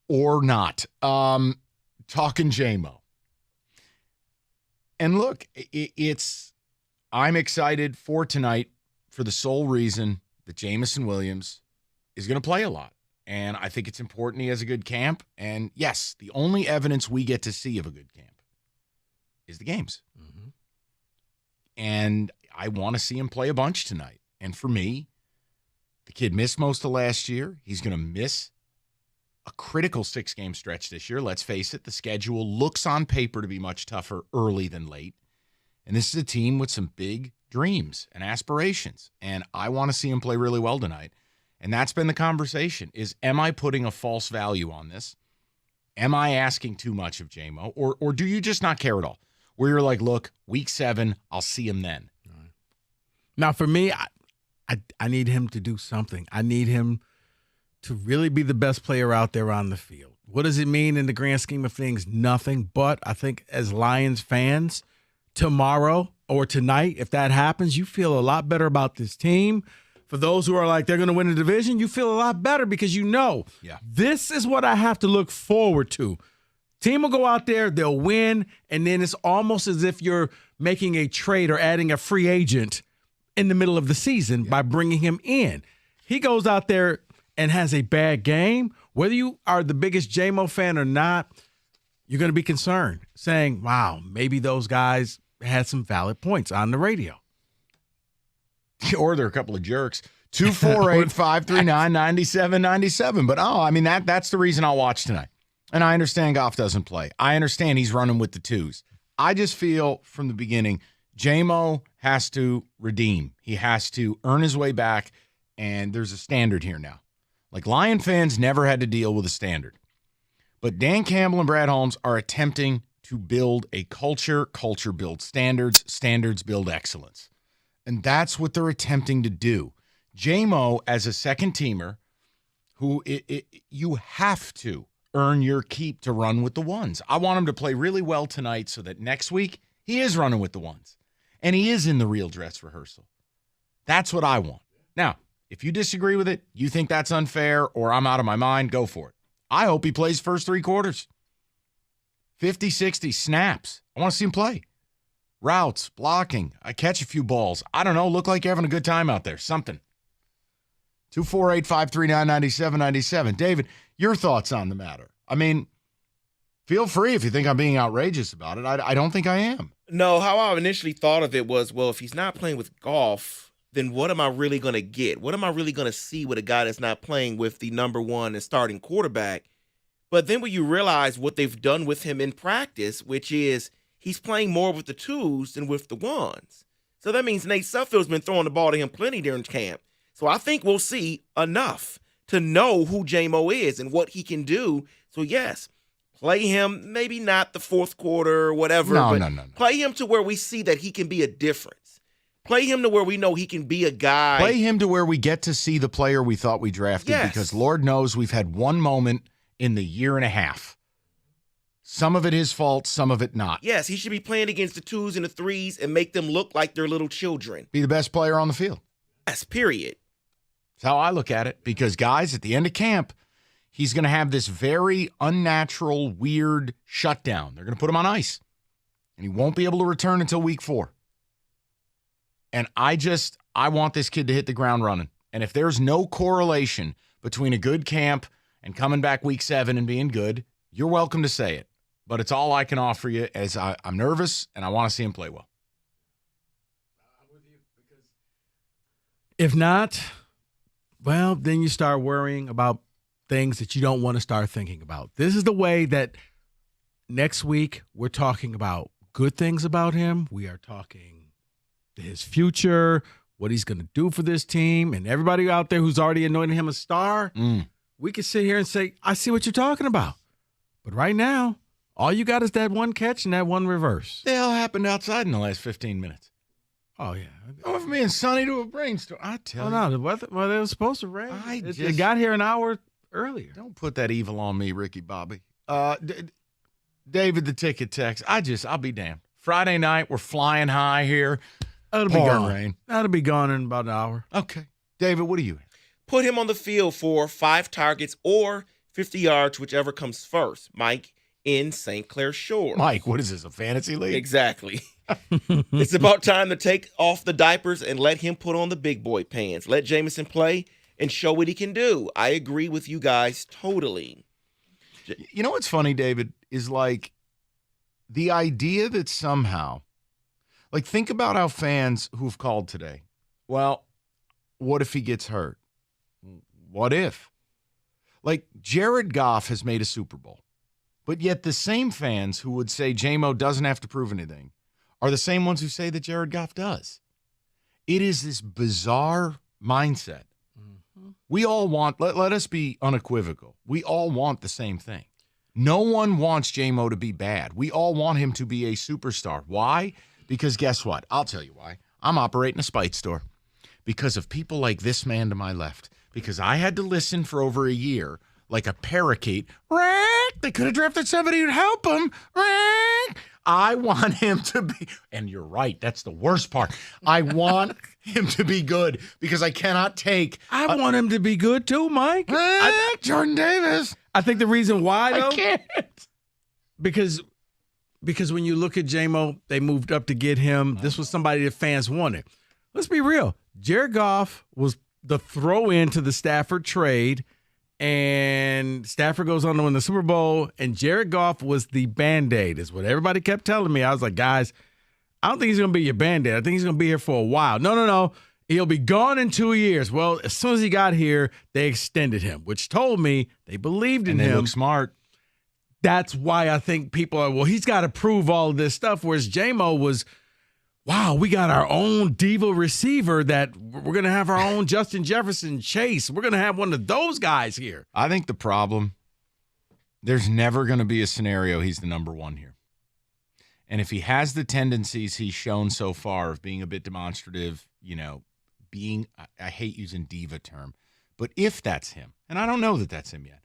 [SPEAKER 10] Or not. Talking J-Mo. And look, I'm excited for tonight for the sole reason that Jameson Williams is going to play a lot. And I think it's important he has a good camp. And yes, the only evidence we get to see of a good camp is the games. Mm-hmm. And I want to see him play a bunch tonight. And for me, the kid missed most of last year. He's going to miss a critical 6-game stretch this year. Let's face it, the schedule looks on paper to be much tougher early than late. And this is a team with some big dreams and aspirations. And I want to see him play really well tonight. And that's been the conversation is, am I putting a false value on this? Am I asking too much of J-Mo? Or do you just not care at all? Where you're like, look, week 7, I'll see him then.
[SPEAKER 17] Now, for me, I need him to do something. I need him to really be the best player out there on the field. What does it mean in the grand scheme of things? Nothing. But I think as Lions fans, tomorrow or tonight, if that happens, you feel a lot better about this team. For those who are like, they're going to win the division, you feel a lot better because you know, this is what I have to look forward to. Team will go out there, they'll win, and then it's almost as if you're making a trade or adding a free agent in the middle of the season by bringing him in. He goes out there and has a bad game. Whether you are the biggest J-Mo fan or not, you're going to be concerned, saying, wow, maybe those guys had some valid points on the radio.
[SPEAKER 10] Or they're a couple of jerks. 248-539-9797. But, that's the reason I'll watch tonight. And I understand Goff doesn't play. I understand he's running with the twos. I just feel from the beginning, J-Mo has to redeem. He has to earn his way back, and there's a standard here now. Like, Lion fans never had to deal with a standard. But Dan Campbell and Brad Holmes are attempting to build a culture. Culture builds standards. Standards build excellence. And that's what they're attempting to do. J-Mo, as a second-teamer, who you have to earn your keep to run with the ones. I want him to play really well tonight so that next week he is running with the ones. And he is in the real dress rehearsal. That's what I want. Now, if you disagree with it, you think that's unfair, or I'm out of my mind, go for it. I hope he plays first 3 quarters. 50, 60 snaps. I want to see him play. Routes, blocking. I catch a few balls. I don't know. Look like you're having a good time out there. Something. 248-539-9797. David, your thoughts on the matter? I mean, feel free if you think I'm being outrageous about it. I don't think I am.
[SPEAKER 16] No, how I initially thought of it was, well, if he's not playing with Goff, then what am I really going to get? What am I really going to see with a guy that's not playing with the number one and starting quarterback? But then when you realize what they've done with him in practice, which is he's playing more with the twos than with the ones. So that means Nate Suffield's been throwing the ball to him plenty during camp. So I think we'll see enough to know who J-Mo is and what he can do. So, yes, play him, maybe not the fourth quarter or whatever, but play him to where we see that he can be a difference. Play him to where we know he can be a guy.
[SPEAKER 10] Play him to where we get to see the player we thought we drafted, because Lord knows we've had one moment in the year and a half. Some of it his fault, some of it not.
[SPEAKER 16] Yes, he should be playing against the twos and the threes and make them look like they're little children.
[SPEAKER 10] Be the best player on the field.
[SPEAKER 16] Yes, period.
[SPEAKER 10] That's how I look at it, because, guys, at the end of camp, he's going to have this very unnatural, weird shutdown. They're going to put him on ice, and he won't be able to return until week 4. And I want this kid to hit the ground running. And if there's no correlation between a good camp and coming back week 7 and being good, you're welcome to say it. But it's all I can offer you, as I'm nervous and I want to see him play well.
[SPEAKER 17] If not, well, then you start worrying about things that you don't want to start thinking about. This is the way that next week we're talking about good things about him. We are talking his future, what he's going to do for this team, and everybody out there who's already anointed him a star. We can sit here and say, I see what you're talking about. But right now, all you got is that one catch and that one reverse.
[SPEAKER 10] The hell happened outside in the last 15 minutes?
[SPEAKER 17] Oh, yeah.
[SPEAKER 10] I went from being sunny to a brainstorm. I tell you.
[SPEAKER 17] No, the weather, well, it was supposed to rain. It got here an hour earlier.
[SPEAKER 10] Don't put that evil on me, Ricky Bobby. David, the ticket text. I'll be damned. Friday night, we're flying high here.
[SPEAKER 17] That'll be gone. Rain. That'll be gone in about an hour.
[SPEAKER 10] Okay. David, what do you?
[SPEAKER 16] Put him on the field for 5 targets or 50 yards, whichever comes first. Mike in St. Clair Shores.
[SPEAKER 10] Mike, what is this, a fantasy league?
[SPEAKER 16] Exactly. It's about time to take off the diapers and let him put on the big boy pants. Let Jameson play and show what he can do. I agree with you guys totally.
[SPEAKER 10] You know what's funny, David, is like the idea that somehow, like, think about how fans who've called today, well, what if he gets hurt? What if? Like, Jared Goff has made a Super Bowl, but yet the same fans who would say J-Mo doesn't have to prove anything are the same ones who say that Jared Goff does. It is this bizarre mindset. Mm-hmm. We all want, let us be unequivocal, we all want the same thing. No one wants J-Mo to be bad. We all want him to be a superstar. Why? Because guess what? I'll tell you why. I'm operating a spite store. because of people like this man to my left. Because I had to listen for over a year like a parakeet. They could have drafted somebody who'd help him. I want him to be, and you're right, that's the worst part. I want him to be good because I cannot take.
[SPEAKER 17] I want him to be good too, Mike.
[SPEAKER 10] Jordan Davis.
[SPEAKER 17] I think the reason why, though,
[SPEAKER 10] I can't.
[SPEAKER 17] Because when you look at J-Mo, they moved up to get him. This was somebody that fans wanted. Let's be real. Jared Goff was the throw-in to the Stafford trade, and Stafford goes on to win the Super Bowl, and Jared Goff was the Band-Aid, is what everybody kept telling me. I was like, guys, I don't think he's going to be your Band-Aid. I think he's going to be here for a while. No. He'll be gone in 2 years. Well, as soon as he got here, they extended him, which told me they believed in him.
[SPEAKER 10] And they look smart.
[SPEAKER 17] That's why I think people are, well, he's got to prove all of this stuff, whereas J-Mo was, wow, we got our own diva receiver that we're going to have our own Justin Jefferson Chase. We're going to have one of those guys here.
[SPEAKER 10] I think the problem, there's never going to be a scenario he's the number one here. And if he has the tendencies he's shown so far of being a bit demonstrative, being, I hate using diva term, but if that's him, and I don't know that that's him yet,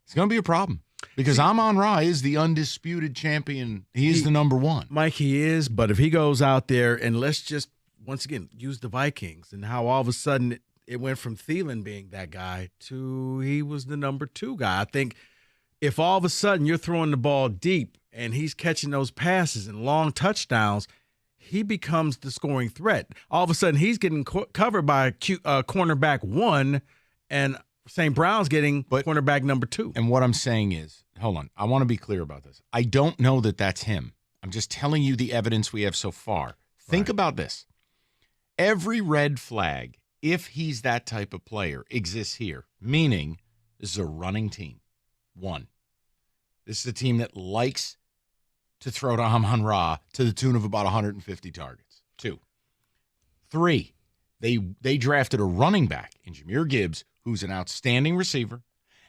[SPEAKER 10] it's going to be a problem. Because Amon-Ra is the undisputed champion. He's the number one.
[SPEAKER 17] Mike, he is, but if he goes out there, and let's just, once again, use the Vikings and how all of a sudden it went from Thielen being that guy to he was the number 2 guy. I think if all of a sudden you're throwing the ball deep and he's catching those passes and long touchdowns, he becomes the scoring threat. All of a sudden he's getting covered by cornerback 1 and St. Brown's getting cornerback number 2.
[SPEAKER 10] And what I'm saying is, hold on, I want to be clear about this. I don't know that that's him. I'm just telling you the evidence we have so far. Think about this. Every red flag, if he's that type of player, exists here, meaning this is a running team. 1, this is a team that likes to throw to Amon-Ra to the tune of about 150 targets. 2, 3, they drafted a running back in Jahmyr Gibbs, who's an outstanding receiver,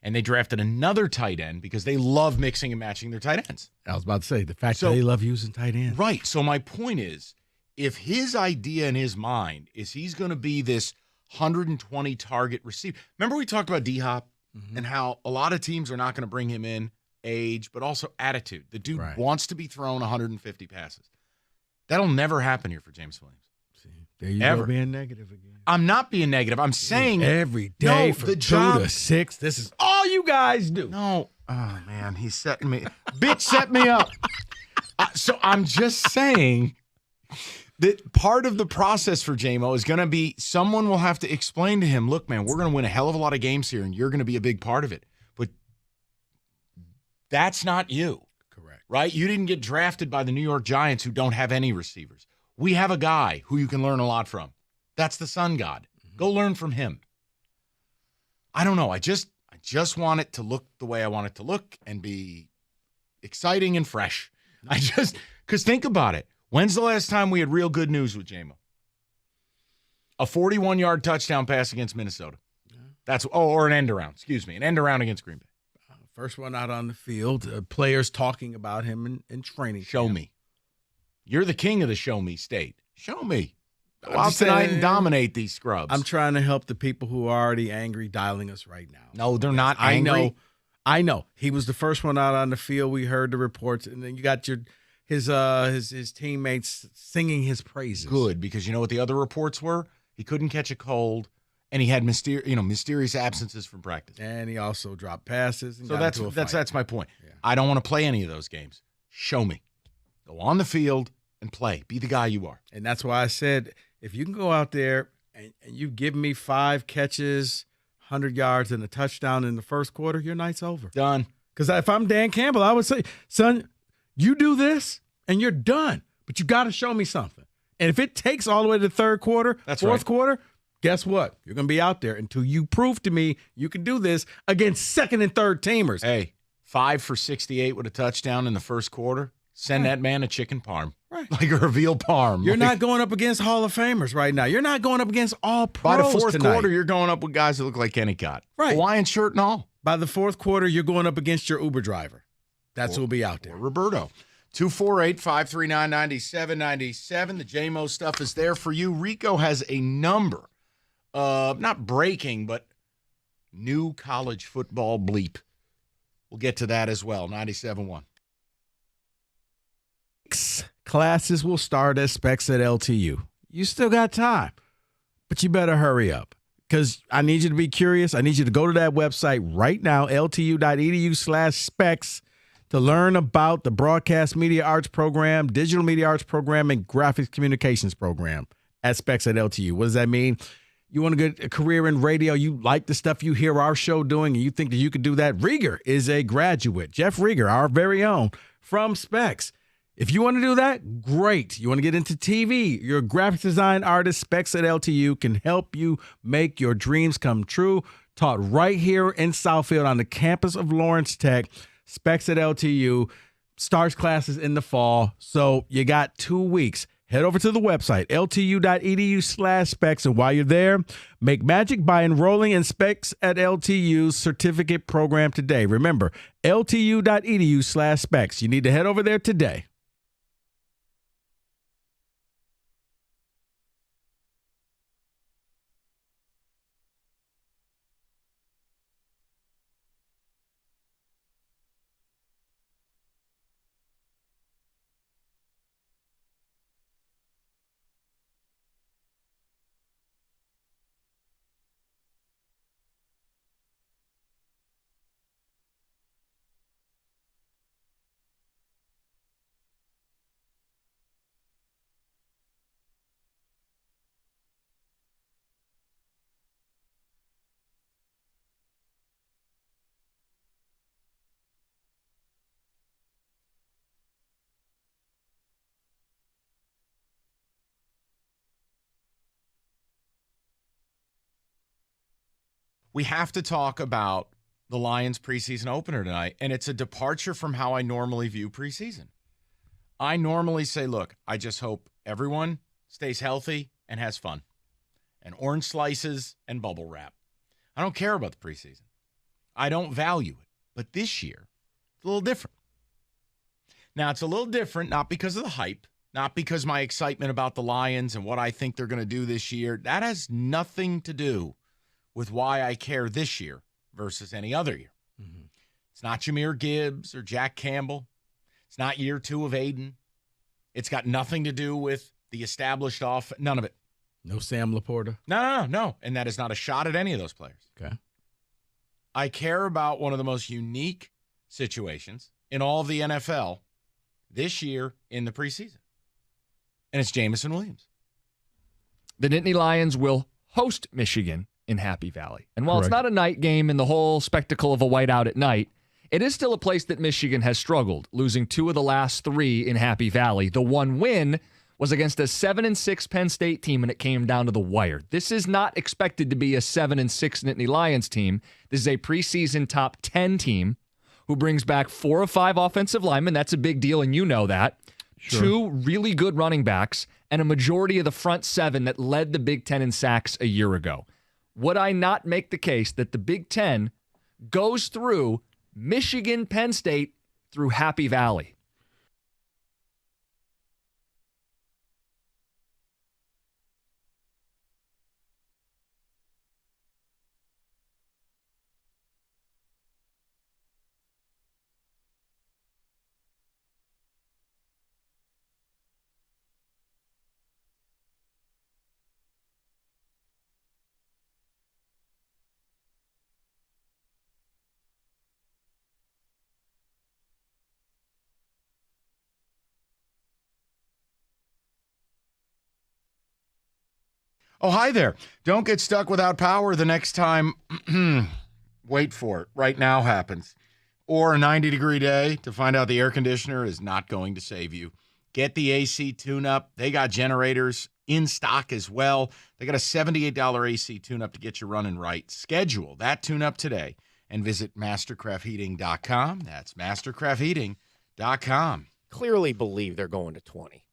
[SPEAKER 10] and they drafted another tight end because they love mixing and matching their tight ends.
[SPEAKER 17] I was about to say, the fact that they love using tight ends.
[SPEAKER 10] Right. So my point is, if his idea in his mind is he's going to be this 120 target receiver. Remember we talked about D-Hop and how a lot of teams are not going to bring him in, age, but also attitude. The dude wants to be thrown 150 passes. That'll never happen here for Jameson Williams.
[SPEAKER 17] There you go, being negative again.
[SPEAKER 10] I'm not being negative. I'm saying
[SPEAKER 17] every day from 2 to 6. This is all you guys do.
[SPEAKER 10] No. Oh, man, he's setting me. Bitch, set me up. So I'm just saying that part of the process for J-Mo is going to be someone will have to explain to him, look, man, we're going to win a hell of a lot of games here, and you're going to be a big part of it. But that's not you.
[SPEAKER 17] Correct.
[SPEAKER 10] Right? You didn't get drafted by the New York Giants who don't have any receivers. We have a guy who you can learn a lot from. That's the Sun God. Go learn from him. I don't know. I just want it to look the way I want it to look and be exciting and fresh. Because think about it. When's the last time we had real good news with J-Mo? A 41-yard touchdown pass against Minnesota. Or an end around. Excuse me. An end around against Green Bay.
[SPEAKER 17] First one out on the field. Players talking about him in training.
[SPEAKER 10] Show me. You're the king of the show me state. Show me. Go out tonight and dominate these scrubs.
[SPEAKER 17] I'm trying to help the people who are already angry dialing us right now.
[SPEAKER 10] No, they're not angry.
[SPEAKER 17] I know. He was the first one out on the field. We heard the reports, and then you got his teammates singing his praises.
[SPEAKER 10] Good, because you know what the other reports were? He couldn't catch a cold, and he had mysterious absences from practice.
[SPEAKER 17] And he also dropped passes. And
[SPEAKER 10] so that's my point. Yeah. I don't want to play any of those games. Show me. Go on the field and play. Be the guy you are.
[SPEAKER 17] And that's why I said, if you can go out there and you give me 5 catches, 100 yards, and a touchdown in the first quarter, your night's over.
[SPEAKER 10] Done.
[SPEAKER 17] Because if I'm Dan Campbell, I would say, son, you do this and you're done. But you got to show me something. And if it takes all the way to the third quarter, fourth quarter, guess what? You're going to be out there until you prove to me you can do this against second and third teamers.
[SPEAKER 10] Hey, 5 for 68 with a touchdown in the first quarter. Send that man a chicken parm.
[SPEAKER 17] Right.
[SPEAKER 10] Like a veal parm.
[SPEAKER 17] You're not going up against Hall of Famers right now. You're not going up against all pros
[SPEAKER 10] By the fourth
[SPEAKER 17] tonight.
[SPEAKER 10] quarter, you're going up with guys that look like Kenny Cott.
[SPEAKER 17] Right.
[SPEAKER 10] Hawaiian shirt and all.
[SPEAKER 17] By the fourth quarter, you're going up against your Uber driver. That's who'll be out there.
[SPEAKER 10] Roberto. 248-539-9797. The J-Mo stuff is there for you. Rico has a number not breaking, but new college football bleep. We'll get to that as well. 97.1.
[SPEAKER 17] Classes will start at Specs at LTU. You still got time, but you better hurry up because I need you to be curious. I need you to go to that website right now, ltu.edu/specs, to learn about the Broadcast Media Arts Program, Digital Media Arts Program, and Graphics Communications Program at Specs at LTU. What does that mean? You want to get a career in radio, you like the stuff you hear our show doing, and you think that you could do that? Rieger is a graduate. Jeff Rieger, our very own, from Specs. If you want to do that, great. You want to get into TV, you're a graphic design artist, Specs at LTU can help you make your dreams come true. Taught right here in Southfield on the campus of Lawrence Tech. Specs at LTU starts classes in the fall, so you got 2 weeks. Head over to the website, ltu.edu/specs, and while you're there, make magic by enrolling in Specs at LTU's certificate program today. Remember, ltu.edu/specs. You need to head over there today.
[SPEAKER 10] We have to talk about the Lions preseason opener tonight, and it's a departure from how I normally view preseason. I normally say, look, I just hope everyone stays healthy and has fun, and orange slices and bubble wrap. I don't care about the preseason. I don't value it. But this year, it's a little different. Now, it's a little different, not because of the hype, not because my excitement about the Lions and what I think they're going to do this year. That has nothing to do with why I care this year versus any other year. Mm-hmm. It's not Jahmyr Gibbs or Jack Campbell. It's not year 2 of Aiden. It's got nothing to do with the established off. None of it.
[SPEAKER 17] No Sam Laporta?
[SPEAKER 10] No. And that is not a shot at any of those players.
[SPEAKER 17] Okay.
[SPEAKER 10] I care about one of the most unique situations in all of the NFL this year in the preseason. And it's Jameson Williams.
[SPEAKER 13] The Nittany Lions will host Michigan in Happy Valley. And while
[SPEAKER 2] Correct.
[SPEAKER 13] It's not a night game in the whole spectacle of a whiteout at night, it is still a place that Michigan has struggled, losing 2 of the last 3 in Happy Valley. The one win was against a 7-6 Penn State team, and it came down to the wire. This is not expected to be a 7-6 Nittany Lions team. This is a preseason top 10 team who brings back 4 of 5 offensive linemen. That's a big deal, and you know that. Sure. 2 really good running backs, and a majority of the front 7 that led the Big Ten in sacks a year ago. Would I not make the case that the Big Ten goes through Michigan, Penn State, through Happy Valley?
[SPEAKER 10] Oh, hi there. Don't get stuck without power the next time, wait for it, right now happens. Or a 90-degree day to find out the air conditioner is not going to save you. Get the AC tune-up. They got generators in stock as well. They got a $78 AC tune-up to get you running right. Schedule that tune-up today and visit mastercraftheating.com. That's mastercraftheating.com.
[SPEAKER 1] Clearly believe they're going to 20.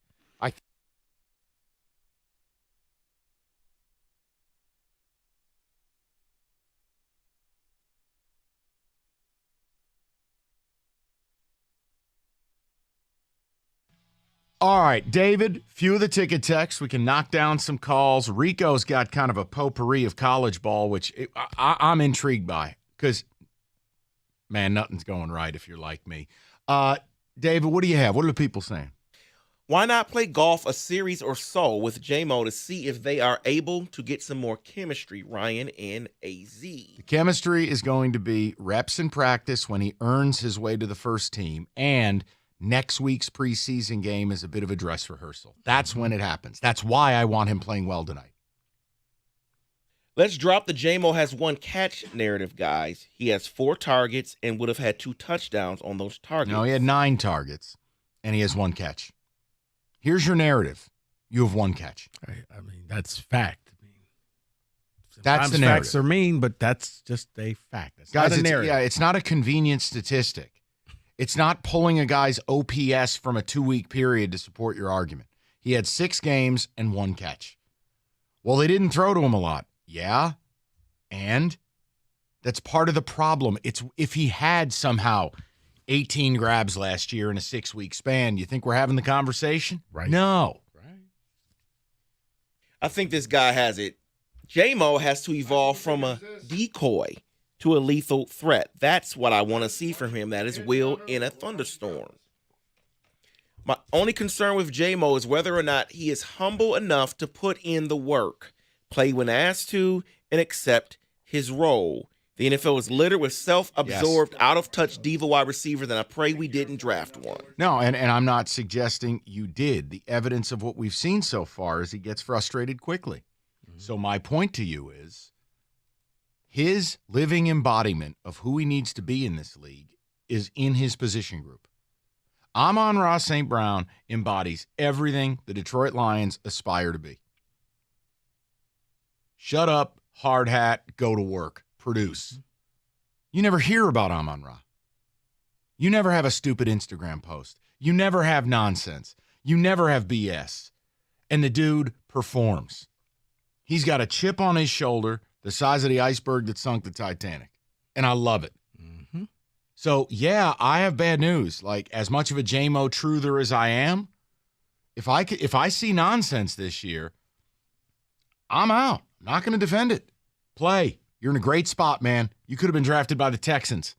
[SPEAKER 10] All right, David, few of the ticket texts. We can knock down some calls. Rico's got kind of a potpourri of college ball, which I'm intrigued by because, man, nothing's going right if you're like me. David, what do you have? What are the people saying?
[SPEAKER 16] Why not play golf a series or so with J-Mo to see if they are able to get some more chemistry, Ryan and AZ?
[SPEAKER 10] The chemistry is going to be reps in practice when he earns his way to the first team, and next week's preseason game is a bit of a dress rehearsal. That's when it happens. That's why I want him playing well tonight.
[SPEAKER 16] Let's drop the J-Mo has 1 catch narrative, guys. He has 4 targets and would have had 2 touchdowns on those targets.
[SPEAKER 10] No, he had 9 targets, and he has 1 catch. Here's your narrative. You have 1 catch.
[SPEAKER 17] I mean, that's fact.
[SPEAKER 10] That's the narrative.
[SPEAKER 17] Facts are mean, but that's just a fact. That's
[SPEAKER 10] Guys,
[SPEAKER 17] not a narrative.
[SPEAKER 10] It's not a convenient statistic. It's not pulling a guy's OPS from a 2-week period to support your argument. He had 6 games and 1 catch. Well, they didn't throw to him a lot. Yeah, and that's part of the problem. It's if he had somehow 18 grabs last year in a 6-week span, you think we're having the conversation?
[SPEAKER 17] Right.
[SPEAKER 10] No.
[SPEAKER 16] I think this guy has it. J-Mo has to evolve from a decoy to a lethal threat. That's what I want to see from him. That is Will in a thunderstorm. My only concern with J-Mo is whether or not he is humble enough to put in the work, play when asked to, and accept his role. The NFL is littered with self-absorbed, out-of-touch diva wide receivers, and I pray we didn't draft one.
[SPEAKER 10] No, and I'm not suggesting you did. The evidence of what we've seen so far is he gets frustrated quickly. Mm-hmm. So my point to you is his living embodiment of who he needs to be in this league is in his position group. Amon-Ra St. Brown embodies everything the Detroit Lions aspire to be. Shut up, hard hat, go to work. Produce. You never hear about Amon-Ra. You never have a stupid Instagram post. You never have nonsense. You never have BS. And the dude performs. He's got a chip on his shoulder the size of the iceberg that sunk the Titanic. And I love it. Mm-hmm. So, yeah, I have bad news. Like, as much of a J-Mo truther as I am, if I see nonsense this year, I'm out. I'm not going to defend it. Play. You're in a great spot, man. You could have been drafted by the Texans.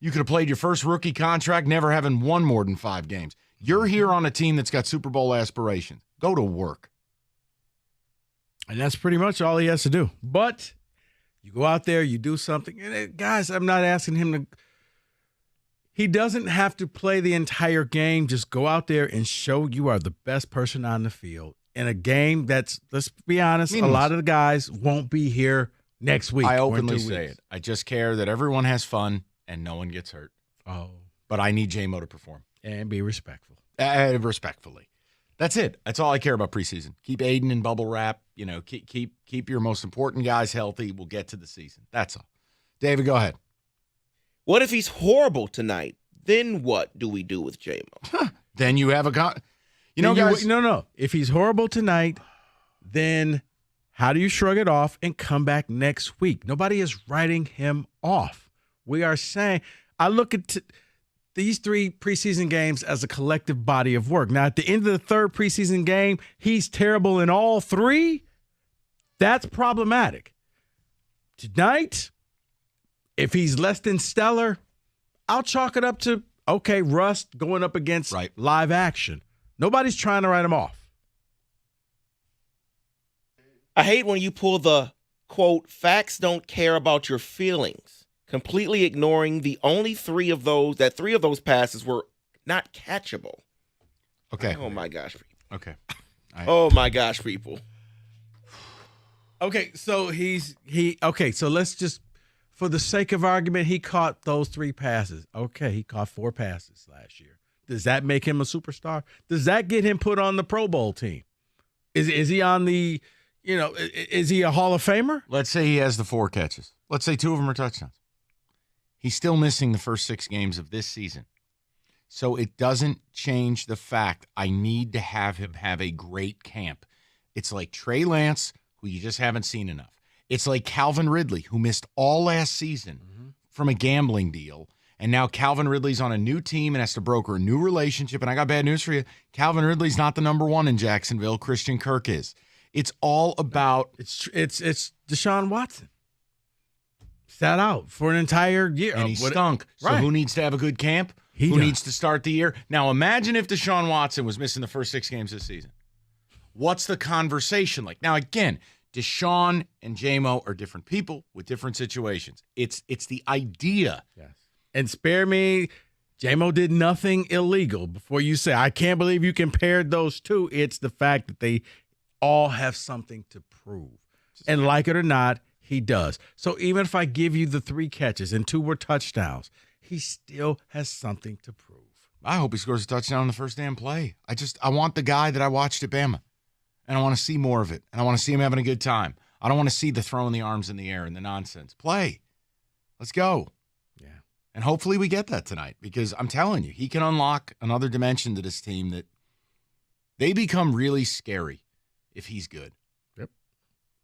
[SPEAKER 10] You could have played your first rookie contract, never having won more than 5 games. You're here on a team that's got Super Bowl aspirations. Go to work.
[SPEAKER 17] And that's pretty much all he has to do. But you go out there, you do something. And guys, I'm not asking him to – he doesn't have to play the entire game. Just go out there and show you are the best person on the field. In a game that's, let's be honest, a lot of the guys won't be here next week.
[SPEAKER 10] I openly say it. I just care that everyone has fun and no one gets hurt.
[SPEAKER 17] Oh.
[SPEAKER 10] But I need J-Mo to perform.
[SPEAKER 17] And be respectful.
[SPEAKER 10] Respectfully. That's it. That's all I care about preseason. Keep Aiden in bubble wrap. You know, keep your most important guys healthy. We'll get to the season. That's all. David, go ahead.
[SPEAKER 16] What if he's horrible tonight? Then what do we do with J-Mo?
[SPEAKER 10] Then you have a
[SPEAKER 17] You know, guys, no. If he's horrible tonight, then how do you shrug it off and come back next week? Nobody is writing him off. We are saying, I look at these 3 preseason games as a collective body of work. Now, at the end of the 3rd preseason game, he's terrible in all 3. That's problematic. Tonight, if he's less than stellar, I'll chalk it up to, okay, rust going up against live action. Nobody's trying to write him off.
[SPEAKER 16] I hate when you pull the, quote, facts don't care about your feelings, completely ignoring the only 3 of those passes were not catchable.
[SPEAKER 10] Okay.
[SPEAKER 16] Oh, my gosh.
[SPEAKER 10] Okay.
[SPEAKER 16] Oh, my gosh, people.
[SPEAKER 17] Okay, so so let's just, for the sake of argument, he caught those 3 passes. Okay, he caught 4 passes last year. Does that make him a superstar? Does that get him put on the Pro Bowl team? Is he on the, is he a Hall of Famer?
[SPEAKER 10] Let's say he has the 4 catches. Let's say 2 of them are touchdowns. He's still missing the first 6 games of this season. So it doesn't change the fact I need to have him have a great camp. It's like Trey Lance, who you just haven't seen enough. It's like Calvin Ridley, who missed all last season from a gambling deal. And now Calvin Ridley's on a new team and has to broker a new relationship. And I got bad news for you. Calvin Ridley's not the number one in Jacksonville. Christian Kirk is. It's all about
[SPEAKER 17] it's Deshaun Watson. Sat out for an entire year.
[SPEAKER 10] And he stunk. So
[SPEAKER 17] right.
[SPEAKER 10] Who needs to have a good camp? Who needs to start the year? Now imagine if Deshaun Watson was missing the first 6 games this season. What's the conversation like? Now, again, Deshaun and J-Mo are different people with different situations. It's the idea.
[SPEAKER 17] Yes. And spare me, J-Mo did nothing illegal. Before you say, I can't believe you compared those two. It's the fact that they all have something to prove. And like it or not, he does. So even if I give you the 3 catches and 2 were touchdowns, he still has something to prove.
[SPEAKER 10] I hope he scores a touchdown on the first damn play. I want the guy that I watched at Bama. And I want to see more of it. And I want to see him having a good time. I don't want to see the throwing the arms in the air and the nonsense. Play. Let's go.
[SPEAKER 17] Yeah.
[SPEAKER 10] And hopefully we get that tonight because I'm telling you, he can unlock another dimension to this team that they become really scary if he's good.
[SPEAKER 17] Yep.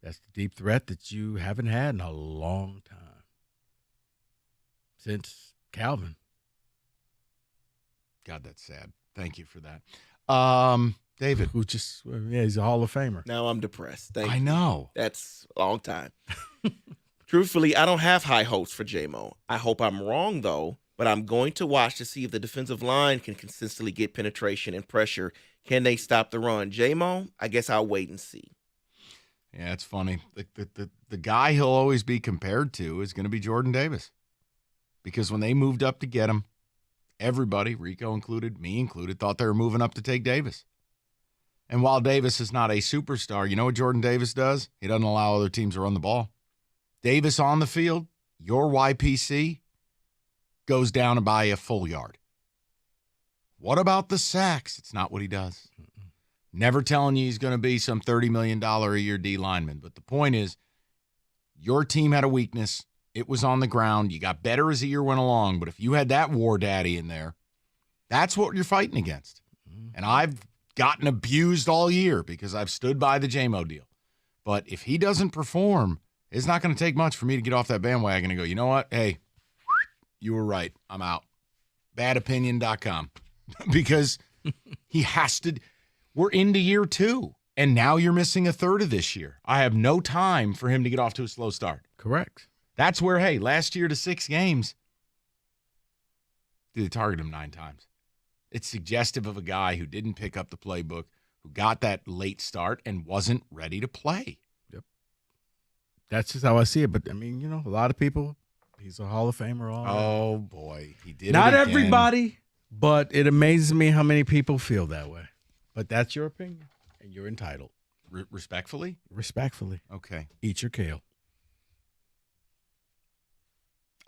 [SPEAKER 17] That's the deep threat that you haven't had in a long time. Since Calvin.
[SPEAKER 10] God, that's sad. Thank you for that. David.
[SPEAKER 17] Who he's a Hall of Famer.
[SPEAKER 16] Now I'm depressed. Thank
[SPEAKER 10] I
[SPEAKER 16] you.
[SPEAKER 10] know.
[SPEAKER 16] That's a long time. Truthfully, I don't have high hopes for J-Mo. I hope I'm wrong, though, but I'm going to watch to see if the defensive line can consistently get penetration and pressure. Can they stop the run? J-Mo, I guess I'll wait and see.
[SPEAKER 10] Yeah, it's funny. The guy he'll always be compared to is going to be Jordan Davis. Because when they moved up to get him, everybody, Rico included, me included, thought they were moving up to take Davis. And while Davis is not a superstar, you know what Jordan Davis does? He doesn't allow other teams to run the ball. Davis on the field, your YPC goes down by a full yard. What about the sacks? It's not what he does. Never telling you he's going to be some $30 million a year D lineman. But the point is, your team had a weakness. It was on the ground. You got better as the year went along. But if you had that war daddy in there, that's what you're fighting against. And I've gotten abused all year because I've stood by the J-Mo deal. But if he doesn't perform, it's not going to take much for me to get off that bandwagon and go, you know what? Hey, you were right. I'm out. Badopinion.com. Because he has to. We're into year 2. And now you're missing a third of this year. I have no time for him to get off to a slow start.
[SPEAKER 17] Correct.
[SPEAKER 10] That's where, hey, last year to 6 games, they targeted him 9 times. It's suggestive of a guy who didn't pick up the playbook, who got that late start and wasn't ready to play.
[SPEAKER 17] Yep. That's just how I see it. But, I mean, you know, a lot of people, he's a Hall of Famer.
[SPEAKER 10] Oh, boy. He did
[SPEAKER 17] Not
[SPEAKER 10] it again.
[SPEAKER 17] everybody, but it amazes me how many people feel that way. But that's your opinion, and you're entitled.
[SPEAKER 10] Respectfully?
[SPEAKER 17] Respectfully.
[SPEAKER 10] Okay.
[SPEAKER 17] Eat your kale.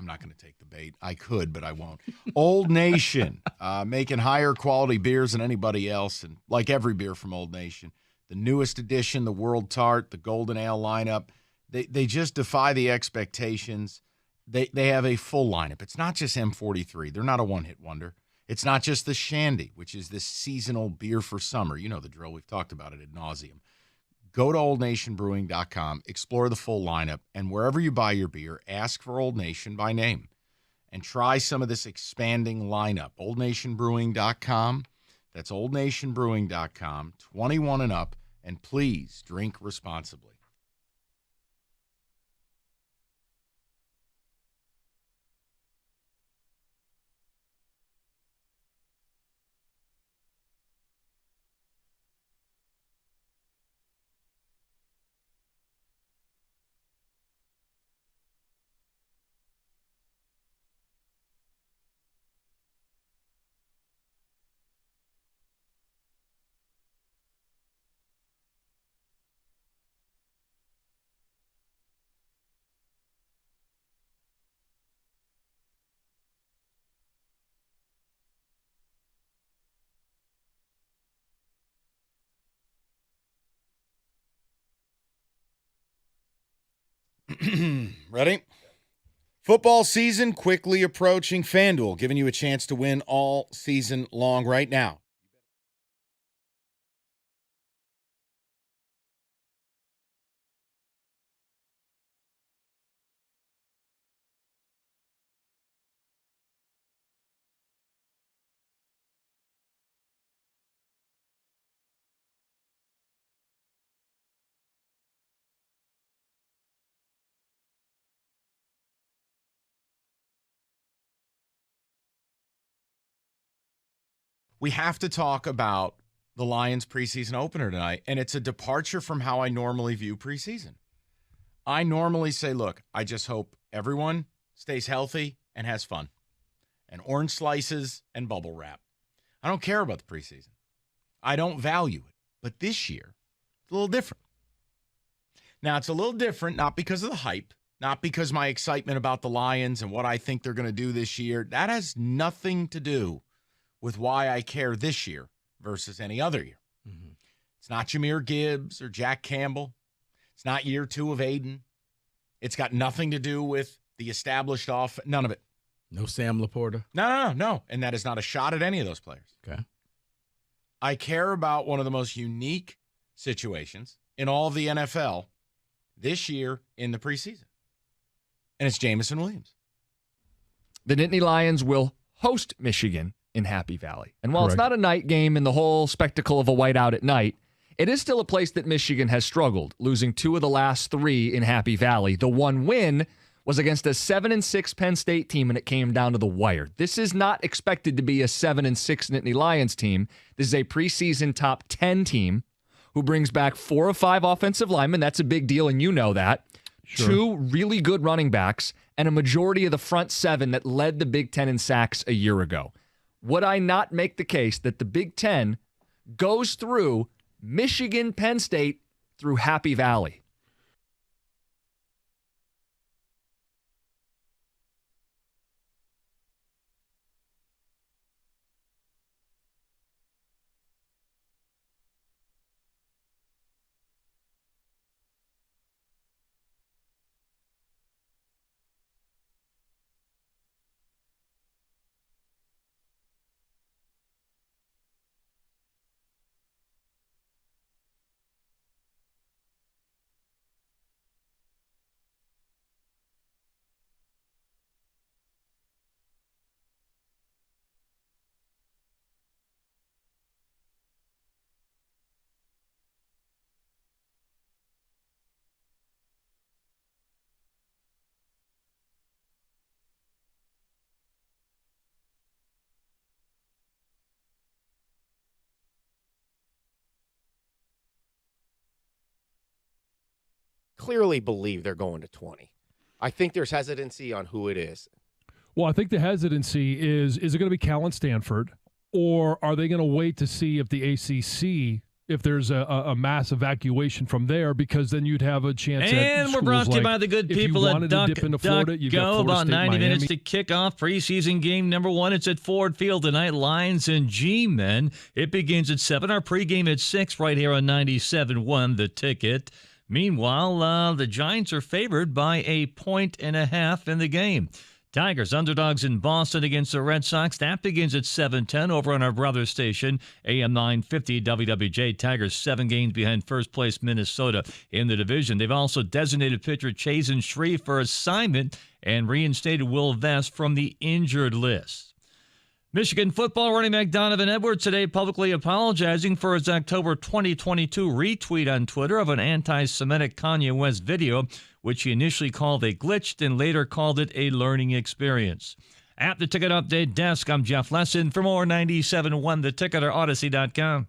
[SPEAKER 10] I'm not going to take the bait. I could, but I won't. Old Nation, making higher quality beers than anybody else, and like every beer from Old Nation. The newest edition, the World Tart, the Golden Ale lineup, they just defy the expectations. They have a full lineup. It's not just M43. They're not a one-hit wonder. It's not just the Shandy, which is this seasonal beer for summer. You know the drill. We've talked about it ad nauseum. Go to oldnationbrewing.com, explore the full lineup, and wherever you buy your beer, ask for Old Nation by name and try some of this expanding lineup. oldnationbrewing.com. That's oldnationbrewing.com, 21 and up, and please drink responsibly. Ready? Football season quickly approaching. FanDuel giving you a chance to win all season long right now. we have to talk about the Lions preseason opener tonight, and it's a departure from how I normally view preseason. I normally say, look, I just hope everyone stays healthy and has fun, and orange slices and bubble wrap. I don't care about the preseason. I don't value it. But this year, it's a little different. Now, it's a little different, not because of the hype, not because my excitement about the Lions and what I think they're going to do this year. That has nothing to do with why I care this year versus any other year. Mm-hmm. It's not Jahmyr Gibbs or Jack Campbell. It's not year 2 of Aiden. It's got nothing to do with the established off. None of it.
[SPEAKER 17] No Sam Laporta?
[SPEAKER 10] No. And that is not a shot at any of those players.
[SPEAKER 17] Okay.
[SPEAKER 10] I care about one of the most unique situations in all of the NFL this year in the preseason. And it's Jameson Williams.
[SPEAKER 13] The Nittany Lions will host Michigan in Happy Valley. And while
[SPEAKER 2] Correct.
[SPEAKER 13] It's not a night game in the whole spectacle of a whiteout at night, it is still a place that Michigan has struggled, losing 2 of the last 3 in Happy Valley. The one win was against a 7-6 Penn State team, and it came down to the wire. This is not expected to be a 7-6 Nittany Lions team. This is a preseason top 10 team who brings back 4 of 5 offensive linemen. That's a big deal, and you know that.
[SPEAKER 2] Sure.
[SPEAKER 13] 2 really good running backs, and a majority of the front 7 that led the Big Ten in sacks a year ago. Would I not make the case that the Big Ten goes through Michigan, Penn State, through Happy Valley?
[SPEAKER 1] Clearly believe they're going to 20. I think there's hesitancy on who it is.
[SPEAKER 2] Well, I think the hesitancy is it going to be Cal and Stanford, or are they going to wait to see if the ACC, if there's a mass evacuation from there, because then you'd have a chance
[SPEAKER 7] and we're brought to you by the good people at Duck Go. About 90 minutes to kick off preseason game number 1. It's at Ford Field tonight. Lions and G-Men. It begins at 7. Our pregame at 6 right here on 97.1 The Ticket. Meanwhile, the Giants are favored by 1.5 points in the game. Tigers underdogs in Boston against the Red Sox. That begins at 7:10 over on our brother station, AM 950 WWJ. Tigers 7 games behind first place Minnesota in the division. They've also designated pitcher Chasen Shreve for assignment and reinstated Will Vest from the injured list. Michigan football running back Donovan Edwards today publicly apologizing for his October 2022 retweet on Twitter of an anti-Semitic Kanye West video, which he initially called a glitch and later called it a learning experience. At the Ticket Update desk, I'm Jeff Lesson. For more 97.1 The Ticket or Odyssey.com.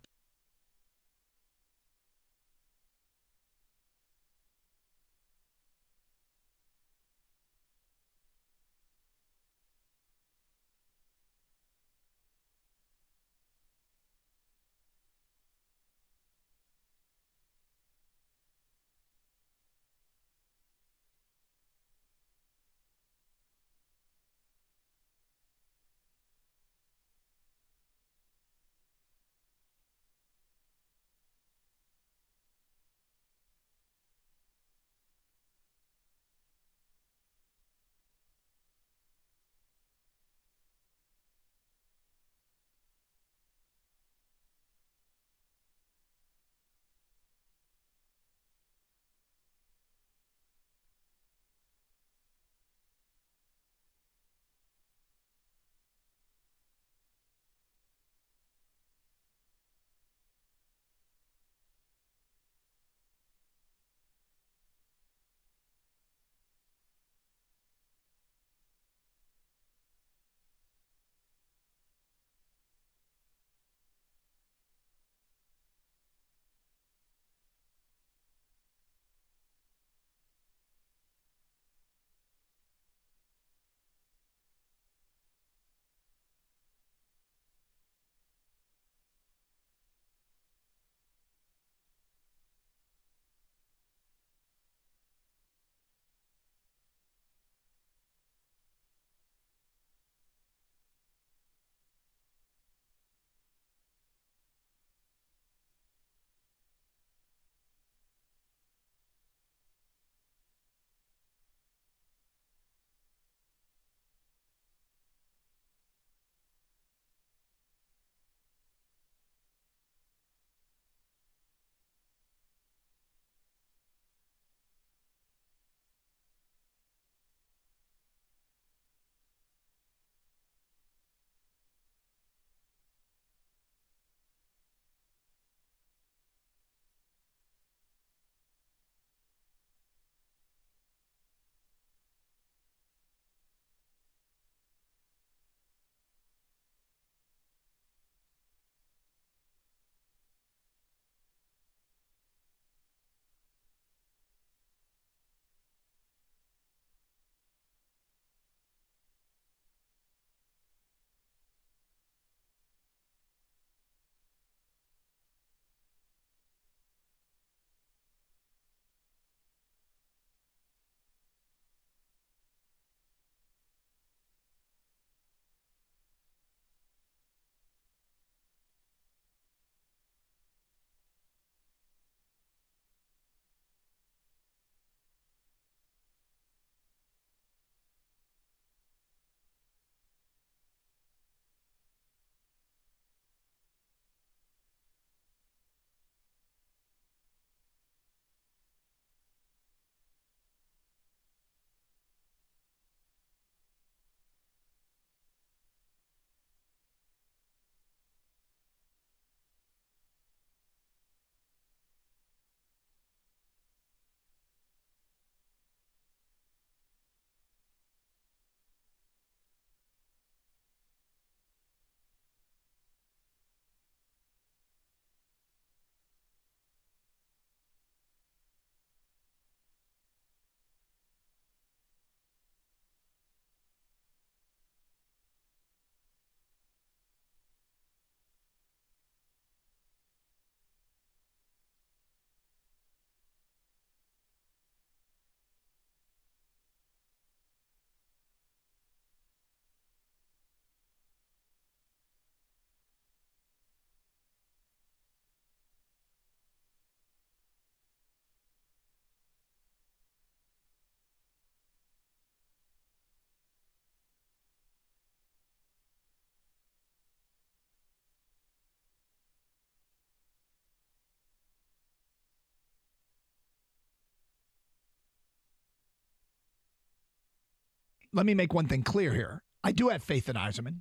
[SPEAKER 4] let me make one thing clear here. I do have faith in Yzerman.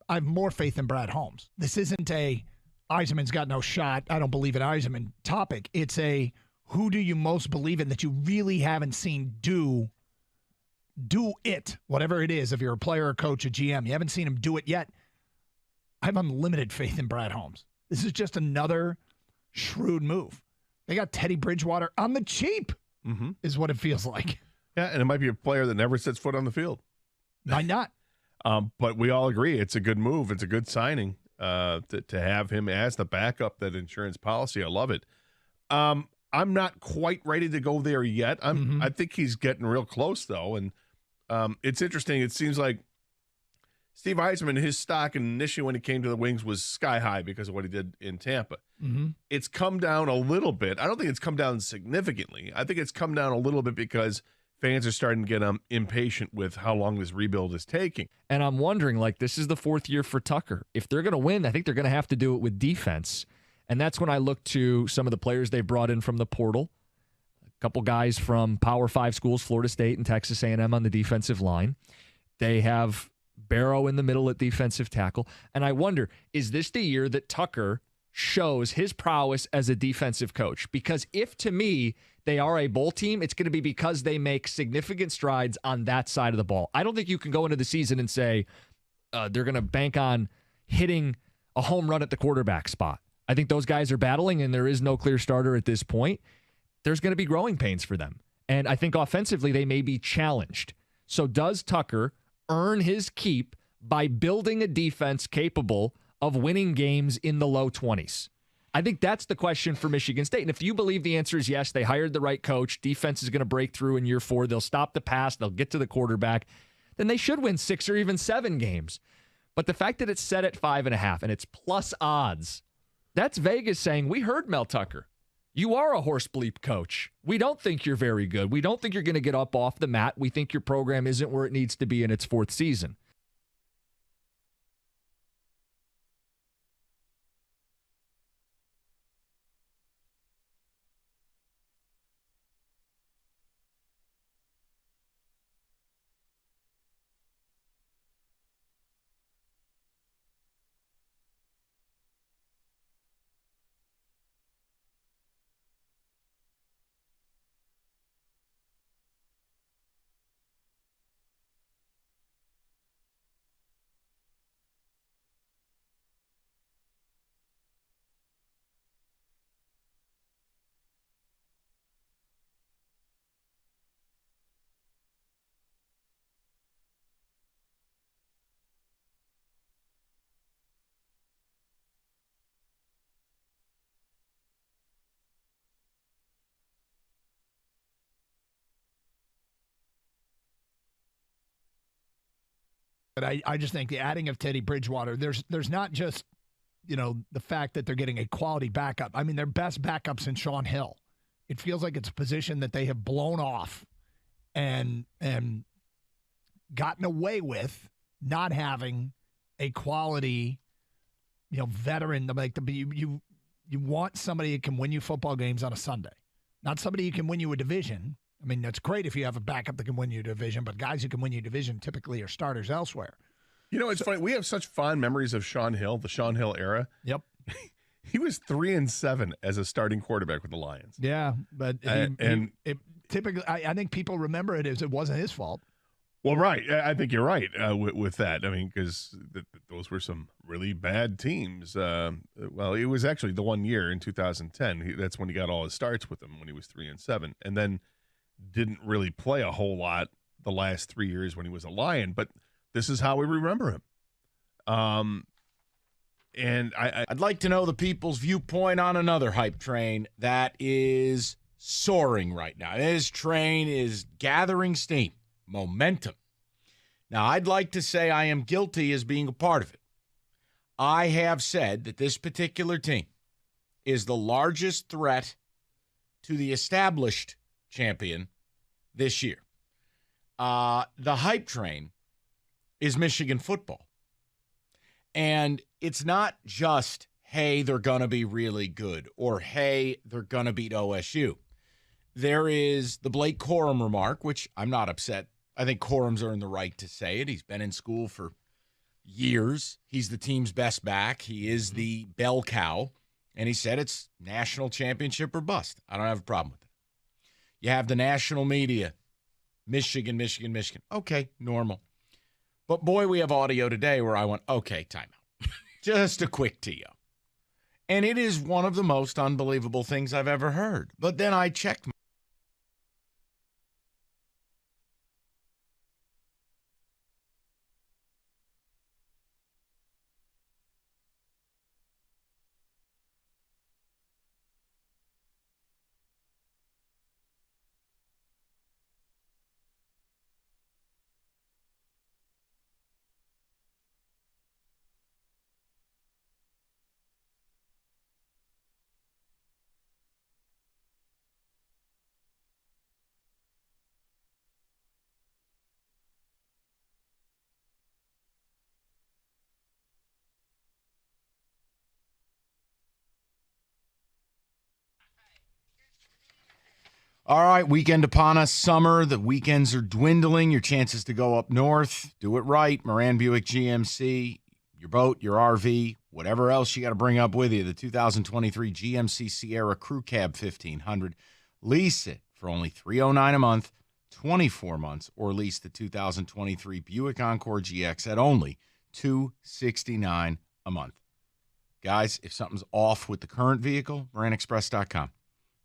[SPEAKER 4] I have more faith in Brad Holmes. This isn't a Yzerman's got no shot, I don't believe in Yzerman topic. It's a who do you most believe in that you really haven't seen do it, whatever it is, if you're a player, a coach, a GM. You haven't seen him do it yet. I have unlimited faith in Brad Holmes. This is just another shrewd move. They got Teddy Bridgewater on the cheap, is what it feels like.
[SPEAKER 6] Yeah, and it might be a player that never sets foot on the field.
[SPEAKER 4] Why not?
[SPEAKER 6] But we all agree it's a good move. It's a good signing to have him as the backup, that insurance policy. I love it. I'm not quite ready to go there yet. I think he's getting real close, though. And it's interesting. It seems like Steve Yzerman, his stock initially when he came to the Wings was sky high because of what he did in Tampa. It's come down a little bit. I don't think it's come down significantly. I think it's come down a little bit because fans are starting to get impatient with how long this rebuild is taking.
[SPEAKER 13] And I'm wondering, this is the fourth year for Tucker. If they're going to win, I think they're going to have to do it with defense. And that's when I look to some of the players they brought in from the portal. A couple guys from Power 5 schools, Florida State and Texas A&M on the defensive line. They have Barrow in the middle at defensive tackle. And I wonder, is this the year that Tucker shows his prowess as a defensive coach? Because if, to me, they are a bowl team, it's going to be because they make significant strides on that side of the ball. I don't think you can go into the season and say they're going to bank on hitting a home run at the quarterback spot. I think those guys are battling, and there is no clear starter at this point. There's going to be growing pains for them. And I think offensively they may be challenged. So does Tucker earn his keep by building a defense capable of winning games in the low 20s? I think that's the question for Michigan State. And if you believe the answer is yes, they hired the right coach, defense is going to break through in year 4, they'll stop the pass, they'll get to the quarterback, then they should win 6 or even 7 games. But the fact that it's set at 5.5 and it's plus odds, that's Vegas saying, we heard Mel Tucker. You are a horse bleep coach. We don't think you're very good. We don't think you're going to get up off the mat. We think your program isn't where it needs to be in its 4th season.
[SPEAKER 4] But I just think the adding of Teddy Bridgewater, there's not just, the fact that they're getting a quality backup. I mean, their best backups in Sean Hill. It feels like it's a position that they have blown off and gotten away with not having a quality, veteran. You want somebody that can win you football games on a Sunday, not somebody who can win you a division. I mean, that's great if you have a backup that can win you a division, but guys who can win you a division typically are starters elsewhere.
[SPEAKER 6] It's funny. We have such fond memories of Sean Hill, the Sean Hill era.
[SPEAKER 4] Yep.
[SPEAKER 6] He was 3-7 as a starting quarterback with the Lions.
[SPEAKER 4] Yeah, but typically, I think people remember it as it wasn't his fault.
[SPEAKER 6] Well, right. I think you're right with that. I mean, because those were some really bad teams. Well, it was actually the one year in 2010. That's when he got all his starts with them when he was 3-7, and then didn't really play a whole lot the last 3 years when he was a Lion. But this is how we remember him. And
[SPEAKER 10] I'd like to know the people's viewpoint on another hype train that is soaring right now. This train is gathering steam, momentum. Now, I'd like to say I am guilty as being a part of it. I have said that this particular team is the largest threat to the established champion this year. The hype train is Michigan football. And it's not just, hey, they're going to be really good, or hey, they're going to beat OSU. There is the Blake Corum remark, which I'm not upset I think Corum's earned the right to say it. He's been in school for years. He's the team's best back. He is the bell cow. And he said it's national championship or bust. I don't have a problem with it. You have the national media. Michigan, Michigan, Michigan. Okay, normal. But boy, we have audio today where I went, okay, timeout. Just a quick TO. And it is one of the most unbelievable things I've ever heard. But then I checked. All right, weekend upon us, summer. The weekends are dwindling. Your chances to go up north, do it right. Moran Buick GMC, your boat, your RV, whatever else you got to bring up with you. The 2023 GMC Sierra Crew Cab 1500. Lease it for only $309 a month, 24 months, or lease the 2023 Buick Encore GX at only $269 a month. Guys, if something's off with the current vehicle, MoranExpress.com.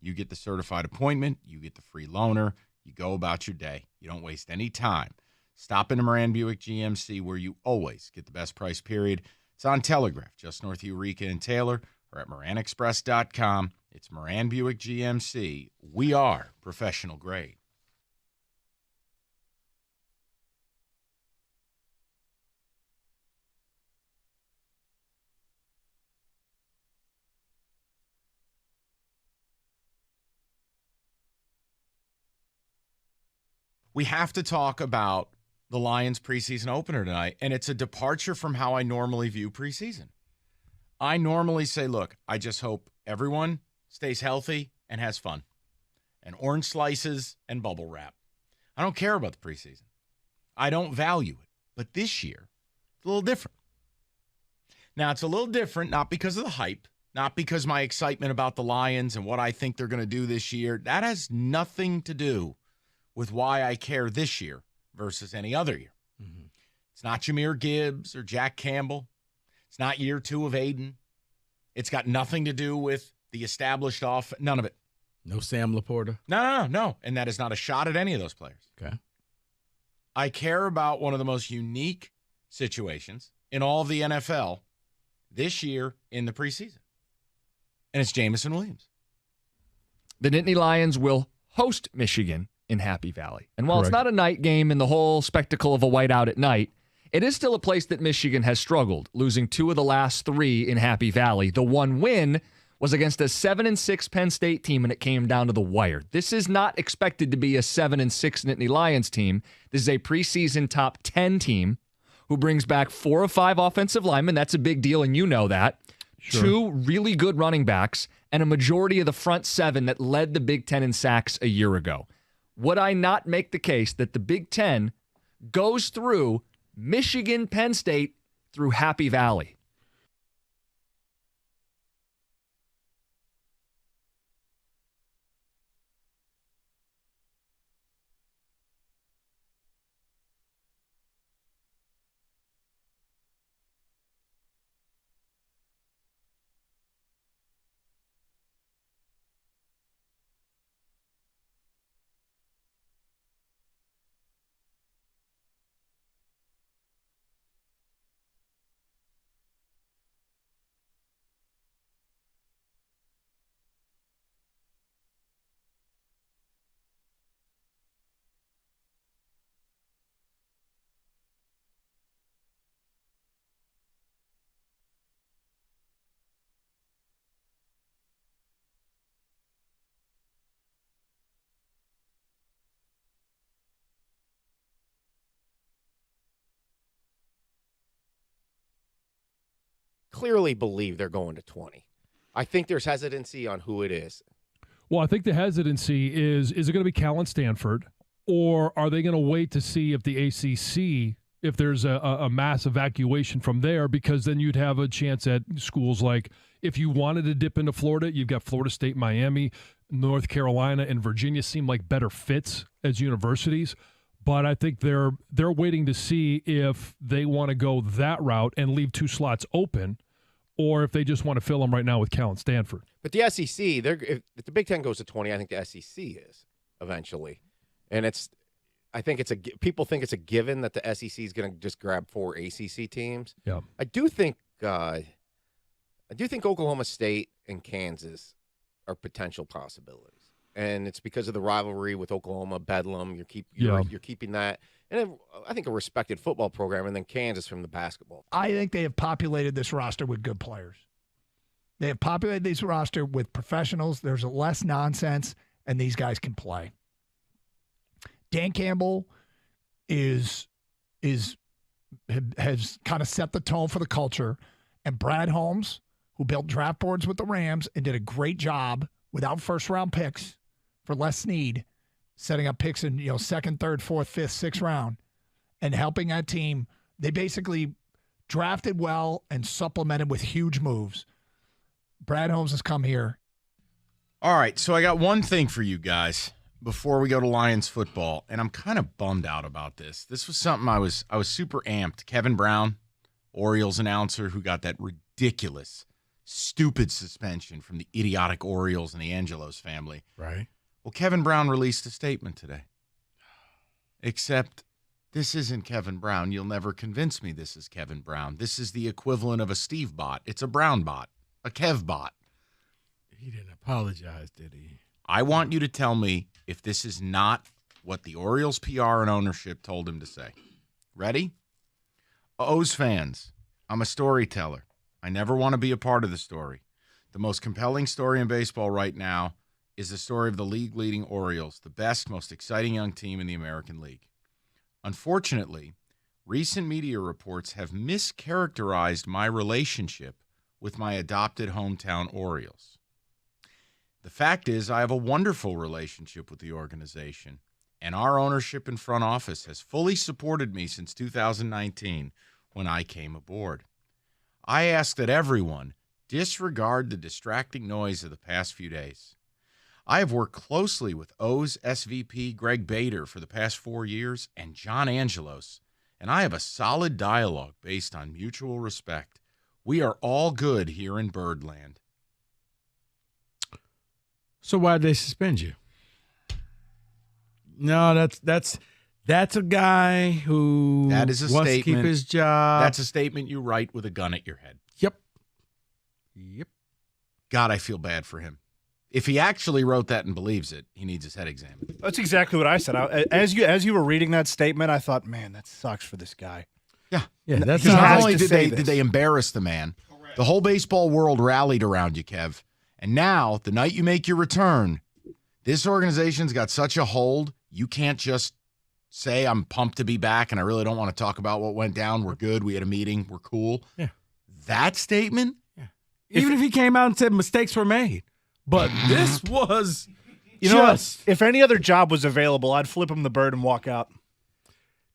[SPEAKER 10] You get the certified appointment. You get the free loaner. You go about your day. You don't waste any time. Stop into Moran Buick GMC where you always get the best price, period. It's on Telegraph, just north of Eureka and Taylor, or at MoranExpress.com. It's Moran Buick GMC. We are professional grade. We have to talk about the Lions preseason opener tonight, and it's a departure from how I normally view preseason. I normally say, look, I just hope everyone stays healthy and has fun, and orange slices and bubble wrap. I don't care about the preseason. I don't value it. But this year, it's a little different. Now, it's a little different, not because of the hype, not because my excitement about the Lions and what I think they're going to do this year. That has nothing to do with why I care this year versus any other year. Mm-hmm. It's not Jahmyr Gibbs or Jack Campbell. It's not year 2 of Aiden. It's got nothing to do with the established off. None of it.
[SPEAKER 17] No Sam Laporta?
[SPEAKER 10] No. And that is not a shot at any of those players.
[SPEAKER 17] Okay.
[SPEAKER 10] I care about one of the most unique situations in all of the NFL this year in the preseason. And it's Jameson Williams.
[SPEAKER 13] The Nittany Lions will host Michigan in Happy Valley. And while
[SPEAKER 2] Correct.
[SPEAKER 13] It's not a night game and the whole spectacle of a whiteout at night, it is still a place that Michigan has struggled, losing 2 of the last 3 in Happy Valley. The one win was against a 7-6 Penn State team, and it came down to the wire. This is not expected to be a 7-6 Nittany Lions team. This is a preseason top 10 team who brings back 4 of 5 offensive linemen. That's a big deal, and you know that. Sure. 2 really good running backs, and a majority of the front 7 that led the Big Ten in sacks a year ago. Would I not make the case that the Big Ten goes through Michigan, Penn State, through Happy Valley?
[SPEAKER 1] Clearly believe they're going to 20. I think there's hesitancy on who it is.
[SPEAKER 2] Well, I think the hesitancy is it going to be Callan Stanford, Or are they going to wait to see if the ACC, if there's a mass evacuation from there, because then you'd have a chance at schools like, if you wanted to dip into Florida, you've got Florida State, Miami, North Carolina, and Virginia seem like better fits as universities. But I think they're waiting to see if they want to go that route and leave 2 slots open, or if they just want to fill them right now with Cal and Stanford.
[SPEAKER 1] But the SEC, if the Big Ten goes to 20, I think the SEC is eventually. And I think people think it's a given that the SEC is going to just grab 4 ACC teams.
[SPEAKER 2] Yeah,
[SPEAKER 1] I do think Oklahoma State and Kansas are potential possibilities, and it's because of the rivalry with Oklahoma, Bedlam. You're keeping that, and I think a respected football program, and then Kansas from the basketball.
[SPEAKER 4] I think they have populated this roster with good players. They have populated this roster with professionals. There's less nonsense, and these guys can play. Dan Campbell has kind of set the tone for the culture, and Brad Holmes, who built draft boards with the Rams and did a great job without first-round picks for Les Snead, setting up picks in second, third, fourth, fifth, sixth round, and helping that team. They basically drafted well and supplemented with huge moves. Brad Holmes has come here.
[SPEAKER 10] All right, so I got one thing for you guys before we go to Lions football, and I'm kind of bummed out about this. This was something I was super amped. Kevin Brown, Orioles announcer, who got that ridiculous, stupid suspension from the idiotic Orioles and the Angelos family.
[SPEAKER 17] Right.
[SPEAKER 10] Well, Kevin Brown released a statement today. Except this isn't Kevin Brown. You'll never convince me this is Kevin Brown. This is the equivalent of a Steve bot. It's a Brown bot, a Kev bot.
[SPEAKER 17] He didn't apologize, did he?
[SPEAKER 10] I want you to tell me if this is not what the Orioles PR and ownership told him to say. Ready? O's fans, I'm a storyteller. I never want to be a part of the story. The most compelling story in baseball right now is the story of the league-leading Orioles, the best, most exciting young team in the American League. Unfortunately, recent media reports have mischaracterized my relationship with my adopted hometown Orioles. The fact is, I have a wonderful relationship with the organization, and our ownership and front office has fully supported me since 2019 when I came aboard. I ask that everyone disregard the distracting noise of the past few days. I have worked closely with O's SVP Greg Bader for the past 4 years and John Angelos, and I have a solid dialogue based on mutual respect. We are all good here in Birdland.
[SPEAKER 17] So why did they suspend you? No, that's a guy who
[SPEAKER 10] That is a
[SPEAKER 17] wants
[SPEAKER 10] statement.
[SPEAKER 17] to keep his job.
[SPEAKER 10] That's a statement you write with a gun at your head.
[SPEAKER 17] Yep.
[SPEAKER 10] God, I feel bad for him. If he actually wrote that and believes it, he needs his head examined.
[SPEAKER 23] That's exactly what I said. As you were reading that statement, I thought, man, that sucks for this guy.
[SPEAKER 10] Yeah.
[SPEAKER 17] That's
[SPEAKER 10] not only did they embarrass the man, the whole baseball world rallied around you, Kev. And now, the night you make your return, this organization's got such a hold, you can't just say, I'm pumped to be back and I really don't want to talk about what went down. We're good. We had a meeting. We're cool.
[SPEAKER 17] Yeah.
[SPEAKER 10] That statement?
[SPEAKER 17] Yeah. Even if he came out and said mistakes were made. But this was
[SPEAKER 23] You know what? If any other job was available, I'd flip him the bird and walk out.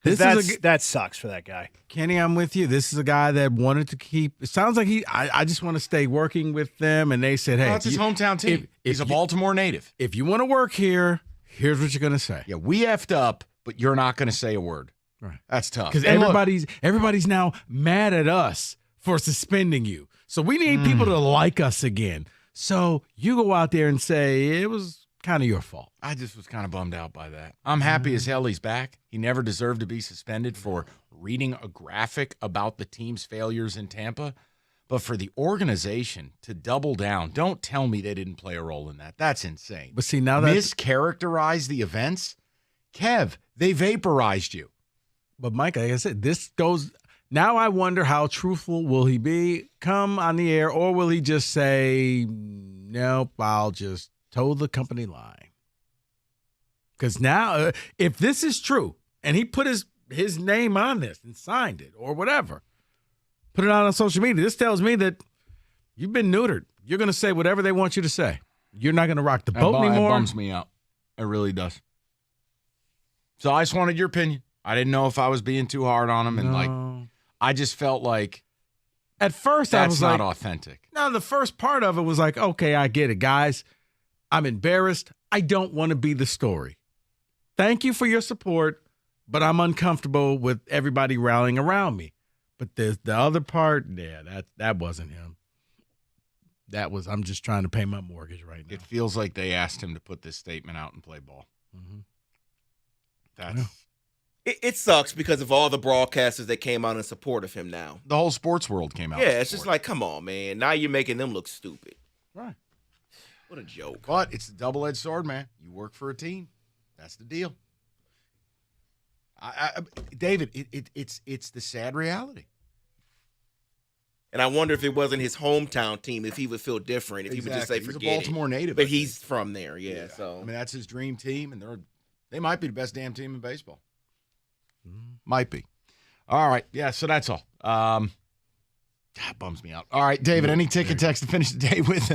[SPEAKER 23] That sucks for that guy.
[SPEAKER 17] Kenny, I'm with you. This is a guy that wanted to keep. It sounds like I just want to stay working with them, and they said, "Hey,
[SPEAKER 10] it's his hometown team. He's a Baltimore native.
[SPEAKER 17] If you want to work here, here's what you're going to say."
[SPEAKER 10] Yeah, we effed up, but you're not going to say a word.
[SPEAKER 17] Right.
[SPEAKER 10] That's tough.
[SPEAKER 17] Because everybody's now mad at us for suspending you. So we need people to like us again. So you go out there and say it was kind of your fault.
[SPEAKER 10] I just was kind of bummed out by that. I'm happy as hell he's back. He never deserved to be suspended for reading a graphic about the team's failures in Tampa. But for the organization to double down, don't tell me they didn't play a role in that. That's insane.
[SPEAKER 17] But see, now that
[SPEAKER 10] mischaracterize the events? Kev, they vaporized you.
[SPEAKER 17] But Mike, like I said, this goes. Now I wonder how truthful will he be come on the air, or will he just say, nope, I'll just toe the company line? Because now, if this is true, and he put his name on this and signed it or whatever, put it on social media, this tells me that you've been neutered. You're going to say whatever they want you to say. You're not going to rock the boat anymore.
[SPEAKER 10] It bums me out. It really does. So I just wanted your opinion. I didn't know if I was being too hard on him, and I just felt like
[SPEAKER 17] at first
[SPEAKER 10] that's
[SPEAKER 17] I was
[SPEAKER 10] not
[SPEAKER 17] like,
[SPEAKER 10] authentic.
[SPEAKER 17] No, the first part of it was like, okay, I get it, guys. I'm embarrassed. I don't want to be the story. Thank you for your support, but I'm uncomfortable with everybody rallying around me. But the other part, that wasn't him. That was, I'm just trying to pay my mortgage right now.
[SPEAKER 10] It feels like they asked him to put this statement out and play ball. That's
[SPEAKER 16] It sucks because of all the broadcasters that came out in support of him now.
[SPEAKER 10] The whole sports world came out.
[SPEAKER 16] Yeah, it's just like, come on, man. Now you're making them look stupid.
[SPEAKER 10] Right.
[SPEAKER 16] What a joke.
[SPEAKER 10] But it's a double-edged sword, man. You work for a team. That's the deal. David, it's the sad reality.
[SPEAKER 16] And I wonder if it wasn't his hometown team, if he would feel different, if he would just say,
[SPEAKER 10] He's
[SPEAKER 16] forget
[SPEAKER 10] a Baltimore native.
[SPEAKER 16] But he's from there, so.
[SPEAKER 10] I mean, that's his dream team, and they might be the best damn team in baseball. Might be. All right. Yeah, so that's all. That bums me out. All right, David, any ticket text to finish the day with?